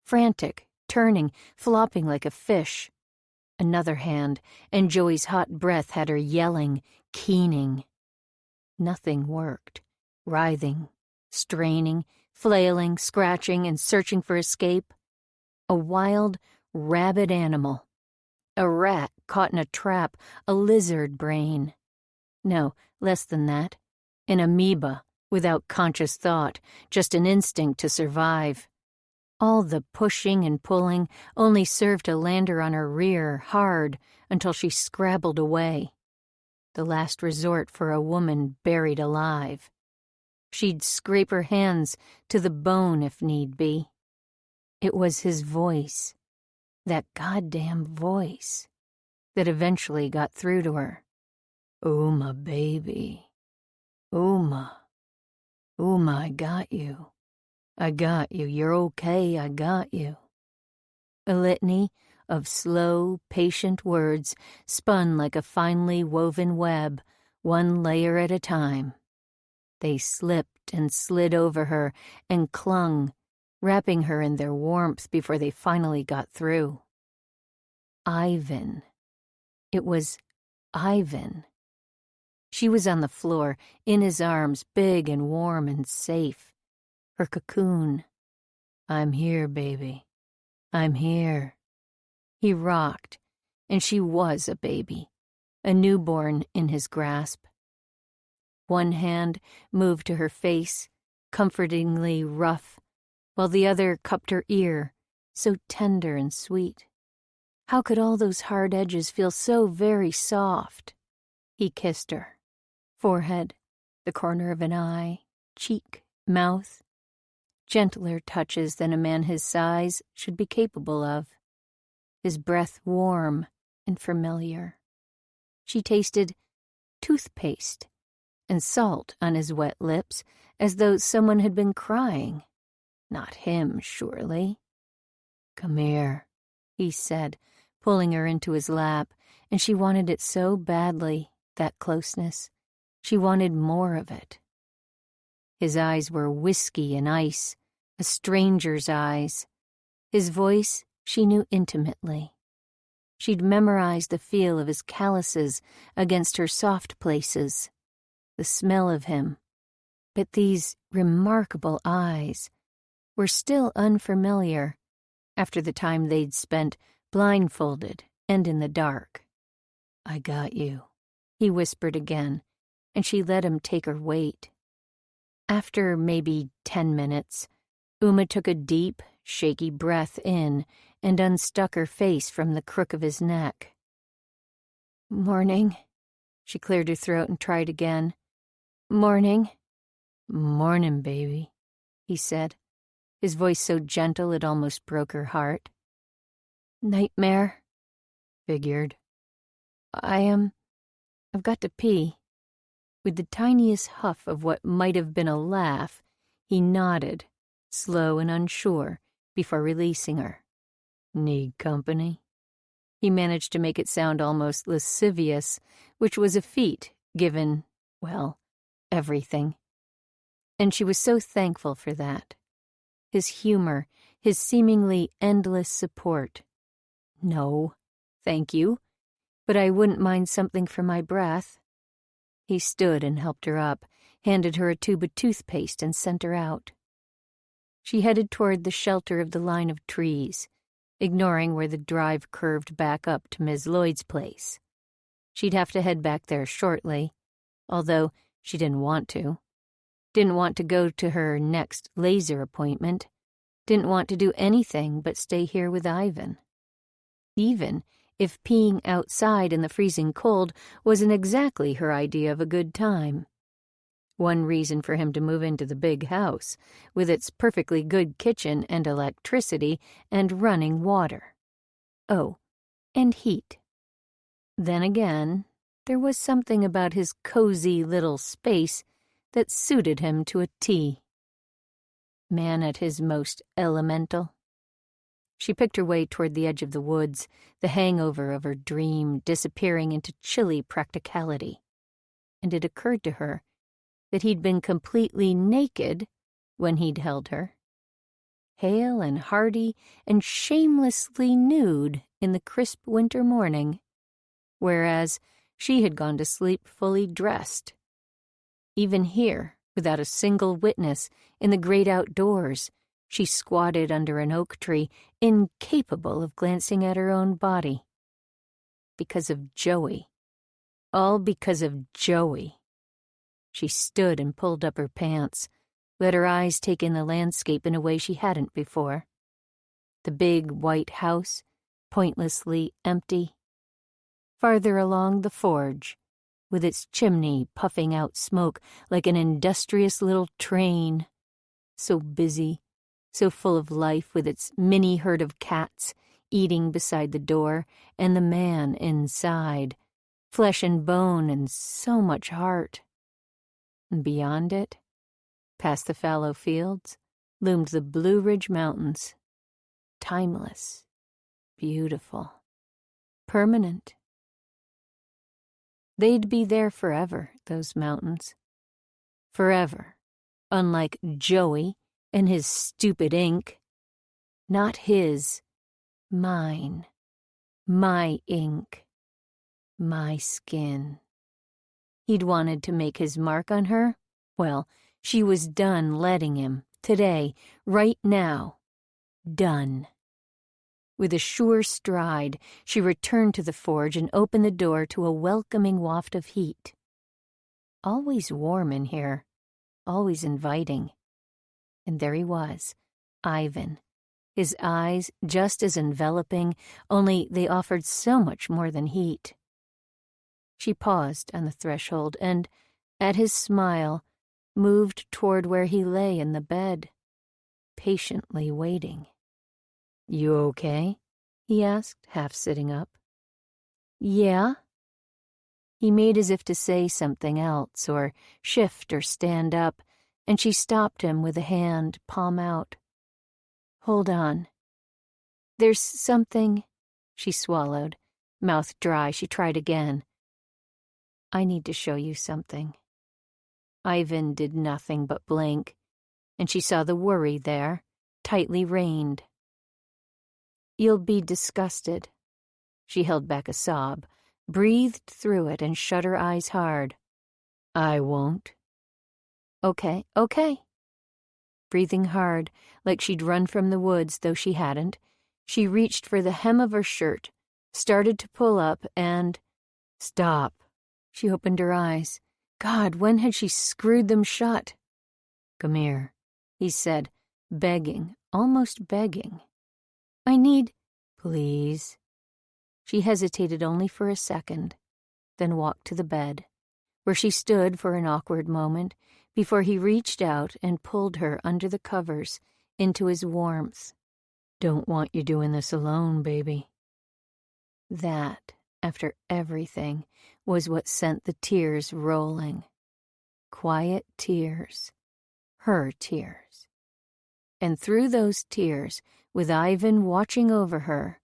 frantic, turning, flopping like a fish. Another hand, and Joey's hot breath had her yelling, keening. Nothing worked, writhing, straining, flailing, scratching, and searching for escape. A wild, rabid animal. A rat caught in a trap, a lizard brain. No, less than that. An amoeba, without conscious thought, just an instinct to survive. All the pushing and pulling only served to land her on her rear, hard, until she scrabbled away. The last resort for a woman buried alive. She'd scrape her hands to the bone if need be. It was his voice, that goddamn voice, that eventually got through to her. Uma, baby. Uma. Uma, I got you. I got you. You're okay. I got you. A litany of slow, patient words spun like a finely woven web, one layer at a time. They slipped and slid over her and clung, wrapping her in their warmth before they finally got through. Ivan. It was Ivan. She was on the floor, in his arms, big and warm and safe. Her cocoon. I'm here, baby. I'm here. He rocked, and she was a baby, a newborn in his grasp. One hand moved to her face, comfortingly rough, while the other cupped her ear, so tender and sweet. How could all those hard edges feel so very soft? He kissed her. Forehead, the corner of an eye, cheek, mouth. Gentler touches than a man his size should be capable of. His breath warm and familiar. She tasted toothpaste and salt on his wet lips, as though someone had been crying. Not him, surely. Come here, he said, pulling her into his lap, and she wanted it so badly, that closeness. She wanted more of it. His eyes were whiskey and ice, a stranger's eyes. His voice she knew intimately. She'd memorized the feel of his calluses against her soft places, the smell of him. But these remarkable eyes were still unfamiliar after the time they'd spent blindfolded and in the dark. I got you, he whispered again, and she let him take her weight. After maybe 10 minutes, Uma took a deep, shaky breath in and unstuck her face from the crook of his neck. Morning. She cleared her throat and tried again. Morning. Morning, baby, he said, his voice so gentle it almost broke her heart. Nightmare? Figured. I've got to pee. With the tiniest huff of what might have been a laugh, he nodded, slow and unsure, before releasing her. Need company? He managed to make it sound almost lascivious, which was a feat, given, well, everything. And she was so thankful for that. His humor, his seemingly endless support. No, thank you, but I wouldn't mind something for my breath. He stood and helped her up, handed her a tube of toothpaste and sent her out. She headed toward the shelter of the line of trees, ignoring where the drive curved back up to Miss Lloyd's place. She'd have to head back there shortly, although she didn't want to. Didn't want to go to her next laser appointment. Didn't want to do anything but stay here with Ivan. Even if peeing outside in the freezing cold wasn't exactly her idea of a good time. One reason for him to move into the big house, with its perfectly good kitchen and electricity and running water. Oh, and heat. Then again, there was something about his cozy little space that suited him to a T. Man at his most elemental. She picked her way toward the edge of the woods, the hangover of her dream disappearing into chilly practicality. And it occurred to her that he'd been completely naked when he'd held her. Hale and hearty and shamelessly nude in the crisp winter morning, whereas she had gone to sleep fully dressed. Even here, without a single witness, in the great outdoors, she squatted under an oak tree, incapable of glancing at her own body. Because of Joey. All because of Joey. She stood and pulled up her pants, let her eyes take in the landscape in a way she hadn't before. The big white house, pointlessly empty. Farther along the forge, with its chimney puffing out smoke like an industrious little train. So busy, so full of life, with its mini herd of cats eating beside the door, and the man inside, flesh and bone and so much heart. And beyond it, past the fallow fields, loomed the Blue Ridge Mountains. Timeless, beautiful, permanent. They'd be there forever, those mountains. Forever, unlike Joey and his stupid ink. Not his, mine. My ink. My skin. He'd wanted to make his mark on her. Well, she was done letting him, today, right now. Done. With a sure stride, she returned to the forge and opened the door to a welcoming waft of heat. Always warm in here, always inviting. And there he was, Ivan, his eyes just as enveloping, only they offered so much more than heat. She paused on the threshold and, at his smile, moved toward where he lay in the bed, patiently waiting. "You okay?" he asked, half sitting up. "Yeah." He made as if to say something else, or shift or stand up, and she stopped him with a hand, palm out. "Hold on. There's something—" She swallowed. Mouth dry, she tried again. "I need to show you something." Ivan did nothing but blink, and she saw the worry there, tightly reined. "You'll be disgusted." She held back a sob, breathed through it, and shut her eyes hard. "I won't." Okay. Breathing hard, like she'd run from the woods, though she hadn't, she reached for the hem of her shirt, started to pull up, and— "Stop." She opened her eyes. God, when had she screwed them shut? "Come here," he said, begging, almost begging. "I need—" "Please." She hesitated only for a second, then walked to the bed, where she stood for an awkward moment before he reached out and pulled her under the covers into his warmth. "Don't want you doing this alone, baby." That, after everything, was what sent the tears rolling. Quiet tears. Her tears. And through those tears, with Ivan watching over her,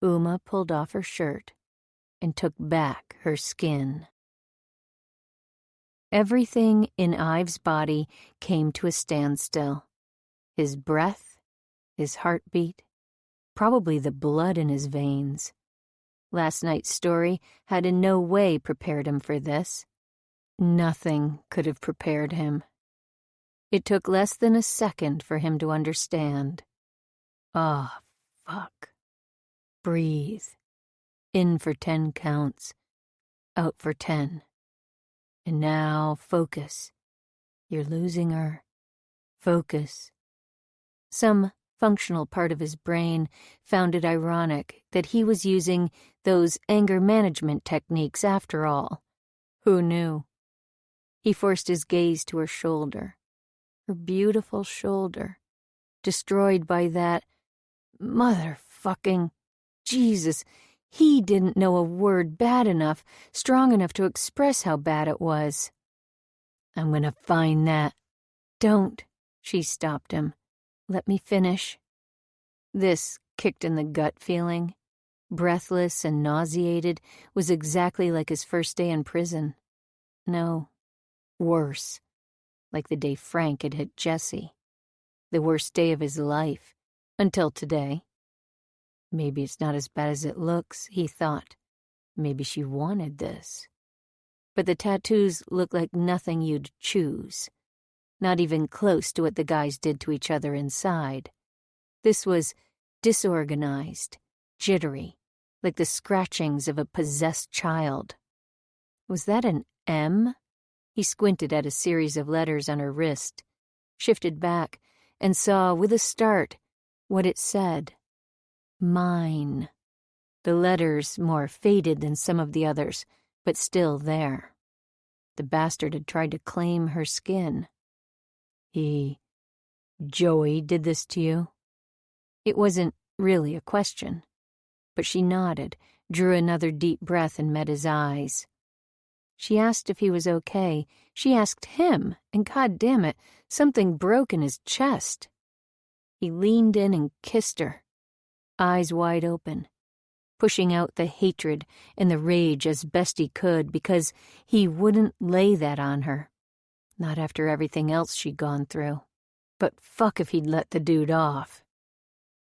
Uma pulled off her shirt and took back her skin. Everything in Ives' body came to a standstill. His breath, his heartbeat, probably the blood in his veins. Last night's story had in no way prepared him for this. Nothing could have prepared him. It took less than a second for him to understand. Ah, fuck. Breathe. In for 10 counts. Out for 10. And now, focus. You're losing her. Focus. Some functional part of his brain found it ironic that he was using those anger management techniques after all. Who knew? He forced his gaze to her shoulder. Her beautiful shoulder. Destroyed by that motherfucking... Jesus, he didn't know a word bad enough, strong enough to express how bad it was. I'm gonna find that. Don't, she stopped him. Let me finish. This kicked in the gut feeling, breathless and nauseated, was exactly like his first day in prison. No, worse, like the day Frank had hit Jesse. The worst day of his life, until today. Maybe it's not as bad as it looks, he thought. Maybe she wanted this. But the tattoos looked like nothing you'd choose. Not even close to what the guys did to each other inside. This was disorganized, jittery, like the scratchings of a possessed child. Was that an M? He squinted at a series of letters on her wrist, shifted back, and saw, with a start, what it said. Mine. The letters more faded than some of the others, but still there. The bastard had tried to claim her skin. Joey did this to you? It wasn't really a question, but she nodded, drew another deep breath and met his eyes. She asked if he was okay. She asked him, and goddammit, something broke in his chest. He leaned in and kissed her, eyes wide open, pushing out the hatred and the rage as best he could because he wouldn't lay that on her. Not after everything else she'd gone through. But fuck if he'd let the dude off.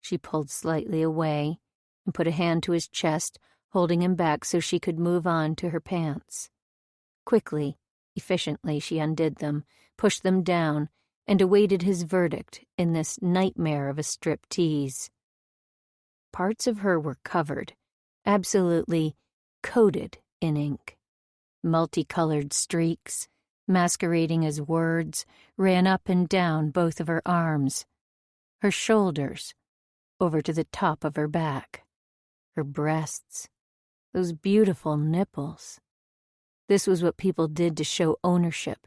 She pulled slightly away and put a hand to his chest, holding him back so she could move on to her pants. Quickly, efficiently, she undid them, pushed them down, and awaited his verdict in this nightmare of a striptease. Parts of her were covered, absolutely coated in ink. Multicolored streaks, masquerading as words, ran up and down both of her arms, her shoulders, over to the top of her back, her breasts, those beautiful nipples. This was what people did to show ownership,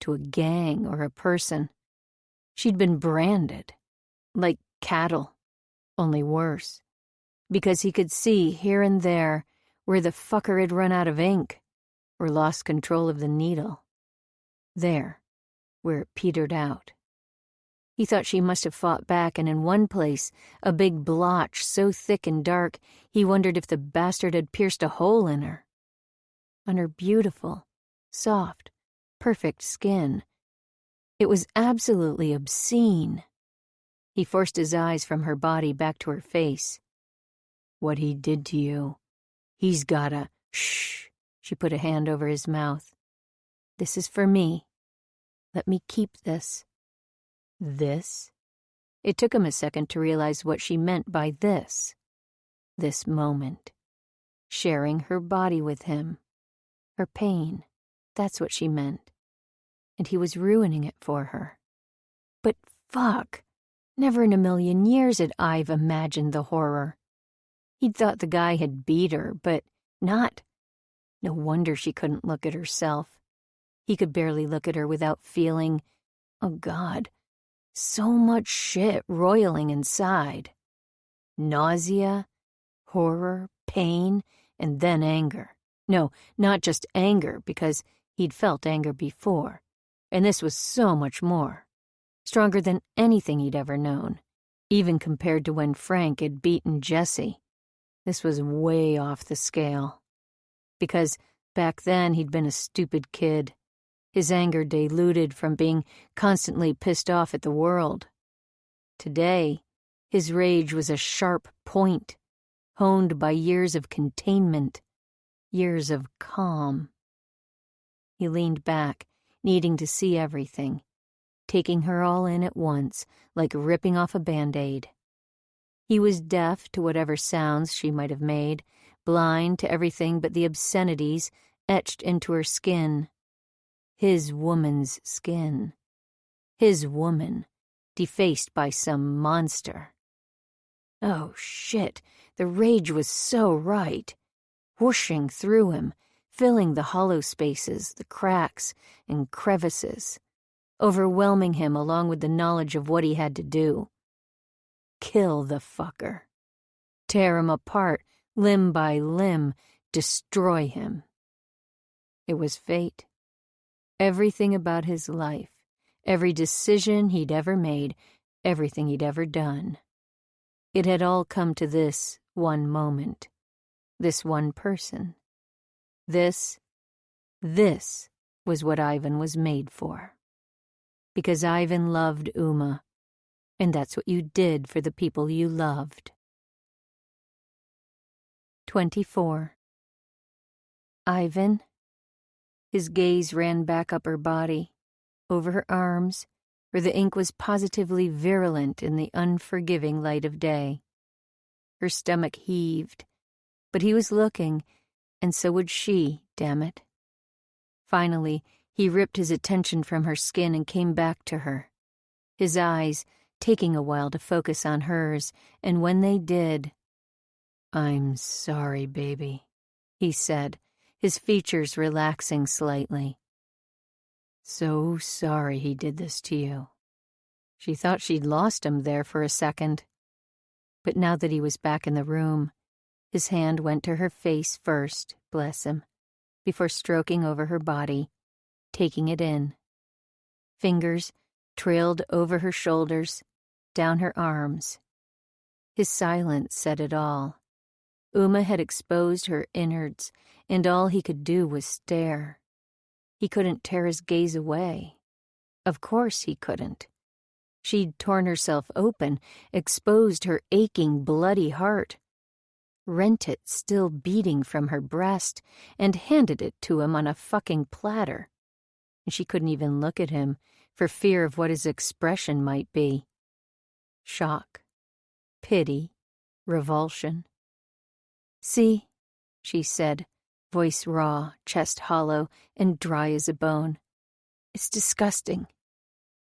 to a gang or a person. She'd been branded, like cattle, only worse, because he could see here and there where the fucker had run out of ink or lost control of the needle. There, where it petered out. He thought she must have fought back, and in one place, a big blotch so thick and dark, he wondered if the bastard had pierced a hole in her. On her beautiful, soft, perfect skin. It was absolutely obscene. He forced his eyes from her body back to her face. What he did to you, he's gotta... Shh! She put a hand over his mouth. This is for me. Let me keep this. This? It took him a second to realize what she meant by this. This moment. Sharing her body with him. Her pain. That's what she meant. And he was ruining it for her. But fuck. Never in a million years had Ive imagined the horror. He'd thought the guy had beat her, but not. No wonder she couldn't look at herself. He could barely look at her without feeling, oh God, so much shit roiling inside. Nausea, horror, pain, and then anger. No, not just anger, because he'd felt anger before. And this was so much more. Stronger than anything he'd ever known, even compared to when Frank had beaten Jesse. This was way off the scale. Because back then he'd been a stupid kid. his anger diluted from being constantly pissed off at the world. Today, his rage was a sharp point, honed by years of containment, years of calm. He leaned back, needing to see everything, taking her all in at once, like ripping off a Band-Aid. He was deaf to whatever sounds she might have made, blind to everything but the obscenities etched into her skin. His woman's skin. His woman, defaced by some monster. Oh, shit, the rage was so right, whooshing through him, filling the hollow spaces, the cracks and crevices, overwhelming him along with the knowledge of what he had to do. Kill the fucker. Tear him apart, limb by limb, destroy him. It was fate. Everything about his life, every decision he'd ever made, everything he'd ever done. It had all come to this one moment, this one person. This was what Ivan was made for. Because Ivan loved Uma, and that's what you did for the people you loved. 24. Ivan. His gaze ran back up her body, over her arms, where the ink was positively virulent in the unforgiving light of day. Her stomach heaved, but he was looking, and so would she, damn it. Finally, he ripped his attention from her skin and came back to her, his eyes taking a while to focus on hers, and when they did, "I'm sorry, baby," he said, his features relaxing slightly. "So sorry he did this to you." She thought she'd lost him there for a second. But now that he was back in the room, his hand went to her face first, bless him, before stroking over her body, taking it in. Fingers trailed over her shoulders, down her arms. His silence said it all. Uma had exposed her innards, and all he could do was stare. He couldn't tear his gaze away. Of course he couldn't. She'd torn herself open, exposed her aching, bloody heart, rent it still beating from her breast, and handed it to him on a fucking platter. And she couldn't even look at him for fear of what his expression might be. Shock, pity, revulsion. "See," she said, voice raw, chest hollow, and dry as a bone. "It's disgusting.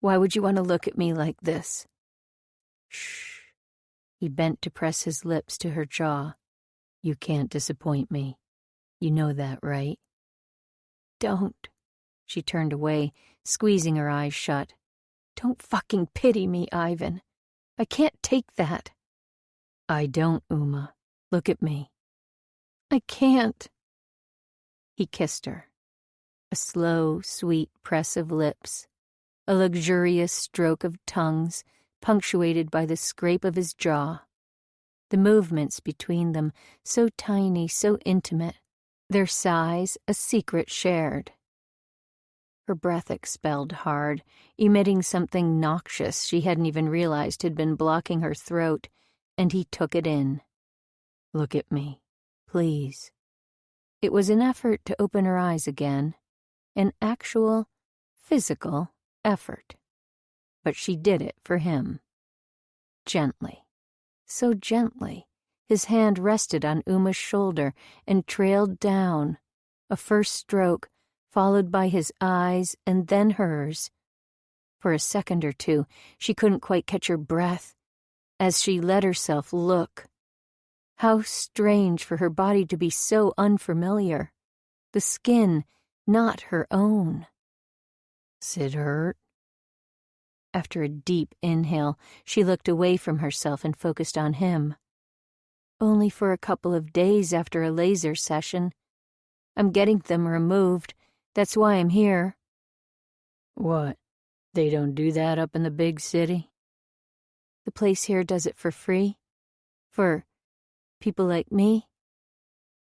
Why would you want to look at me like this?" "Shh." He bent to press his lips to her jaw. "You can't disappoint me. You know that, right?" "Don't." She turned away, squeezing her eyes shut. "Don't fucking pity me, Ivan. I can't take that." "I don't, Uma. Look at me." "I can't." He kissed her. A slow, sweet press of lips, a luxurious stroke of tongues punctuated by the scrape of his jaw. The movements between them so tiny, so intimate, their sighs a secret shared. Her breath expelled hard, emitting something noxious she hadn't even realized had been blocking her throat, and he took it in. "Look at me, please." It was an effort to open her eyes again, an actual, physical effort. But she did it for him. Gently, so gently, his hand rested on Uma's shoulder and trailed down, a first stroke, followed by his eyes and then hers. For a second or two, she couldn't quite catch her breath as she let herself look. How strange for her body to be so unfamiliar. The skin, not her own. "Does it hurt?" After a deep inhale, she looked away from herself and focused on him. "Only for a couple of days after a laser session. I'm getting them removed. That's why I'm here." "What? They don't do that up in the big city?" "The place here does it for free. For people like me.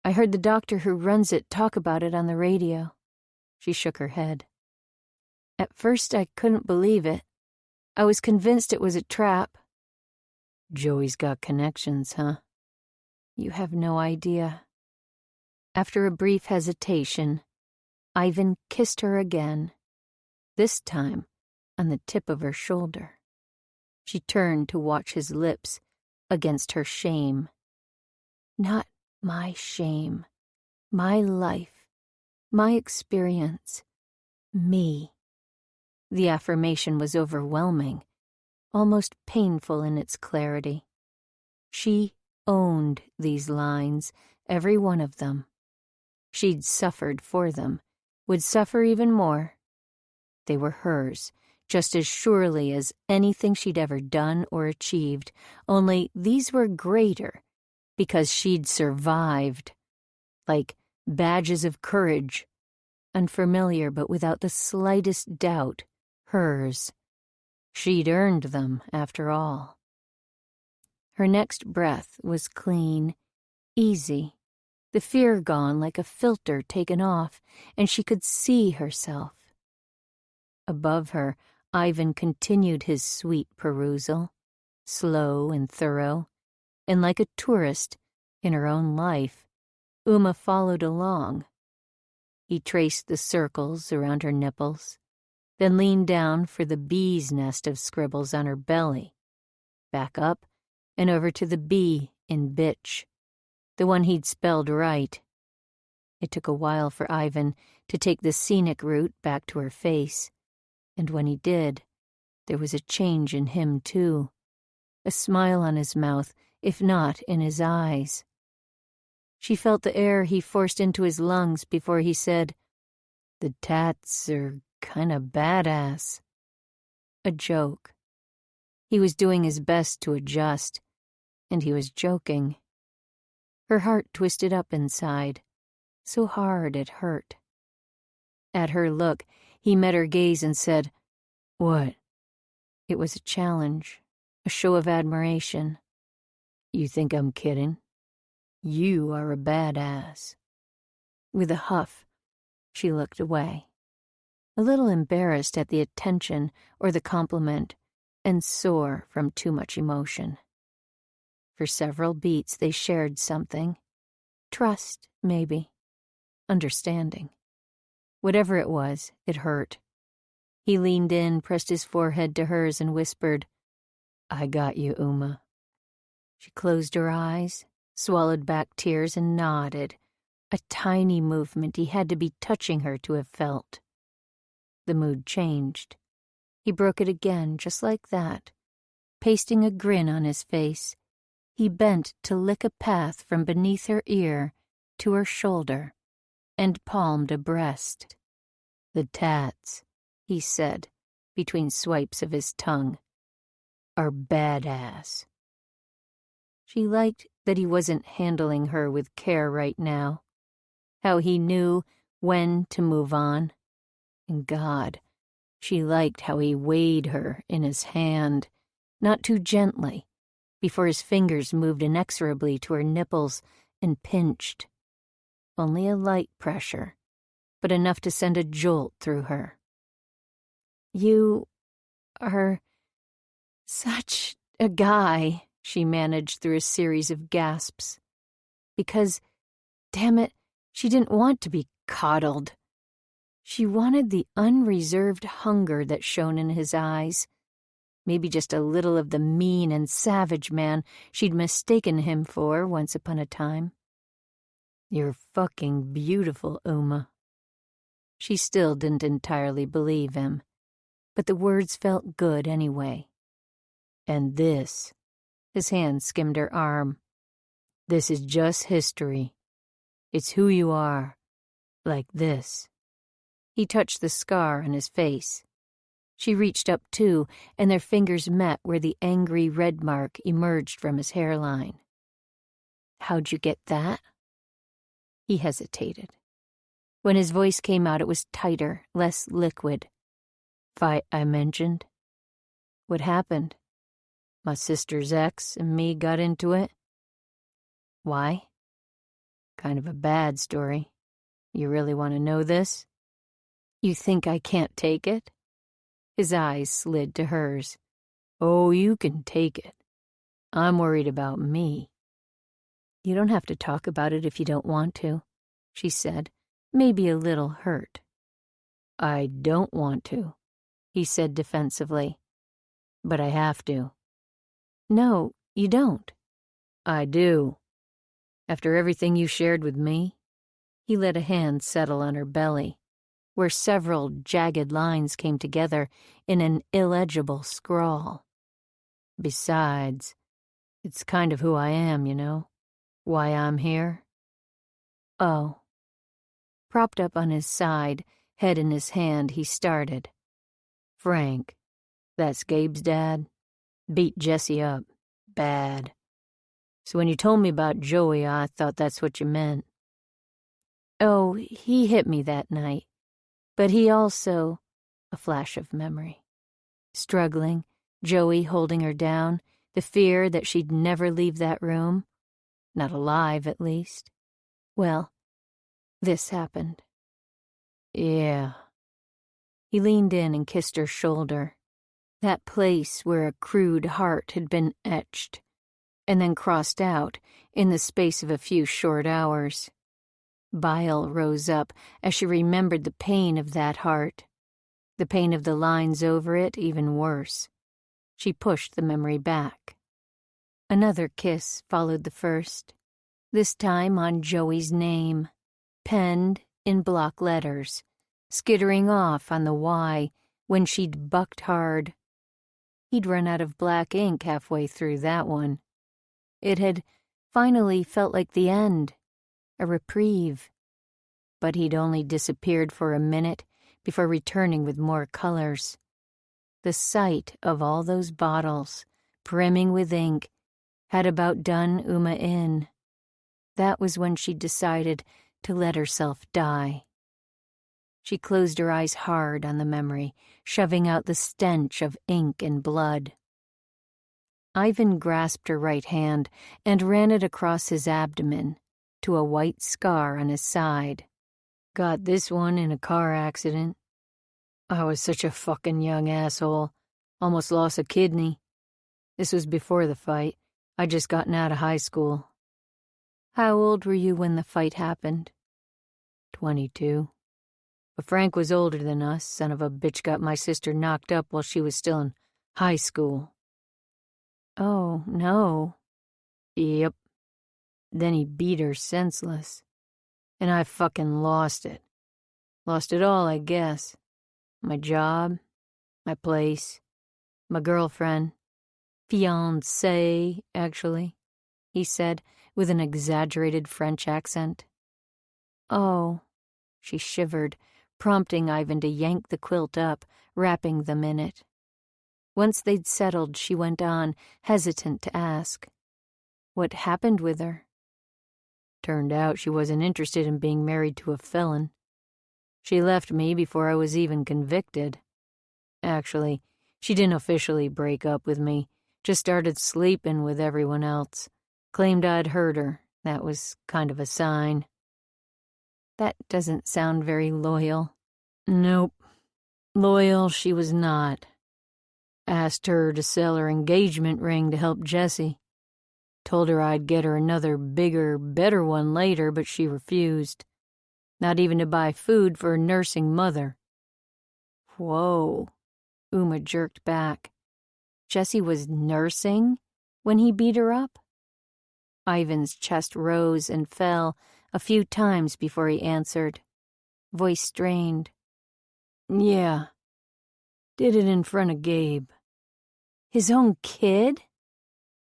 I heard the doctor who runs it talk about it on the radio." She shook her head. At first I couldn't believe it. I was convinced it was a trap. Joey's got connections, huh? You have no idea. After a brief hesitation, Ivan kissed her again, this time on the tip of her shoulder. She turned to watch his lips against her shame. Not my shame, my life, my experience, me. The affirmation was overwhelming, almost painful in its clarity. She owned these lines, every one of them. She'd suffered for them, would suffer even more. They were hers, just as surely as anything she'd ever done or achieved, only these were greater because she'd survived, like badges of courage, unfamiliar but without the slightest doubt, hers. She'd earned them, after all. Her next breath was clean, easy, the fear gone like a filter taken off, and she could see herself. Above her, Ivan continued his sweet perusal, slow and thorough, and like a tourist in her own life, Uma followed along. He traced the circles around her nipples, then leaned down for the bee's nest of scribbles on her belly, back up and over to the B in bitch, the one he'd spelled right. It took a while for Ivan to take the scenic route back to her face, and when he did, there was a change in him too, a smile on his mouth, if not in his eyes. She felt the air he forced into his lungs before he said, "The tats are kinda badass." A joke. He was doing his best to adjust, and he was joking. Her heart twisted up inside, so hard it hurt. At her look, he met her gaze and said, "What?" It was a challenge, a show of admiration. "You think I'm kidding? You are a badass." With a huff, she looked away, a little embarrassed at the attention or the compliment, and sore from too much emotion. For several beats they shared something. Trust, maybe. Understanding. Whatever it was, it hurt. He leaned in, pressed his forehead to hers, and whispered, "I got you, Uma." She closed her eyes, swallowed back tears, and nodded, a tiny movement he had to be touching her to have felt. The mood changed. He broke it again, just like that. Pasting a grin on his face, he bent to lick a path from beneath her ear to her shoulder and palmed a breast. "The tats," he said, between swipes of his tongue, "are badass." She liked that he wasn't handling her with care right now, how he knew when to move on. And God, she liked how he weighed her in his hand, not too gently, before his fingers moved inexorably to her nipples and pinched. Only a light pressure, but enough to send a jolt through her. "You are such a guy," she managed through a series of gasps. Because, damn it, she didn't want to be coddled. She wanted the unreserved hunger that shone in his eyes, maybe just a little of the mean and savage man she'd mistaken him for once upon a time. "You're fucking beautiful, Uma." She still didn't entirely believe him, but the words felt good anyway. "And this," his hand skimmed her arm, "this is just history. It's who you are, like this." He touched the scar on his face. She reached up too, and their fingers met where the angry red mark emerged from his hairline. "How'd you get that?" He hesitated. When his voice came out, it was tighter, less liquid. "Fight I mentioned? What happened? My sister's ex and me got into it." "Why?" "Kind of a bad story. You really want to know this?" "You think I can't take it?" His eyes slid to hers. "Oh, you can take it. I'm worried about me." "You don't have to talk about it if you don't want to," she said, maybe a little hurt. "I don't want to," he said defensively. "But I have to." "No, you don't." "I do. After everything you shared with me." He let a hand settle on her belly, where several jagged lines came together in an illegible scrawl. "Besides, it's kind of who I am, you know? Why I'm here." "Oh." Propped up on his side, head in his hand, he started. "Frank, that's Gabe's dad, beat Jesse up. Bad. So when you told me about Joey, I thought that's what you meant." "Oh, he hit me that night. But he also—" A flash of memory. Struggling, Joey holding her down, the fear that she'd never leave that room. Not alive, at least. Well, this happened. "Yeah." He leaned in and kissed her shoulder, that place where a crude heart had been etched, and then crossed out in the space of a few short hours. Bile rose up as she remembered the pain of that heart, the pain of the lines over it even worse. She pushed the memory back. Another kiss followed the first, this time on Joey's name, penned in block letters, skittering off on the Y when she'd bucked hard. He'd run out of black ink halfway through that one. It had finally felt like the end, a reprieve. But he'd only disappeared for a minute before returning with more colors. The sight of all those bottles, brimming with ink, had about done Uma in. That was when she decided to let herself die. She closed her eyes hard on the memory, shoving out the stench of ink and blood. Ivan grasped her right hand and ran it across his abdomen to a white scar on his side. "Got this one in a car accident. I was such a fucking young asshole. Almost lost a kidney. This was before the fight. I'd just gotten out of high school." "How old were you when the fight happened?" 22. But Frank was older than us. Son of a bitch got my sister knocked up while she was still in high school." "Oh, no." "Yep. Then he beat her senseless. And I fucking lost it. Lost it all, I guess. My job, my place, my girlfriend. Fiancée, actually," he said with an exaggerated French accent. "Oh." She shivered, prompting Ivan to yank the quilt up, wrapping them in it. Once they'd settled, she went on, hesitant to ask, "What happened with her?" "Turned out she wasn't interested in being married to a felon. She left me before I was even convicted. Actually, she didn't officially break up with me, just started sleeping with everyone else. Claimed I'd hurt her. That was kind of a sign." "That doesn't sound very loyal." "Nope. Loyal she was not. Asked her to sell her engagement ring to help Jesse. Told her I'd get her another bigger, better one later, but she refused. Not even to buy food for a nursing mother." "Whoa." Uma jerked back. Jesse was nursing when he beat her up? Ivan's chest rose and fell a few times before he answered, voice strained. "Yeah. Did it in front of Gabe." "His own kid?"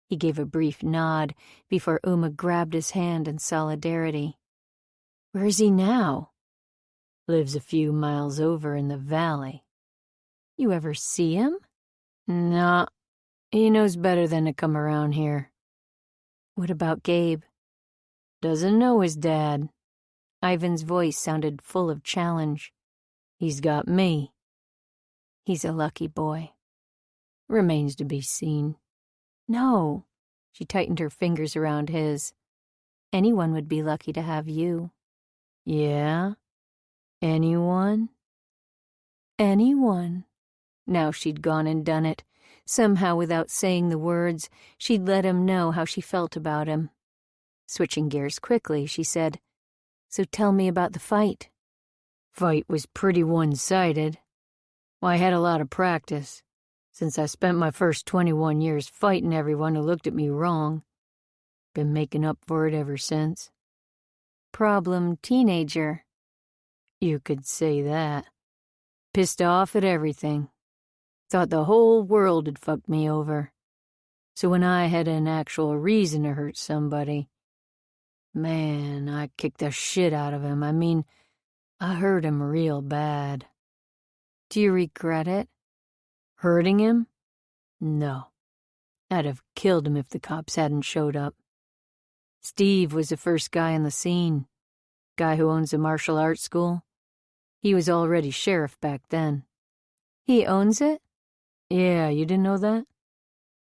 He gave a brief nod before Uma grabbed his hand in solidarity. "Where is he now?" "Lives a few miles over in the valley." "You ever see him?" "Nah. He knows better than to come around here." "What about Gabe?" "Doesn't know his dad." Ivan's voice sounded full of challenge. "He's got me." "He's a lucky boy." "Remains to be seen." "No." She tightened her fingers around his. "Anyone would be lucky to have you." "Yeah? Anyone?" "Anyone." Now she'd gone and done it. Somehow, without saying the words, she'd let him know how she felt about him. Switching gears quickly, she said, "So tell me about the fight." Fight was pretty one-sided. Well, I had a lot of practice, since I spent my first 21 years fighting everyone who looked at me wrong. Been making up for it ever since. Problem teenager. You could say that. Pissed off at everything. Thought the whole world had fucked me over. So when I had an actual reason to hurt somebody, man, I kicked the shit out of him. I mean, I hurt him real bad. Do you regret it? Hurting him? No. I'd have killed him if the cops hadn't showed up. Steve was the first guy on the scene. Guy who owns a martial arts school. He was already sheriff back then. He owns it? Yeah, you didn't know that?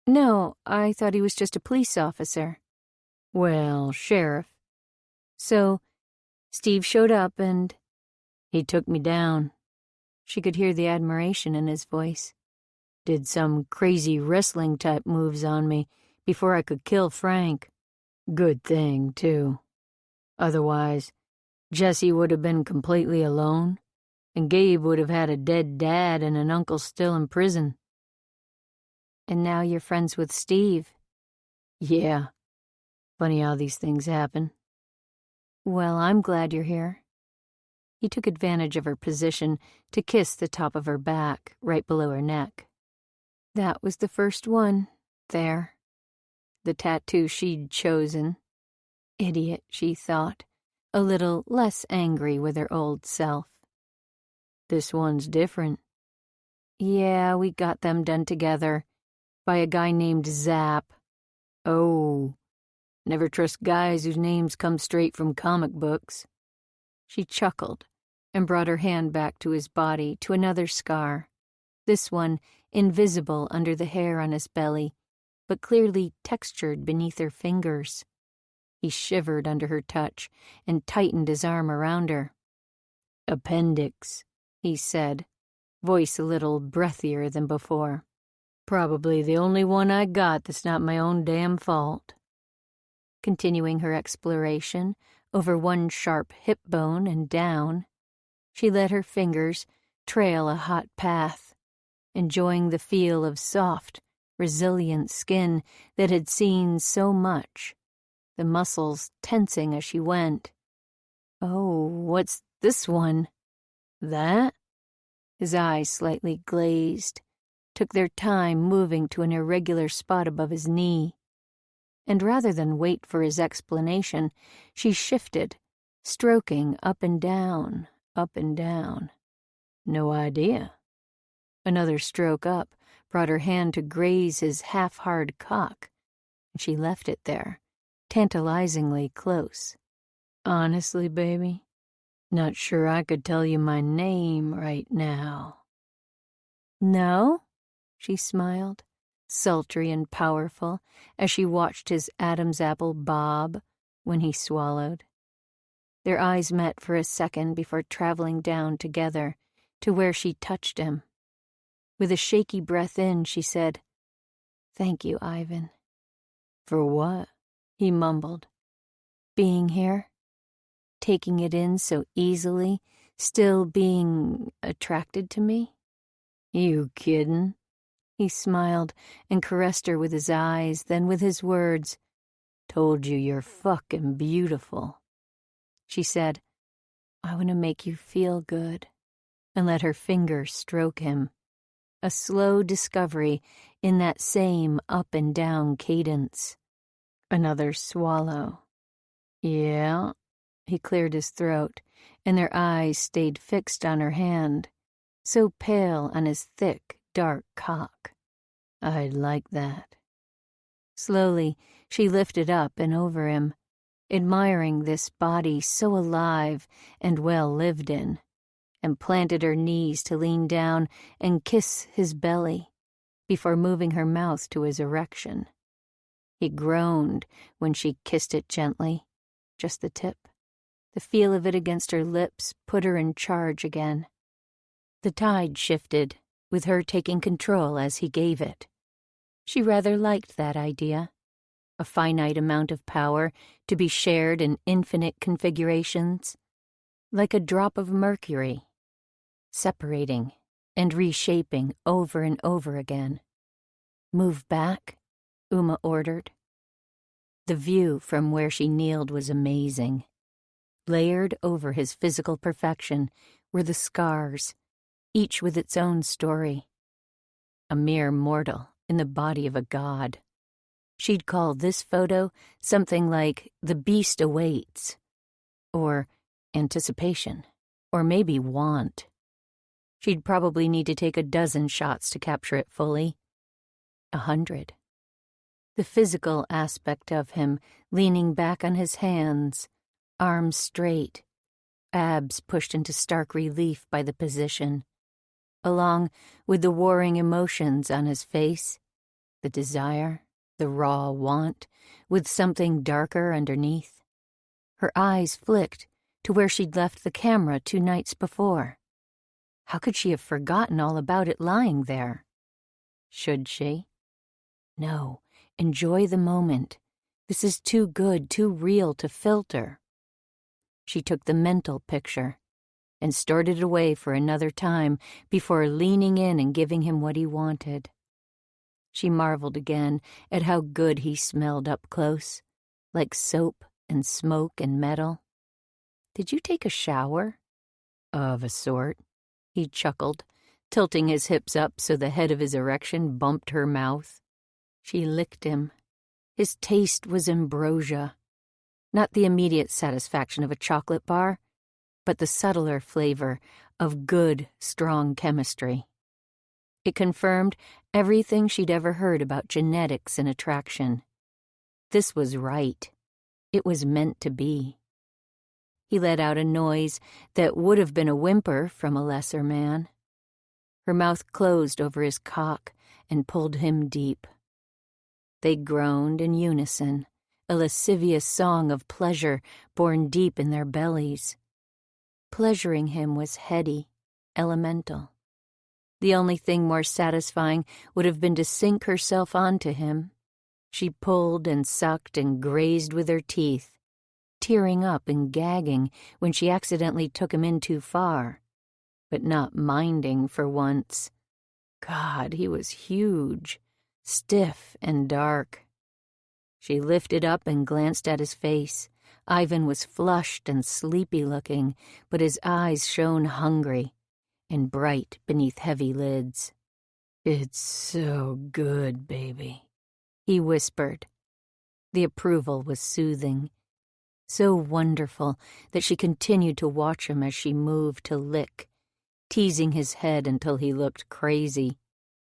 No, I thought he was just a police officer. Well, sheriff. So, Steve showed up and... He took me down. She could hear the admiration in his voice. Did some crazy wrestling-type moves on me before I could kill Frank. Good thing, too. Otherwise, Jesse would have been completely alone, and Gabe would have had a dead dad and an uncle still in prison. And now you're friends with Steve. Yeah. Funny how these things happen. Well, I'm glad you're here. He took advantage of her position to kiss the top of her back, right below her neck. That was the first one, there. The tattoo she'd chosen. Idiot, she thought, a little less angry with her old self. This one's different. Yeah, we got them done together, by a guy named Zap. Oh, never trust guys whose names come straight from comic books. She chuckled and brought her hand back to his body, to another scar, this one invisible under the hair on his belly, but clearly textured beneath her fingers. He shivered under her touch and tightened his arm around her. "Appendix," he said, voice a little breathier than before. "Probably the only one I got that's not my own damn fault." Continuing her exploration over one sharp hip bone and down, she let her fingers trail a hot path, enjoying the feel of soft, resilient skin that had seen so much, the muscles tensing as she went. "Oh, what's this one?" "That?" His eyes slightly glazed, took their time moving to an irregular spot above his knee. And rather than wait for his explanation, she shifted, stroking up and down, up and down. "No idea." Another stroke up brought her hand to graze his half-hard cock, and she left it there, tantalizingly close. "Honestly, baby, not sure I could tell you my name right now." "No?" she smiled, sultry and powerful, as she watched his Adam's apple bob when he swallowed. Their eyes met for a second before traveling down together to where she touched him. With a shaky breath in, she said, "Thank you, Ivan." "For what?" he mumbled. "Being here, taking it in so easily, still being attracted to me." "You kiddin'?" He smiled and caressed her with his eyes, then with his words, "Told you you're fucking beautiful." She said, "I want to make you feel good," and let her fingers stroke him. A slow discovery in that same up and down cadence. Another swallow. "Yeah." He cleared his throat, and their eyes stayed fixed on her hand, so pale on his thick, dark cock. "I'd like that." Slowly, she lifted up and over him, admiring this body so alive and well lived in, and planted her knees to lean down and kiss his belly before moving her mouth to his erection. He groaned when she kissed it gently, just the tip. The feel of it against her lips put her in charge again. The tide shifted, with her taking control as he gave it. She rather liked that idea. A finite amount of power to be shared in infinite configurations, like a drop of mercury, separating and reshaping over and over again. "Move back," Uma ordered. The view from where she kneeled was amazing. Layered over his physical perfection were the scars, each with its own story. A mere mortal in the body of a god. She'd call this photo something like "The Beast Awaits," or "Anticipation," or maybe "Want." She'd probably need to take 12 shots to capture it fully. 100. The physical aspect of him leaning back on his hands, arms straight, abs pushed into stark relief by the position, along with the warring emotions on his face, the desire, the raw want, with something darker underneath. Her eyes flicked to where she'd left the camera 2 nights before. How could she have forgotten all about it lying there? Should she? No, enjoy the moment. This is too good, too real to filter. She took the mental picture and stored it away for another time before leaning in and giving him what he wanted. She marveled again at how good he smelled up close, like soap and smoke and metal. "Did you take a shower?" "Of a sort," he chuckled, tilting his hips up so the head of his erection bumped her mouth. She licked him. His taste was ambrosia. Not the immediate satisfaction of a chocolate bar, but the subtler flavor of good, strong chemistry. It confirmed everything she'd ever heard about genetics and attraction. This was right. It was meant to be. He let out a noise that would have been a whimper from a lesser man. Her mouth closed over his cock and pulled him deep. They groaned in unison, a lascivious song of pleasure born deep in their bellies. Pleasuring him was heady, elemental. The only thing more satisfying would have been to sink herself onto him. She pulled and sucked and grazed with her teeth, tearing up and gagging when she accidentally took him in too far, but not minding for once. God, he was huge, stiff and dark. She lifted up and glanced at his face. Ivan was flushed and sleepy-looking, but his eyes shone hungry and bright beneath heavy lids. "It's so good, baby," he whispered. The approval was soothing, so wonderful that she continued to watch him as she moved to lick, teasing his head until he looked crazy.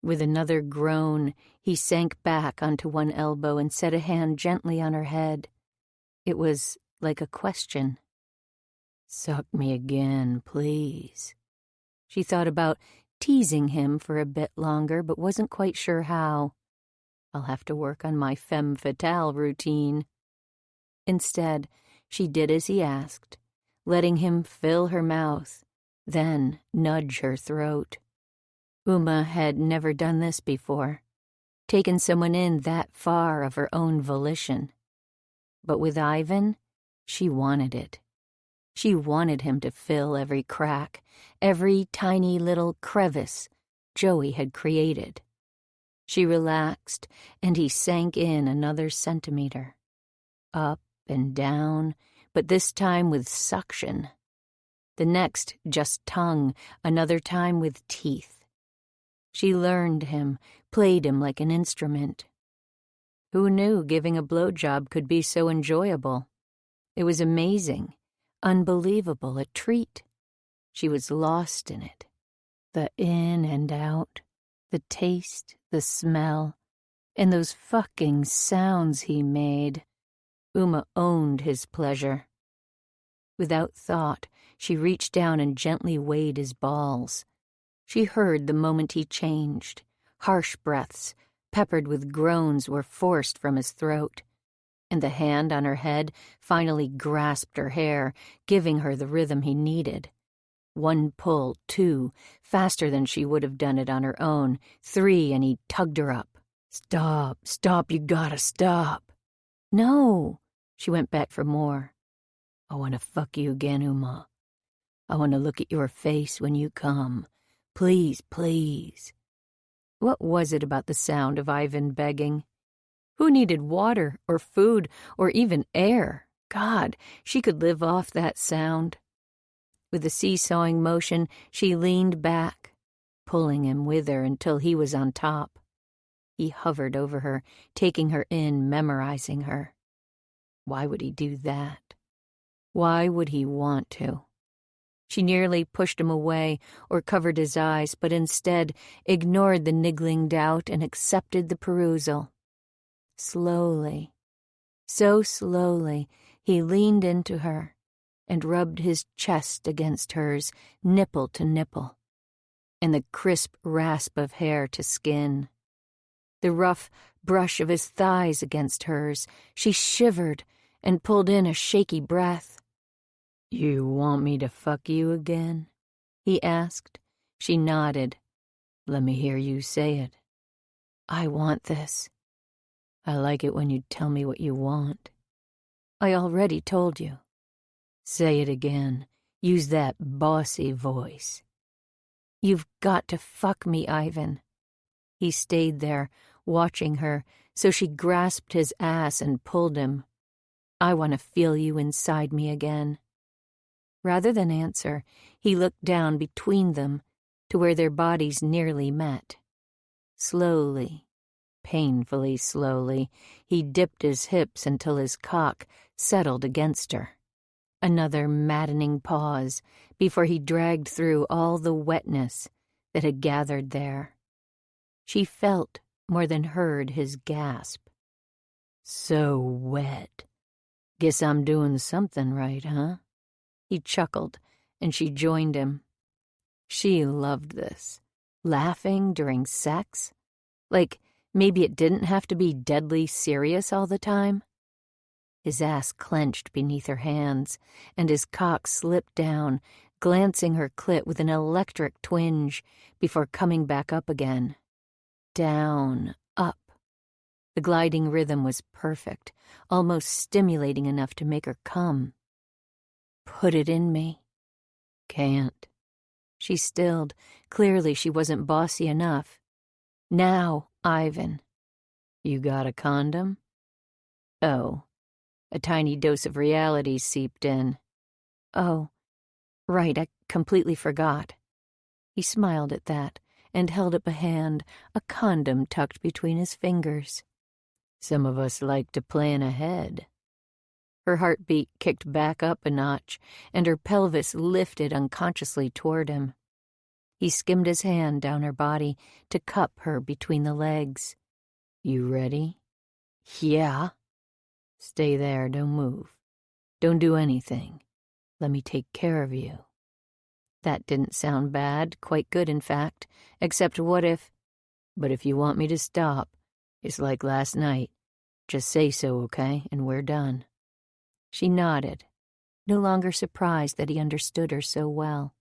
With another groan, he sank back onto one elbow and set a hand gently on her head. It was like a question. "Suck me again, please." She thought about teasing him for a bit longer, but wasn't quite sure how. I'll have to work on my femme fatale routine. Instead, she did as he asked, letting him fill her mouth, then nudge her throat. Uma had never done this before, taken someone in that far of her own volition. But with Ivan, she wanted it. She wanted him to fill every crack, every tiny little crevice Joey had created. She relaxed, and he sank in another centimeter. Up and down, but this time with suction. The next just tongue, another time with teeth. She learned him, played him like an instrument. Who knew giving a blowjob could be so enjoyable? It was amazing, unbelievable, a treat. She was lost in it. The in and out, the taste, the smell, and those fucking sounds he made. Uma owned his pleasure. Without thought, she reached down and gently weighed his balls. She heard the moment he changed. Harsh breaths, peppered with groans, were forced from his throat, and the hand on her head finally grasped her hair, giving her the rhythm he needed. 1 pull, 2, faster than she would have done it on her own. 3, and he tugged her up. Stop, you gotta stop. No, she went back for more. I want to fuck you again, Uma. I want to look at your face when you come. Please, please. What was it about the sound of Ivan begging? Who needed water or food or even air? God, she could live off that sound. With a seesawing motion, she leaned back, pulling him with her until he was on top. He hovered over her, taking her in, memorizing her. Why would he do that? Why would he want to? She nearly pushed him away or covered his eyes, but instead ignored the niggling doubt and accepted the perusal. Slowly, so slowly, he leaned into her and rubbed his chest against hers, nipple to nipple, and the crisp rasp of hair to skin. The rough brush of his thighs against hers. She shivered and pulled in a shaky breath. You want me to fuck you again? He asked. She nodded. Let me hear you say it. I want this. I like it when you tell me what you want. I already told you. Say it again. Use that bossy voice. You've got to fuck me, Ivan. He stayed there, watching her, so she grasped his ass and pulled him. I want to feel you inside me again. Rather than answer, he looked down between them to where their bodies nearly met. Slowly, painfully slowly, he dipped his hips until his cock settled against her. Another maddening pause before he dragged through all the wetness that had gathered there. She felt more than heard his gasp. So wet. Guess I'm doing something right, huh? He chuckled, and she joined him. She loved this. Laughing during sex? Like maybe it didn't have to be deadly serious all the time? His ass clenched beneath her hands, and his cock slipped down, glancing her clit with an electric twinge before coming back up again. Down, up. The gliding rhythm was perfect, almost stimulating enough to make her come. Put it in me. Can't. She stilled. Clearly she wasn't bossy enough. Now, Ivan. You got a condom? Oh. A tiny dose of reality seeped in. Oh, right, I completely forgot. He smiled at that and held up a hand, a condom tucked between his fingers. Some of us like to plan ahead. Her heartbeat kicked back up a notch, and her pelvis lifted unconsciously toward him. He skimmed his hand down her body to cup her between the legs. You ready? Yeah. Stay there, don't move. Don't do anything. Let me take care of you. That didn't sound bad, quite good in fact, except what if... But if you want me to stop, it's like last night. Just say so, okay, and we're done. She nodded, no longer surprised that he understood her so well.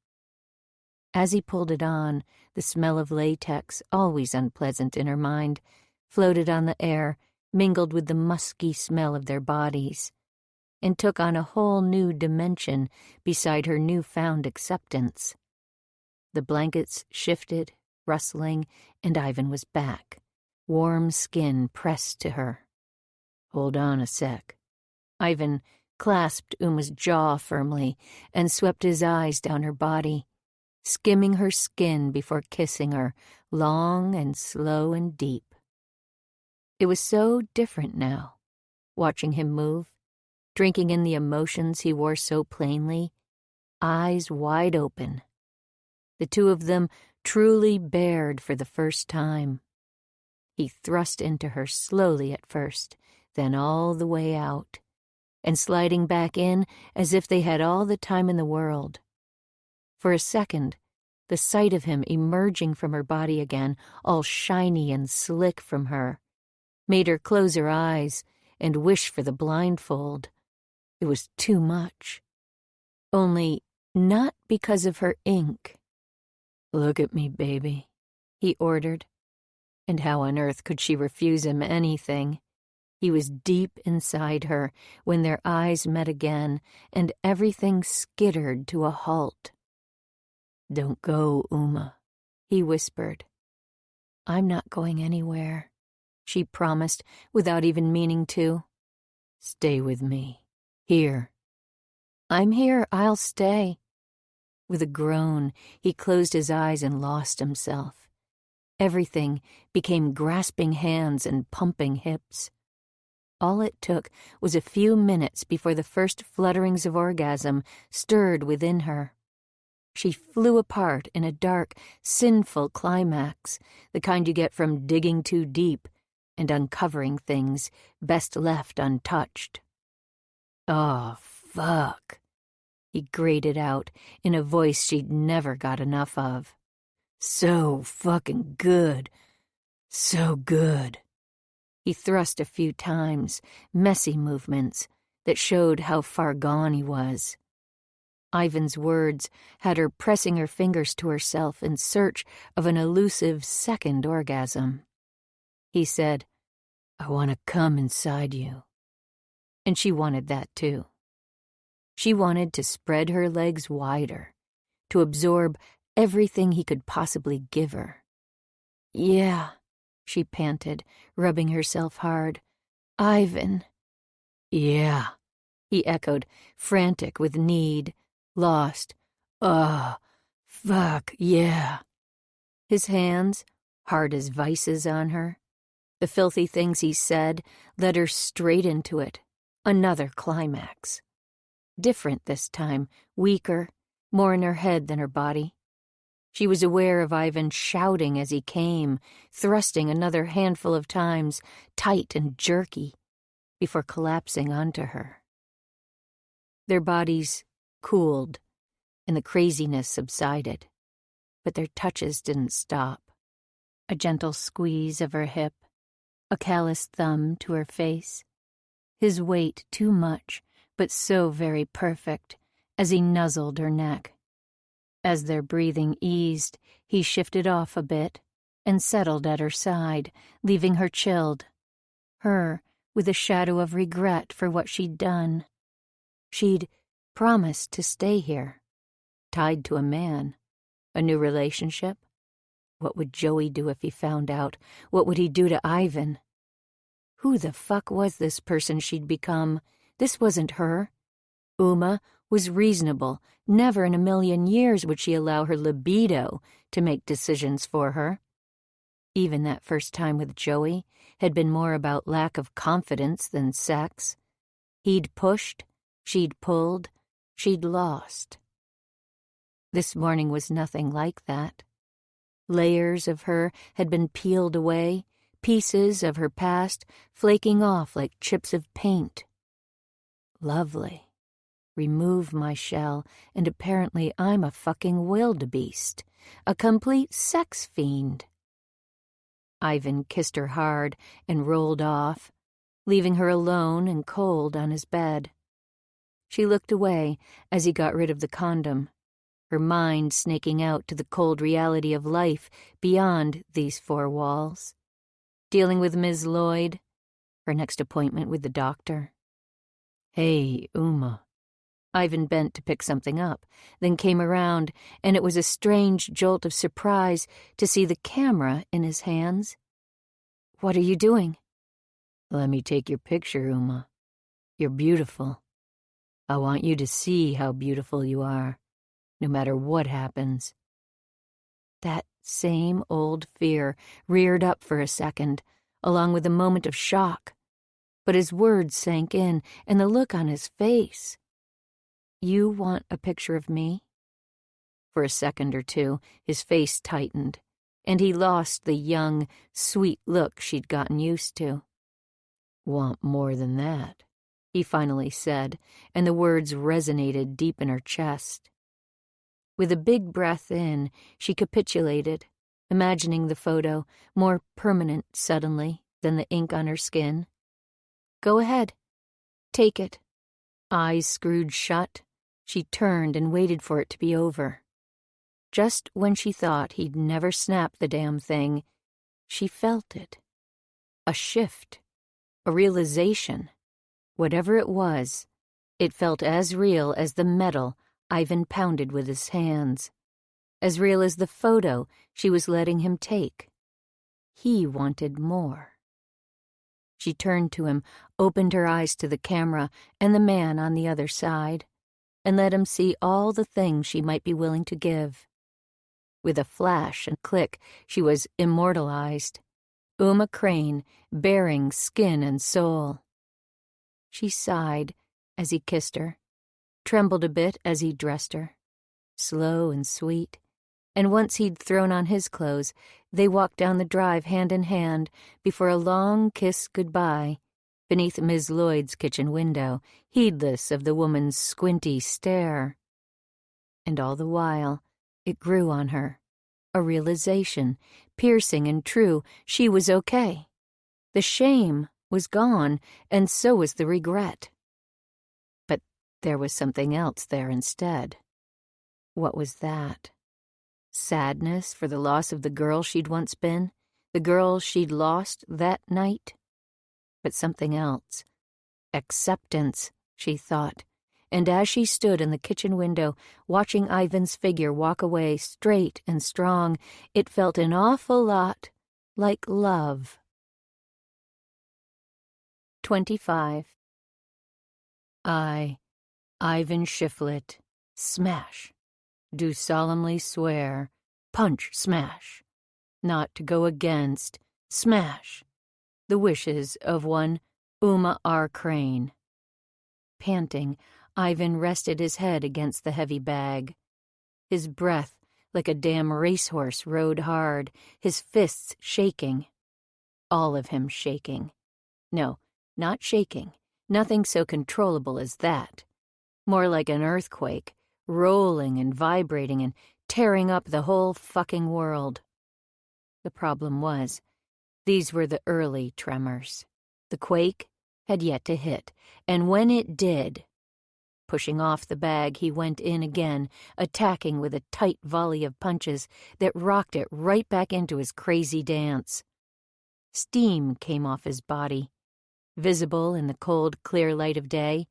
As he pulled it on, the smell of latex, always unpleasant in her mind, floated on the air, mingled with the musky smell of their bodies, and took on a whole new dimension beside her newfound acceptance. The blankets shifted, rustling, and Ivan was back, warm skin pressed to her. Hold on a sec. Ivan clasped Uma's jaw firmly and swept his eyes down her body, skimming her skin before kissing her, long and slow and deep. It was so different now, watching him move, drinking in the emotions he wore so plainly, eyes wide open. The two of them truly bared for the first time. He thrust into her slowly at first, then all the way out, and sliding back in as if they had all the time in the world. For a second, the sight of him emerging from her body again, all shiny and slick from her, made her close her eyes and wish for the blindfold. It was too much. Only not because of her ink. "Look at me, baby," he ordered. And how on earth could she refuse him anything? He was deep inside her when their eyes met again, and everything skittered to a halt. "Don't go, Uma," he whispered. "I'm not going anywhere," she promised without even meaning to. "Stay with me. Here." "I'm here. I'll stay." With a groan, he closed his eyes and lost himself. Everything became grasping hands and pumping hips. All it took was a few minutes before the first flutterings of orgasm stirred within her. She flew apart in a dark, sinful climax, the kind you get from digging too deep and uncovering things best left untouched. "Oh, fuck," he grated out in a voice she'd never got enough of. "So fucking good. So good." He thrust a few times, messy movements that showed how far gone he was. Ivan's words had her pressing her fingers to herself in search of an elusive second orgasm. He said, "I want to come inside you." And she wanted that too. She wanted to spread her legs wider, to absorb everything he could possibly give her. "Yeah," she panted, rubbing herself hard. "Ivan." "Yeah," he echoed, frantic with need, lost. Fuck, yeah." His hands, hard as vices on her, the filthy things he said, led her straight into it. Another climax. Different this time, weaker, more in her head than her body. She was aware of Ivan shouting as he came, thrusting another handful of times, tight and jerky, before collapsing onto her. Their bodies cooled, and the craziness subsided, but their touches didn't stop. A gentle squeeze of her hip, a callous thumb to her face, his weight too much, but so very perfect, as he nuzzled her neck. As their breathing eased, he shifted off a bit and settled at her side, leaving her chilled, her with a shadow of regret for what she'd done. She'd promised to stay here, tied to a man, a new relationship. What would Joey do if he found out? What would he do to Ivan? Who the fuck was this person she'd become? This wasn't her. Uma was reasonable. Never in a million years would she allow her libido to make decisions for her. Even that first time with Joey had been more about lack of confidence than sex. He'd pushed, she'd pulled, she'd lost. This morning was nothing like that. Layers of her had been peeled away, pieces of her past flaking off like chips of paint. Lovely. Remove my shell, and apparently I'm a fucking wildebeest, a complete sex fiend. Ivan kissed her hard and rolled off, leaving her alone and cold on his bed. She looked away as he got rid of the condom, her mind snaking out to the cold reality of life beyond these four walls. Dealing with Ms. Lloyd, her next appointment with the doctor. "Hey, Uma." Ivan bent to pick something up, then came around, and it was a strange jolt of surprise to see the camera in his hands. "What are you doing?" "Let me take your picture, Uma. You're beautiful. I want you to see how beautiful you are, no matter what happens." That same old fear reared up for a second, along with a moment of shock. But his words sank in, and the look on his face. "You want a picture of me?" For a second or two, his face tightened, and he lost the young, sweet look she'd gotten used to. "Want more than that," he finally said, and the words resonated deep in her chest. With a big breath in, she capitulated, imagining the photo more permanent suddenly than the ink on her skin. "Go ahead. Take it." Eyes screwed shut, She turned and waited for it to be over. Just when she thought he'd never snap the damn thing, she felt it. A shift. A realization. Whatever it was, it felt as real as the metal Ivan pounded with his hands. As real as the photo she was letting him take. He wanted more. She turned to him, opened her eyes to the camera and the man on the other side, and let him see all the things she might be willing to give. With a flash and click, she was immortalized. Uma Crane, bearing skin and soul. She sighed as he kissed her, trembled a bit as he dressed her, slow and sweet, and once he'd thrown on his clothes, they walked down the drive hand in hand before a long kiss goodbye beneath Miss Lloyd's kitchen window, heedless of the woman's squinty stare. And all the while, it grew on her, a realization, piercing and true, she was okay. The shame was gone, and so was the regret. But there was something else there instead. What was that? Sadness for the loss of the girl she'd once been, the girl she'd lost that night? But something else. Acceptance, she thought, and as she stood in the kitchen window, watching Ivan's figure walk away straight and strong, it felt an awful lot like love. 25. I, Ivan Shiflett, smash, do solemnly swear, punch, smash, not to go against, smash, the wishes of one Uma R. Crane. Panting, Ivan rested his head against the heavy bag. His breath, like a damn racehorse, rode hard, his fists shaking. All of him shaking. No, not shaking. Nothing so controllable as that. More like an earthquake, rolling and vibrating and tearing up the whole fucking world. The problem was, these were the early tremors. The quake had yet to hit, and when it did, pushing off the bag, he went in again, attacking with a tight volley of punches that rocked it right back into his crazy dance. Steam came off his body, visible in the cold, clear light of day,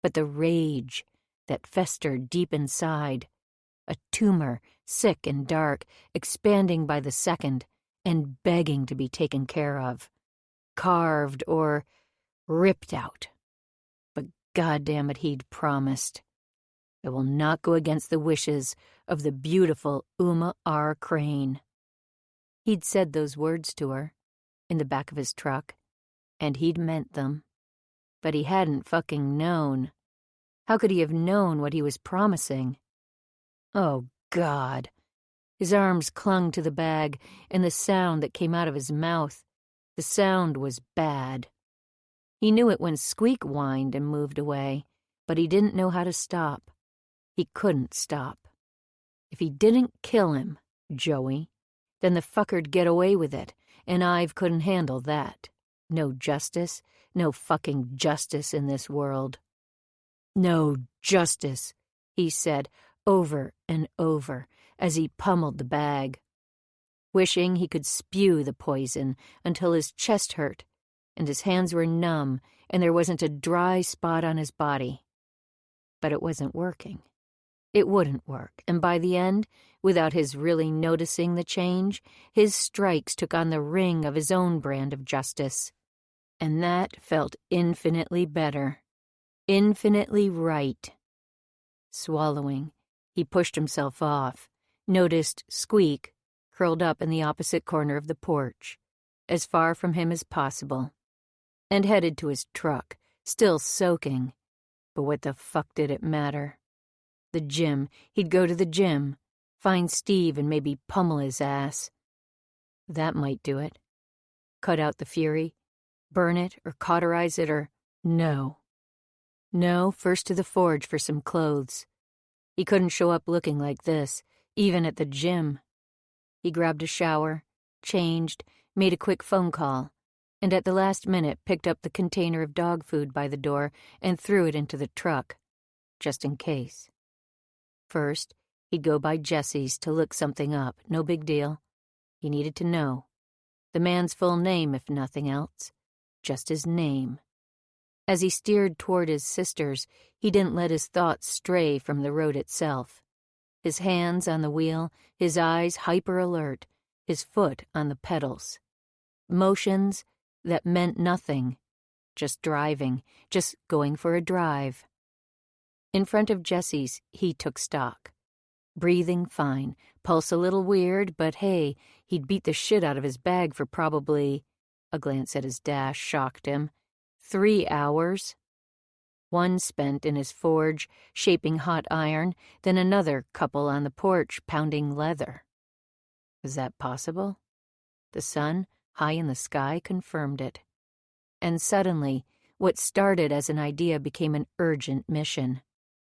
but the rage that festered deep inside, a tumor, sick and dark, expanding by the second, and begging to be taken care of, carved or ripped out. But goddamn it, he'd promised. I will not go against the wishes of the beautiful Uma R. Crane. He'd said those words to her, in the back of his truck, and he'd meant them. But he hadn't fucking known. How could he have known what he was promising? Oh, God. His arms clung to the bag, and the sound that came out of his mouth, the sound was bad. He knew it when Squeak whined and moved away, but he didn't know how to stop. He couldn't stop. If he didn't kill him, Joey, then the fucker'd get away with it, and Ive couldn't handle that. No justice, no fucking justice in this world. No justice, he said over and over as he pummeled the bag, wishing he could spew the poison until his chest hurt and his hands were numb and there wasn't a dry spot on his body. But it wasn't working. It wouldn't work, and by the end, without his really noticing the change, his strikes took on the ring of his own brand of justice. And that felt infinitely better, infinitely right. Swallowing, he pushed himself off, noticed Squeak curled up in the opposite corner of the porch, as far from him as possible, and headed to his truck, still soaking. But what the fuck did it matter? The gym, he'd go to the gym, find Steve and maybe pummel his ass. That might do it. Cut out the fury, burn it or cauterize it or... No. No, first to the forge for some clothes. He couldn't show up looking like this, even at the gym. He grabbed a shower, changed, made a quick phone call, and at the last minute picked up the container of dog food by the door and threw it into the truck, just in case. First, he'd go by Jesse's to look something up. No big deal. He needed to know. The man's full name, if nothing else. Just his name. As he steered toward his sister's, he didn't let his thoughts stray from the road itself. His hands on the wheel, his eyes hyper-alert, his foot on the pedals. Motions that meant nothing. Just driving, just going for a drive. In front of Jesse's, he took stock. Breathing fine, pulse a little weird, but hey, he'd beat the shit out of his bag for probably, a glance at his dash shocked him, 3 hours. One spent in his forge, shaping hot iron, then another couple on the porch, pounding leather. Was that possible? The sun, high in the sky, confirmed it. And suddenly, what started as an idea became an urgent mission.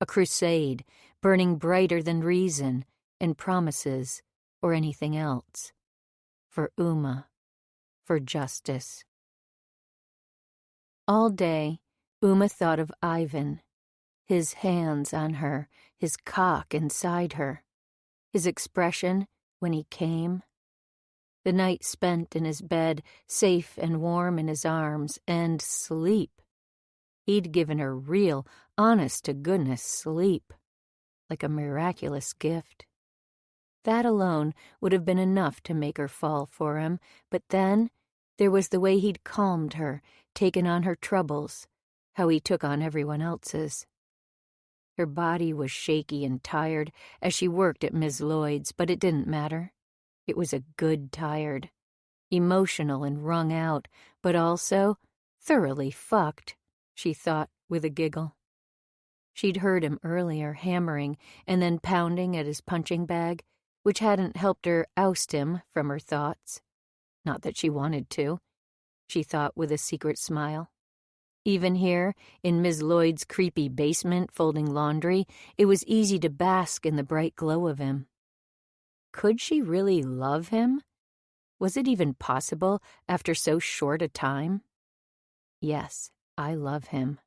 A crusade, burning brighter than reason and promises or anything else. For Uma. For justice. All day, Uma thought of Ivan. His hands on her, his cock inside her. His expression when he came. The night spent in his bed, safe and warm in his arms, and sleep. He'd given her real, honest-to-goodness sleep, like a miraculous gift. That alone would have been enough to make her fall for him, but then there was the way he'd calmed her, taken on her troubles, how he took on everyone else's. Her body was shaky and tired as she worked at Ms. Lloyd's, but it didn't matter. It was a good tired, emotional and wrung out, but also thoroughly fucked, she thought with a giggle. She'd heard him earlier hammering and then pounding at his punching bag, which hadn't helped her oust him from her thoughts. Not that she wanted to, she thought with a secret smile. Even here, in Ms. Lloyd's creepy basement folding laundry, it was easy to bask in the bright glow of him. Could she really love him? Was it even possible after so short a time? Yes, I love him.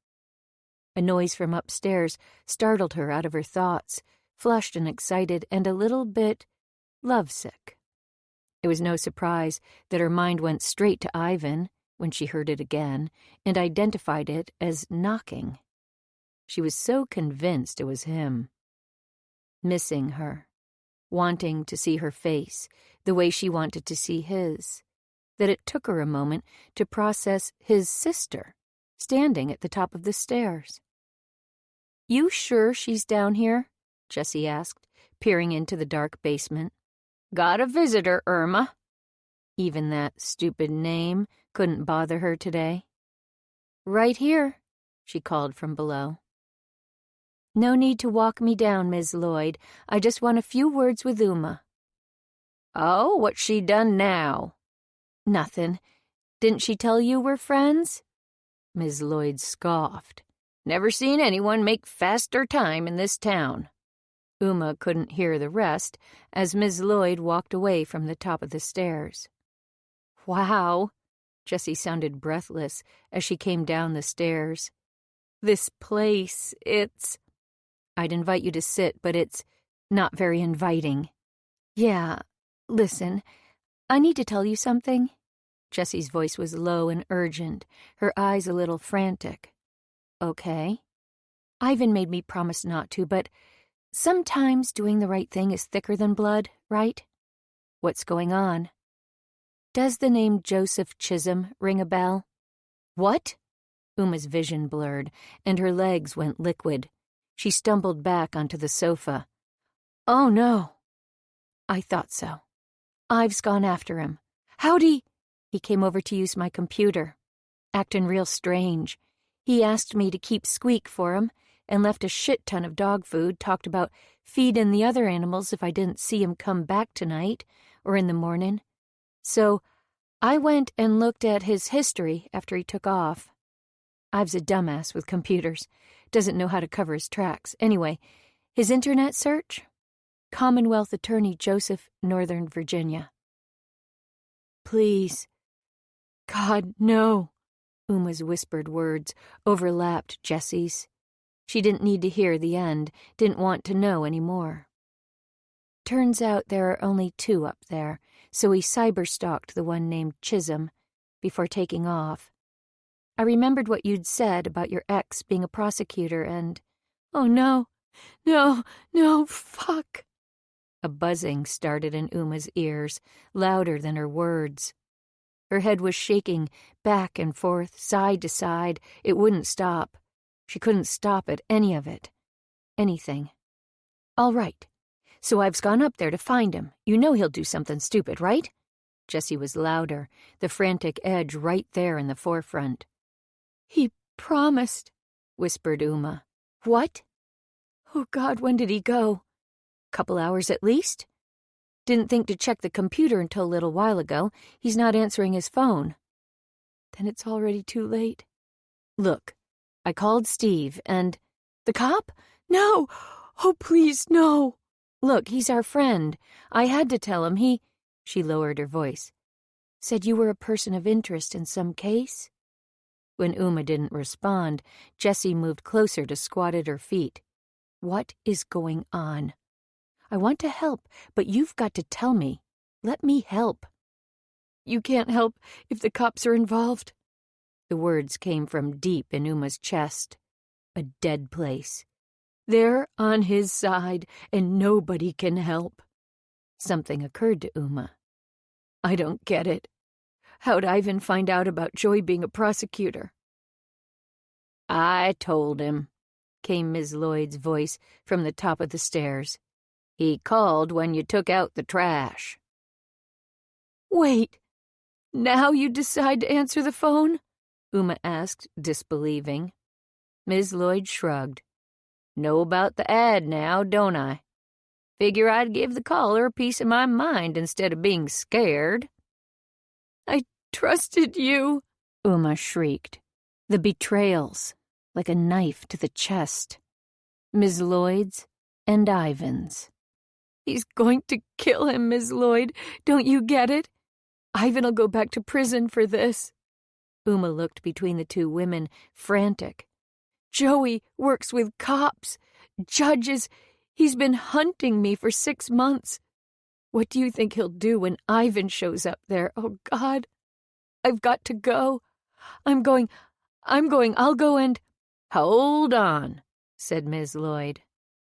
A noise from upstairs startled her out of her thoughts, flushed and excited and a little bit lovesick. It was no surprise that her mind went straight to Ivan when she heard it again and identified it as knocking. She was so convinced it was him. Missing her. Wanting to see her face, the way she wanted to see his, that it took her a moment to process his sister, standing at the top of the stairs. "You sure she's down here?" Jessie asked, peering into the dark basement. "Got a visitor, Irma." Even that stupid name couldn't bother her today. "Right here," she called from below. "No need to walk me down, Ms. Lloyd. I just want a few words with Uma." "Oh, what's she done now?" "Nothin'. Didn't she tell you we're friends?" Ms. Lloyd scoffed. "Never seen anyone make faster time in this town." Uma couldn't hear the rest as Ms. Lloyd walked away from the top of the stairs. "Wow." Jessie sounded breathless as she came down the stairs. "This place, it's—" "I'd invite you to sit, but it's not very inviting." "Yeah, listen, I need to tell you something." Jessie's voice was low and urgent, her eyes a little frantic. "Okay." "Ivan made me promise not to, but sometimes doing the right thing is thicker than blood, right?" "What's going on?" "Does the name Joseph Chisholm ring a bell?" "What?" Uma's vision blurred, and her legs went liquid. She stumbled back onto the sofa. "Oh, no." "I thought so. Ive's gone after him. How'd he came over to use my computer. Actin' real strange. He asked me to keep Squeak for him and left a shit ton of dog food, talked about feedin' the other animals if I didn't see him come back tonight or in the mornin'. So I went and looked at his history after he took off. Ive's a dumbass with computers. Doesn't know how to cover his tracks. Anyway, his internet search? Commonwealth Attorney Joseph, Northern Virginia. "Please. God, no." Uma's whispered words overlapped Jessie's. She didn't need to hear the end, didn't want to know any more. Turns out there are only 2 up there, so he cyber-stalked the one named Chisholm before taking off. I remembered what you'd said about your ex being a prosecutor and... Oh, no, fuck. A buzzing started in Uma's ears, louder than her words. Her head was shaking, back and forth, side to side. It wouldn't stop. She couldn't stop at any of it. Anything. All right. So I've gone up there to find him. You know he'll do something stupid, right? Jessie was louder, the frantic edge right there in the forefront. He promised, whispered Uma. What? Oh, God, when did he go? Couple hours at least? Didn't think to check the computer until a little while ago. He's not answering his phone. Then it's already too late. Look, I called Steve and... The cop? No! Oh, please, no! Look, he's our friend. I had to tell him he... She lowered her voice. Said you were a person of interest in some case? When Uma didn't respond, Jessie moved closer to squat at her feet. What is going on? I want to help, but you've got to tell me. Let me help. You can't help if the cops are involved. The words came from deep in Uma's chest. A dead place. They're on his side, and nobody can help. Something occurred to Uma. I don't get it. How'd Ivan find out about Joy being a prosecutor? I told him, came Ms. Lloyd's voice from the top of the stairs. He called when you took out the trash. Wait, now you decide to answer the phone? Uma asked, disbelieving. Ms. Lloyd shrugged. Know about the ad now, don't I? Figure I'd give the caller a piece of my mind instead of being scared. I trusted you, Uma shrieked. The betrayals, like a knife to the chest. Ms. Lloyd's and Ivan's. He's going to kill him, Ms. Lloyd. Don't you get it? Ivan'll go back to prison for this. Uma looked between the 2 women, frantic. Joey works with cops, judges. He's been hunting me for 6 months. What do you think he'll do when Ivan shows up there? Oh, God. I've got to go. I'm going. I'll go and... Hold on, said Ms. Lloyd.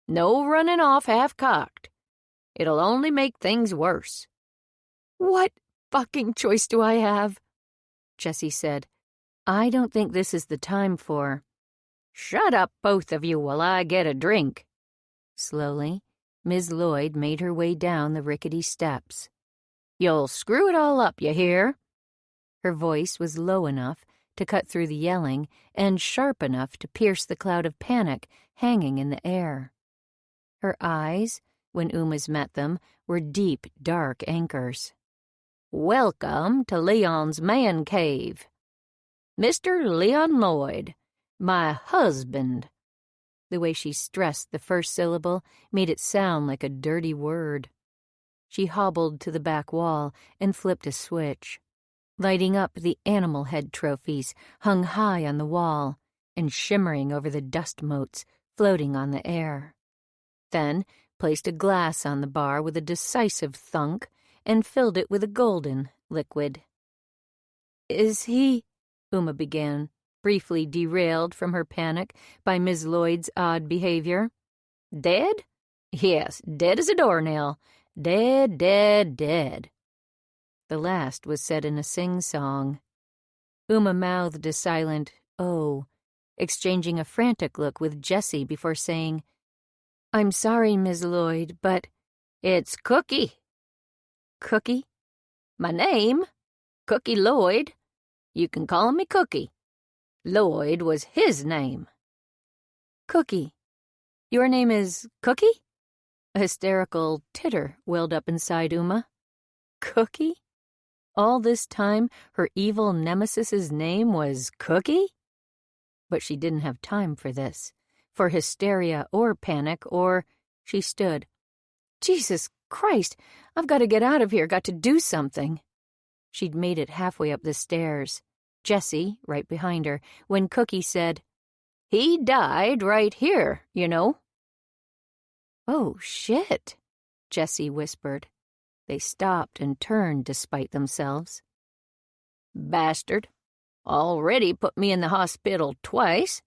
No running off half-cocked. It'll only make things worse. What fucking choice do I have? Jessie said. I don't think this is the time for... Shut up, both of you, while I get a drink. Slowly, Ms. Lloyd made her way down the rickety steps. You'll screw it all up, you hear? Her voice was low enough to cut through the yelling and sharp enough to pierce the cloud of panic hanging in the air. Her eyes, when Uma's met them, were deep, dark anchors. Welcome to Leon's man cave. Mr. Leon Lloyd, my husband. The way she stressed the first syllable made it sound like a dirty word. She hobbled to the back wall and flipped a switch, lighting up the animal head trophies hung high on the wall and shimmering over the dust motes floating on the air. Then placed a glass on the bar with a decisive thunk and filled it with a golden liquid. Is he... Uma began, briefly derailed from her panic by Miss Lloyd's odd behavior. Dead? Yes, dead as a doornail. Dead, dead, dead. The last was said in a sing-song. Uma mouthed a silent, oh, exchanging a frantic look with Jessie before saying, I'm sorry, Miss Lloyd, but... It's Cookie. Cookie? My name? Cookie Lloyd. You can call me Cookie. Lloyd was his name. Cookie. Your name is Cookie? A hysterical titter welled up inside Uma. Cookie? All this time, her evil nemesis's name was Cookie? But she didn't have time for this, for hysteria or panic or... She stood. Jesus Christ, I've got to get out of here, got to do something. She'd made it halfway up the stairs, Jessie right behind her, when Cookie said, He died right here, you know." "Oh, shit," Jessie whispered. They stopped and turned despite themselves. "Bastard. Already put me in the hospital twice.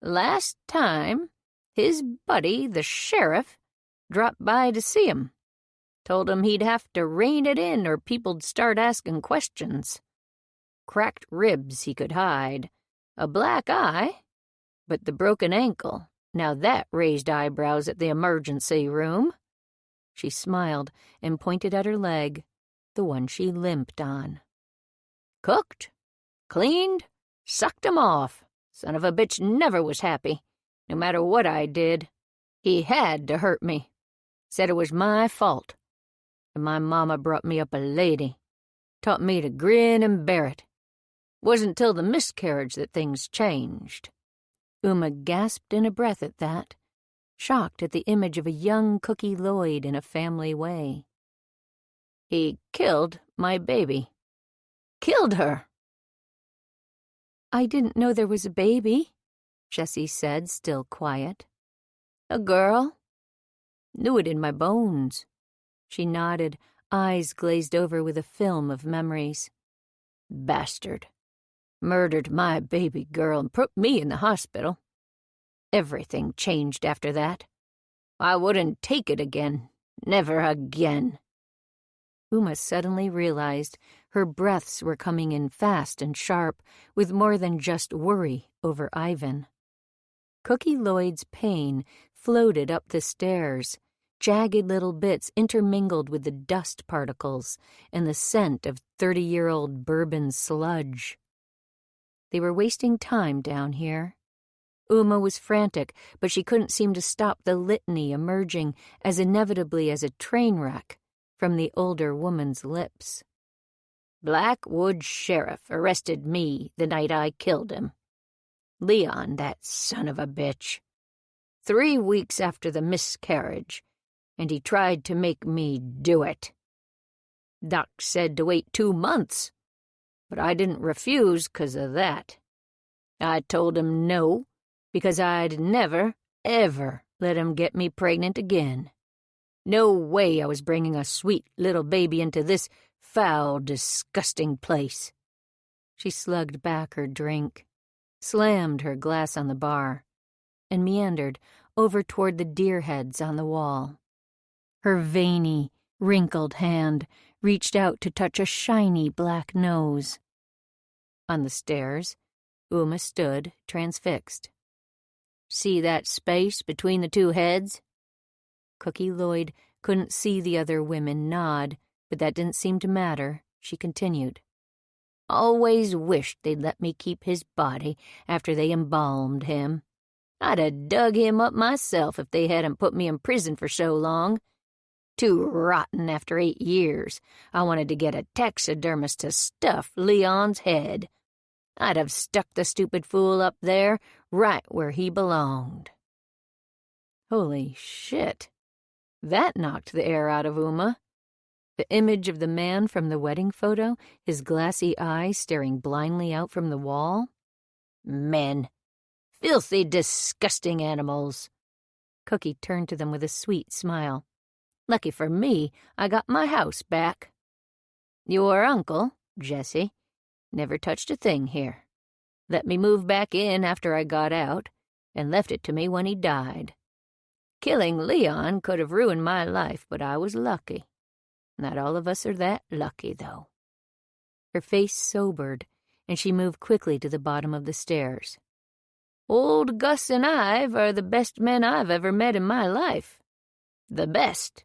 Last time, his buddy, the sheriff, dropped by to see him. Told him he'd have to rein it in or people'd start asking questions. Cracked ribs he could hide, a black eye, but the broken ankle, now that raised eyebrows at the emergency room." She smiled and pointed at her leg, the one she limped on. "Cooked, cleaned, sucked him off. Son of a bitch never was happy, no matter what I did. He had to hurt me. Said it was my fault. And my mama brought me up a lady. Taught me to grin and bear it. Wasn't till the miscarriage that things changed." Uma gasped in a breath at that, shocked at the image of a young Cookie Lloyd in a family way. "He killed my baby. Killed her." "I didn't know there was a baby," Jessie said, still quiet. "A girl. Knew it in my bones." She nodded, eyes glazed over with a film of memories. Bastard. Murdered my baby girl and put me in the hospital. Everything changed after that. I wouldn't take it again. Never again." Uma suddenly realized her breaths were coming in fast and sharp, with more than just worry over Ivan. Cookie Lloyd's pain floated up the stairs, jagged little bits intermingled with the dust particles and the scent of 30-year-old bourbon sludge. They were wasting time down here. Uma was frantic, but she couldn't seem to stop the litany emerging as inevitably as a train wreck from the older woman's lips. "Blackwood Sheriff arrested me the night I killed him. Leon, that son of a bitch. 3 weeks after the miscarriage, and he tried to make me do it. Doc said to wait 2 months, but I didn't refuse 'cause of that. I told him no, because I'd never, ever let him get me pregnant again. No way I was bringing a sweet little baby into this foul, disgusting place." She slugged back her drink, slammed her glass on the bar, and meandered over toward the deer heads on the wall. Her veiny, wrinkled hand reached out to touch a shiny black nose. On the stairs, Uma stood, transfixed. "See that space between the 2 heads?" Cookie Lloyd couldn't see the other women nod, but that didn't seem to matter. She continued. "Always wished they'd let me keep his body after they embalmed him. I'd have dug him up myself if they hadn't put me in prison for so long. Too rotten after 8 years. I wanted to get a taxidermist to stuff Leon's head. I'd have stuck the stupid fool up there, right where he belonged." Holy shit. That knocked the air out of Uma. The image of the man from the wedding photo, his glassy eyes staring blindly out from the wall. Men. Filthy, disgusting animals. Cookie turned to them with a sweet smile. Lucky for me, I got my house back. Your uncle, Jesse, never touched a thing here. Let me move back in after I got out, and left it to me when he died. Killing Leon could have ruined my life, but I was lucky. Not all of us are that lucky, though. Her face sobered, and she moved quickly to the bottom of the stairs. Old Gus and Ive are the best men I've ever met in my life. The best.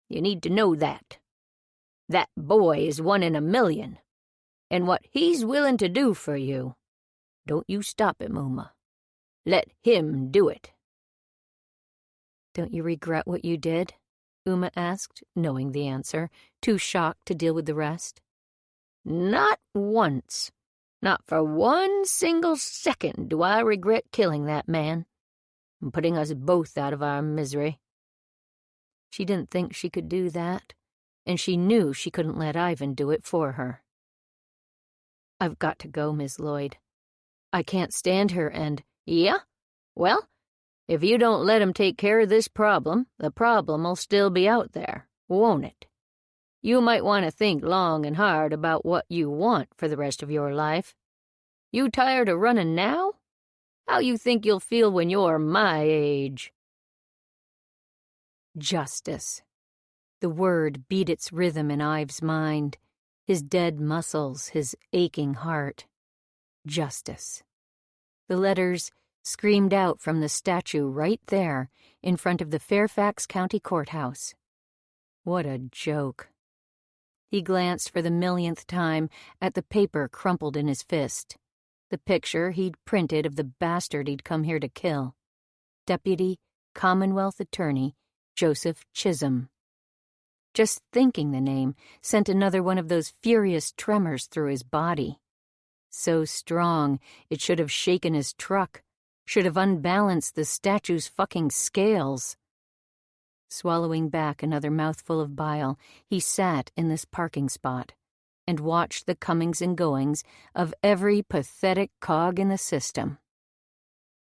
You need to know that. That boy is 1 in a million. And what he's willing to do for you, don't you stop him, Uma. Let him do it. Don't you regret what you did? Uma asked, knowing the answer, too shocked to deal with the rest. Not once. Not for 1 single second do I regret killing that man and putting us both out of our misery. She didn't think she could do that, and she knew she couldn't let Ivan do it for her. I've got to go, Miss Lloyd. I can't stand her and Yeah? Well, if you don't let him take care of this problem, the problem'll still be out there, won't it? You might want to think long and hard about what you want for the rest of your life. You tired of running now? How you think you'll feel when you're my age? Justice. The word beat its rhythm in Ives' mind, his dead muscles, his aching heart. Justice. The letters screamed out from the statue right there in front of the Fairfax County Courthouse. What a joke. He glanced for the millionth time at the paper crumpled in his fist, the picture he'd printed of the bastard he'd come here to kill. Deputy Commonwealth Attorney Joseph Chisholm. Just thinking the name sent another one of those furious tremors through his body. So strong it should have shaken his truck, should have unbalanced the statue's fucking scales. Swallowing back another mouthful of bile, he sat in this parking spot and watched the comings and goings of every pathetic cog in the system.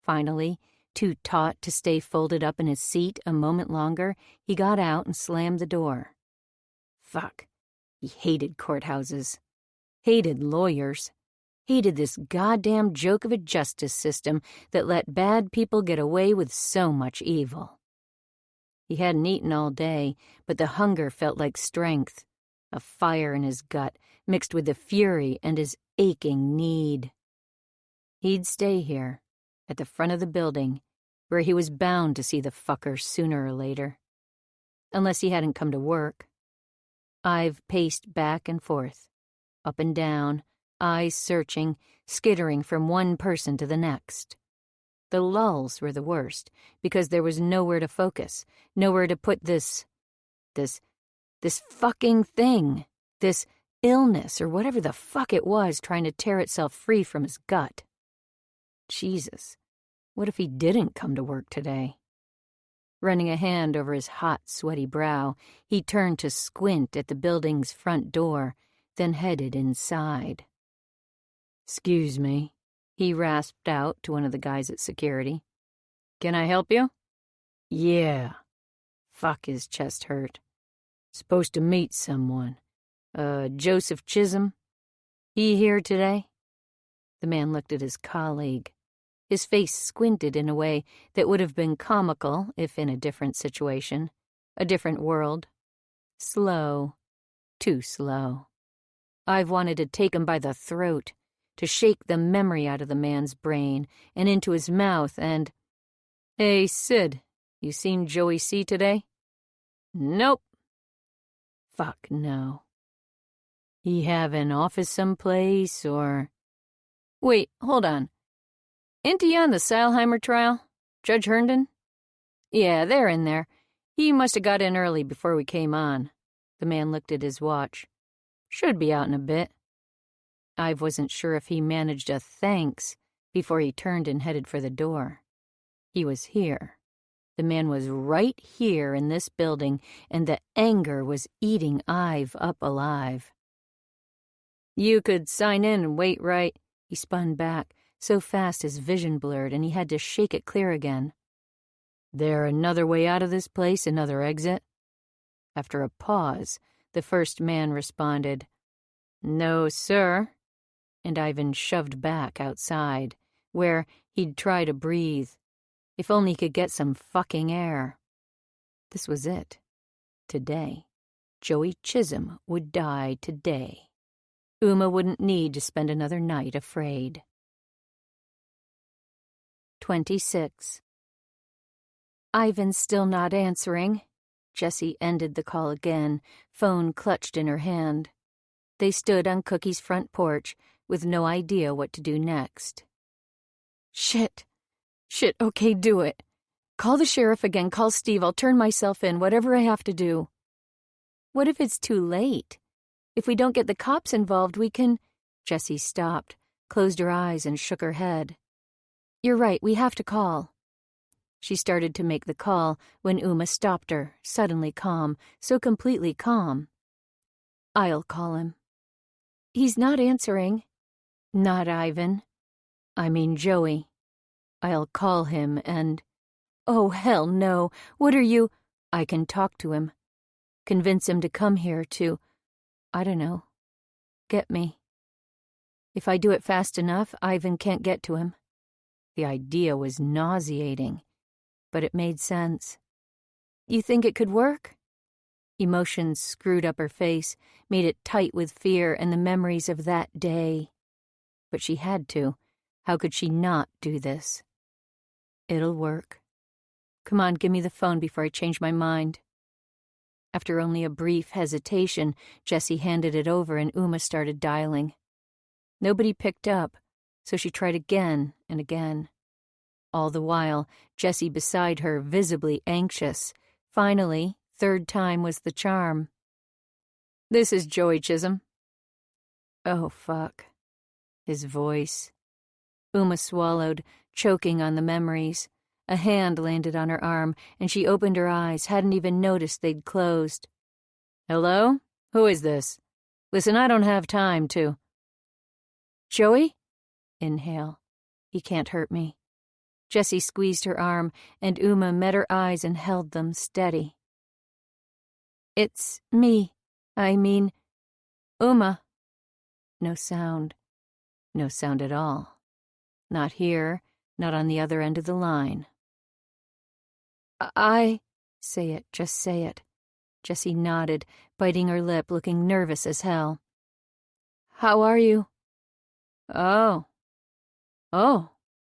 Finally, too taut to stay folded up in his seat a moment longer, he got out and slammed the door. Fuck. He hated courthouses. Hated lawyers. Hated this goddamn joke of a justice system that let bad people get away with so much evil. He hadn't eaten all day, but the hunger felt like strength, a fire in his gut mixed with the fury and his aching need. He'd stay here, at the front of the building, where he was bound to see the fucker sooner or later. Unless he hadn't come to work. Ive paced back and forth, up and down, eyes searching, skittering from one person to the next. The lulls were the worst, because there was nowhere to focus, nowhere to put this fucking thing, this illness or whatever the fuck it was trying to tear itself free from his gut. Jesus, what if he didn't come to work today? Running a hand over his hot, sweaty brow, he turned to squint at the building's front door, then headed inside. "Excuse me," he rasped out to one of the guys at security. "Can I help you?" "Yeah." Fuck, his chest hurt. "Supposed to meet someone. Joseph Chisholm. He here today?" The man looked at his colleague. His face squinted in a way that would have been comical if in a different situation, a different world. Slow. Too slow. I've wanted to take him by the throat, to shake the memory out of the man's brain and into his mouth and... "Hey, Sid, you seen Joey C. today?" "Nope." Fuck no. He have an office someplace, or... Wait, hold on. Ain't he on the Seilheimer trial? Judge Herndon? Yeah, they're in there. He must have got in early before we came on. The man looked at his watch. Should be out in a bit. I wasn't sure if he managed a thanks before he turned and headed for the door. He was here. The man was right here in this building, and the anger was eating Ive up alive. "You could sign in and wait right..." He spun back, so fast his vision blurred, and he had to shake it clear again. "There another way out of this place, another exit?" After a pause, the first man responded, "No, sir," and Ivan shoved back outside, where he'd try to breathe. If only he could get some fucking air. This was it. Today. Joey Chisholm would die today. Uma wouldn't need to spend another night afraid. 26. "Ivan's still not answering." Jessie ended the call again, phone clutched in her hand. They stood on Cookie's front porch with no idea what to do next. Shit, okay, do it. Call the sheriff again, call Steve, I'll turn myself in, whatever I have to do. What if it's too late? If we don't get the cops involved, we can... Jessie stopped, closed her eyes, and shook her head. You're right, we have to call. She started to make the call when Uma stopped her, suddenly calm, so completely calm. I'll call him. He's not answering. Not Ivan. I mean Joey. I'll call him and... Oh, hell no. What are you... I can talk to him. Convince him to come here to... I don't know. Get me. If I do it fast enough, Ivan can't get to him. The idea was nauseating, but it made sense. You think it could work? Emotions screwed up her face, made it tight with fear and the memories of that day. But she had to. How could she not do this? It'll work. Come on, give me the phone before I change my mind. After only a brief hesitation, Jessie handed it over and Uma started dialing. Nobody picked up, so she tried again and again. All the while, Jessie beside her, visibly anxious. Finally, third time was the charm. This is Joey Chisholm. Oh, fuck. His voice. Uma swallowed, choking on the memories. A hand landed on her arm, and she opened her eyes, hadn't even noticed they'd closed. Hello? Who is this? Listen, I don't have time to... Joey? Inhale. He can't hurt me. Jessie squeezed her arm, and Uma met her eyes and held them steady. It's me. I mean, Uma. No sound. No sound at all. Not here, not on the other end of the line. Say it, just say it. Jessie nodded, biting her lip, looking nervous as hell. How are you? Oh.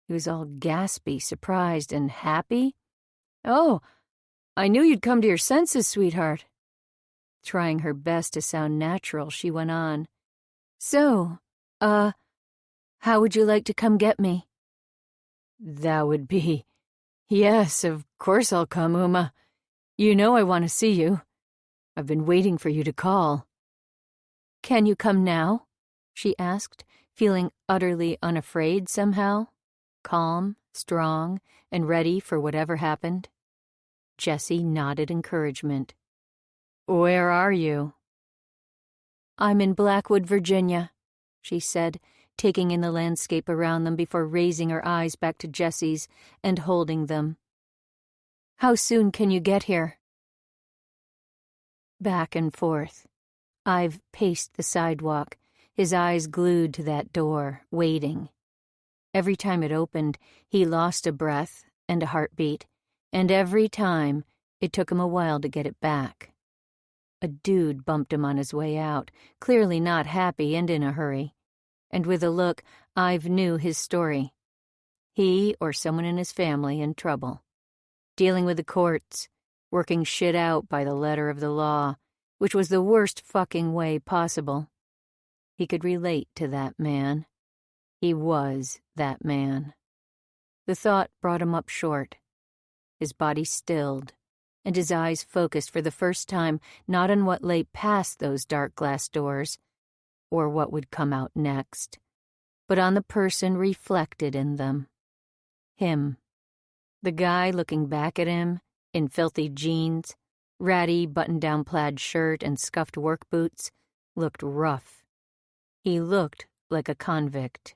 He was all gaspy, surprised, and happy. Oh, I knew you'd come to your senses, sweetheart. Trying her best to sound natural, she went on. So, how would you like to come get me? That would be... Yes, of course I'll come, Uma. You know I want to see you. I've been waiting for you to call. Can you come now? She asked, feeling utterly unafraid somehow. Calm, strong, and ready for whatever happened. Jessie nodded encouragement. Where are you? I'm in Blackwood, Virginia, she said, taking in the landscape around them before raising her eyes back to Jessie's and holding them. How soon can you get here? Back and forth. Ive paced the sidewalk, his eyes glued to that door, waiting. Every time it opened, he lost a breath and a heartbeat, and every time it took him a while to get it back. A dude bumped him on his way out, clearly not happy and in a hurry. And with a look, Ive knew his story. He or someone in his family in trouble. Dealing with the courts, working shit out by the letter of the law, which was the worst fucking way possible. He could relate to that man. He was that man. The thought brought him up short. His body stilled, and his eyes focused for the first time not on what lay past those dark glass doors, or what would come out next, but on the person reflected in them. Him. The guy looking back at him, in filthy jeans, ratty button-down plaid shirt and scuffed work boots, looked rough. He looked like a convict.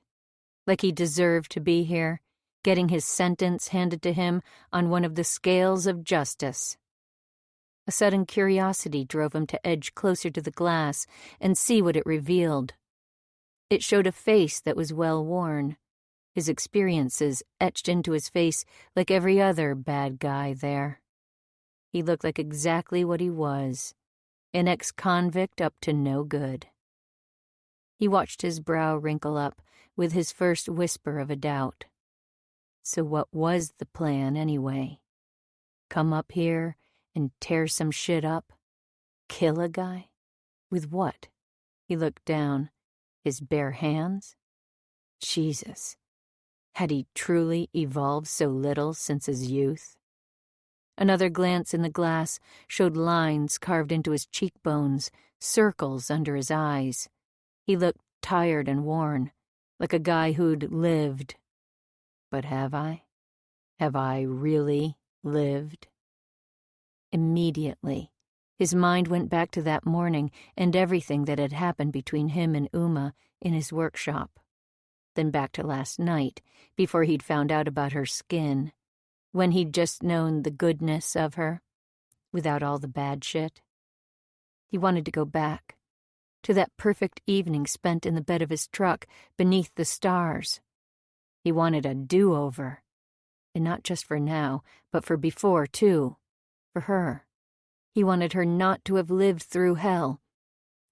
Like he deserved to be here, getting his sentence handed to him on one of the scales of justice. A sudden curiosity drove him to edge closer to the glass and see what it revealed. It showed a face that was well worn, his experiences etched into his face like every other bad guy there. He looked like exactly what he was, an ex-convict up to no good. He watched his brow wrinkle up with his first whisper of a doubt. So what was the plan anyway? Come up here and tear some shit up? Kill a guy? With what? He looked down. His bare hands? Jesus. Had he truly evolved so little since his youth? Another glance in the glass showed lines carved into his cheekbones, circles under his eyes. He looked tired and worn, like a guy who'd lived. But have I? Have I really lived? Immediately, his mind went back to that morning and everything that had happened between him and Uma in his workshop. then back to last night, before he'd found out about her skin, when he'd just known the goodness of her, without all the bad shit. He wanted to go back, to that perfect evening spent in the bed of his truck beneath the stars. He wanted a do-over, and not just for now, but for before, too, for her. He wanted her not to have lived through hell.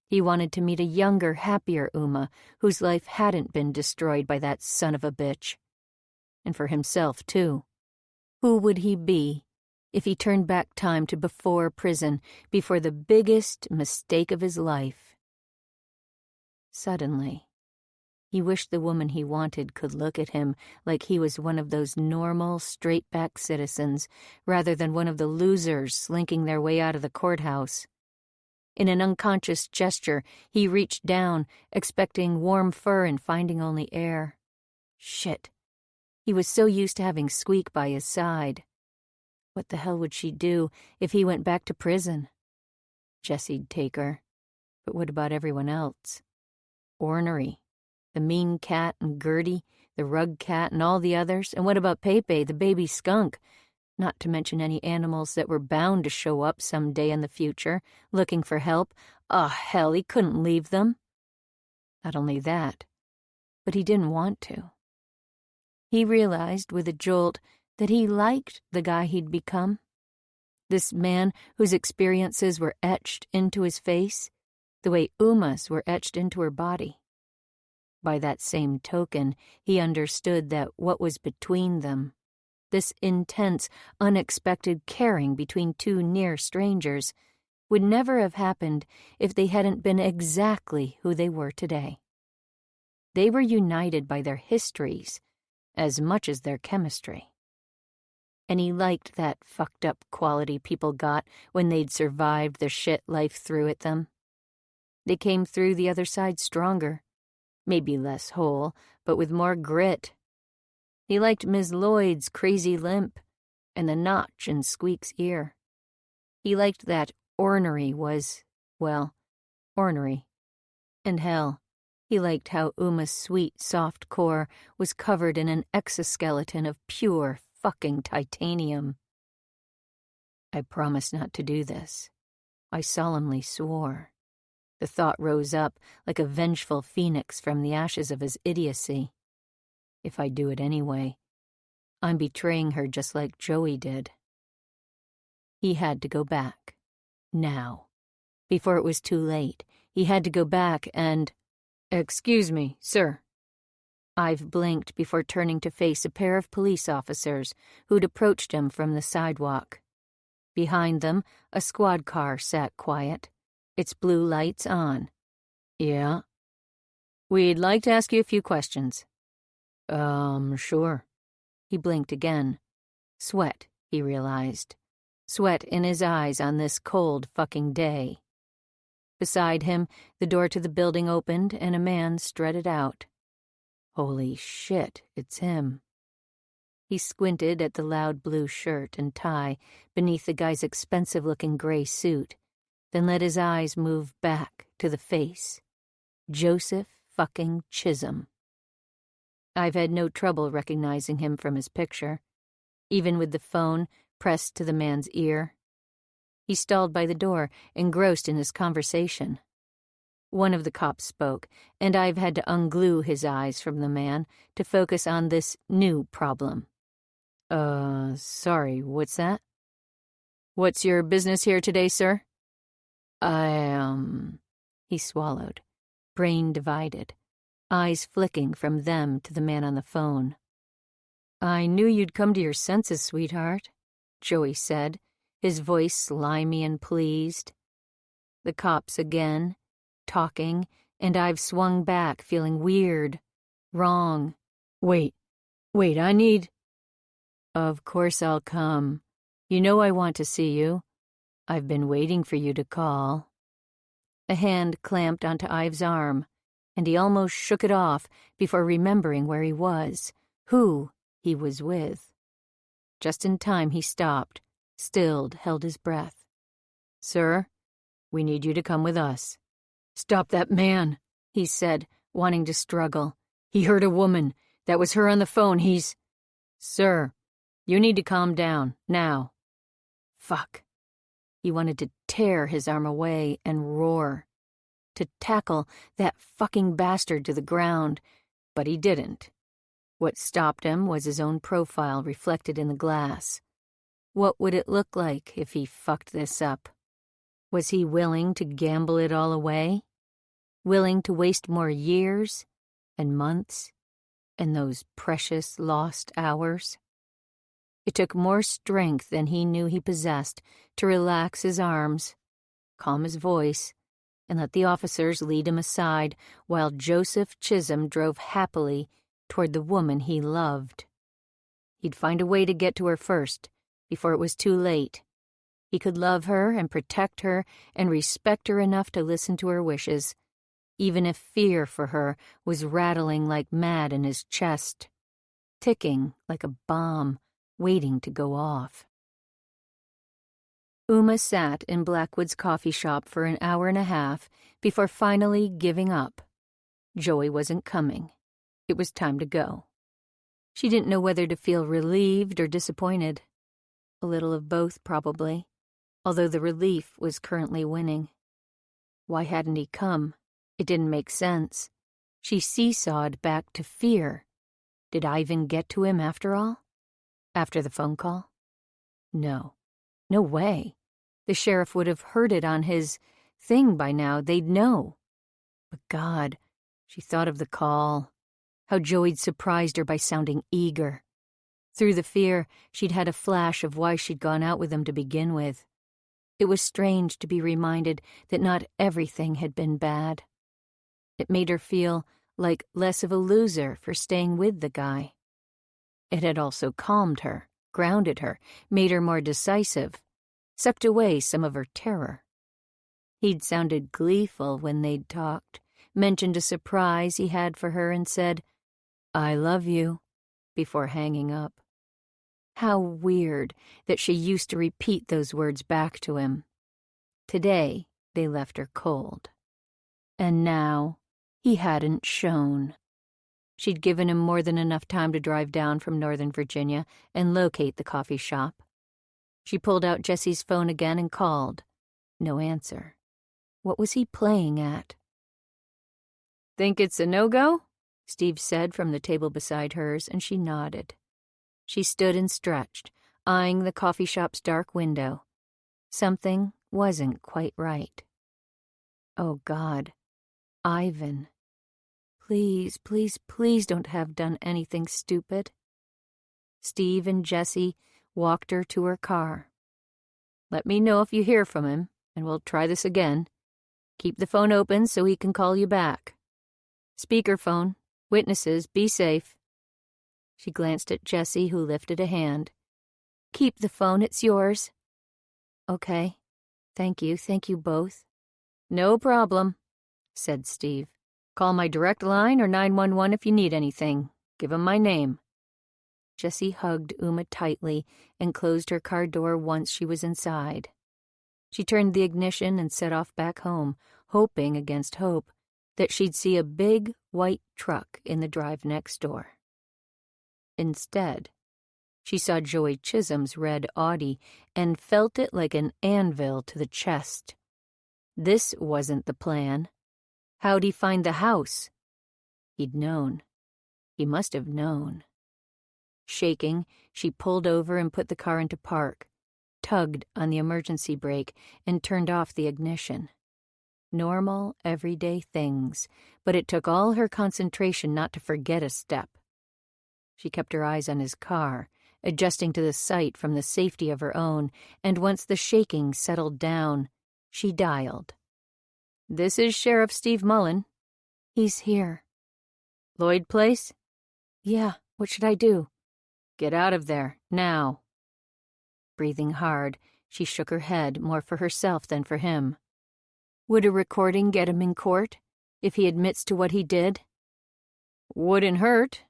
He wanted to meet a younger, happier Uma, whose life hadn't been destroyed by that son of a bitch. And for himself, too. Who would he be if he turned back time to before prison, before the biggest mistake of his life? Suddenly, he wished the woman he wanted could look at him like he was one of those normal, straight-back citizens, rather than one of the losers slinking their way out of the courthouse. In an unconscious gesture, he reached down, expecting warm fur and finding only air. Shit. He was so used to having Squeak by his side. What the hell would she do if he went back to prison? Jessie'd take her. But what about everyone else? Ornery, the mean cat and Gertie, the rug cat and all the others, and what about Pepe, the baby skunk? Not to mention any animals that were bound to show up someday in the future, looking for help. Oh, hell, he couldn't leave them. Not only that, but he didn't want to. He realized with a jolt that he liked the guy he'd become. This man whose experiences were etched into his face, the way Uma's were etched into her body. By that same token, he understood that what was between them, this intense, unexpected caring between two near strangers, would never have happened if they hadn't been exactly who they were today. They were united by their histories as much as their chemistry. And he liked that fucked-up quality people got when they'd survived the shit life threw at them. They came through the other side stronger, maybe less whole, but with more grit. He liked Ms. Lloyd's crazy limp and the notch in Squeak's ear. He liked that ornery was, well, ornery. And hell, he liked how Uma's sweet, soft core was covered in an exoskeleton of pure fucking titanium. I promised not to do this. I solemnly swore. The thought rose up like a vengeful phoenix from the ashes of his idiocy. If I do it anyway, I'm betraying her just like Joey did. He had to go back. Now. Before it was too late, he had to go back and... "Excuse me, sir." Ive blinked before turning to face a pair of police officers who'd approached him from the sidewalk. Behind them, a squad car sat quiet, its blue lights on. "Yeah?" "We'd like to ask you a few questions." Sure." He blinked again. Sweat, he realized. Sweat in his eyes on this cold fucking day. Beside him, the door to the building opened and a man strutted out. Holy shit, it's him. He squinted at the loud blue shirt and tie beneath the guy's expensive-looking gray suit, then let his eyes move back to the face. Joseph fucking Chisholm. I've had no trouble recognizing him from his picture, even with the phone pressed to the man's ear. He stalled by the door, engrossed in his conversation. One of the cops spoke, and I've had to unglue his eyes from the man to focus on this new problem. Sorry, what's that?" "What's your business here today, sir?" He swallowed, brain divided, eyes flicking from them to the man on the phone. "I knew you'd come to your senses, sweetheart," Joey said, his voice slimy and pleased. The cops again, talking, and I've swung back, feeling weird, wrong. Wait, I need... "Of course I'll come. You know I want to see you. I've been waiting for you to call." A hand clamped onto Ive's arm, and he almost shook it off before remembering where he was, who he was with. Just in time he stopped, stilled, held his breath. "Sir, we need you to come with us." "Stop that man," he said, wanting to struggle. He heard a woman. That was her on the phone. He's... Sir, you need to calm down, now. Fuck. He wanted to tear his arm away and roar. To tackle that fucking bastard to the ground, but he didn't. What stopped him was his own profile reflected in the glass. What would it look like if he fucked this up? Was he willing to gamble it all away? Willing to waste more years and months and those precious lost hours? It took more strength than he knew he possessed to relax his arms, calm his voice, and let the officers lead him aside while Joseph Chisholm drove happily toward the woman he loved. He'd find a way to get to her first, before it was too late. He could love her and protect her and respect her enough to listen to her wishes, even if fear for her was rattling like mad in his chest, ticking like a bomb waiting to go off. Uma sat in Blackwood's coffee shop for an hour and a half before finally giving up. Joey wasn't coming. It was time to go. She didn't know whether to feel relieved or disappointed. A little of both, probably, although the relief was currently winning. Why hadn't he come? It didn't make sense. She seesawed back to fear. Did Ivan get to him after all? After the phone call? No. No way. The sheriff would have heard it on his thing by now. They'd know. But God, she thought of the call. How Joey'd surprised her by sounding eager. Through the fear, she'd had a flash of why she'd gone out with him to begin with. It was strange to be reminded that not everything had been bad. It made her feel like less of a loser for staying with the guy. It had also calmed her, grounded her, made her more decisive, sucked away some of her terror. He'd sounded gleeful when they'd talked, mentioned a surprise he had for her and said, "I love you," before hanging up. How weird that she used to repeat those words back to him. Today, they left her cold. And now, he hadn't shown. She'd given him more than enough time to drive down from Northern Virginia and locate the coffee shop. She pulled out Jesse's phone again and called. No answer. What was he playing at? "Think it's a no-go?" Steve said from the table beside hers, and she nodded. She stood and stretched, eyeing the coffee shop's dark window. Something wasn't quite right. Oh, God. Ivan. Please, please, please don't have done anything stupid. Steve and Jesse walked her to her car. "Let me know if you hear from him, and we'll try this again. Keep the phone open so he can call you back. Speakerphone. Witnesses, be safe." She glanced at Jesse, who lifted a hand. "Keep the phone, it's yours." "Okay. Thank you both." "No problem," said Steve. "Call my direct line or 911 if you need anything. Give 'em my name." Jessie hugged Uma tightly and closed her car door once she was inside. She turned the ignition and set off back home, hoping against hope that she'd see a big white truck in the drive next door. Instead, she saw Joey Chisholm's red Audi and felt it like an anvil to the chest. This wasn't the plan. How'd he find the house? He'd known. He must have known. Shaking, she pulled over and put the car into park, tugged on the emergency brake, and turned off the ignition. Normal, everyday things, but it took all her concentration not to forget a step. She kept her eyes on his car, adjusting to the sight from the safety of her own, and once the shaking settled down, she dialed. "This is Sheriff Steve Mullen." "He's here." "Lloyd Place?" "Yeah, what should I do?" "Get out of there, now." Breathing hard, she shook her head more for herself than for him. Would a recording get him in court, if he admits to what he did? "Wouldn't hurt,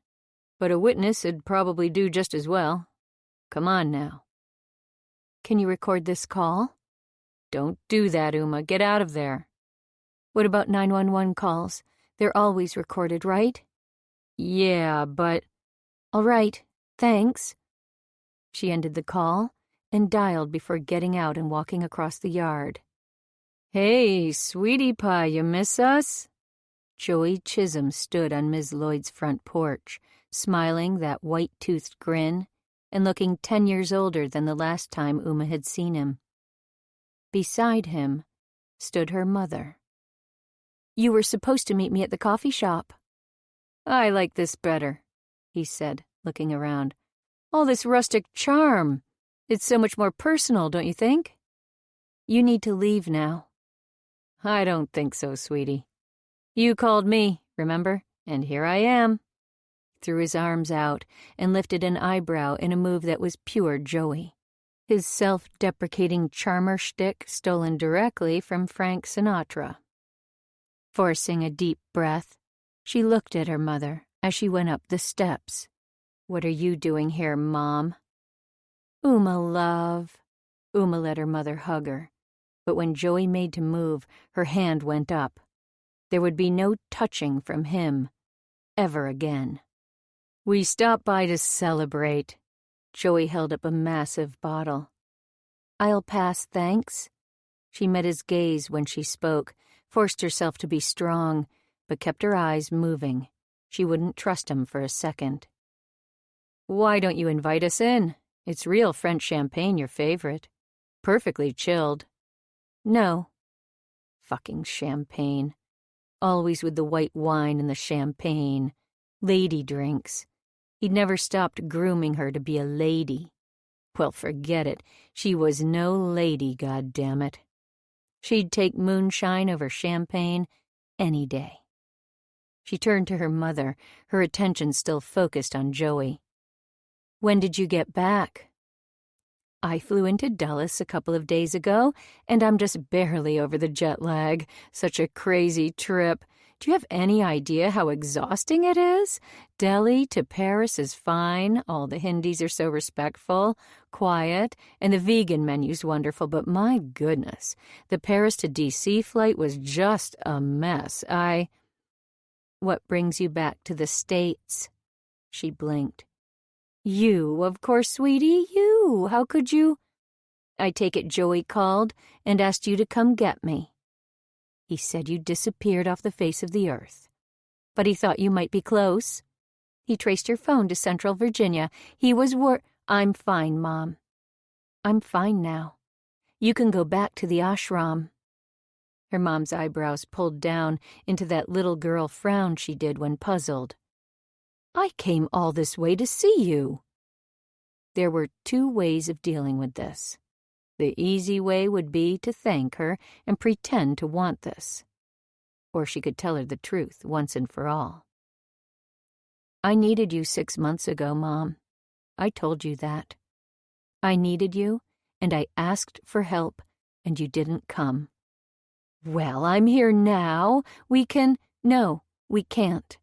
but a witness would probably do just as well. Come on now." "Can you record this call?" "Don't do that, Uma. Get out of there." "What about 911 calls? They're always recorded, right?" Yeah, but... All right, thanks. She ended the call and dialed before getting out and walking across the yard. Hey, sweetie pie, you miss us? Joey Chisholm stood on Ms. Lloyd's front porch, smiling that white-toothed grin and looking 10 years older than the last time Uma had seen him. Beside him stood her mother. You were supposed to meet me at the coffee shop. I like this better, he said, looking around. All this rustic charm. It's so much more personal, don't you think? You need to leave now. I don't think so, sweetie. You called me, remember? And here I am. Threw his arms out and lifted an eyebrow in a move that was pure Joey. His self-deprecating charmer shtick stolen directly from Frank Sinatra. Forcing a deep breath, she looked at her mother as she went up the steps. What are you doing here, Mom? Uma, love. Uma let her mother hug her, but when Joey made to move, her hand went up. There would be no touching from him, ever again. We stopped by to celebrate. Joey held up a massive bottle. I'll pass, thanks. She met his gaze when she spoke, forced herself to be strong, but kept her eyes moving. She wouldn't trust him for a second. Why don't you invite us in? It's real French champagne, your favorite. Perfectly chilled. No. Fucking champagne. Always with the white wine and the champagne. Lady drinks. He'd never stopped grooming her to be a lady. Well, forget it. She was no lady, goddammit. She'd take moonshine over champagne any day. She turned to her mother, her attention still focused on Joey. When did you get back? I flew into Dulles a couple of days ago, and I'm just barely over the jet lag. Such a crazy trip. Do you have any idea how exhausting it is? Delhi to Paris is fine. All the Hindis are so respectful, quiet, and the vegan menu's wonderful. But my goodness, the Paris to D.C. flight was just a mess. What brings you back to the States? She blinked. You, of course, sweetie, you. How could you? I take it Joey called and asked you to come get me. He said you disappeared off the face of the earth. But he thought you might be close. He traced your phone to Central Virginia. He was I'm fine, Mom. I'm fine now. You can go back to the ashram. Her mom's eyebrows pulled down into that little girl frown she did when puzzled. I came all this way to see you. There were two ways of dealing with this. The easy way would be to thank her and pretend to want this. Or she could tell her the truth once and for all. I needed you 6 months ago, Mom. I told you that. I needed you, and I asked for help, and you didn't come. Well, I'm here now. No, we can't.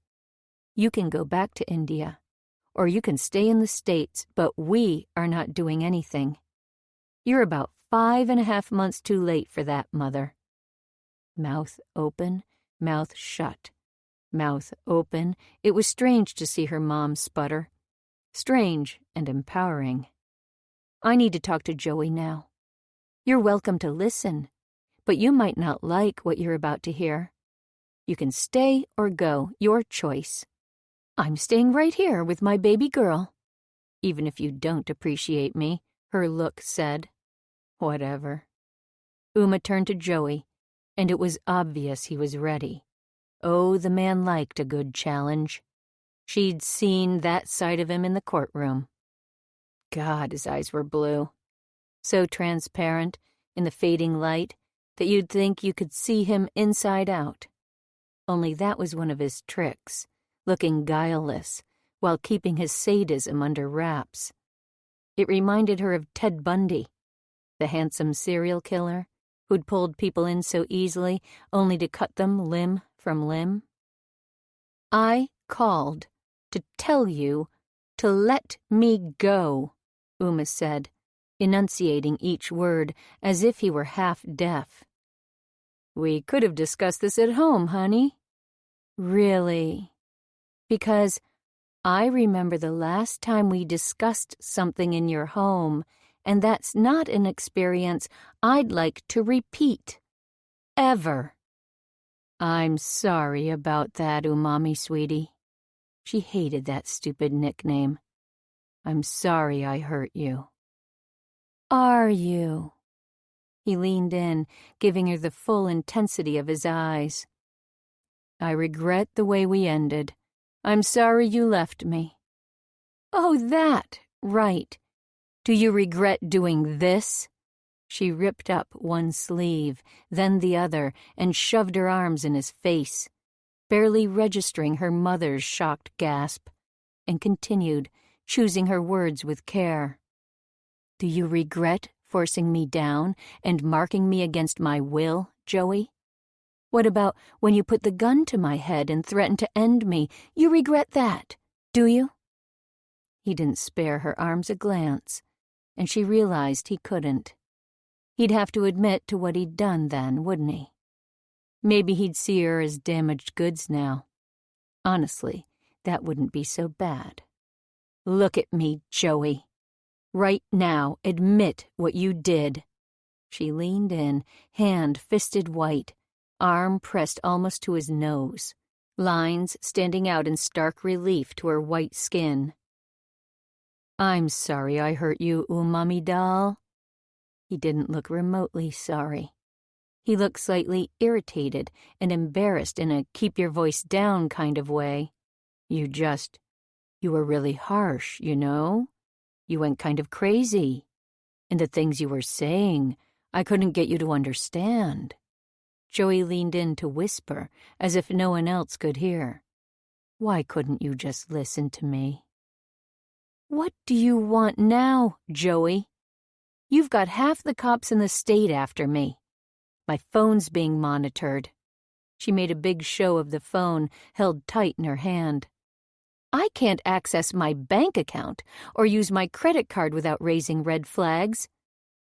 You can go back to India, or you can stay in the States, but we are not doing anything. You're about 5.5 months too late for that, Mother. Mouth open, mouth shut. Mouth open. It was strange to see her mom sputter. Strange and empowering. I need to talk to Joey now. You're welcome to listen, but you might not like what you're about to hear. You can stay or go, your choice. I'm staying right here with my baby girl. Even if you don't appreciate me, her look said. Whatever. Uma turned to Joey, and it was obvious he was ready. Oh, the man liked a good challenge. She'd seen that side of him in the courtroom. God, his eyes were blue. So transparent, in the fading light, that you'd think you could see him inside out. Only that was one of his tricks, looking guileless, while keeping his sadism under wraps. It reminded her of Ted Bundy, the handsome serial killer who'd pulled people in so easily only to cut them limb from limb. I called to tell you to let me go, Uma said, enunciating each word as if he were half deaf. We could have discussed this at home, honey. Really? because I remember the last time we discussed something in your home, and that's not an experience I'd like to repeat. Ever. I'm sorry about that, Umami sweetie. She hated that stupid nickname. I'm sorry I hurt you. Are you? He leaned in, giving her the full intensity of his eyes. I regret the way we ended. I'm sorry you left me. Oh, that, right. Do you regret doing this? She ripped up one sleeve, then the other, and shoved her arms in his face, barely registering her mother's shocked gasp, and continued, choosing her words with care. Do you regret forcing me down and marking me against my will, Joey? What about when you put the gun to my head and threatened to end me? You regret that, do you? He didn't spare her arms a glance, and she realized he couldn't. He'd have to admit to what he'd done then, wouldn't he? Maybe he'd see her as damaged goods now. Honestly, that wouldn't be so bad. Look at me, Joey. Right now, admit what you did. She leaned in, hand fisted white, arm pressed almost to his nose, lines standing out in stark relief to her white skin. I'm sorry I hurt you, Umami doll. He didn't look remotely sorry. He looked slightly irritated and embarrassed in a keep-your-voice-down kind of way. You were really harsh, you know? You went kind of crazy. And the things you were saying, I couldn't get you to understand. Joey leaned in to whisper, as if no one else could hear. Why couldn't you just listen to me? What do you want now, Joey? You've got half the cops in the state after me. My phone's being monitored. She made a big show of the phone, held tight in her hand. I can't access my bank account or use my credit card without raising red flags.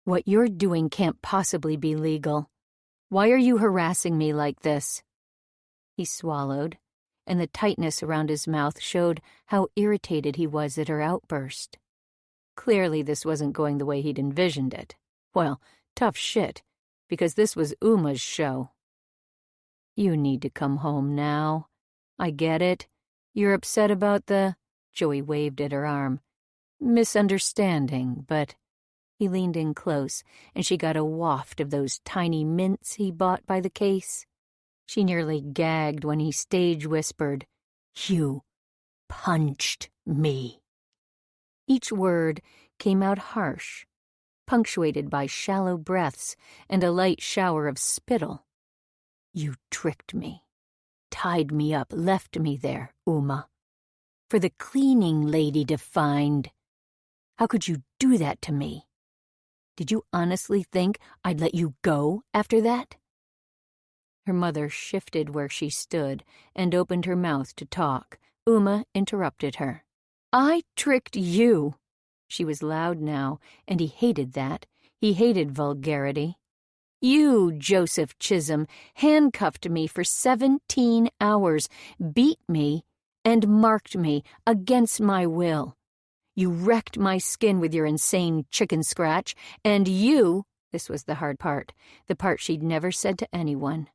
What you're doing can't possibly be legal. Why are you harassing me like this? He swallowed, and the tightness around his mouth showed how irritated he was at her outburst. Clearly this wasn't going the way he'd envisioned it. Well, tough shit, because this was Uma's show. You need to come home now. I get it. You're upset about Joey waved at her arm, misunderstanding, but he leaned in close, and she got a waft of those tiny mints he bought by the case. She nearly gagged when he stage whispered, You punched me. Each word came out harsh, punctuated by shallow breaths and a light shower of spittle. You tricked me, tied me up, left me there, Uma, for the cleaning lady to find. How could you do that to me? Did you honestly think I'd let you go after that? Her mother shifted where she stood and opened her mouth to talk. Uma interrupted her. I tricked you. She was loud now, and he hated that. He hated vulgarity. You, Joseph Chisholm, handcuffed me for 17 hours, beat me, and marked me against my will. You wrecked my skin with your insane chicken scratch, and this was the hard part, the part she'd never said to anyone.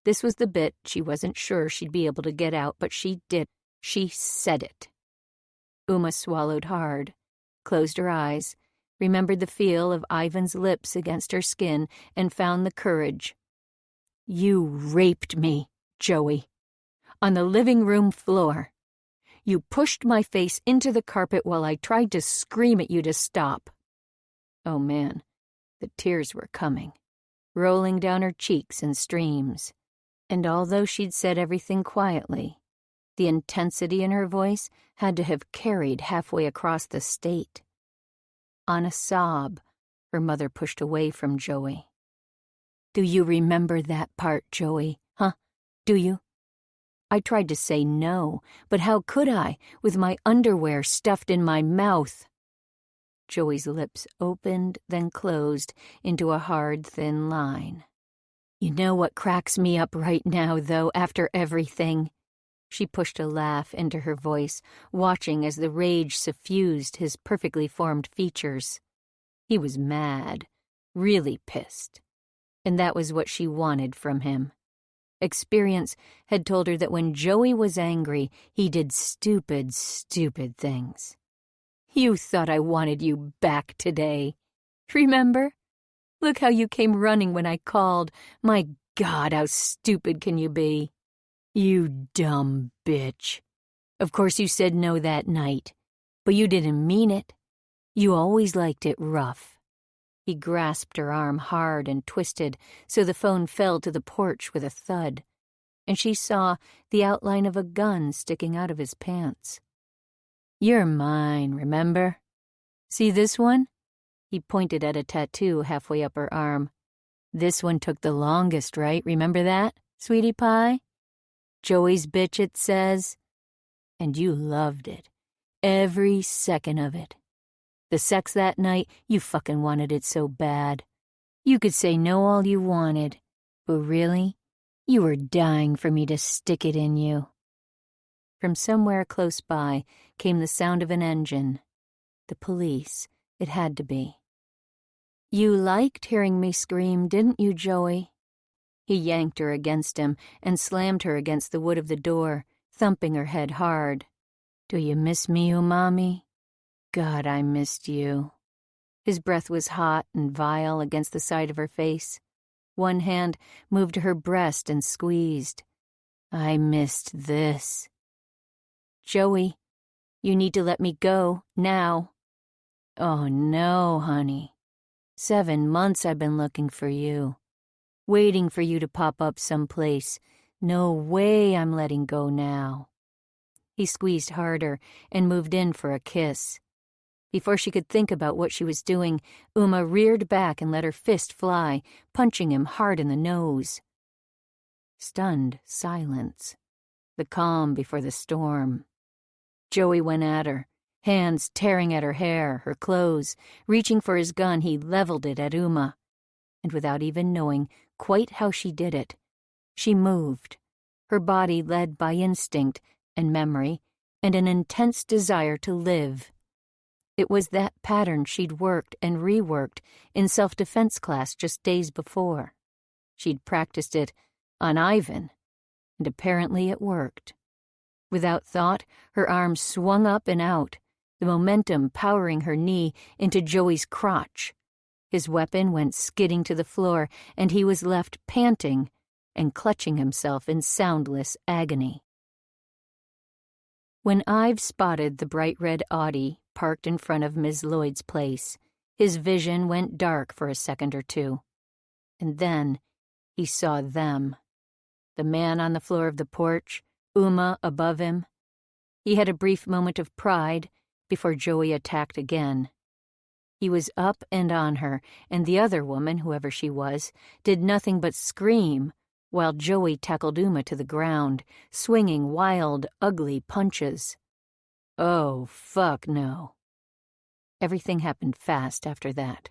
This was the bit she wasn't sure she'd be able to get out, but she did. She said it. Uma swallowed hard, closed her eyes, remembered the feel of Ivan's lips against her skin, and found the courage. You raped me, Joey, on the living room floor. You pushed my face into the carpet while I tried to scream at you to stop. Oh, man, the tears were coming, rolling down her cheeks in streams. And although she'd said everything quietly, the intensity in her voice had to have carried halfway across the state. On a sob, her mother pushed away from Joey. Do you remember that part, Joey? Huh? Do you? I tried to say no, but how could I, with my underwear stuffed in my mouth? Joey's lips opened, then closed into a hard, thin line. You know what cracks me up right now, though, after everything? She pushed a laugh into her voice, watching as the rage suffused his perfectly formed features. He was mad, really pissed, and that was what she wanted from him. Experience had told her that when Joey was angry, he did stupid, stupid things. "You thought I wanted you back today. Remember? Look how you came running when I called. My God, how stupid can you be? You dumb bitch. Of course you said no that night, but you didn't mean it. You always liked it rough." He grasped her arm hard and twisted so the phone fell to the porch with a thud, and she saw the outline of a gun sticking out of his pants. "You're mine, remember? See this one?" He pointed at a tattoo halfway up her arm. "This one took the longest, right? Remember that, sweetie pie? Joey's bitch, it says. And you loved it. Every second of it. The sex that night, you fucking wanted it so bad. You could say no all you wanted, but really, you were dying for me to stick it in you." From somewhere close by came the sound of an engine. The police. It had to be. "You liked hearing me scream, didn't you, Joey?" He yanked her against him and slammed her against the wood of the door, thumping her head hard. "Do you miss me, umami? God, I missed you." His breath was hot and vile against the side of her face. One hand moved to her breast and squeezed. "I missed this." "Joey, you need to let me go, now." "Oh, no, honey. 7 months I've been looking for you, waiting for you to pop up someplace. No way I'm letting go now." He squeezed harder and moved in for a kiss. Before she could think about what she was doing, Uma reared back and let her fist fly, punching him hard in the nose. Stunned silence. The calm before the storm. Joey went at her, hands tearing at her hair, her clothes. Reaching for his gun, he leveled it at Uma. And without even knowing quite how she did it, she moved, her body led by instinct and memory and an intense desire to live. It was that pattern she'd worked and reworked in self-defense class just days before. She'd practiced it on Ivan, and apparently it worked. Without thought, her arm swung up and out, the momentum powering her knee into Joey's crotch. His weapon went skidding to the floor, and he was left panting and clutching himself in soundless agony. When Ive spotted the bright red Audi parked in front of Ms. Lloyd's place, his vision went dark for a second or two. And then he saw them. The man on the floor of the porch, Uma above him. He had a brief moment of pride before Joey attacked again. He was up and on her, and the other woman, whoever she was, did nothing but scream, while Joey tackled Uma to the ground, swinging wild, ugly punches. Oh, fuck no. Everything happened fast after that.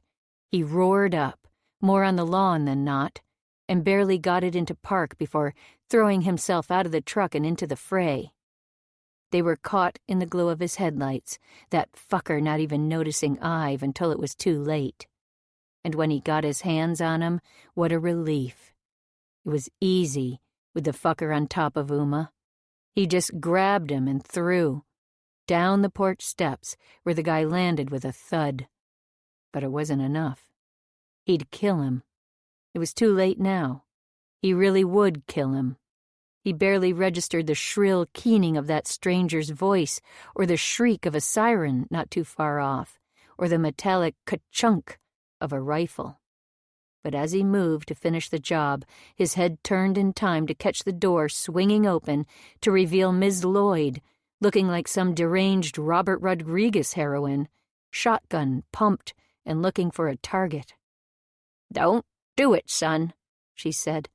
He roared up, more on the lawn than not, and barely got it into park before throwing himself out of the truck and into the fray. They were caught in the glow of his headlights, that fucker not even noticing Ive until it was too late. And when he got his hands on him, what a relief. It was easy with the fucker on top of Uma. He just grabbed him and threw, down the porch steps where the guy landed with a thud. But it wasn't enough. He'd kill him. It was too late now. He really would kill him. He barely registered the shrill keening of that stranger's voice, or the shriek of a siren not too far off, or the metallic ka-chunk of a rifle. But as he moved to finish the job, his head turned in time to catch the door swinging open to reveal Ms. Lloyd, looking like some deranged Robert Rodriguez heroine, shotgun pumped and looking for a target. "Don't do it, son," she said,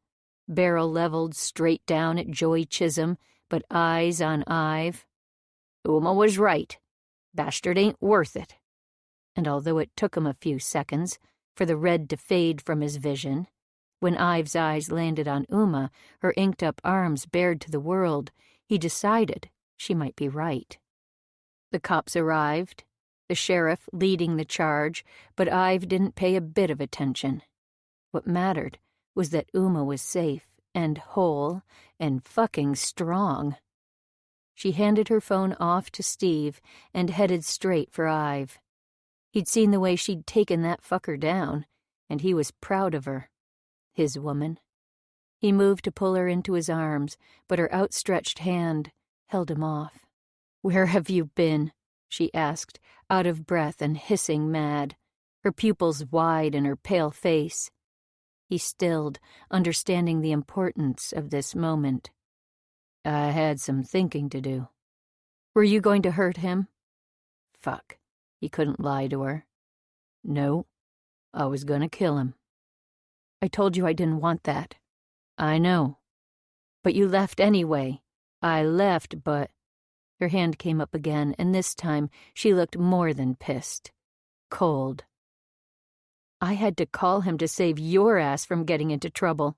barrel leveled straight down at Joey Chisholm, but eyes on Ive. "Uma was right. Bastard ain't worth it." And although it took him a few seconds for the red to fade from his vision, when Ive's eyes landed on Uma, her inked-up arms bared to the world, He decided she might be right. The cops arrived, the sheriff leading the charge, but Ive didn't pay a bit of attention. What mattered was that Uma was safe and whole and fucking strong. She handed her phone off to Steve and headed straight for Ive. He'd seen the way she'd taken that fucker down, and he was proud of her. His woman. He moved to pull her into his arms, but her outstretched hand held him off. "Where have you been?" she asked, out of breath and hissing mad, her pupils wide in her pale face. He stilled, understanding the importance of this moment. "I had some thinking to do." "Were you going to hurt him?" Fuck. He couldn't lie to her. "No, I was gonna kill him." "I told you I didn't want that." "I know. But you left anyway." "I left, but—" Her hand came up again, and this time she looked more than pissed. Cold. "I had to call him to save your ass from getting into trouble."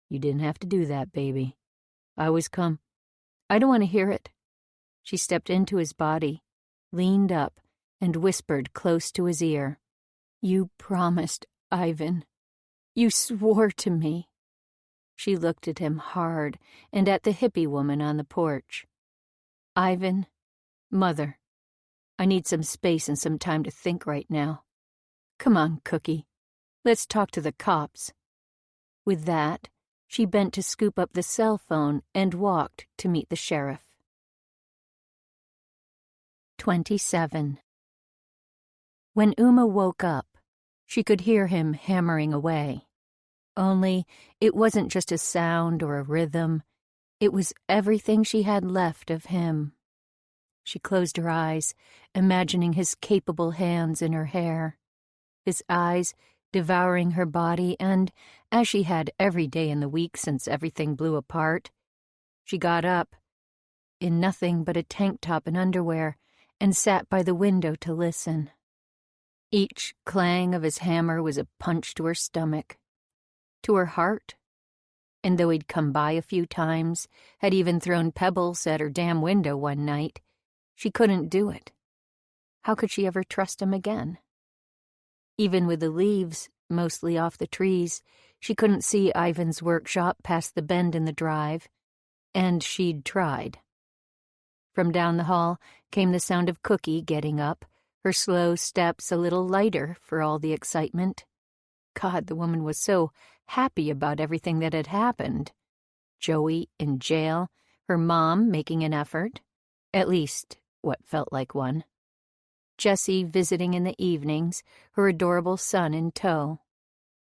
"You didn't have to do that, baby. I was come—" "I don't want to hear it." She stepped into his body, leaned up, and whispered close to his ear. "You promised, Ivan. You swore to me." She looked at him hard and at the hippie woman on the porch. "Ivan, Mother, I need some space and some time to think right now. Come on, Cookie. Let's talk to the cops." With that, she bent to scoop up the cell phone and walked to meet the sheriff. 27. When Uma woke up, she could hear him hammering away. Only, it wasn't just a sound or a rhythm. It was everything she had left of him. She closed her eyes, imagining his capable hands in her hair, his eyes devouring her body, and, as she had every day in the week since everything blew apart, she got up, in nothing but a tank top and underwear, and sat by the window to listen. Each clang of his hammer was a punch to her stomach, to her heart. And though he'd come by a few times, had even thrown pebbles at her damn window one night, she couldn't do it. How could she ever trust him again? Even with the leaves mostly off the trees, she couldn't see Ivan's workshop past the bend in the drive, and she'd tried. From down the hall came the sound of Cookie getting up, her slow steps a little lighter for all the excitement. God, the woman was so happy about everything that had happened. Joey in jail, her mom making an effort, at least what felt like one. Jessie visiting in the evenings, her adorable son in tow.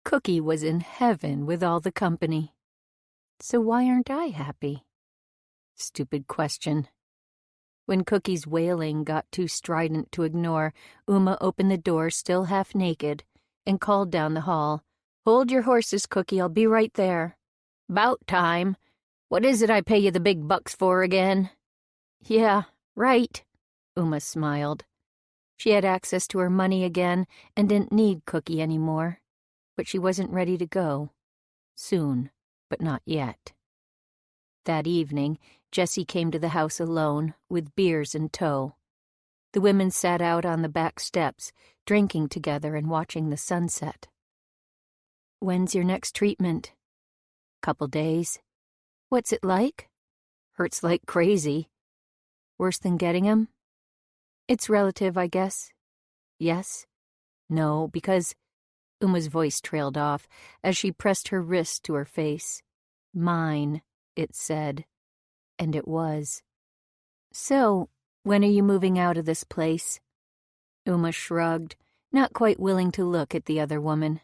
Cookie was in heaven with all the company. So why aren't I happy? Stupid question. When Cookie's wailing got too strident to ignore, Uma opened the door still half naked and called down the hall, "Hold your horses, Cookie, I'll be right there." "'Bout time. What is it I pay you the big bucks for again?" "Yeah, right," Uma smiled. She had access to her money again and didn't need Cookie anymore, but she wasn't ready to go. Soon, but not yet. That evening, Jessie came to the house alone, with beers in tow. The women sat out on the back steps, drinking together and watching the sunset. "When's your next treatment?" "Couple days." "What's it like?" "Hurts like crazy." "Worse than getting 'em?" "It's relative, I guess." "Yes?" "No, because—" Uma's voice trailed off as she pressed her wrist to her face. "Mine," it said. And it was. "So, when are you moving out of this place?" Uma shrugged, not quite willing to look at the other woman.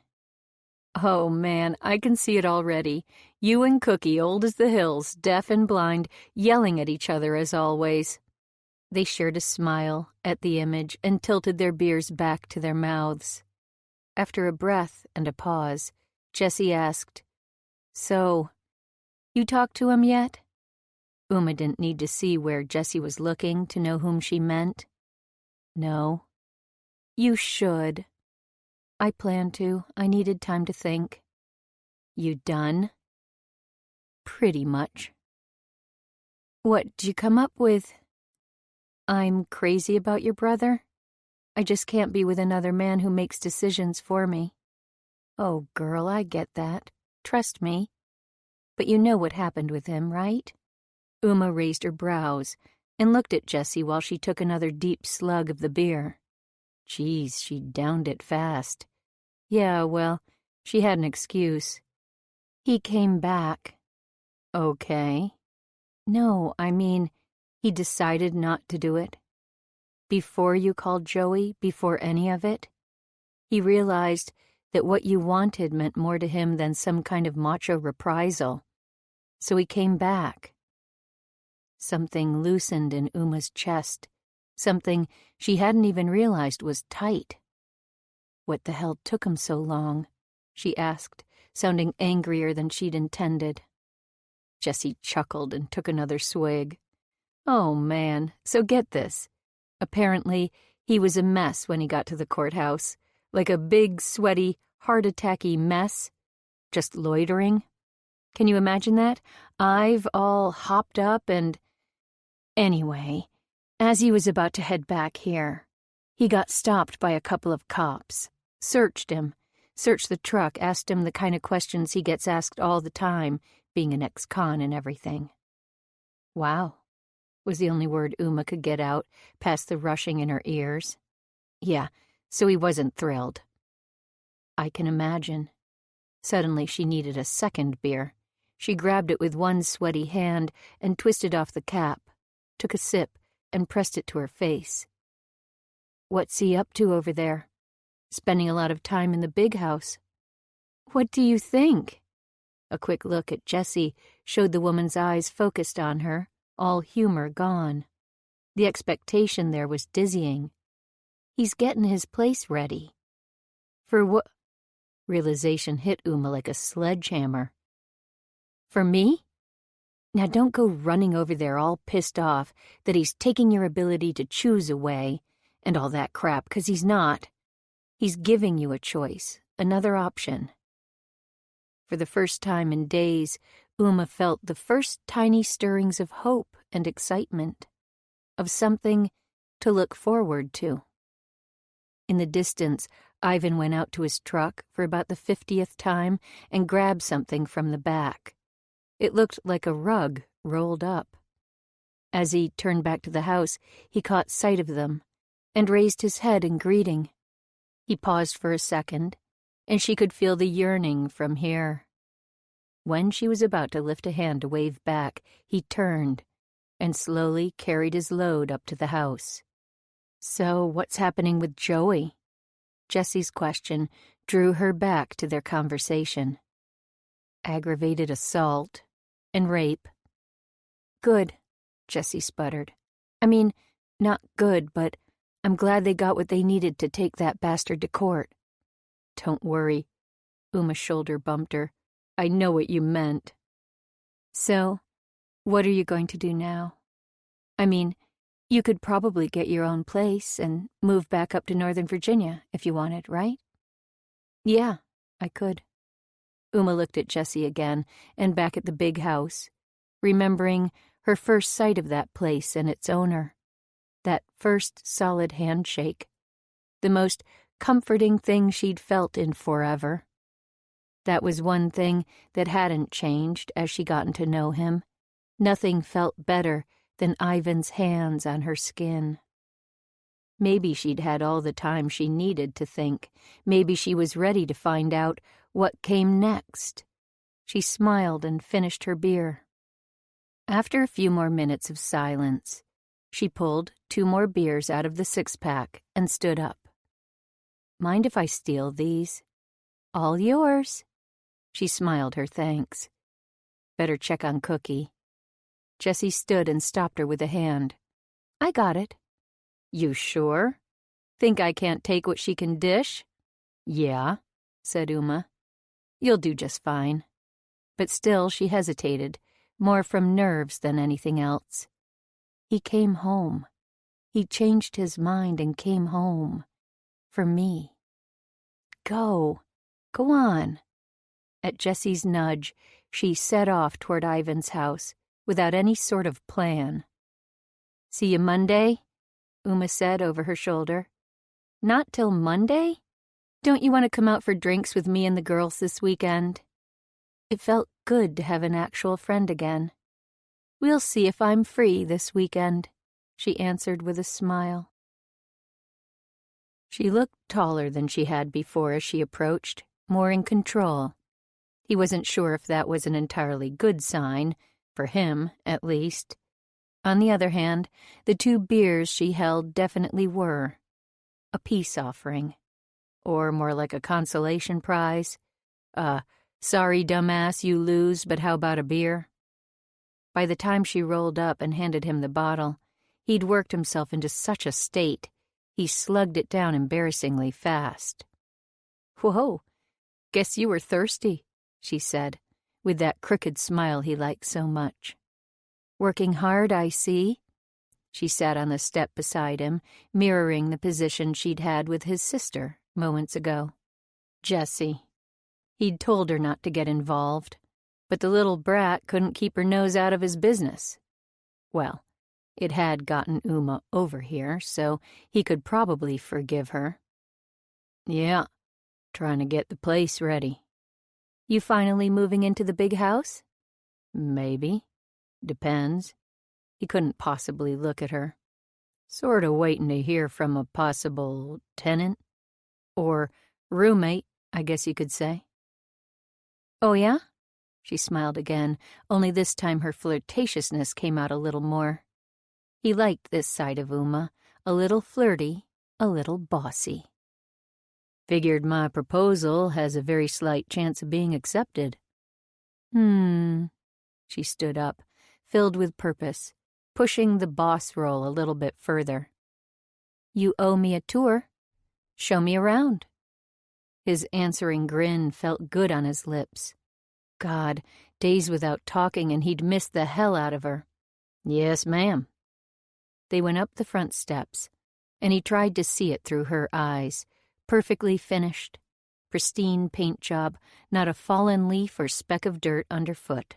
"Oh, man, I can see it already. You and Cookie, old as the hills, deaf and blind, yelling at each other as always." They shared a smile at the image and tilted their beers back to their mouths. After a breath and a pause, Jessie asked, "So, you talked to him yet?" Uma didn't need to see where Jessie was looking to know whom she meant. "No." "You should." "I planned to. I needed time to think." "You done?" "Pretty much." What'd you come up with? I'm crazy about your brother. I just can't be with another man who makes decisions for me. Oh, girl, I get that. Trust me. But you know what happened with him, right? Uma raised her brows and looked at Jessie while she took another deep slug of the beer. Geez, she downed it fast. Yeah, well, she had an excuse. He came back. Okay. No, I mean, he decided not to do it. Before you called Joey, before any of it, he realized that what you wanted meant more to him than some kind of macho reprisal. So he came back. Something loosened in Uma's chest, something she hadn't even realized was tight. What the hell took him so long? She asked, sounding angrier than she'd intended. Jessie chuckled and took another swig. Oh, man, so get this. Apparently, he was a mess when he got to the courthouse, like a big, sweaty, heart-attacky mess, just loitering. Can you imagine that? I've all hopped up and... Anyway, as he was about to head back here, he got stopped by a couple of cops, searched him, searched the truck, asked him the kind of questions he gets asked all the time, being an ex-con and everything. Wow, was the only word Uma could get out, past the rushing in her ears. Yeah, so he wasn't thrilled. I can imagine. Suddenly she needed a second beer. She grabbed it with one sweaty hand and twisted off the cap, took a sip, and pressed it to her face. What's he up to over there? Spending a lot of time in the big house. What do you think? A quick look at Jessie showed the woman's eyes focused on her, all humor gone. The expectation there was dizzying. He's getting his place ready. For what? Realization hit Uma like a sledgehammer. For me? Now don't go running over there all pissed off that he's taking your ability to choose away and all that crap, 'cause he's not. He's giving you a choice, another option. For the first time in days, Uma felt the first tiny stirrings of hope and excitement, of something to look forward to. In the distance, Ivan went out to his truck for about the 50th time and grabbed something from the back. It looked like a rug rolled up. As he turned back to the house, he caught sight of them and raised his head in greeting. He paused for a second, and she could feel the yearning from here. When she was about to lift a hand to wave back, he turned and slowly carried his load up to the house. So what's happening with Joey? Jessie's question drew her back to their conversation. Aggravated assault and rape. Good, Jessie sputtered. I mean, not good, but I'm glad they got what they needed to take that bastard to court. Don't worry. Uma's shoulder bumped her. I know what you meant. So, what are you going to do now? I mean, you could probably get your own place and move back up to Northern Virginia if you wanted, right? Yeah, I could. Uma looked at Jessie again and back at the big house, remembering her first sight of that place and its owner. That first solid handshake. The most comforting thing she'd felt in forever. That was one thing that hadn't changed as she gotten to know him. Nothing felt better than Ivan's hands on her skin. Maybe she'd had all the time she needed to think. Maybe she was ready to find out what came next. She smiled and finished her beer. After a few more minutes of silence, she pulled 2 more beers out of the 6-pack and stood up. Mind if I steal these? All yours. She smiled her thanks. Better check on Cookie. Jessie stood and stopped her with a hand. I got it. You sure? Think I can't take what she can dish? Yeah, said Uma. You'll do just fine. But still she hesitated, more from nerves than anything else. He came home. He changed his mind and came home. For me. Go. Go on. At Jessie's nudge, she set off toward Ivan's house, without any sort of plan. "See you Monday?" Uma said over her shoulder. "Not till Monday? Don't you want to come out for drinks with me and the girls this weekend?" It felt good to have an actual friend again. "We'll see if I'm free this weekend," she answered with a smile. She looked taller than she had before as she approached, more in control. He wasn't sure if that was an entirely good sign, for him, at least. On the other hand, the 2 beers she held definitely were. A peace offering. Or more like a consolation prize. Sorry, dumbass, you lose, but how about a beer? By the time she rolled up and handed him the bottle, he'd worked himself into such a state, he slugged it down embarrassingly fast. "Whoa, guess you were thirsty," she said, with that crooked smile he liked so much. "Working hard, I see." She sat on the step beside him, mirroring the position she'd had with his sister moments ago. Jessie. He'd told her not to get involved, but the little brat couldn't keep her nose out of his business. Well, it had gotten Uma over here, so he could probably forgive her. "Yeah, trying to get the place ready." "You finally moving into the big house?" "Maybe. Depends." He couldn't possibly look at her. "Sort of waiting to hear from a possible tenant. Or roommate, I guess you could say." "Oh, yeah?" She smiled again, only this time her flirtatiousness came out a little more. He liked this side of Uma, a little flirty, a little bossy. "Figured my proposal has a very slight chance of being accepted." She stood up, filled with purpose, pushing the boss role a little bit further. "You owe me a tour. Show me around." His answering grin felt good on his lips. God, days without talking and he'd missed the hell out of her. "Yes, ma'am." They went up the front steps, and he tried to see it through her eyes, perfectly finished, pristine paint job, not a fallen leaf or speck of dirt underfoot.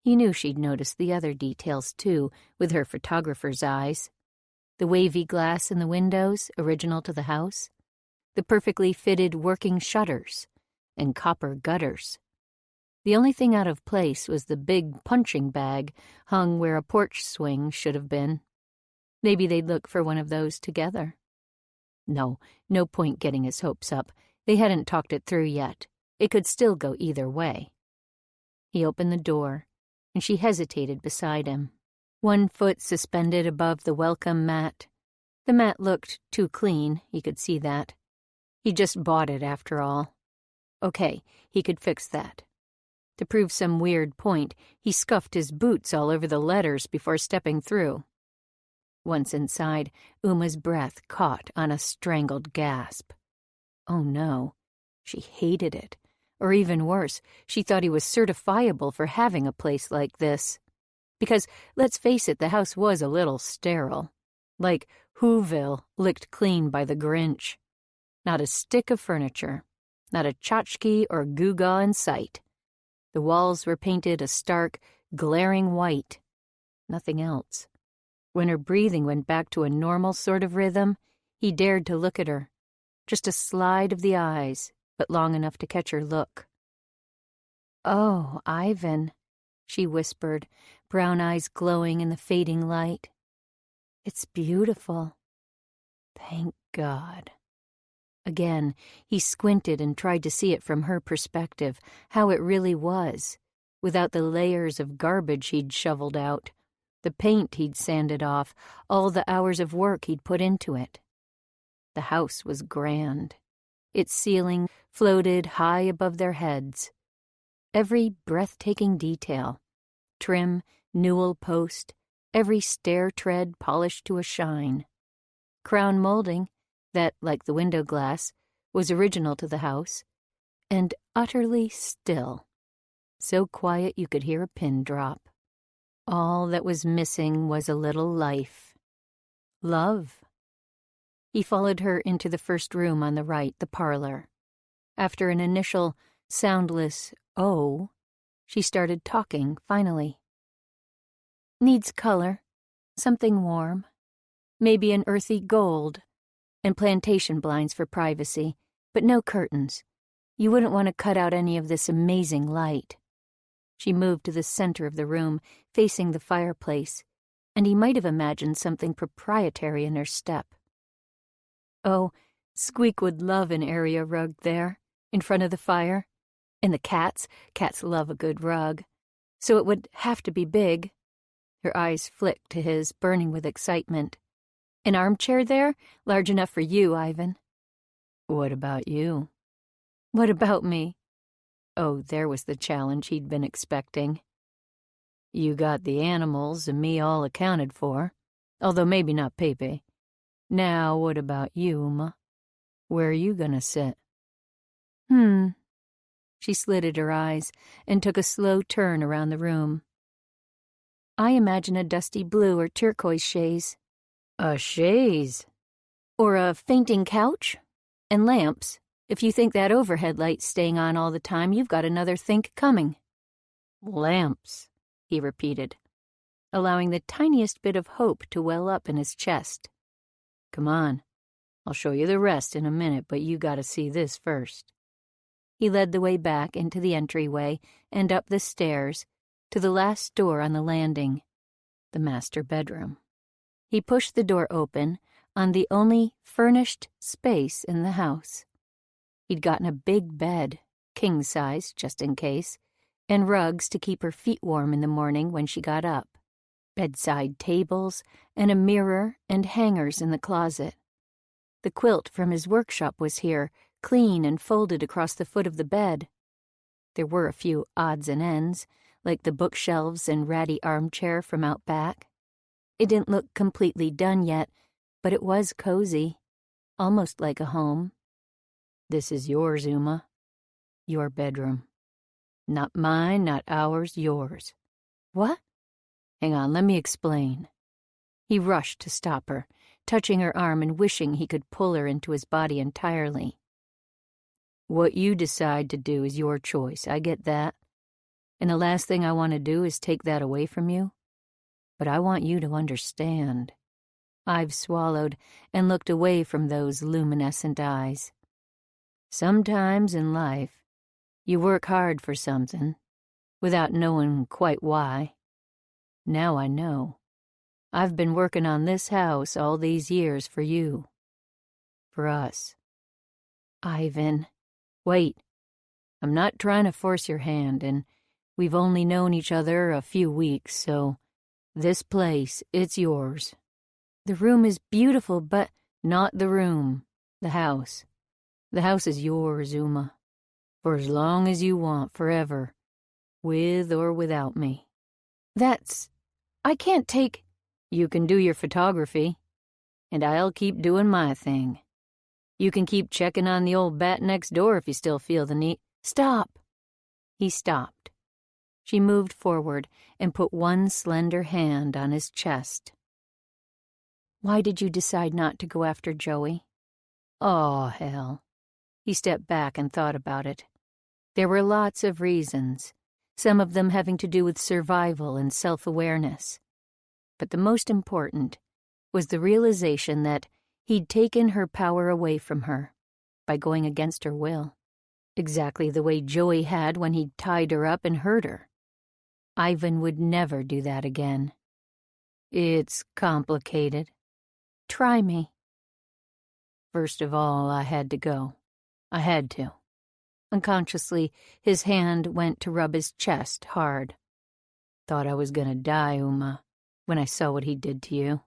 He knew she'd noticed the other details, too, with her photographer's eyes. The wavy glass in the windows, original to the house. The perfectly fitted working shutters and copper gutters. The only thing out of place was the big punching bag hung where a porch swing should have been. Maybe they'd look for one of those together. No point getting his hopes up. They hadn't talked it through yet. It could still go either way. He opened the door, and she hesitated beside him, one foot suspended above the welcome mat. The mat looked too clean, he could see that. He just bought it after all. Okay, he could fix that. To prove some weird point, he scuffed his boots all over the letters before stepping through. Once inside, Uma's breath caught on a strangled gasp. Oh no, she hated it. Or even worse, she thought he was certifiable for having a place like this. Because, let's face it, the house was a little sterile. Like Whoville licked clean by the Grinch. Not a stick of furniture. Not a tchotchke or gewgaw in sight. The walls were painted a stark, glaring white. Nothing else. When her breathing went back to a normal sort of rhythm, he dared to look at her. Just a slide of the eyes, but long enough to catch her look. "Oh, Ivan," she whispered, brown eyes glowing in the fading light. "It's beautiful." Thank God. Again, he squinted and tried to see it from her perspective, how it really was, without the layers of garbage he'd shoveled out, the paint he'd sanded off, all the hours of work he'd put into it. The house was grand. Its ceiling floated high above their heads. Every breathtaking detail, trim, newel post, every stair tread polished to a shine. Crown molding that, like the window glass, was original to the house, and utterly still, so quiet you could hear a pin drop. All that was missing was a little life. Love. He followed her into the first room on the right, the parlor. After an initial, soundless "oh," she started talking, finally. Needs color, something warm, maybe an earthy gold, and plantation blinds for privacy, but no curtains. You wouldn't want to cut out any of this amazing light. She moved to the center of the room, facing the fireplace, and he might have imagined something proprietary in her step. Oh, Squeak would love an area rug there, in front of the fire. And the cats love a good rug. So it would have to be big. Her eyes flicked to his, burning with excitement. An armchair there, large enough for you, Ivan. What about you? What about me? Oh, there was the challenge he'd been expecting. You got the animals and me all accounted for, although maybe not Pepe. Now, what about you, Uma? Where are you gonna sit? She slitted her eyes and took a slow turn around the room. I imagine a dusty blue or turquoise chaise. A chaise? Or a fainting couch? And lamps. If you think that overhead light's staying on all the time, you've got another think coming. Lamps, he repeated, allowing the tiniest bit of hope to well up in his chest. Come on, I'll show you the rest in a minute, but you gotta see this first. He led the way back into the entryway and up the stairs to the last door on the landing, the master bedroom. He pushed the door open on the only furnished space in the house. He'd gotten a big bed, king size just in case, and rugs to keep her feet warm in the morning when she got up, bedside tables, and a mirror and hangers in the closet. The quilt from his workshop was here, clean and folded across the foot of the bed. There were a few odds and ends, like the bookshelves and ratty armchair from out back. It didn't look completely done yet, but it was cozy, almost like a home. This is yours, Uma. Your bedroom. Not mine, not ours, yours. What? Hang on, let me explain. He rushed to stop her, touching her arm and wishing he could pull her into his body entirely. What you decide to do is your choice, I get that. And the last thing I want to do is take that away from you. But I want you to understand. I've swallowed and looked away from those luminescent eyes. Sometimes in life, you work hard for something, without knowing quite why. Now I know. I've been working on this house all these years for you. For us. Ivan. Wait. I'm not trying to force your hand, and we've only known each other a few weeks, so this place, it's yours. The room is beautiful, but not the room. The house. The house is yours, Uma. For as long as you want, forever. With or without me. I can't take... You can do your photography, and I'll keep doing my thing. You can keep checking on the old bat next door if you still feel the need. Stop! He stopped. She moved forward and put one slender hand on his chest. Why did you decide not to go after Joey? Oh, hell. He stepped back and thought about it. There were lots of reasons, some of them having to do with survival and self-awareness. But the most important was the realization that he'd taken her power away from her by going against her will, exactly the way Joey had when he'd tied her up and hurt her. Ivan would never do that again. It's complicated. Try me. First of all, I had to go. I had to. Unconsciously, his hand went to rub his chest hard. Thought I was gonna die, Uma, when I saw what he did to you.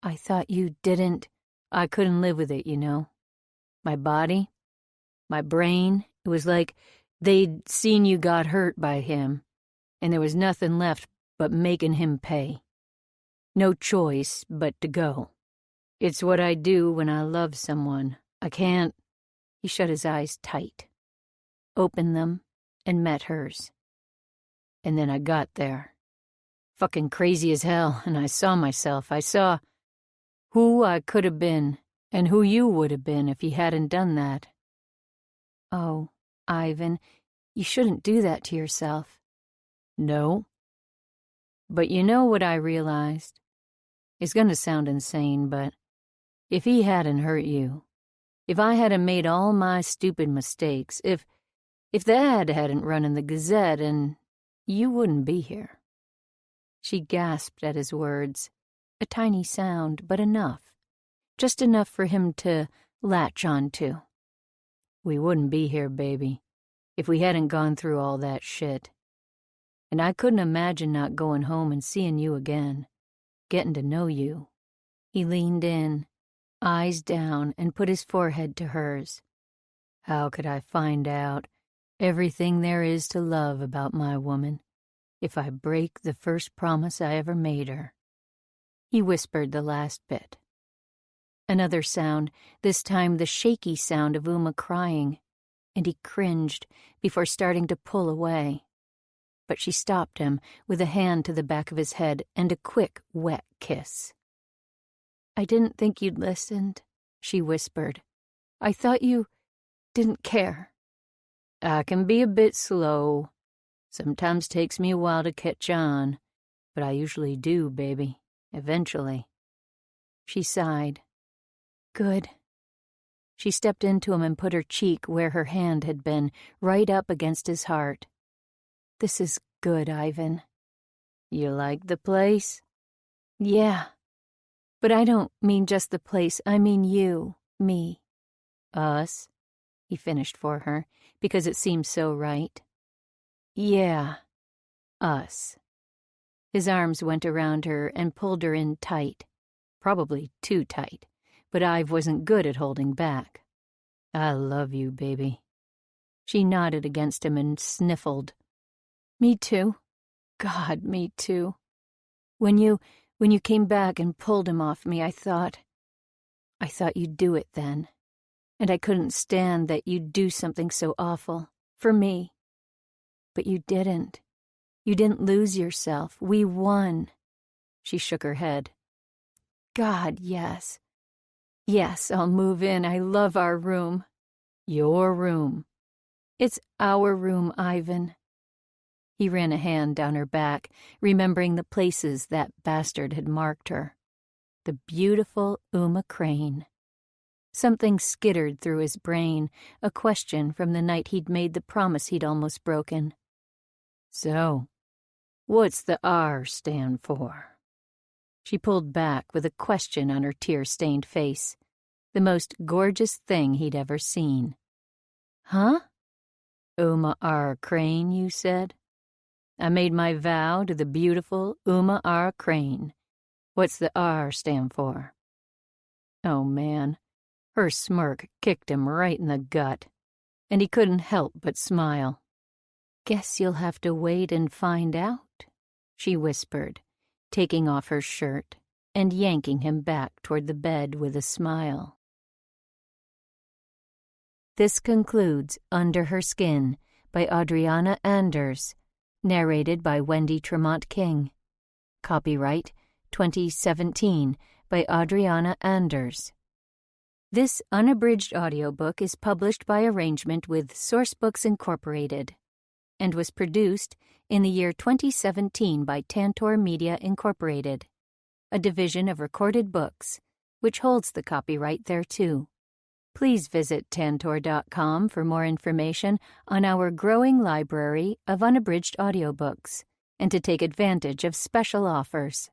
I thought you didn't... I couldn't live with it, you know. My body, my brain, it was like they'd seen you got hurt by him, and there was nothing left but making him pay. No choice but to go. It's what I do when I love someone. I can't... He shut his eyes tight, opened them, and met hers. And then I got there. Fucking crazy as hell, and I saw myself. I saw who I could have been and who you would have been if he hadn't done that. Oh, Ivan, you shouldn't do that to yourself. No. But you know what I realized? It's gonna sound insane, but if he hadn't hurt you, if I hadn't made all my stupid mistakes, if the ad hadn't run in the Gazette, and you wouldn't be here." She gasped at his words, a tiny sound, but enough. Just enough for him to latch onto. "We wouldn't be here, baby, if we hadn't gone through all that shit. And I couldn't imagine not going home and seeing you again, getting to know you." He leaned in, eyes down, and put his forehead to hers. "How could I find out everything there is to love about my woman if I break the first promise I ever made her?" He whispered the last bit. Another sound, this time the shaky sound of Uma crying, and he cringed before starting to pull away. But she stopped him with a hand to the back of his head and a quick, wet kiss. "I didn't think you'd listened," she whispered. "I thought you didn't care." "I can be a bit slow. Sometimes takes me a while to catch on, but I usually do, baby, eventually." She sighed. "Good." She stepped into him and put her cheek where her hand had been, right up against his heart. "This is good, Ivan." "You like the place?" "Yeah. But I don't mean just the place. I mean you, me." "Us?" he finished for her, because it seemed so right. "Yeah, us." His arms went around her and pulled her in tight. Probably too tight, but Ive wasn't good at holding back. "I love you, baby." She nodded against him and sniffled. "Me too. God, me too. When you came back and pulled him off me, I thought you'd do it then. And I couldn't stand that you'd do something so awful. For me. But you didn't. You didn't lose yourself. We won." She shook her head. "God, yes. Yes, I'll move in. I love our room." "Your room." "It's our room, Ivan." He ran a hand down her back, remembering the places that bastard had marked her. The beautiful Uma Crane. Something skittered through his brain, a question from the night he'd made the promise he'd almost broken. "So, what's the R stand for?" She pulled back with a question on her tear-stained face, the most gorgeous thing he'd ever seen. "Huh?" "Uma R. Crane, you said? I made my vow to the beautiful Uma R. Crane. What's the R stand for?" Oh, man. Her smirk kicked him right in the gut, and he couldn't help but smile. "Guess you'll have to wait and find out," she whispered, taking off her shirt and yanking him back toward the bed with a smile. This concludes Under Her Skin by Adriana Anders, narrated by Wendy Tremont King. Copyright 2017 by Adriana Anders. This unabridged audiobook is published by arrangement with Sourcebooks Incorporated and was produced in the year 2017 by Tantor Media Incorporated, a division of Recorded Books, which holds the copyright thereto. Please visit tantor.com for more information on our growing library of unabridged audiobooks and to take advantage of special offers.